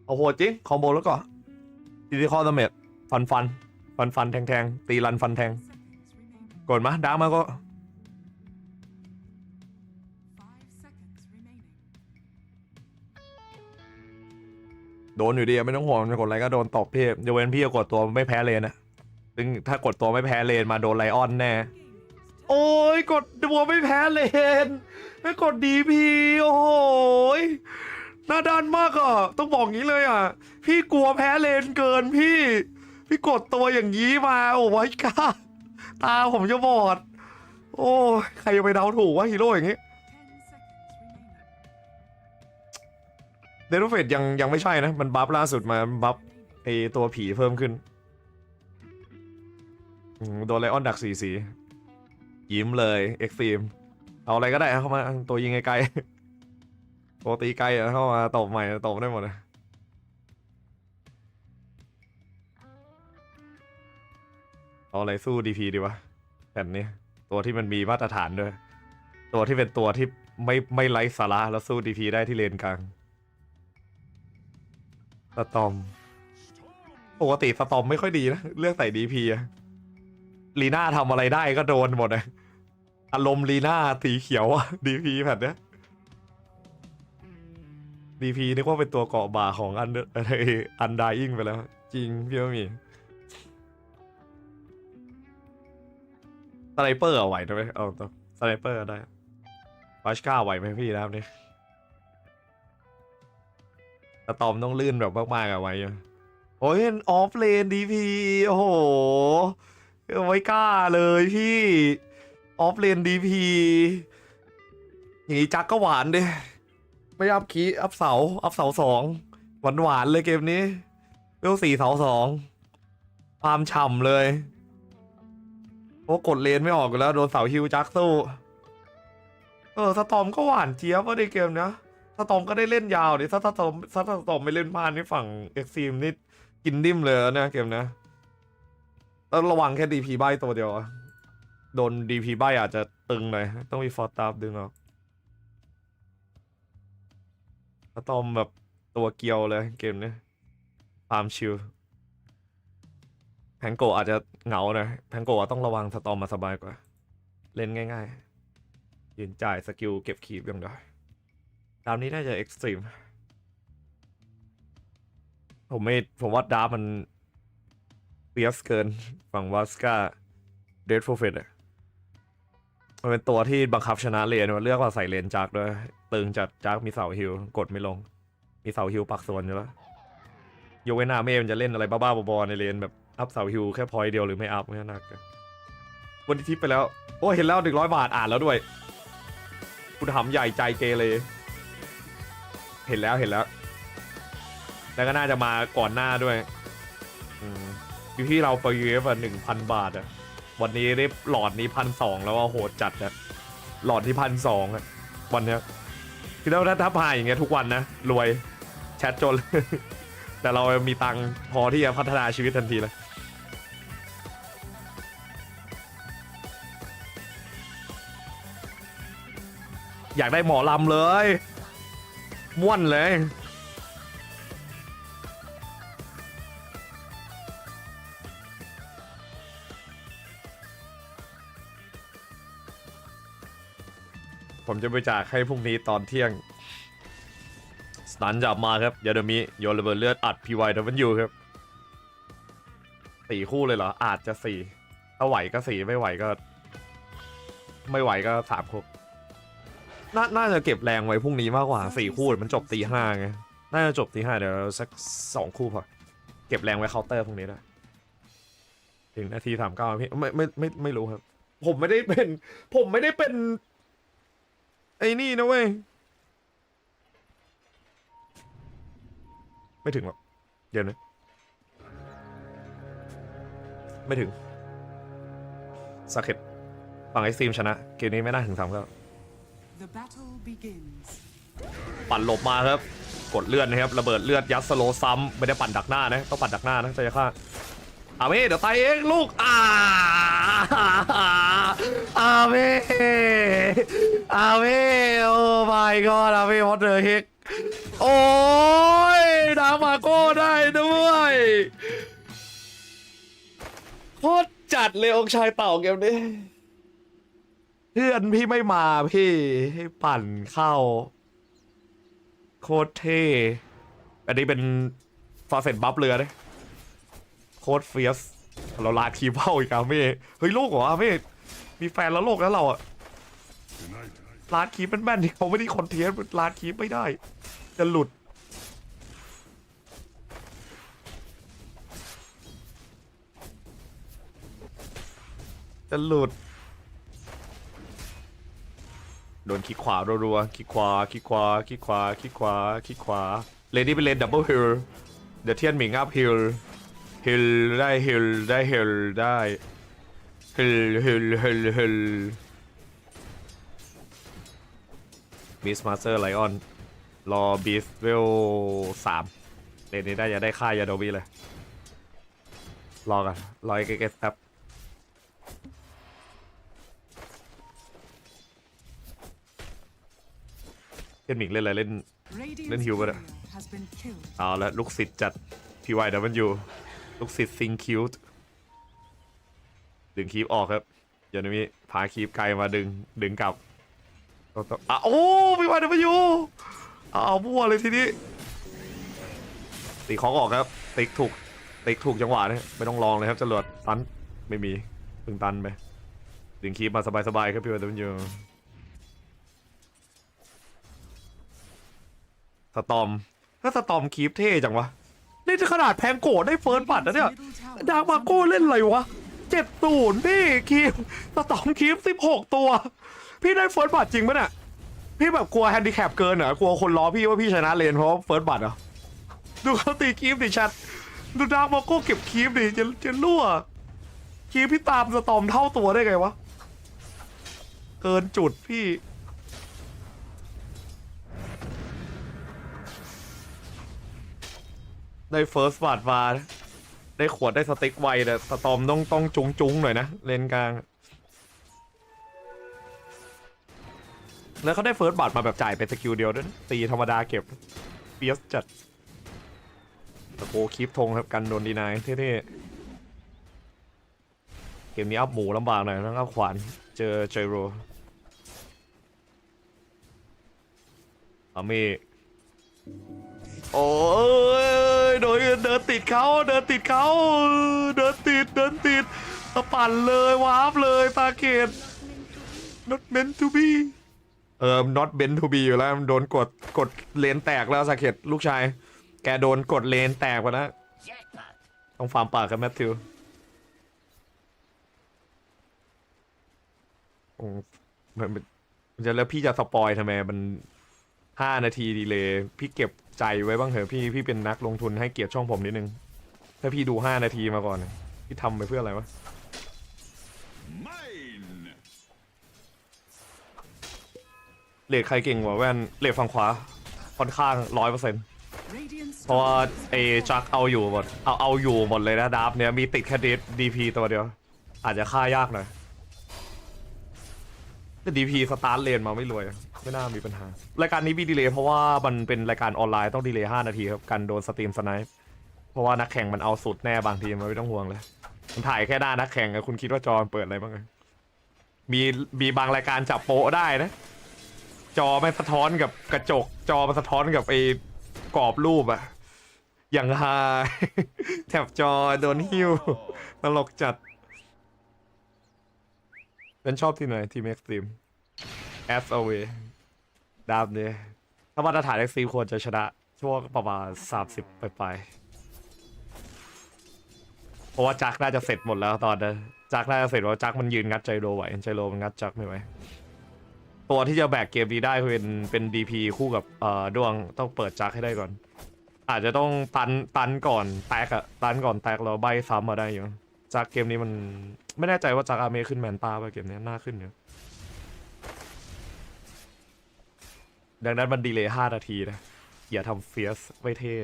เอาโหดจริงคอมโบแล้วก็ทีที่ข้อดาเมจฟันแทงตีรันฟันแทงกดมาดามาก็โดนอยู่ดีไม่ต้องห่วงจะกดอะไรก็โดนตบพี่ยกเว้นพี่จะกดตัวไม่แพ้เลนนะซึ่งถ้ากดตัวไม่แพ้เลนมาโดนไลออนแน่โอ้ยกดตัวไม่แพ้เลนไม่กดดีพีโอ้ยหน้าด้านมากอ่ะต้องบอกงี้เลยอ่ะพี่กลัวแพ้เลนเกินพี่กดตัวอย่างนี้มาโอ้ยก้าตาผมจะบอดโอ้ใครจะไปเดาถูกว่าฮีโร่อย่างงี้เดนเฟดยังไม่ใช่นะมันบัฟล่าสุดมาบัฟไอตัวผีเพิ่มขึ้นโดนไลออนดักสียิ้มเลยเอ็กซ์ตรีมเอาอะไรก็ได้เข้ามาตัวยิงไกลๆตัวตีไกลเข้ามาตบใหม่ตบได้หมดเลยเอาอะไรสู้ดีพีดีวะแผ่นนี้ตัวที่มันมีมาตรฐานด้วยตัวที่เป็นตัวที่ไม่ไร้สาระแล้วสู้ดีพีได้ที่เลนกลางสตอมปกติสตอมไม่ค่อยดีนะเลือกใส่ดีพีอะลีน่าทำอะไรได้ก็โดนหมดเลยอารมณ์ลีน่าสีเขียวอะดีพีแผ่นเนี้ยดีพีนึกว่าเป็นตัวเกาะบ่าของอันดายิ่งไปแล้วจริงพี่ว่ามีสไนเปอร์ไหวได้ไหมเอาตัวสไนเปอร์ได้วาชก้าไหวไหมพี่นะครับนี่สตอมต้องลื่นแบบมากๆอะไว้โอ้ยออฟเลนดีพีโอ้โหไว้กล้าเลยพี่ออฟเลนดีพีอย่างนี้จักก็หวานดิไม่อัพคีอัพเสา2หวานเลยเกมนี้เวล4 เสา 2ความฉ่ำเลยโอ้กดเลนไม่ออกแล้วโดนเสาฮิวจักสู้สตอมก็หวานเจี๊ยบว่าในเกมนะสตอมก็ได้เล่นยาวดิถ้าสตอมไม่เล่นพลาดนี่ฝั่งเอ็กซ์ตรีมนี่กินดิ้มเลยนะเกมนะต้องระวังแค่ดีพีใบตัวเดียวโดนดีพีใบอาจจะตึงหน่อยต้องมีฟอร์ตาร์ดึงออกสตอมแบบตัวเกียวเลยเกมนี้ความชิลแพงโกอาจจะเหงาหน่อยแพงโกต้องระวังสตอมมาสบายกว่าเล่นง่ายๆยืนจ่ายสกิลเก็บคีบอย่างเดียวตามนี้น่าจะเอ็กซ์ตรีมผมว่าดาร์มันเปียสเกินฝั่งวาสกาเดดโฟเฟตมันเป็นตัวที่บังคับชนะเลนมันเลือกว่าใส่เลนจักด้วยตึงจัดจักมีเสาฮิวกดไม่ลงมีเสาฮิวปักโซนอยู่แล้วยกเว้นนาเมมันจะเล่นอะไรบ้าๆบอๆในเลนแบบอัพเสาฮิวแค่พอยเดียวหรือไม่อัพไม่นักวันที่ทิปไปแล้วโอ้เห็นแล้ว100 บาทอ่านแล้วด้วยคุณทำใหญ่ใจเกเรเห็นแล้วแล้วก็น่าจะมาก่อนหน้าด้วยพี่เราไปยูเอฟ1,000 บาทอะวันนี้ได้หลอดนี้1,200แล้วว่าโหดจัดอะหลอดที่1,200อะวันเนี้ยคือถ้าพายอย่างเงี้ยทุกวันนะรวยแชทจน แต่เรามีตังค์พอที่จะพัฒนาชีวิตทันทีเลยอยากได้หมอลำเลยม่วนเลยผมจะไปจากให้พรุ่งนี้ตอนเที่ยงสตันจับมาครับยาดามิโยนระเบิดเลือดอัด PYW ครับ 4 คู่เลยเหรออาจจะ4ถ้าไหวก็4ไม่ไหวก็3 คู่น่าจะเก็บแรงไว้พรุ่งนี้มากกว่า4 คู่มันจบตี 5ไงน่าจะจบตี 5เดี๋ยวสัก2 คู่พอเก็บแรงไว้เคาน์เตอร์พรุ่งนี้ได้ถึงนาที39พี่ไม่รู้ครับผมไม่ได้เป็นไอ้นี่นะเว้ยไม่ถึงหรอกเดี๋ยวนะไม่ถึงสเก็ตฝั่งXtremeชนะเกมนี้ไม่น่าถึง3แล้วปั่นหลบมาครับกดเลื่อนนะครับระเบิดเลือดยัดสโลซ้ำไม่ได้ปั่นดักหน้านะต้องปั่นดักหน้านะจะฆ่าอาเม่เดี๋ยวตายเองลูกอาเม่โอ้ my god อาเม่วอเตอร์เฮกโอ้ยดามาโก้ได้ด้วยโคตรจัดเลยองค์ชายเต่าเกมนี้เพื่อนพี่ไม่มาพี่ให้ปั่นเข้าโคตรเท่อันนี้เป็นฟาเซนบัฟเรือเลยโคตรเฟียสเราลาคีเบ้าอีกอาเม่เฮ้ยโลกเหรออาเม่มีแฟนแล้วโลกแล้วเราอะลาดคีเป็นแม่นที่เขาไม่ได้คอนเทนต์ลาดคีไม่ได้จะหลุดโดนคิกขวารัวๆคิกขวาเลนนี่เป็นเลนดับเบิลฮิลเดี๋ยวเทียนหมิงอัพฮิลได้ฮิลบีสมาสเตอร์ไลออนรอบีสเวล3เลนนี้ได้จะได้ค่ายาโดบีเลยรอกันรอไอ้เกตแป๊บเล่นหมิงเล่นอะไรเล่นฮิวกันอะเอาละลูกศิษย์จัดพี่ไวเดี๋ยวมันอยู่ลูกศิษย์ซิงคิวต์ดึงคีบออกครับอย่านี้พาคีบไกลมาดึงกลับโอ้พี่ไวเดี๋ยวมันอยู่เอามั่วเลยทีนี้ตีของออกครับติ๊กถูกจังหวะนะไม่ต้องลองเลยครับจรวดตันไม่มีเพิ่งตันไปดึงคีบมาสบายครับพี่ไวเดี๋ยวมันอยู่สตอมถ้าสตอมคีปเท่จังวะนี่จะขนาดแพงโกรธได้เฟิร์สบัตรนะเนี่ยดาร์มาโก้เล่นอะไรวะ70พี่คีปสตอมคีป16ตัวพี่ได้เฟิร์สบัตรจริงปะเนี่ยพี่แบบกลัวแฮนดิแคปเกินเหรอกลัวคนล้อพี่ว่าพี่ชนะเลนเพราะเฟิร์สบัตรเหรอดูเขาตีคีปดิชัดดูดาร์มาโก้เก็บคีปดิจะรั่วคีปพี่ตามสตอมเท่าตัวได้ไงวะเกินจุดพี่ได้เฟิร์สบัตรมาได้ขวดได้สติ๊กไวแต่สตอมต้องจุงหน่อยนะเลนกลางแล้วเขาได้เฟิร์สบัตรมาแบบจ่ายเป็นสกิลเดียวด้วยตีธรรมดาเก็บเฟียสจัดตะโกคลิปธงครับกันโดนดีนายเท่ๆเกมนี้อัพหมูลำบากหน่อยต้องอัพขวานเจอโรอาเมโอ้ยโดยเดินติดเขาเดินติดตะปั่นเลยวาร์ปเลยตาเกต not meant to be not meant to be อยู่แล้วมันโดนกดเลนแตกแล้วสาเกตลูกชายแกโดนกดเลนแตกไปแล้วต้องฟาร์มปากกับแมทธิวมันจะแล้วพี่จะสปอยทำไมมัน5 นาทีดีเลยพี่เก็บใจไว้บ้างเถอะพี่เป็นนักลงทุนให้เกียรติช่องผมนิดนึงถ้าพี่ดู5 นาทีมาก่อนพี่ทำไปเพื่ออะไรวะเลดใครเก่งกว่าแว่นเลดฝั่งขวาค่อนข้าง 100%เพราะว่าจักเอาอยู่หมดเอาอยู่หมดเลยนะดับเนี่ยมีติดแค่DP ตัวเดียวอาจจะฆ่ายากหน่อยแต่ DP สตาร์ทเลนมาไม่รวยไม่น่ามีปัญหารายการนี้มีดีเลย์เพราะว่ามันเป็นรายการออนไลน์ต้องดีเลย์5 นาทีครับกันโดนสตรีมสไนป์เพราะว่านักแข่งมันเอาสุดแน่บางทีมันไม่ต้องห่วงเลยมันถ่ายแค่หน้านักแข่งคุณคิดว่าจอเปิดอะไรบ้างมีบางรายการจับโป๊ะได้นะจอไม่สะท้อนกับกระจกจอมันสะท้อนกับไอ้กรอบรูปอะ อย่างฮา แถบจอโดนหิ้วตลกจัดเป็นชอบที่ไหนทีม Xtreme as always ดาบเนี่ยถ้ามาตรฐาน Xtreme ควรจะชนะช่วงประมาณ30ไปเพราะว่าจักน่าจะเสร็จหมดแล้วตอนนั้นจักน่าจะเสร็จว่าจักมันยืนงัดใจโรไหวใจโรมันงัดจักไม่ไหวตัวที่จะแบกเกมนี้ได้เป็น DP คู่กับดวงต้องเปิดจักให้ได้ก่อนอาจจะต้องตันก่อนแตกอะตันก่อนแตกเราใบซ้ำมาได้อยู่จักเกมนี้มันไม่แน่ใจว่าจักอาเมขึ้นแมนตาป่ะเกมนี้น่าขึ้นอยู่ดังนั้นมันดีเลย์5 นาทีนะอย่าทำเฟียสไว้เท่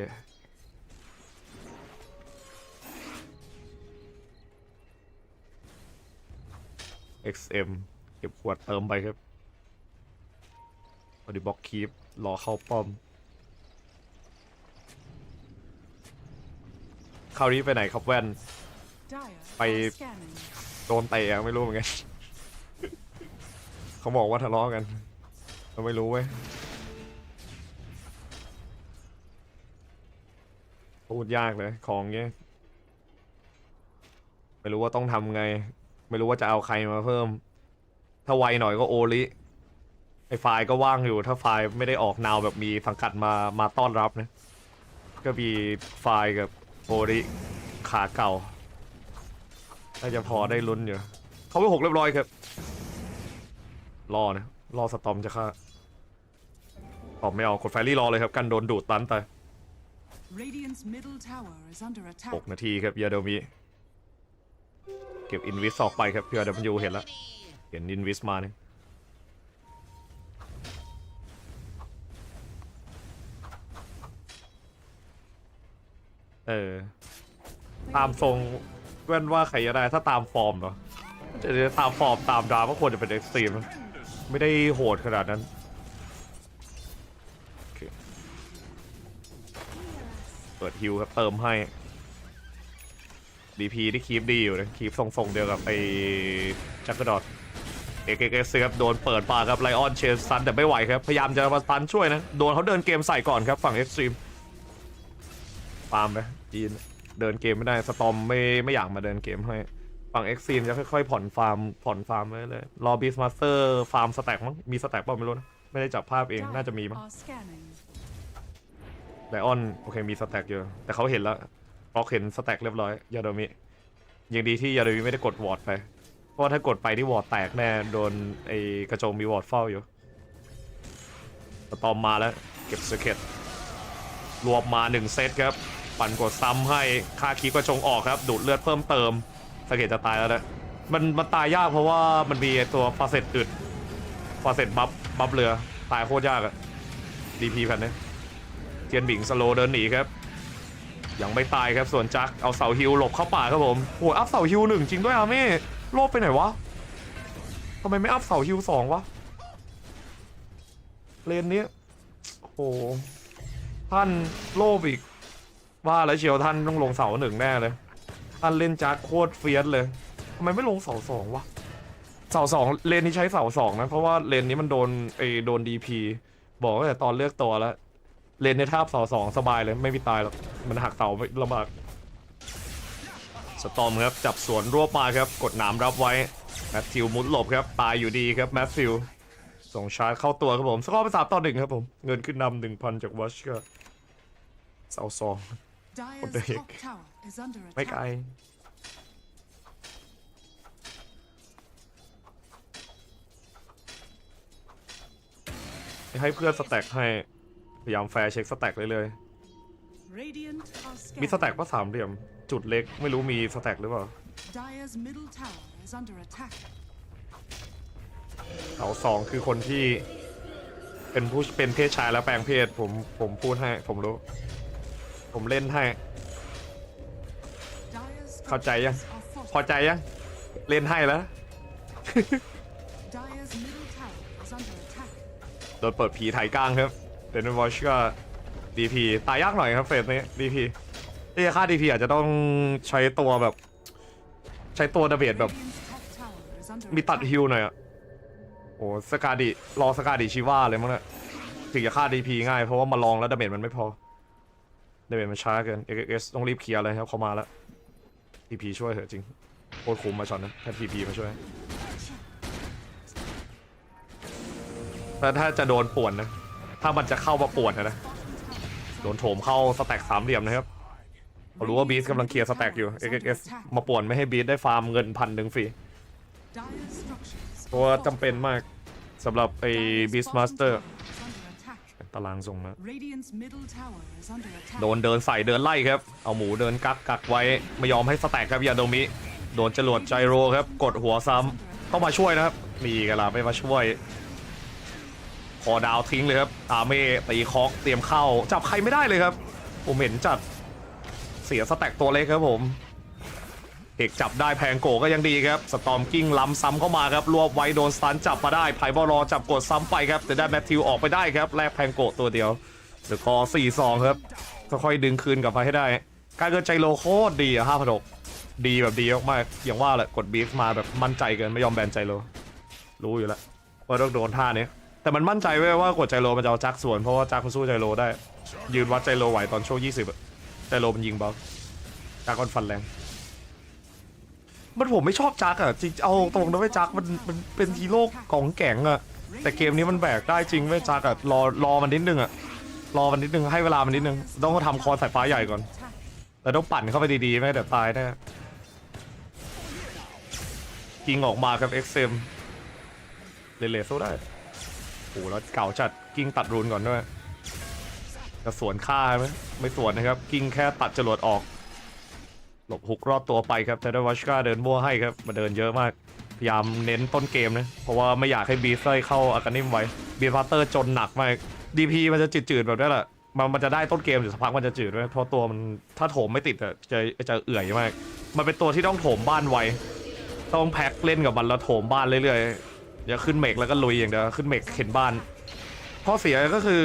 XM เก็บขวดเติมไปครับเอาดิบล็อกคีปรอเข้าป้อมคราวนี้ไปไหนครับแว่นไปโดนเตะไม่รู้เหมือนกัน เขาบอกว่าทะเลาะกันเราไม่รู้เว้ยพูดยากเลยของเงี้ยไม่รู้ว่าต้องทำไงไม่รู้ว่าจะเอาใครมาเพิ่มถ้าไวหน่อยก็โอริไอไฟล์ก็ว่างอยู่ถ้าไฟล์ไม่ได้ออกนาวแบบมีสังกัดมาต้อนรับนะก็มีไฟล์กับโอริขาเก่าน่าจะพอได้ลุ้นอยู่เขาไป6เรียบร้อยครับรอนะรอสตอมจะฆ่าตอบไม่เอากดไฟรี่รอเลยครับกันโดนดูดตันไป6 นาทีครับยาโดมิเก็บอินวิสออกไปครับเพื่อWUเห็นแล้วเห็นอินวิสมาเนี่ยตามทรงเว้นว่าใครจะได้ถ้าตามฟอร์มเหรอจะตามฟอร์มตามดราก็ควรจะเป็น Xtreme ไม่ได้โหดขนาดนั้นเปิดฮิวครับเติมให้ DP ที่คีปดีอยู่นะคีปทรงๆเดียวกับไอ้จักรดอทเอเครับโดนเปิดปากครับไลออนเชสซันแต่ไม่ไหวครับพยายามจะมาตันช่วยนะโดนเขาเดินเกมใส่ก่อนครับฝั่ง Xtreme ฟาร์มไปจีนเดินเกมไม่ได้สตอมไม่อยากมาเดินเกมให้ฝั่ง Xtreme จะค่อยๆผ่อนฟาร์มไว้เลยรอบีสมาสเตอร์ฟาร์มสแต็กมั้งมีสแต็กป่ะไม่รู้นะไม่ได้จับภาพเองน่าจะมีมั้งไลออนโอเคมีสแต็กเยอะแต่เขาเห็นแล้วพอเห็นสแต็กเรียบร้อยยาโดมิยังดีที่ยาโดมิไม่ได้กดวอร์ดไปเพราะถ้ากดไปที่วอร์ดแตกแน่โดนไอกระโจมมีวอร์ดเฝ้าอยู่สตอมมาแล้วเก็บสเก็ตรวมมา1 เซตครับปั่นกดซ้ำให้ค่าคีกระจงออกครับดูดเลือดเพิ่มเติมสเก็ตจะตายแล้วนะมันตายยากเพราะว่ามันมีตัวฟาเซตอึดฟาเซตบัฟเรือตายโคตรยากอะDP แผ่นนี้เทียนบิงสโลเดินหนีครับยังไม่ตายครับส่วนจักเอาเสาฮิวหลบเข้าป่าครับผมโอ้ยอัพเสาฮิว1จริงด้วยอาเม่โลบไปไหนวะทำไมไม่อัพเสาฮิว2วะเลนนี้โอ้ท่านโลบอีกว่าแล้วเชียวท่านต้องลงเสา1แน่เลยท่านเล่นจักโคตรเฟียสเลยทำไมไม่ลงเสา2วะเสา2เลนนี้ใช้เสา2นะเพราะว่าเลนนี้มันโดน DP บอกตั้งแต่ตอนเลือกตัวแล้วเลนในท่าเสา2สบายเลยไม่มีตายหรอกมันหักเสาลำบากสตอมครับจับสวนรวบมาครับกดหนามรับไว้แมทธิวมุดหลบครับตายอยู่ดีครับแมทธิวส่งชาร์จเข้าตัวครับผมสกอร์เป็น3-1ครับผมเงินขึ้นนำ 1,000 จากวัชก็เสา2คนเด็กไม่ไกลให้เพื่อนสแต็กให้พยายามแฟร์เช็คสแต็กเลยมีสแต็กก็3 เหลี่ยมจุดเล็กไม่รู้มีสแต็กหรือเปล่าเสา2คือคนที่เป็นเพศชายแล้วแปลงเพศผมพูดให้ผมรู้ผมเล่นให้เข้าใจยังพอใจยังเล่นให้แล้วโดนเปิดผีไถก้างครับเดนวอชก็ DP ตายยากหน่อยครับเฟสนี้ DP ที่ค่า DP อาจจะต้องใช้ตัวแบบใช้ตัวดาเมจแบบมีตัดฮิลหน่อยอ่ะโอ้สกาดิรอสกาดิชิว่าเลยมั้งเนี่ยถึงจะฆ่า DP ง่ายเพราะว่ามาลองแล้วดาเมจมันไม่พอ เดเวนมันช้าเกิน XS ต้องรีบเคลียร์เลยครับเขามาแล้ว TP ช่วยเถอะจริงโคตรคุ้มมาช็อตนะถ้า TP มาช่วยถ้าจะโดนป่วนนะถ้ามันจะเข้ามาป่วนนะโดนโถมเข้าสแต็กสามเหลี่ยมนะครับเขารู้ว่าบีสกำลังเคลียร์สแต็กอยู่ XS มาป่วนไม่ให้บีสได้ฟาร์มเงิน1,000ฟรีเพราะว่าจำเป็นมากสำหรับไอ้บีสมาสเตอร์ตารางส่งมาโดนเดินใส่เดินไล่ครับเอาหมูเดินกักไว้ไม่ยอมให้สแต็กครับยาโดมิโดนจรวดไจโรครับกดหัวซ้ำเข้ามาช่วยนะครับมีกันละไม่มาช่วยพอดาวทิ้งเลยครับอาเม่ตีคอกเตรียมเข้าจับใครไม่ได้เลยครับผมเห็นจัดเสียสแต็กตัวเล็กครับผมเอกจับได้แพงโกก็ยังดีครับสตอมกิ้งล้ำซ้ำเข้ามาครับรวบไว้โดนสตันจับมาได้ไพบอลรอจับกดซ้ำไปครับแต่ได้แมทธิวออกไปได้ครับแลกแพงโกตัวเดียวเดอะคอ 4-2 ครับค่อยๆดึงคืนกลับไปให้ได้การเกิดใจโลโคตรดีอะ5,600ดีแบบดีมากๆอย่างว่าแหละกดบีฟมาแบบมั่นใจเกินไม่ยอมแบนใจโลรู้อยู่แล้วว่าต้องโดนท่านี้แต่มันมั่นใจไว้ว่ากดใจโลมันจะเอาจักสวนเพราะว่าจักมันสู้ใจโลได้ยืนวัดใจโลไหวตอนช่วง20ใจโลมันยิงเบาจักมันฟันแรงมันผมไม่ชอบจักอะจริงเอาตรงนะไม่จักมันเป็นฮีโร่กองแก่งอะแต่เกมนี้มันแบกได้จริงไม่จักอะรอมันนิดนึงอะรอมันนิดนึงให้เวลามันนิดนึงต้องทำคอสายฟ้าใหญ่ก่อนแต่ต้องปั่นเข้าไปดีๆไม่เดี๋ยวตายแน่กิงออกมาครับ Xtreme เลสู้ได้โอ้แล้วเก่าจัดกิ้งตัดรูนก่อนด้วยจะสวนฆ่าไหมไม่สวนนะครับกิ้งแค่ตัดจรวดออกหลบฮุกรอดตัวไปครับแต่ได้วัชกาเดินมั่วให้ครับมาเดินเยอะมากพยายามเน้นต้นเกมนะเพราะว่าไม่อยากให้บีเซอร์เข้าอากานิมไว้บีฟาเตอร์จนหนักมาก DP มันจะจืดๆแบบนี้แหละมันจะได้ต้นเกมอยู่สักพักมันจะจืดด้วยเพราะตัวมันถ้าโถมไม่ติดอะจะเอื่อยมากมันเป็นตัวที่ต้องโถมบ้านไวต้องแพ็คเล่นกับมันแล้วโถมบ้านเรื่อยๆอย่าขึ้นเมกแล้วก็ลุยอย่างเดียวขึ้นเมกเข็นบ้านข้อเสียก็คือ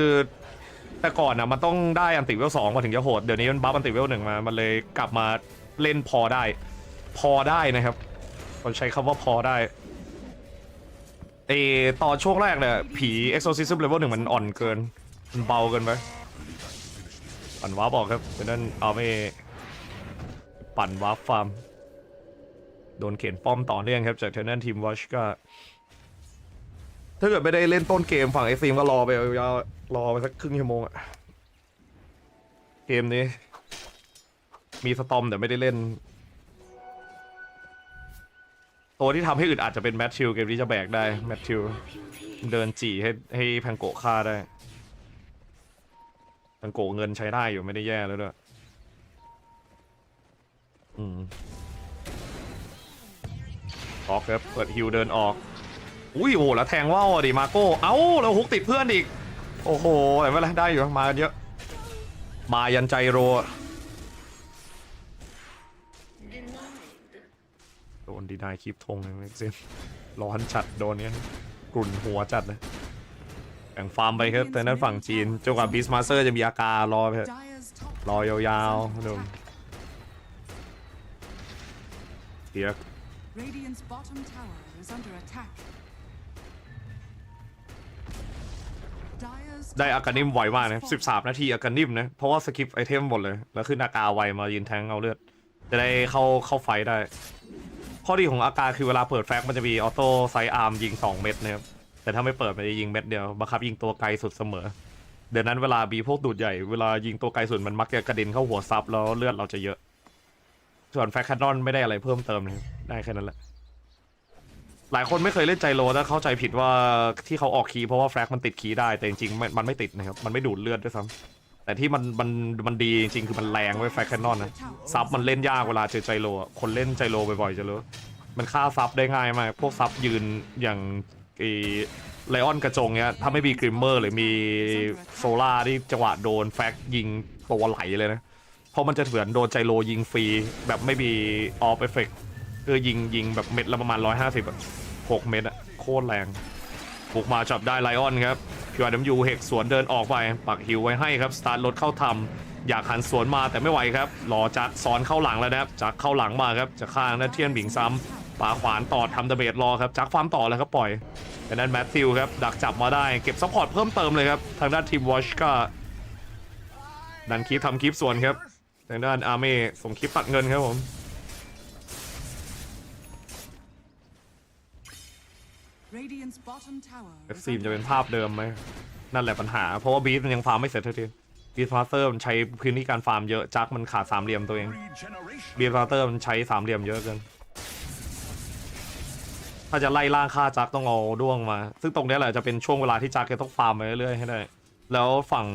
แต่ก่อนอะมันต้องได้อันติเวล2มาถึงจะโหดเดี๋ยวนี้มันบัฟอันติเวล1มามันเลยกลับมาเล่นพอได้นะครับผมใช้คำว่าพอได้ตอนช่วงแรกเนี่ยผี Exorcism Level 1มันอ่อนเกินมันเบาเกินไปปั่นวาร์ปออกครับเพราะนั้นเอาไม่ปั่นวาร์ปฟาร์มโดนเข็นป้อมต่อเนื่องครับจากเทนนันทีมวอชก็ถ้าเกิดไม่ได้เล่นต้นเกมฝั่งXtremeก็รอไปยาวรอไปสักครึ่งชั่วโมงอะเกมนี้มีสตอมแต่ไม่ได้เล่นตัวที่ทำให้อึดอาจจะเป็นแมทธิวเกมนี้จะแบกได้แมทธิวเดินจี่ให้แพงโกฆ่าได้แพงโกเงินใช้ได้อยู่ไม่ได้แย่แล้วด้วยออกครับเปิดฮิวเดินออกอุ้ยโอ้แล้วแทงว่าวดิมาโก้เอ้าแล้วฮุกติดเพื่อนอีกโอ้โหแต่ไม่เป็นไรได้อยู่มากันเยอะมายันใจโรโดนดีนายคลิปทงเลยแม็กซิมร้อนจัดโดนเนี้ยกลุ่นหัวจัดเลยแข่งฟาร์มไปครับแต่นั้นฝั่งจีนจนกว่าบีสมาสเตอร์จะมีอาการรอไปรอยาวๆดูเดี๋ยวได้อากานิมไวมากนะ13 นาทีอากานิมนะเพราะว่าสกิปไอเทมหมดเลยแล้วขึ้นอากาไวมายืนแทงเอาเลือดจะได้เข้าไฟได้ข้อดีของอากาคือเวลาเปิดแฟกมันจะมีออโต้ไซอาร์มยิง2 เม็ดนะครับแต่ถ้าไม่เปิดมันจะยิงเม็ดเดียวบังคับยิงตัวไกลสุดเสมอเดี๋ยวนั้นเวลาบีพวกดูดใหญ่เวลายิงตัวไกลสุดมันมักจะกระเด็นเข้าหัวซับแล้วเลือดเราจะเยอะส่วนแฟกแคนนอนไม่ได้อะไรเพิ่มเติมเลยได้แค่นั้นแหละหลายคนไม่เคยเล่นใจโลแล้วเข้าใจผิดว่าที่เขาออกคีย์เพราะว่าแฟกมันติดคีย์ได้แต่จริงๆมันไม่ติดนะครับมันไม่ดูดเลือดด้วยซ้ำแต่ที่มันดีจริงๆคือมันแรงไว้แฟกแคนนอนนะซับมันเล่นยากเวลาเจอใจโลคนเล่นใจโลบ่อยๆจะรู้มันฆ่าซับได้ง่ายมากพวกซับยืนอย่างไลออนกระจงเนี้ยถ้าไม่มีกริมเมอร์หรือมีโซล่าที่จังหวะโดนแฟกยิงตัวไหลเลยนะเพราะมันจะเถื่อนโดนใจโลยิงฟรีแบบไม่มีออฟเอฟเฟกต์คือยิงแบบเม็ดละประมาณ150อะ6 เม็ดอะโคตรแรงบุกมาจับได้ไลออนครับพิวาร์ดัมยูเฮกสวนเดินออกไปปักฮิวไว้ให้ครับสตาร์ทรถเข้าทำอยากหันสวนมาแต่ไม่ไหวครับรอจักซ้อนเข้าหลังแล้วนะครับจักเข้าหลังมาครับจะข้างนั่นเทียนบิงซ้ำปาขวานต่อทำดาเมจรอครับจักฟาร์มต่อเลยครับปล่อยแต่นั้นแมทธิวครับดักจับมาได้เก็บซัพพอร์ตเพิ่มเติมเลยครับทางด้านทีมวอชก็ ดันคลิปทำคลิปส่วนครับทางด้านอาร์เมส่งคลิปตัดเงินครับผม Xtreme จะเป็นภาพเดิมไหมนั่นแหละปัญหาเพราะว่าบีสมันยังฟาร์มไม่เสร็จทีบีสมาสเตอร์มันใช้พื้นที่การฟาร์มเยอะจักมันขาดสามเหลี่ยมตัวเองบีสมาสเตอร์มันใช้สามเหลี่ยมเยอะเกินถ้าจะไล่ล่างฆ่าจักต้องเอาด้วงมาซึ่งตรงนี้แหละจะเป็นช่วงเวลาที่จักจะต้องฟาร์มไปเรื่อยๆให้ได้แล้วฝั่ง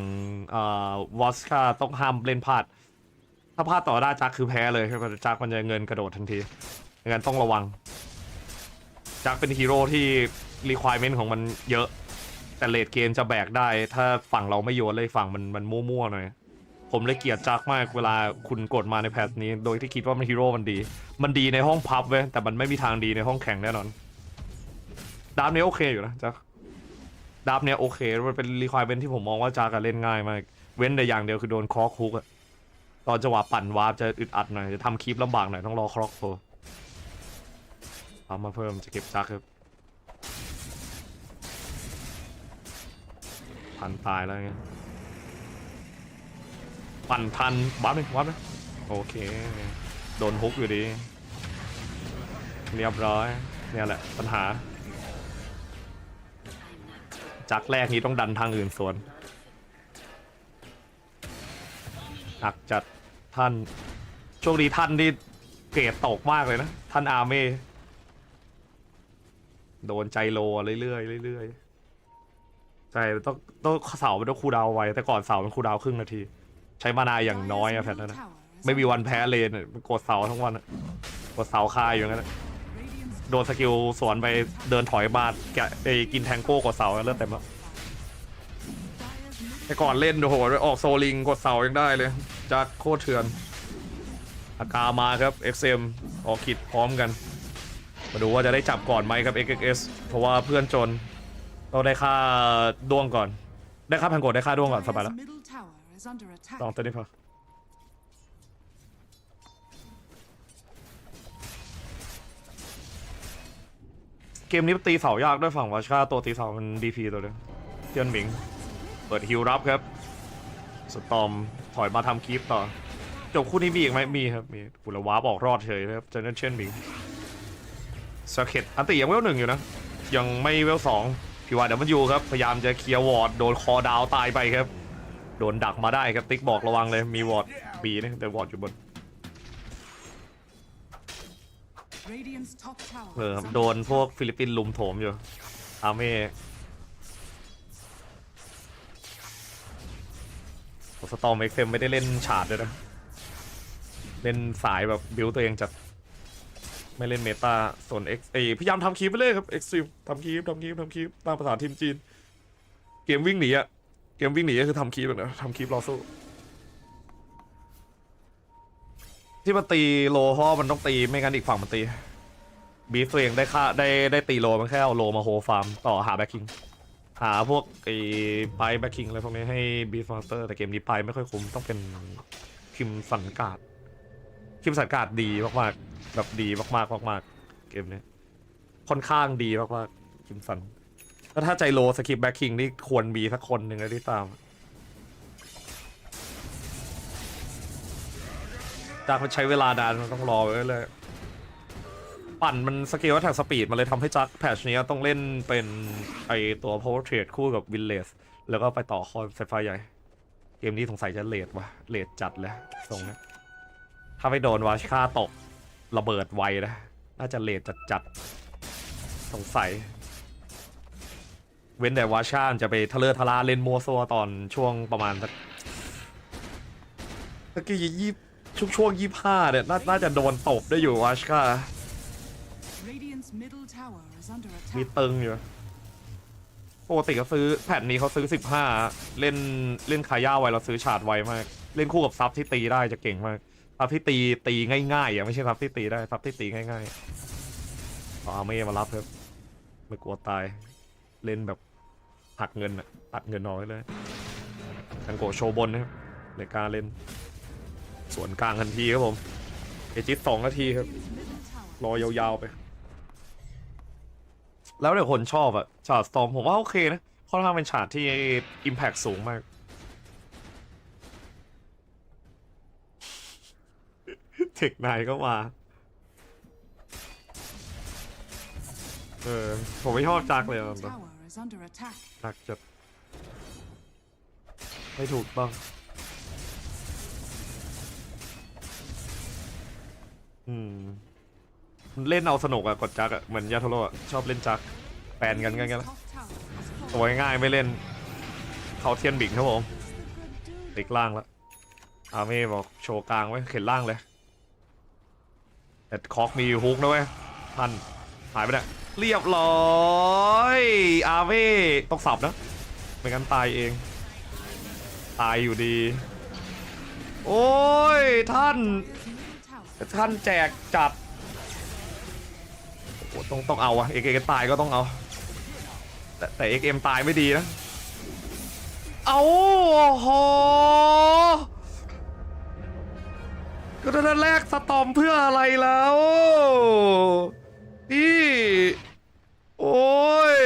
วอสคาต้องห้ามเล่นพลาดถ้าพลาดต่อได้จักคือแพ้เลยครับจักมันจะเงินกระโดดทันทีงั้นต้องระวังจักเป็นฮีโร่ที่requirement ของมันเยอะแต่เลดเกมจะแบกได้ถ้าฝั่งเราไม่โยนเลยฝั่งมันมั่วๆหน่อยผมเลยเกลียดจักมากเวลาคุณกดมาในแพทนี้โดยที่คิดว่ามันฮีโร่มันดีในห้องพับเว้ยแต่มันไม่มีทางดีในห้องแข่งแน่นอนดาบเนี้ยโอเคอยู่นะจักดาบเนี้ยโอเคมันเป็นrequirementที่ผมมองว่าจักเล่นง่ายมากเว้นแต่อย่างเดียวคือโดนคล็อกคุกอะตอนจังหวะปั่นวาร์ปจะอึดอัดหน่อยจะทำคลิปลำบากหน่อยต้องรอคล็อกโผล่เอามาเพิ่มจะเก็บจักครับพันตายแล้วไงปั่นทันวับเลยโอเคโดนฮุกอยู่ดีเรียบร้อยเนี่ยแหละปัญหาจักแรกนี้ต้องดันทางอื่นส่วนหนักจัดท่านโชคดีท่านที่เกรดตกมากเลยนะท่านอาร์เมโดนใจโลเรื่อยใช่ต้องเสามันต้องคูลดาวน์ไว้แต่ก่อนเสามันคูลดาวน์ครึ่งนาทีใช้มานาอย่างน้อยอะแพทนั้นนะไม่มีวันแพ้เลนกดเสาทั้งวันกดเสาคายอยู่งั้นโดนสกิลสวนไปเดินถอยมาแกะไปกินแทงโก้กดเสาเลือดเต็มแล้วแต่ก่อนเล่นโอ้โหออกโซลิงกดเสายังได้เลยจากโคตรเถื่อนอากามาครับ XM ออกขิดพร้อมกันมาดูว่าจะได้จับก่อนไหมครับ XXS เพราะว่าเพื่อนจนเราได้ค่าด้วงก่อนได้ค่าพันกดได้ค่าด้วงก่อนสบายแล้วลองตัวนี้พอเกมนี้ตีเสายากด้วยฝั่งวาชาตัวตีเสามัน DP ตัวเดียวเทียนหมิงเปิดฮิลรับครับสตอมถอยมาทำคีปต่อจบคู่นี้มีอีกไหมมีครับมีปุระวาร์ปออกรอดเฉยครับเจนเทียนหมิงสเก็ตอันติยังเวล1อยู่นะยังไม่เวล2พี่ว่าเดี๋ยวมันอยู่ครับพยายามจะเคลียร์วอร์ดโดนคอดาวตายไปครับโดนดักมาได้ครับติ๊กบอกระวังเลยมีวอร์ดบีนะแต่วอร์ดอยู่บนโดนพวกฟิลิปปินส์ลุมโถมอยู่อาร์เม่สตอมเอ็กเซมไม่ได้เล่นฉาดเลยนะเล่นสายแบบบิวตัวเองจัดไม่เล่นเมตาส่วน X พยายามทำคีปไปเลยครับ Xtreme ทำคีปตามภาษาทีมจีนเกมวิ่งหนีก็คือทำคีปแบบนั้นทำคีปรอสู้ที่มันตีโลเพราะมันต้องตีไม่งั้นอีกฝั่งมันตีบีฟตัวเองได้ค่าได้ตีโลมันแค่เอาโลมาโฮฟาร์มต่อหาแบ็คคิงหาพวกไปแบ็คคิงอะไรพวกนี้ให้บีฟมาสเตอร์แต่เกมนี้ไปไม่ค่อยคุ้มต้องเป็นคิมสันการ์ดดีมากๆแบบดีมากเกมนี้ค่อนข้างดีมากๆคิมสันแล้วถ้าใจโลสกิปแบ็คคิงนี่ควรมีสักคนหนึ่งเลยที่ตามจากมันใช้เวลานานมันต้องรอไว้เลยปั่นมันสกิลแท็กสปีดมันเลยทำให้จักแพทช์นี้ต้องเล่นเป็นตัว Power Trade คู่กับ Village แล้วก็ไปต่อคอนไฟฟ้าใหญ่เกมนี้สงสัยจะเลทจัดแล้วตรงนี้ถ้าไม่โดนวาชค่าตกระเบิดไวนะน่าจะเลทจัดสงสัยเว้นแต่วาชาจะไปทะเลทะลาเล่นมัวซัวตอนช่วงประมาณสักกี่ช่วง25เนี่ยน่าจะโดนตบได้อยู่วาชค่ามีตึงอยู่ปกติก็ซื้อแผ่นนี้เขาซื้อ15เล่นคาย่าไวเราซื้อฉาดไวมากเล่นคู่กับซับที่ตีได้จะเก่งมากซับที่ตีง่ายๆไม่ใช่ซับที่ตีได้ซับที่ตีง่ายๆเอาไม่มารับครับไม่กลัวตายเล่นแบบหักเงินตัดเงินน้อยเลยทังโกโชบนนะครับในการเล่นส่วนกลางทันทีครับผมเอจิต2 นาทีครับรอยาวๆไปแล้วเดี๋ยวคนชอบฉากสตอมผมว่าโอเคนะค่อนข้างเป็นฉากที่ Impact สูงมาก เทคไนก็มาผมไม่ชอบจักเลยจักจัดไม่ถูกต้องเล่นเอาสนุกอะกดจักอะเหมือนยาโทโร่ชอบเล่นจักแปนกันงั้นตัวง่ายไม่เล่นเขาเทียนบิกครับผมติ๊กล่างแล้วอาเม่บอกโชว์กลางไว้เข็นล่างเลยแต่คอกมีฮุกนะเว้ยท่านหายไปแล้วเรียบร้อยอาเม่ต้องสับนะไม่งั้นตายเองตายอยู่ดีโอ้ยท่านแจกจัดโอ้ต้องเอาอะเอ็กตายก็ต้องเอาแต่เอ็มตายไม่ดีนะเอาโหก็นั่นแรกสตอมเพื่ออะไรแล้วพี่โอ้ย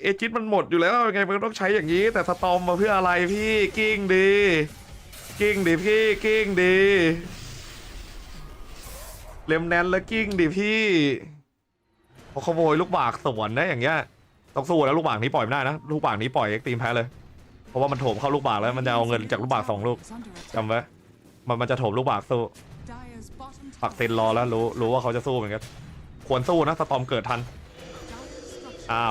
เอจิตมันหมดอยู่แล้วไงมันต้องใช้อย่างนี้แต่สตอมมาเพื่ออะไรพี่กิ้งดีพี่กิ้งดีเล็มแนนแล้วกิ้งดิพี่เขาขโมยลูกบากสวนนะอย่างเงี้ยต้องสู้แล้วลูกบากนี้ปล่อยไม่ได้นะลูกบากนี้ปล่อยเอ็กซ์ตรีมแพ้เลยเพราะว่ามันโถมเข้าลูกบากแล้วมันจะเอาเงินจากลูกบาก2 ลูกจำไว้มันจะโถมลูกบากสู้ปักเซนรอแล้วรู้ว่าเขาจะสู้เหมือนกันควรสู้นะสตอมเกิดทัน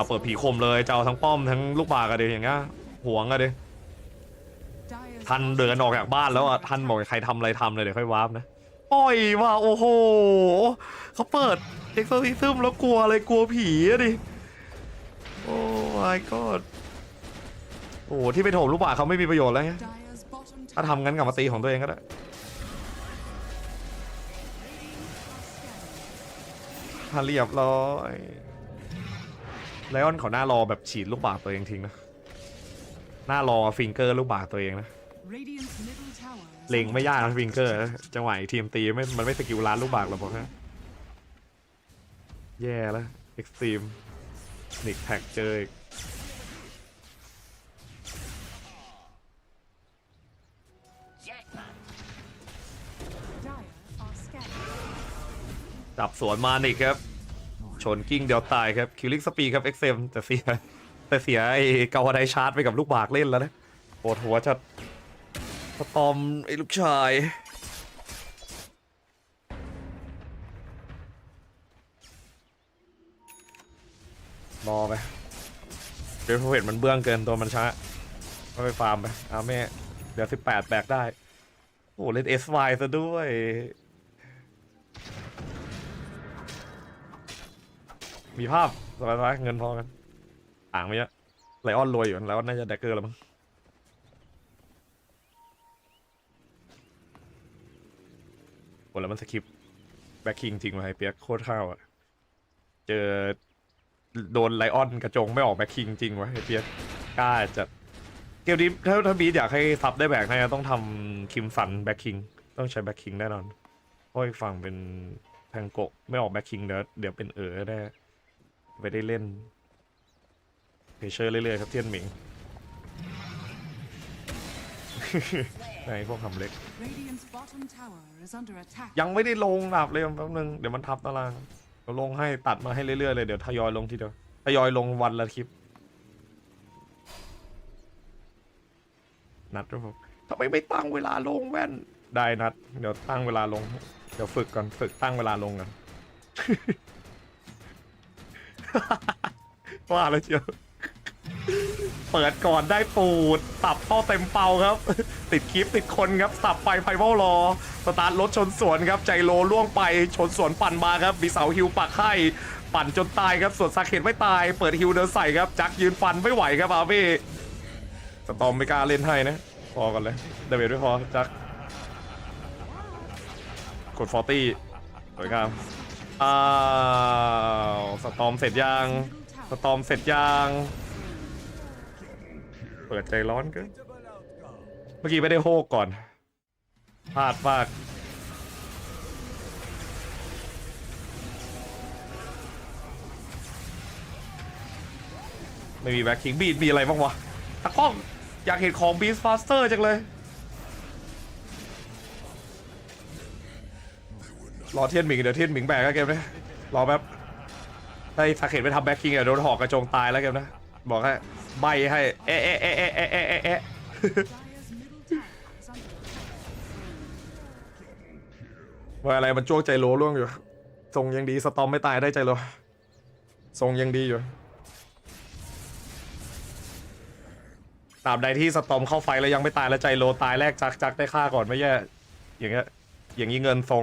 เปิดผีคมเลยจะเอาทั้งป้อมทั้งลูกบากอะดิอย่างเงี้ยหวงอะดิทันเดินออกจากบ้านแล้วอะทันบอกใครทำอะไรทำเลยเดี๋ยวค่อยวาร์ปนะปล่อยว่ะโอ้โหเขาเปิดเอ็กซ์โซซิซึมแล้วกลัวอะไรกลัวผีอะดิโอ้ my god โอ้ที่ไปโถมลูกบาศก์เขาไม่มีประโยชน์แล้วถ้าทำงั้นกลับมาตีของตัวเองก็ได้ถ้าเรียบร้อยไลออนเขาหน้ารอแบบฉีดลูกบาศก์ตัวเองทิ้งนะหน้ารอฟิงเกอร์ลูกบาศก์ตัวเองนะเล็งไม่ยากนะฟิงเกอร์จังหวะทีมตีมันไม่สกิลล้านลูกบาศก์หรอกฮะแย่แล้วเอ็กซ์ตรีมนิกแท็กเจออีกจับสวนมานิกครับชนกิ้งเดียวตายครับคิลลิ่งสปีครับเอ็กเซมแต่เสียไอ้เกาวาไดชาร์จไปกับลูกบากเล่นแล้วนะปวดหัวจัดสตอมไอ้ลูกชายรอไปเดี๋ยวเห็นมันเบื้องเกินตัวมันช้าก็ไปฟาร์มไปเอาแม่เดี๋ยว18แบกได้โอ้เล่น SY ซะด้วยมีภาพสบายๆเงินพอกันต่างไม่เยอะไลออนรวยอยู่แล้วน่าจะแดกเกอร์แล้วมั้งโอ้แล้วมันสกิปแบ็คคิงจริงเลยเปียกโคตรข้าวอ่ะเจอโดนไลออนกระจงไม่ออกแบ็คคิงจริงวะเปียกกล้าจัดเกมนี้ถ้าบีอยากให้ซับได้แบกน่าจะต้องทำคิมสันแบ็คคิงต้องใช้แบ็คคิงแน่นอนเพราะอีกฝั่งเป็นแทงโกะไม่ออกแบ็คคิงเดี๋ยวเป็นได้ไปได้เล่นเพเชอร์เรื่อยๆครับเทียนหมิงในพวกคำเล็กยังไม่ได้ลงหลับเลยแป๊บนึงเดี๋ยวมันทับตารางเราลงให้ตัดมาให้เรื่อยๆเลยเดี๋ยวทยอยลงทีเดียวทยอยลงวันละคลิปนัดครับทำไมไม่ตั้งเวลาลงแว่นได้นัดเดี๋ยวตั้งเวลาลงเดี๋ยวฝึกก่อนฝึกตั้งเวลาลงกันว่าแล้วเชียวเปิดก่อนได้ปูดสับเข้าเต็มเป่าครับติดคลิปติดคนครับสับไปไพวอลรอสตาร์ทรถชนสวนครับใจโลล่วงไปชนสวนปั่นมาครับมีเสาฮิวปักไข่ปั่นจนตายครับส่วนซาเคนไม่ตายเปิดฮิวเดินใส่ครับจักยืนฟันไม่ไหวครับอาเบ้สตอมไม่กล้าเล่นให้นะพอกันเลยเดวิดไม่พอจักกด40สวยงามสตอมเสร็จยังเปิดใจร้อนเกินเมื่อกี้ไม่ได้โฮกก่อนพลาดมากไม่มีแบ็คคิงบีดมีอะไรบ้างวะตะก้องอยากเห็นของบีสฟาสเตอร์จังเลย รอเทียนหมิงเดี๋ยวเทียนหมิงแบกก็เกมนะรอแป๊บถ้าสักเห็นไปทำแบ็คคิงโดนหอกกระโจงตายแล้วเกมนะบอกให้ใบให้เอะว่าอะไรมันจ้วงใจโลล่วงอยู่ทรงยังดีสตอมไม่ตายได้ใจโลทรงยังดีอยู่ตราบใดที่สตอมเข้าไฟแล้วยังไม่ตายแล้วใจโลตายแรกจักได้ฆ่าก่อนไม่แย่อย่างเงี้ยอย่างนี้เงินทร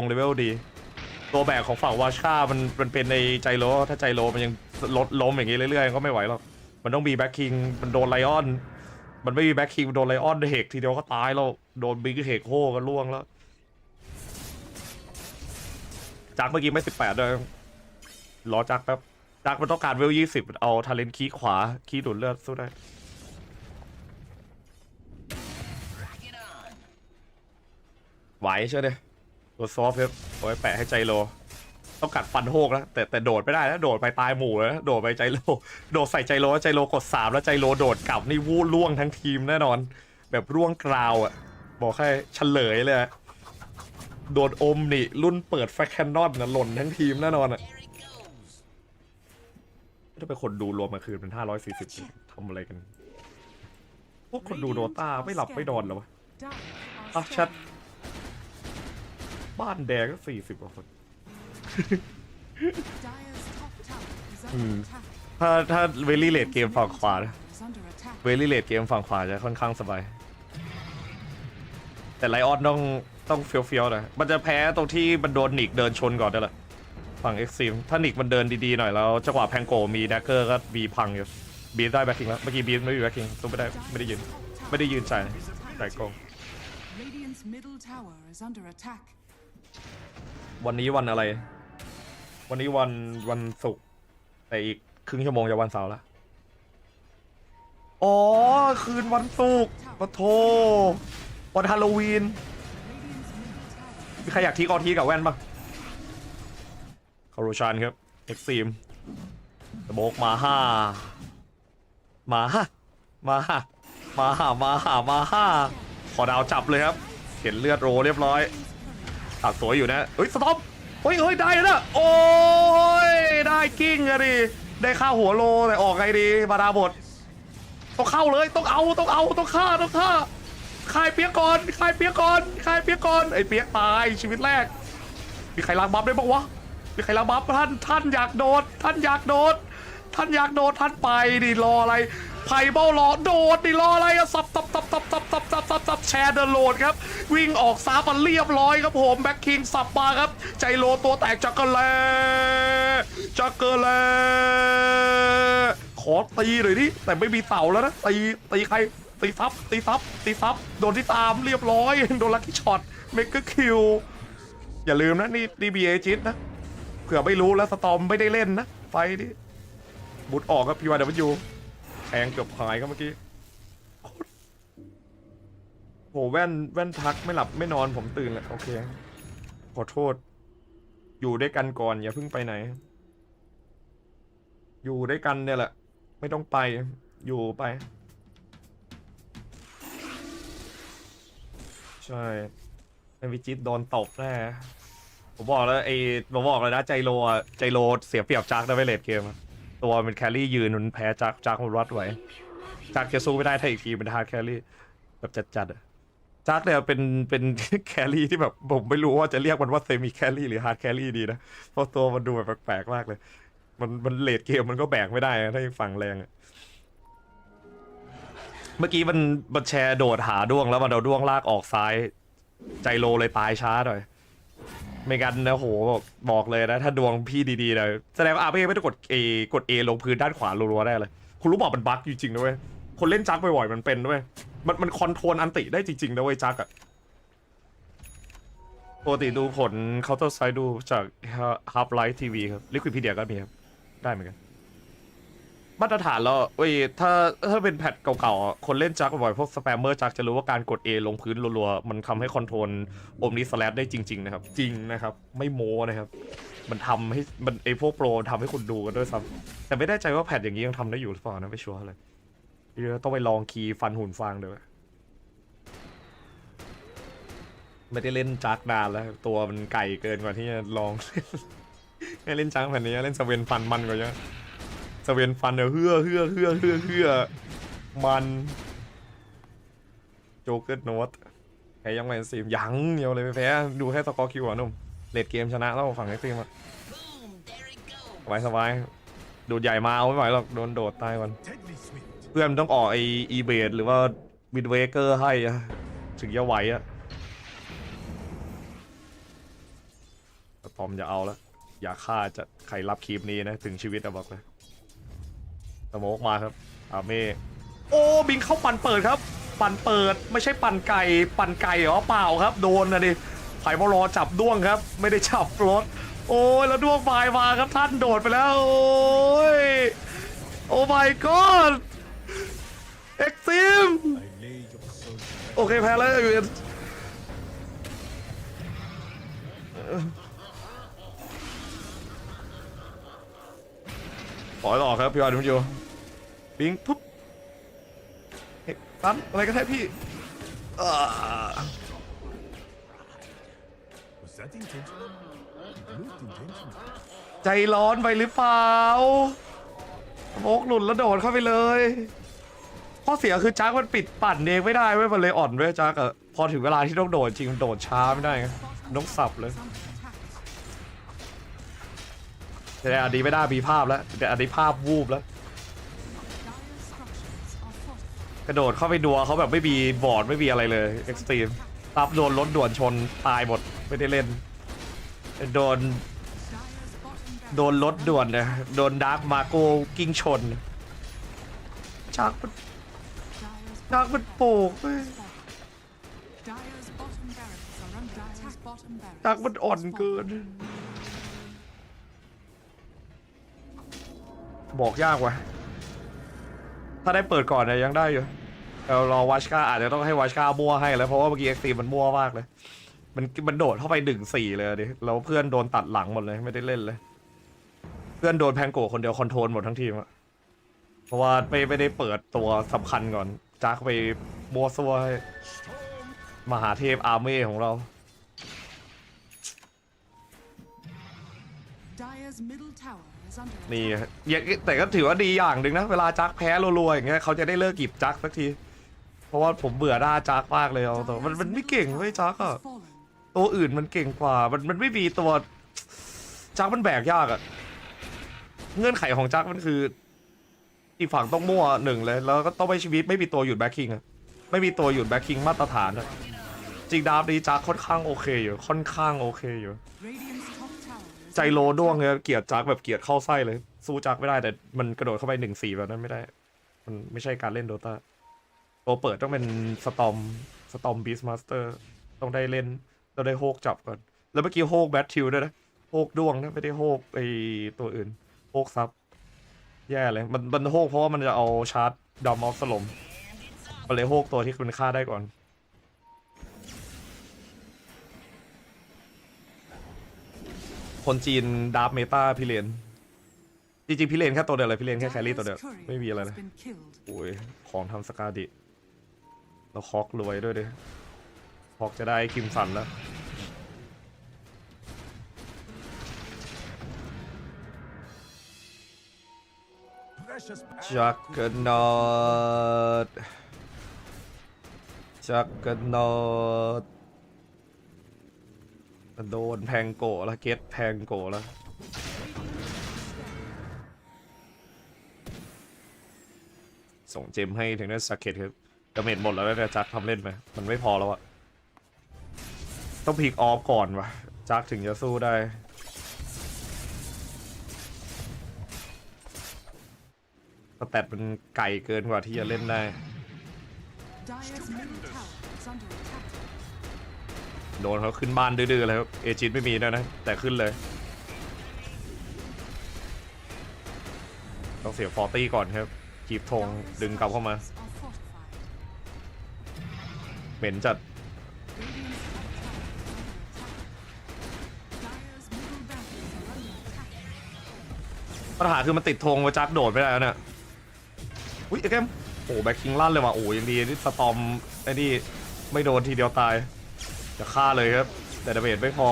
งเลเวลดีตัวแบกของฝั่งวาชามันเป็นในใจโลถ้าใจโลมันยังลดล้มอย่างนี้เรื่อยๆก็ไม่ไหวหรอกมันต้องมีแบ็คคิงมันโดนไลออนมันไม่มีแบ็คคิงโดนไลออนเฮกทีเดียวก็ตายแล้วโดนบิ๊กเฮกโฮก็ล่วงแล้วจักเมื่อกี้ไม่18ด้วยรอจักแป๊บจักมันต้องการเวล20เอาทาเลนคีขวาคีดูดเลือดสู้ได้ไหวใช่ไหมตัวซอฟครับเอาไว้แปะให้ใจโลต้องกัดฟันโฮกแล้วแต่โดดไม่ได้แล้วโดดไปตายหมู่แล้วโดดไปใจโลโดดใส่ใจโลใจโลกด3แล้วใจโลโดดกลับนี่วู่ล่วงทั้งทีมแน่นอนแบบร่วงกราวอ่ะบอกให้เฉลยเลยโดนอมนี่รุ่นเปิดแฟคแคนนอนนะหล่นทั้งทีมแน่นอนอ่ะถ้าเป็นคนดูรวมมาคืนเป็น540ทำอะไรกันพวกคนดูโดต้าไม่หลับไม่นอนหรอวะชัดบ้านแดงก็40กว่าคนถ้าเวลี่เลดเกมฝั่งขวาเวลี่เลดเกมฝั่งขวาจะค่อนข้างสบายแต่ไลออนต้องเฟี้ยวๆหน่อยมันจะแพ้ตรงที่มันโดนนิกเดินชนก่อนได้แหละฝั่ง Xtreme ถ้านิกมันเดินดีๆหน่อยแล้วจังหวะแพงโกมีแดกเกอร์ก็บีพังอยู่บีได้แบ็คคิงแล้วเมื่อกี้บีไม่มีแบ็คคิงตัวไม่ได้ยืนใจโกงวันนี้วันอะไร วันนี้วันศุกร์แต่อีกครึ่งชั่วโมงจะวันเสาร์ละอ๋อคืนวันศุกร์ปะโทวันฮาโลวีนมีใครอยากทีกอทีกับแว่นป่ะคารูชานครับเอ็กซีมสโมกมาห้าขอดาวจับเลยครับเห็นเลือดโรเรียบร้อยตัดสวยอยู่นะเฮ้ยสต็อปเฮ้ยได้นะโอ้ยได้กิ้งอะดิได้ข้าหัวโลแต่ออกไงดีบาดาบดต้องเข้าเลยต้องฆ่าคายเปียกก่อนไอ้เปียกตายชีวิตแรกมีใครล้างบัฟได้บ้างวะมีใครล้างบัฟท่านอยากโดดท่านไปดิรออะไรไพ่เบ้ารอโดดดิรออะไรอะสับแชร์เดอร์โหลดครับวิ่งออกซ้ามันเรียบร้อยครับผมแบ็คคิงสับมาครับใจโลตัวแตกจักรแลขอตีหน่อยดิแต่ไม่มีเต่าแล้วนะตีใครตีซับโดนที่ตามเรียบร้อยโดนลัคกี้ช็อตเมกะคิวอย่าลืมนะนี่บีเอจิตนะเผื่อไม่รู้แล้วสตอมไม่ได้เล่นนะไฟดิบุดออกครับพีวายเดวิวแทงเกือบหายครับเมื่อกี้โหแว่นทักไม่หลับไม่นอนผมตื่นแล้วโอเคขอโทษอยู่ด้วยกันก่อนอย่าเพิ่งไปไหนอยู่ด้วยกันเนี่ยแหละไม่ต้องไปอยู่ไปใช่เป็นวิจิตโดนตบแน่ผมบอกแล้วผมบอกเลยนะใจโลเสียเปรียบจักนะเวเลดเกมตัวเป็นแครี่ยืนมันแพ้จักมันรัดไว้จักจะสู้ไม่ได้ถ้าอีกทีเป็นฮาร์ดแครี่แบบจัดจักเนี่ยเป็นแครี่ที่แบบผมไม่รู้ว่าจะเรียกมันว่าเซมิแครี่หรือฮาร์ดแครี่ดีนะเพราะตัวมันดูแบบแปลกๆมากเลยมันเลดเกมมันก็แบกไม่ได้ถ้ายังฝั่งแรงเมื่อกี้มันแชร์โดดหาด้วงแล้วมันเอาด้วงลากออกซ้ายใจโลเลยตายช้าหน่อยไม่กันนะโหบอกเลยนะถ้าดวงพี่ดีๆเลยแสดงว่าไม่ต้องกด A ลงพื้นด้านขวารัวๆได้เลยคุณรู้บอกมันบั๊กจริงๆด้วยคนเล่นจักบ่อยๆมันเป็นด้วยมันคอนโทรลอันติได้จริงๆนะเว้ยจักอะปกติดูผลเคาน์เตอร์ไซด์ดูจาก Half Life TV ครับลิควิดพีเดียก็มีครับได้เหมือนกันมาตรฐานแล้วถ้าเป็นแพทเก่าๆคนเล่นจักบ่อยพวกสแปมเมอร์จักจะรู้ว่าการกด A ลงพื้นรัวๆมันทำให้คอนโทรลโอมนิสแลชได้จริงๆนะครับจริงนะครับไม่โม้นะครับมันทำให้มันพวกโปรทำให้คุณดูกันด้วยซ้ำแต่ไม่ได้ใจว่าแพทอย่างนี้ยังทำได้อยู่หรือเปล่านะไม่ชัวร์เลยต้องไปลองคีย์ฟันหุ่นฟางด้วย ไม่ได้เล่นจักนานแล้วตัวมันไก่เกินกว่าที่จะลอง ให้เล่นจักแบบนี้เล่นสเวนฟันมันกว่าเยอะสเวนฟันเฮือมันโจ๊กเกอร์โน้ตแพ้ยังไงสิยังเดียวเลยไม่แพ้ดูแค่สกอร์คิวอ่ะนุ่มเลดเกมชนะแล้วฝั่งXtremeอ่ะสบายดูดใหญ่มาเอาไม่ไหวหรอกโดนโดดตายก่อนเพื่อนต้องออกไอเบดหรือว่าวิดเวเกอร์ให้อะถึงจะไหวอะตอมจะเอาแล้วอย่าฆ่าจะใครรับคลิปนี้นะถึงชีวิตอะบอกเลยสโมกมาครับอาเม่โอ้บิงเข้าปั่นเปิดครับปั่นเปิดไม่ใช่ปั่นไก่เหรอเปล่าครับโดนนะดิไผ่บอลจับด้วงครับไม่ได้จับรถโอ้ยแล้วด้วงไฟมาครับท่านโดดไปแล้วโอ้ยโอ้ my god Xtreme โอเคแพ้แล้วเวียนปล่อยต่อครับพี่ออยทุกโยบิงปุ๊บเฮ้ยตันอะไรกันแท้พี่ใจร้อนไปหรือเปล่าโมกหลุดแล้วโดดเข้าไปเลยข้อเสียคือจักมันปิดปั่นเองไม่ได้เว้ยมันเลยอ่อนเว้ยจักอะพอถึงเวลาที่ต้องโดดจริงมันโดดช้าไม่ได้ไงต้องสับเลยแต่อันนี้ไม่ได้มีภาพแล้วแต่อันนี้ภาพวูบแล้วกระโดดเข้าไปดัวเขาแบบไม่มีบอร์ดไม่มีอะไรเลยXtremeตับโดนรถด่วนชนตายหมดไม่ได้เล่นโดนรถด่วนเลยโดนดาร์กมาโกกิ้งชนจักมันโปกจักมันอ่อนเกินบอกยากว่ะถ้าได้เปิดก่อนเนี่ยยังได้อยู่เรารอวัชกาอาจจะต้องให้วัชกามั่วให้แล้วเพราะว่าเมื่อกี้Xtremeมันมั่วมากเลยมันโดดเข้าไป1-4เลยดิแล้วเพื่อนโดนตัดหลังหมดเลยไม่ได้เล่นเลยเพื่อนโดนแพงโกคนเดียวคอนโทรลหมดทั้งทีมอะเพราะว่าไม่ได้เปิดตัวสำคัญก่อนจักไปมั่วซั่วให้มหาเทพอาร์เม่ของเรานี่แต่ก็ถือว่าดีอย่างหนึ่งนะเวลาจักแพ้รัวๆอย่างเงี้ยเขาจะได้เลิกกีบจักสักทีเพราะว่าผมเบื่อหน้าจักมากเลยเอาตัวมันไม่เก่งเว้ยจักอะตัวอื่นมันเก่งกว่ามันไม่มีตัวจักมันแบกยากอะเงื่อนไขของจักมันคืออีกฝั่งต้องมั่วหนึ่งเลยแล้วก็ต้องไม่ชีวิตไม่มีตัวหยุดแบ็คคิงอะไม่มีตัวหยุดแบ็คคิงมาตรฐานอะจริงดาบดีจักค่อนข้างโอเคอยู่ใจโลด้วงเลยเกียร์จักแบบเกียร์เข้าไส้เลยสู้จักไม่ได้แต่มันกระโดดเข้าไป1-4แบบนั้นไม่ได้มันไม่ใช่การเล่นโดตาตัวเปิดต้องเป็นสตอมบีสมาสเตอร์ต้องได้เล่นต้องได้โฮกจับก่อนแล้วเมื่อกี้โฮกแบททิวด้วยนะโฮกด้วงนะไม่ได้โฮกไอตัวอื่นโฮกซับแย่เลยมันโฮกเพราะว่ามันจะเอาชาร์จดอมออฟสลมมันเลยโฮกตัวที่คุณฆ่าได้ก่อนคนจีนดาร์ฟเมตาพิเรนจริงๆพิเรนแค่ตัวเดียวเลยพิเรนแค่แครี่ตัวเดียวไม่มีอะไรเลยโอ้ยของทำสกาดิเราคอกรวยด้วยดิคอกจะได้คิมสันแล้วจักรนอตโดนแพงโกแล้วเกตแพงโกแล้วส่งเจมให้ถึงได้สักเก็ตครับดาเมจหมดแล้วแต่จักทำเล่นไหมมันไม่พอแล้วอะต้องพีคออฟก่อนวะจักถึงจะสู้ได้สแตทมันไก่เกินกว่าที่จะเล่นได้โดนเขาขึ้นบ้านดื้อๆเลยครับเอจิตไม่มีด้วยนะแต่ขึ้นเลยต้องเสีย40ก่อนครับกีบธงดึงกลับเข้ามาเหม็นจัดปัญหาคือมันติดธงมาจักโดดไม่ได้แล้วเนี่ยอุ้ยไอ้แกมโอ้แบ็คคิงลั่นเลยว่ะโอ้ยังดีที่สตอมไอ้นี่ไม่โดนทีเดียวตาย จะฆ่าเลยครับแต่ดาเมจไม่พอ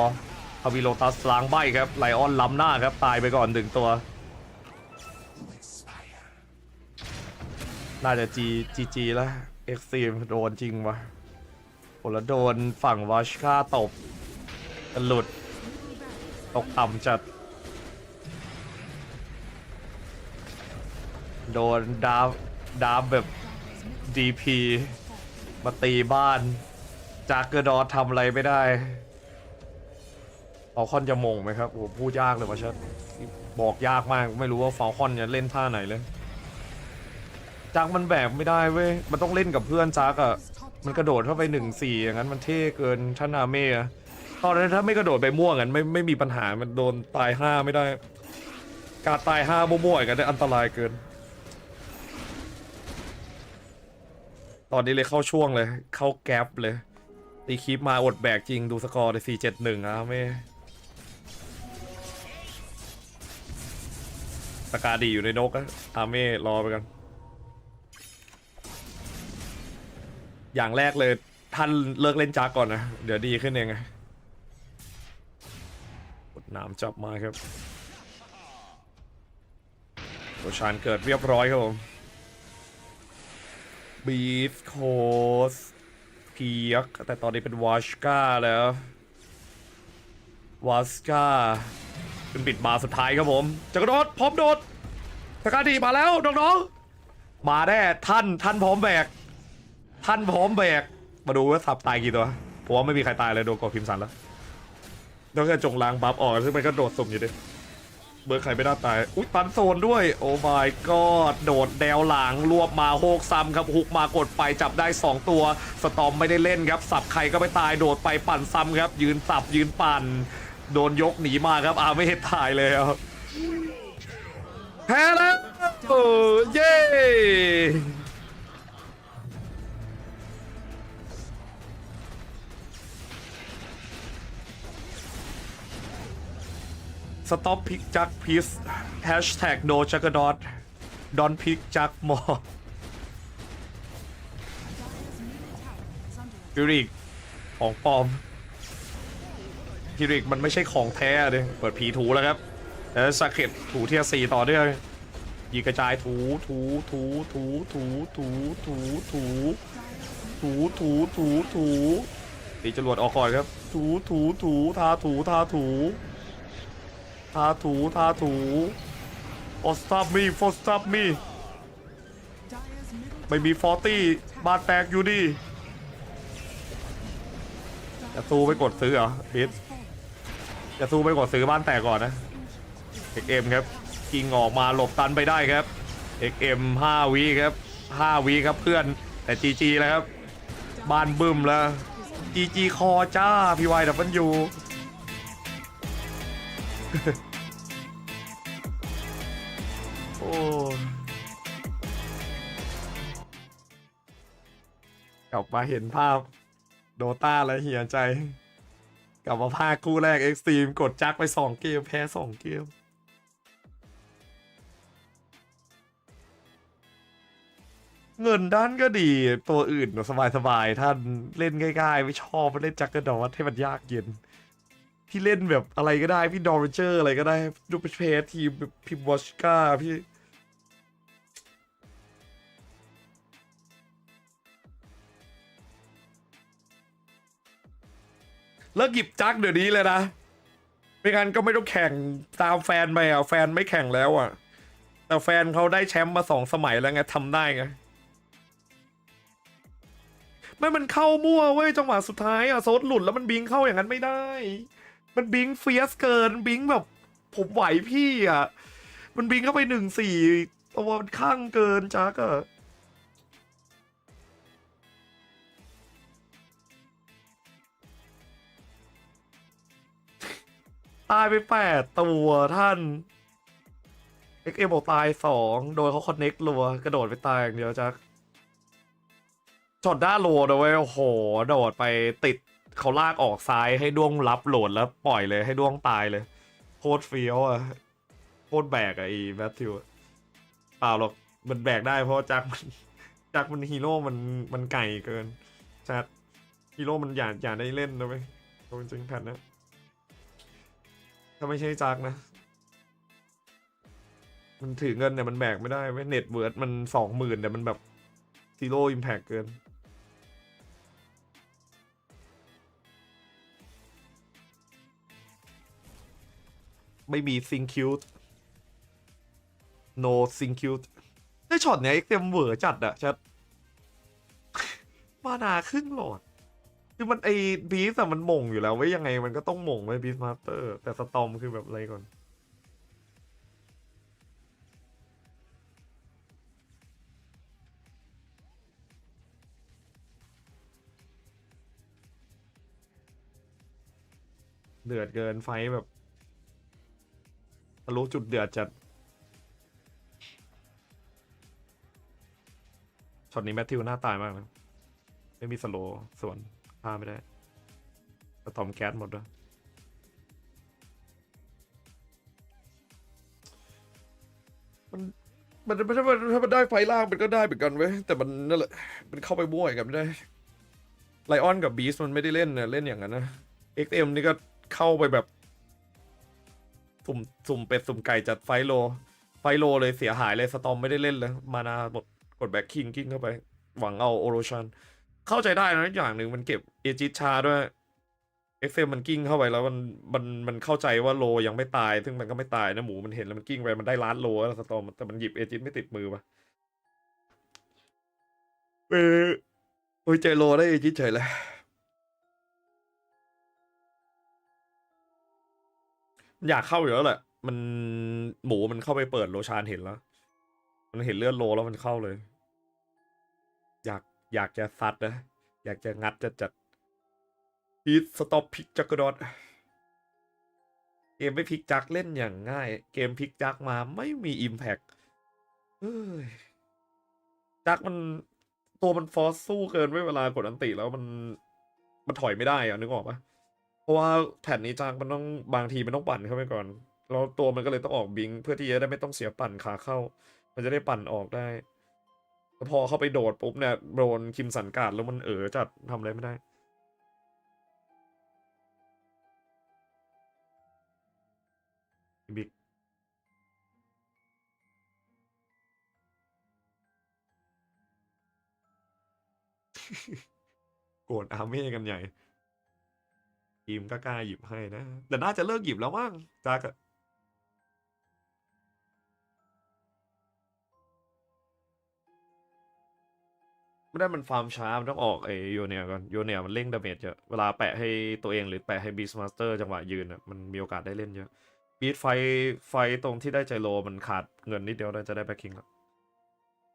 พาวิโลตัสล้างใบครับไลออนล้ำหน้าครับตายไปก่อน1ตัวน่าจะจีแล้วเอ็กซ์ตรีมโดนจริงวะโหแล้วโดนฝั่งวอชค่าตบกันหลุดตกต่ำจัดโดนดาบแบบ DP มาตีบ้านจากเกอร์ดอทำอะไรไม่ได้ฟาลคอนจะมงไหมครับโอ้พูดยากเลยว่าชัดบอกยากมากไม่รู้ว่าฟาลคอนจะเล่นท่าไหนเลยจักมันแบกไม่ได้เว้ยมันต้องเล่นกับเพื่อนจักอะมันกระโดดเข้าไป1-4อย่างนั้นมันเท่เกินท่านาเม่ตอนนั้นถ้าไม่กระโดดไปม่วงกันไม่มีปัญหามันโดนตาย5ไม่ได้การตาย5มั่วๆกันได้อันตรายเกินตอนนี้เลยเข้าช่วงเลยเข้าแก๊ปเลยตีคลิปมาอดแบกจริงดูสกอร์เลย4-7-1อ่ะไม่สกาดีอยู่ในนกอะอาเม่รอไปกันอย่างแรกเลยท่านเลิกเล่นจากก่อนนะเดี๋ยวดีขึ้นเองไงกดน้ำจับมาครับโรชานเกิดเรียบร้อยครับผมบีฟโคสเพียกแต่ตอนนี้เป็นวอชก้าแล้ววอสก้าเป็นปิดบาร์สุดท้ายครับผมจะกระโดดพร้อมโดดสกาดีมาแล้วน้องๆมาแน่ท่านพร้อมแบกท่านพร้อมแบกมาดูว่าสับตายกี่ตัวผมว่าไม่มีใครตายเลยโดนกอพิมสันแล้วต้องแค่จงล้างบัฟออกซึ่งมันก็โดดสุ่มอยู่ดิเบอร์ใครไม่ได้ตายอุ๊ยตันโซนด้วยโอ้ my god โดดแนวหลังรวบมาโฮกซ้ำครับฮุกมากดไปจับได้2ตัวสตอมไม่ได้เล่นครับสับใครก็ไม่ตายโดดไปปั่นซ้ำครับยืนสับยืนปั่นโดนยกหนีมาครับไม่เห็นตายเลยครับแพ้แล้วเย้สต็อปพิกจักพีสแฮชแท็กโนจักรดอทดอนพิกจักมอพิริกของปลอมพิริกมันไม่ใช่ของแท้เลยเปิดผีถูแล้วครับแล้วสเก็ตถูเทีย4ต่อด้วยยิงกระจายถูตีจรวดออกก่อนครับทาถูฟอสตับมีไม่มี40บาทแตกอยู่ดิจะสู้ไปกดซื้อเหรอบิสจะสู้ไปกดซื้อบ้านแตกก่อนนะ XM ครับกิงออกมาหลบตันไปได้ครับ XM 5 วิครับ5 วิครับเพื่อนแต่ GG แล้วครับบ้านบึ้มแล้ว GG คอจ้าพี่วายดับเบิลยูโอ้กลับมาเห็นภาพโดต้าแล้วเหี่ยใจกลับมาภาคคู่แรก Xtreme กดจักไป2 เกมแพ้2 เกมเงินด้านก็ดีตัวอื่นสบายๆท่านเล่นง่ายๆไม่ชอบเล่นจักกระดอทให้มันยากเย็นพี่เล่นแบบอะไรก็ได้พี่ดอร์เจอร์อะไรก็ได้ดูไปเพย์ทีมแบบพิมวอชก้าพี่เลิกหยิบจักเดี๋ยวนี้เลยนะไม่งั้นก็ไม่ต้องแข่งตามแฟนไปแฟนไม่แข่งแล้วแต่แฟนเขาได้แชมป์มา2 สมัยแล้วไงทำได้ไงไม่มันเข้ามั่วเว้ยจังหวะสุดท้ายโซดหลุดแล้วมันบิงเข้าอย่างนั้นไม่ได้มันบิงเฟียสเกินบิงแบบผมไหวพี่มันบิงเข้าไป1-4ตัวมันข้างเกินจักตายไป8 ตัวท่าน XM บอกตาย2โดยเขาคอนเน็กรัวกระโดดไปตายอย่างเดียวจักช็อตด้าโหลดเอาไว้โอ้โหโดดไปติดเขาลากออกซ้ายให้ด้วงรับโหลดแล้วปล่อยเลยให้ด้วงตายเลยโคตรเฟี้ยวโคตรแบกไอ้แมทธิวเปล่าหรอกมันแบกได้เพราะจักมันฮีโร่มันไก่เกินจัด ฮีโร่มันอยากได้เล่นนะเว้ยจริงๆแพทนะถ้าไม่ใช่จักนะมันถือเงินเนี่ยมันแบกไม่ได้เว้ยเน็ตเวิร์ดมัน20,000แต่มันแบบซีโร่อิมแพคเกินไม่มีซิงคิว no ซิงคิวได้ช็อตเนี้ยเต็มเวอร์จัดอะชัดมานาครึ่งหลอดคือมันไอ้บีสอะมันหม่งอยู่แล้วไว้ยังไงมันก็ต้องหม่งไว้บีสมาสเตอร์แต่สตอมคือแบบอะไรก่อนเดือดเกินไฟแบบทะลุจุดเดือดจัดช็อตนี้แมทธิวหน้าตายมากนะไม่มีสโลส่วนฆ่าไม่ได้สตอมแก๊สหมดด้วยมันถ้ามันได้ไฟล่างมันก็ได้เหมือนกันเว้ยแต่มันนั่นแหละมันเข้าไปบ้วยกันไม่ได้ไลออนกับบีสมันไม่ได้เล่นเนี่ยเล่นอย่างนั้นนะ XM นี่ก็เข้าไปแบบสุ่มเป็ดสุ่มไก่จัดไฟโลเลยเสียหายเลยสตอมไม่ได้เล่นเลยมานาหมดกดแบ็คกิ้งเข้าไปหวังเอาโอโรชันเข้าใจได้นะอย่างหนึ่งมันเก็บเอจิชาด้วย XM มันกิ้งเข้าไปแล้วมันเข้าใจว่าโลยังไม่ตายซึ่งมันก็ไม่ตายนะหมูมันเห็นแล้วมันกิ้งไปมันได้ล้านโลแล้วสตอมแต่มันหยิบเอจิไม่ติดมือปะโอ้ยใจโลได้เอจิเฉยเลยอยากเข้าอยู่แล้วแหละมันหมูมันเข้าไปเปิดโลชานเห็นแล้วมันเห็นเลือดโลแล้วมันเข้าเลยอยากจะซัดนะอยากจะงัดจัดพีทสต็อปพิกจักรดอทเกมไม่พลิกจักเล่นอย่างง่ายเกมพลิกจักมาไม่มีอิมแพคจักมันตัวมันฟอสสู้เกินไว้เวลากดอันติแล้วมันถอยไม่ได้อะนึกออกปะเพราะว่าแผ่นนี้จักมันต้องบางทีมันต้องปั่นเข้าไปก่อนแล้วตัวมันก็เลยต้องออกบิงเพื่อที่จะได้ไม่ต้องเสียปั่นขาเข้ามันจะได้ปั่นออกได้พอเข้าไปโดดปุ๊บเนี่ยโดนคิมสันการ์ดแล้วมันจัดทำอะไรไม่ได้บิ๊กโกรธอาเม่กันใหญ่ทีมก็กล้าหยิบให้นะแต่น่าจะเลิกหยิบแล้วมั้งจากไม่ได้มันฟาร์มช้ามันต้องออกไอโยเนียก่อนโยเนียมันเร่งดาเมจเยอะเวลาแปะให้ตัวเองหรือแปะให้บีสมาสเตอร์จังหวะยืนอ่ะมันมีโอกาสได้เล่นเยอะบีสไฟตรงที่ได้ใจโลมันขาดเงินนิดเดียวจะได้แบ็คคิงแล้ว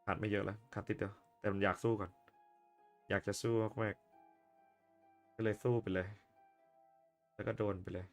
ขาดไม่เยอะแล้วขาดติดเดียวแต่มันอยากสู้ก่อนอยากจะสู้มากๆก็เลยสู้ไปเลยแล้วก็โดนไปเลย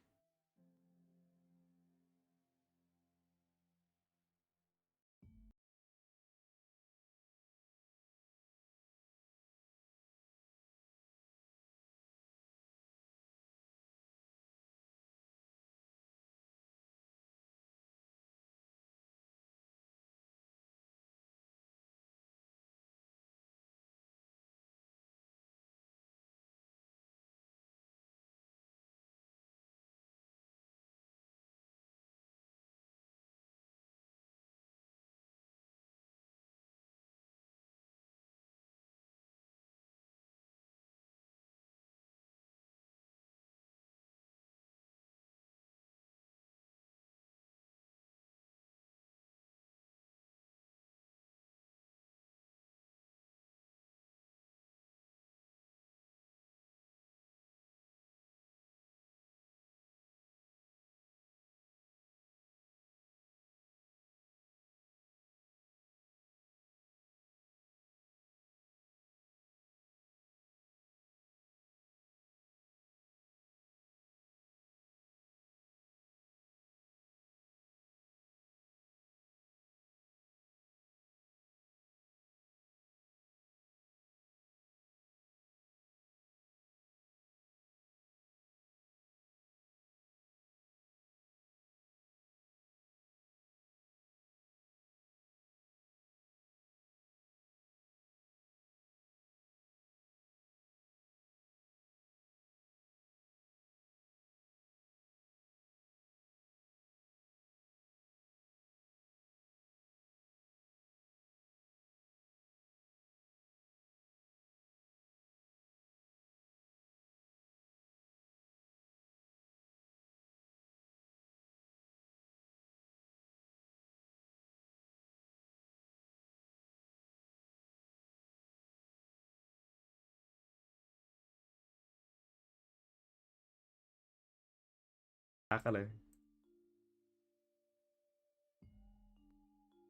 ทักกันเลย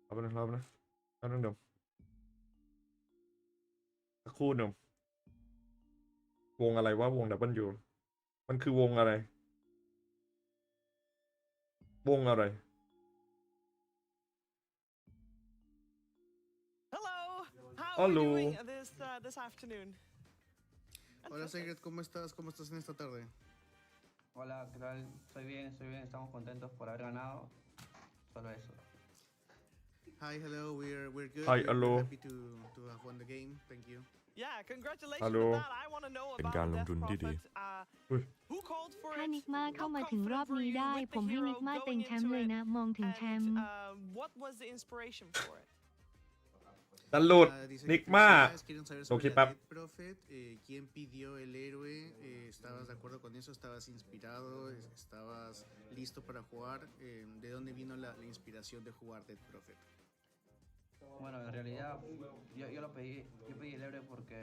เอาไปนะเอาเดี๋ยวสักครู่หนึ่งวงอะไรว่าวง W มันคือวงอะไรวงอะไร How are you doing this afternoon? Hola Secret, ¿cómo estás? ¿Cómo estás en esta tarde? Hola, ¿qué tal? Estoy bien, estamos contentos por haber ganado. Solo eso. Hi, hello, we're good. Hi, we're hello. happy to have won the game. Thank you. Yeah, congratulations Hello. on that. I want to know เป็น about การล the ง Death ทุนที่ดี Prophet. Who called for ถ้า it? นิกมาเข้า How มาถึงรอบ confident were นี้ you ได้ with ผ the มให้ hero นิกมาเต็ง going แชมป์ into เลย it? นะมองถึงแชม And ป์ what was the inspiration for it? ตลุด Dice นิ que กมา felicidades, quieren saber โอ sobre เค la แป๊บ Death Prophet, quién pidió el héroe, ¿estabas de acuerdo con eso? ¿Estabas inspirado? ¿Estabas listo para jugar? ¿De dónde vino la inspiración de jugar Death Prophet? Bueno, en realidad yo pedí el héroe porque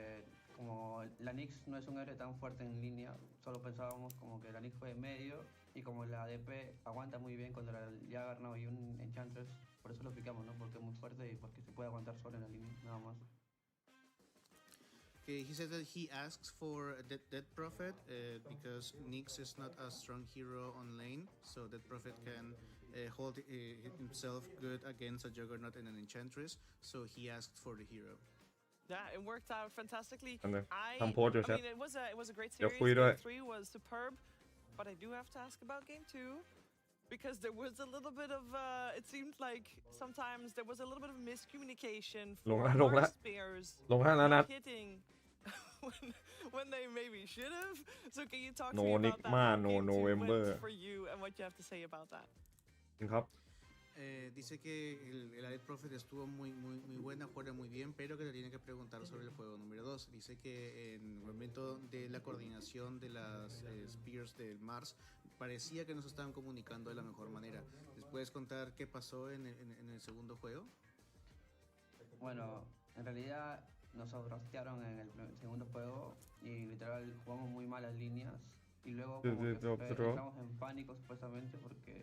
como la Nyx no es un héroe tan fuerte en línea, solo pensábamos como que la Nyx fue en medio y como la ADP aguanta muy bien contra el Jagger y un Enchantress, por eso lo picamos, ¿no? Porque es muy fuerte y porque se puede aguantar solo en la línea, nada más. Okay, he said that he asks for Death Prophet because Nyx is not a strong hero on lane, so Death Prophet can hold himself good against a Juggernaut and an Enchantress, so he asked for the hero. Yeah, it worked out fantastically. ทำโพสต์อยู่ I ใช่ mean, it was a great เดี๋ยว series. คุยด้วย Game 3 was superb, but I do have to ask about Game 2 because there was a little bit of it seemed like sometimes there was a little bit of miscommunication ล for งแล้ว our spears ลงให้แล้วนะ not hitting when they maybe should have. So can you talk No to me Nick about Ma, that? no Game 2 November. went for you and what you have to say about that. จริงครับ Dice que el Death Prophet estuvo muy buena, juega muy bien, pero que le tiene que preguntar sobre el juego número 2. Dice que en el momento de la coordinación de las Spears del Mars parecía que no se estaban comunicando de la mejor manera. ¿Les puedes contar qué pasó en el segundo juego? Bueno, en realidad nos outrostearon en el segundo juego y literal jugamos muy mal las líneas y luego como que entramos en pánico supuestamente porque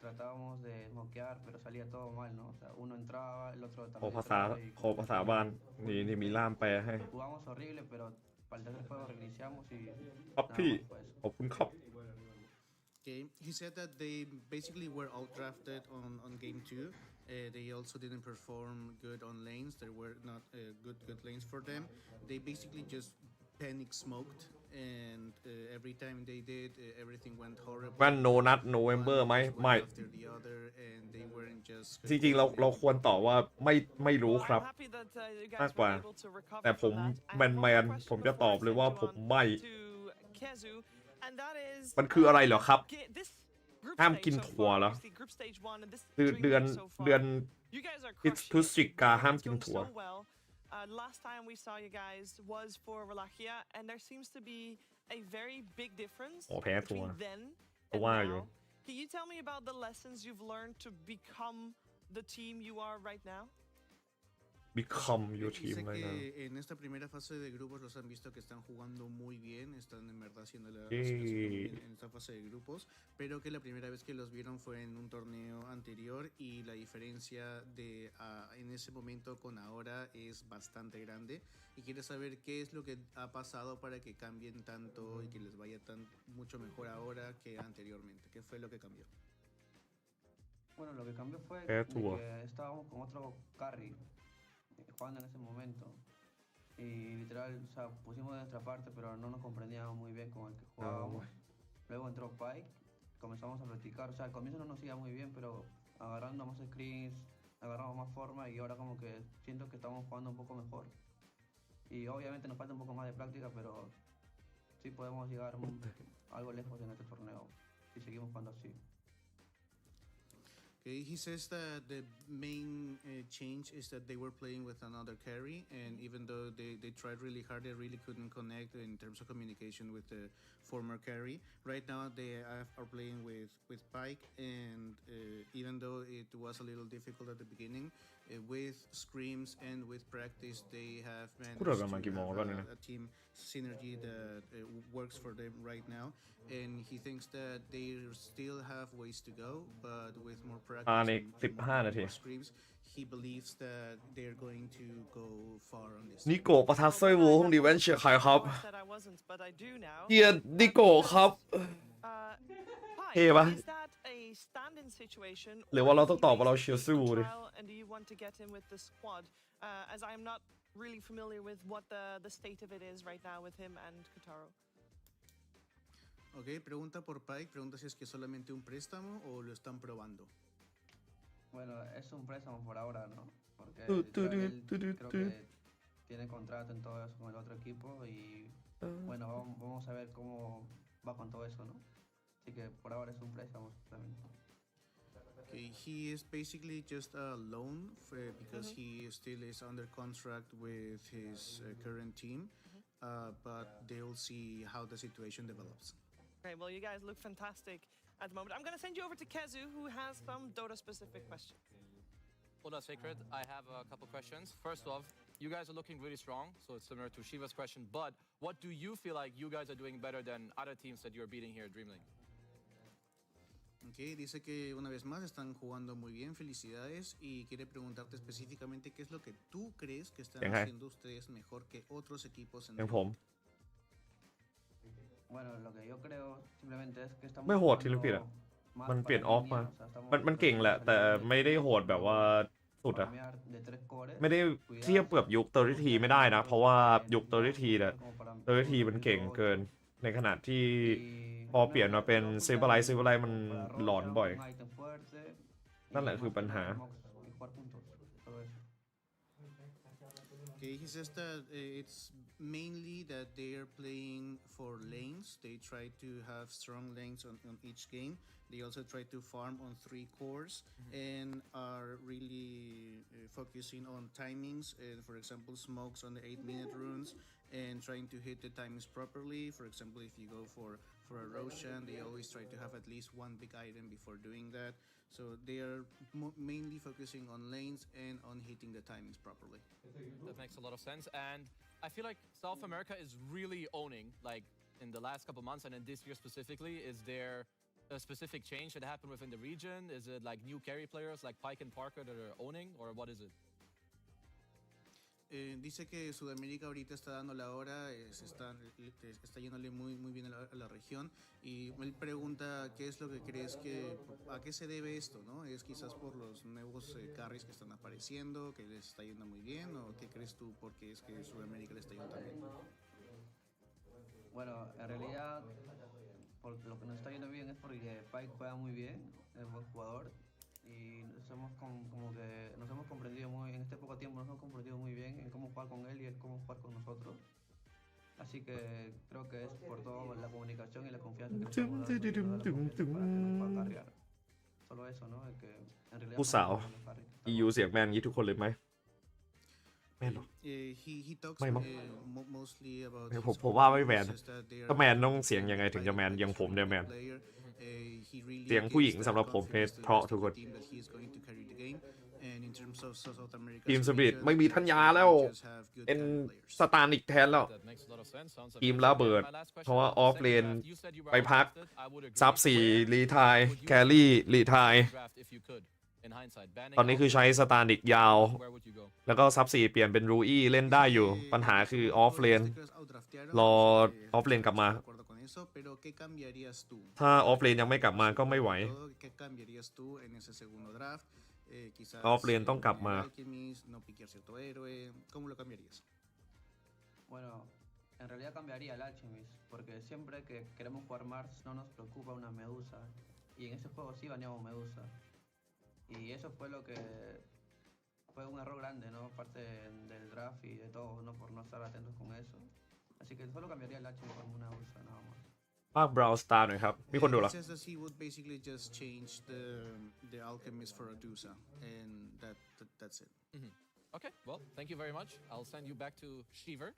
tratábamos de smokear pero salía todo mal, ¿no? O sea, uno entraba, el otro ขอ también ภาษา entraba y ขอภาษาบ้านนี่มีล่ามแปลให้ jugamos horrible pero para el tercer juego reiniciamos y ครับพี่ขอบคุณครับ Okay, he said that they basically were outdrafted on game 2. They also didn't perform good on lanes. There were not good lanes for them. They basically just panic smoked, and every time they did, everything went horrible. แว่นโนนัทโนเวมเบอร์ไหมไม่ After the other, and they weren't just. จริงๆเราควรตอบว่าไม่รู้ครับมากกว่าแต่ผมแมนผมจะตอบเลยว่าผมไม่มันคืออะไรเหรอครับห้ามกินถั่วเหรอเดือนอิสทุสิกาห้ามกินถั่ว Last time we saw you guys was for Wallachia, and there seems to be a very big difference between then and now. Can you tell me about the lessons you've learned to become the team you are right now? Become your team Dice right now. que en esta primera fase de grupos los han visto que están jugando muy bien, están en verdad haciendo la situación en esta fase de grupos, pero que la primera vez que los vieron fue en un torneo anterior y la diferencia de en ese momento con ahora es bastante grande y quiere saber qué es lo que ha pasado para que cambien tanto y que les vaya mucho mejor ahora que anteriormente. ¿Qué fue lo que cambió? Bueno, lo que cambió fue que estábamos con otro carry jugando en ese momento y literal, o sea, pusimos de nuestra parte pero no nos comprendíamos muy bien con el que jugábamos. Luego entró Pike, comenzamos a practicar, o sea, al comienzo no nos iba muy bien pero agarrando más screens, agarramos más forma y ahora como que siento que estamos jugando un poco mejor y obviamente nos falta un poco más de práctica pero sí podemos llegar algo lejos en este torneo si seguimos jugando así. Okay, he says that the main change is that they were playing with another carry, and even though they tried really hard, they really couldn't connect in terms of communication with the former carry. Right now, they are playing with Pike, and even though it was a little difficult at the beginning, with scrims and with practice, they have managed to have a team synergy that works for them right now. And he thinks that they still have ways to go, but with more practice and more scrims, he believes that they're going to go far on this. นิโกะประทัดสร้อยวูห้องดีแวนเชียร์ใครครับเฮียนิโกะครับเท่ปะหรือว่าเราต้องตอบว่าเราเชียร์สู้ดิ as I'm not really familiar with what the state of it is right now with him and Kotaro. Ok, pregunta por Pike, pregunta si es que es solamente un préstamo o lo están probando. Bueno, es un préstamo por ahora, ¿no? Porque él creo que tiene contrato en todo eso con el otro equipo y bueno, vamos a ver cómo va con todo eso, ¿no? Así que por ahora es un préstamo también. Okay, he is basically just a loan because he still is under contract with his current team, but they'll see how the situation develops. Okay, well, you guys look fantastic at the moment. I'm going to send you over to Kezu, who has some Dota-specific questions. Hold on, Sacred. I have a couple questions. First off, you guys are looking really strong, so it's similar to Shiva's question, but what do you feel like you guys are doing better than other teams that you're beating here at DreamLeague? Okay, dice que una vez más están jugando muy bien, felicidades, y quiere preguntarte específicamente qué es lo que tú crees que están haciendo ustedes mejor que otros equipos en el mundo. Bueno, lo que yo creo simplemente es que estamos ไม่โหดที่ลูกพี่อะมันเปลี่ยนออฟมามันเก่งแหละแต่ไม่ได้โหดแบบว่าสุดอะไม่ได้เทียบกับยุคเตอร์ทีไม่ได้นะเพราะว่ายุคเตอร์ทีเนี่ยเตอร์ทีมันเก่งเกินในขณะที่พอเปลี่ยนมาเป็นซิลเวอร์ไลท์มันหลอนบ่อยนั่นแหละคือปัญหา Okay, he says that it's mainly that they are playing for lanes. They try to have strong lanes on each game. They also try to farm on 3 cores and are really focusing on timings. For example, smokes on the 8-minute runes and trying to hit the timings properly. For example, if you go for a Roshan, they always try to have at least one big item before doing that. So they are mainly focusing on lanes and on hitting the timings properly. That makes a lot of sense. And I feel like South America is really owning, like in the last couple months and in this year specifically. Is there a specific change that happened within the region? Is it like new carry players like Pike and Parker that are owning, or what is it? Dice que Sudamérica ahorita está dando la hora, está yéndole muy bien a la región, y él pregunta qué es lo que crees a qué se debe esto, ¿no? ¿Es quizás por los nuevos carries que están apareciendo, que les está yendo muy bien, o qué crees tú porque es que Sudamérica le está yendo tan bien? Bueno, en realidad lo que nos está yendo bien es porque Pike juega muy bien, es buen jugador. Y nos hemos comprendido en este poco tiempo nos hemos comprendido muy bien en cómo jugar con él y él cómo jugar con nosotros. Así que creo que es por toda la comunicación y la confianza que le estamos dando para que nos pueda carrear. Solo eso, ¿no? Es que en realidad ผู้สาว EU เสียงแมนงี้ทุกคนเลยไหมแมนหรอ ไม่มั้งผมว่าไม่แมนถ้าแมนต้องเสียงยังไงถึงจะแมนอย่างผมเนี่ยแมนเสียงผู้หญิงสำหรับผมเนี่ยเพราะทุกคนทีมสปิริตไม่มีทัญญาแล้วเป็นสตาร์นิกแทนแล้วทีมระเบิดเพราะว่าออฟเลนไปพักซับ4รีไทร์แครี่รีไทร์ตอนนี้คือใช้สตาร์นิกยาวแล้วก็ซับ4เปลี่ยนเป็นรูอี้เล่นได้อยู่ปัญหาคือออฟเลนรอออฟเลนกลับมาถ้าออฟเลนยังไม่กลับมาก็ไม่ไหวออฟเลนต้องกลับมา Bueno, en realidad cambiaría el Alchemist, porque siempre que queremos jugar Mars no nos preocupa una Medusa, y en ese juego sí baneamos Medusa, y eso fue lo que fue un error grande, ¿no? Parte del draft y de todo, ¿no? Por no estar atentos con eso, así que solo cambiaría el Alchemist por una Medusa nada más. ภาค Brawl Star หน่อยครับมีคนดูเหรอ It says that he would basically just change the alchemist for a Dusa, and that's it. Okay, well, thank you very much. I'll send you back to Shiver.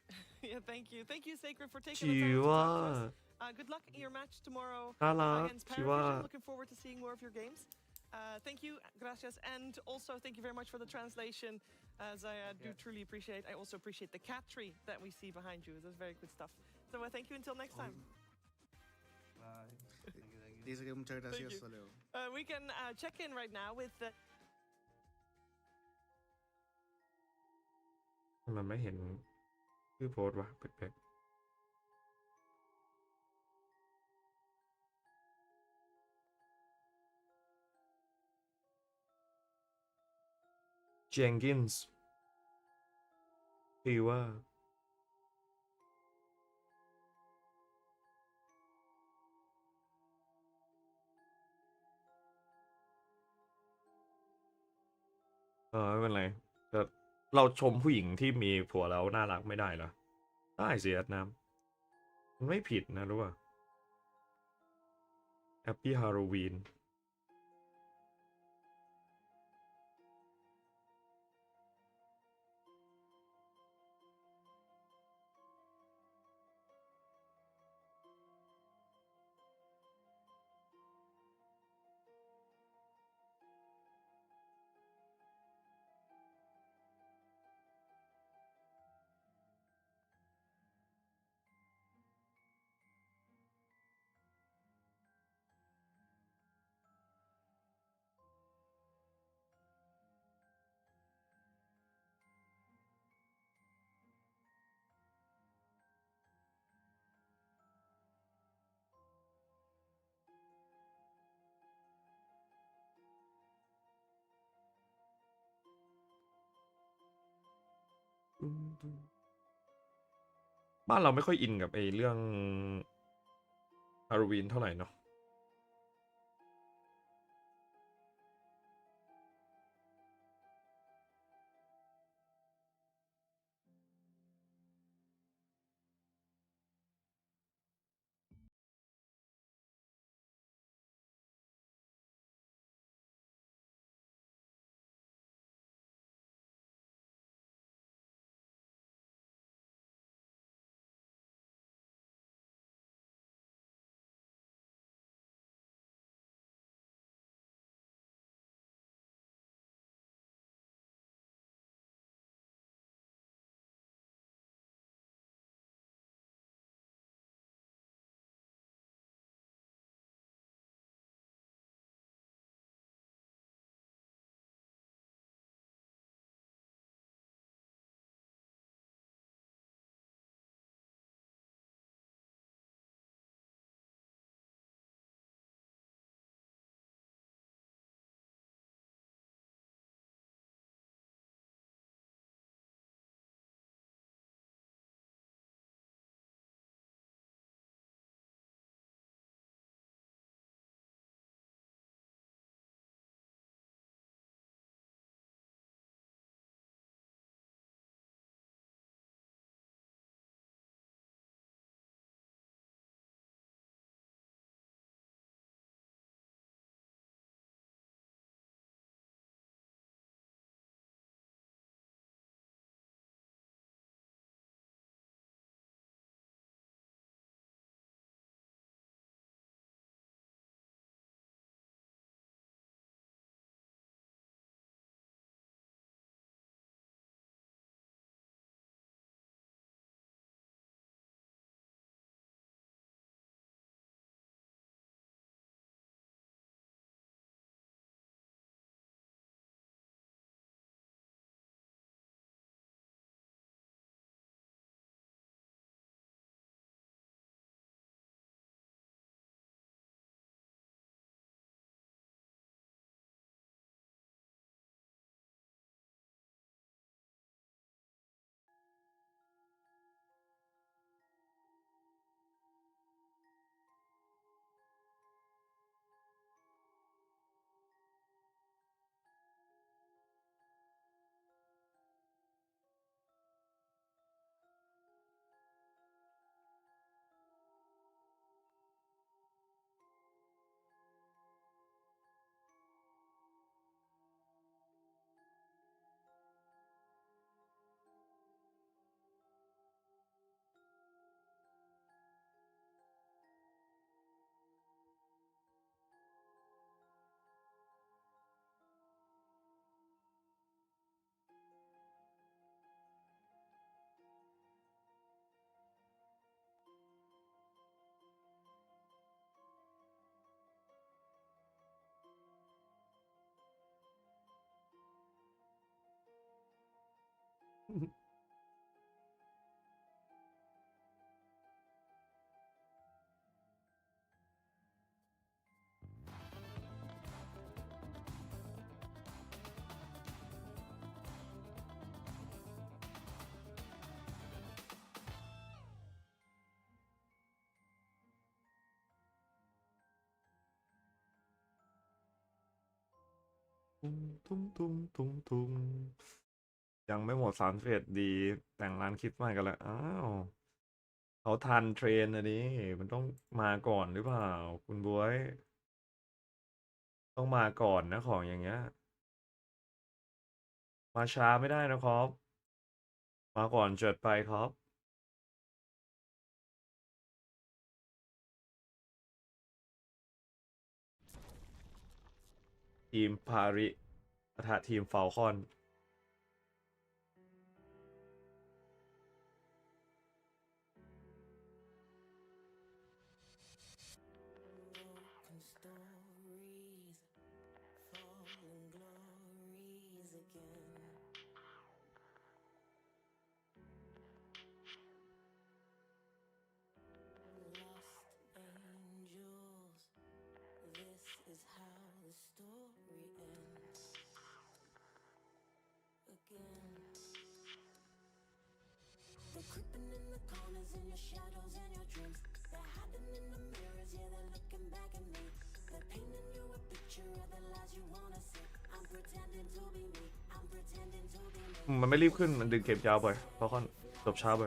Yeah, thank you. Thank you, Sacred, for taking the time to talk to us. Good luck in your match tomorrow against Paravision. Looking forward to seeing more of your games. Thank you, gracias, and also thank you very much for the translation, as I do truly appreciate. I also appreciate the cat tree that we see behind you. That's very good stuff. So thank you until next time. Bye. Dice que muchas gracias, Leo. We can check in right now with the มันไม่เห็นชื่อโพสต์วะแปลกๆ Jenkins คือว่าไม่เป็นไรแต่เราชมผู้หญิงที่มีผัวแล้วน่ารักไม่ได้เหรอได้สิอัดน้ำมันไม่ผิดนะรู้ป่ะ Happy Halloween บ้านเราไม่ค่อยอินกับไอ้เรื่องฮาโลวีนเท่าไหร่เนาะ ตุ้มยังไม่หมด31ดีแต่งร้านคริสต์มาสกันแล้วอ้าวเขาทันเทรนอันนี้มันต้องมาก่อนหรือเปล่าคุณบ๊วยต้องมาก่อนนะของอย่างเงี้ยมาช้าไม่ได้นะครับมาก่อนเจิดไปครับทีมพาริปะทะทีมฟาลคอนมันไม่รีบขึ้นมันดึงเกมยาวไปฟาลคอนจบช้าไป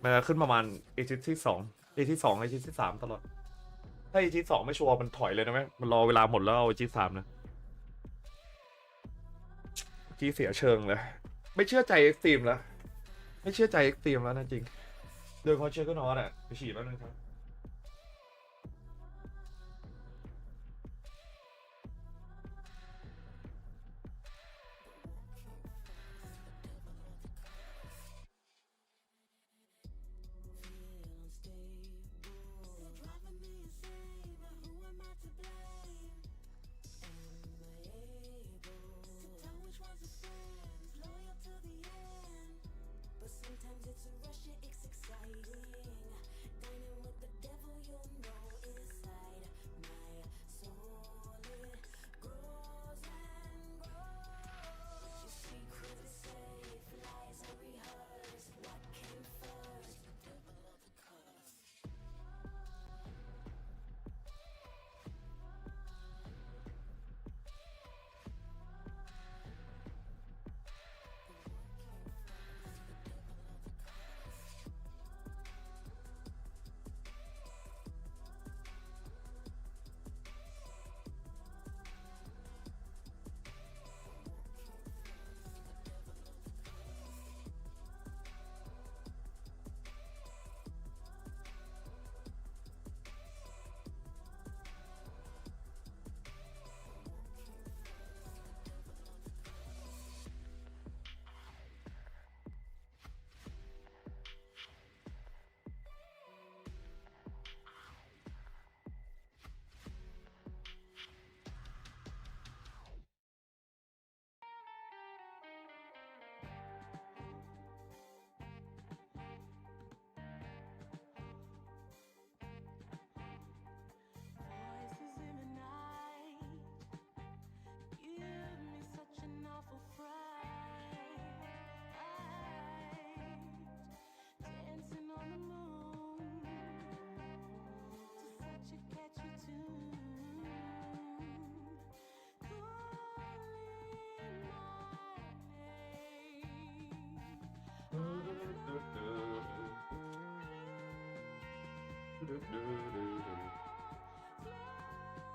มันจะขึ้นประมาณเอจิที่2เอจิที่2เอจิที่3ตลอดถ้าเอจิที่2ไม่ชัวร์มันถอยเลยนะไหมมันรอเวลาหมดแล้วเอาเอจิที่3นะกี้เสียเชิงเลยไม่เชื่อใจเอ็กซ์ตรีมแล้วไม่เชื่อใจเอ็กซ์ตรีมแล้วนะจริงโดยคอเชื่อก็นอนอ่ะไปฉีดแล้วนึงครับ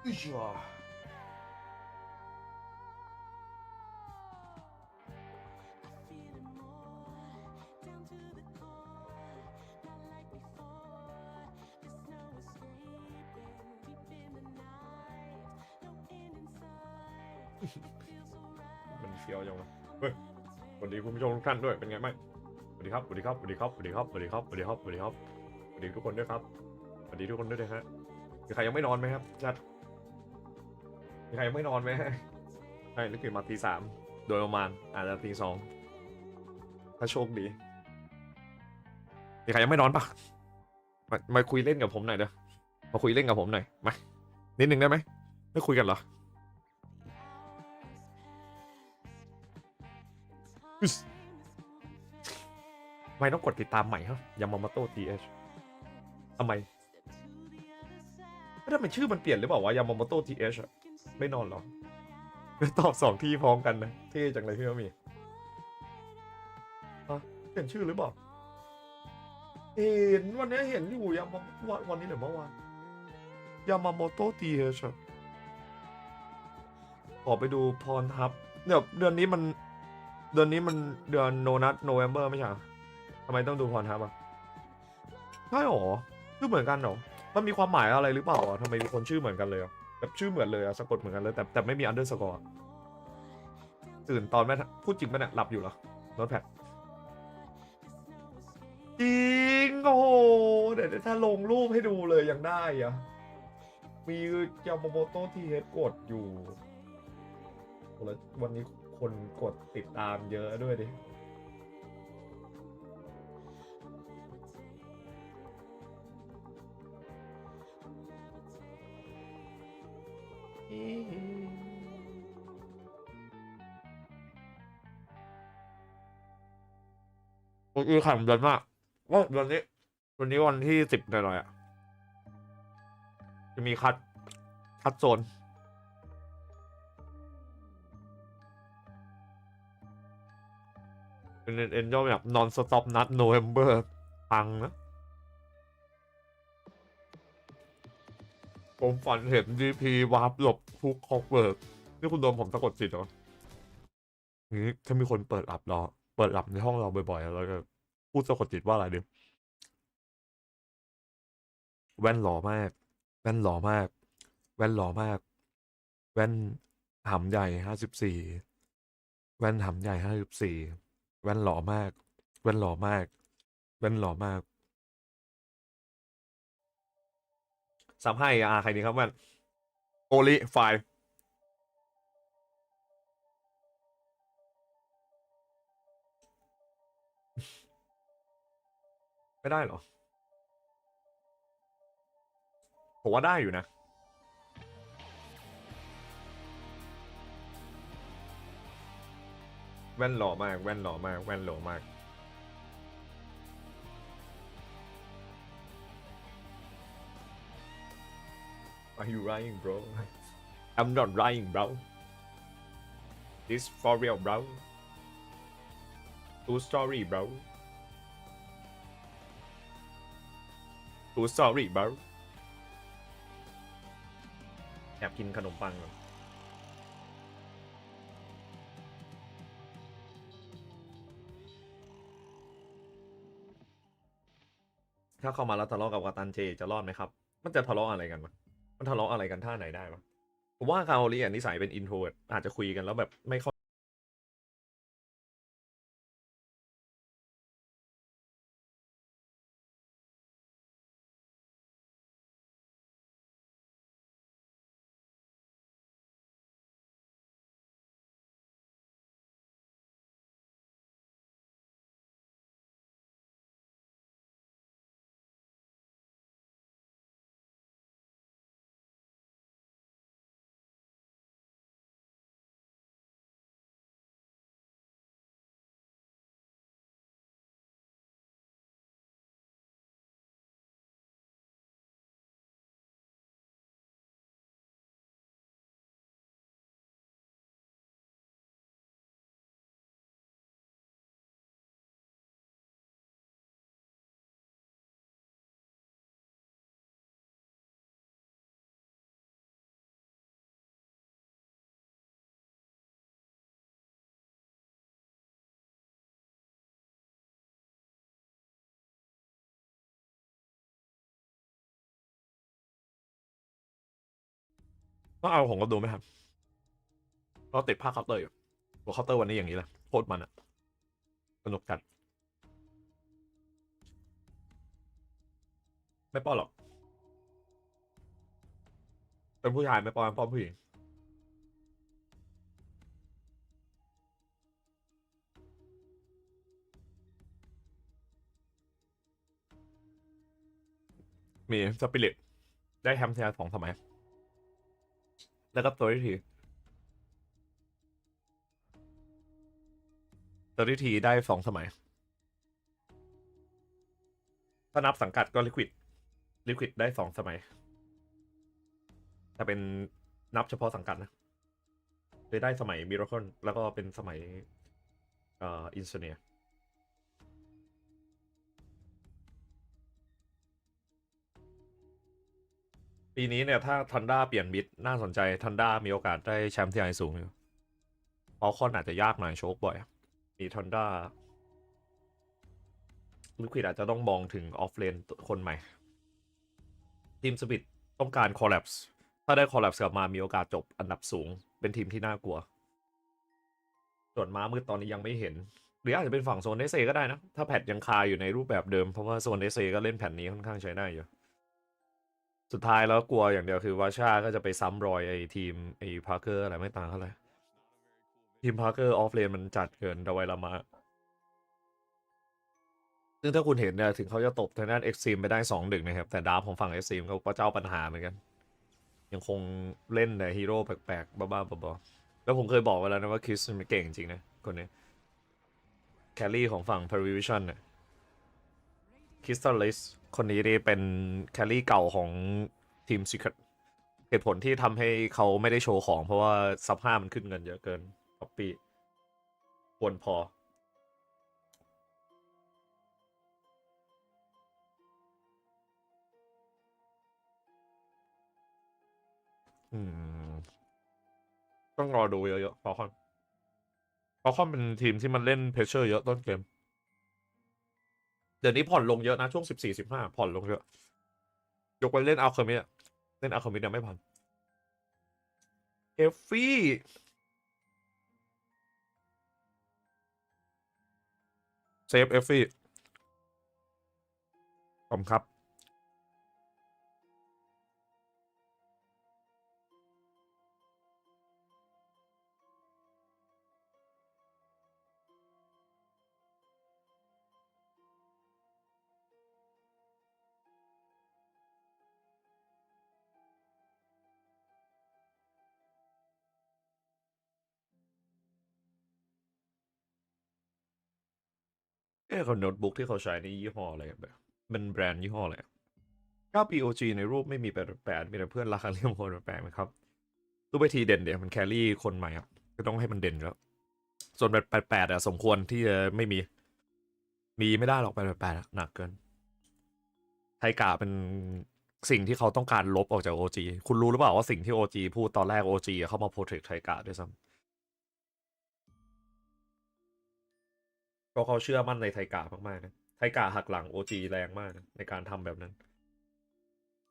อุ๊ยจ้ามันเฟี้ยวจังวะเฮ้ยสวัสดีคุณผู้ชมทุกท่านด้วยเป็นไงบ้างสวัสดีครับสวัสดีครับสวัสดีครับสวัสดีครับสวัสดีครับสวัสดีครับสวัสดีครับสวัสดีทุกคนด้วยครับสวัสดีทุกคนด้วยนะฮะมีใครยังไม่นอนไหมครับจัดมีใครยังไม่นอนไหมใช่นึกถึงมาตี 3โดยประมาณอาจจะตี 2ถ้าโชคดีมีใครยังไม่นอนปะมาคุยเล่นกับผมหน่อยเด้อมาคุยเล่นกับผมหน่อยมานิดนึงได้ไหมไม่คุยกันเหรอทำไมต้องกดติดตามใหม่ฮะยามาโมโต้ทีเอชทำไมไม่ได้เป็นชื่อมันเปลี่ยนหรือเปล่าวะยามาโมโต้ทีเอชไม่นอนหรอ ตอบ2ที่พร้อมกันนะเท่จังเลยพี่ว่ามีเห็นชื่อหรือเปล่าเห็นวันนี้เห็นอยู่วันนี้หรือเมื่อวานยามาโมโตะทีเชขอไปดูพรทับเดี๋ยวเดือนนี้มันเดือนโนนัทโนเวมเบอร์ไม่ใช่ทำไมต้องดูพรทับอ่ะใช่หรอชื่อเหมือนกันหรอมันมีความหมายอะไรหรือเปล่าทำไมมีคนชื่อเหมือนกันเลยแบบชื่อเหมือนเลยสะกดเหมือนกันเลยแต่ไม่มีอันเดอร์สกอร์ตื่นตอนแม่พูดจริงไหมเนี่ยหลับอยู่เหรอโน้ตแพดจริงโอ้โหเดี๋ยวถ้าลงรูปให้ดูเลยยังได้อะมียามาโมโตะทีเฮดกดอยู่แล้ววันนี้คนกดติดตามเยอะด้วยดิอีขำเดือนมากว่าวันนี้วันที่10หน่อยจะมีคัดโซนเป็นย่อแบบ non stop nut November ปังนะผมฝันเห็น DP วาร์ปหลบทุกคอกเวิร์กนี่คุณโดมผมสะกดจิตเหรอนี้ถ้ามีคนเปิดอับในห้องเราบ่อยๆเราจะพูดสะกดจิตว่าอะไรดิแว่นหล่อมากแว่นหล่อมากแว่นหล่อมากแว่นหำใหญ่54แว่นหำใหญ่54แว่นหล่อมากแว่นหล่อมากแว่นหล่อมากซ้ำให้ใครดีครับแว่นโอลิไฟไม่ได้เหรอผมว่าได้อยู่นะแว่นหล่อมากแว่นหล่อมากแว่นหล่อมาก Are you lying bro I'm not lying bro This for real bro True story bro True story bro แอบกินขนมปังก่อนถ้าเข้ามาแล้วทะเลาะกับกัปตันเจจะรอดไหมครับมันจะทะเลาะอะไรกันวะมันทะเลาะอะไรกันท่าไหนได้วะผมว่าคาโอรินิสัยเป็นอินโทรเวิร์ตอาจจะคุยกันแล้วแบบไม่เข้าต้องเอาของกระโดดไหมครับเราติดผ้าเคาน์เตอร์อยู่ตัวเคาน์เตอร์วันนี้อย่างนี้เลยโคตรมันอะสนุกจัดไม่ป้อนหรอกเป็นผู้ชายไม่ป้อนผู้หญิงมีสปิริตได้แฮมเซีย2 สมัยแล้วก็ตัวทีได้2 สมัยถ้านับสังกัดก็ลิควิดได้2 สมัยถ้าเป็นนับเฉพาะสังกัดนะ เคยได้สมัยมิราเคิลแล้วก็เป็นสมัยอินโซเนียปีนี้เนี่ยถ้าทันด้าเปลี่ยนมิดน่าสนใจทันด้ามีโอกาสได้แชมป์ที่ไอสูงอยู่เพราะคอนอาจจะยากหน่อยโชคบ่อยมีทันด้าลิควิดอาจจะต้องมองถึงออฟเลนคนใหม่ทีมสปิริตต้องการคอลแลปส์ถ้าได้คอลแลปส์กลับมามีโอกาสจบอันดับสูงเป็นทีมที่น่ากลัวส่วนม้ามืดตอนนี้ยังไม่เห็นหรืออาจจะเป็นฝั่งโซนเอเซก็ได้นะถ้าแพทยังคาอยู่ในรูปแบบเดิมเพราะว่าโซนเอเซก็เล่นแผ่นนี้ค่อนข้างใช้ได้อยู่สุดท้ายแล้วกลัวอย่างเดียวคือวาชาก็จะไปซ้ำรอยไอ้ทีมไอ้พาร์เกอร์อะไรไม่ต่างเท่าไหร่ทีมพาร์เกอร์ออฟเลนมันจัดเกินดาไวลามาซึ่งถ้าคุณเห็นเนี่ยถึงเขาจะตบทางด้าน Xtreme ไปได้ 2-1 นะครับแต่ดาร์ฟของฝั่ง Xtreme เขาเจ้าปัญหาเหมือนกันยังคงเล่นแต่ฮีโร่แปลกๆบ้าๆบอๆแล้วผมเคยบอกไว้แล้วนะว่าคริสมันเก่งจริงนะคนนี้แคลรี่ของฝั่ง Parivision เนี่ยคริสตัลลิสคนนี้นี่เป็นแคลรี่เก่าของทีม Secret เหตุผลที่ทำให้เขาไม่ได้โชว์ของเพราะว่าซับ5มันขึ้นเงินเยอะเกินป๊อปปี้ควรพอต้องรอดูเยอะๆฟอลคอนเป็นทีมที่มันเล่นเพรสเชอร์เยอะต้นเกมเดี๋ยวนี้ผ่อนลงเยอะนะช่วง 14-15 ผ่อนลงเยอะยกไปเล่นอัลเคมิดเล่นอัลเคมิดยังไม่ผ่อนเอฟฟี่เซฟเอฟฟี่ขอบคุณครับเขาโน้ตบุ๊กที่เขาใช้นี่ยี่ห้ออะไรแบบเป็นแบรนด์ยี่ห้ออะไร9POG ในรูปไม่มี8มีแต่เพื่อนรักเรียกคนแปลกไหมครับรูปไปทีเด่นเดี๋ยวมันแครี่คนใหม่ครับก็ต้องให้มันเด่นแล้วส่วน8สมควรที่จะไม่มีไม่ได้หรอก8หนักเกินไทกาเป็นสิ่งที่เขาต้องการลบออกจาก OG คุณรู้หรือเปล่าว่าสิ่งที่ OG พูดตอนแรก OG เข้ามาโปรเทคไทกาด้วยซ้ำเพราะเขาเชื่อมั่นในไทกามากๆนะไทกาหักหลัง OG แรงมากนะในการทำแบบนั้น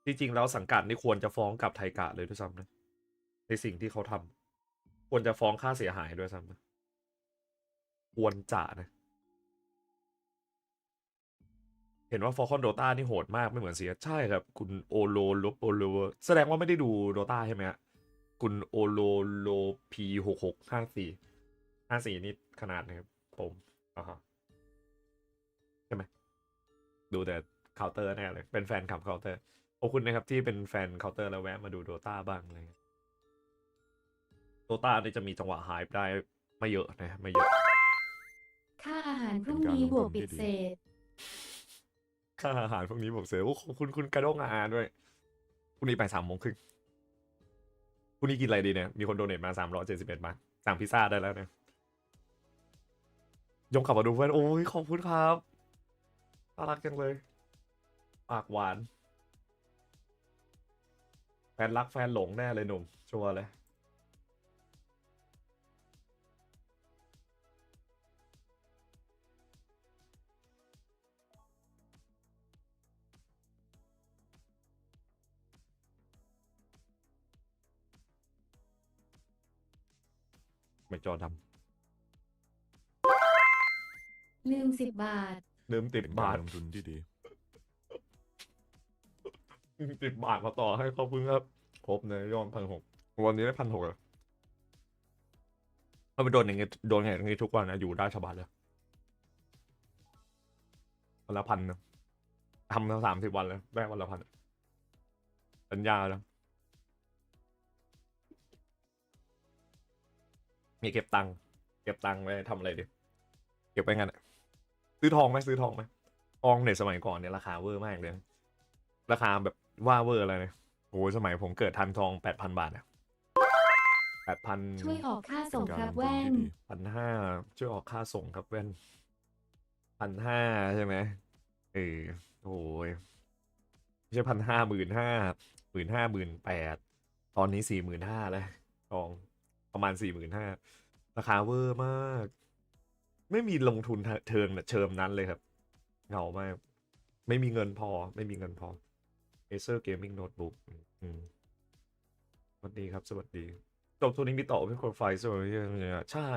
จริงๆแล้วสังกัดนี่ควรจะฟ้องกับไทกาเลยด้วยซ้ำนะในสิ่งที่เขาทำควรจะฟ้องค่าเสียหายด้วยซ้ำนะควรจะนะเห็นว่าฟอร์คอนโดตานี่โหดมากไม่เหมือนเสียใช่ครับคุณโอโลลบโอโลแสดงว่าไม่ได้ดูโดตาใช่ไหมฮะคุณโอโลโลพี6654นี่ขนาดนะครับผมใช่ไหมดูแต่เคาน์เตอร์แน่เลยเป็นแฟนขับเคาน์เตอร์ขอบคุณนะครับที่เป็นแฟนเคาน์เตอร์แล้วแวะมาดูโดตาบ้างเลยโดตาเนี่ยจะมีจังหวะหายได้ไม่เยอะนะไม่เยอะค่าอาหารพรุ่งนี้บวกปิดเศษค่าอาหารพวกนี้บอกเสียขอบคุณกระด้งอาหารด้วยพรุ่งนี้ไป3:30พรุ่งนี้กินอะไรดีเนี่ยมีคนโดเนทมา371 บาทสั่งพิซซ่าได้แล้วเนี่ยยงขับมาดูเพื่อนโอ้ยขอบคุณครับน่ารักจังเลยปากหวานแฟนรักแฟนหลงแน่เลยหนุ่มชัวร์เลยไม่จอดำลืม10 บาทลืม10 บาทลงทุนที่ดี10 บาทมาต่อให้ขอบคุณครับครบเลยยอด1,600วันนี้ได้1,600เลยถ้าไปโดนอย่างงี้โดนอย่างงี้ทุกวันนะอยู่ได้สบายเลยวันละ1,000นะทำมา30 วันเลยได้วันละ1,000สัญญาแล้วมีเก็บตังค์ไว้ทำอะไรดิเก็บไว้งั้นซื้อทองไหมทองในสมัยก่อนเนี่ยราคาเวอร์มากเลยราคาแบบว่าเวอร์อะไรเนี่ยโอ้ยสมัยผมเกิดทันทอง 8,000 บาทนะ 8,000 ช่วยออกค่าส่งครับแว่น 1,500ช่วยออกค่าส่งครับแว่น 1,500ใช่ไหมโอ้ยไม่ใช่1,500 15,000 18,000ตอนนี้45,000แล้วทองประมาณ45,000ราคาเวอร์มากไม่มีลงทุนเชิมนั้นเลยครับเหงามากไม่มีเงินพอAcer Gaming Notebook สวัสดีครับสวัสดีจบตัวนี้มีต่อ Open Qualify ใช่ไหมใช่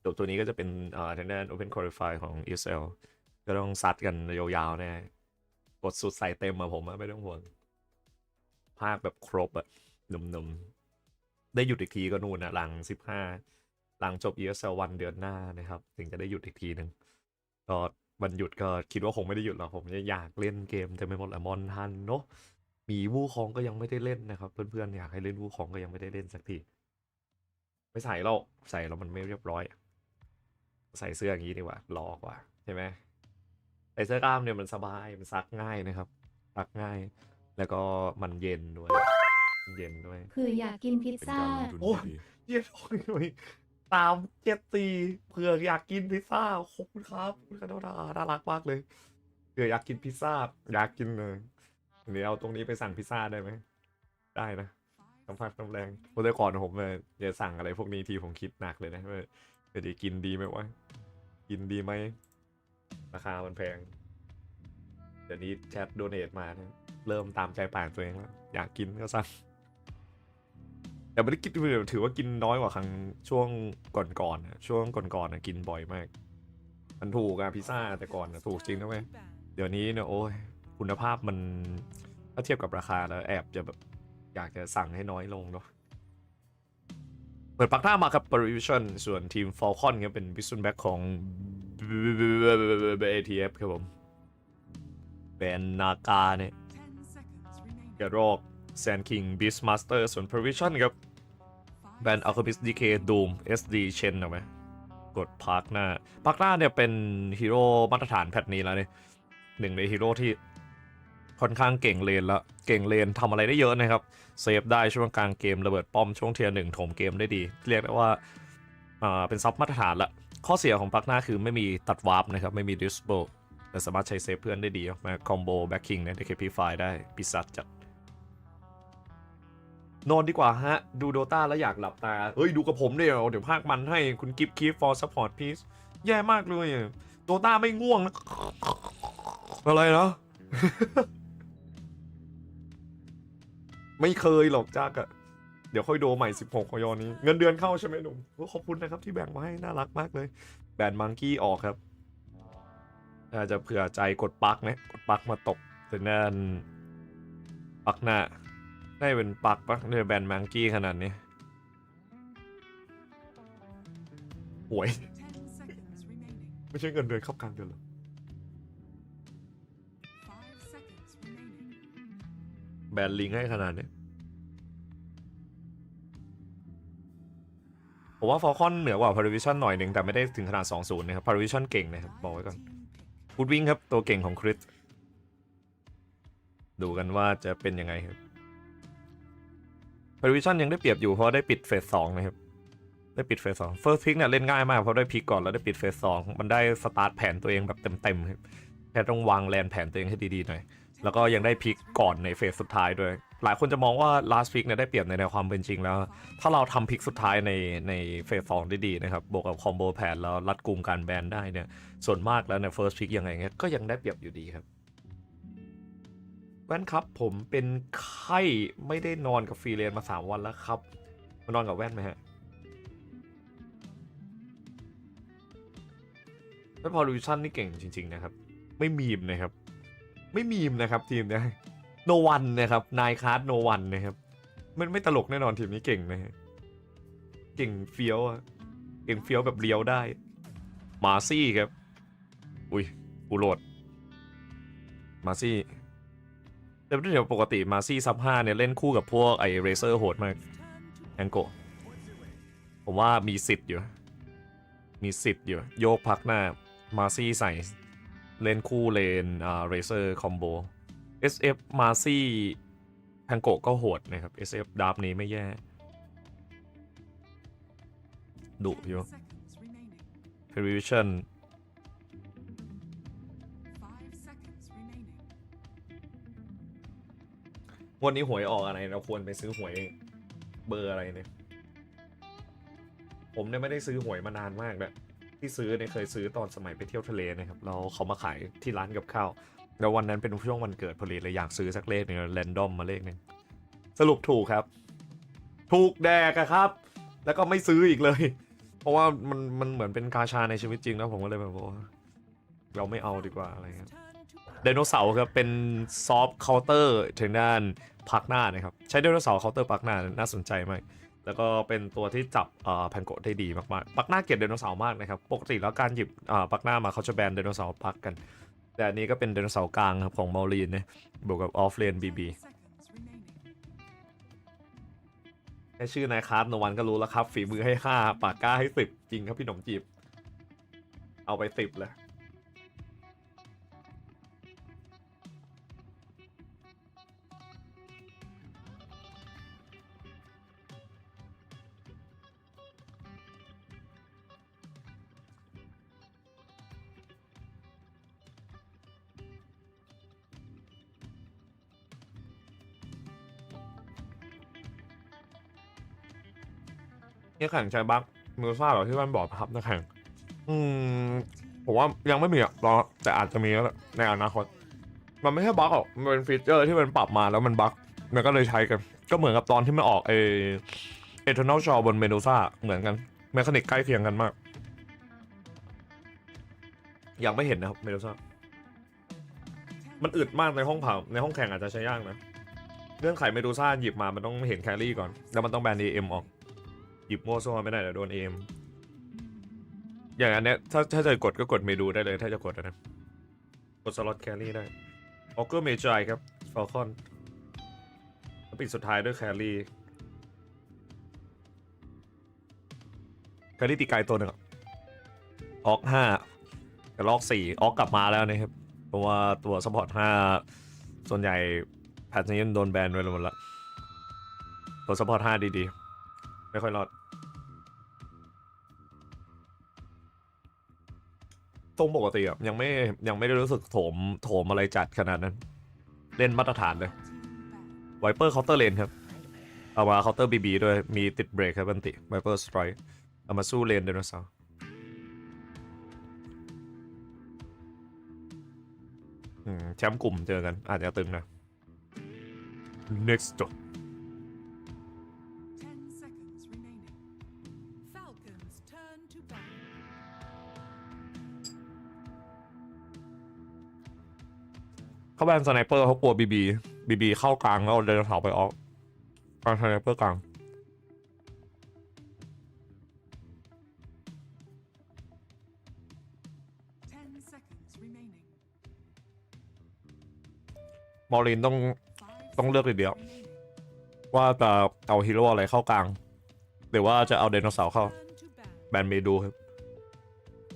จบตัวนี้ก็จะเป็นทางด้าน Open Qualify ของ ESL ก็ต้องซัดกันยาวๆแน่กดสุดใส่เต็มมาผมไม่ต้องห่วงภาคแบบครบอะหนุ่มๆได้หยุดอีกทีก็นู่นนะหลัง15หลังจบ ESL วันเดือนหน้านะครับถึงจะได้หยุดอีกทีหนึ่งก็วันหยุดก็คิดว่าคงไม่ได้หยุดหรอกผมอยากเล่นเกมแต่ไม่หมดละมอนทันเนาะมีวู่คองก็ยังไม่ได้เล่นนะครับเพื่อนๆอยากให้เล่นวู่คองก็ยังไม่ได้เล่นสักทีไม่ใส่แล้วมันไม่เรียบร้อยใส่เสื้ออย่างนี้ดีกว่าหล่อกว่าใช่ไหมใส่เสื้อกล้ามเนี่ยมันสบายมันซักง่ายนะครับซักง่ายแล้วก็มันเย็นด้วยเผื่ออยากกินพิซซ่าโอ้ยเย็นเลยตาม74เผื่ออยากกินพิซซ่าขอบคุณครับคุณคาโดดาน่ารักมากเลยเผื่ออยากกินพิซซ่าอยากกินเลยเดี๋ยวเอาตรงนี้ไปสั่งพิซซ่าได้ไหมได้นะน้ำพักน้ำแรงเมื่อก่อนผมจะสั่งอะไรพวกนี้ทีผมคิดหนักเลยนะว่าจะกินดีไหมวะกินดีไหมราคามันแพงเดี๋ยวนี้แชทโดเนทมานะเริ่มตามใจปากตัวเองแล้วอยากกินก็สั่งแต่ไม่ได้กินถือว่ากินน้อยกว่าครั้งช่วงก่อนๆช่วงก่อนๆกินบ่อยมากมันถูกอะพิซซ่าแต่ก่อนถูกจริงนะเว้ยเดี๋ยวนี้เนี่ยโอ้ยคุณภาพมันถ้าเทียบกับราคาแล้วแอบจะแบบอยากจะสั่งให้น้อยลงเนาะเปิดปักหน้ามาครับ Parivision ส่วนทีม Falcon ครับเป็น Vision Back ของ ATF ครับผมเป็นนากาเนี่ยกระรอกแซนคิง Beastmaster ส่วน Parivision ครับแบน Alchemist DK Doom SD Chen เอาไหมกดพักหน้าเนี่ยเป็นฮีโร่มาตรฐานแพทนี้แล้วเนี่ยหนึ่งในฮีโร่ที่ค่อนข้างเก่งเลนทำอะไรได้เยอะนะครับเซฟได้ช่วงกลางเกมระเบิดป้อมช่วงเทียร์1ถมเกมได้ดีเรียกได้ว่าเป็นซับมาตรฐานละข้อเสียของปักหน้าคือไม่มีตัดวาร์ปนะครับไม่มีดิสโบแต่สามารถใช้เซฟเพื่อนได้ดีมาคอมโบแบ็คคิงเนี่ย DKP5 ได้ปีศาจจัดนอนดีกว่าฮะดูโดต้าแล้วอยากหลับตาเฮ้ยดูกับผมเดี๋ยวภาคมันให้คุณกิฟต์คีฟ for support please แย่มากเลยโดต้าไม่ง่วงนะอะไรเนาะ ไม่เคยหรอกจ้ากะเดี๋ยวค่อยดูใหม่16กยนี้เงินเดือนเข้าใช่ไหมหนุ่มขอบคุณนะครับที่แบ่งมาให้น่ารักมากเลยแบนมังกี้ออกครับน่าจะเผื่อใจกดปักนะกดปักมาตกแต่นั่นปักหน้าได้เป็นปักเนี่ยแบนมังกี้ขนาดนี้หวยไม่ใช่เงินเดือนเข้ากลางเดือนหรอแบนลิงให้ขนาดนี้ผมว่า Falcon เหนือกว่า Parivision หน่อยหนึ่งแต่ไม่ได้ถึงขนาด 2-0 นะครับ Parivision เก่งนะครับบอกไว้ก่อนกูดวิ่งครับตัวเก่งของคริสดูกันว่าจะเป็นยังไงครับ Parivision ยังได้เปรียบอยู่เพราะได้ปิดเฟส 2นะครับได้ปิดเฟส 2 First Pick เนี่ยเล่นง่ายมากเพราะได้พิกก่อนแล้วได้ปิดเฟส 2มันได้สตาร์ทแผนตัวเองแบบเต็มๆครับแค่ต้องวางแลนแผนตัวเองให้ดีๆหน่อยแล้วก็ยังได้พิกก่อนในเฟสสุดท้ายด้วยหลายคนจะมองว่า last pick เนี่ยได้เปรียบในความเป็นจริงแล้วถ้าเราทำพิกสุดท้ายในเฟส 2ได้ดีนะครับบวกกับคอมโบแผนแล้วรัดกุมการแบนได้เนี่ยส่วนมากแล้วใน first pick ยังไงเงี้ยก็ยังได้เปรียบอยู่ดีครับแว่นครับผมเป็นไข้ไม่ได้นอนกับฟรีแลนซ์มา3วันแล้วครับมานอนกับแว่นไหมฮะไม่พอลูชั่นนี่เก่งจริงๆนะครับไม่มีมนะครับทีมนี้โนวันนะครับนายคาร์ดโนวันนะครับมันไม่ตลกแน่นอนทีมนี้เก่งนะฮะเก่งเฟี้ยวแบบเลี้ยวได้มาซี่ครับอุ้ยกูโหลดมาซี่แต่เดี๋ยวปกติมาซี่ซับ5เนี่ยเล่นคู่กับพวกไอเรเซอร์โหดมากแองโกผมว่ามีสิทธิ์อยู่โยกพักหน้ามาซี่ใส่เล่นคู่เลนเรเซอร์คอมโบ SF มาซี่แพงโกก็โหดนะครับ SF ดาร์ฟนี้ไม่แย่ ดุอยู่ Prevision วันนี้หวยออกอะไรเราควรไปซื้อหวยเบอร์อะไรเนี่ยผมเนี่ยไม่ได้ซื้อหวยมานานมากแล้วที่ซื้อเนี่ยเคยซื้อตอนสมัยไปเที่ยวทะเลนะครับเราเขามาขายที่ร้านกับข้าวแล้ววันนั้นเป็นช่วงวันเกิดพอดีเลยอยากซื้อสักเลขหนึ่งแรนดอมมาเลขหนึ่งสรุปถูกครับถูกแดกอะครับแล้วก็ไม่ซื้ออีกเลยเพราะว่ามันเหมือนเป็นกาชาในชีวิตจริงแล้วผมก็เลยแบบว่าเราไม่เอาดีกว่าอะไรครับไดโนเสาร์ครับเป็นซอฟต์เคาน์เตอร์ทางด้านพักหน้านะครับใช้ไดโนเสาร์เคาน์เตอร์พักหน้าน่าสนใจมากแล้วก็เป็นตัวที่จับแพนโกะได้ดีมากๆปักหน้าเกลียดไดโนเสาร์มากนะครับปกติแล้วการหยิบปักหน้ามาเขาจะแบนไดโนเสาร์พักกันแต่อันนี้ก็เป็นไดโนเสาร์กลางครับของมอลลีนเนี่ยบวกกับออฟเลนบีแค่ชื่อนายคาร์ดนวันก็รู้แล้วครับฝีมือให้5ปากกล้าให้10จริงครับพี่หนมจีบเอาไป10เลยนี่แข่งใช้บัคมือซ่าหรอที่บ้านบอกครับนักแข่งผมว่ายังไม่มีอ่ะรอแต่อาจจะมีแล้วในอนาคตมันไม่ใช่บัคหรอกมันเป็นฟีเจอร์ที่มันปรับมาแล้วมันบัคมันก็เลยใช้กันก็เหมือนกับตอนที่มันออกEternal Shaw บนเมดูซ่าเหมือนกันแมคานิกใกล้เคียงกันมากยังไม่เห็นนะครับเมดูซ่ามันอึดมากในห้องเผาในห้องแข่งอาจจะใช้ยากนะเรื่องไขเมดูซ่าหยิบมามันต้องเห็นแครี่ก่อนแล้วมันต้องแบน AM ออกหยิบโม่โซ่ไม่ได้เดี๋ยวโดน AM อย่างอันเนี้ยถ้าจะกดก็กดเมดูได้เลยถ้าจะกดนะกดสล็อตแครี่ได้ออกเกอร์เมจายครับฟอลคอนปิดสุดท้ายด้วยแครี่ตีไกลตัวหนึ่งออก5กับล็อก4ออกกลับมาแล้วนะครับเพราะว่าตัวซัพพอร์ต5ส่วนใหญ่แพทนี้โดนแบนไปหมดแล้วตัวซัพพอร์ต5ดีๆไม่ค่อยรอดตรงปกติอ่ะยังไม่ได้รู้สึกโถมอะไรจัดขนาดนั้นเล่นมาตรฐานเลยไวเปอร์เคาน์เตอร์เลนครับเอามาเคาน์เตอร์บีบีด้วยมีติดเบรกครับบันติไวเปอร์สไตร์เอามาสู้เลนไดโนเสาร์แชมป์กลุ่มเจอกันอาจจะตึงนะ next จบเขาแบนสไนเปอร์เขากลัวบีเข้ากลางแล้วเดินเสาไปออกการสไนเปอร์กลางมอรินต้องเลือกเดียวว่าจะเอาฮีโร่อะไรเข้ากลางหรือว่าจะเอาไดโนเสาร์เข้าแบนเมดูครับ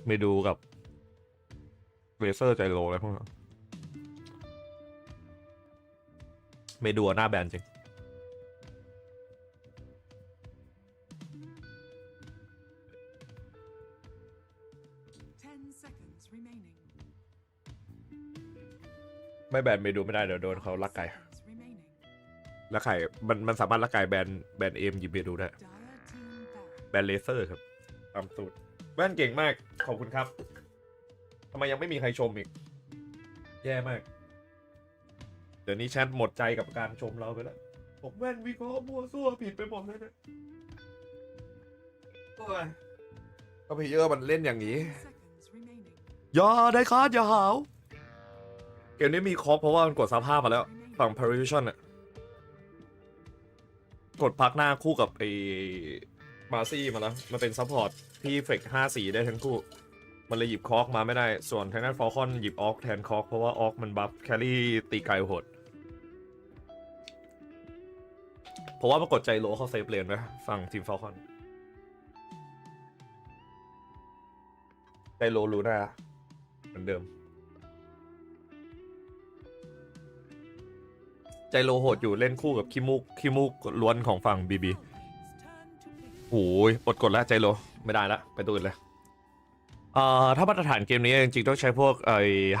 เมดูกับเลเซอร์ใจโลอะไรพวกนั้นเมดูหน้าแบนจริงไม่แบนเมดูไม่ได้เดี๋ยวโดนเขาลักไก่ลักไก่มันสามารถลักไก่แบนเอมหยิบเมดูได้แบนเลเซอร์ครับตามสูตรแว่นเก่งมากขอบคุณครับทำไมยังไม่มีใครชมอีกแย่มากเดี๋ยวนี้แชทหมดใจกับการชมเราไปแล้วผมแว่นวิเคราะห์มั่วซั่วผิดไปหมดเลยเนี่ยก็เพลเยอร์มันเล่นอย่างนี้อย่าได้คาดอย่าหาวเกมนี้มีคอปเพราะว่ามันกดซับ5มาแล้วฝั่ง Prevision เนี่ยกดพักหน้าคู่กับไอ้มาซี่มาแล้วมันเป็นซัพพอร์ตที่เฟก5-4ได้ทั้งคู่มันเลยหยิบคอกมาไม่ได้ส่วนทางด้านฟอลคอนหยิบออกแทนคอกเพราะว่าออกมันบัฟแครี่ตีไกลโหดเพราะว่ามันกดใจโลเข้าเซฟเลนไว้ฝั่งทีมฟอลคอนใจโลรู้นะเหมือนเดิมใจโลโหดอยู่เล่นคู่กับขี้มูกล้วนของฝั่งบีบีโอ้ยอดกดแล้วใจโล ไม่ได้ละไปตัวอื่นเลยถ้ามาตรฐานเกมนี้จริงๆต้องใช้พวก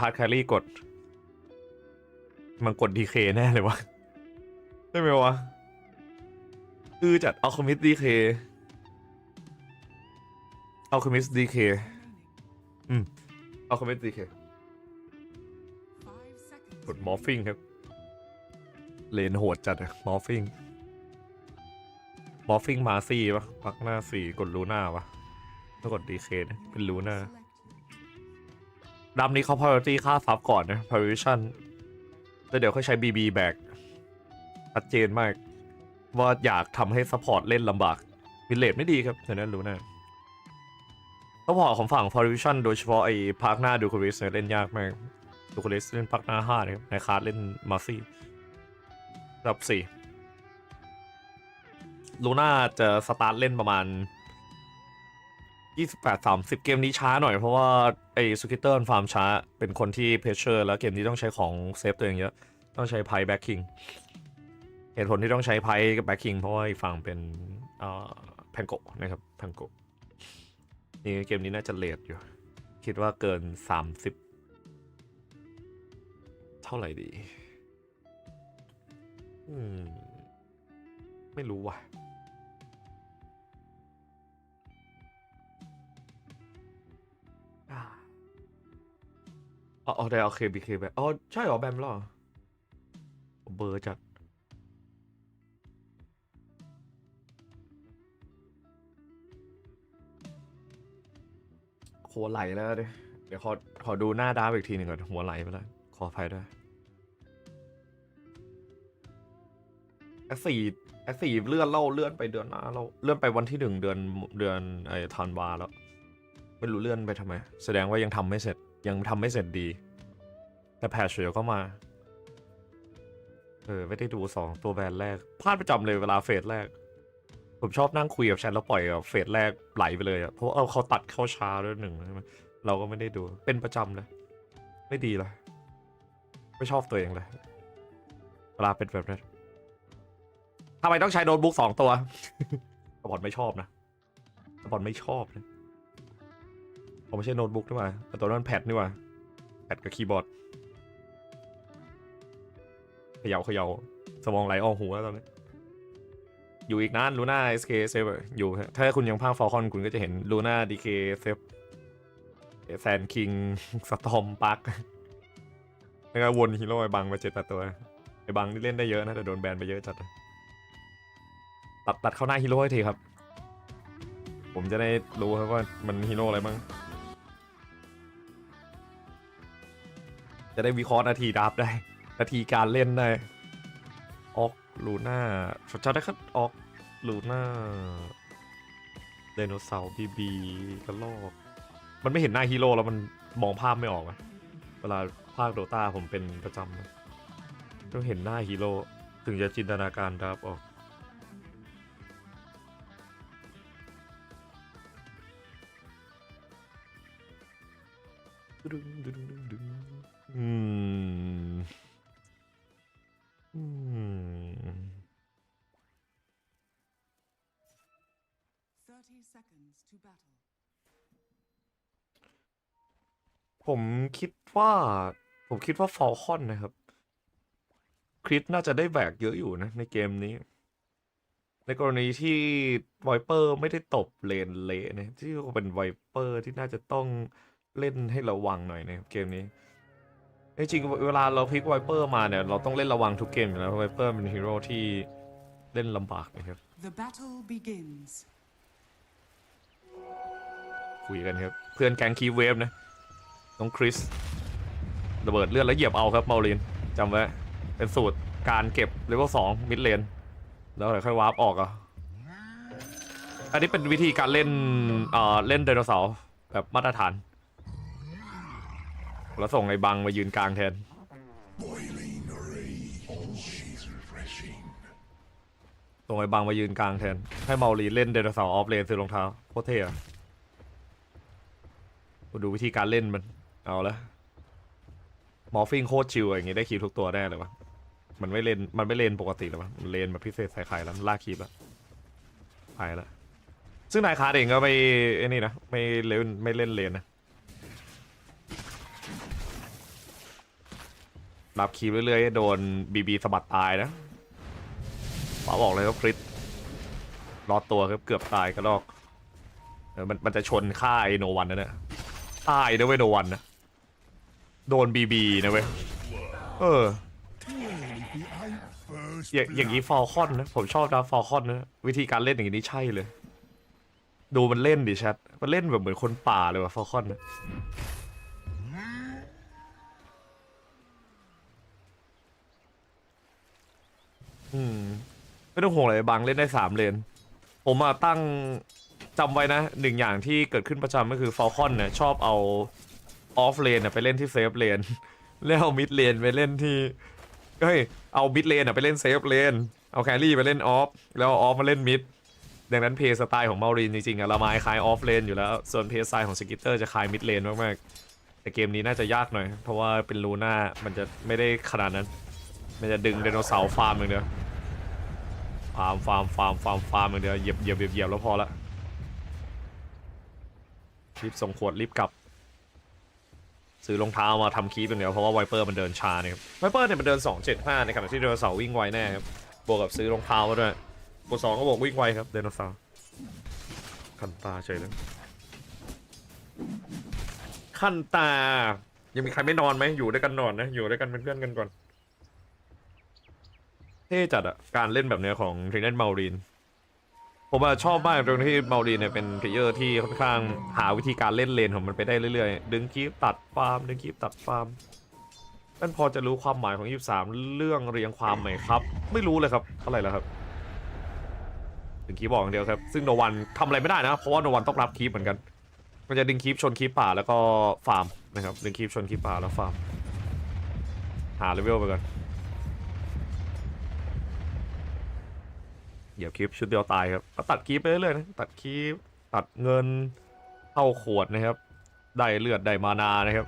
ฮาร์ดแครี่กดมันกด DK แน่เลยวะได้ไหมวะจัดอัลเคมิส DK อัลเคมิส DK อัลเคมิส DK กดมอร์ฟิงครับเลนโหดจัดอะมอร์ฟิงมาซี่ปะพักหน้า4กดลูน่าปะต้องกด DK นะเป็นลูน่าดำนี้เขา priority ค่าซับก่อนนะ provision แล้วเดี๋ยวเขาใช้ BB แบกชัดเจนมากว่าอยากทำให้ support เล่นลำบากมิเลทไม่ดีครับฉะนั้นรู้นะต้องบอกของฝั่ง provision โดยเฉพาะไอ้พาร์คหน้าดูคริสเล่นยากมากดูคริสเล่นพาร์คหน้า5นะครับในคาร์ดเล่นมาซี่รับ4ลูน่าจะสตาร์ทเล่นประมาณ28-30 เกมนี้ช้าหน่อยเพราะว่าไอ้สกิตเตอร์ฟาร์มช้าเป็นคนที่เพชเชอร์แล้วเกมนี้ต้องใช้ของเซฟตัวเองเยอะต้องใช้ไพ่แบ็คคิงเหตุผลที่ต้องใช้ไพ่กับแบ็คคิงเพราะว่าอีกฝั่งเป็นแพงโกะนะครับแพงโกะนี่เกมนี้น่าจะเลทอยู่คิดว่าเกิน30เท่าไหร่ดีไม่รู้ว่ะได้โอเคบีเคแบบใช่เหรอแบมหรอเบอร์จัดหัวไหลแล้วเดี๋ยวขอดูหน้าดาวอีกทีหนึ่งก่อนหัวไหลไปแล้วขออภัยด้วยS4เลื่อนไปเดือนหน้าเราเลื่อนไปวันที่1เดือนธันวาแล้วไม่รู้เลื่อนไปทำไมแสดงว่ายังทำไม่เสร็จดีแต่แพทช์เดี๋ยวก็มาไม่ได้ดู2ตัวแบรนด์แรกพลาดประจำเลยเวลาเฟสแรกผมชอบนั่งคุยกับแชทแล้วปล่อยเฟสแรกไหลไปเลยเพราะเขาตัดเข้าช้าด้วย1ใช่ไหมเราก็ไม่ได้ดูเป็นประจำเลยไม่ดีเลยไม่ชอบตัวเองเลยเวลาเป็นแบบนั้นทำไมต้องใช้โน้ตบุ๊ก2ตัวสปอร์ตไม่ชอบนะผมไม่ใช่โน้ตบุ๊กนี่หว่าแต่ตัวนั้นแพดนี่หว่าแพดกับคีย์บอร์ดเขย่าสมองไหลออกหูแล้วตอนนี้อยู่อีกนานลูน่า SK เซฟอยู่ถ้าคุณยังพากฟอลคอนคุณก็จะเห็นลูน่า DK เซฟแซนคิงสตอมปักแล้วก็วนฮีโร่ไอ้บังมา7-8ตัวไอ้บังนี่เล่นได้เยอะนะแต่โดนแบนไปเยอะจัดตัดเข้าหน้าฮีโร่ให้ทีครับผมจะได้รู้ครับว่ามันฮีโร่อะไรบ้างจะได้วิเคราะห์นาทีดับได้นาทีการเล่นได้ออกลูน่าจะได้ครับออกลูน่าไดโนเสาร์บีกระลอกมันไม่เห็นหน้าฮีโร่แล้วมันมองภาพไม่ออกอะเวลาภาคโดต้าผมเป็นประจำนะต้องเห็นหน้าฮีโร่ถึงจะจินตนาการดับออกผมคิดว่าฟอลคอนนะครับคริสน่าจะได้แบกเยอะอยู่นะในเกมนี้ในกรณีที่ไวเปอร์ไม่ได้ตบเลนเละนะที่เป็นไวเปอร์ที่น่าจะต้องเล่นให้ระวังหน่อยในเกมนี้จริงๆเวลาเราพลิกไวเปอร์มาเนี่ยเราต้องเล่นระวังทุกเกมอยู่แล้วไวเปอร์เป็นฮีโร่ที่เล่นลำบากนะครับ The battle begins คุยกันครับเพื่อนแก๊งคีเวฟนะน้องคริสระเบิดเลือดแล้วเหยียบเอาครับเมาลินจำไว้เป็นสูตรการเก็บเลเวล2มิดเลนแล้วเดี๋ยวค่อยวาร์ปออกอันนี้เป็นวิธีการเล่นเล่นไดโนเสาร์แบบมาตรฐานแล้วส่งไอ้บังมายืนกลางแทนส่งไอ้บังมายืนกลางแทนให้เมาลีเล่นไดโนเสาร์ออฟเลนซื้อรองเท้าโคตรเท่ดูวิธีการเล่นมันเอาละมอร์ฟิงโคตรชิลอย่างงี้ได้คีบทุกตัวได้เลยวะมันไม่เล่นปกติหรอวะมันเล่นแบบพิเศษใส่ไข่แล้วมันลากคีบแล้วไปแล้ว ซึ่งนายคาร์ดเองก็ไม่ไอ้นี่นะไม่เล่นเลนนะรับคีบเรื่อยๆโดนบีสะบัดตายนะป๋าบอกเลยว่าคริสรอดตัวครับเกือบตายกระดอกมันจะชนค่ายโนวันนะเนี่ยตายนะเว้ยโนวันนะโดนบีนะเว้ยอย่างนี้ฟอลคอนนะผมชอบนะฟอลคอนนะวิธีการเล่นอย่างนี้ใช่เลยดูมันเล่นดิชัดมันเล่นแบบเหมือนคนป่าเลยว่ะฟอลคอนนะไม่ต้องห่วงเลยบางเล่นได้3เลนผมมาตั้งจำไว้นะ1อย่างที่เกิดขึ้นประจำก็คือฟอลคอนเนี่ยชอบเอาออฟเลนไปเล่นที่เซฟเลนแล้วเอามิดเลนไปเล่นที่เอามิดเลนไปเล่นเซฟเลนเอาแครี่ไปเล่นออฟแล้วออฟมาเล่นมิดดังนั้นเพย์สไตล์ของเมารินจริงๆละไม้คล้ายออฟเลนอยู่แล้วส่วนเพย์สไตล์ของสกิตเตอร์จะคล้ายมิดเลนมากๆแต่เกมนี้น่าจะยากหน่อยเพราะว่าเป็นลูน่ามันจะไม่ได้ขนาดนั้นมันจะดึงไดโนเสาร์ฟาร์มอย่างเดียวฟาร์มอย่างเดียวเหยียบแล้วพอละรีบส่งขวดรีบกลับซื้อรองเท้ามาทำคีปอย่างเดียวเพราะว่าไวเปอร์มันเดินช้าเนี่ยครับไวเปอร์เนี่ยมันเดิน275ในขณะที่ไดโนเสาร์วิ่งไวแน่ครับบวกกับซื้อรองเท้ามาด้วยบวก2ก็บวกวิ่งไวครับไดโนเสาร์คันตาเฉยเลยคันตายังมีใครไม่นอนไหมอยู่ด้วยกันนอนนะอยู่ด้วยกันเป็นเพื่อนกันก่อนเท่จัดอะการเล่นแบบเนี้ยของเทรนเนอร์มารินผมชอบมากตรงที่มารินเนี่ยเป็นเพลเยอร์ที่ค่อนข้างหาวิธีการเล่นเลนของมันไปได้เรื่อยๆดึงคีปตัดฟาร์มดึงคีปตัดฟาร์มนั่นพอจะรู้ความหมายของ23เรื่องเรียงความไหมครับไม่รู้เลยครับเท่าไหร่แล้วครับดึงคีปบอกอย่างเดียวครับซึ่งโนวันทำอะไรไม่ได้นะเพราะว่าโนวันต้องรับคีปเหมือนกันมันจะดึงคีปชนคีปป่าแล้วก็ฟาร์มนะครับดึงคีปชนคีปป่าแล้วฟาร์มหาเลเวลไปก่อนเหยียบคลิปชุดเดียวตายครับตัดคลิปไปเรื่อยๆนะตัดคลิปตัดเงินเข้าขวดนะครับได้เลือดได้มานานะครับ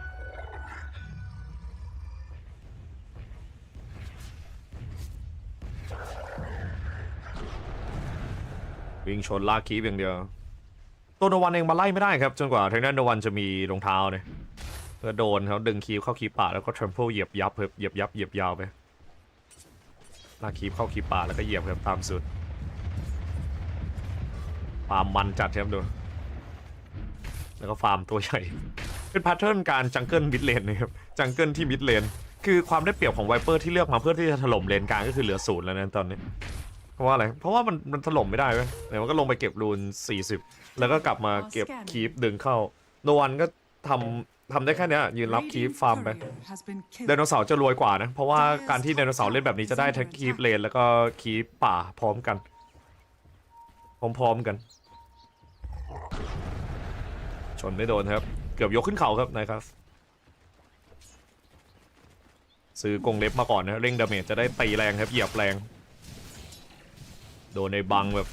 วิ่งชนลากคลิปอย่างเดียวตัวโนวันเองมาไล่ไม่ได้ครับจนกว่าทางด้านโนวันจะมีรองเท้าเนี่ยเพื่อโดนเขาดึงคลิปเข้าคลิปป่าแล้วก็ทรัมเพิลเหยียบยับครับเหยียบยาวไปลากคลิปเข้าคลิปป่าแล้วก็เหยียบครับตามสุดฟาร์มมันจัดครับดูแล้วก็ฟาร์มตัวใหญ่เป็นแพทเทิร์นการจังเกิลมิดเลนนะครับจังเกิลที่มิดเลนคือความได้เปรียบของไวเปอร์ที่เลือกมาเพื่อที่จะถล่มเลนกลางก็คือเหลือ0แล้วนะตอนนี้เพราะว่าอะไรเพราะว่ามันถล่มไม่ได้เว้ยเดี๋ยวมันก็ลงไปเก็บรูน40แล้วก็กลับมาเก็บคีปดึงเข้าโนวันก็ทำได้แค่นี้ยืนรับคีปฟาร์มไปไดโนเสาร์จะรวยกว่านะเพราะว่าการที่ไดโนเสาร์เล่นแบบนี้จะได้ทั้งคีปเลนแล้วก็คีปป่าพร้อมกันชนไม่โดนครับเกือบยกขึ้นเขาครับนะครับซื้อกรงเล็บมาก่อนนะเร่งดาเมจจะได้ตีแรงครับเหยียบแรงโดนในบังแบบ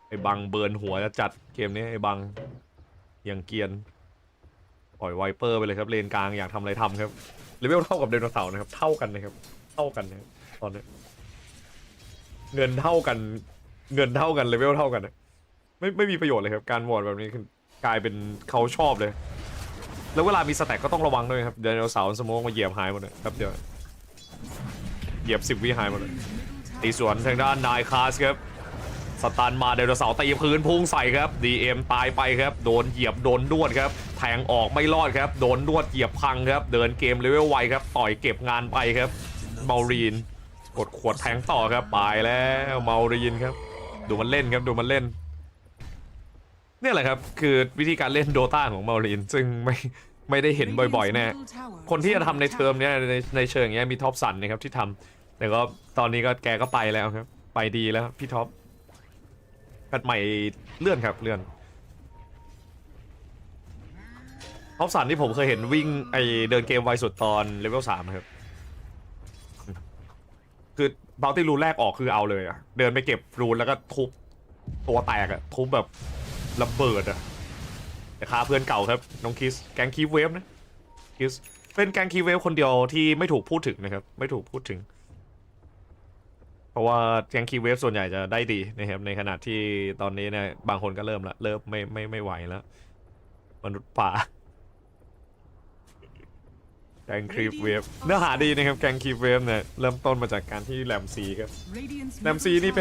ไอ้บังเบิร์นหัวจะจัดเกมนี้ไอ้บังอย่างเกียนปล่อยไวเปอร์ไปเลยครับเลนกลางอยากทำอะไรทำครับเลเวลเท่ากับไดโนเสาร์นะครับเท่ากันนะครับเท่ากันนะตอนนี้เงินเท่ากันเลเวลเท่ากันนะไม่มีประโยชน์เลยครับการวอร์ดแบบนี้กลายเป็นเขาชอบเลยแล้วเวลามีสแต็กก็ต้องระวังด้วยครับไดโนเสาร์สโมกมาเหยียบหายหมดเลยครับเดี๋ยวเหยียบ10 วิหายหมดเลยตีสวนทางด้านนายคาสครับสตันมาไดโนเสาร์ตีพื้นพุ่งใส่ครับ DM ตายไปครับโดนเหยียบโดนดวดครับแทงออกไม่รอดครับโดนดวดเหยียบพังครับเดินเกมเลเวลไวครับต่อยเก็บงานไปครับมารีนกดขวดแทงต่อครับไปแล้วมารีนครับดูมันเล่นครับดูมันเล่นเนี่ยแหละครับคือวิธีการเล่นโดตาของมารีนซึ่งไม่ได้เห็นบ่อยๆแน่คนที่จะทำในเทอมนี้ในเชิงอย่างเงี้ยมีท็อปสันนะครับที่ทำแต่ก็ตอนนี้ก็แกก็ไปแล้วครับไปดีแล้วพี่ท็อปแพทใหม่เลื่อนครับเลื่อนท็อปสันที่ผมเคยเห็นวิ่งเดินเกมไวสุดตอนเลเวล3ครับคือเบลตี้รูนแรกออกคือเอาเลยอะเดินไปเก็บรูนแล้วก็ทุบตัวแตกอะทุบแบบระเบิดอะแต่ฆ่าเพื่อนเก่าครับน้องคิสแกงคีฟเวฟนะคิสเป็นแกงคีฟเวฟคนเดียวที่ไม่ถูกพูดถึงนะครับไม่ถูกพูดถึง ราะว่าแกงคีเวฟส่วนใหญ่จะได้ดีนะครับในขณะที่ตอนนี้เนี่ยบางคนก็เริ่มไม่ไหวแล้วมนุษย์ป่าแกงคีเวฟเนื้อหาดีนะครับแกงคีเวฟเนี่ยเริ่มต้นมาจากการที่แรมซีครับแรมซีนี่เ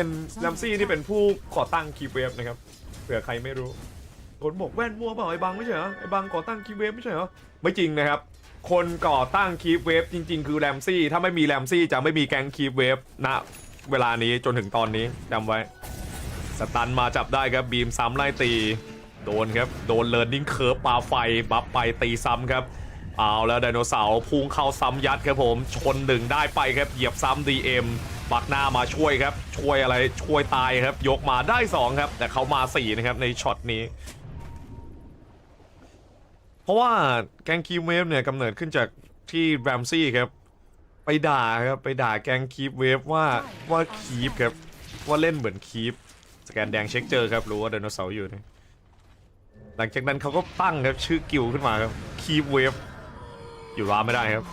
ป็นผู้ก่อตั้งคีเวฟนะครับเผื่อใครไม่รู้คนบอกแว่นมัวเปล่าไอ้บังไม่ใช่เหรอไอ้บังก่อตั้งคีเวฟไม่ใช่เหรอไม่จริงนะครับคนก่อตั้งคีเวฟจริงๆคือแรมซี่ถ้าไม่มีแรมซี่จะไม่มีแกงคีเวฟณเวลานี้จนถึงตอนนี้จำไว้สตันมาจับได้ครับบีมซ้ำไล่ตีโดนครับโดนเลิร์นนิ่งเคิร์ฟปาไฟบัฟไปตีซ้ำครับเอาแล้วไดโนเสาร์พุ่งเข้าซ้ำยัดครับผมชนหนึ่งได้ไปครับเหยียบซ้ำ DM บักหน้ามาช่วยครับช่วยอะไรช่วยตายครับยกมาได้2ครับแต่เขามา4นะครับในช็อตนี้เพราะว่าแกงคีเวฟเนี่ยกำเนิดขึ้นจากที่แรมซี่ครับไปด่าครับไปด่าแกงคีเวฟว่าคีฟครับว่าเล่นเหมือนคีฟสแกนแดงเช็คเจอครับรู้ว่าไดโนเสาร์อยู่นะหลังจากนั้นเขาก็ตั้งครับชื่อกิลขึ้นมาครับคีฟเวฟอยู่วาร์ปไม่ได้ครับ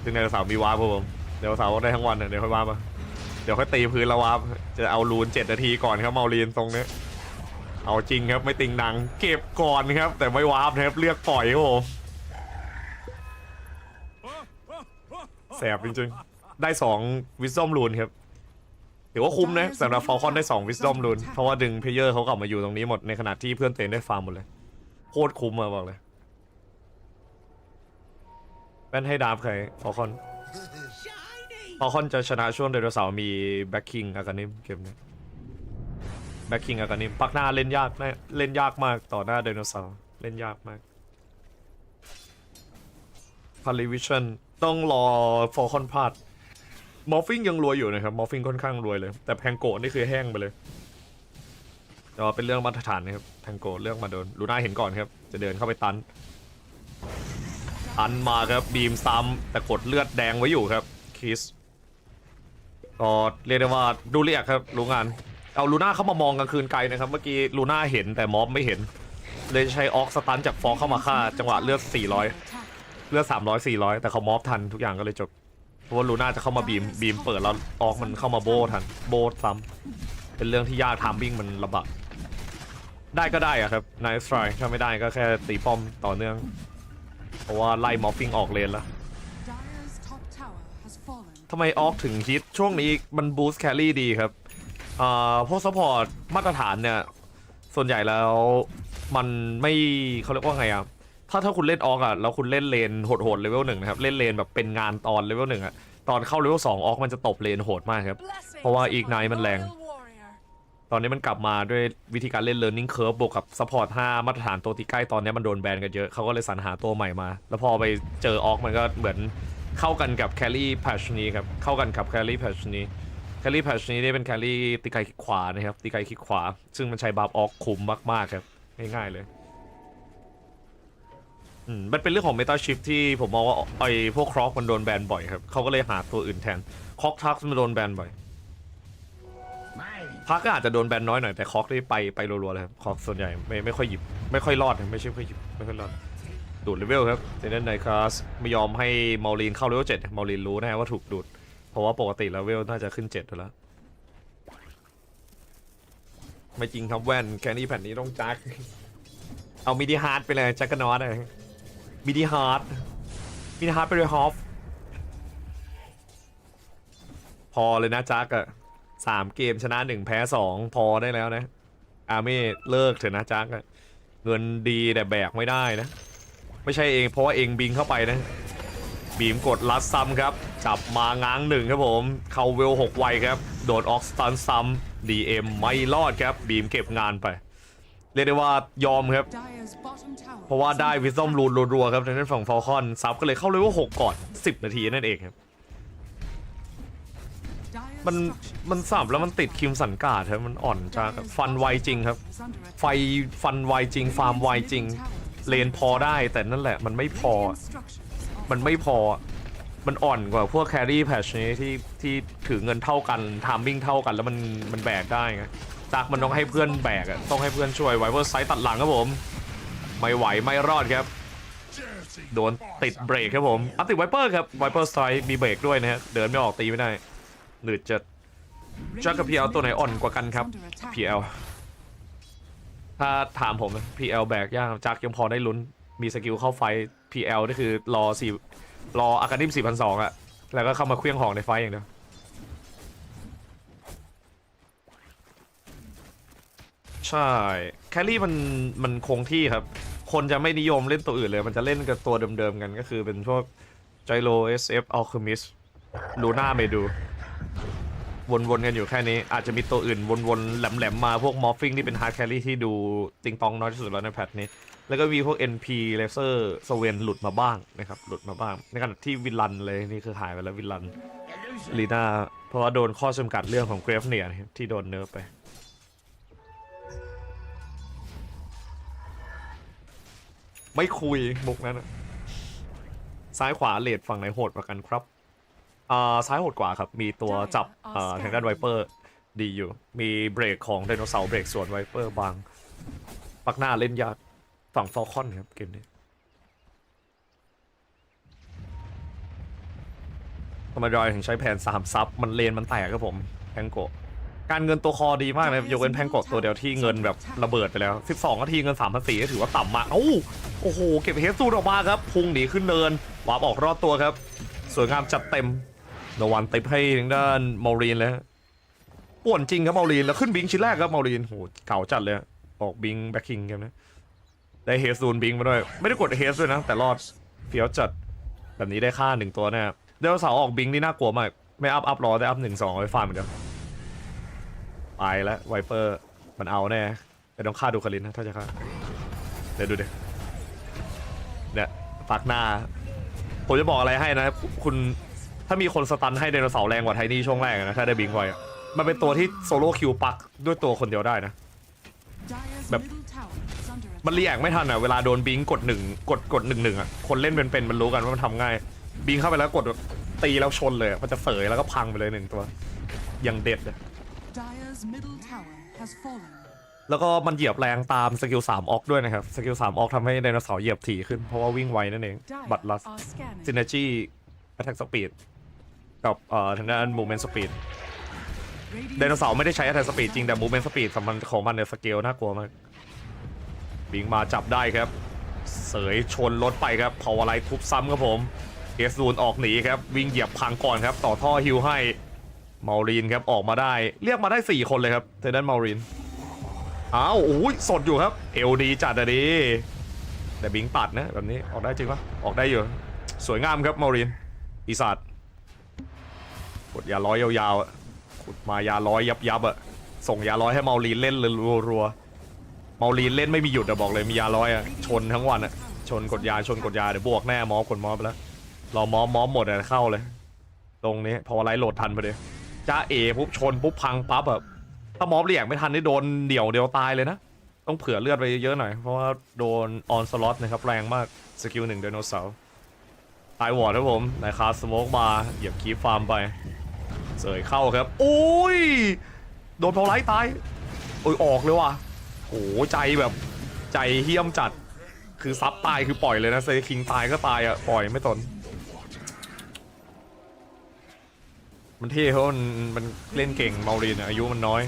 ซึ่งไดโนเสาร์มีวาร์ปครับผมไดโนเสาร์ได้ทั้งวันเดี๋ยวค่อยวาร์ปเดี๋ยวค่อยตีพื้นแล้ววาร์ปจะเอารูน7 นาทีก่อนครับเมาลีนตรงนี้เอาจริงครับไม่ติงหนังเก็บก่อนครับแต่ไม่วาร์ปนะครับเลือกปล่อยครับผมแสบจริงๆได้2 Wisdom Rune ครับถือว่าคุ้มนะสำหรับฟอลคอนได้2 Wisdom Rune เพราะว่าดึงเพลเยอร์เขากลับมาอยู่ตรงนี้หมดในขณะที่เพื่อนเตนได้ฟาร์มหมดเลยโคตรคุ้มอะบอกเลยแว่นให้ดาบใครฟอลคอนจะชนะช่วงไดโนเสาร์มีแบ็คคิงอาการนิมเกมนี้แบ็คคิงอาการนิมปักหน้าเล่นยากนะเล่นยากมากต่อหน้าไดโนเสาร์เล่นยากมากพาริวิชั่นต้องรอฟอลคอนพลาดมอฟฟิงยังรวยอยู่นะครับมอฟฟิงค่อนข้างรวยเลยแต่แพงโกะนี่คือแห้งไปเลยก็เป็นเรื่องมาตรฐานนะครับแพงโกะเรื่องมาโดนลูน่าเห็นก่อนครับจะเดินเข้าไปตันมาครับบีมซ้ำแต่กดเลือดแดงไว้อยู่ครับคิสก็เรียกได้ว่าดูเรียกครับรู้งานเอาลูน่าเข้ามามองกลางคืนไกลนะครับเมื่อกี้ลูน่าเห็นแต่มอฟไม่เห็นเลยใช้ออกสตันจากฟอเข้ามาฆ่าจังหวะเลือด400เลือด300 400แต่เขามอฟทันทุกอย่างก็เลยจบเพราะว่าลูน่าจะเข้ามาบีมเปิดแล้วออกมันเข้ามาโบทันโบซ้ำเป็นเรื่องที่ยากทามมิ่งมันลำบากได้ก็ได้อะครับไนท์สไตร์ถ้าไม่ได้ก็แค่ตีป้อมต่อเนื่องเพราะว่าไล่มอฟฟิงออกเลนแล้วทำไมออกถึงฮิตช่วงนี้มันบูสต์แครี่ดีครับพวกซัพพอร์ตมาตรฐานเนี่ยส่วนใหญ่แล้วมันไม่เขาเรียกว่าไงอะถ้าคุณเล่นออกอะแล้วคุณเล่นเลนโหดเลเวล 1นะครับเล่นเลนแบบเป็นงานตอนเลเวล 1อะตอนเข้าเลเวล 2ออกมันจะตบเลนโหดมากครับเพราะว่าอีกไนท์มันแรงตอนนี้มันกลับมาด้วยวิธีการเล่น learning curve บวกกับซัพพอร์ต5มาตรฐานตัวที่ใกล้ตอนนี้มันโดนแบนกันเยอะเขาก็เลยสรรหาตัวใหม่มาแล้วพอไปเจอออกมันก็เหมือนเข้ากันกับแคลรี่แพชนี้ครับเข้ากันกับแคลรี่แพชนี้นี่เป็นแคลรี่ตีไกคิกขวานะครับตีไกคิกขวาซึ่งมันใช้บัฟออกคุ้มมากๆครับง่ายๆเลยมันเป็นเรื่องของเมตาชิฟที่ผมมองว่าไอ้พวกคร็อกมันโดนแบนบ่อยครับเขาก็เลยหาตัวอื่นแทนคอกทักมันโดนแบนบ่อยพักก็อาจจะโดนแบนน้อยหน่อยแต่คอกได้ไปรัวๆเลยครับคอกส่วนใหญ่ไม่ค่อยหยิบไม่ค่อยรอดไม่ใช่ไม่ค่อยหยิบไม่ค่อยรอดดูดเลเวลครับเจนเนนไนคลาสไม่ยอมให้มอลลีนเข้าเลเวล7มอลลีนรู้นะว่าถูกดูดเพราะว่าปกติเลเวลน่าจะขึ้น7แล้วไม่จริงครับแว่นแค่นี้แผ่นนี้ต้องจักเอามิดิฮาร์ดไปเลยจักรนอตเลยมิดิฮาร์ดไปเลยฮอฟพอเลยนะจักอะ3 เกมชนะ1แพ้2พอได้แล้วนะอาร์เม่เลิกเถอะนะจักอะเงินดีแต่แบกไม่ได้นะไม่ใช่เองเพราะว่าเองบิงเข้าไปนะบีมกดลัดซ้ำครับจับมาง้าง1ครับผมเข้าเวล6ไวครับโดนออกสตันซ้ำ DM ไม่รอดครับบีมเก็บงานไปเรียกได้ว่ายอมครับเพราะว่าได้วิซอมรูนรัวๆครับทางด้านฝั่งฟอลคอนซับก็เลยเข้าเลเวล6ก่อน10 นาทีนั่นเองครับมันสับแล้วมันติดคิมสันกาดครับมันอ่อนจ้าฟันไวจริงครับฟันไวจริงฟาร์มไวจริงเลนพอได้แต่นั่นแหละมันไม่พอมันอ่อนกว่าพวกแครี่แพชนี้ที่ถือเงินเท่ากันทามมิ่งเท่ากันแล้วมันแบกได้ไงจากมันต้องให้เพื่อนแบกอะต้องให้เพื่อนช่วยไวเวอร์ไซต์ตัดหลังครับผมไม่ไหวไม่รอดครับโดนติดเบรกครับผมอัพติดไวเปอร์ครับไวเปอร์ไซต์มีเบรกด้วยนะฮะเดินไม่ออกตีไม่ได้หนืดจัด จักกับ PL ตัวไหนอ่อนกว่ากันครับ PL ถ้าถามผม PL แบกยากจักยังพอได้ลุ้นมีสกิลเข้าไฟ PL นี่คือรออาการิม 4,200 อะแล้วก็เข้ามาเคลื่องของในไฟอย่างเดียวใช่แคลรี่มันคงที่ครับคนจะไม่นิยมเล่นตัวอื่นเลยมันจะเล่นกับตัวเดิมๆกันก็คือเป็นพวกไจโร SF Alchemist ลูน่าเมดูวนๆกันอยู่แค่นี้อาจจะมีตัวอื่นวนๆแหลมๆมาพวกมอร์ฟิงที่เป็นฮาร์ดแคลรี่ที่ดูติงตองน้อยที่สุดแล้วในแพทนี้แล้วก็มีพวก NP เลเซอร์สเวนหลุดมาบ้างนะครับหลุดมาบ้างในขณะที่วิลลันเลยนี่คือหายไปแล้ววิลลันลีน่าเพราะว่าโดนข้อจำกัดเรื่องของเกรฟเนียที่โดนเนิร์ฟไปไม่คุยมุกนั้นซ้ายขวาเลดฝั่งไหนโหดกว่ากันครับซ้ายโหดกว่าครับมีตัวจับทางด้านไวเปอร์ดีอยู่มีเบรกของไดโนเสาร์เบรกส่วนไวเปอร์บางปักหน้าเล่นยากฝั่งฟอลคอนครับเกมนี้ทำไมดอยถึงใช้แผน3ซับมันเลนมันแตกครับผมแพงโกะการเงินตัวคอดีมากนะยกเว้นแพงโกะตัวเดียวที่เงินแบบระเบิดไปแล้ว12นาทีเงิน 3,400 ก็ถือว่าต่ำมากโอ้โหเก็บเฮดซูนออกมาครับพุ่งหนีขึ้นเนินวาร์ปออกรอดตัวครับสวยงามจัดเต็มโนวันติปให้ทางด้านมารีนเลยป่วนจริงครับมารีนแล้วขึ้นบิงชิ้นแรกครับมารีนโหเก่าจัดเลยออกบิงแบ็คคิงกันนะได้เฮดซูนบิงมาด้วยไม่ได้กดเฮดด้วยนะแต่รอดเฟี้ยวจัดแบบนี้ได้ค่า1ตัวแน่เดลเสาออกบิงนี่น่ากลัวมากไม่อัพรอได้อัพ1-2ไว้ฟาร์มเหมือนเดิมไปแล้วไวเปอร์มันเอาแน่แต่ต้องฆ่าดูคารินนะถ้าจะฆ่าเดี๋ยวดูดิเนี่ยปักหน้าผมจะบอกอะไรให้นะคุณถ้ามีคนสตันให้ไดโนเสาร์แรงกว่าไทนี่ช่วงแรกนะถ้าได้บิงไว้มันเป็นตัวที่โซโล่คิวปักด้วยตัวคนเดียวได้นะแบบมันรีแอคไม่ทันอ่ะเวลาโดนบิงกด1อ่ะคนเล่นเป็นมันรู้กันว่ามันทำง่ายบิงเข้าไปแล้วกดตีแล้วชนเลยมันจะเสยแล้วก็พังไปเลย1ตัวอย่างเด็ดเลยแล้วก็มันเหยียบแรงตามสกิล3ออกด้วยนะครับสกิล3ออกทำให้ไดโนเสาร์เหยียบถี่ขึ้นเพราะว่าวิ่งไวนั่นเองบัตลัสซินเนจี้แอทแทกสปีดกับทางด้านมูเมนต์สปีดไดโนเสาร์ไม่ได้ใช้แอทแทกสปีดจริงแต่มูเมนต์สปีดสำคัญของมันในสเกลน่ากลัวมากบิงมาจับได้ครับเสยชนรถไปครับพาวเวอร์ไลท์ทุบซ้ำครับผมเอสซูนออกหนีครับวิ่งเหยียบพังก่อนครับต่อท่อฮิวให้มารีนครับออกมาได้เรียกมาได้4คนเลยครับทางด้านมารีนอ้าวโอ้ยสดอยู่ครับเอลดีจัดอะดีแต่บิงตัดนะแบบนี้ออกได้จริงปะออกได้อยู่สวยงามครับมารีนปีศาจกดยาร้อยยาวๆขุดมายาร้อยยับอะส่งยาร้อยให้มารีนเล่นเลยรัวๆมารีนเล่นไม่มีหยุดอะบอกเลยมียาร้อยอะชนทั้งวันอะชนกดยาเดี๋ยวบวกแน่มอกดมอไปแล้วรอมอหมดอะเข้าเลยตรงนี้พอไลท์โหลดทันพอดีจ้าเอปุ๊บชนปุ๊บพังปั๊บแบบถ้ามอบเรียกไม่ทันได้โดนเดี่ยวตายเลยนะต้องเผื่อเลือดไปเยอะหน่อยเพราะว่าโดนออนสล็อตนะครับแรงมากสกิล1ไดโนเสาร์ตายวอร์ดครับผมนายคาสโมกมาเหยียบคีฟฟาร์มไปเสยเข้าครับโอ้ยโดนพอไลท์ตายโอ้ยออกเลยว่ะโอ้ใจแบบใจเหี้ยมจัดคือซับตายคือปล่อยเลยนะเซคิงตายก็ตายอ่ะปล่อยไม่ตนมันเท่เพราะมันเล่นเก่งมารีนอายุมันน้อย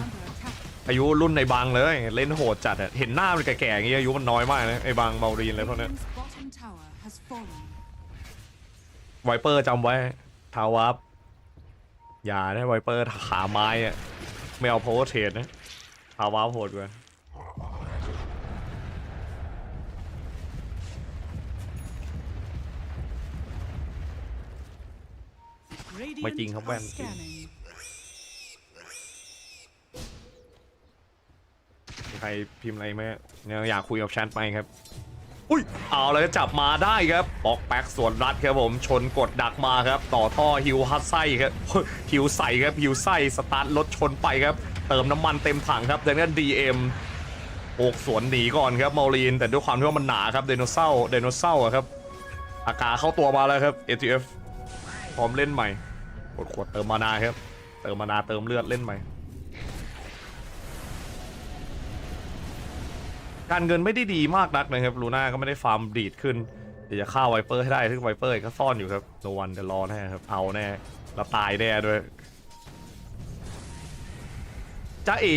อายุรุ่นในบางเลยเล่นโหดจัดอ่ะเห็นหน้ามันแก่ๆอย่างเงี้ยอายุมันน้อยมากนะไอ้บางมารีนเลยพวกนี้ไวเปอร์จำไว้ทาวับอย่านะไวเปอร์ขาไม้อ่ะไม่เอาโพสเทรดนะทาวับโหดกว่าไม่จริงครับแว่นใครพิมพ์อะไรไหมเนี่ยอยากคุยกับแชทไหมครับอุ้ยเอาเลยจับมาได้ครับปอกแป๊กสวนรัดครับผมชนกดดักมาครับต่อท่อฮิวฮัตไส้ครับฮิวใส่ครับฮิวไส้สตาร์ทรถชนไปครับเติมน้ำมันเต็มถังครับดังนั้น DM โอกสวนหนีก่อนครับมารีนแต่ด้วยความที่ว่ามันหนาครับไดโนเสาร์ครับอากาเข้าตัวมาแล้วครับ ATF พร้อมเล่นใหม่กดขวดเติมมานาครับเติมมานาเติมเลือดเล่นใหม่การเงินไม่ได้ดีมากนักนะครับลูน่าก็ไม่ได้ฟาร์มดีดขึ้นเดี๋ยวจะฆ่าไวเปอร์ให้ได้ซึ่งไวเปอร์ก็ซ่อนอยู่ครับโนวันจะรอแน่ครับเอาแน่แล้วตายแน่ด้วย จ้าเอ๋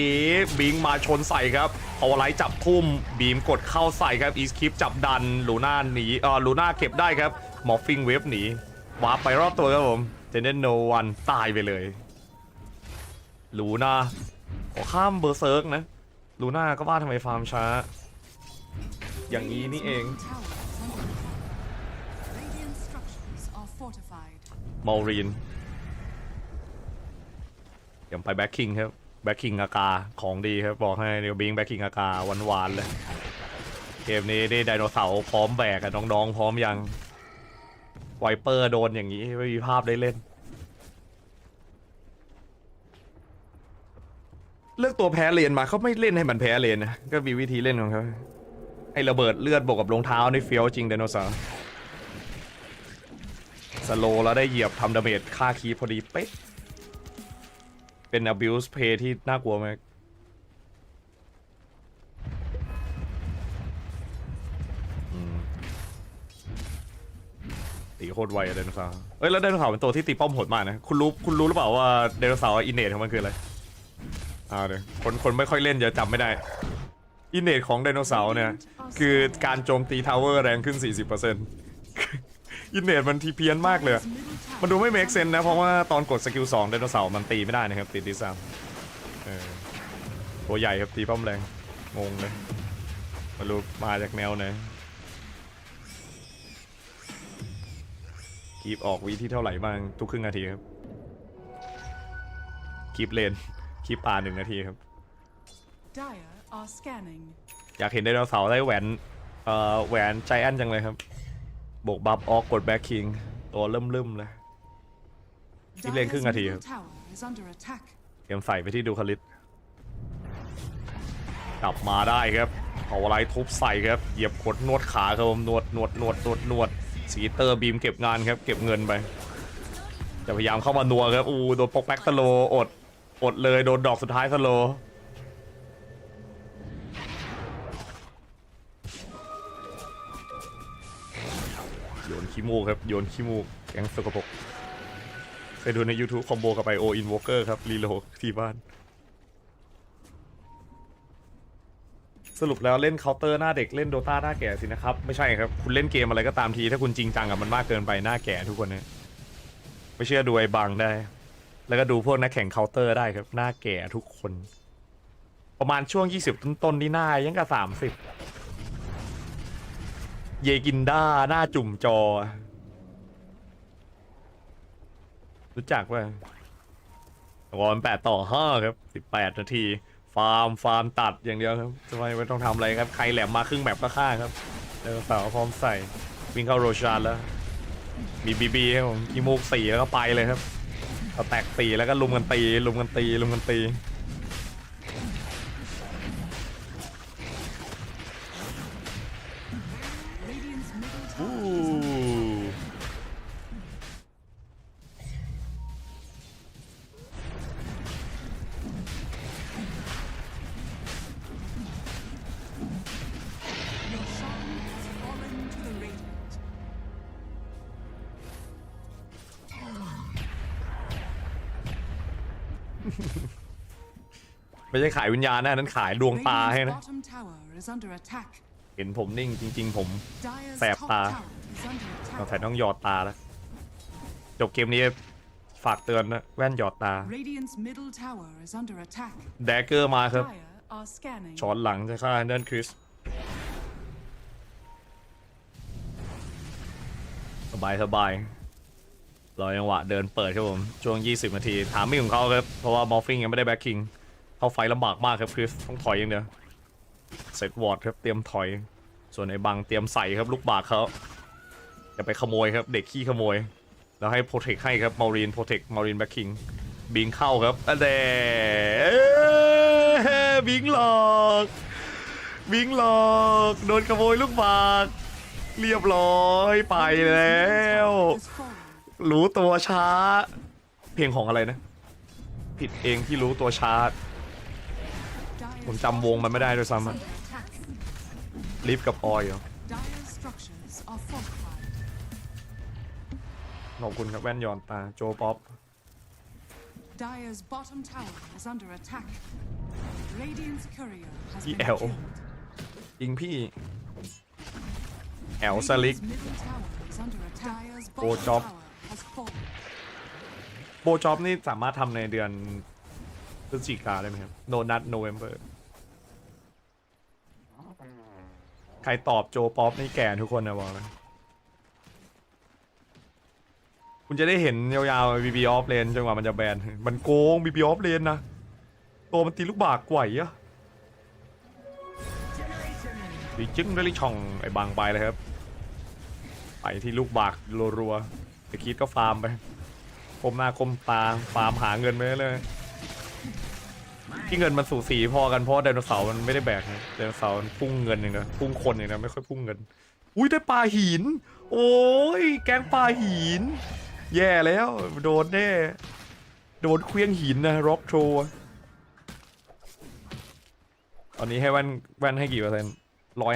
บิงมาชนใส่ครับเอาไลท์จับทุ่มบีมกดเข้าใส่ครับอีสคลิปจับดันลูน่าหนีลูน่าเก็บได้ครับมอฟฟิงเวฟหนีวาร์ปไปรอบตัวครับผมเจเนนโนวันตายไปเลยลูน่าขอข้ามเบอร์เซิร์กนะลูน่าก็ว่าทำไมฟาร์มช้าอย่างนี้นี่เองมอลรีนเดี๋ยวไปแบ็คคิงครับแบ็คคิงอากาของดีครับบอกให้เดี๋ยวบิงแบ็คคิงอากาหวานๆเลยเกมนี้ได้ไดโนเสาร์พร้อมแบกน้องๆพร้อมยังไวเปอร์โดนอย่างนี้ไม่มีภาพได้เล่นเลือกตัวแพ้เลนมาเขาไม่เล่นให้มันแพ้เลนนะก็มีวิธีเล่นของเขาไอ้ระเบิดเลือดบวกกับรองเท้านี่เฟี้ยวจริงไดโนเสาร์สโลแล้วได้เหยียบทำดาเมจฆ่าคีพอดีเป๊ะเป็น abuse play ที่น่ากลัวมากตีโคตรไวไดโนเสาร์แล้วไดโนเสาร์เป็นตัวที่ตีป้อมโหดมากนะคุณรู้หรือเปล่าว่าไดโนเสาร์อินเนตของมันคืออะไรเดี๋ยวคนไม่ค่อยเล่นจะจำไม่ได้อินเนตของไดโนเสาร์เนี่ยคือการโจมตีทาวเวอร์แรงขึ้น 40% อินเนตมันทีเพี้ยนมากเลยมันดูไม่เมคเซนนะเพราะว่าตอนกดสกิล2ไดโนเสาร์มันตีไม่ได้นะครับติดดิสามตัวใหญ่ครับตีป้อมแรงงงเลยมารู้มาจากแนวไหนคีบออกวีที่เท่าไหร่บ้างทุกครึ่งนาทีครับคีบเลนคีบป่า1 นาทีครับอยากเห็นไดโนเสาร์ได้แหวนใจแอนจังเลยครับบวกบัฟออกกดแบ็คคิงตัวเริ่มเลยคีบเลนครึ่งนาทีครับเตรียมใส่ไปที่ดูคาริสกลับมาได้ครับเอาอะไรทุบใส่ครับเหยียบขดนวดขาครับผมนวดสีเตอร์บีมเก็บงานครับเก็บเงินไปจะพยายามเข้ามานัวครับโดนปกแบ็กสโลอดเลยโดนดอกสุดท้ายสโลโยนขี้มูกครับโยนขี้มูกแกงสกปรกไปดูใน YouTube คอมโบกับไอโออินวอล์กเกอร์ครับรีโหลดที่บ้านสรุปแล้วเล่นเคาน์เตอร์หน้าเด็กเล่นโดตาหน้าแก่สินะครับไม่ใช่ครับคุณเล่นเกมอะไรก็ตามทีถ้าคุณจริงจังกับมันมากเกินไปหน้าแก่ทุกคนนะไม่เชื่อดูไอ้บังได้แล้วก็ดูพวกนักแข่งเคาน์เตอร์ได้ครับหน้าแก่ทุกคนประมาณช่วง20ต้นๆนี่หน้ายังกับ30เยกินด้าหน้าจุ่มจอรู้จักป่ะวอน8-5ครับ18 นาทีฟาร์มตัดอย่างเดียวครับจะไม่ต้องทำอะไรครับใครแหลมมาครึ่งแบบก็ฆ่าครับเดี๋ยวเสาพร้อมใส่วิ่งเข้าโรชานแล้วมีบีครับผมอีโมก4แล้วก็ไปเลยครับเอาแตก4แล้วก็ลุมกันตีไม่ใช่ขายวิญญาณนะนั้นขายดวงตาให้นะเห็นผมนิ่งจริงๆผมแสบตาเราใส่ต้องหยอดตาแล้วจบเกมนี้ฝากเตือนนะแว่นหยอดตาแดกเกอร์มาครับช้อนหลังจะฆ่าเดนคริสสบายรอจังหวะเดินเปิดครับผมช่วง20 นาทีถามไม่ของเขาครับเพราะว่ามอฟฟิงยังไม่ได้แบ็คคิงเข้าไฟลำบากมากครับคริสต้องถอยอย่างเดียวเซตวอร์ดครับเตรียมถอยส่วนไอ้บังเตรียมใส่ครับลูกบากเขาอย่าไปขโมยครับเด็กขี้ขโมยแล้วให้โปรเทคให้ครับมารีนโปรเทคมารีนแบ็คคิงบิงเข้าครับบิงหลอกโดนขโมยลูกบากเรียบร้อยไปแล้วรู้ตัวช้าเพลงของอะไรนะผิดเองที่รู้ตัวช้าผมจำวงมันไม่ได้ด้วยซ้ำลิฟกับออยขอบคุณครับแว่นย้อนตาโจป๊อป พี่แอลยิงพี่แอลสลิกโบจ็อบนี่สามารถทำในเดือนพฤศจิกาได้ไหมครับโนนัทโนเวมเบอร์ใครตอบโจป๊อปนี่แก่ทุกคนนะบอกเลยคุณจะได้เห็นยาวๆ BB off lane จนกว่ามันจะแบนมันโกง BB off lane นะตัวมันตีลูกบากไหวอะดีจึ้งได้ช่องไอ้บางไปเลยครับไปที่ลูกบากรัวๆไอ้คิดก็ฟาร์มไปคมหน้าคมตาฟาร์มหาเงินไปเลยที่เงินมันสูสีพอกันเพราะไดโนเสาร์มันไม่ได้แบกนะไดโนเสาร์มันพุ่งเงินอย่างเดียวพุ่งคนอย่างเดียวไม่ค่อยพุ่งเงินอุ้ยได้ปลาหินโอ้ยแกงปลาหินแย่แล้วโดนแน่โดนเคลี้ยงหินนะร็อกโทรตอนนี้ให้แว่นให้กี่เปอร์เซ็นต์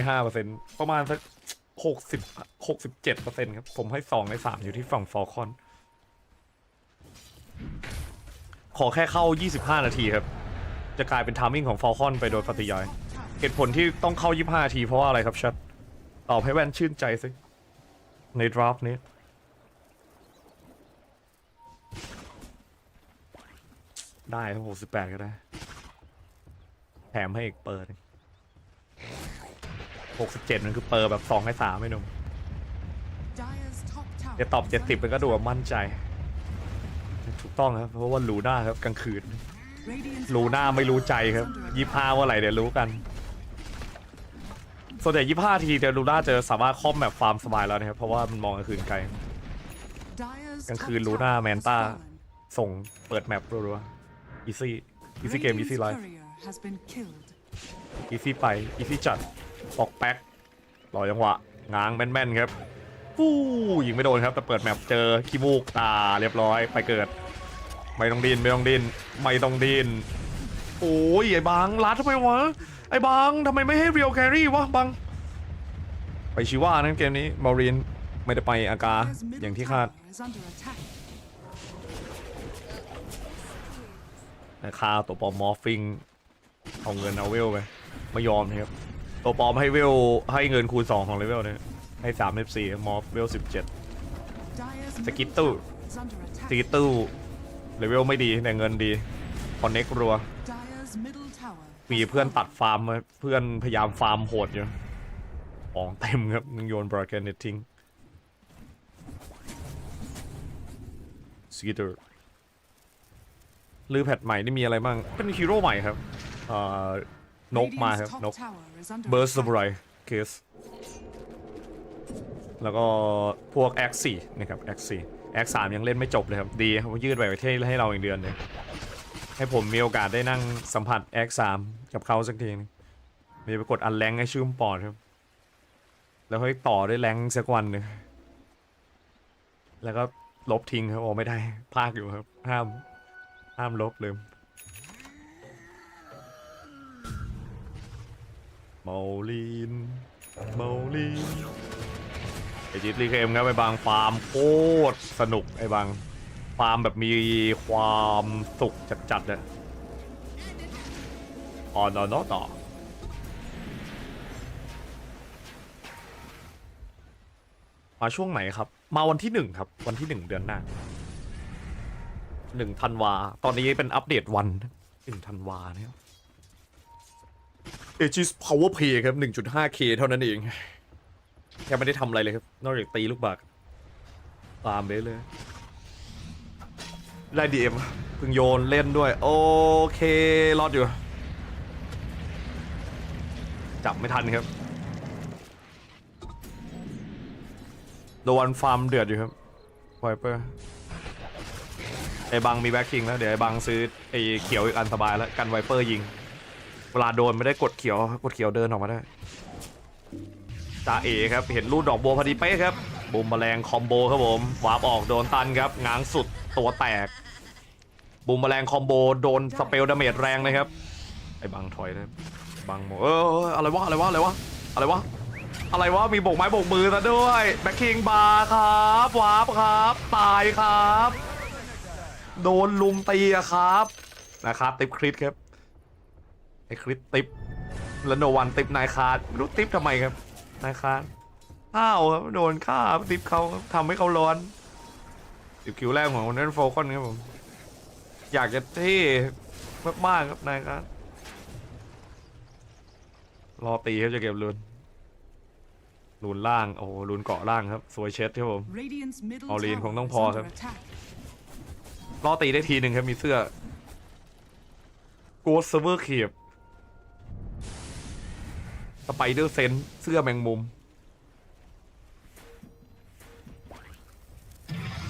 105%ประมาณสัก67%ครับผมให้2 ใน 3อยู่ที่ฝั่งฟอลคอนขอแค่เข้า25 นาทีครับจะกลายเป็นทามมิ่งของฟอลคอนไปโดยปริยายเหตุผลที่ต้องเข้า25 นาทีเพราะว่าอะไรครับชัดตอบให้แว่นชื่นใจสิในดราฟต์นี้ได้ครับ68ก็ได้แถมให้อีกเปิด67มันคือเปิดแบบ2 ให้ 3ไม่หนุ่มจะตอบ70มันก็ดูมั่นใจถูกต้องครับเพราะว่าลูน่าครับกลางคืนลูน่าไม่รู้ใจครับ25ว่าไหร่เดี๋ยวรู้กันส่วนใหญ่25 ทีเดี๋ยวลูน่าจะสามารถคอมแบบฟาร์มสบายแล้วนะครับเพราะว่ามันมองกลางคืนไกลกลางคืนลูน่าแมนต้าส่งเปิดแมปรัวๆอีซี่เกมอีซี่ไลฟ์อีซี่ไปอีซี่จัดปอกแป๊กรอจังหวะง้างแม่นๆครับยิงไม่โดนครับแต่เปิดแมปเจอขี้มูกตาเรียบร้อยไปเกิดไม่ต้องดินโอ้ยไอ้บังลัดทำไมวะไอ้บังทำไมไม่ให้เรียวแครี่วะบังไปชิว่านั่นเกมนี้มารีนไม่ได้ไปอากาอย่างที่คาดค่าตัวปอมมอร์ฟิงเอาเงินเอาเวลไปไม่ยอมนะครับตัวปอมให้เวลให้เงินคูณ2ของเลเวลเนี่ยให้3-4มอร์เวล17สกิตตู้เลเวลไม่ดีแต่เงินดีคอนเน็กรัวมีเพื่อนตัดฟาร์มเพื่อนพยายามฟาร์มโหดอยู่ของเต็มครับมึงโยนบราเกนเนตทิ้งสกิตเตอร์ลือแพทใหม่นี่มีอะไรบ้างเป็นฮีโร่ใหม่ครับนกมาครับนกเบิร์สซามูไรเคสแล้วก็พวก X4 นะครับ X3 ยังเล่นไม่จบเลยครับดีเขายืดไปให้เราอีกเดือนเลยให้ผมมีโอกาสได้นั่งสัมผัส X3 กับเขาสักทีนึงมีไปกดอันแรงให้ชื่มปอดครับแล้วให้ต่อได้แรงสักวันนึงแล้วก็ลบทิ้งครับโอ้ไม่ได้พากอยู่ครับห้ามลบเลยเมาลีนไอจิตรีเคมครับไอบางฟาร์มโคตรสนุกไอบางฟาร์มแบบมีความสุขจัดๆเลยต่อมาช่วงไหนครับมาวันที่1ครับวันที่1เดือนหน้า1 ธันวาตอนนี้เป็นอัปเดตวัน1 ธันวาเนี่ยAegis Power Play ครับ 1.5K เท่านั้นเองแค่ไม่ได้ทำอะไรเลยครับนอกจากตีลูกบากตามไปเลยได้ DM เพิ่งโยนเล่นด้วยโอเครอดอยู่จับไม่ทันครับโดนฟาร์มเดือดอยู่ครับไวเปอร์ไอ้บังมีแบ็คคิงแล้วเดี๋ยวไอ้บังซื้อไอ้เขียวอีกอันสบายแล้วกันไวเปอร์ยิงเวลาโดนไม่ได้กดเขียวเดินออกมาได้จ่าเอครับเห็นลูกดอกบัวพอดีเป๊ะครับบูมแมลงคอมโบครับผมวาร์ปออกโดนตันครับง้างสุดตัวแตกบูมแมลงคอมโบโดนสเปลดาเมจแรงเลยครับไอ้บังถอยเลยบังโมอะไรวะมีโบกไม้โบกมือซะด้วยแบ็คคิงบาร์ครับวาร์ปครับตายครับโดนลุมตีครับนะครับติปคริสครับ ไอ้คริสติปแล้วโนวันติปนายคาร์ดไม่รู้ติปทำไมครับนายคาร์ดข้าวครับโดนฆ่าติปเขาทำให้เขาร้อนคิวแรกของคนนั้นโฟคอนครับผมอยากจะเท่มากๆครับนายคาร์ดรอตีครับจะเก็บลูนล่างโอ้โหลูนเกาะล่างครับสวยเช็ดครับผมออลีนคงต้องพอครับรอตีได้ทีหนึ่งครับมีเสื้อโกสเซอร์เคียบสไปเดอร์เซนเสื้อแมงมุม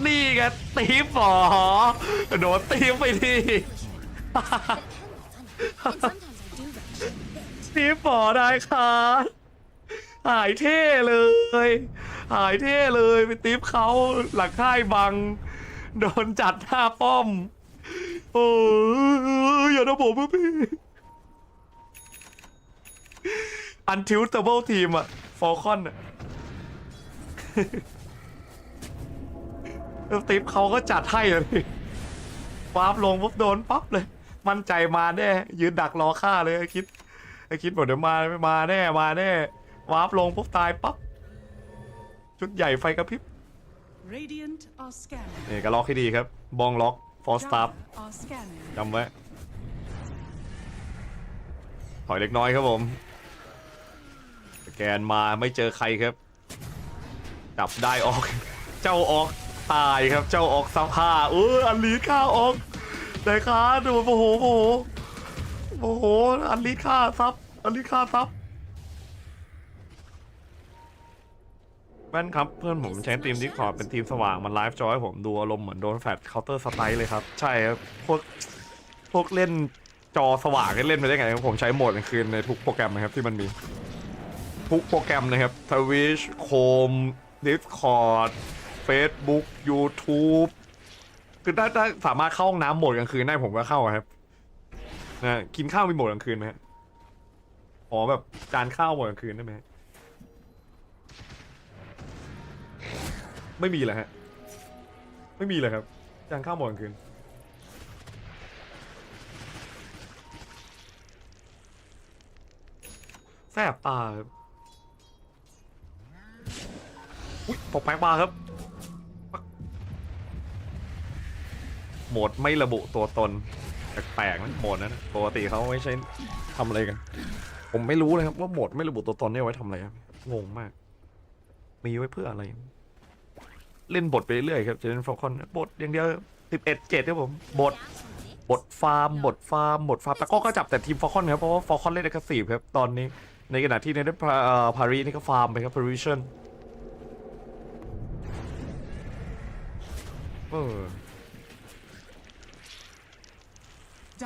นี่ไงตีฝอโดนตีไปทีตีฝอได้ค่ะหายเท่เลยหายเท่เลยไปตีเขาหลังค่ายบังโดนจัดหน้าป้อมโอ้ยอย่าทำผมพี่อันทิวเตอร์เบิลทีมอะฟอลคอนอะติ๊บเขาก็จัดให้เลยวาร์ปลงปุ๊บโดนปั๊บเลยมั่นใจมาแน่ยืนดักรอฆ่าเลยไอ้คิดบอกเดี๋ยวมาแน่วาร์ปลงปุ๊บตายปั๊บชุดใหญ่ไฟกระพริบนี่ก็ล็อกให้ดีครับบองล็อกฟอร์สตาร์จำไว้ถอยเล็กน้อยครับผมสแกนมาไม่เจอใครครับจับได้ออกเจ้าออกตายครับเจ้าออกซับผ้าอันลีฆ่าออกได้ค่าดูโอ้โหอันลีฆ่าซับแม่นครับเพื่อนผมใช้ทีมดิสคอร์ดเป็นทีมสว่างมันไลฟ์จอยให้ผมดูอารมณ์เหมือนโดนแฟลชเคาน์เตอร์สไตล์เลยครับใช่ครับพวกเล่นจอสว่างเล่นไปได้ไงผมใช้โหมดกลางคืนในทุกโปรแกรมนะครับที่มันมีทุกโปรแกรมนะครับทวิชโคมดิสคอร์ดFacebook YouTube คือถ้าสามารถเข้าห้องน้ำโหมดกลางคืนได้ผมก็เข้าครับนะกินข้าวมีโหมดกลางคืนไหมฮะอ๋อแบบจานข้าวโหมดกลางคืนได้ไหมไม่มีเลยฮะไม่มีเลยครับจานข้าวโหมดกลางคืนแสบตาครับอุ๊ยปกแป๊กมาครับโหมดไม่ระบุตัวตนแปลกๆนะโหมดนั้นปกติเขาไม่ใช่ทำอะไรกันผมไม่รู้เลยครับว่าโหมดไม่ระบุตัวตนนี่ไว้ทำอะไรครับงงมากมีไว้เพื่ออะไรเล่นบทไปเรื่อยครับจะเล่นฟอลคอนบทอย่างเดียว11-7ครับผมบทฟาร์มแต่ก็จับแต่ทีมฟอลคอนครับเพราะว่าฟอลคอนเล่นเอ็กซ์ซีฟครับตอนนี้ในขณะที่ในพารีนี่ก็ฟาร์มไปครับพาริชัน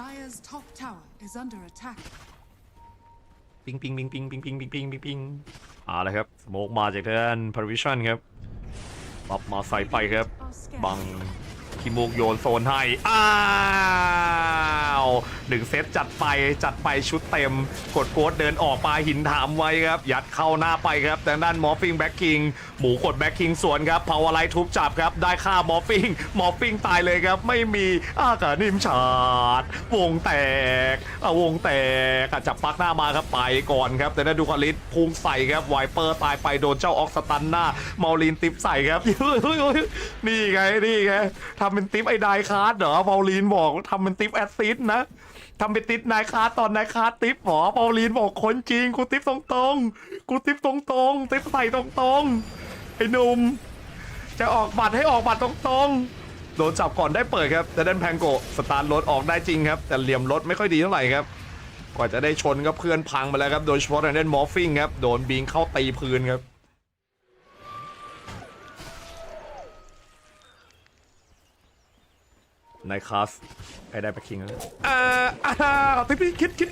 Dire's top tower is under attack. ปิงอะไรครับสโมกมาจากด้านพาริชันครับปั๊บมาใส่ไปครับบังคิโมกโยนโซนให้1 เซตจัดไปชุดเต็มกดโค้ดเดินออกปาหินถามไว้ครับยัดเข้าหน้าไปครับแต่ด้านมอฟฟิงแบ็คคิงหมูกดแบ็คคิงสวนครับพาวไลท์ทุบจับครับได้ฆ่ามอฟฟิงตายเลยครับไม่มีกระนิ่มฉาดวงแตกจับปักหน้ามาครับไปก่อนครับแต่ด้านดูคาริสพุ่งใส่ครับไวเปอร์ตายไปโดนเจ้าออกสตันหน้ามาลินติปใส่ครับนี่ไงทำเป็นติปไอ้ไดคาร์ดเหรอมาลินบอกทำเป็นติปแอสซิสนะทำเป็นติปนายคาร์ดตอนนายคาร์ดติปหรอมาลินบอกคนจริงกูติปตรงติปใส่ตรงไอ้หนุ่มจะออกบัตรให้ออกบัตรตรงโดนจับก่อนได้เปิดครับแต่ดันแพงโกสตาร์ทรถออกได้จริงครับแต่เหลี่ยมรถไม่ค่อยดีเท่าไหร่ครับกว่าจะได้ชนก็เพื่อนพังไปแล้วครับโดยเฉพาะทางด้านมอฟฟิงครับโดนบิงเข้าตีพื้นครับในคลาสใครได้ไปคิงแล้วติ๊บคิด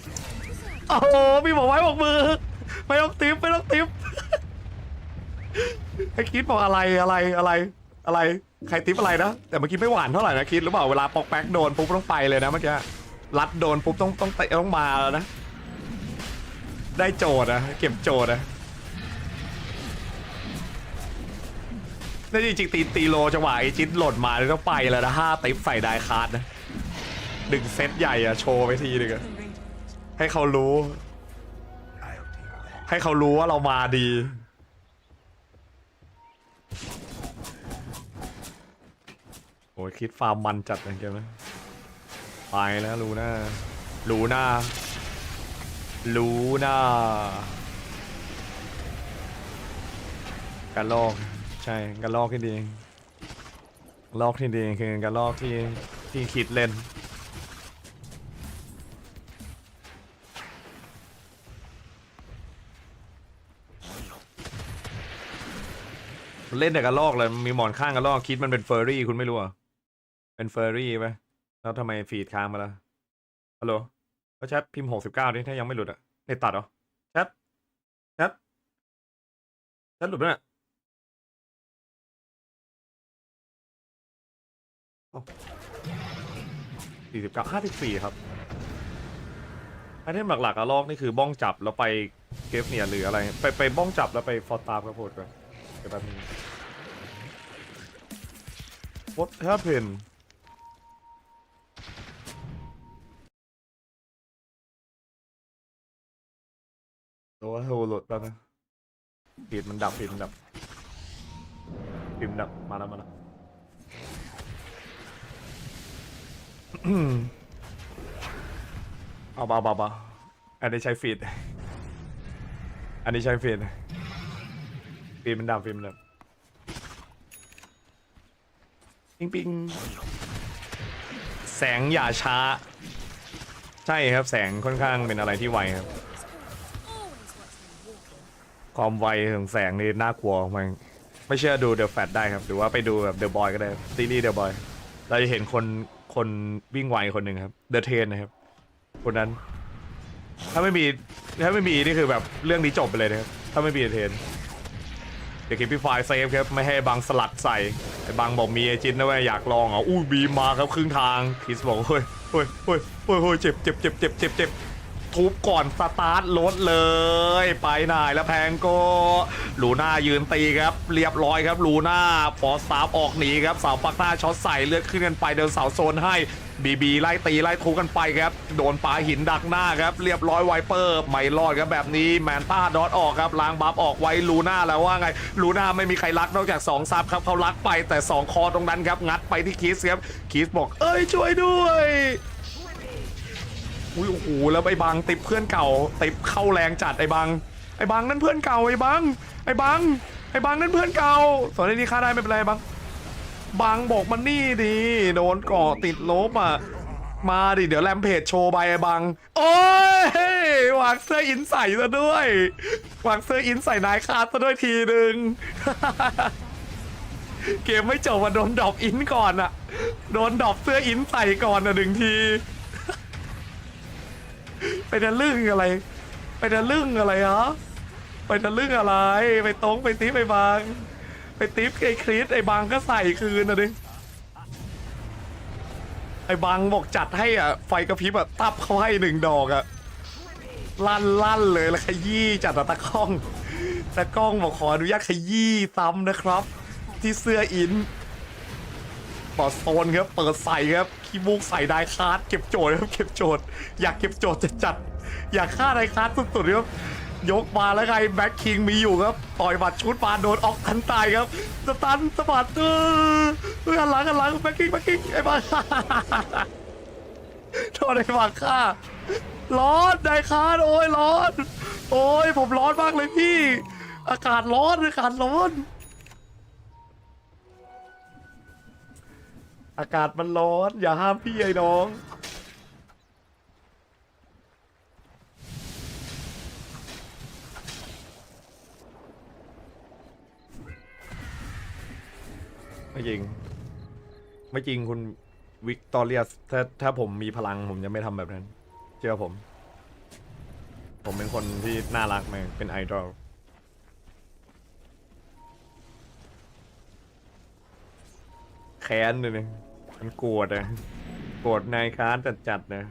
โอ้โหมีบอกไว้บอกมือไม่ต้องติ๊บไอ้คิดบอกอะไรใครติ๊บอะไรนะแต่เมื่อกี้ไม่หวานเท่าไหร่นะคิดหรือเปล่าเวลาปอกแป๊กโดนปุ๊บต้องไปเลยนะเมื่อกี้รัดโดนปุ๊บต้องเตะต้องมาแล้วนะได้โจทย์นะเก็บโจทย์นะนี่จริงๆตีโลจังหวะไอจิตหล่นมาแล้วต้องไปแล้วนะ5 ติ๊บใส่ไดคาร์ดนะ1 เซตใหญ่อะโชว์ไปทีนึงอะใ ให้เขารู้ว่าเรามาดีโอ้ยคิดฟาร์มมันจัดเลยเกมนะไปแล้วลูน่าการลอกใช่การลอกที่ดีคือการลอกที่คิดเล่นเล่นแต่การลอกเลยมีหมอนข้างการลอกคิดมันเป็นเฟอร์รี่คุณไม่รู้อ่ะเป็นเฟอร์รี่ไหมแล้วทำไมฟีดค้างมาแล้วฮัลโหลก็แชทพิมพ์69ดิถ้ายังไม่หลุดอ่ะเน็ตตัดเหรอแชทหลุดไหมเนี่ย49 54ครับไอเทมหลักๆอะลอกนี่คือบ้องจับแล้วไปเกฟเนี่ยหรืออะไรไปบ้องจับแล้วไปฟอร์ตาร์ครับโพดก่อนเดี๋ยวแป๊บนึง What happened ตัวโหลดแล้วนะฟีดมันดับมาแล้วเอาเบาอันนี้ใช้ฟีดมันดับปิ๊งแสงอย่าช้าใช่ครับแสงค่อนข้างเป็นอะไรที่ไวครับความไวของแสงนี่น่ากลัวมันไม่เชื่อดูเดอะแฟตได้ครับหรือว่าไปดูแบบเดอะบอยก็ได้ซีรีส์เดอะบอยเราจะเห็นคนวิ่งไวคนหนึ่งครับเดอะเทนนะครับคนนั้นถ้าไม่มีนี่คือแบบเรื่องนี้จบไปเลยนะครับถ้าไม่มีเดอะเทนเดี๋ยวคิปปี้ไฟเซฟครับไม่ให้บังสลัดใส่ไอ้บังบอกมีไอจินนะเว้ยอยากลองอ่ะอุ้ยบีมาครับครึ่งทางคิสบอกเฮ้ยเจ็บทุบก่อนสตาร์ทรถเลยไปไหนแล้วแพงโกลูน่ายืนตีครับเรียบร้อยครับลูน่าพอสตาร์ฟออกหนีครับเสาปักหน้าช็อตใส่เลือดขึ้นกันไปเดินเสาโซนให้บีไล่ตีไล่ทุบกันไปครับโดนปาหินดักหน้าครับเรียบร้อยไวเปอร์ไม่รอดครับแบบนี้แมนต้าดอทออกครับล้างบัฟออกไว้ลูน่าแล้วว่าไงลูน่าไม่มีใครรักนอกจาก2ซับครับเขารักไปแต่2คอตรงนั้นครับงัดไปที่คิสครับคิสบอกเอ้ยช่วยด้วยอุ้ยโอ้โหแล้วไอ้บังติดเพื่อนเก่าติดเข้าแรงจัดไอ้บังนั่นเพื่อนเก่าไอ้บังนั่นเพื่อนเก่าส่วนนี้ฆ่าได้ไม่เป็นไรบังบอกมันนี่ดีโดนเกาะติดลบอ่ะมาดิเดี๋ยวแรมเพจโชว์ใบไอ้บังโอ้ยวางเสื้ออินใส่ซะด้วยวางเสื้ออินใส่นายคาดซะด้วยทีหนึ่ง เกมไม่จบว่าโดนดรอปอินก่อนอ่ะโดนดรอปเสื้ออินใส่ก่อนอ่ะ1 ทีไปทะลึ่งอะไรฮะไปทะลึ่งอะไรไปตรงไปติ๊บไปบางไปติ๊บไอ้คริสไอ้บางก็ใส่คืนนะดิไอ้บางบอกจัดให้อ่ะไฟกระพริบอ่ะตับเขาให้1 ดอกอ่ะลั่นเลยแล้วขยี้จัดตะกล้องบอกขออนุญาตขยี้ซ้ำนะครับที่เสื้ออินปอดโซนครับเปิดใส่ครับขี้มูกใส่ไดคาร์ดเก็บโจทย์ครับเก็บโจทย์อยากเก็บโจทย์จัดอยากฆ่าไดคาร์ดสุดๆครับยกมาแล้วไงแบ็คคิงมีอยู่ครับต่อยหมัดชุดมาโดนออกทันตายครับสตันสะบัดกันหลังแบ็คคิงไอ้บ้าโทษไอ้บ้าฆ่าร้อนไดคาร์ดโอ้ยร้อนโอ้ยผมร้อนมากเลยพี่อากาศร้อนอากาศมันร้อนอย่าห้ามพี่ไอ้น้องไม่จริงคุณวิกตอเรียสถ้าผมมีพลังผมจะไม่ทำแบบนั้นเชื่อผมเป็นคนที่น่ารักมากเป็นไอดอลแค้นเลยมันโกรธนายค้านจัดนะ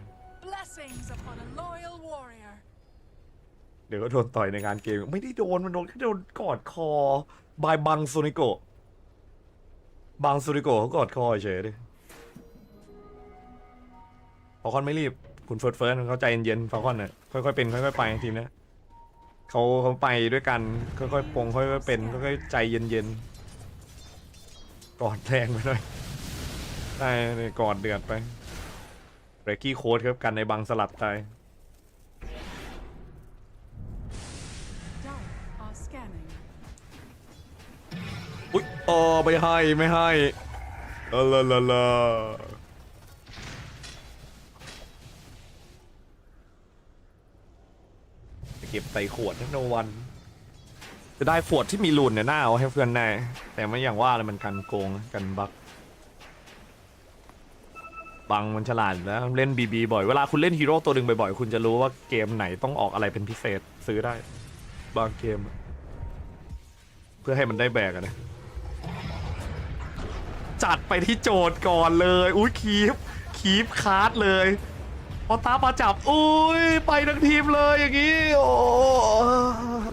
เดี๋ยวก็โดนต่อยในงานเกมไม่ได้โดนมันโดนแค่โดนกอดคอบายบังซูนิโกะเขากอดคอเฉยดิพอคอนไม่รีบ คุณเฟิร์สเขาใจเย็นๆฟาคอนเนี่ยค่อยๆเป็นค่อยๆไปทีมนี้เขาไปด้วยกันค่อยๆปงค่อยๆเป็นค่อยๆใจเย็นๆกอดแรงไปหน่อยได้กอดเดือดไปเบรกกี้โค้ดครับกันในบังสลัดตายอุ๊ยไม่ให้ลาเก็บใส่ขวดโนวันจะได้ขวดที่มีรูนเนี่ยน่าเอาให้เพื่อนแน่แต่ไม่อย่างว่าเลยมันกันโกงกันบักบังมันฉลาดแล้วเล่นบีบ่อยเวลาคุณเล่นฮีโร่ตัวหนึ่งบ่อยๆคุณจะรู้ว่าเกมไหนต้องออกอะไรเป็นพิเศษซื้อได้บางเกมเพื่อให้มันได้แบกนะจัดไปที่โจทย์ก่อนเลยอุ้ยคีบคาร์ดเลยพอตามาจับอุ้ยไปทั้งทีมเลยอย่างนี้โอ้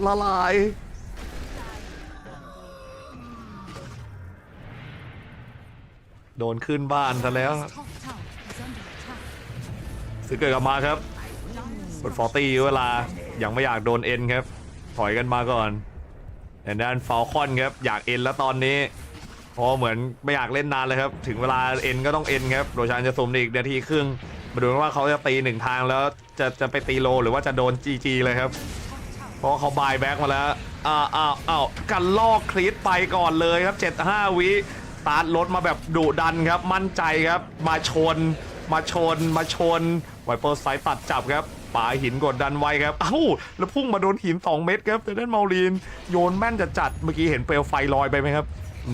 ละลายโดนขึ้นบ้านซะแล้วซื้อเกิดกลับมาครับกด40เวลายังไม่อยากโดนเอ็นครับถอยกันมาก่อนแต่ด้านฟาลคอนครับอยากเอ็นแล้วตอนนี้เพราะเหมือนไม่อยากเล่นนานเลยครับถึงเวลาเอ็นก็ต้องเอ็นครับโรชานจะสุ่มอีกนาทีครึ่งมาดูว่าเขาจะตี1ทางแล้วจะไปตีโลหรือว่าจะโดน GG เลยครับเพราะเขาบายแบ็กมาแล้วกันลอกคลิปไปก่อนเลยครับ75วิสตาร์ทรถมาแบบดุดันครับมั่นใจครับมาชนไวเปอร์ไซต์ตัดจับครับป่าหินกดดันไว้ครับแล้วพุ่งมาโดนหิน2 เม็ดครับแต่ด้านเมาลีนโยนแม่นจัดเมื่อกี้เห็นเปลวไฟลอยไปไหมครับ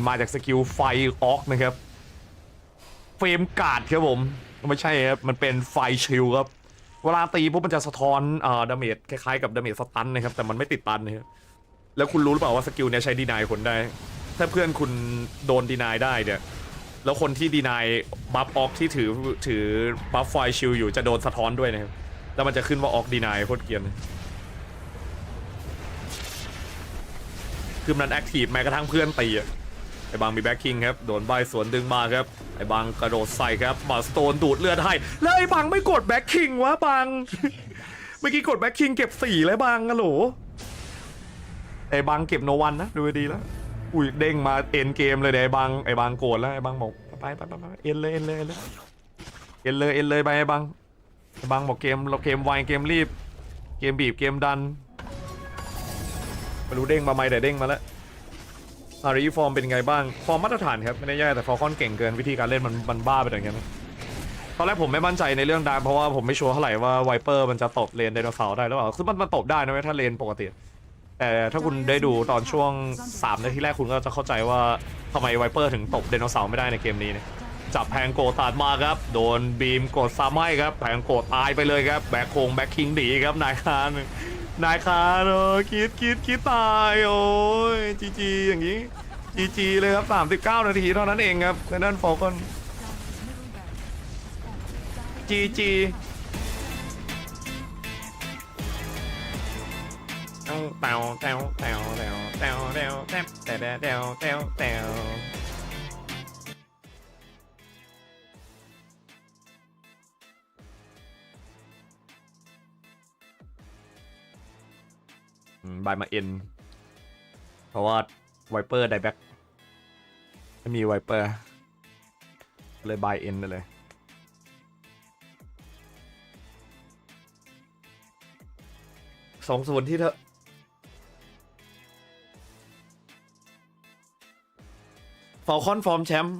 มาจากสกิลไฟออกนะครับเฟรมการ์ดครับผมไม่ใช่ครับมันเป็นไฟชิลครับเวลาตีปุ๊บมันจะสะท้อนดาเมจคล้ายๆกับดาเมจสตันนะครับแต่มันไม่ติดตันนะครับแล้วคุณรู้หรือเปล่าว่าสกิลเนี่ยใช้ดีนายคนได้ถ้าเพื่อนคุณโดนดีนายได้เนี่ยแล้วคนที่ดีนายบัฟออกที่ถือบัฟไฟชิลอยู่จะโดนสะท้อนด้วยนะครับแล้วมันจะขึ้นว่าออกดีนายโคตรเกรียนคือมันแอคทีฟแม้กระทั่งเพื่อนตีไอ้บางมีแบ็คคิงครับโดนใบสวนดึงมาครับไอ้บางกระโดดใส่ครับมาสโตนดูดเลือดให้แล้วไอ้บางไม่กดแบ็คคิงวะบาง เมื่อกี้กดแบ็คคิงเก็บ4แล้วบางอะโหลไอ้บางเก็บโนวันนะดูดีแล้วอุ้ยเด้งมาเอ็นเกมเลยเดี๋ยวไอ้บางโกรธแล้วไอ้บางบอกไปเอ็นเลยไปไอ้บางบอกเกมไวเกมรีบเกมบีบเกมดันไม่รู้เด้งมาไหมแต่เด้งมาแล้วอารีฟอร์มเป็นไงบ้างฟอร์มมาตรฐานครับไม่ได้แย่แต่ฟอลคอนเก่งเกินวิธีการเล่นมันบ้าไปอย่างเงี้ยตอนแรกผมไม่มั่นใจในเรื่องดาร์เพราะว่าผมไม่ชัวร์เท่าไหร่ว่าไวเปอร์มันจะตบเลนไดโนเสาร์ได้หรือเปล่าคือมันตบได้นะถ้าเลนปกติแต่ถ้าคุณได้ดูตอนช่วง3 นาทีแรกคุณก็จะเข้าใจว่าทำไมไวเปอร์ถึงตบไดโนเสาร์ไม่ได้ในเกมนี้เนี่ยจับแพงโกตัดมาครับโดนบีมกดซ้ำให้ครับแพงโกตายไปเลยครับแบ็คคิงดีครับนายคานคิดตายโอ้ยจีอย่างนี้จีเลยครับ39 นาทีเท่านั้นเองครับในด้านฟอลคอนจีบายมาเอ็นเพราะว่าไวเปอร์ไดแบ็กไม่มีไวเปอร์เลยบายเอ็นเลย2-0ที่เธอฟอลคอนฟอร์มแชมป์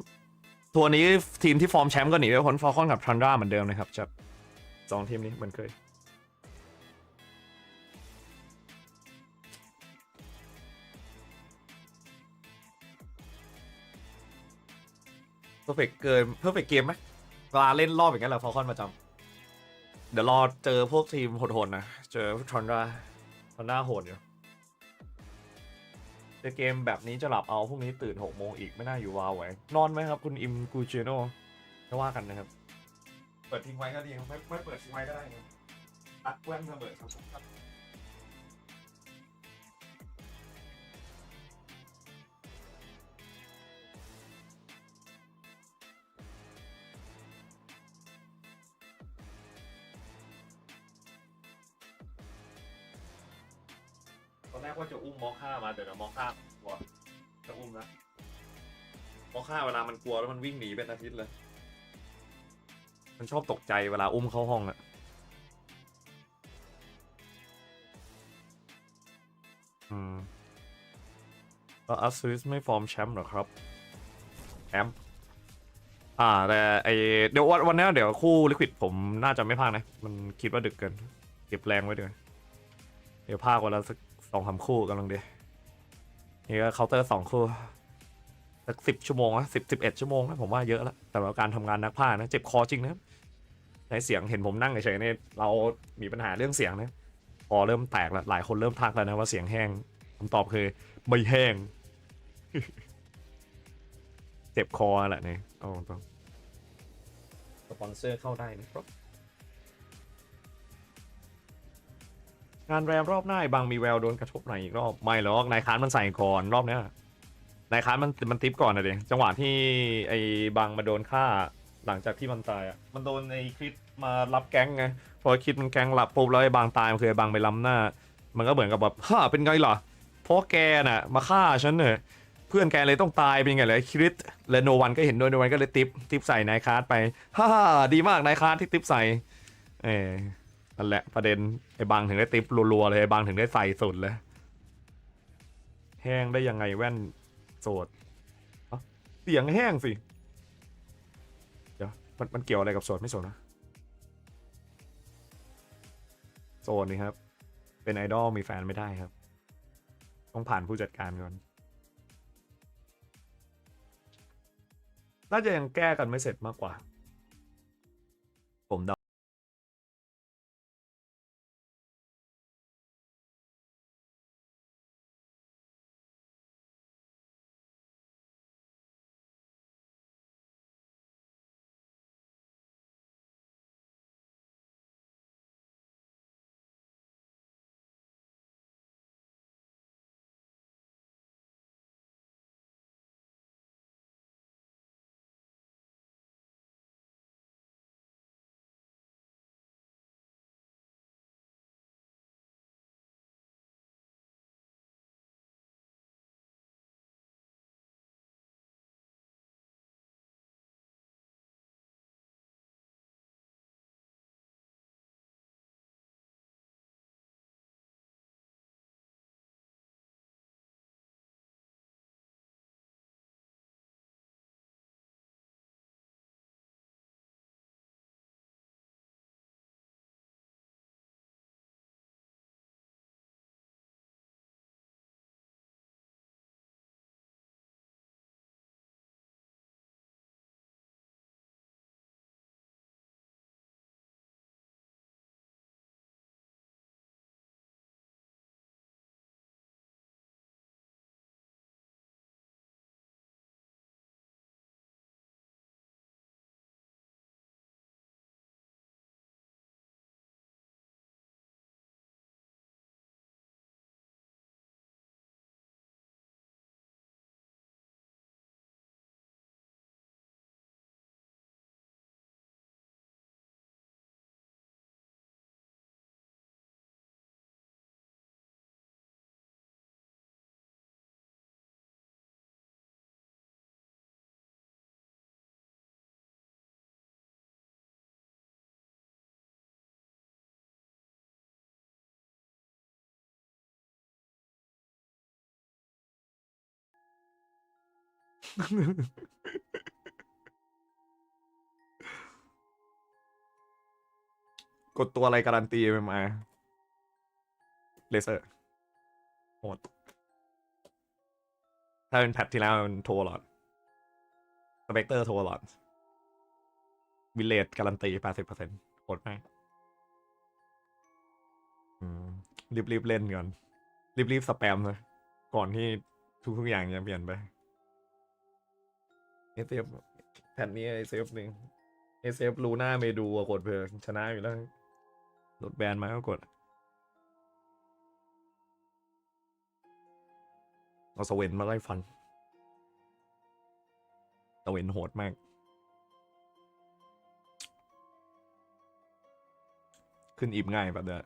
ทัวร์นี้ทีมที่ฟอร์มแชมป์ก็หนีไปพ้นฟอลคอนกับทันดราเหมือนเดิมนะครับจะ2 ทีมนี้เหมือนเคยเพอร์เฟกต์เกินเพอร์เฟกต์เกมไหมเวลาเล่นรอบอย่างเงี้ยแหละฟอลคอนประจำเดี๋ยวรอเจอพวกทีมโหดๆนะเจอทันดราโหดอยู่แต่เกมแบบนี้จะหลับเอาพรุ่งนี้ตื่น6 โมงอีกไม่น่าอยู่วาวไว้นอนไหมครับคุณอิมกูเจโน่ไม่ว่ากันนะครับเปิดทิ้งไว้ก็ดีครับไม่เปิดทิ้งไว้ก็ได้ครับตัดแว่นระเบิดครับ แรกว่าจะอุ้มมอค่ามาแต่เดี๋ยวมอค่ากลัวจะอุ้มนะมอค่าเวลามันกลัวแล้วมันวิ่งหนีเป็นอาทิตย์เลยมันชอบตกใจเวลาอุ้มเข้าห้องอะแล้วอัสซิสไม่ฟอร์มแชมป์หรอครับแชมป์แต่เดี๋ยววันนี้เดี๋ยวคู่ลิควิดผมน่าจะไม่พากนะมันคิดว่าดึกเกินเก็บแรงไว้ด้วยเดี๋ยวพากวันละสัก2-3 คู่กำลังดีนี่ก็เคาน์เตอร์2 คู่สัก10 ชั่วโมงนะ11 ชั่วโมงนะผมว่าเยอะแล้วแต่ว่าการทำงานนักพากนะเจ็บคอจริงนะใช้เสียงเห็นผมนั่งเฉยๆนี่เรามีปัญหาเรื่องเสียงนะคอเริ่มแตกแล้วหลายคนเริ่มทักแล้วนะว่าเสียงแห้งคำตอบคือไม่แห้ง เจ็บคอแหละเนี่ยเอาตรงสปอนเซอร์เข้าได้นะครับงานแรมรอบหน้าบางมีแววโดนกระทบไหนอีกรอบไม่หรอกนายค้านมันใส่ก่อนรอบเนี้ยนายค้านมันทิปก่อนนะเด็กจังหวะที่ไอ้บางมาโดนฆ่าหลังจากที่มันตายอ่ะมันโดนไอ้คริสมารับแก๊งไงพอคิดมันแก๊งหลับปุ๊บแล้วไอ้บางตายมันคือไอ้บางไปล้ำหน้ามันก็เหมือนกับแบบฮ่าเป็นไงล่ะเพราะแกน่ะมาฆ่าฉันเนี่ยเพื่อนแกเลยต้องตายเป็นไงเลยคริสและโนวันก็เห็นด้วยโนวันก็เลยทิปใส่นายคาร์ดไปฮ่าดีมากนายคาร์ดที่ทิปใส่นั่นแหละประเด็นไอ้บางถึงได้ทิปรัวๆเลยไอ้บางถึงได้ใส่สุดเลยแห้งได้ยังไงแว่นโสดเสียงแห้งสิเดี๋ยวมันเกี่ยวอะไรกับโสดไม่โสดนะโสดนี่ครับเป็นไอดอลมีแฟนไม่ได้ครับต้องผ่านผู้จัดการก่อนน่าจะยังแก้กันไม่เสร็จมากกว่าผมเดากดตัวอะไรการันตีไปมาเลเซอร์โหดถ้าเป็นแพทที่แล้วมันโทรหลอดสเปกเตอร์โทรหลอดวิลเลจการันตี 80% โหดมากรีบเล่นก่อนรีบสแปมเลยก่อนที่ทุกอย่างจะเปลี่ยนไปเซฟแผ่นนี้เซฟหนึ่งเซฟลูน่าเมดูกดเพื่อชนะอยู่แล้วโดดแบนมาก็กดเอาสเวนมาไล่ฟันสเวนโหดมากขึ้นอีบง่ายแบบเดิม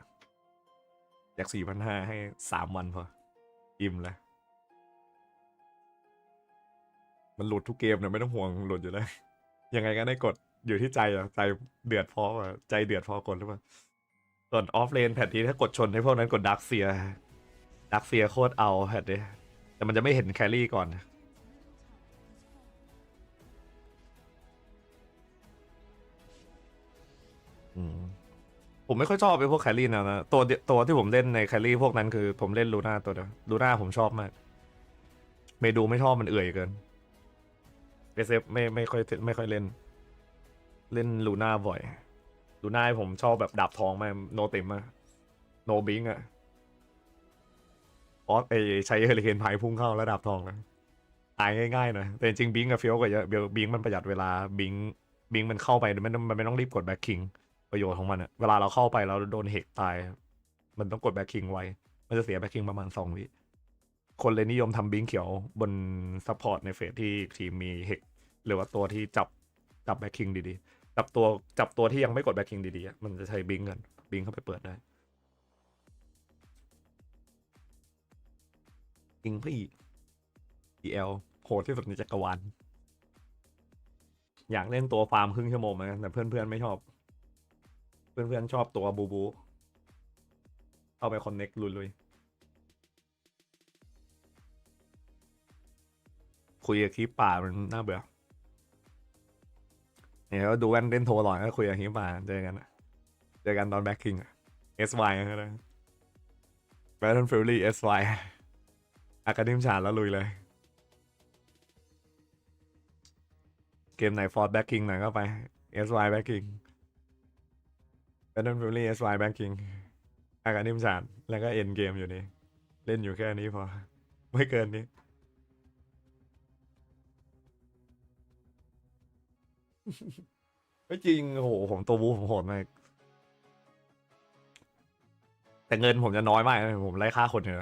จาก 4,500 ให้3 วันพอ อิ่มเลยมันหลุดทุกเกมเนี่ยไม่ต้องห่วงหลุดอยู่แล้วยังไงก็ได้กดอยู่ที่ใจอ่ะใจเดือดพออ่ะใจเดือดพอกดหรือเปล่าส่วนออฟเลนแพทนี้ถ้ากดชนให้พวกนั้นกดดักเซียโคตรเอาแพทนี้แต่มันจะไม่เห็นแครี่ก่อนผมไม่ค่อยชอบไปพวกแครี่นะตัวที่ผมเล่นในแครี่พวกนั้นคือผมเล่นลูน่าตัวเดียวลูน่าผมชอบมากเมดูไม่ชอบมันเอื่อยเกินเซฟไม่ค่อยเล่นลูน่าบ่อยลูน่าผมชอบแบบดาบทองมากโนเต็มอะโนบิงอะใช้เฮลิเคนไพพุ่งเข้าแล้วดาบทองนะตายง่ายๆหน่อยแต่จริงบิงกับเฟี้ยวกว่าเยอะบิงมันประหยัดเวลาบิงมันเข้าไปมันไม่ต้องรีบกดแบ็คคิงประโยชน์ของมันอะเวลาเราเข้าไปแล้วโดนเฮกตายมันต้องกดแบ็คคิงไว้มันจะเสียแบ็คคิงประมาณ2 วิคนเลยนิยมทำบิงเขียวบนซัพพอร์ตในเฟสที่ทีมมีเฮกหรือว่าตัวที่จับแบ็คคิงดีๆจับตัวที่ยังไม่กดแบ็คคิงดีๆมันจะใช้บิงกันบิงเข้าไปเปิดได้บิงพี่ EL โหดที่สุดในจักรวาลอยากเล่นตัวฟาร์มครึ่งชั่วโมงเหมือนกันแต่เพื่อนๆไม่ชอบเพื่อนๆชอบตัวบูเข้าไปคอนเน็กลุยคุยกับคลิปป่ามันน่าเบื่อเนี่ยก็ดูกันเล่นโทรหลอนก็คุยกับคลิปป่าเจอกันตอนแบ็คคิงSY ก็ได้ Battlefield SY อากาเดมฉาดแล้วลุยเลยเกมไหนฟอร์ดแบ็คคิงไหนก็ไป SY แบ็คคิง Battlefield SY แบ็คคิงอากาเดมฉาดแล้วก็เอ็นเกมอยู่นี่เล่นอยู่แค่นี้พอไม่เกินนี้ไม่จริงโอ้โหผมตัวบูผมโหดมากแต่เงินผมจะน้อยมากผมไล่ฆ่าคนเนี่ย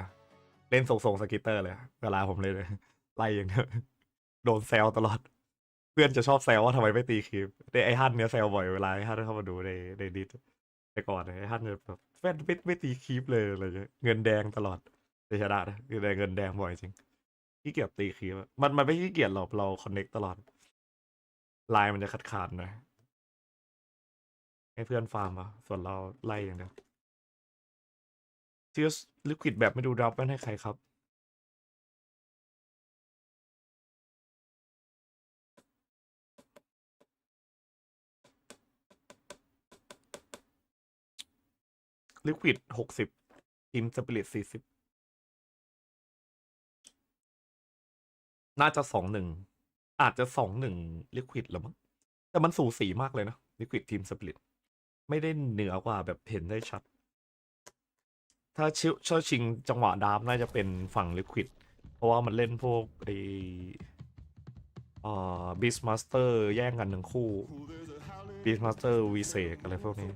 เล่นทรงสกิตเตอร์เลยเวลาผมเลยไล่อย่างเงี้ยโดนแซวตลอดเพื่อนจะชอบแซวว่าทำไมไม่ตีคลิปแต่ไอ้ฮั่นเนี้ยแซวบ่อยเวลาไอ้ฮั่นเข้ามาดูในดิสแต่ก่อนไอ้ฮั่นจะแบบแฟนไม่ตีคลิปเลยอะไรเงี้ยเงินแดงตลอดในชนะนะคือเงินแดงบ่อยจริงขี้เกียจตีคลิปมันไม่ขี้เกียจหรอกเราคอนเน็กตลอดไลน์มันจะขาดนะให้เพื่อนฟาร์มส่วนเราไล่อย่างเดียวที่ลิควิดแบบไม่ดูดรอปไม่ให้ใครครับลิควิด60ทีมสปิริต40น่าจะ2-1อาจจะ2-1ลิควิดหรือมั้งแต่มันสูสีมากเลยนะลิควิดทีมสปิริตไม่ได้เหนือกว่าแบบเห็นได้ชัดถ้าชิงจังหวะดาร์ฟน่าจะเป็นฝั่งลิควิดเพราะว่ามันเล่นพวกบิสมาสเตอร์แย่งกันทั้งคู่บิสมาสเตอร์วีเซกอะไรพวกนี้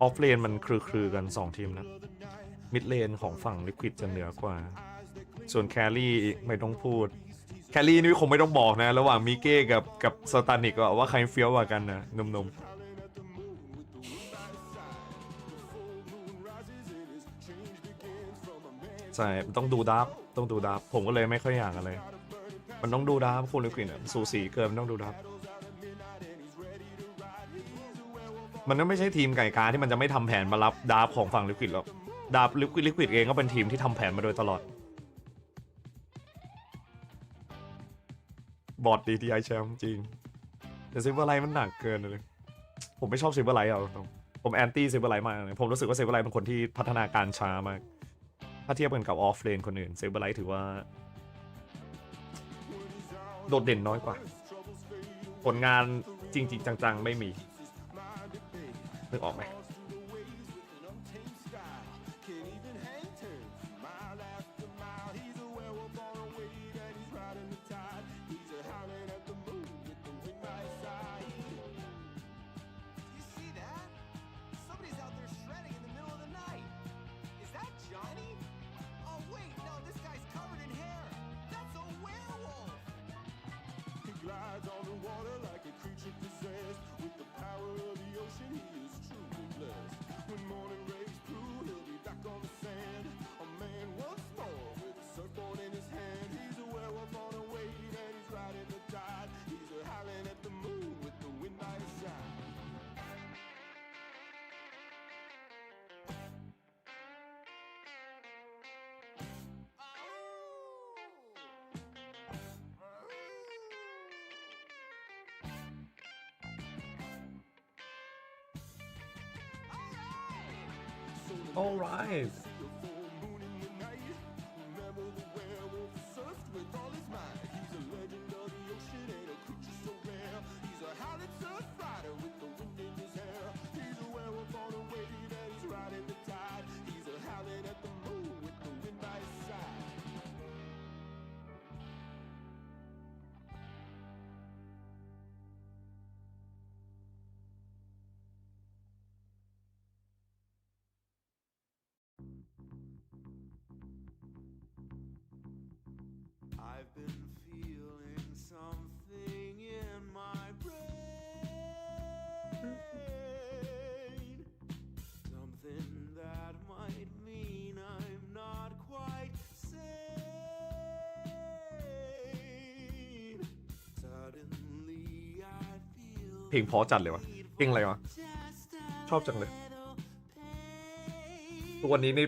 ออฟเลนมันคือกัน2ทีมนะมิดเลนของฝั่งลิควิดจะเหนือกว่าส่วนแครี่ไม่ต้องพูดแครี่นี่คงไม่ต้องบอกนะระหว่างมิเก้กับสตานิกว่าใครเฟี้ยวกว่ากันนะนมใช่ต้องดูดับผมก็เลยไม่ค่อยอยากอะไรมันต้องดูดับคุณลิควิดสูสีเกินต้องดูดับมันก็ไม่ใช่ทีมไก่กาที่มันจะไม่ทำแผนมารับดับของฝั่งลิควิดหรอกดับลิควิดเองก็เป็นทีมที่ทำแผนมาโดยตลอดบอดดีที่ไอแชมป์จริงแต่ซิลเวอร์ไลท์มันหนักเกินเลยผมไม่ชอบซิลเวอร์ไลท์ผมแอนตี้ซิลเวอร์ไลท์มากเลยผมรู้สึกว่าซิลเวอร์ไลท์เป็นคนที่พัฒนาการช้ามากถ้าเทียบกันกับออฟเลนคนอื่นซิลเวอร์ไลท์ถือว่าโดดเด่นน้อยกว่าผลงานจริงจังไม่มีนึกออกไหม alright I've been feeling something in my brain. Something that might mean I'm not quite sane. Suddenly I feel เพลงเพราะจัดเลยวะเพลงอะไรวะชอบจังเลยทุกวันนี้นี่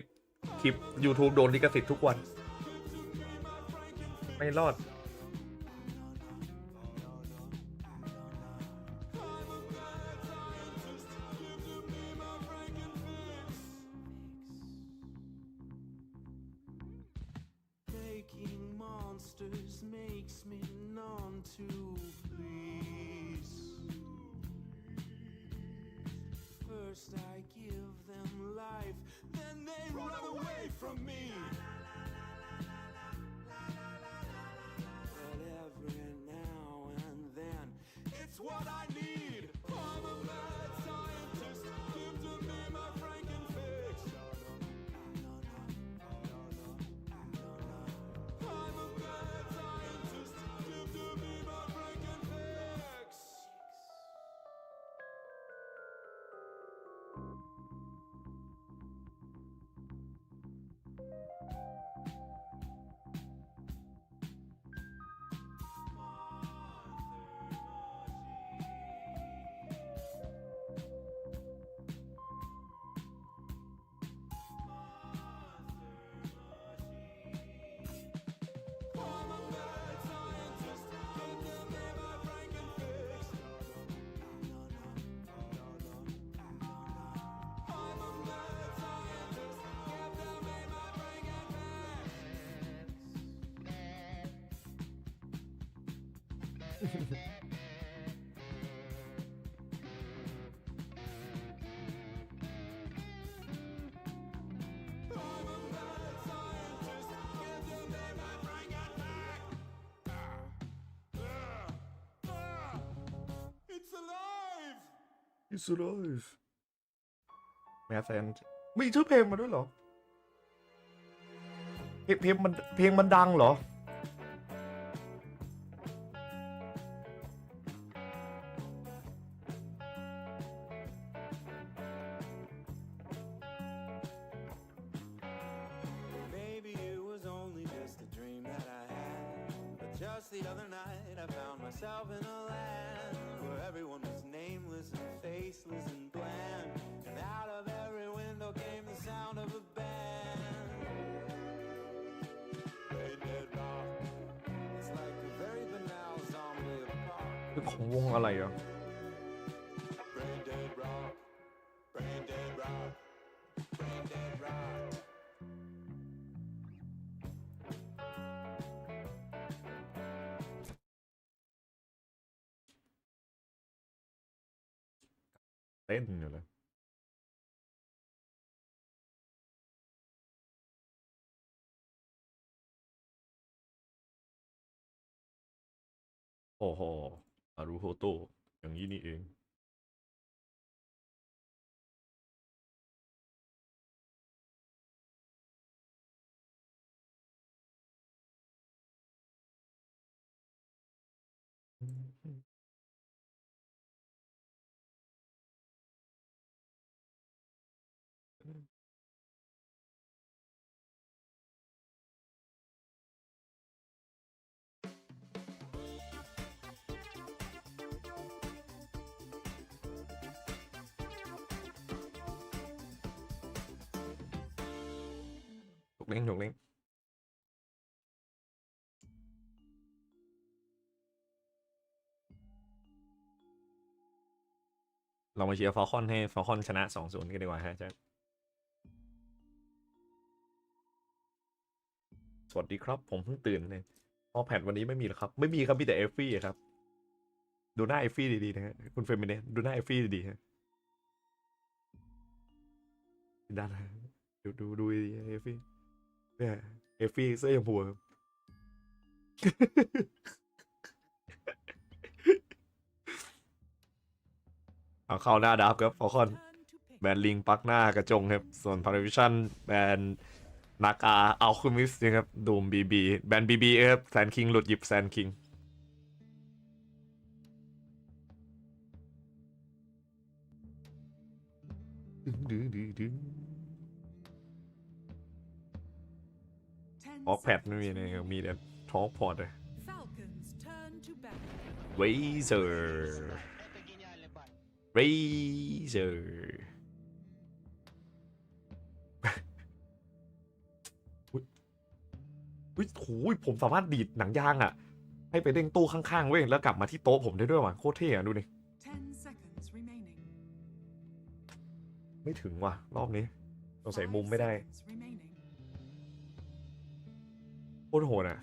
คลิป YouTube โดนลิขสิทธิ์ทุกวันไม่รอดwhat I need. I'm a mad scientist. Give to me my Frankenfix. I'm a mad scientist. Give to me my Frankenfix. It's alive แมสแซนมีชื่อเพลงมาด้วยเหรอเพลงมันดังเหรอThe other night I found myself in a land where everyone was nameless and faceless and bland, and out of every window came the sound of a band. Hey, dead rock. It's like a very banal zombie apocalypse. คือของวงอะไรอ่ะ Brain dead rock. Brain dead rock. Brain dead rock. เต้นอยู่เลยโอ้โหอารุโฮโตอย่างนี้นี่เองถูกเล่นถูกเล่นเรามาเชียร์ฟอลคอนให้ฟอลคอนชนะ 2-0 กันดีกว่าฮะแจ็ค สวัสดีครับผมเพิ่งตื่นเลยพอแพทวันนี้ไม่มีหรอครับไม่มีครับมีแต่เอฟฟี่ครับดูหน้าเอฟฟี่ดีๆนะฮะคุณเฟรมเนี่ยดูหน้าเอฟฟี่ดีๆฮะด้านดูเอฟฟี่เนี่ยเอฟฟี่เสื้อชมพูครับเอาเข้าหน้าดับครับฟอลคอนแบนลิงปักหน้ากระจงครับส่วนพาราวิชั่นแบนนากาอัลคูมิสนะครับดูมบีแบนบีครับแซนคิงหลุดหยิบแซนคิงออกแพดไม่มีเลยมีแต่ท็อปพอร์ตเลยเรเซอร์โอ้ยผมสามารถดีดหนังยางอ่ะให้ไปเด้งตู้ข้างๆเว้ยแล้วกลับมาที่โต๊ะผมได้ด้วยว่ะโคตรเท่อะดูดิไม่ถึงว่ะรอบนี้ต้องใส่มุมไม่ได้โคตรโหดอ่ะ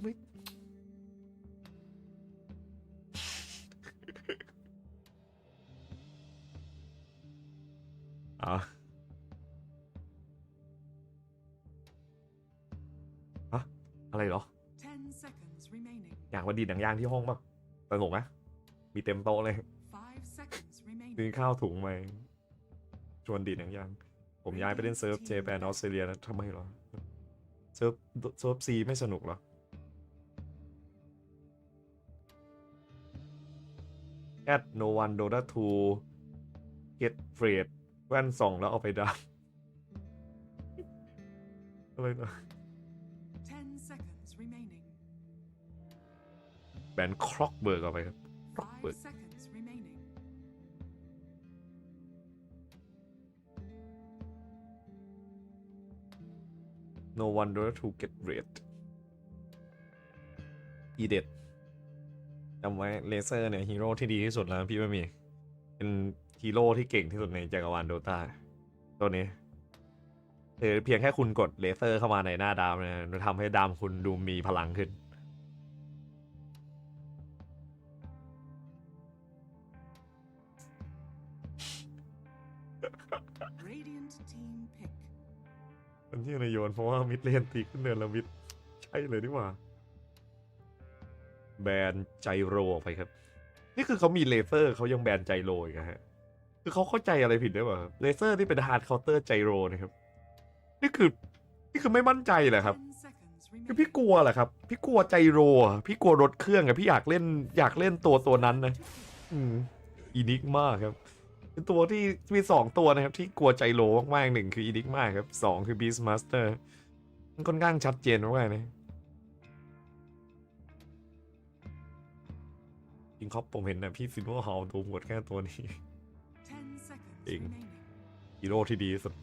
ไม่อะไรเหรออยากมาดีดหนังยางที่ห้องป่ะสนุกไหมมีเต็มโต๊ะเลยซื้อข้าวถุงมาชวนดีดหนังยางผมย้ายไปเล่นเซิร์ฟเจแปนออสเตรเลียแล้วทำไมเหรอเซิร์ฟซีไม่สนุกเหรอat no one dota 2 get freight แว่นส่องแล้วเอาไปดับอะไรนะแบนครอกเบิร์กเอาไปครับครอกเบิร์กno one dota 2 get freight อีเด็ดจำไว้เลเซอร์เนี่ยฮีโร่ที่ดีที่สุดแล้วพี่ไม่มีเป็นฮีโร่ที่เก่งที่สุดในจักรวาลโดตาตัวนี้เพียงแค่คุณกดเลเซอร์เข้ามาในหน้าดาวเนี่ยจะทำให้ดาวคุณดูมีพลังขึ้นอันที่นายโยนเพราะว่ามิดเลนตีขึ้นเนินแล้วมิดใช่เลยดีกว่าแบนไจโรออกไปครับนี่คือเขามีเลเซอร์เขายังแบนไจโรอีกฮะคือเขาเข้าใจอะไรผิดได้ป่ะเลเซอร์ที่เป็นฮาร์ดเคาน์เตอร์ไจโรนะครับนี่คือไม่มั่นใจเหรอครับคือพี่กลัวเหรอครับพี่กลัวไจโรพี่กลัวรถเครื่องอะพี่อยากเล่นตัวนั้นนะอีนิกมากครับเป็นตัวที่มี2ตัวนะครับที่กลัวไจโรมากๆ1คืออีนิกมากครับ2คือบีสต์มาสเตอร์มันค่อนข้างชัดเจนมากๆนะจริงครับผมเห็นนะพี่ซินว่าเฮาตัวหมดแค่ตัวนี้เองฮีโร่ที่ดีสุด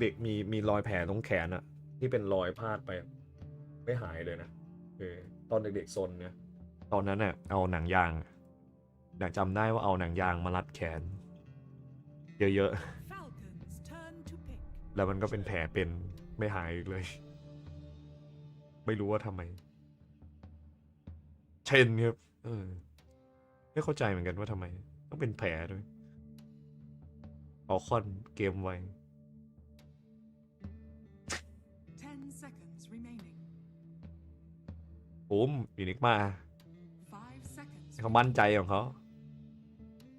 เด็กๆมีรอยแผลตรงแขนอะที่เป็นรอยพาดไปไม่หายเลยนะตอนเด็กๆซนเนี่ยตอนนั้นน่ะเอาหนังยางอยากจำได้ว่าเอาหนังยางมารัดแขนเยอะๆแล้วมันก็เป็นแผลเป็นไม่หายเลยไม่รู้ว่าทำไมเช่นครับไม่เข้าใจเหมือนกันว่าทำไมต้องเป็นแผลด้วยออกคอนเกมไวอีนิกมาเขามั่นใจของเขา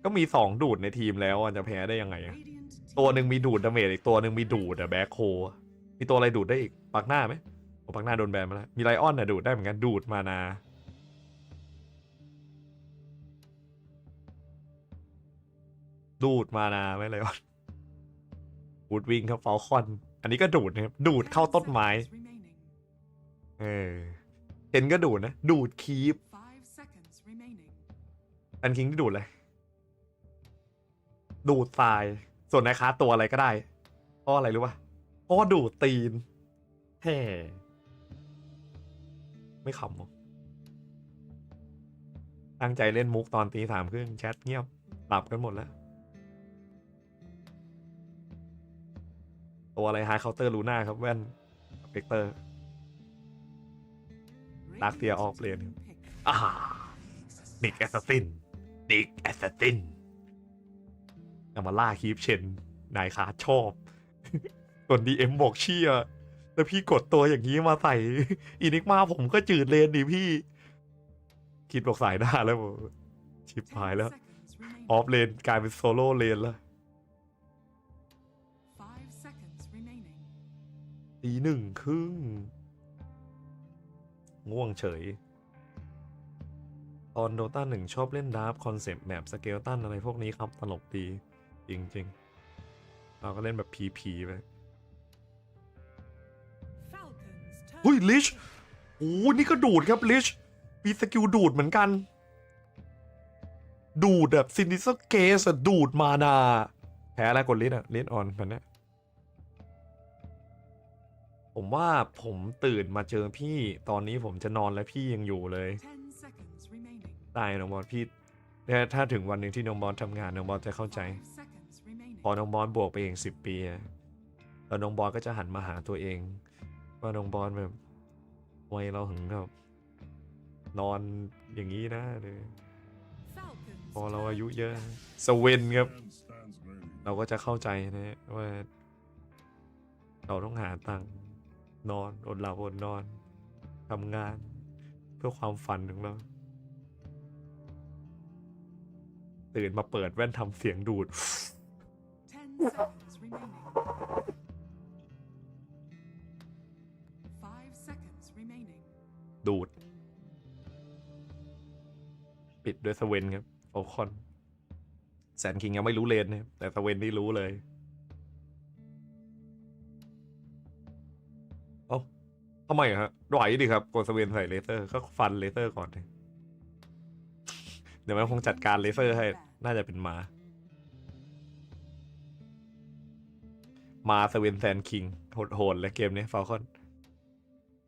ก็มี2ดูดในทีมแล้วจะแพ้ได้ยังไงตัวหนึ่งมีดูดดาเมจอีกตัวหนึ่งมีดูดแบ็คโคมีตัวอะไรดูดได้อีกปักหน้าไหมปักหน้าโดนแบนมาแล้วมีไลออนดูดได้เหมือนกันดูดมานาไหมไลออนดูดวิ่งครับฟอลคอนอันนี้ก็ดูดนะครับดูดเข้าต้นไม้เห็นก็ดูดนะดูดคีปอันคิงที่ดูดเลยดูดทรายส่วนนะคะตัวอะไรก็ได้เพราะอะไรรู้ป่ะเพราะว่าดูดตีนแฮ่ ไม่ขำหรอตั้งใจเล่นมุกตอนตี 3 ครึ่งแชทเงียบหลับกันหมดแล้วตัวอะไรไฮเคาน์เตอร์ลูน่าครับแว่นเวกเตอร์ลากเทียออกเลนดิกแอสซินเอามาล่าคีฟเชนนายคาชอบส่วนDMบอกเชี่ยแล้วพี่กดตัวอย่างนี้มาใส่อินิกมาผมก็จืดเลนดิพี่คิดบอกสายหน้าแล้วชิบหายแล้วออฟเลนกลายเป็นโซโล่เลนแล้วตี 1 ครึ่งง่วงเฉยตอนโดต้า 1ชอบเล่นดาร์ฟคอนเซปต์แบบสเกลตันอะไรพวกนี้ครับตลกดีจริงๆเราก็เล่นแบบพีไปหุ้ยลิชโอ้นี่ก็ดูดครับลิชมีสกิลดูดเหมือนกันดูดแบบซินิสเกสดูดมานาแพ้อะไรกดลิชอะลิชออนแบบนี้ผมว่าผมตื่นมาเจอพี่ตอนนี้ผมจะนอนแล้วพี่ยังอยู่เลยได้น้องบอลพี่ถ้าถึงวันหนึ่งที่น้องบอลทำงานน้องบอลจะเข้าใจพอน้องบอลบวกไปเอง10 ปีแล้วน้องบอลก็จะหันมาหาตัวเองว่าน้องบอลแบบวัยเราถึงแบบนอนอย่างนี้นะเลยพอเราอายุเยอะสเวนครับเราก็จะเข้าใจนะว่าเราต้องหาตังค์นอนอดหลับอดนอนทำงานเพื่อความฝันของเราตื่นมาเปิดแว่นทำเสียงดูดดูดปิดด้วยสเวนครับโอคอนแซนคิงยังไม่รู้เลนนะแต่สเวนนี่รู้เลยเอ้าทำไมฮะไหวดิครับกดสเวนใส่เลเซอร์ก็ฟันเลเซอร์ก่อนเดี๋ยวมันคงจัดการเลเซอร์ให้น่าจะเป็นมาสเวนแซนคิงโหดเลยเกมนี้ฟาลคอน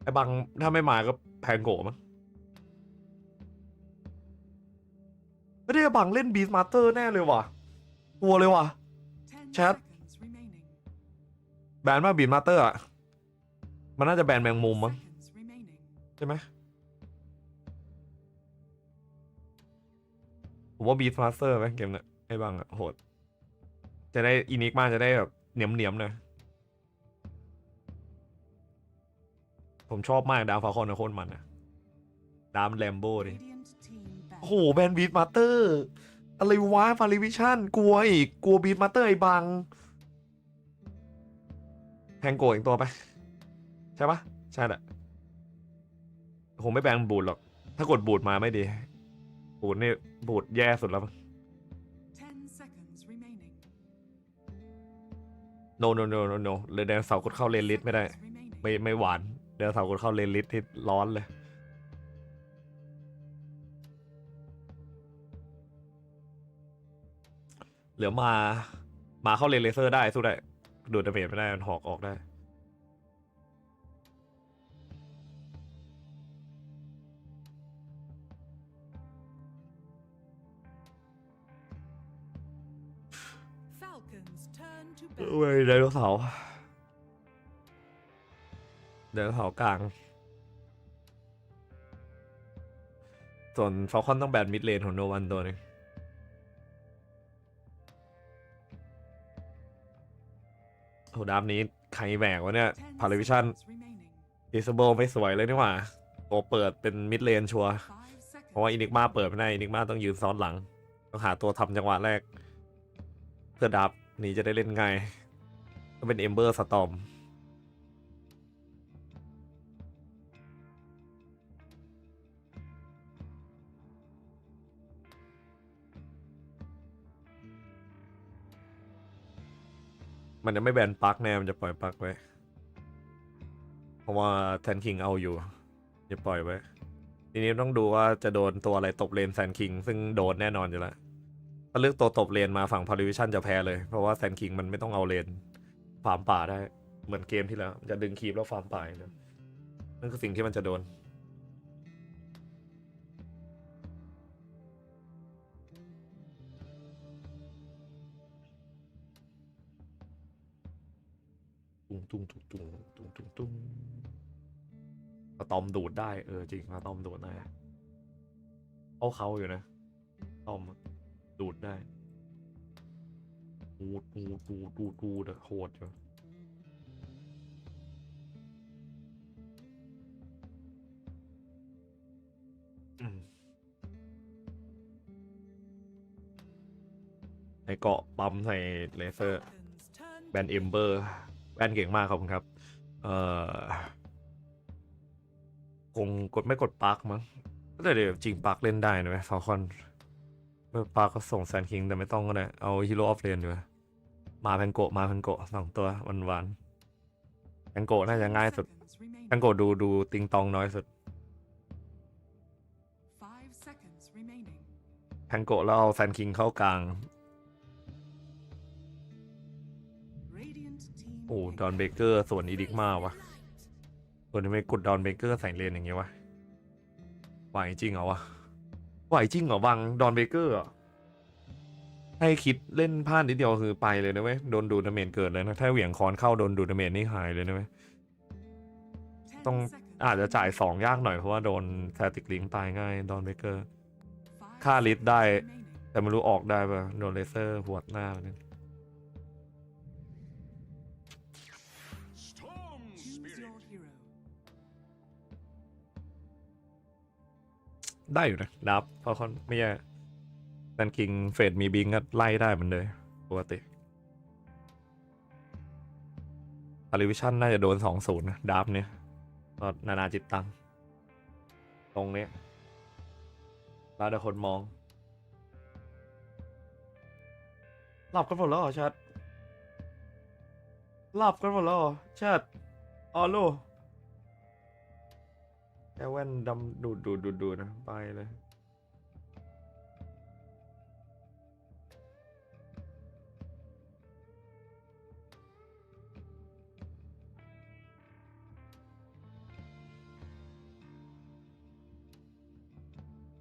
ไอ้บังถ้าไม่มาก็แพงโกะมั้งไม่ได้บังเล่นบีสมาสเตอร์แน่เลยว่ะกลัวเลยว่ะแชทแบนมาบีสมาสเตอร์อ่ะมันน่าจะแบนแมงมุมมั้งใช่ไหมผมว่าบีสมาสเตอร์ไหมเกมเนี่ยไอ้บังอ่ะโหดจะได้อินิกมาจะได้แบบเหนียมเลยผมชอบมากดาวฟาคอนโคตรมันนะดามแลมโบ้ดิโอ้โหแบนบีทมาสเตอร์อะไรวะฟาริวิชั่นกลัวอีกกลัวบีทมาสเตอร์ไอ้บังแพงโกอีกตัวไปใช่ปะใช่แหละคงไม่แบนบูดหรอกถ้ากดบูดมาไม่ดีบูดนี่บูดแย่สุดแล้วโนเลยเดนเสากดเข้าเลนลิสไม่ได้ไม่หวานเดนเสากดเข้าเลนลิสที่ร้อนเลยเหลือมาเข้าเลนเลเซอร์ได้สู้ได้ดูดดาเมจไม่ได้มันหอกออกได้เว้ยไดโนเสาร์กลางส่วนฟอลคอนต้องแบนมิดเลนของโนวันตัวนึงโหดาบนี้ใครแบกวะเนี่ยพาราวิชั่นดิสเบิลไม่สวยเลยนี่หว่าโอเปิดเป็นมิดเลนชัวร์เพราะว่าอินิกมาเปิดไม่ได้อินิกมาต้องยืนซ้อนหลังต้องหาตัวทำจังหวะแรกเพื่อดาบนี้จะได้เล่นง่ายก็เป็นเอมเบอร์สตอมมันจะไม่แบนปลั๊กแน่มันจะปล่อยปลั๊กไว้เพราะว่าแซนคิงเอาอยู่จะปล่อยไว้ทีนี้ต้องดูว่าจะโดนตัวอะไรตบเลนแซนคิงซึ่งโดนแน่นอนอยู่แล้วถ้าเลือกตัวตบเลนมาฝั่งพาริวิชั่นจะแพ้เลยเพราะว่าแซนคิงมันไม่ต้องเอาเลนฟาร์มป่าได้เหมือนเกมที่แล้วจะดึงคีบแล้วฟาร์มป่าเลยนั่นคือสิ่งที่มันจะโดน ตุ้มสตอมดูดได้จริงสตอมดูดได้เขาอยู่นะสตอมดูดได้ดูดโหดอยู่ในเกาะปั๊มใส่เลเซอร์แบนเอมเบอร์แบนเก่งมากครับผมครับคงไม่กดปาร์คมั้งแต่เดี๋ยวจริงปาร์คเล่นได้นะเว้ยฟาคอนปาร์คก็ส่งแซนคิงแต่ไม่ต้องก็ได้เอาฮีโร่ออฟเลนดีกว่ามาแพนโกะ2 ตัววันแพนโกะน่าจะง่ายสุดแพนโกะดูติงตองน้อยสุดแพนโกะแล้วเอาแซนคิงเข้ากลางโอ้ดอนเบเกอร์ส่วนอีดิกมาวะส่วนนี้ไม่กดดอนเบเกอร์ใส่เลนอย่างเงี้ยวะไหวจริงเหรอวะไหวจริงเหรอวังดอนเบเกอร์ให้คิดเล่นพลาดนิดเดียวคือไปเลยนะเว้ยโดนดูดาเมจเกิดเลยนะถ้าเหวี่ยงคอนเข้าโดนดูดาเมจนี่หายเลยนะเว้ยต้องอาจจะจ่าย2ยากหน่อยเพราะว่าโดนแซติกลิงตายง่ายดอนเบเกอร์ฆ่าลิสได้แต่ไม่รู้ออกได้ป่ะโดนเลเซอร์หัวหน้าเนี่ยได้อยู่นะดับเพราะเขาไม่แย่แซนคิงเฟดมีบิงก็ไล่ได้เหมือนเลยปกติทาริวิชั่นน่าจะโดน 2-0 นะดับเนี่ยก็นานาจิตตังตรงนี้แล้วแต่คนมองหลับกันหมดแล้วเหรอชัดหลับกันหมดแล้วเหรอชัดออโลแค่แว่นดำดูนะไปเลย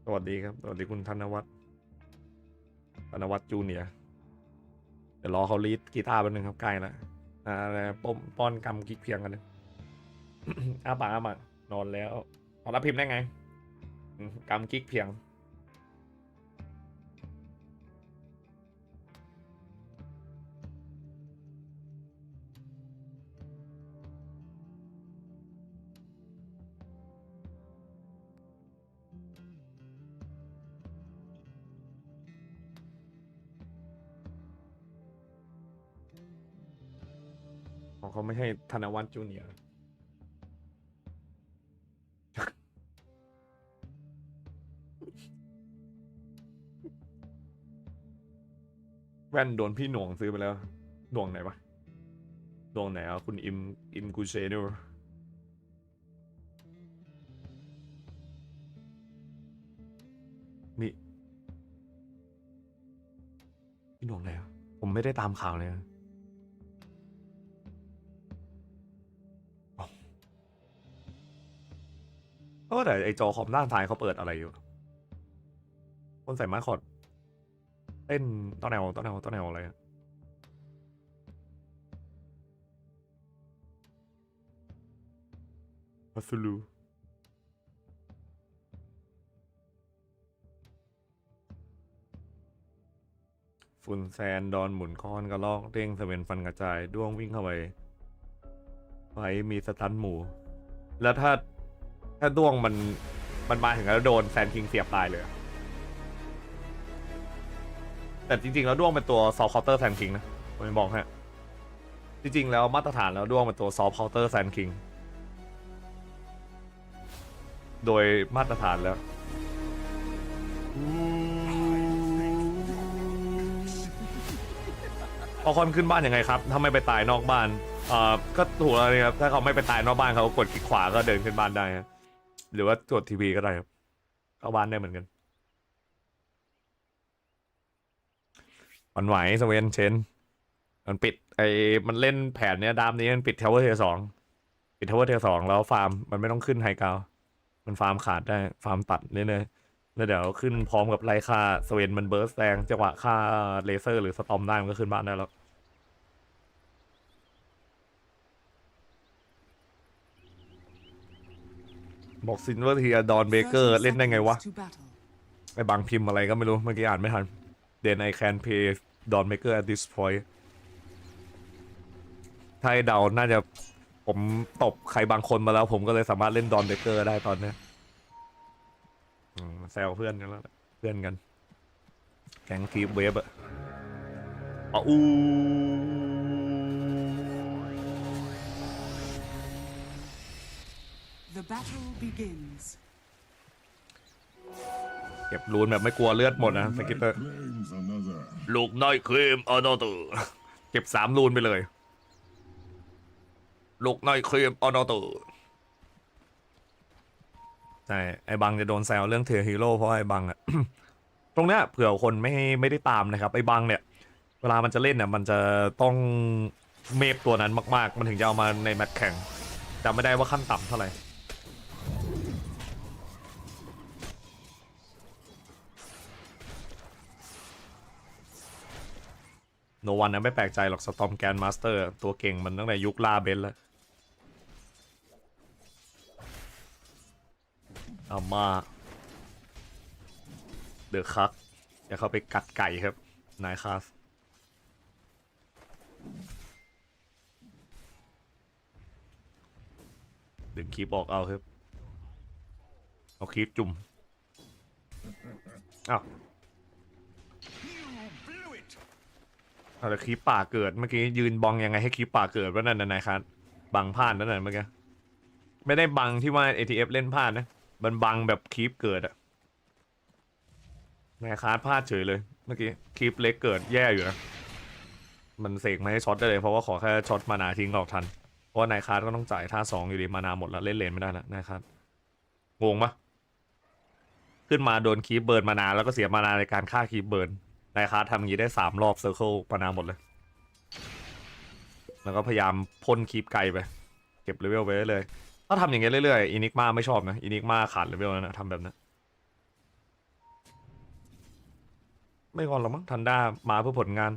สวัสดีครับสวัสดีคุณธนวัฒน์จูเนียร์เดี๋ยวรอเขาลีดกีตาร์แป๊บนึงครับใกล้แล้วป้อนกำกิ๊กเพียงกันเลย อาปากนอนแล้วขอรับพิมพ์ได้ไงกำกิ๊กเพียงเขาไม่ใช่ธนวัฒน์จูเนียร์แว่นโดนพี่หน่วงซื้อไปแล้วหน่วงไหนปะหน่วงไหนอ่ะคุณอิมกูเชโนนี่พี่หน่วงไหนอ่ะผมไม่ได้ตามข่าวเลยแต่ไอจอคอมด้านซ้ายเขาเปิดอะไรอยู่คนใส่มาคอดเต้นต้นแนวอะไรพัสลูฝุ่นแซนดอนหมุนคอนกระลอกเด้งสเวนฟันกระจายด้วงวิ่งเข้าไปมีสตันหมู่แล้วถ้าด้วงมันมาถึงแล้วโดนแซนคิงเสียบตายเลยแต่จริงๆแล้วด้วงเป็นตัวซอฟต์เคาน์เตอร์แซนคิงนะผมจะบอกฮะจริงๆแล้วมาตรฐานแล้วด้วงเป็นตัวซอฟต์เคาน์เตอร์แซนคิงโดยมาตรฐานแล้วพอคอนขึ้นบ้านยังไงครับถ้าไม่ไปตายนอกบ้านก็ถูกแล้วนะครับถ้าเขาไม่ไปตายนอกบ้านเขากดคลิกขวาก็เดินขึ้นบ้านได้หรือว่ากดทีวีก็ได้ครับเข้าบ้านได้เหมือนกันมันไหวสเวนเชนมันปิดมันเล่นแผนเนี้ยดามนี้มันปิดทาวเวอร์เทียร์2ปิดทาวเวอร์เทียร์2แล้วฟาร์มมันไม่ต้องขึ้นไฮกราวมันฟาร์มขาดได้ฟาร์มตัดเรื่อยๆแล้วเดี๋ยวขึ้นพร้อมกับไล่ค่าสเวนมันเบิร์สแรงจังหวะค่าเลเซอร์หรือสตอมได้มันก็ขึ้นบ้านได้แล้ว บอกซินเวอร์เทียดอนเบเกอร์เล่นได้ไงวะไอ้บางพิมพ์อะไรก็ไม่รู้เมื่อกี้อ่านไม่ทัน Then I can play Don Maker at this point ถ้าให้เดาน่าจะผมตบใครบางคนมาแล้วผมก็เลยสามารถเล่นดอนเบเกอร์ได้ตอนนี้แซวเพื่อนกันแล้วเพื่อนกันแก๊งทีมเวฟอะอู้ The battle begins. เก็บรูนแบบไม่กลัวเลือดหมดนะสกิปเตอร์ลูกน้อยครีมออโนตูเก็บ3รูนไปเลยลูกน้อยครีมออโนตูใช่ไอ้บังจะโดนแซวเรื่องเทียร์ฮีโร่เพราะไอ้บังอะ ตรงเนี้ยเผื่อคนไม่ได้ตามนะครับไอ้บังเนี่ยเวลามันจะเล่นเนี่ยมันจะต้องเมฟตัวนั้นมากๆมันถึงจะเอามาในแมตช์แข่งจำไม่ได้ว่าขั้นต่ำเท่าไหร่โนวันนะไม่แปลกใจหรอกสตอมแกนมาสเตอร์ตัวเก่งมันตั้งแต่ยุคล่าเบนแล้วเอามาเดือดคักอย่าเข้าไปกัดไก่ครับนายคาสดึงคีบออกเอาครับเอาคีบจุ่มอ้าวเอาแต่คีบป่าเกิดเมื่อกี้ยืนบองยังไงให้คีบป่าเกิดว่านั่นนายครับบังพลาดนั่นน่ะเมื่อกี้ไม่ได้บังที่ว่า ATF เล่นพลาดนะมันบังแบบคีบเกิดอะนายคาร์ดพลาดเฉยเลยเมื่อกี้คีบเล็กเกิดแย่อยู่นะมันเสกมาให้ช็อตได้เลยเพราะว่าขอแค่ช็อตมานาทิ้งออกทันเพราะว่านายคาร์ดก็ต้องจ่ายท่า2อยู่ดีมานาหมดแล้วเล่นเลนไม่ได้แล้วนายคาร์ดงงปะขึ้นมาโดนคีบเบิร์นมานาแล้วก็เสียมานาในการฆ่าคีบเบิร์นนายคาร์ดทำอย่างนี้ได้3 รอบเซอร์เคิลมานาหมดเลยแล้วก็พยายามพ่นคีบไกลไปเก็บเลเวลไปเลยถ้าทำอย่างเงี้ยเรื่อยๆอินิกมาไม่ชอบนะอินิกมาขาดเลเวลแล้วนะทำแบบนั้นไม่งอนหรอกมั้งทันด้ามาเพื่อผลงาน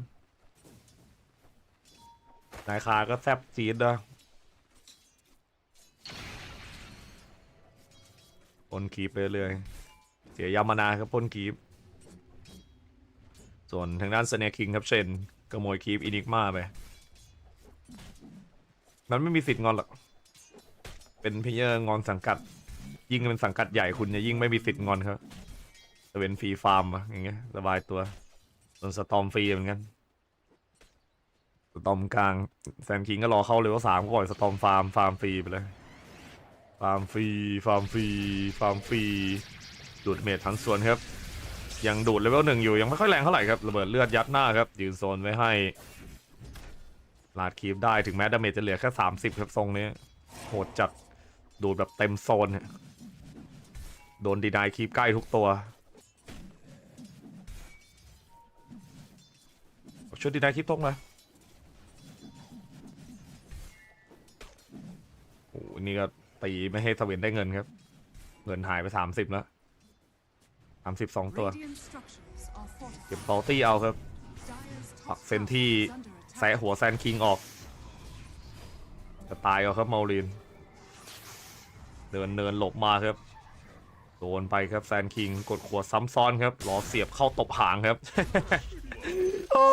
นายคาก็แซบจี๊ดนะพ่นคีบไปเรื่อยเสียยามานาครับพ่นคีบส่วนทางด้านเซเนคิงครับเชนขโมยคีบอินิกมาไปมันไม่มีสิทธิ์งอนหรอกเป็นเพลเยอร์งอนสังกัดยิ่งเป็นสังกัดใหญ่คุณจะยิ่งไม่มีสิทธิ์งอนครับจะเป็นฟรีฟาร์มอย่างเงี้ยสบายตัวส่วนสตอมฟรีเหมือนกันสตอมกลางแซนคิงก็รอเข้าเลยว่า3ก่อนสตอมฟาร์มฟรีไปเลยฟาร์มฟรีดูดเมจทั้งส่วนครับยังดูดเลเวล1อยู่ยังไม่ค่อยแรงเท่าไหร่ครับระเบิดเลือดยัดหน้าครับยืนโซนไว้ให้ลาดคีฟได้ถึงแม้ดาเมจจะเหลือแค่30ครับทรงนี้โหดจัดดูดแบบเต็มโซนโดนดีนายคีฟใกล้ทุกตัวช่วยดีนายคีฟตรงเลยโอ้นี่ก็ตีไม่ให้สเวนได้เงินครับเงินหายไป30แล้ว32ตัวเก็บตอตี้เอาครับปักเซนที่แซะหัวแซนคิงออกจะตายเอาครับเมาลีนเนินหลบมาครับโดนไปครับแซนคิงกดขวดซ้ำซ้อนครับรอเสียบเข้าตบหางครับ โอ้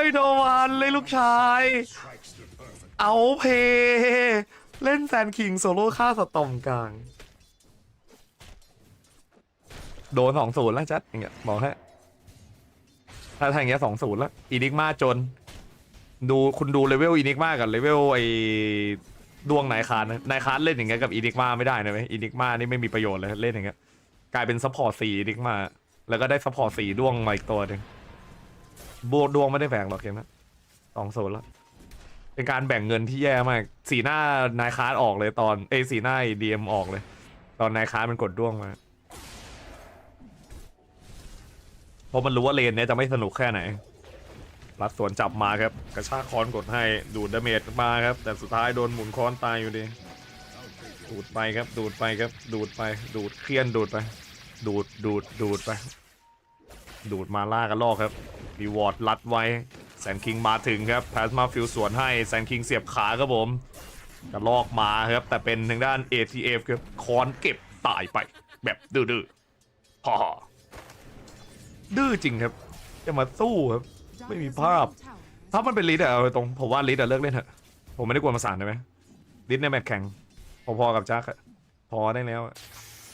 ยโดวันเลยลูกชายเอาเพเล่นแซนคิงโซโล่ฆ่าสตอมกลางโดน2-0แล้วจัดอย่างเงี้ยบอกให้ถ้าอย่างเงี้ย2-0แล้วอินิกมาจนคุณดูเลเวลอินิกมากับเลเวลไอ้ดวงนายคานเล่นอย่างเงี้ยกับอินิกมาไม่ได้นะเว้ยอินิกมานี่ไม่มีประโยชน์เลยเล่นอย่างเงี้ยกลายเป็นซัพพอร์ต4อินิกมาแล้วก็ได้ซัพพอร์ต4ดวงมาอีกตัวนึงบวกดวงไม่ได้แบ่งหรอกเกมนะ2-0แล้วเป็นการแบ่งเงินที่แย่มากสีหน้านายคาร์ดออกเลยตอนสีหน้าดีเอ็มออกเลยตอนนายคาร์ดมันกดดวงมาเพราะมันรู้ว่าเลนเนี้ยจะไม่สนุกแค่ไหนรัดสวนจับมาครับกระชากค้อนกดให้ดูดดาเมจมาครับแต่สุดท้ายโดนหมุนค้อนตายอยู่ดีดูดไปครับดูดไปดูดเคลียนดูดไปดูดไปดูดมาล่ากันลอกครับรีวอร์ดรัดไว้แซนคิงมาถึงครับแพสมาฟิลสวนให้แซนคิงเสียบขาครับผม จะลอกมาครับแต่เป็นทางด้าน ATF ครับค้อนเก็บตายไปแบบดื้อๆพอดื้อจริงครับจะมาสู้ครับไม่มีภาพถ้ามันเป็นลิดอะเอาตรงผมว่าลิดอะเลิกเล่นเถอะผมไม่ได้กลัวมาสานได้ไหมลิดในแมตช์แข่งพอๆกับจักพอได้แล้ว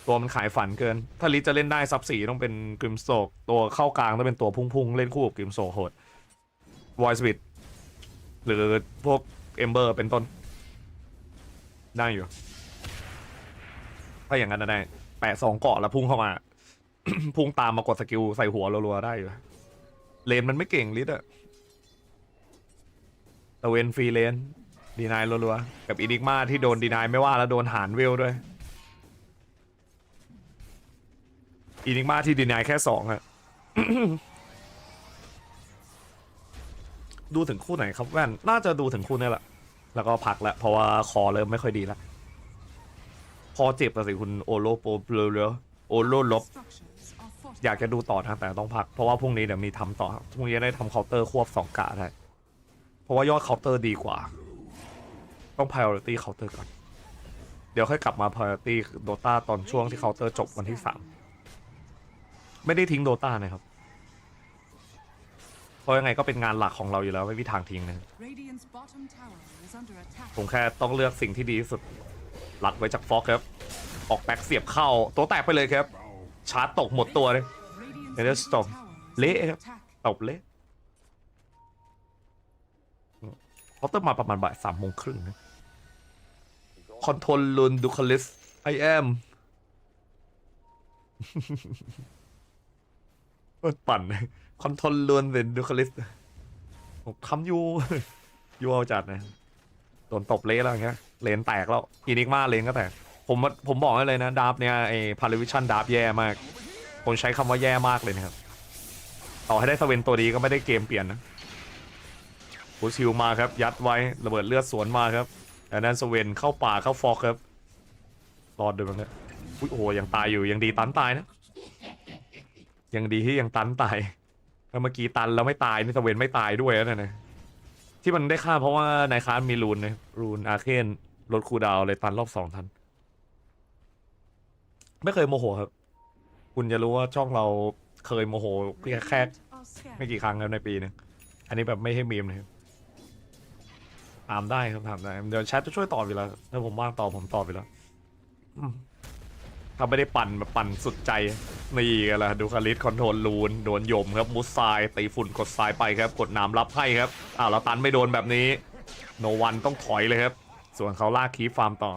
ตัวมันขายฝันเกินถ้าลิดจะเล่นได้ซับ4ต้องเป็นกริมโซกตัวเข้ากลางต้องเป็นตัวพุ่งๆเล่นคู่กับกริมโซกโหดวอยส์บิดหรือพวกเอมเบอร์เป็นต้นได้อยู่ถ้าอย่างนั้นได้แปะ2 เกาะแล้วพุ่งเข้ามา พุ่งตามมากดสกิลใส่หัวรัวๆได้อยู่เลนมันไม่เก่งลิดอะตะเวนฟรีเลนดีนายรัวๆกับอีดิกมาที่โดนดีนายไม่ว่าแล้วโดนหารเวลด้วยอีดิกมาที่ดีนายแค่2อะ ดูถึงคู่ไหนครับแว่นน่าจะดูถึงคู่นี้แหละแล้วก็พักแล้วเพราะว่าคอเริ่มไม่ค่อยดีแล้วคอเจ็บแต่สิคุณโอโลโปเบลโอโลลบอยากจะดูต่อทางแต่ต้องพักเพราะว่าพรุ่งนี้เดี๋ยวมีทำต่อพรุ่งนี้ได้ทำเคาน์เตอร์ควบ2 กะได้เพราะว่ายอดเคาน์เตอร์ดีกว่าต้อง priority เคาน์เตอร์ก่อนเดี๋ยวค่อยกลับมา priority Dota ตอนช่วงที่เคาน์เตอร์จบวันที่3ไม่ได้ทิ้ง Dota นะครับเพราะยังไงก็เป็นงานหลักของเราอยู่แล้วไม่มีทางทิ้งนะผมแค่ต้องเลือกสิ่งที่ดีที่สุดรัดไว้จากฟอกครับออกแบ็กเสียบเข้าตัวแตกไปเลยครับชาร์จตกหมดตัวเลยเดี๋ยวสตอมเละครับตบเละเขาต้องมาประมาณบ่าย3:30นะคอนโทรลลุนดูคาลิสไอแอมปั่นคอนโทรลลุนเป็นดูคาลิสผมทำยูเอาจัดนะโดนตบเละแล้วอย่างเงี้ยเลนแตกแล้วอีนิกมาเลนก็แตกผมบอกให้เลยนะดาร์ฟเนี่ยไอ้พาราวิชั่นดาร์ฟแย่มากผมใช้คำว่าแย่มากเลยนะครับต่อให้ได้สเวนตัวดีก็ไม่ได้เกมเปลี่ยนนะบูชิลมาครับยัดไว้ระเบิดเลือดสวนมาครับแต่นั้นสเวนเข้าป่าเข้าฟอกครับรอดด้วยมั้งเนี่ยโอ้โหยังตายอยู่ยังดีตันตายนะยังดีที่ยังตันตายเมื่อกี้ตันแล้วไม่ตายนี่สเวนไม่ตายด้วยนะที่มันได้ค่าเพราะว่านายค้านมีรูนนะรูนอาร์เคนลดคูลดาวน์เลยตันรอบ2 ทันไม่เคยโมโหครับคุณจะรู้ว่าช่องเราเคยโมโหเพียงแค่ไม่กี่ครั้งครับในปีนึงอันนี้แบบไม่ให้มีมนะครับถามได้ครับถามได้เดี๋ยวแชทจะช่วยตอบไปแล้วถ้าผมว่างตอบผมตอบไปแล้วถ้าไม่ได้ปั่นแบบปั่นสุดใจนี่กันละดูคาริสคอนโทรลลูนโดนยมครับมุสไซตีฝุ่นกดทรายไปครับกดน้ำรับให้ครับแล้วตันไม่โดนแบบนี้โนวันต้องถอยเลยครับส่วนเขาลากคีฟาร์มต่อ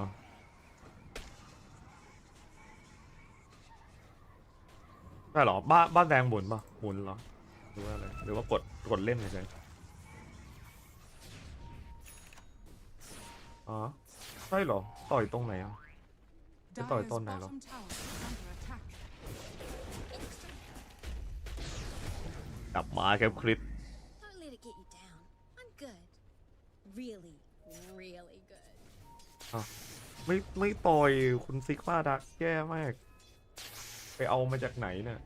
ใช่หรอบ้านแดงหมุนป่ะหมุนเหรอหรือว่าอะไรหรือว่ากดเล่นเฉยอ๋อใช่หรอต่อยตรงไหนอ่ะจะต่อยต้นไหนหรอกลับมาครับคริสไม่ต่อยคุณซิกมาดักแย่มากไปเอามาจากไหนเนี่ย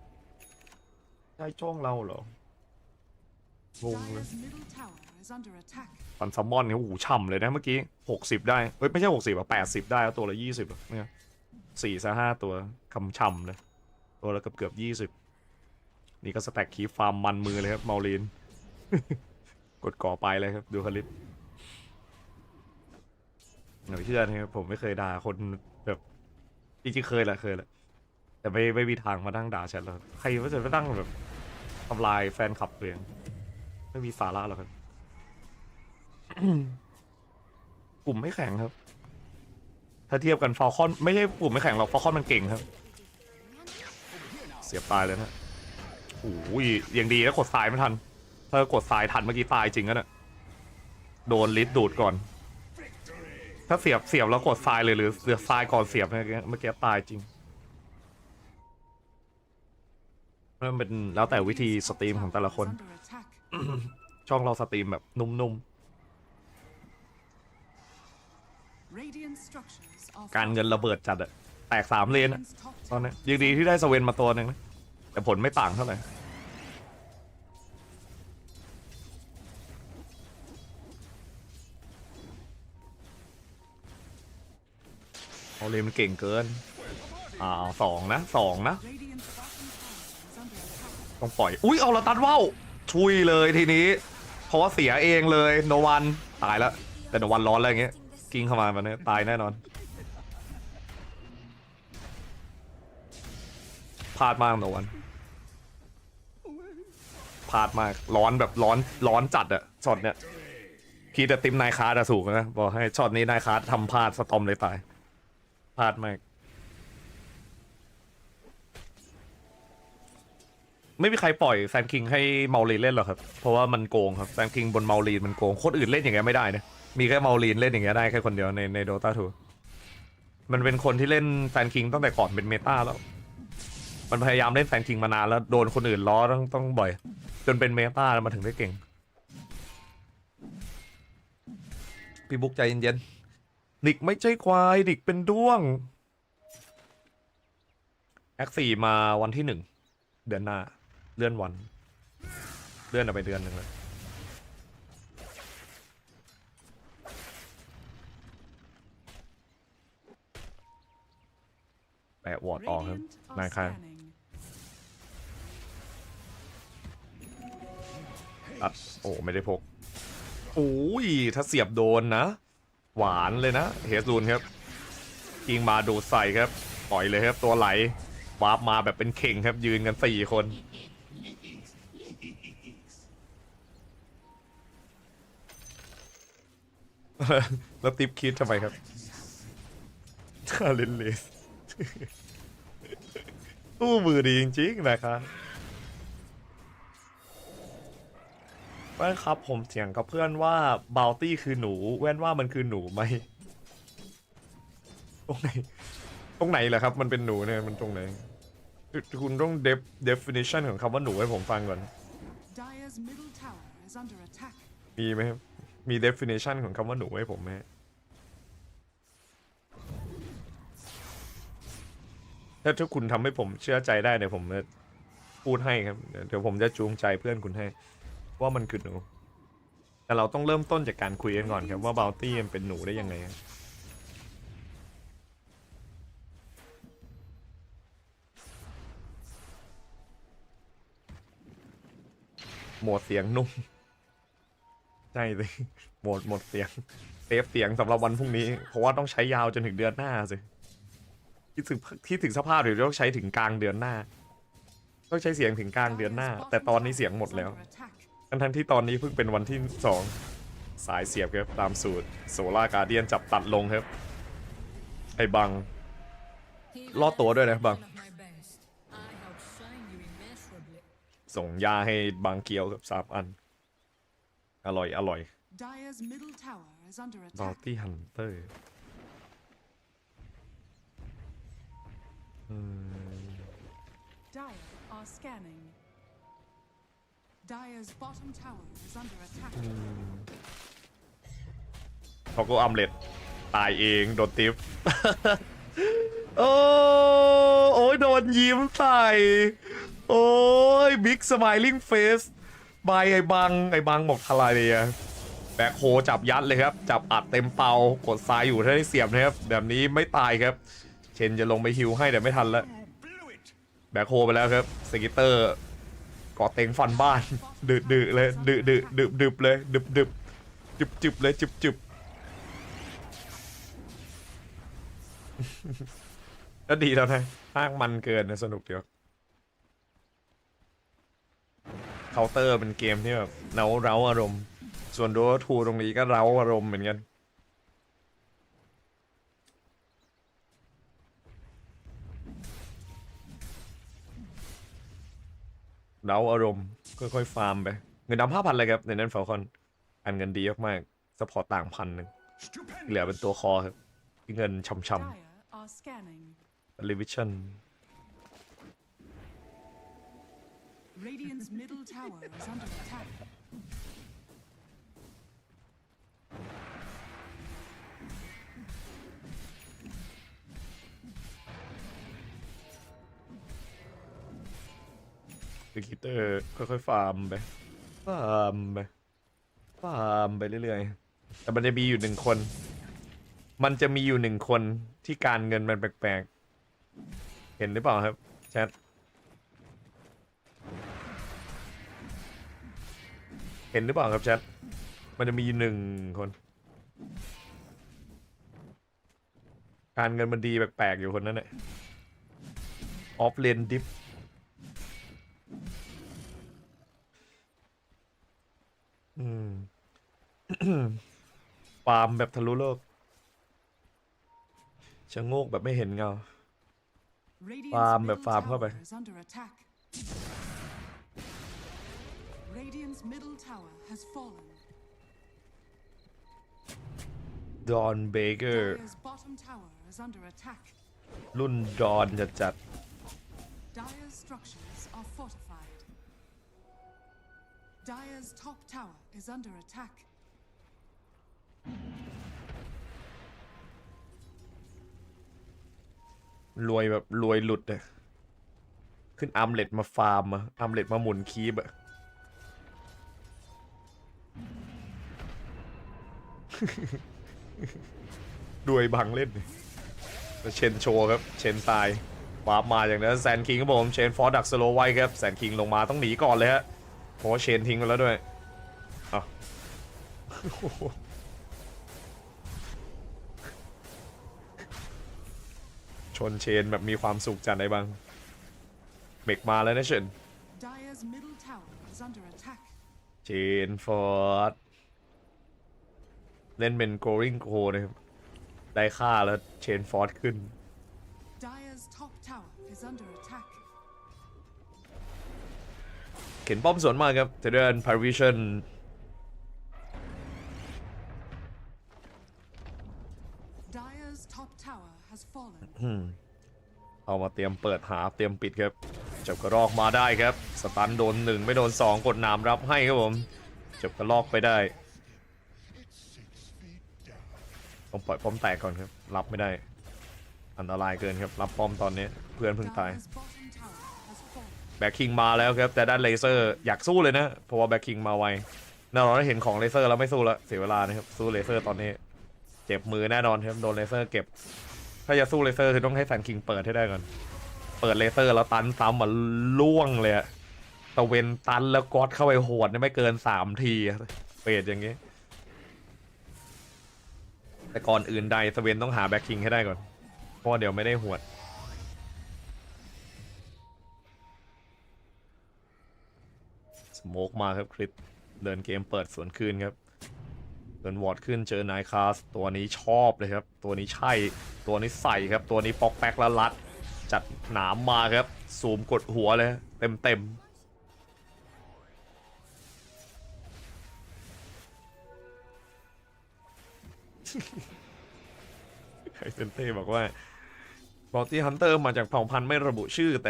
ใช่ช่องเราเหรองงเลยปันซัมมอนเนี่ยโอ้โหช่ำเลยนะเมื่อกี้60ได้เฮ้ยไม่ใช่60อ่ะ80ได้แล้วตัวละ20อ่ะเนี่ย4-5ตัวคำช่ำเลยตัวละเกือบ20นี่ก็สแต็กคีฟาร์มมันมือเลยครับเมาลีน กดก่อไปเลยครับดูคลิปหนูเชื่อนะครับผมไม่เคยด่าคนแบบจริงๆเคยแหละแต่ไม่มีทางมาตั้งด่าแชทแล้วใครก็จะไปตั้งแบบทำลายแฟนคลับเองไม่มีสาระหรอกครับ กลุ่มไม่แข็งครับถ้าเทียบกันฟอลคอนไม่ใช่กลุ่มไม่แข็งหรอกฟอลคอนมันเก่งครับเสียบตายเลยนะโอ้ยยังดีแล้วกดทรายไม่ทันถ้ากดทรายทันเมื่อกี้ตายจริงนะเนี่ยโดนลิดดูดก่อนถ้าเสียบแล้วกดทรายเลยหรือเสือทรายก่อนเสียบเมื่อกี้ตายจริงมันเป็นแล้วแต่วิธีสตรีมของแต่ละคน ช่องเราสตรีมแบบนุ่มๆการเงินระเบิดจัดอะแตก3 เลนอะตอนนี้ยังดีที่ได้สเวนมาตัวนึงนะแต่ผลไม่ต่างเท่าไหร่ เอาเลยมันเก่งเกินสองนะต้องปล่อยอุ้ยเอาละตัดว่าวชุยเลยทีนี้เพราะว่าเสียเองเลยโนวันตายแล้วแต่โนวันร้อนอะไรอย่างเงี้ยกิ้งเข้ามาแบบนี้ตายแน่นอนพลาดมากโนวันพลาดมากร้อนแบบร้อนจัดอะช็อตเนี้ยคีดติมนายคาร์ดสูงนะบอกให้ช็อตนี้นายคาร์ดทำพลาดสตอมเลยตายพลาดมากไม่มีใครปล่อยแซนคิงให้เมาลีนเล่นหรอกครับเพราะว่ามันโกงครับแซนคิงบนเมาลีนมันโกงคนอื่นเล่นอย่างเงี้ยไม่ได้นะมีแค่เมาลีนเล่นอย่างเงี้ยได้แค่คนเดียวในโดตา2มันเป็นคนที่เล่นแซนคิงตั้งแต่ก่อนเป็นเมตาแล้วมันพยายามเล่นแซนคิงมานานแล้วโดนคนอื่นล้อต้องบ่อยจนเป็นเมตาแล้วมาถึงได้เก่งพี่บุ๊กใจเย็นๆนิกไม่ใช่ควายนิกเป็นด้วงแอค4มาวันที่1เดือนหน้าเลื่อนวันเลื่อนออกไปเดือนหนึ่งเลยแปะวอร์ดออกครับนายค่ะตัดโอ้ไม่ได้พกโอ้ยถ้าเสียบโดนนะหวานเลยนะเฮสซูนครับกิงมาดูใส่ครับปล่อยเลยครับตัวไหลวาร์ปมาแบบเป็นเข่งครับยืนกัน4 คนแล้วติ๊บคิดทำไมครับเล่นเลสตู้มือดีจริงๆนะครับแว่นครับผมเถียงกับเพื่อนว่าบาวตี้คือหนูแว่นว่ามันคือหนูไหมตรงไหนเหรอครับมันเป็นหนูเนี่ยมันตรงไหนคุณต้องdefinition ของคำว่าหนูให้ผมฟังก่อนมีไหมครับมี definition ของคำว่าหนูให้ผมไหมถ้าคุณทำให้ผมเชื่อใจได้เดี๋ยวผมจะพูดให้ครับเดี๋ยวผมจะจูงใจเพื่อนคุณให้ว่ามันคือหนูแต่เราต้องเริ่มต้นจากการคุยกันก่อนครับว่าบาวตี้มันเป็นหนูได้ยังไงโหมดเสียงนุ่มใช่เลยโหมดเสียงเซฟเสียงสำหรับวันพรุ่งนี้เพราะว่าต้องใช้ยาวจนถึงเดือนหน้าสิที่ถึงสภาพเดี๋ยวต้องใช้ถึงกลางเดือนหน้าต้องใช้เสียงถึงกลางเดือนหน้าแต่ตอนนี้เสียงหมดแล้วทั้งที่ตอนนี้เพิ่งเป็นวันที่2สายเสียบครับตามสูตรโซล่าการเดียนจับตัดลงครับไอ้บังลอดตัวด้วยนะบังส่งยาให้บางเกียวกับ3 อันอร่อยบอลตี้ฮันเตอร์เขาก็อัมเล็ตตายเองโดนติฟ โอ้ยโดนยิ้มใส่โอ้ยบิ๊กสไมลิ่งเฟสบายไอ้บังบอกทลายเลยแบ็คโฮจับยัดเลยครับจับอัดเต็มเป่ากดซ้ายอยู่ถ้าได้เสียบนะครับแบบนี้ไม่ตายครับเชนจะลงไปฮิวให้แต่ไม่ทันแล้วแบ็คโฮไปแล้วครับสกิเตอร์กอดเต็งฟันบ้านดื้อเลยดื้อเลยดึบจึบเลยจึบก็ดีแล้วนะภาคมันเกินนะสนุกเดียวเคาน์เตอร์เป็นเกมที่แบบเร้าอารมณ์ส่วนโดทูตรงนี้ก็เร้าอารมณ์เหมือนกันเร้าอารมณ์ค่อยๆฟาร์มไปเงินดำ5,000เลยครับในนั้นฟอลคอนอันเงินดีมากๆซัพพอร์ตต่าง1,000เหลือเป็นตัวคอครับเงินช่ำTelevision Radiant's middle tower is under attack. คิตเตอร์ค่อยๆฟาร์มไปเรื่อยๆแต่มันจะมีอยู่1 คน มันจะมีอยู่1 คนที่การเงินมันแปลกๆเห็นหรือเปล่าครับแชทเห็นหรือเปล่าครับแชทมันจะมี1 คนการเงินมันดีแปลกๆอยู่คนนั้นแหละออฟเลนดิฟฟาร์มแบบทะลุโลกชะโงกแบบไม่เห็นเงาฟาร์มแบบฟาร์มเข้าไป Radiant's middle tower has fallen. ดอนเบเกอร์ Dire's bottom tower is under attack. รุ่นดอนจัด Dire's structures are fortified. Dire's top tower is under attack. รวยแบบรวยหลุดเลยขึ้นอาร์มเล็ตมาฟาร์มอาร์มเล็ตมาหมุนคีบอะรวยบังเล่นแล้วเชนโชว์ครับเชนตายวาร์ปมาอย่างนั้นแซนคิงครับผมเชนฟอร์ดักสโลไว้ครับแซนคิงลงมาต้องหนีก่อนเลยฮะเพราะว่าเชนทิ้งไปแล้วด้วยอ้าวชนเชนแบบมีความสุขจัดได้บ้างเบกมาแล้วนะเชน Dire's middle tower is under attack. เชนฟอร์ดเล่นเป็นโกริงโกนะครับได้ค่าแล้วเชนฟอร์ดขึ้น Dire's top tower is under attack. เข็นป้อมสวนมาครับเทเดนพาริชันDire's top tower has fallen. เอามาเตรียมเปิดหาเตรียมปิดครับจับกระรอกมาได้ครับสตันโดน1ไม่โดน2กดน้ำรับให้ครับผมจับกระรอกไปได้ต้องปล่อยป้อมแตกก่อนครับรับไม่ได้อันตรายเกินครับรับป้อมตอนนี้เพื่อนเพิ่งตายแบ็คคิงมาแล้วครับแต่ด้านเลเซอร์อยากสู้เลยนะเพราะว่าแบ็คคิงมาไวแน่นอนได้เห็นของเลเซอร์แล้วไม่สู้ละเสียเวลานะครับสู้เลเซอร์ตอนนี้เจ็บมือแน่นอนครับโดนเลเซอร์เก็บถ้าจะสู้เลเซอร์คือต้องให้แฟนคิงเปิดให้ได้ก่อนเปิดเลเซอร์แล้วตันซ้ำมันล่วงเลยอะตะเวนตันแล้วก๊อตเข้าไปโหดไม่เกิน3 ทีเปรตอย่างงี้แต่ก่อนอื่นใดตะเวนต้องหาแบ็คคิงให้ได้ก่อนเพราะเดี๋ยวไม่ได้หวดสโมกมาครับคริสเดินเกมเปิดสวนคืนครับเดินวอร์ดขึ้นเจอนายคาสตัวนี้ชอบเลยครับตัวนี้ใช่ตัวนี้ใส่ครับตัวนี้ป๊อกแป๊กแล้วรัดจัดหนามมาครับซูมกดหัวเลยเต็มไคเซนเต้บอกว่าบอตี้ฮันเตอร์มาจากเผ่าพันธุ์ไม่ระบุชื่อแ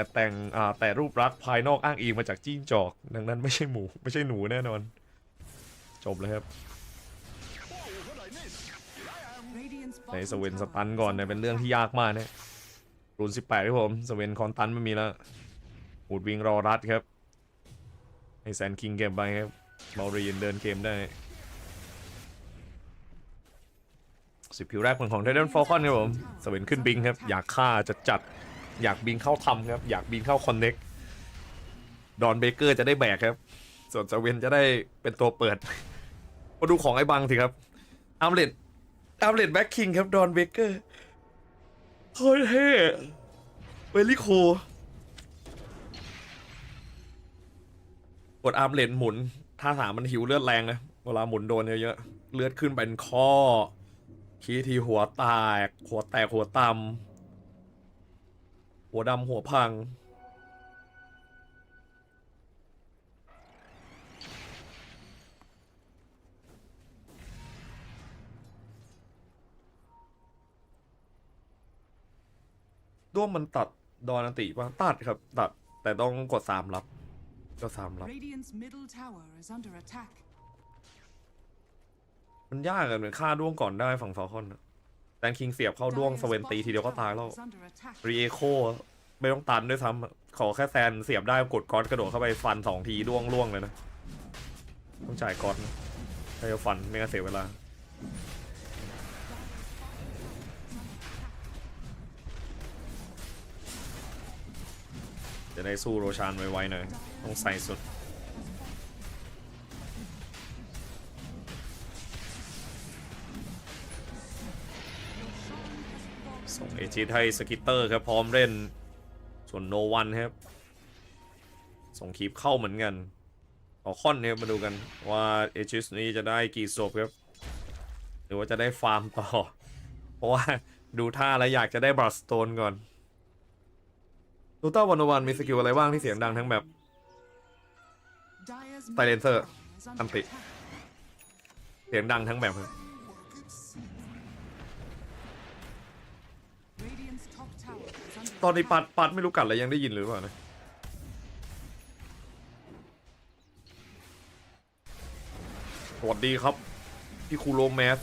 ต่รูปลักษณ์ภายนอกอ้างอิงมาจากจิ้งจอกดังนั้นไม่ใช่หมูไม่ใช่หนูแน่นอนจบเลยครับในสเวนสตันก่อนเนี่ยเป็นเรื่องที่ยากมากเนี่ยรูน18ครับผมสเวนคอนตันไม่มีแล้วหูดวิงรอรัดครับให้แซนคิงเกมไปครับมารีนเดินเกมได้10 คิวแรกของไททันฟอลคอนครับผมสเวนขึ้นบิงครับอยากฆ่าจัดอยากบิงเข้าทำครับอยากบิงเข้าคอนเน็กดอนเบเกอร์จะได้แบกครับส่วนสเวนจะได้เป็นตัวเปิดมาดูของไอ้บังสิครับอาร์มเลดแบ็คคิงครับดอนเบเกอร์โคตรเท่เวลี่โคกดอาร์มเลดหมุนท่าทางมันหิวเลือดแรงนะเวลาหมุนโดนเยอะๆเลือดขึ้นเป็นข้อคีทีหัวแตกหัวตำหัวดำหัวพังด้วงมันตัดดอนอันติป่ะตัดครับตัดแต่ต้องกด3รับก็3รับมันยากกันเหมือนฆ่าด้วงก่อนได้ฝั่งฟอลคอนแตนคิงเสียบเข้าด้วงสเวนตีทีเดียวก็ตายแล้วรีเอโคไม่ต้องตันด้วยซ้ำขอแค่แซนเสียบได้กดก๊อตกระโดดเข้าไปฟัน2 ทีด้วงล่วงเลยนะต้องจ่ายก๊อตถ้าจะฟันไม่งั้นเสียเวลา จะได้สู้โรชานไวๆหน่อยต้องใส่สุดส่งเอจิให้สกิตเตอร์ครับพร้อมเล่นส่วนโนวันครับส่งคีบเข้าเหมือนกันเอาคอนเนี่ยมาดูกันว่าเอจิสนี้จะได้กี่ศพครับหรือว่าจะได้ฟาร์มต่อเพราะว่าดูท่าแล้วอยากจะได้บรัสโตนก่อนดูต้าวันวันมีสกิลอะไรบ้างที่เสียงดังทั้งแบบไตเลนเซอร์อันติเสียงดังทั้งแบบครับตอนนี้ปัดไม่รู้กัดอะไรยังได้ยินหรือเปล่านะสวัสดีครับพี่คูโรแมส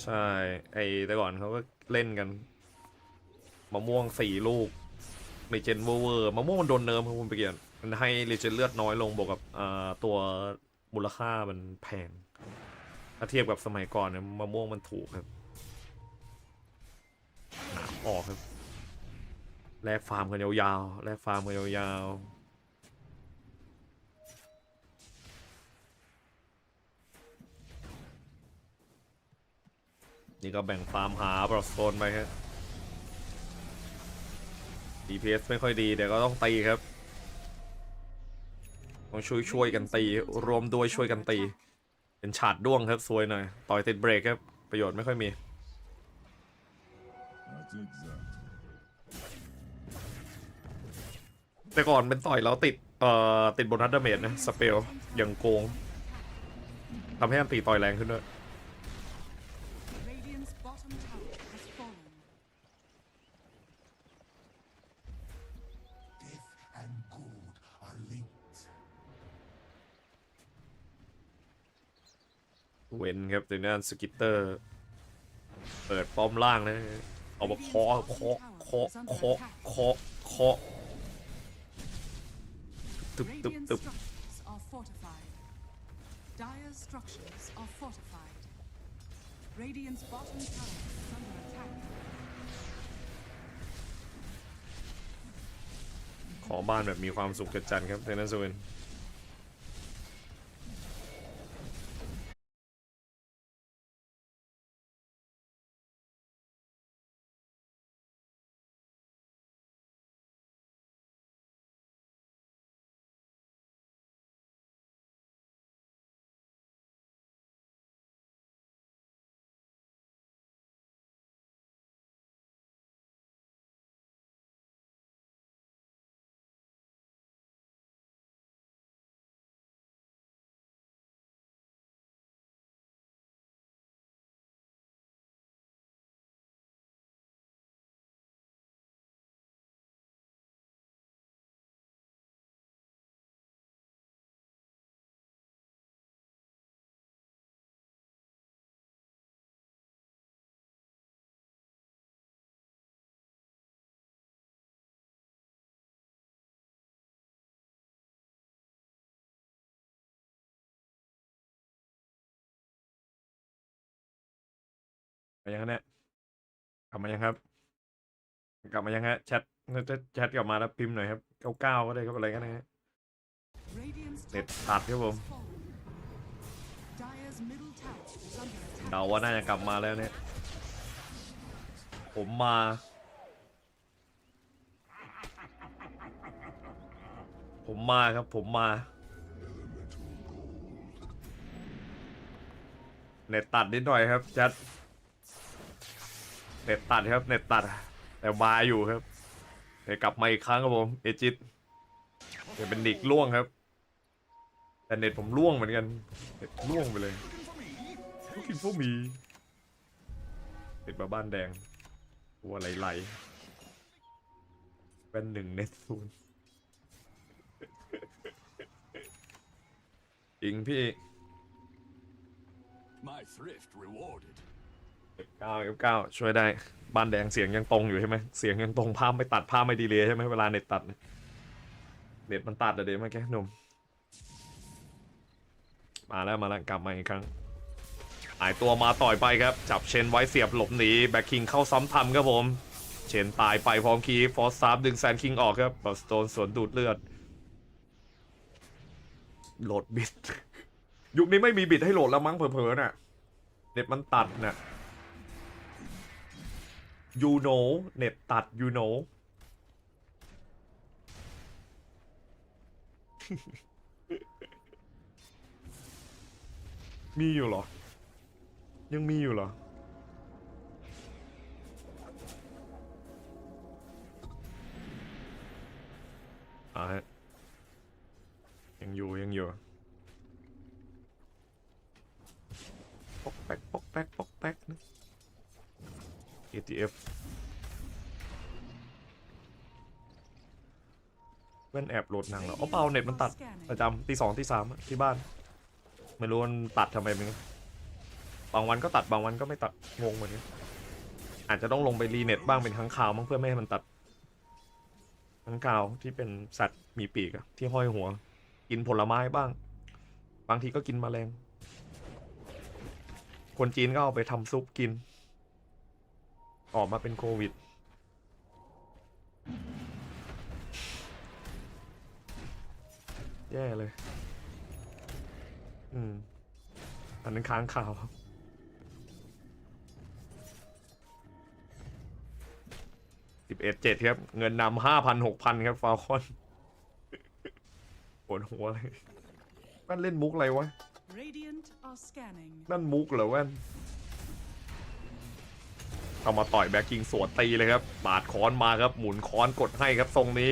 ใช่แต่ก่อนเขาก็เล่นกันมะม่วง4 ลูกเลเจนด์เวอร์มะม่วงมันโดนเนิร์ฟครับคุณไปเกียรติมันให้เลเจนด์เลือดน้อยลงบวกกับตัวมูลค่ามันแพงถ้าเทียบกับสมัยก่อนเนี่ยมะม่วงมันถูกครับหนาออกครับแลกฟาร์มกันยาวๆแลกฟาร์มกันยาวๆนี่ก็แบ่งฟาร์มหาบรอสโตนไปครับ DPS ไม่ค่อยดีเดี๋ยวก็ต้องตีครับต้องช่วยกันตีรวมด้วยช่วยกันตีเป็นฉาดด้วงครับซวยหน่อยต่อยติดเบรกครับประโยชน์ไม่ค่อยมีแต่ก่อนเป็นต่อยแล้วติดโบนัสดาเมจนะสเปลยังโกงทำให้อันตีต่อยแรงขึ้นด้วยเว้นครับในด้านสกิตเตอร์เปิดป้อมล่างนะเอามาเคาะตึบขอบ้านแบบมีความสุขจัดๆครับในนั้นสวินมายังเนี่ยกลับมายังครับกลับมายังฮะแชทกลับมาแล้วพิมพ์หน่อยครับ99ก็ได้ครับอะไรกันนะฮะเน็ตตัดครับผมเดาว่าน่าจะกลับมาแล้วเนี่ยผมมาครับผมมาเน็ตตัดนิดหน่อยครับแชทเน็ตตัดครับเน็ตตัดแต่มาอยู่ครับเดี๋ยวกลับมาอีกครั้งครับผมเอจิตเดี๋ยวเป็นนิกล่วงครับแต่เน็ตผมล่วงเหมือนกันเน็ตล่วงไปเลยลูกกินพวกมีเน็ตมาบ้านแดงตัวไหลๆเป็น1 เน็ต0จริงพี่9 ช่วยได้บ้านแดงเสียงยังตรงอยู่ใช่ไหมเสียงยังตรงภาพไม่ตัดภาพไม่ดีเลยใช่ไหมเวลาเน็ตตัดเน็ตมันตัดเดี๋ยวมาแค่หนุ่มมาแล้วกลับมาอีกครั้งหายตัวมาต่อยไปครับจับเชนไว้เสียบหลบหนีแบ็คคิงเข้าซ้ำทำครับผม เชนตายไปพร้อมคีฟอสซับดึงแซนคิงออกครับบอสโตนสวนดูดเลือดโหลดบิดยุคนี้ไม่มีบิดให้โหลดแล้วมั้งเผลอๆน่ะเน็ตมันตัดน่ะ you know เน็ตตัด you know มีอยู่เหรอยังมีอยู่เหรอฮะยังอยู่ปอกแป๊กนะ ATF เว้นแอบโหลดหนังเหรอเปล่าเน็ตมันตัดประจำตี 2 ตี 3ที่บ้านไม่รู้มันตัดทำไมมันบางวันก็ตัดบางวันก็ไม่ตัดงงเหมือนกันอาจจะต้องลงไปรีเน็ตบ้างเป็นครั้งคราวมั้งเพื่อไม่ให้มันตัดค้างคาวที่เป็นสัตว์มีปีกอะที่ห้อยหัวกินผลไม้บ้างบางทีก็กินแมลงคนจีนก็เอาไปทำซุปกินออกมาเป็นโควิดแย่เลยอันนั้นค้างคาว11-7ครับเงินนำ 5,000 6,000 ครับฟาลคอนปวดหัวเลยนั่นเล่นมุกอะไรวะนั่นมุกเหรอแว่นเข้ามาต่อยแบ็คกิ้งสวนตีเลยครับปาดค้อนมาครับหมุนค้อนกดให้ครับทรงนี้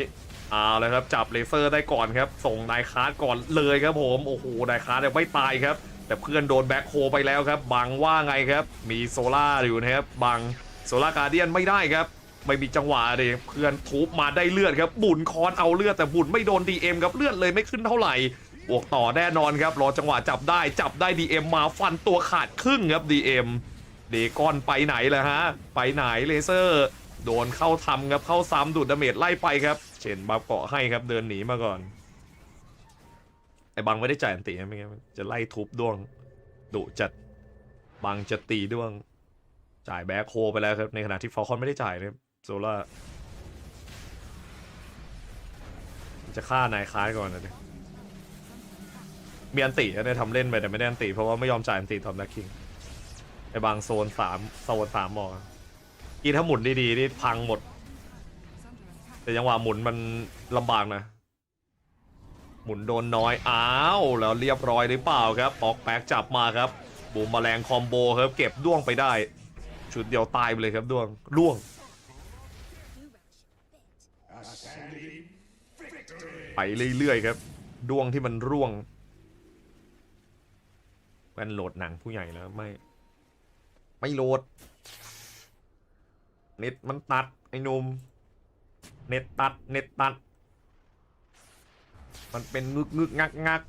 เอาเลยครับจับเลเซอร์ได้ก่อนครับส่งไดคาร์ดก่อนเลยครับผมโอ้โหไดคาร์ดยังไม่ตายครับแต่เพื่อนโดนแบ็คโฮไปแล้วครับบังว่าไงครับมีโซล่าอยู่นะครับบังโซล่าการเดียนไม่ได้ครับไม่มีจังหวะเลยเพื่อนทุบมาได้เลือดครับบุญคอนเอาเลือดแต่บุญไม่โดน DM ครับเลือดเลยไม่ขึ้นเท่าไหร่บวกต่อแน่นอนครับรอจังหวะจับได้ DM มาฟันตัวขาดครึ่งครับ DM เดกอนไปไหนล่ะฮะไปไหนเลเซอร์โดนเข้าทำครับเข้าซ้ำดูดดาเมจไล่ไปครับเชนบัฟเกาะให้ครับเดินหนีมาก่อนไอ้บังไม่ได้จ่ายอันตีไม่งั้นจะไล่ทุบด้วงดุจัดบังจะตีด้วงจ่ายแบ็คโฮไปแล้วครับในขณะที่ฟอลคอนไม่ได้จ่ายนะครับโซล่าจะฆ่านายค้ายก่อนนะมีอันตีได้ทำเล่นไปแต่ไม่ได้อันตีเพราะว่าไม่ยอมจ่ายอันตีตอนแบ็คคิงไอ้บางโซน3บอกอีถ้าหมุนดีๆนี่พังหมดแต่จังหวะหมุนมันลำบากนะหมุนโดนน้อยอ้าวแล้วเรียบร้อยหรือเปล่าครับออกแบ็คจับมาครับบูมแมลงคอมโบครับเก็บด้วงไปได้ชุดเดียวตายไปเลยครับด้วงล่วงไปเรื่อยๆครับด้วงที่มันร่วงแว่นโหลดหนังผู้ใหญ่แล้วไม่โหลดเน็ตมันตัดไอ้นุ่มเน็ตตัดมันเป็นงึกงัก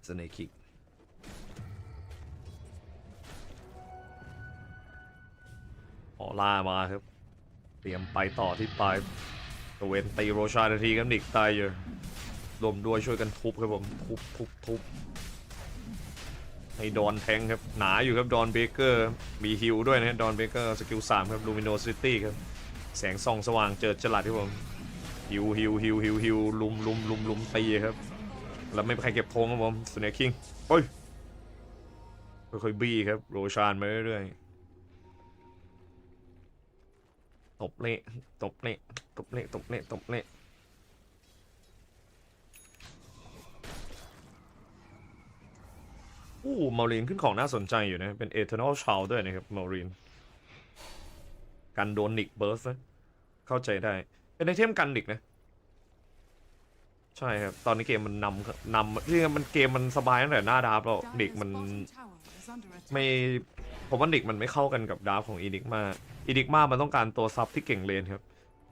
สเนคิกออล่ามาครับเตรียมไปต่อที่ปลายตะเวนตีโรชานาทีกันนิกตายอยู่รวมด้วยช่วยกันทุบครับผมทุบให้ดอนแทงครับหนาอยู่ครับดอนเบเกอร์มีฮิลด้วยนะดอนเบเกอร์สกิล3ครับลูมิโนซิตี้ครับแสงส่องสว่างเจิดจรัสครับผมฮิลลุมตีครับแล้วไม่มีใครเก็บธงครับผมสเนคคิงโอ้ยค่อยๆบี้ครับโรชานมาเรื่อยๆตบเละมารีนขึ้นของน่าสนใจอยู่นะเป็น Eternal Child ด้วยนะครับมารีนกันโดนนิกเบิร์สนะเข้าใจได้เป็นไอเทมกันนิกนะใช่ครับตอนนี้เกมมันนำที่มันเกมมันสบายตั้งแต่หน้าดาร์ฟแล้วนิกมันไม่ผมว่านิกมันไม่เข้ากันกับดาร์ฟของอีดิกมามันต้องการตัวซับที่เก่งเลนครับ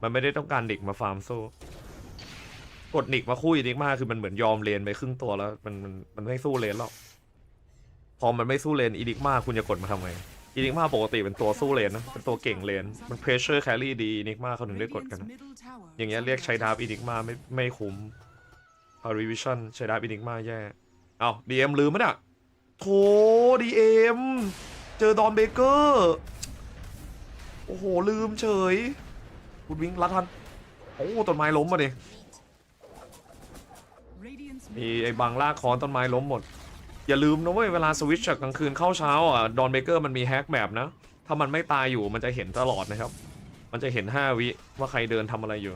มันไม่ได้ต้องการนิกมาฟาร์มโซ่กดนิกมาคู่อีดิกมาคือมันเหมือนยอมเลนไปครึ่งตัวแล้วมันไม่สู้เลนหรอกพอมันไม่สู้เลนอีดิกมาคุณจะกดมาทำไงอีดิกมาปกติเป็นตัวสู้เลนนะเป็นตัวเก่งเลนมันเพรสเชอร์แครี่ดีอีดิกมาเขาถึงได้กดกันอย่างเงี้ยเรียกใช้ดาร์ฟอีดิกมาไม่คุ้มพาริวิชั่นใช้ดาร์ฟอีดิกมาแย่เอา DM ลืมมั้ยเนี่ย โถดีเอ็มเจอดอนเบเกอร์โอ้โหลืมเฉยคุณวิ่งรัดทันโอ้ต้นไม้ล้มมาดิมีไอ้บางลากคอนต้นไม้ล้มหมดอย่าลืมนะเว้ยเวลาสวิตช์จากกลางคืนเข้าเช้าอ่ะดอนเบเกอร์มันมีแฮกแมปนะถ้ามันไม่ตายอยู่มันจะเห็นตลอดนะครับมันจะเห็น5 วิว่าใครเดินทำอะไรอยู่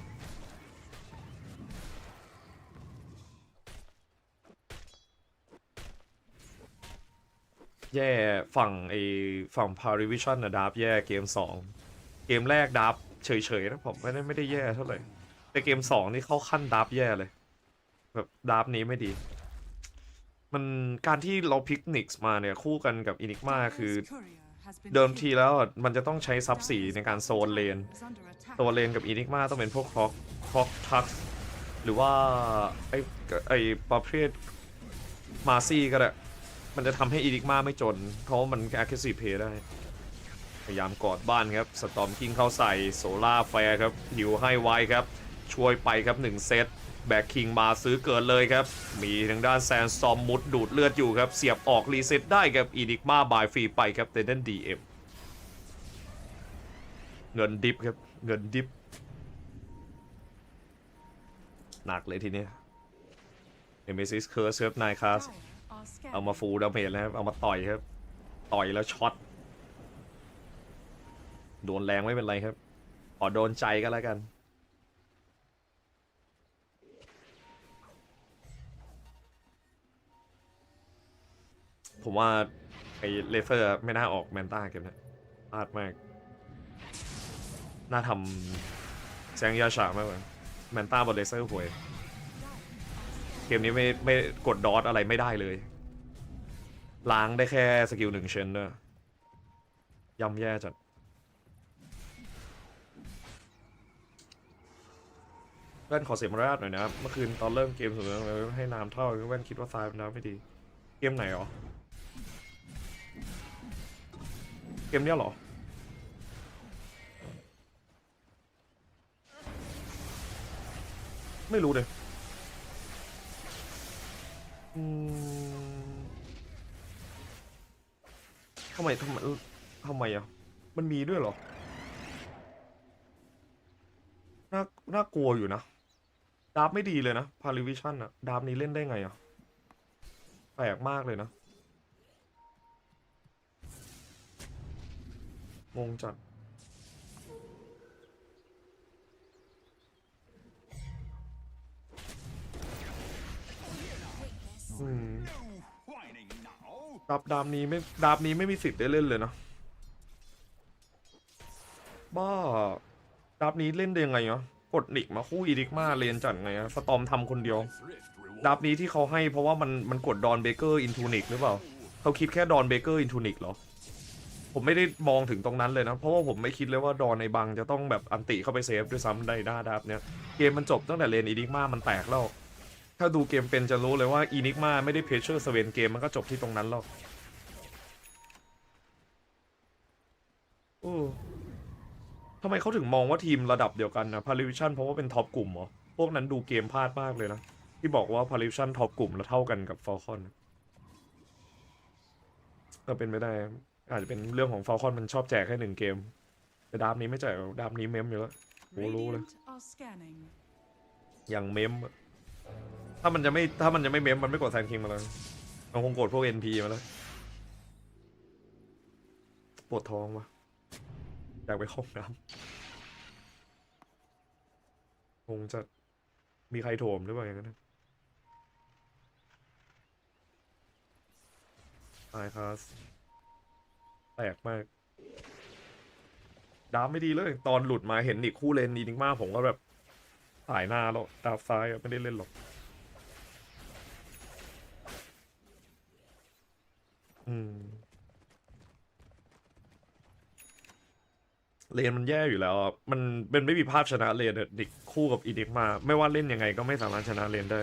แย่ฝั่ง Parivision นะดับแย่เกม2เกมแรกดับเฉยๆนะผมไม่ได้แย่เท่าไหร่แต่เกม2นี่เข้าขั้นดับแย่เลยแบบดับนี้ไม่ดีมันการที่เราพิกนิกส์มาเนี่ยคู่กันกับอินิกมาคือเดิมทีแล้วมันจะต้องใช้ซับ4ในการโซนเลนตัวเลนกับอินิกมาต้องเป็นพวกคล็อกทักหรือว่าไอประเภทมาซี่ก็ได้มันจะทำให้อินิกมาไม่จนเพราะมัน aggressive play ได้พยายามกอดบ้านครับสตอมกิ้งเข้าใส่โซล่าแฟร์ครับหิวให้ไวครับช่วยไปครับ1เซตแบกคิงมาซื้อเกิดเลยครับมีทางด้านแซนซอมมุดดูดเลือดอยู่ครับเสียบออกรีเซ็ตได้ครับอีนิกมาบายฟรีไปครับแต่นั่น DM เงินดิฟครับเงินดิฟหนักเลยทีนี้เอเมซิสเคิร์สครับนายคาสเอามาฟูลดาเมจแล้วครับเอามาต่อยครับต่อยแล้วช็อตโดนแรงไม่เป็นไรครับขอโดนใจก็แล้วกันผมว่าไอเลเซอร์ไม่น่าออกแมนต้าเกมนี้พลาดมากน่าทำแซงยาฉามากกว่าแมนต้าบนเลเซอร์ห่วยเกมนี้ไม่กดดอทอะไรไม่ได้เลยล้างได้แค่สกิล1 เชนด้วยย่ำแย่จัดแว่นขอเสียมารยาทหน่อยนะครับเมื่อคืนตอนเริ่มเกมสุดแล้วให้น้ำเท่าแว่นคิดว่าทรายน้ำไม่ดีเกมไหนหรอเกมเนี้ยหรอไม่รู้เลยทำไมอ่ะมันมีด้วยเหรอน่ากลัวอยู่นะดาบไม่ดีเลยนะพาริวิชั่นอะดาบนี้เล่นได้ไงอ่ะแปลกมากเลยนะงงจัดดาบนี้ไม่มีสิทธิ์ได้เล่นเลยนะบ้าดาบนี้เล่นได้ยังไงเนาะกดนิกมาคู่อีดิกมาเลนจัดไงสตอมทำคนเดียวดาบนี้ที่เขาให้เพราะว่ามันกดดอนเบเกอร์อินทูนิกหรือเปล่าเขาคิดแค่ดอนเบเกอร์อินทูนิกเหรอผมไม่ได้มองถึงตรงนั้นเลยนะเพราะว่าผมไม่คิดเลยว่าดอนในบังจะต้องแบบอันติเข้าไปเซฟด้วยซ้ำได้หน้าดาบเนี้ยเกมมันจบตั้งแต่เลนอีนิกมามันแตกแล้วถ้าดูเกมเป็นจะรู้เลยว่าอีนิกมาไม่ได้เพรสเชอร์สเวนเกมมันก็จบที่ตรงนั้นแล้วทำไมเขาถึงมองว่าทีมระดับเดียวกันนะพาริวิชั่นเพราะว่าเป็นท็อปกลุ่มเหรอพวกนั้นดูเกมพลาดมากเลยนะที่บอกว่าพาริวิชั่นท็อปกลุ่มแล้วเท่ากันกับฟอลคอนก็เป็นไม่ได้อาจจะเป็นเรื่องของฟอลคอนมันชอบแจกแค่1 เกมแต่ดาบนี้ไม่แจกดาบนี้เมมอยู่แล้วโอ้รู้เลยอย่างเมมถ้ามันจะไม่เมมมันไม่กดแซนคิงมาเลยมันคงกดพวก NP มาแล้วปวดท้องวะอยากไปเข้าน้ำคงจะมีใครโถมหรือเปล่าอย่างนั้นตายคลาสแตกมากดาบไม่ดีเลยตอนหลุดมาเห็นอีกคู่เลนอีนิกมาผมก็แบบสายหน้าแล้วดาบซ้ายไม่ได้เล่นหรอกเลนมันแย่อยู่แล้วมันเป็นไม่มีภาพชนะเลนดิกคู่กับอีดิกมาไม่ว่าเล่นยังไงก็ไม่สามารถชนะเลนได้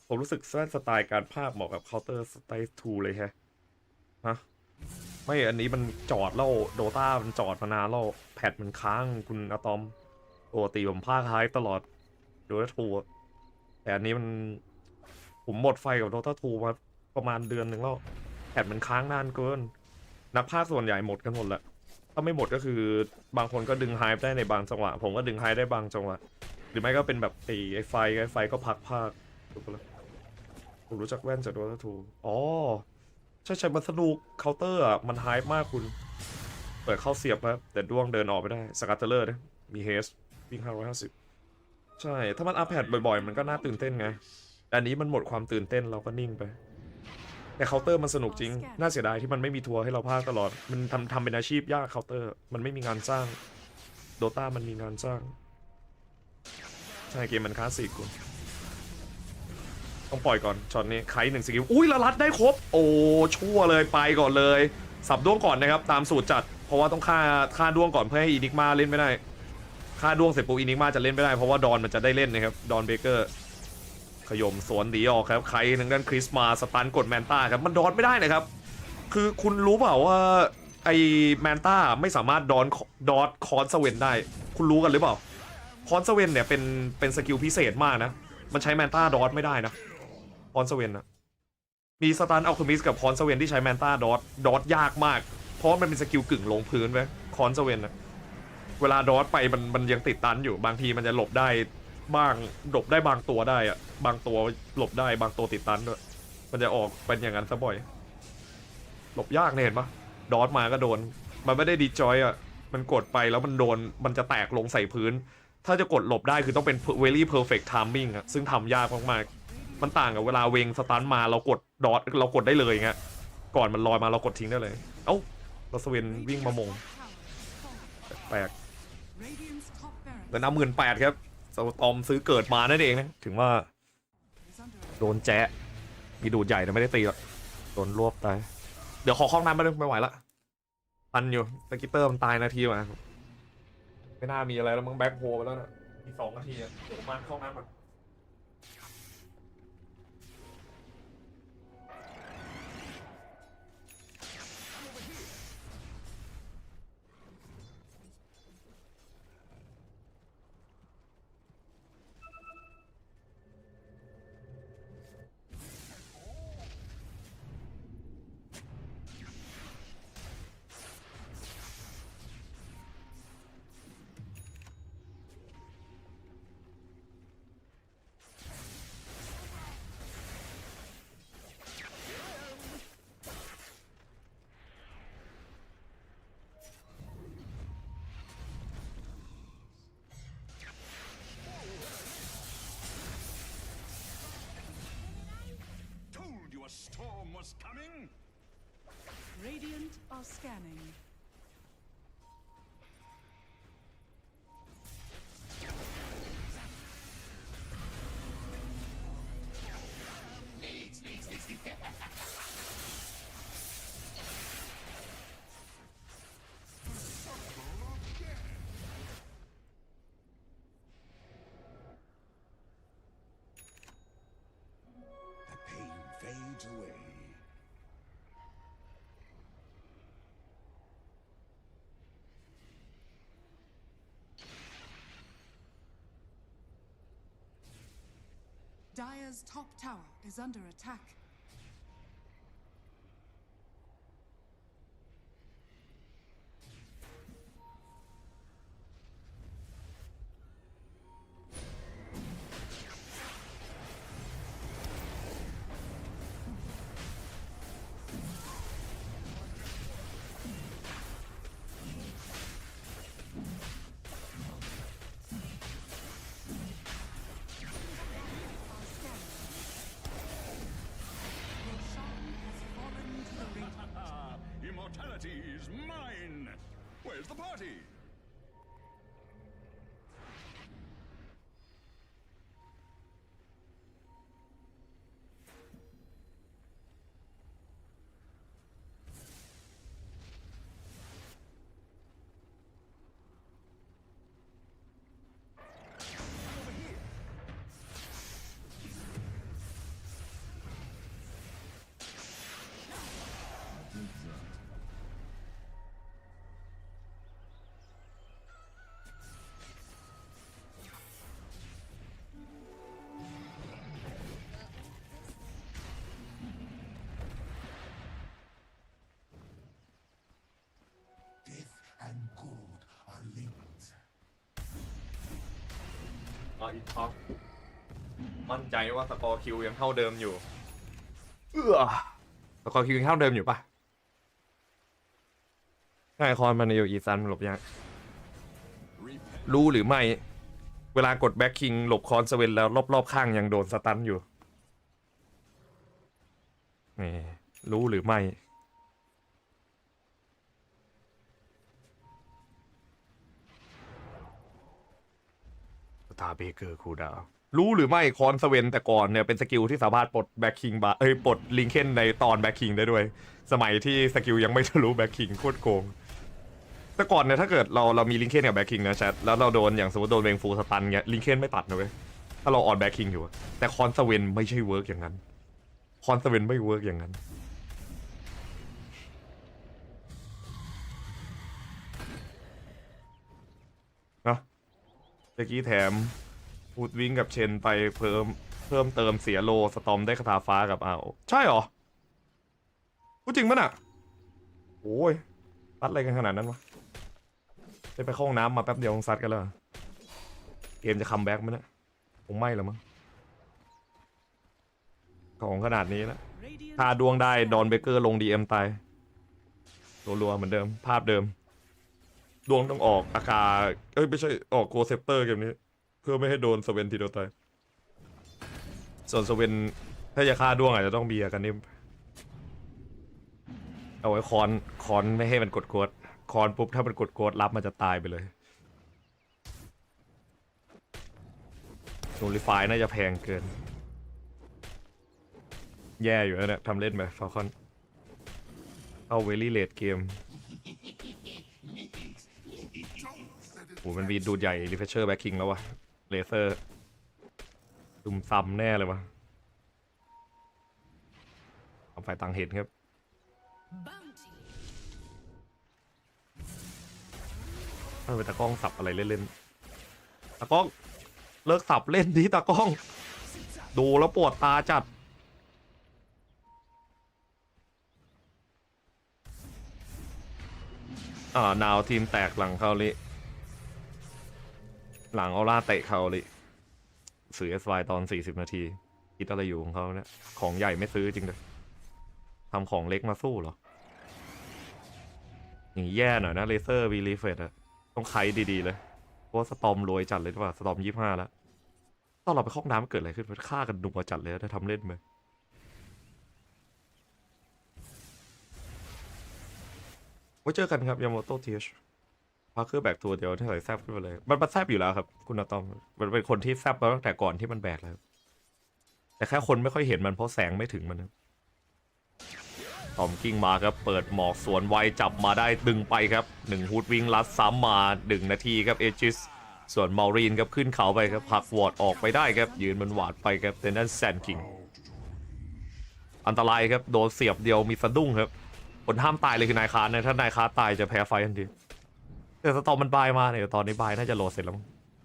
ผมรู้สึกสไตล์การภาคเหมาะกับ Counter Strike 2 เลยแฮะไม่อันนี้มันจอดแล้วโดต้ามันจอดมานานแล้วแพทมันค้างคุณอะตอมปกติผมภาคไฮตลอดโดต้า2 แต่อันนี้มันผมหมดไฟกับ Dota 2 มาประมาณเดือนหนึ่งแล้วแพทมันค้างนานเกินนักพากย์ส่วนใหญ่หมดกันหมดแล้วถ้าไม่หมดก็คือบางคนก็ดึงไฮป์ได้ในบางจังหวะผมก็ดึงไฮป์ได้บางจังหวะหรือไม่ก็เป็นแบบไอ้ไฟก็พักภาคผมรู้จักแว่นจาก Dota 2 อ๋อใช่มันสนุกเคาน์เตอร์อ่ะมันไฮป์มากคุณเปิดเข้าเสียบครับแต่ด้วงเดินออกไม่ได้สกัตเตอร์นะมีเฮสวิ่ง550ใช่ถ้ามันอัพแพทบ่อยๆมันก็น่าตื่นเต้นไงแต่อันนี้มันหมดความตื่นเต้นเราก็นิ่งไปแต่เคาน์เตอร์มันสนุกจริงน่าเสียดายที่มันไม่มีทัวร์ให้เราพากตลอดมันทำเป็นอาชีพยากเคาน์เตอร์มันไม่มีงานสร้างโดต้ามันมีงานสร้างใช่เกมมันคลาสสิกคุณต้องปล่อยก่อนช็อตนี้ไคหนึ่งสกิลอุ้ยละลัดได้ครบโอ้ชั่วเลยไปก่อนเลยสับด้วงก่อนนะครับตามสูตรจัดเพราะว่าต้องฆ่าด้วงก่อนเพื่อให้อีนิกมาเล่นไม่ได้ฆ่าด้วงเสร็จปุ๊บอีนิกมาจะเล่นไม่ได้เพราะว่าดอนมันจะได้เล่นนะครับดอนเบเกอร์ขยมสวนดีออกครับใครทางด้านคริสมาสตันกดแมนต้าครับมันดอนไม่ได้นะครับคือคุณรู้เปล่าว่าไอแมนต้าไม่สามารถดอทคอนสเวนได้คุณรู้กันหรือเปล่าคอนสเวนเนี่ยเป็นสกิลพิเศษมากนะมันใช้แมนต้าดอทไม่ได้นะคอนสเวนนะมีสตันอัลเคมิสกับคอนสเวนที่ใช้แมนต้าดอทยากมากเพราะมันเป็นสกิลกึ่งลงพื้นไว้คอนสเวนนะเวลาดอทไปมันยังติดตันอยู่บางทีมันจะหลบได้บ้างหลบได้บางตัวได้อะบางตัวหลบได้บางตัวติดตันด้วยมันจะออกเป็นอย่างนั้นซะบ่อยหลบยากเนี่ยเห็นปะดอทมาก็โดนมันไม่ได้ดีจอยอะมันกดไปแล้วมันโดนมันจะแตกลงใส่พื้นถ้าจะกดหลบได้คือต้องเป็น very perfect timing อะซึ่งทำยากมากๆมันต่างกับเวลาเวงสตันมาเรากดดอทเรากดได้เลยไงก่อนมันลอยมาเรากดทิ้งได้เลยเอ้าเราสเวนวิ่งมามงแปลกเงิน18,000ครับสตอมซื้อเกิดมานั่นเองนะถึงว่าโดนแจ๊ะมีดูดใหญ่แต่ไม่ได้ตีหรอกโดนรวบตายเดี๋ยวขอเข้าน้ำมาด้วยไม่ไหวละทันอยู่สกิตเตอร์มันตายนาทีมาไม่น่ามีอะไรแล้วมึงแบ็คโฮไปแล้วนะอีก2 นาทีเดี๋ยวมาเข้าน้ำมาStorm was coming. Radiant are scanning. Fades away. Dire's top tower is under attack. Immortality is mine! Where's the party? อีกท็อปมั่นใจว่าสกอร์คิวยังเท่าเดิมอยู่สกอร์คิวยังเท่าเดิมอยู่ปะไอคอนมันอยู่อีซันหลบยากรู้หรือไม่เวลากดแบ็คคิงหลบคอนเซเว่นแล้วรอบๆข้างยังโดนสตันอยู่นี่รู้หรือไม่ตาเบเกอร์คูดาวรู้หรือไม่คอนเซเว่นแต่ก่อนเนี่ยเป็นสกิลที่สามารถปลดแบ็คคิงปลดลิงเคนในตอนแบ็คคิงได้ด้วยสมัยที่สกิลยังไม่ทะลุแบ็คคิงโคตรโกงแต่ก่อนเนี่ยถ้าเกิดเรามีลิงเคนกับแบ็คคิงนะแชทแล้วเราโดนอย่างสมมติโดนเวงฟูสตันเงี้ยลิงเคนไม่ตัดนะเว้ยถ้าเราออนแบ็คคิงอยู่แต่คอนเซเว่นไม่ใช่เวิร์กอย่างนั้นคอนเซเว่นไม่เวิร์กอย่างนั้นนะเมื่อกี้แถมพูดวิ่งกับเชนไปเพิ่มเติมเสียโลสตอมได้คาถาฟ้ากับใช่หรอพูดจริงมั้ยน่ะโอ้ยซัดอะไรกันขนาดนั้นวะได้ไปเข้าห้องน้ำมาแป๊บเดียวซัดกันแล้วเกมจะคัมแบ็กมั้ยเนี่ยคงไม่หรอมั้งของขนาดนี้แล้วถ้าดวงได้ดอนเบเกอร์ลง DM ตายรัวๆเหมือนเดิมภาพเดิมดวงต้องออกอาคาไม่ใช่ออกโกเซปเตอร์เกมนี้เพื่อไม่ให้โดนสเวนทีเดียวตายส่วนสเวนถ้าจะฆ่าดวงอาจจะต้องเบียร์กันนิ่มเอาไว้คอนไม่ให้มันกดโกดคอนปุ๊บถ้ามันกดโกดรับมันจะตายไปเลยนูริฟายน่าจะแพงเกินแย่อยู่แล้วเนี่ยทำเล่นไปฟอลคอนเข้าเวลี่เลดเกมโหมันวีดูดใหญ่รีเฟชเชอร์แบ็คคิงแล้ววะเลเซอร์ดุมซ้ำแน่เลยวะเอาไฟตังเห็นครับไม่เป็นตากล้องสับอะไรเล่นๆตากล้องเลิกสับเล่นดิตากล้องดูแล้วปวดตาจัดนาวทีมแตกหลังเขาลิหลังออร่าเตะเขาลิซื้อ SY ตอน40 นาทีคิดอะไรอยู่ของเขาเนี่ยของใหญ่ไม่ซื้อจริงเลยทำของเล็กมาสู้เหรออย่างนี้แย่หน่อยนะเลเซอร์วีรีเฟตอะต้องไคดีๆเลยเพราะสตอมรวยจัดเลยใช่ป่ะสตอม25แล้วตอนเราไปเข้าห้องน้ำเกิดอะไรขึ้นฆ่ากันดุมาจัดเลยถ้าทำเล่นไปไว้เจอกันครับยาโมโตะทีชพาคือแบกตัวเดียวที่ใส่แซบขึ้นมาเลยมันแซบอยู่แล้วครับคุณอาตอมมันเป็นคนที่แซบมาตั้งแต่ก่อนที่มันแบกแล้วแต่แค่คนไม่ค่อยเห็นมันเพราะแสงไม่ถึงมันนะตอมกิ้งมาครับเปิดหมอกสวนไวจับมาได้ดึงไปครับ1ฮูดวิ่งลัดซ้ำมา1 นาทีครับเอจิสส่วนมารีนครับขึ้นเขาไปครับผักวอร์ดออกไปได้ครับยืนมันหวาดไปครับแต่นั่นแซนคิงอันตรายครับโดนเสียบเดียวมีสะดุ้งครับคนห้ามตายเลยคือนายคาร์นะถ้านายคาร์ตายจะแพ้ไฟทันทีแต่สตอมมันบายมาเนี่ยตอนนี้บายน่าจะโหลดเสร็จแล้ว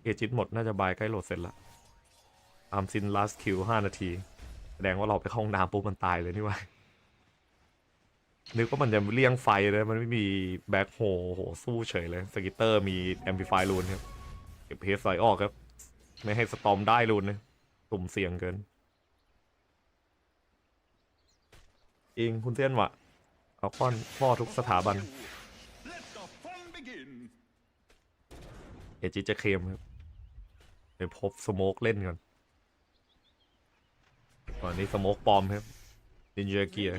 เอจิสหมดน่าจะบายใกล้โหลดเสร็จแล้วตามซินลัสคิว5 นาทีแสดงว่าเราไปเข้าห้องน้ำปุ๊บมันตายเลยนี่วะนึกว่ามันจะเลี่ยงไฟเลยมันไม่มีแบ็คโฮสู้เฉยเลยสกิตเตอร์มีแอมพลิฟายรูนครับเก็บเพสไฟออกครับไม่ให้สตอมได้รูนนะตุ่มเสี่ยงเกินเองคุณเตี้ยนวะเอาป้อนพ่อทุกสถาบันเอจิจะเคมครับไปพบสโมกเล่นก่อนตอนนี้สโมกปลอมครับนินจาเกียร์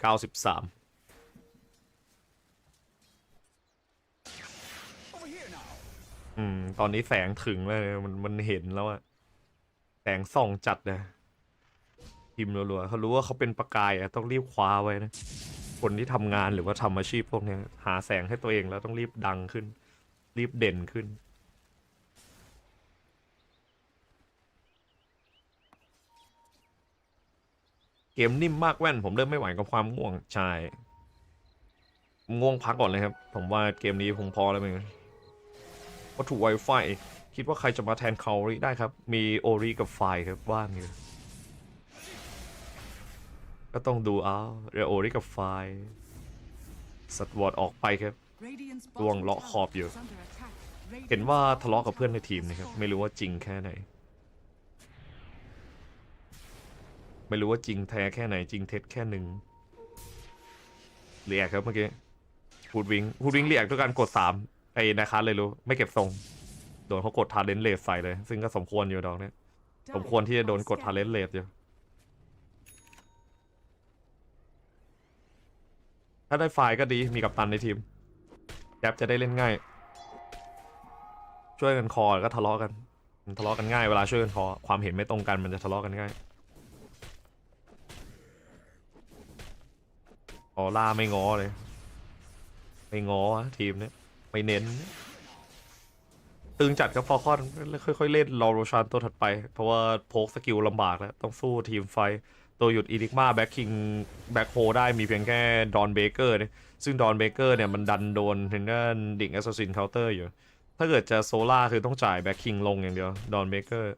93ตอนนี้แสงถึงเลยมันเห็นแล้วอะแสงส่องจัดเลยพิมพ์รัวๆเขารู้ว่าเขาเป็นประกายอะต้องรีบคว้าไว้นะคนที่ทำงานหรือว่าทำอาชีพพวกนี้หาแสงให้ตัวเองแล้วต้องรีบดังขึ้นรีบเด่นขึ้นเกมนิ่มมากแว่นผมเริ่มไม่ไหวกับความง่วงใช่ง่วงพักก่อนเลยครับผมว่าเกมนี้ผมพอแล้วมั้งวัตถุ Wi-Fi คิดว่าใครจะมาแทนคาริได้ครับมีโอริกับไฟครับว่างอยู่ก็ต้องดูเอาเรือโอริกับไฟสัตว์วอร์ดออกไปครับดวงเลาะขอบอยู่ เห็นว่าทะเลาะกับเพื่อนในทีมนะครับไม่รู้ว่าจริงแค่ไหนไม่รู้ว่าจริงแท้แค่ไหนจริงเท็จแค่หนึ่งเรียกครับเมื่อกี้พูดวิ่งเรียกด้วยการกด3ไอ้นะคะเลยรู้ไม่เก็บทรงโดนเขากดทาเลนต์เลสใส่เลยซึ่งก็สมควรอยู่ดอกเนี่ยสมควรที่จะโดนกดทาเลนต์เลสอยู่ถ้าได้ไฟล์ก็ดีมีกัปตันในทีมแจ๊บจะได้เล่นง่ายช่วยกันคอก็ทะเลาะกันมันทะเลาะกันง่ายเวลาช่วยกันคอความเห็นไม่ตรงกันมันจะทะเลาะกันง่ายออล่าไม่ง้อเลยไม่ง้อทีมเนี้ยไม่เน้นตึงจัดกับฟอร์คอนค่อยๆเล่นรอโรชานตัวถัดไปเพราะว่าโพกสกิลลำบากแล้วต้องสู้ทีมไฟตัวหยุดอีนิกมาแบ็คคิงแบ็คโฮได้มีเพียงแค่ดอนเบเกอร์เนี่ยซึ่งดอนเบเกอร์เนี่ยมันดันโดนถึงด้านดิ่งแอสซัสซินเคาน์เตอร์อยู่ถ้าเกิดจะโซล่าคือต้องจ่ายแบ็คคิงลงอย่างเดียวดอนเบเกอร์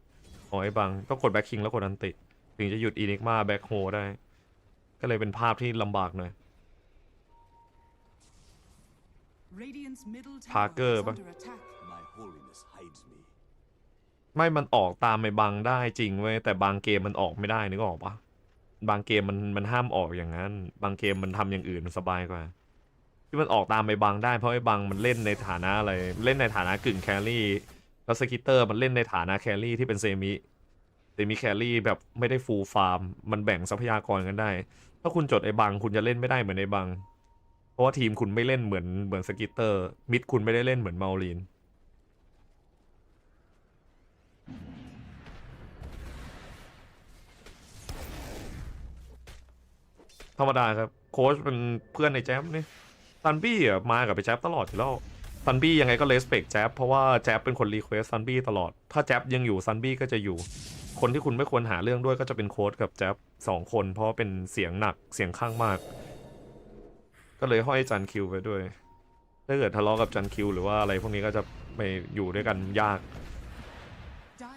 ของไอ้บังต้องกดแบ็คคิงแล้วกดอันติถึงจะหยุดอีนิกมาแบ็คโฮได้ก็เลยเป็นภาพที่ลำบากหน่อยพาร์เกอร์ปะไม่มันออกตามไอ้บังได้จริงเว้ยแต่บางเกมมันออกไม่ได้นึกออกปะบางเกมมันห้ามออกอย่างนั้นบางเกมมันทำอย่างอื่นสบายกว่าที่มันออกตามไอ้บังได้เพราะไอ้บังมันเล่นในฐานะอะไรเล่นในฐานะกึ่งแครี่แล้วสกิตเตอร์มันเล่นในฐานะแครี่ที่เป็นเซมิแครี่แบบไม่ได้ฟูลฟาร์มมันแบ่งทรัพยากรกันได้ถ้าคุณจดไอ้บังคุณจะเล่นไม่ได้เหมือนไอ้บังเพราะว่าทีมคุณไม่เล่นเหมือนสกิตเตอร์มิดคุณไม่ได้เล่นเหมือนเมาลีนธรรมดาครับโค้ชเป็นเพื่อนในแจ๊บนี่ซันบี้อ่ะมากับไปแจ๊บตลอดอยู่แล้วซันบี้ยังไงก็เลสเปกแจ๊บเพราะว่าแจ๊บเป็นคนรีเควสซันบี้ตลอดถ้าแจ๊บยังอยู่ซันบี้ก็จะอยู่คนที่คุณไม่ควรหาเรื่องด้วยก็จะเป็นโค้ชกับแจ๊บ2 คนเพราะเป็นเสียงหนักเสียงข้างมากก็เลยห้อยจันคิวไปด้วยถ้าเกิดทะเลาะกับจันคิวหรือว่าอะไรพวกนี้ก็จะไม่อยู่ด้วยกันยาก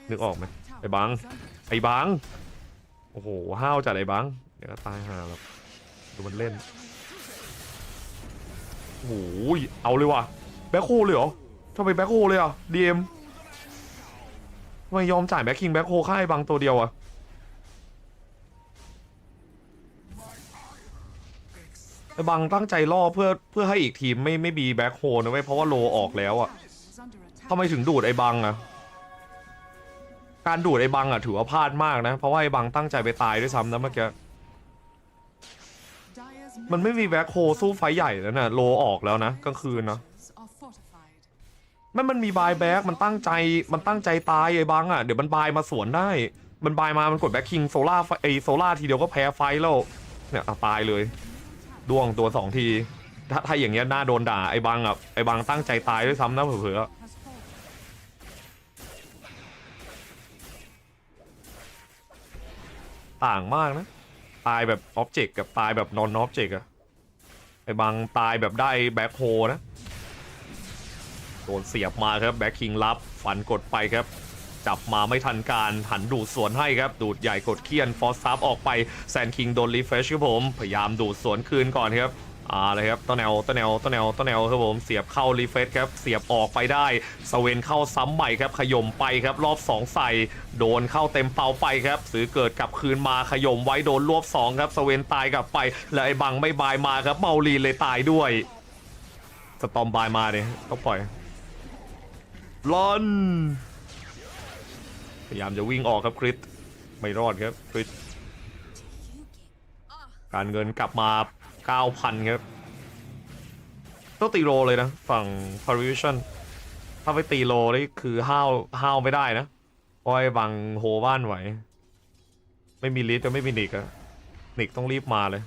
นึกออกไหมไอ้บังโอ้โหห้าวจัดไอ้บังเดี๋ยวก็ตายห่าแล้วดูมันเล่นโอ้ยเอาเลยว่ะแบ็คโฮเลยเหรอทำไมแบ็คโฮเลยอ่ะดีเอ็มทำไมยอมจ่ายแบ็คคิงแบ็คโฮค่ายบังตัวเดียวอ่ะไอ้บังตั้งใจล่อเพื่อให้อีกทีมไม่มีแบ็คโฮนะเว้ยเพราะว่าโลออกแล้วอ่ะทำไมถึงดูดไอ้บังอ่ะการดูดไอ้บังอ่ะถือว่าพลาดมากนะเพราะว่าไอ้บังตั้งใจไปตายด้วยซ้ำนะเมื่อกี้มันไม่มีแบ็คโฮสู้ไฟใหญ่แล้วนะโลออกแล้วนะกลางคืนนะมันมีบายแบ็กมันตั้งใจตายไอ้บังอ่ะเดี๋ยวมันบายมาสวนได้มันบายมามันกดแบ็คคิงโซล่าทีเดียวก็แพ้ไฟแล้วเนี่ยตายเลยดวงตัว2 ทีถ้าอย่างเงี้ยน่าโดนด่าไอ้บังอ่ะไอ้บังตั้งใจตายด้วยซ้ำนะเผื่อต่างมากนะตายแบบออบเจกต์กับตายแบบนอนออบเจกต์อะไอ้บางตายแบบได้แบ็คโฮนะโดนเสียบมาครับแบ็คคิงรับฟันกดไปครับจับมาไม่ทันการหันดูดสวนให้ครับดูดใหญ่กดเคียนฟอสซับออกไปแซนคิงโดนรีเฟรชครับผมพยายามดูดสวนคืนก่อนครับเลยครับต้นแนวครับผมเสียบเข้ารีเฟรชครับเสียบออกไปได้สเวนเข้าซ้ำใหม่ครับขย่มไปครับรอบ2ใส่โดนเข้าเต็มเป้าไปครับซื้อเกิดกลับคืนมาขย่มไว้โดนรวบ2ครับสเวนตายกลับไปแล้วไอ้บังไม่บายมาครับเมาลีเลยตายด้วยสตอมบายมาเนี่ยต้องปล่อยลอนพยายามจะวิ่งออกครับคริสไม่รอดครับคริสการเงินกลับมา9,000 ครับต้องตีโลเลยนะฝั่ง Parivision ถ้าไปตีโลนี่คือห้าวไม่ได้นะเพราะไอ้บังโฮบ้านไหวไม่มีลิสก็ไม่มีนิกอะนิกต้องรีบมาเลย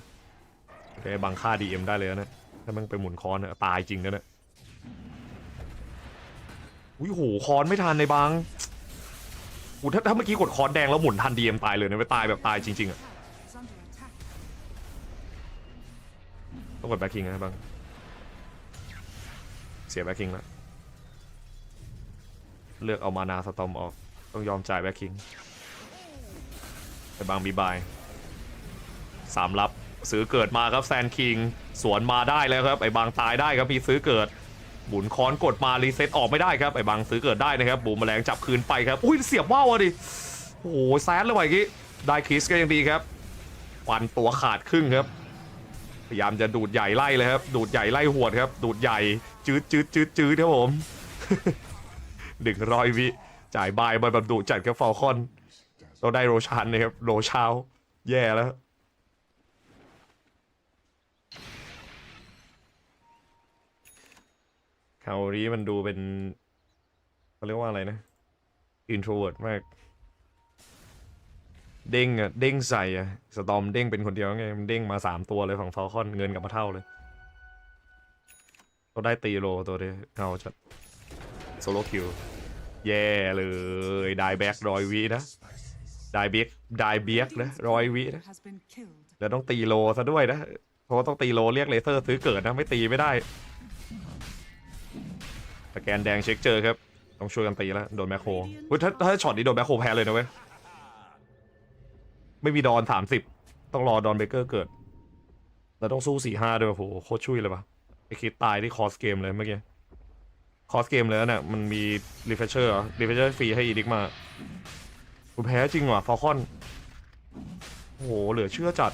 โอเคบังฆ่า DM ได้เลยนะถ้ามันไปหมุนคอนตายจริงนะเนี่ยอุ้ยโหคอนไม่ทันในบังถ้าเมื่อกี้กดคอนแดงแล้วหมุนทัน DM ตายเลยนะไปตายแบบตายจริงๆอะต้องกดแบ็คคิงนะบังเสียแบ็คคิงแล้วเลือกเอามานาสตอมออกต้องยอมจ่ายแบ็คคิงแต่บางมีบาย3รับซื้อเกิดมาครับแซนคิงสวนมาได้แล้วครับไอ้บางตายได้ครับมีซื้อเกิด บุญค้อนกดมารีเซ็ตออกไม่ได้ครับไอ้บังซื้อเกิดได้นะครับบูมแมลงจับคืนไปครับอุ้ยเสียบว่าวดิโอ้โหแซดเลยว่ะกี้ได้คริสก็ยังดีครับฟันตัวขาดครึ่งครับพยายามจะดูดใหญ่ไล่เลยครับดูดใหญ่ไล่หวดครับดูดใหญ่จืดครับผม100 วิจ่ายบายแบบดุจัดกับฟอลคอนเราได้โรชันนะครับโรชาวแย่แล้วคราวนี้มันดูเป็นเขาเรียกว่าอะไรนะ introvert มากเด้งอะเด้งใส่อะสตอมเด้งเป็นคนเดียวไงมันเด้งมา3 ตัวเลยฝั่งฟอลคอนเงินกลับมาเท่าเลยเราได้ตีโลตัวเดียวเอาจัดโซโลคิวแย่เลยได้แบ็ก100 วินะได้เบียกนะ100 วินะแล้วต้องตีโลซะด้วยนะเพราะว่าต้องตีโลเรียกเลเซอร์ซื้อเกิดนะไม่ตีไม่ได้สแกนแดงเช็คเจอครับต้องช่วยกันตีแล้วโดนแมคโครถ้าช็อตนี้โดนแมคโครแพ้เลยนะเว้ยไม่มีดอน30ต้องรอดอนเบเกอร์เกิดแล้วต้องสู้4-5ด้วยโอ้โหโคตรช่วยเลยปะไอคิดตายที่คอสเกมเลยเมื่อกี้คอสเกมเลยเนี่ยมันมีรีเฟรชเชอร์ฟรีให้อีดิกมาคุณแพ้จริงว่ะฟอลคอนโอ้โหเหลือเชื่อจัด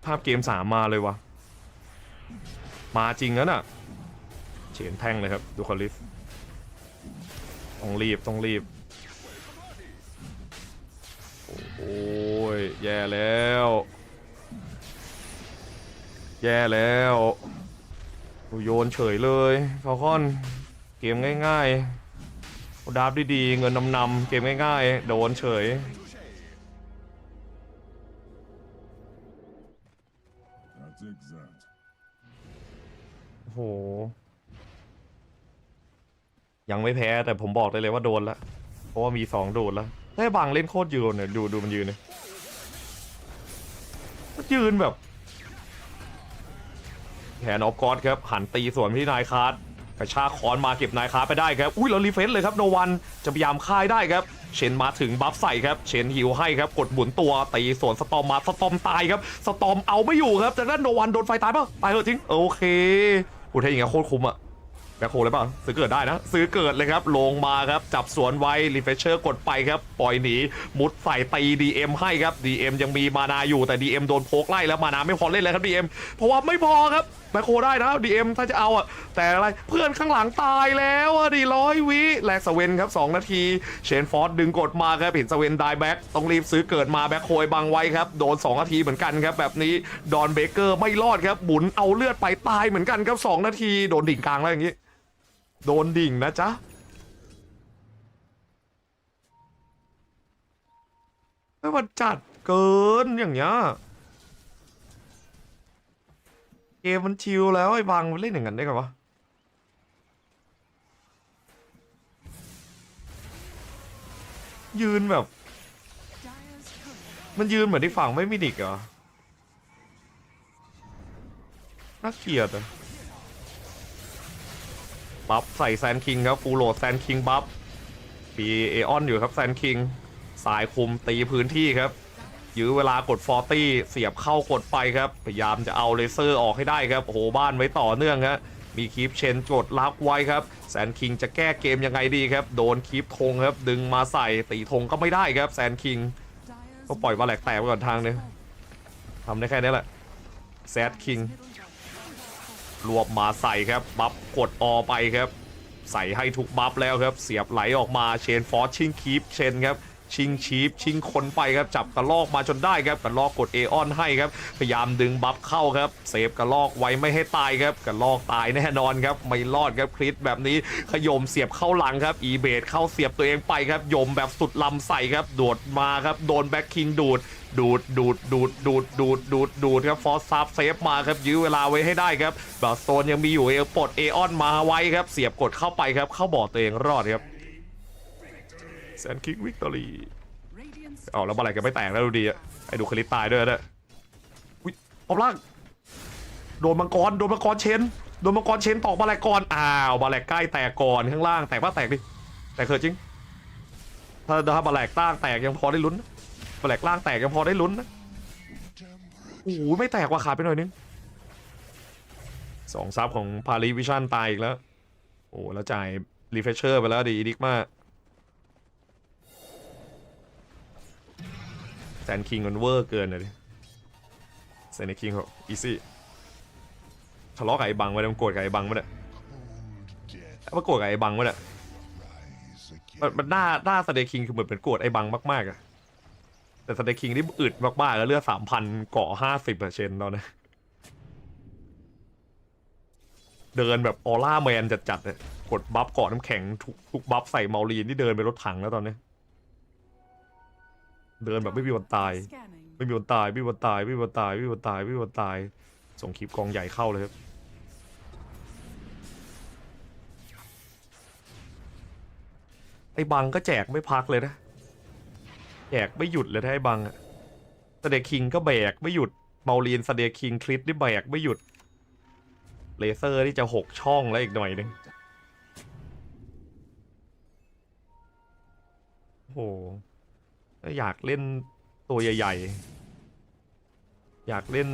ภาพเกม3มาเลยวะมาจริงแล้วน่ะเฉนแท่งเลยครับดูคอลิสต้องรีบโอ้ยแย่แล้วโยนเฉยเลยฟอลคอนเกมง่ายๆดับดีๆเงินนำเกมง่ายๆโดนเฉยโอ้โหยังไม่แพ้แต่ผมบอกได้เลยว่าโดนแล้วเพราะว่ามี2โดนแล้วได้บางเล่นโคตรยืนเนี่ยดูมันยืนเนี่ยยืนแบบแขนออฟกอดครับหันตีสวนที่นายคาร์ดกระชากคอนมาเก็บนายคาร์ดไปได้ครับอุ้ยแล้วรีเฟนเลยครับโนวันจะพยายามฆ่าได้ครับเชนมาถึงบัฟใส่ครับเชนฮิวให้ครับกดหมุนตัวตีสวนสตอมมาสตอมตายครับสตอมเอาไม่อยู่ครับจากนั้นโนวันโดนไฟตายป่ะตายเหรอจริงโอเคพูดให้อย่างเงี้ยโคตรคุ้มอะแบ็คโฮเลยป่ะซื้อเกิดได้นะซื้อเกิดเลยครับลงมาครับจับสวนไว้รีเฟรชเชอร์กดไปครับปล่อยหนีมุดใส่ตี DM ให้ครับ DM ยังมีมานาอยู่แต่ DM โดนโพกไล่แล้วมานาไม่พอเล่นแล้วครับ DM เพราะว่าไม่พอครับแบ็คโฮได้นะ DM ถ้าจะเอาอะแต่อะไรเพื่อนข้างหลังตายแล้วอะดิ100 วิแลกสเวนครับ2 นาทีเชนฟอร์ดดึงกดมาครับเห็นสเวนได้แบ็คต้องรีบซื้อเกิดมาแบ็คโฮบังไว้ครับโดน2 นาทีเหมือนกันครับแบบนี้ดอนเบเกอร์ไม่รอดครับบุญเอาเลือดไปตายเหมือนกันครับ2 นาทีโดนดิ่งกลางแล้วอย่างนี้โดนดิ่งนะจ๊ะไม่ว่าจัดเกินอย่างเงี้ยเกมมันชิลแล้วไอ้บังมันเล่นอย่างนั้นได้ไงวะยืนแบบมันยืนเหมือนที่ฝั่งไม่มีดิกเหรอน่าเกลียดอะบัฟใส่แซนคิงครับฟูลโหลดแซนคิงบัฟมีเอออนอยู่ครับแซนคิงสายคุมตีพื้นที่ครับยื้อเวลากด40เสียบเข้ากดไปครับพยายามจะเอาเลเซอร์ออกให้ได้ครับโอ้โหบ้านไว้ต่อเนื่องครับมีคีปเชนกดลักไว้ครับแซนคิงจะแก้เกมยังไงดีครับโดนคีปธงครับดึงมาใส่ตีธงก็ไม่ได้ครับแซนคิงก็ปล่อยมาแหลกแตกไปก่อนทางนึงทำได้แค่นี้แหละแซดคิงรวบมาใส่ครับบัฟกดอไปครับใส่ให้ทุกบัฟแล้วครับเสียบไหลออกมาเชนฟอร์ชิงคีปเชนครับชิงชีฟชิงคนไปครับจับกระลอกมาจนได้ครับกระลอกกดเอออนให้ครับพยายามดึงบัฟเข้าครับเซฟกระลอกไว้ไม่ให้ตายครับกระลอกตายแน่นอนครับไม่รอดครับคริสแบบนี้ขยมเสียบเข้าหลังครับอีเบดเข้าเสียบตัวเองไปครับยมแบบสุดลำใส่ครับโดดมาครับโดนแบ็คคิงดูดครับฟอสซับเซฟมาครับยื้อเวลาไว้ให้ได้ครับบาสโตนยังมีอยู่ปลดเอออนมาไว้ครับเสียบกดเข้าไปครับเข้าบอร์ดตัวเองรอดครับแซนคิงวิกตอรี่เอาแล้วอะไรกันไม่แตกแล้วดูดีอะไอ้ดูคลิปตายด้วยนะอุ้ยออกล่างโดนมังกรเชนตอกบาแลกก่อนอ้าวบาแลกใกล้แตกก่อนข้างล่างแตกป่ะแตกดิแตกเกิดจริงถ้าบาแลกตั้งแตกยังพอได้ลุ้นบาแลกล่างแตกยังพอได้ลุ้นนะโอ้โหไม่แตกว่าขาดไปหน่อยนึง 2 ซับของพาริวิชั่นตายอีกแล้วโอ้แล้วจ่ายรีเฟชเชอร์ไปแล้วดิดิกมากแซนคิงมันเวอร์เกินเลยแซนคิงเขาอีซี่ทะเลาะกับไอ้บังมาเนี่ยมันโกรธกับไอ้บังมาเนี่ยมันโกรธกับไอ้บังมาเนี่ยมันหน้าสเตคิงคือเหมือนเป็นโกรธไอ้บังมากๆอะแต่สเตคิงนี่อึดมากๆแล้วเลือด 3,000 เกาะ 50%ตอนนี้เดินแบบออร่าแมนจัดๆเลยกดบัฟเกาะน้ำแข็งทุกบัฟใส่เมาลีนที่เดินไปรถถังแล้วตอนนี้เดินแบบไม่มีวันตายไม่มีวันตายไม่มีวันตายไม่มีวันตายไม่มีวันตายไม่มีวันตายส่งคลิปกองใหญ่เข้าเลยครับไอ้บังก็แจกไม่พักเลยนะแจกไม่หยุดเลยถ้าไอ้บังสเดคิงก็แบกไม่หยุดเมาลีนสเดคิงคลิปนี่แบกไม่หยุดเลเซอร์ที่จะ6 ช่องแล้วอีกหน่อยนึงโอ้โหอยากเล่นตัวใหญ่ๆอยากเล่น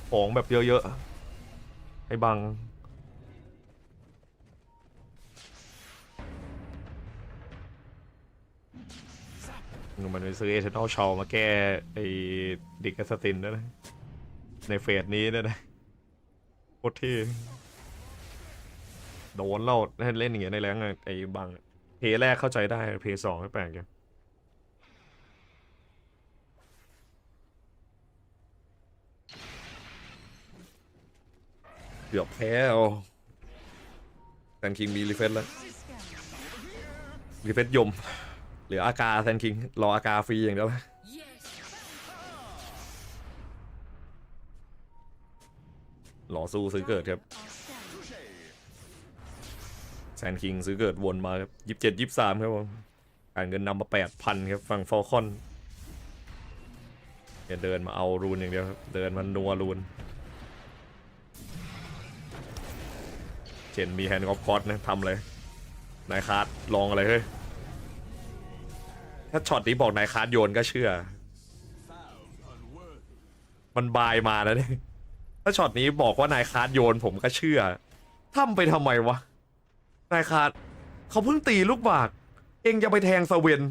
ของแบบเยอะๆไอ้บังมันไปซื้อเอเทนอลชอลมาแก้ไอ้ดิกแอสตินนะในเฟสนี้นะโคตรที่โดนเล่าเล่นอย่างเงี้ยในแรงไอ้บังเพย์แรกเข้าใจได้เพย์2ไม่แปลกกันเกือบแพ้เอาแซนคิงมีรีเฟสแล้วรีเฟสยมเหลืออากาแซนคิงรออากาฟรีอย่างเดียวรอสู้ซื้อเกิดครับแซนคิงซื้อเกิดวนมาครับ27-23ครับผมการเงินนำมา 8,000 ครับฝั่งฟอลคอนเดินมาเอารูนอย่างเดียวครับเดินมานัวรูนเจนมีแฮนด์ออฟคอร์สนะทำเลยนายคาร์ดลองอะไรเฮ้ยถ้าช็อตนี้บอกนายคาร์ดโยนก็เชื่อมันบายมาแล้วนี่ถ้าช็อตนี้บอกว่านายคาร์ดโยนผมก็เชื่อทำไปทำไมวะนายคาร์ดเขาเพิ่งตีลูกบากเองจะไปแทงสเวน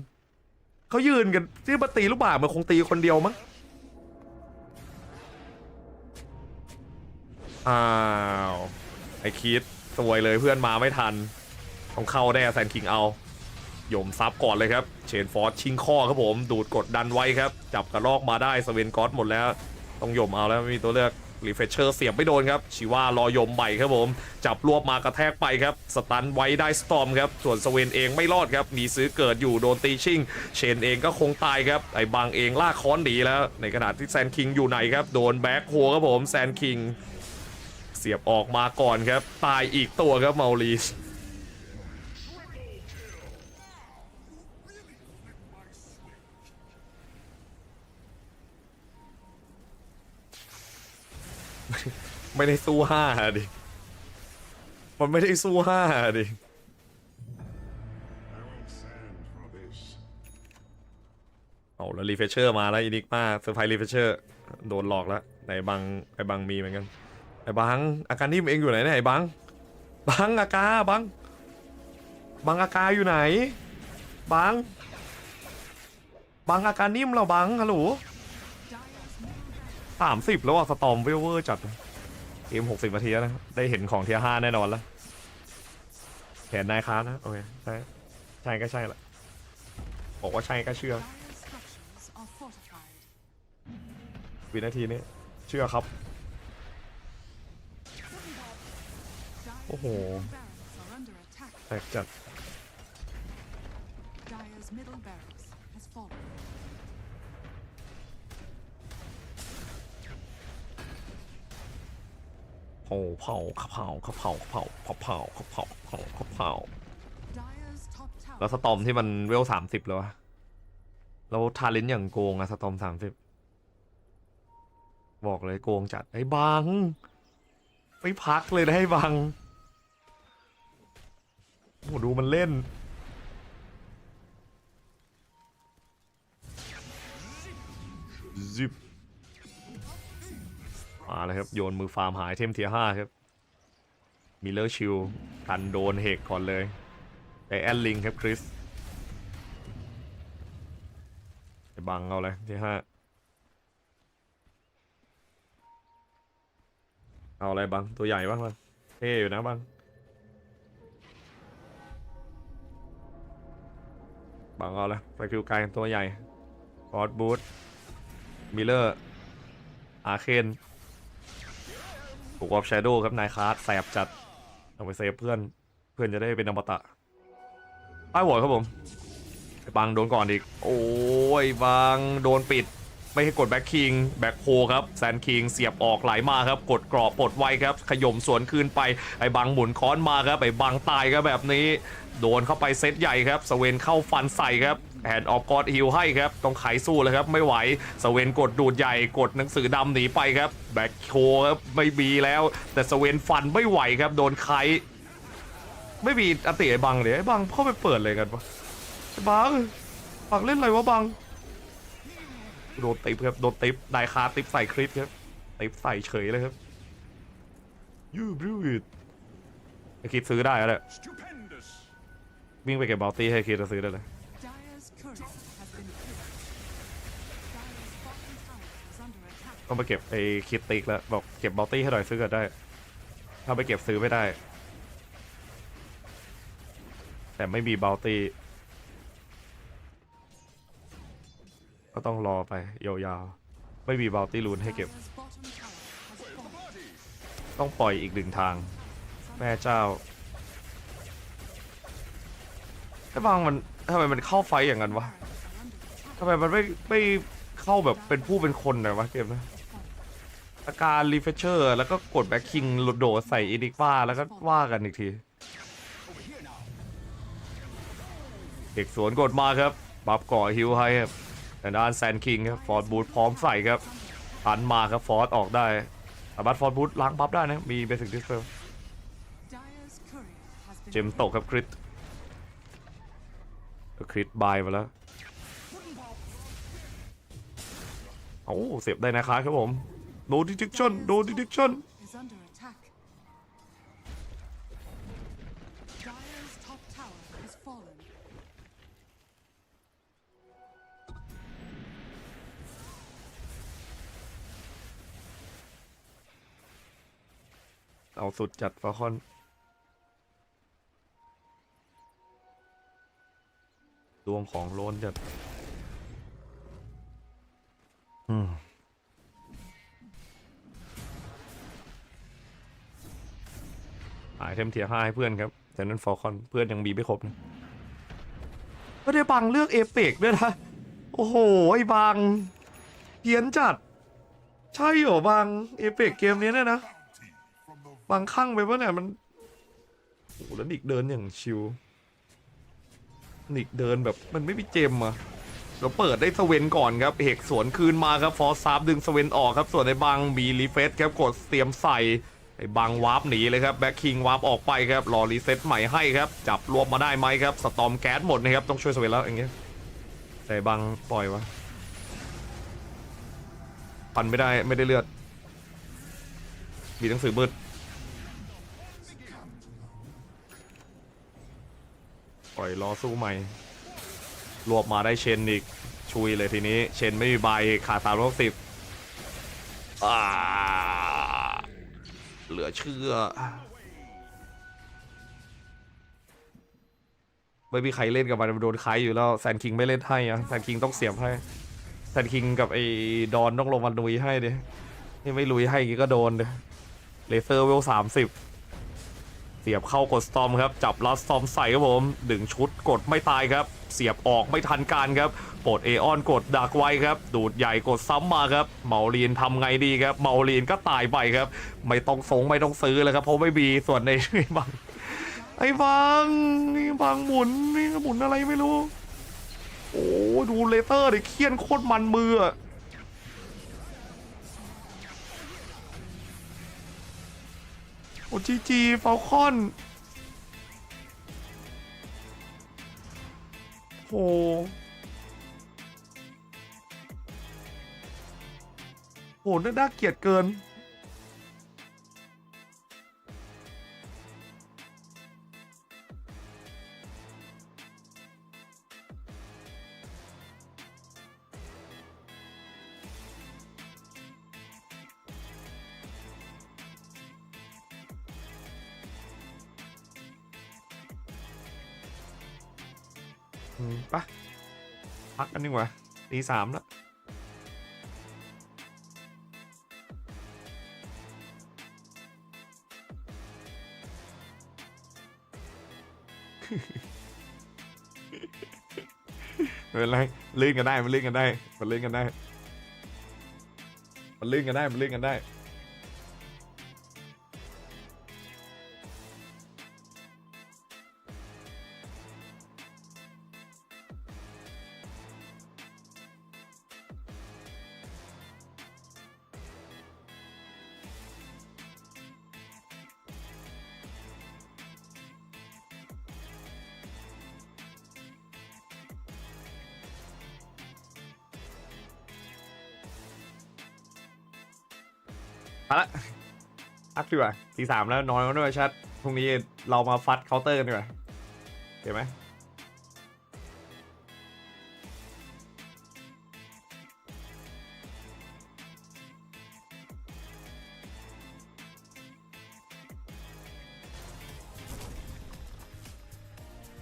เขายืนกันที่มาตีลูกบากมันคงตีคนเดียวมั้งอ้าวไอคิดสวยเลยเพื่อนมาไม่ทันต้องเข้าได้แซนคิงเอายมซับก่อนเลยครับเชนฟอร์ดชิงข้อครับผมดูดกดดันไว้ครับจับกระลอกมาได้สเวนก๊อตหมดแล้วต้องยมเอาแล้วไม่มีตัวเลือกรีเฟชเชอร์เสียบไม่โดนครับชิว่ารอยมใบครับผมจับรวบมากระแทกไปครับสตันไว้ได้สตอมครับส่วนสเวนเองไม่รอดครับมีซื้อเกิดอยู่โดนตีชิงเชนเองก็คงตายครับไอ้บางเองลากค้อนหนีแล้วในขณะที่แซนคิงอยู่ไหนครับโดนแบ็คโฮครับผมแซนคิงเสียบออกมาก่อนครับตายอีกตัวครับเมาลีสไม่ได้สู้5ดิมันไม่ได้สู้5ดิเอาแล้วรีเฟชเชอร์มาแล้วอีนิกมาเซอร์ไพรส์รีเฟชเชอร์โดนหลอกแล้วไอ้บังมีเหมือนกันไอ้บังอาการนิ่มเองอยู่ไหนเนี่ยไอ้บังอาการบังอาการอยู่ไหนบังอาการนิ่มเราบังฮัลโหล30แล้วอ่ะสตอมเวเวอร์จัดเกม60 นาทีแล้วนะได้เห็นของเทียร์5แน่นอนแล้วแผนนายค้านะโอเคใช่ก็ใช่แหละบอกว่าใช่ก็เชื่อวินาทีนี้เชื่อครับโอ้โหแตกจัดเผาแล้วสตอมที่มันเวล30แล้วแล้วทาเลนต์อย่างโกงอะสตอม30บอกเลยโกงจัดไอ้บังไม่พักเลยนะไอ้บังโอ้ดูมันเล่นซิปมาเลยครับโยนมือฟาร์มหายเทมเทียร์5ครับ มิเลอร์ชิลกันโดนเฮกก่อนเลยไอแอนลิงครับคริสไอบังเอาเลยที่5เอาอะไรบังตัวใหญ่บ้างมันเท่อยู่นะบังเอาเลยไปคิวไกลตัวใหญ่ฟอร์ดบูทมิเลอร์อาเคนถูกวอฟแชโดว์ครับนายคาร์ดแสบจัดเอาไปเซฟเพื่อนจะได้เป็นอมตะป้ายโหวตครับผมบังโดนก่อนอีกโอ้ยบังโดนปิดไม่ให้กดแบ็คคิงแบ็คโฮครับแซนคิงเสียบออกไหลมาครับกดกรอบปลดไวครับขย่มสวนคืนไปไอ้บังหมุนค้อนมาครับไอ้บังตายครับแบบนี้โดนเข้าไปเซตใหญ่ครับสเวนเข้าฟันใส่ครับแฮนด์ออฟกอดฮิลให้ครับต้องไขสู้เลยครับไม่ไหวสเวนกดดูดใหญ่กดหนังสือดำหนีไปครับแบ็คโฮครับไม่มีแล้วแต่สเวนฟันไม่ไหวครับโดนไขไม่มีอติไอ้บังเลยไอ้บังเข้าไปเปิดเลยกันปะไอ้บังเล่นอะไรวะบังโดนติปครับโดนติปนายคาติปใส่คริสครับติปใส่เฉยเลยครับยูบรูดไอ้คิดซื้อได้แล้วแหละวิ่งไปเก็บบอลตี้ให้คิดจะซื้อได้เลยต้องไปเก็บไอ้คิดติกแล้วบอกเก็บบอลตี้ให้หน่อยซื้อกันได้ถ้าไปเก็บซื้อไม่ได้แต่ไม่มีบอลตี้ก็ต้องรอไปยาวๆไม่มีบาวตี้ลูนให้เก็บต้องปล่อยอีก1ทางแม่เจ้าไอ้บางมันทำไมมันเข้าไฟอย่างนั้นวะทำไมมันไม่เข้าแบบเป็นผู้เป็นคนเลยวะเกมนะอาการรีเฟชเชอร์แล้วก็กดแบ็คคิงโดดใส่อินิกฟ้าแล้วก็ว่ากันอีกทีเด็กสวนกดมาครับบัฟก่อฮิวให้ครับแต่ด้านแซนคิงครับฟอร์ดบูทพร้อมใส่ครับหันมาครับฟอร์ดออกได้สามารถฟอร์ดบูทล้างบัฟได้นะมีเบสิกดิสเพลเจมตกครับคริสบายไปแล้วโอ้เสียบได้นะครับผมโดดิดิชั่นเอาสุดจัดฟาคอนดวงของโลนจัดหายเทมเทียร์5ให้เพื่อนครับแต่นั้นฟาคอนเพื่อนยังมีไม่ครบนะก็ได้บังเลือกเอเปกด้วยนะโอ้โหไอ้บังเพี้ยนจัดใช่เหรอบังเอเปกเกมนี้เนี่ยนะบางข้างไปว่าเนี่ยมันโอ้แล้วนิกเดินอย่างชิวนิกเดินแบบมันไม่มีเจมอะเราเปิดได้สเวนก่อนครับเฮกสวนคืนมาครับฟอร์ซาร์ดึงสเวนออกครับส่วนในบางมีรีเฟสครับกดเตรียมใส่ไอ้บางวาร์ปหนีเลยครับแบ็คคิงวาร์ปออกไปครับรอรีเซ็ตใหม่ให้ครับจับรวบมาได้ไหมครับสตอมแก๊สหมดนะครับต้องช่วยสเวนแล้วอย่างเงี้ยแต่บางปล่อยวะปันไม่ได้เลือดมีหนังสือมืดปล่อยรอสู้ใหม่รวบมาได้เชนอีกชุยเลยทีนี้เชนไม่มีใบขาด310เหลือเชื่อไม่มีใครเล่นกับมันโดนใครอยู่แล้วแซนคิงไม่เล่นให้อะแซนคิงต้องเสียบให้แซนคิงกับไอ้ดอนต้องลงมาลุยให้ดินี่ไม่ลุยให้ก็โดนดิเลเซอร์เวล30เสียบเข้ากดสตอมครับจับลัสสตอมใส่ครับผมดึงชุดกดไม่ตายครับเสียบออกไม่ทันการครับปลดเอออนกดดักไว้ครับดูดใหญ่กดซ้ำมาครับเมาลีนทำไงดีครับเมาลีนก็ตายไปครับไม่ต้องไม่ต้องซื้อเลยครับเพราะไม่มีส่วนในบังไอ้บังนี่บังหมุนอะไรไม่รู้โอ้ดูเลเตอร์ดิเคี่ยนโคตรมันมือโอ้จีฟาลคอนโอ้โหน่าเกลียดเกิน ปะพักกันดีกว่าตี 3แล้วไม่เป็นไรลื่นกันได้มันลื่นกันได้มันลื่นกันได้มันลื่นกันได้มันลื่นกันได้มาละพักดีกว่าตี 3แล้วนอนกันด้วยชัดพรุ่งนี้เรามาฟัดเคาน์เตอร์กันดีกว่าเห็นไหม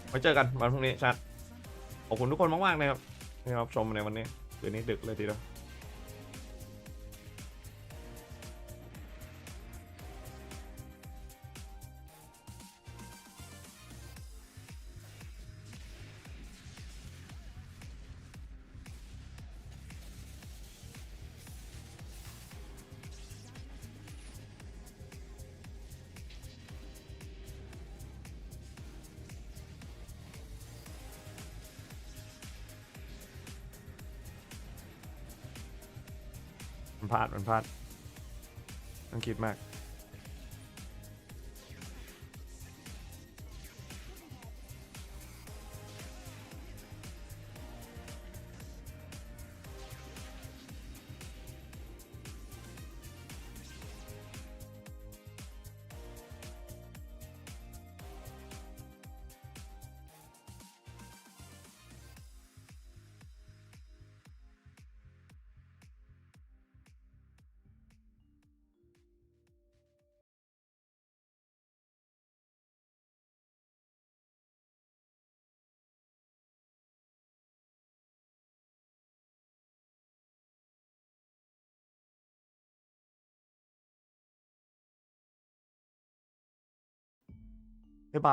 ไว้เจอกันวันพรุ่งนี้ชัดขอบคุณทุกคนมากๆนะครับที่รับชมในวันนี้คืนนี้ดึกเลยทีเดียวมันพลาดต้องคิดมาก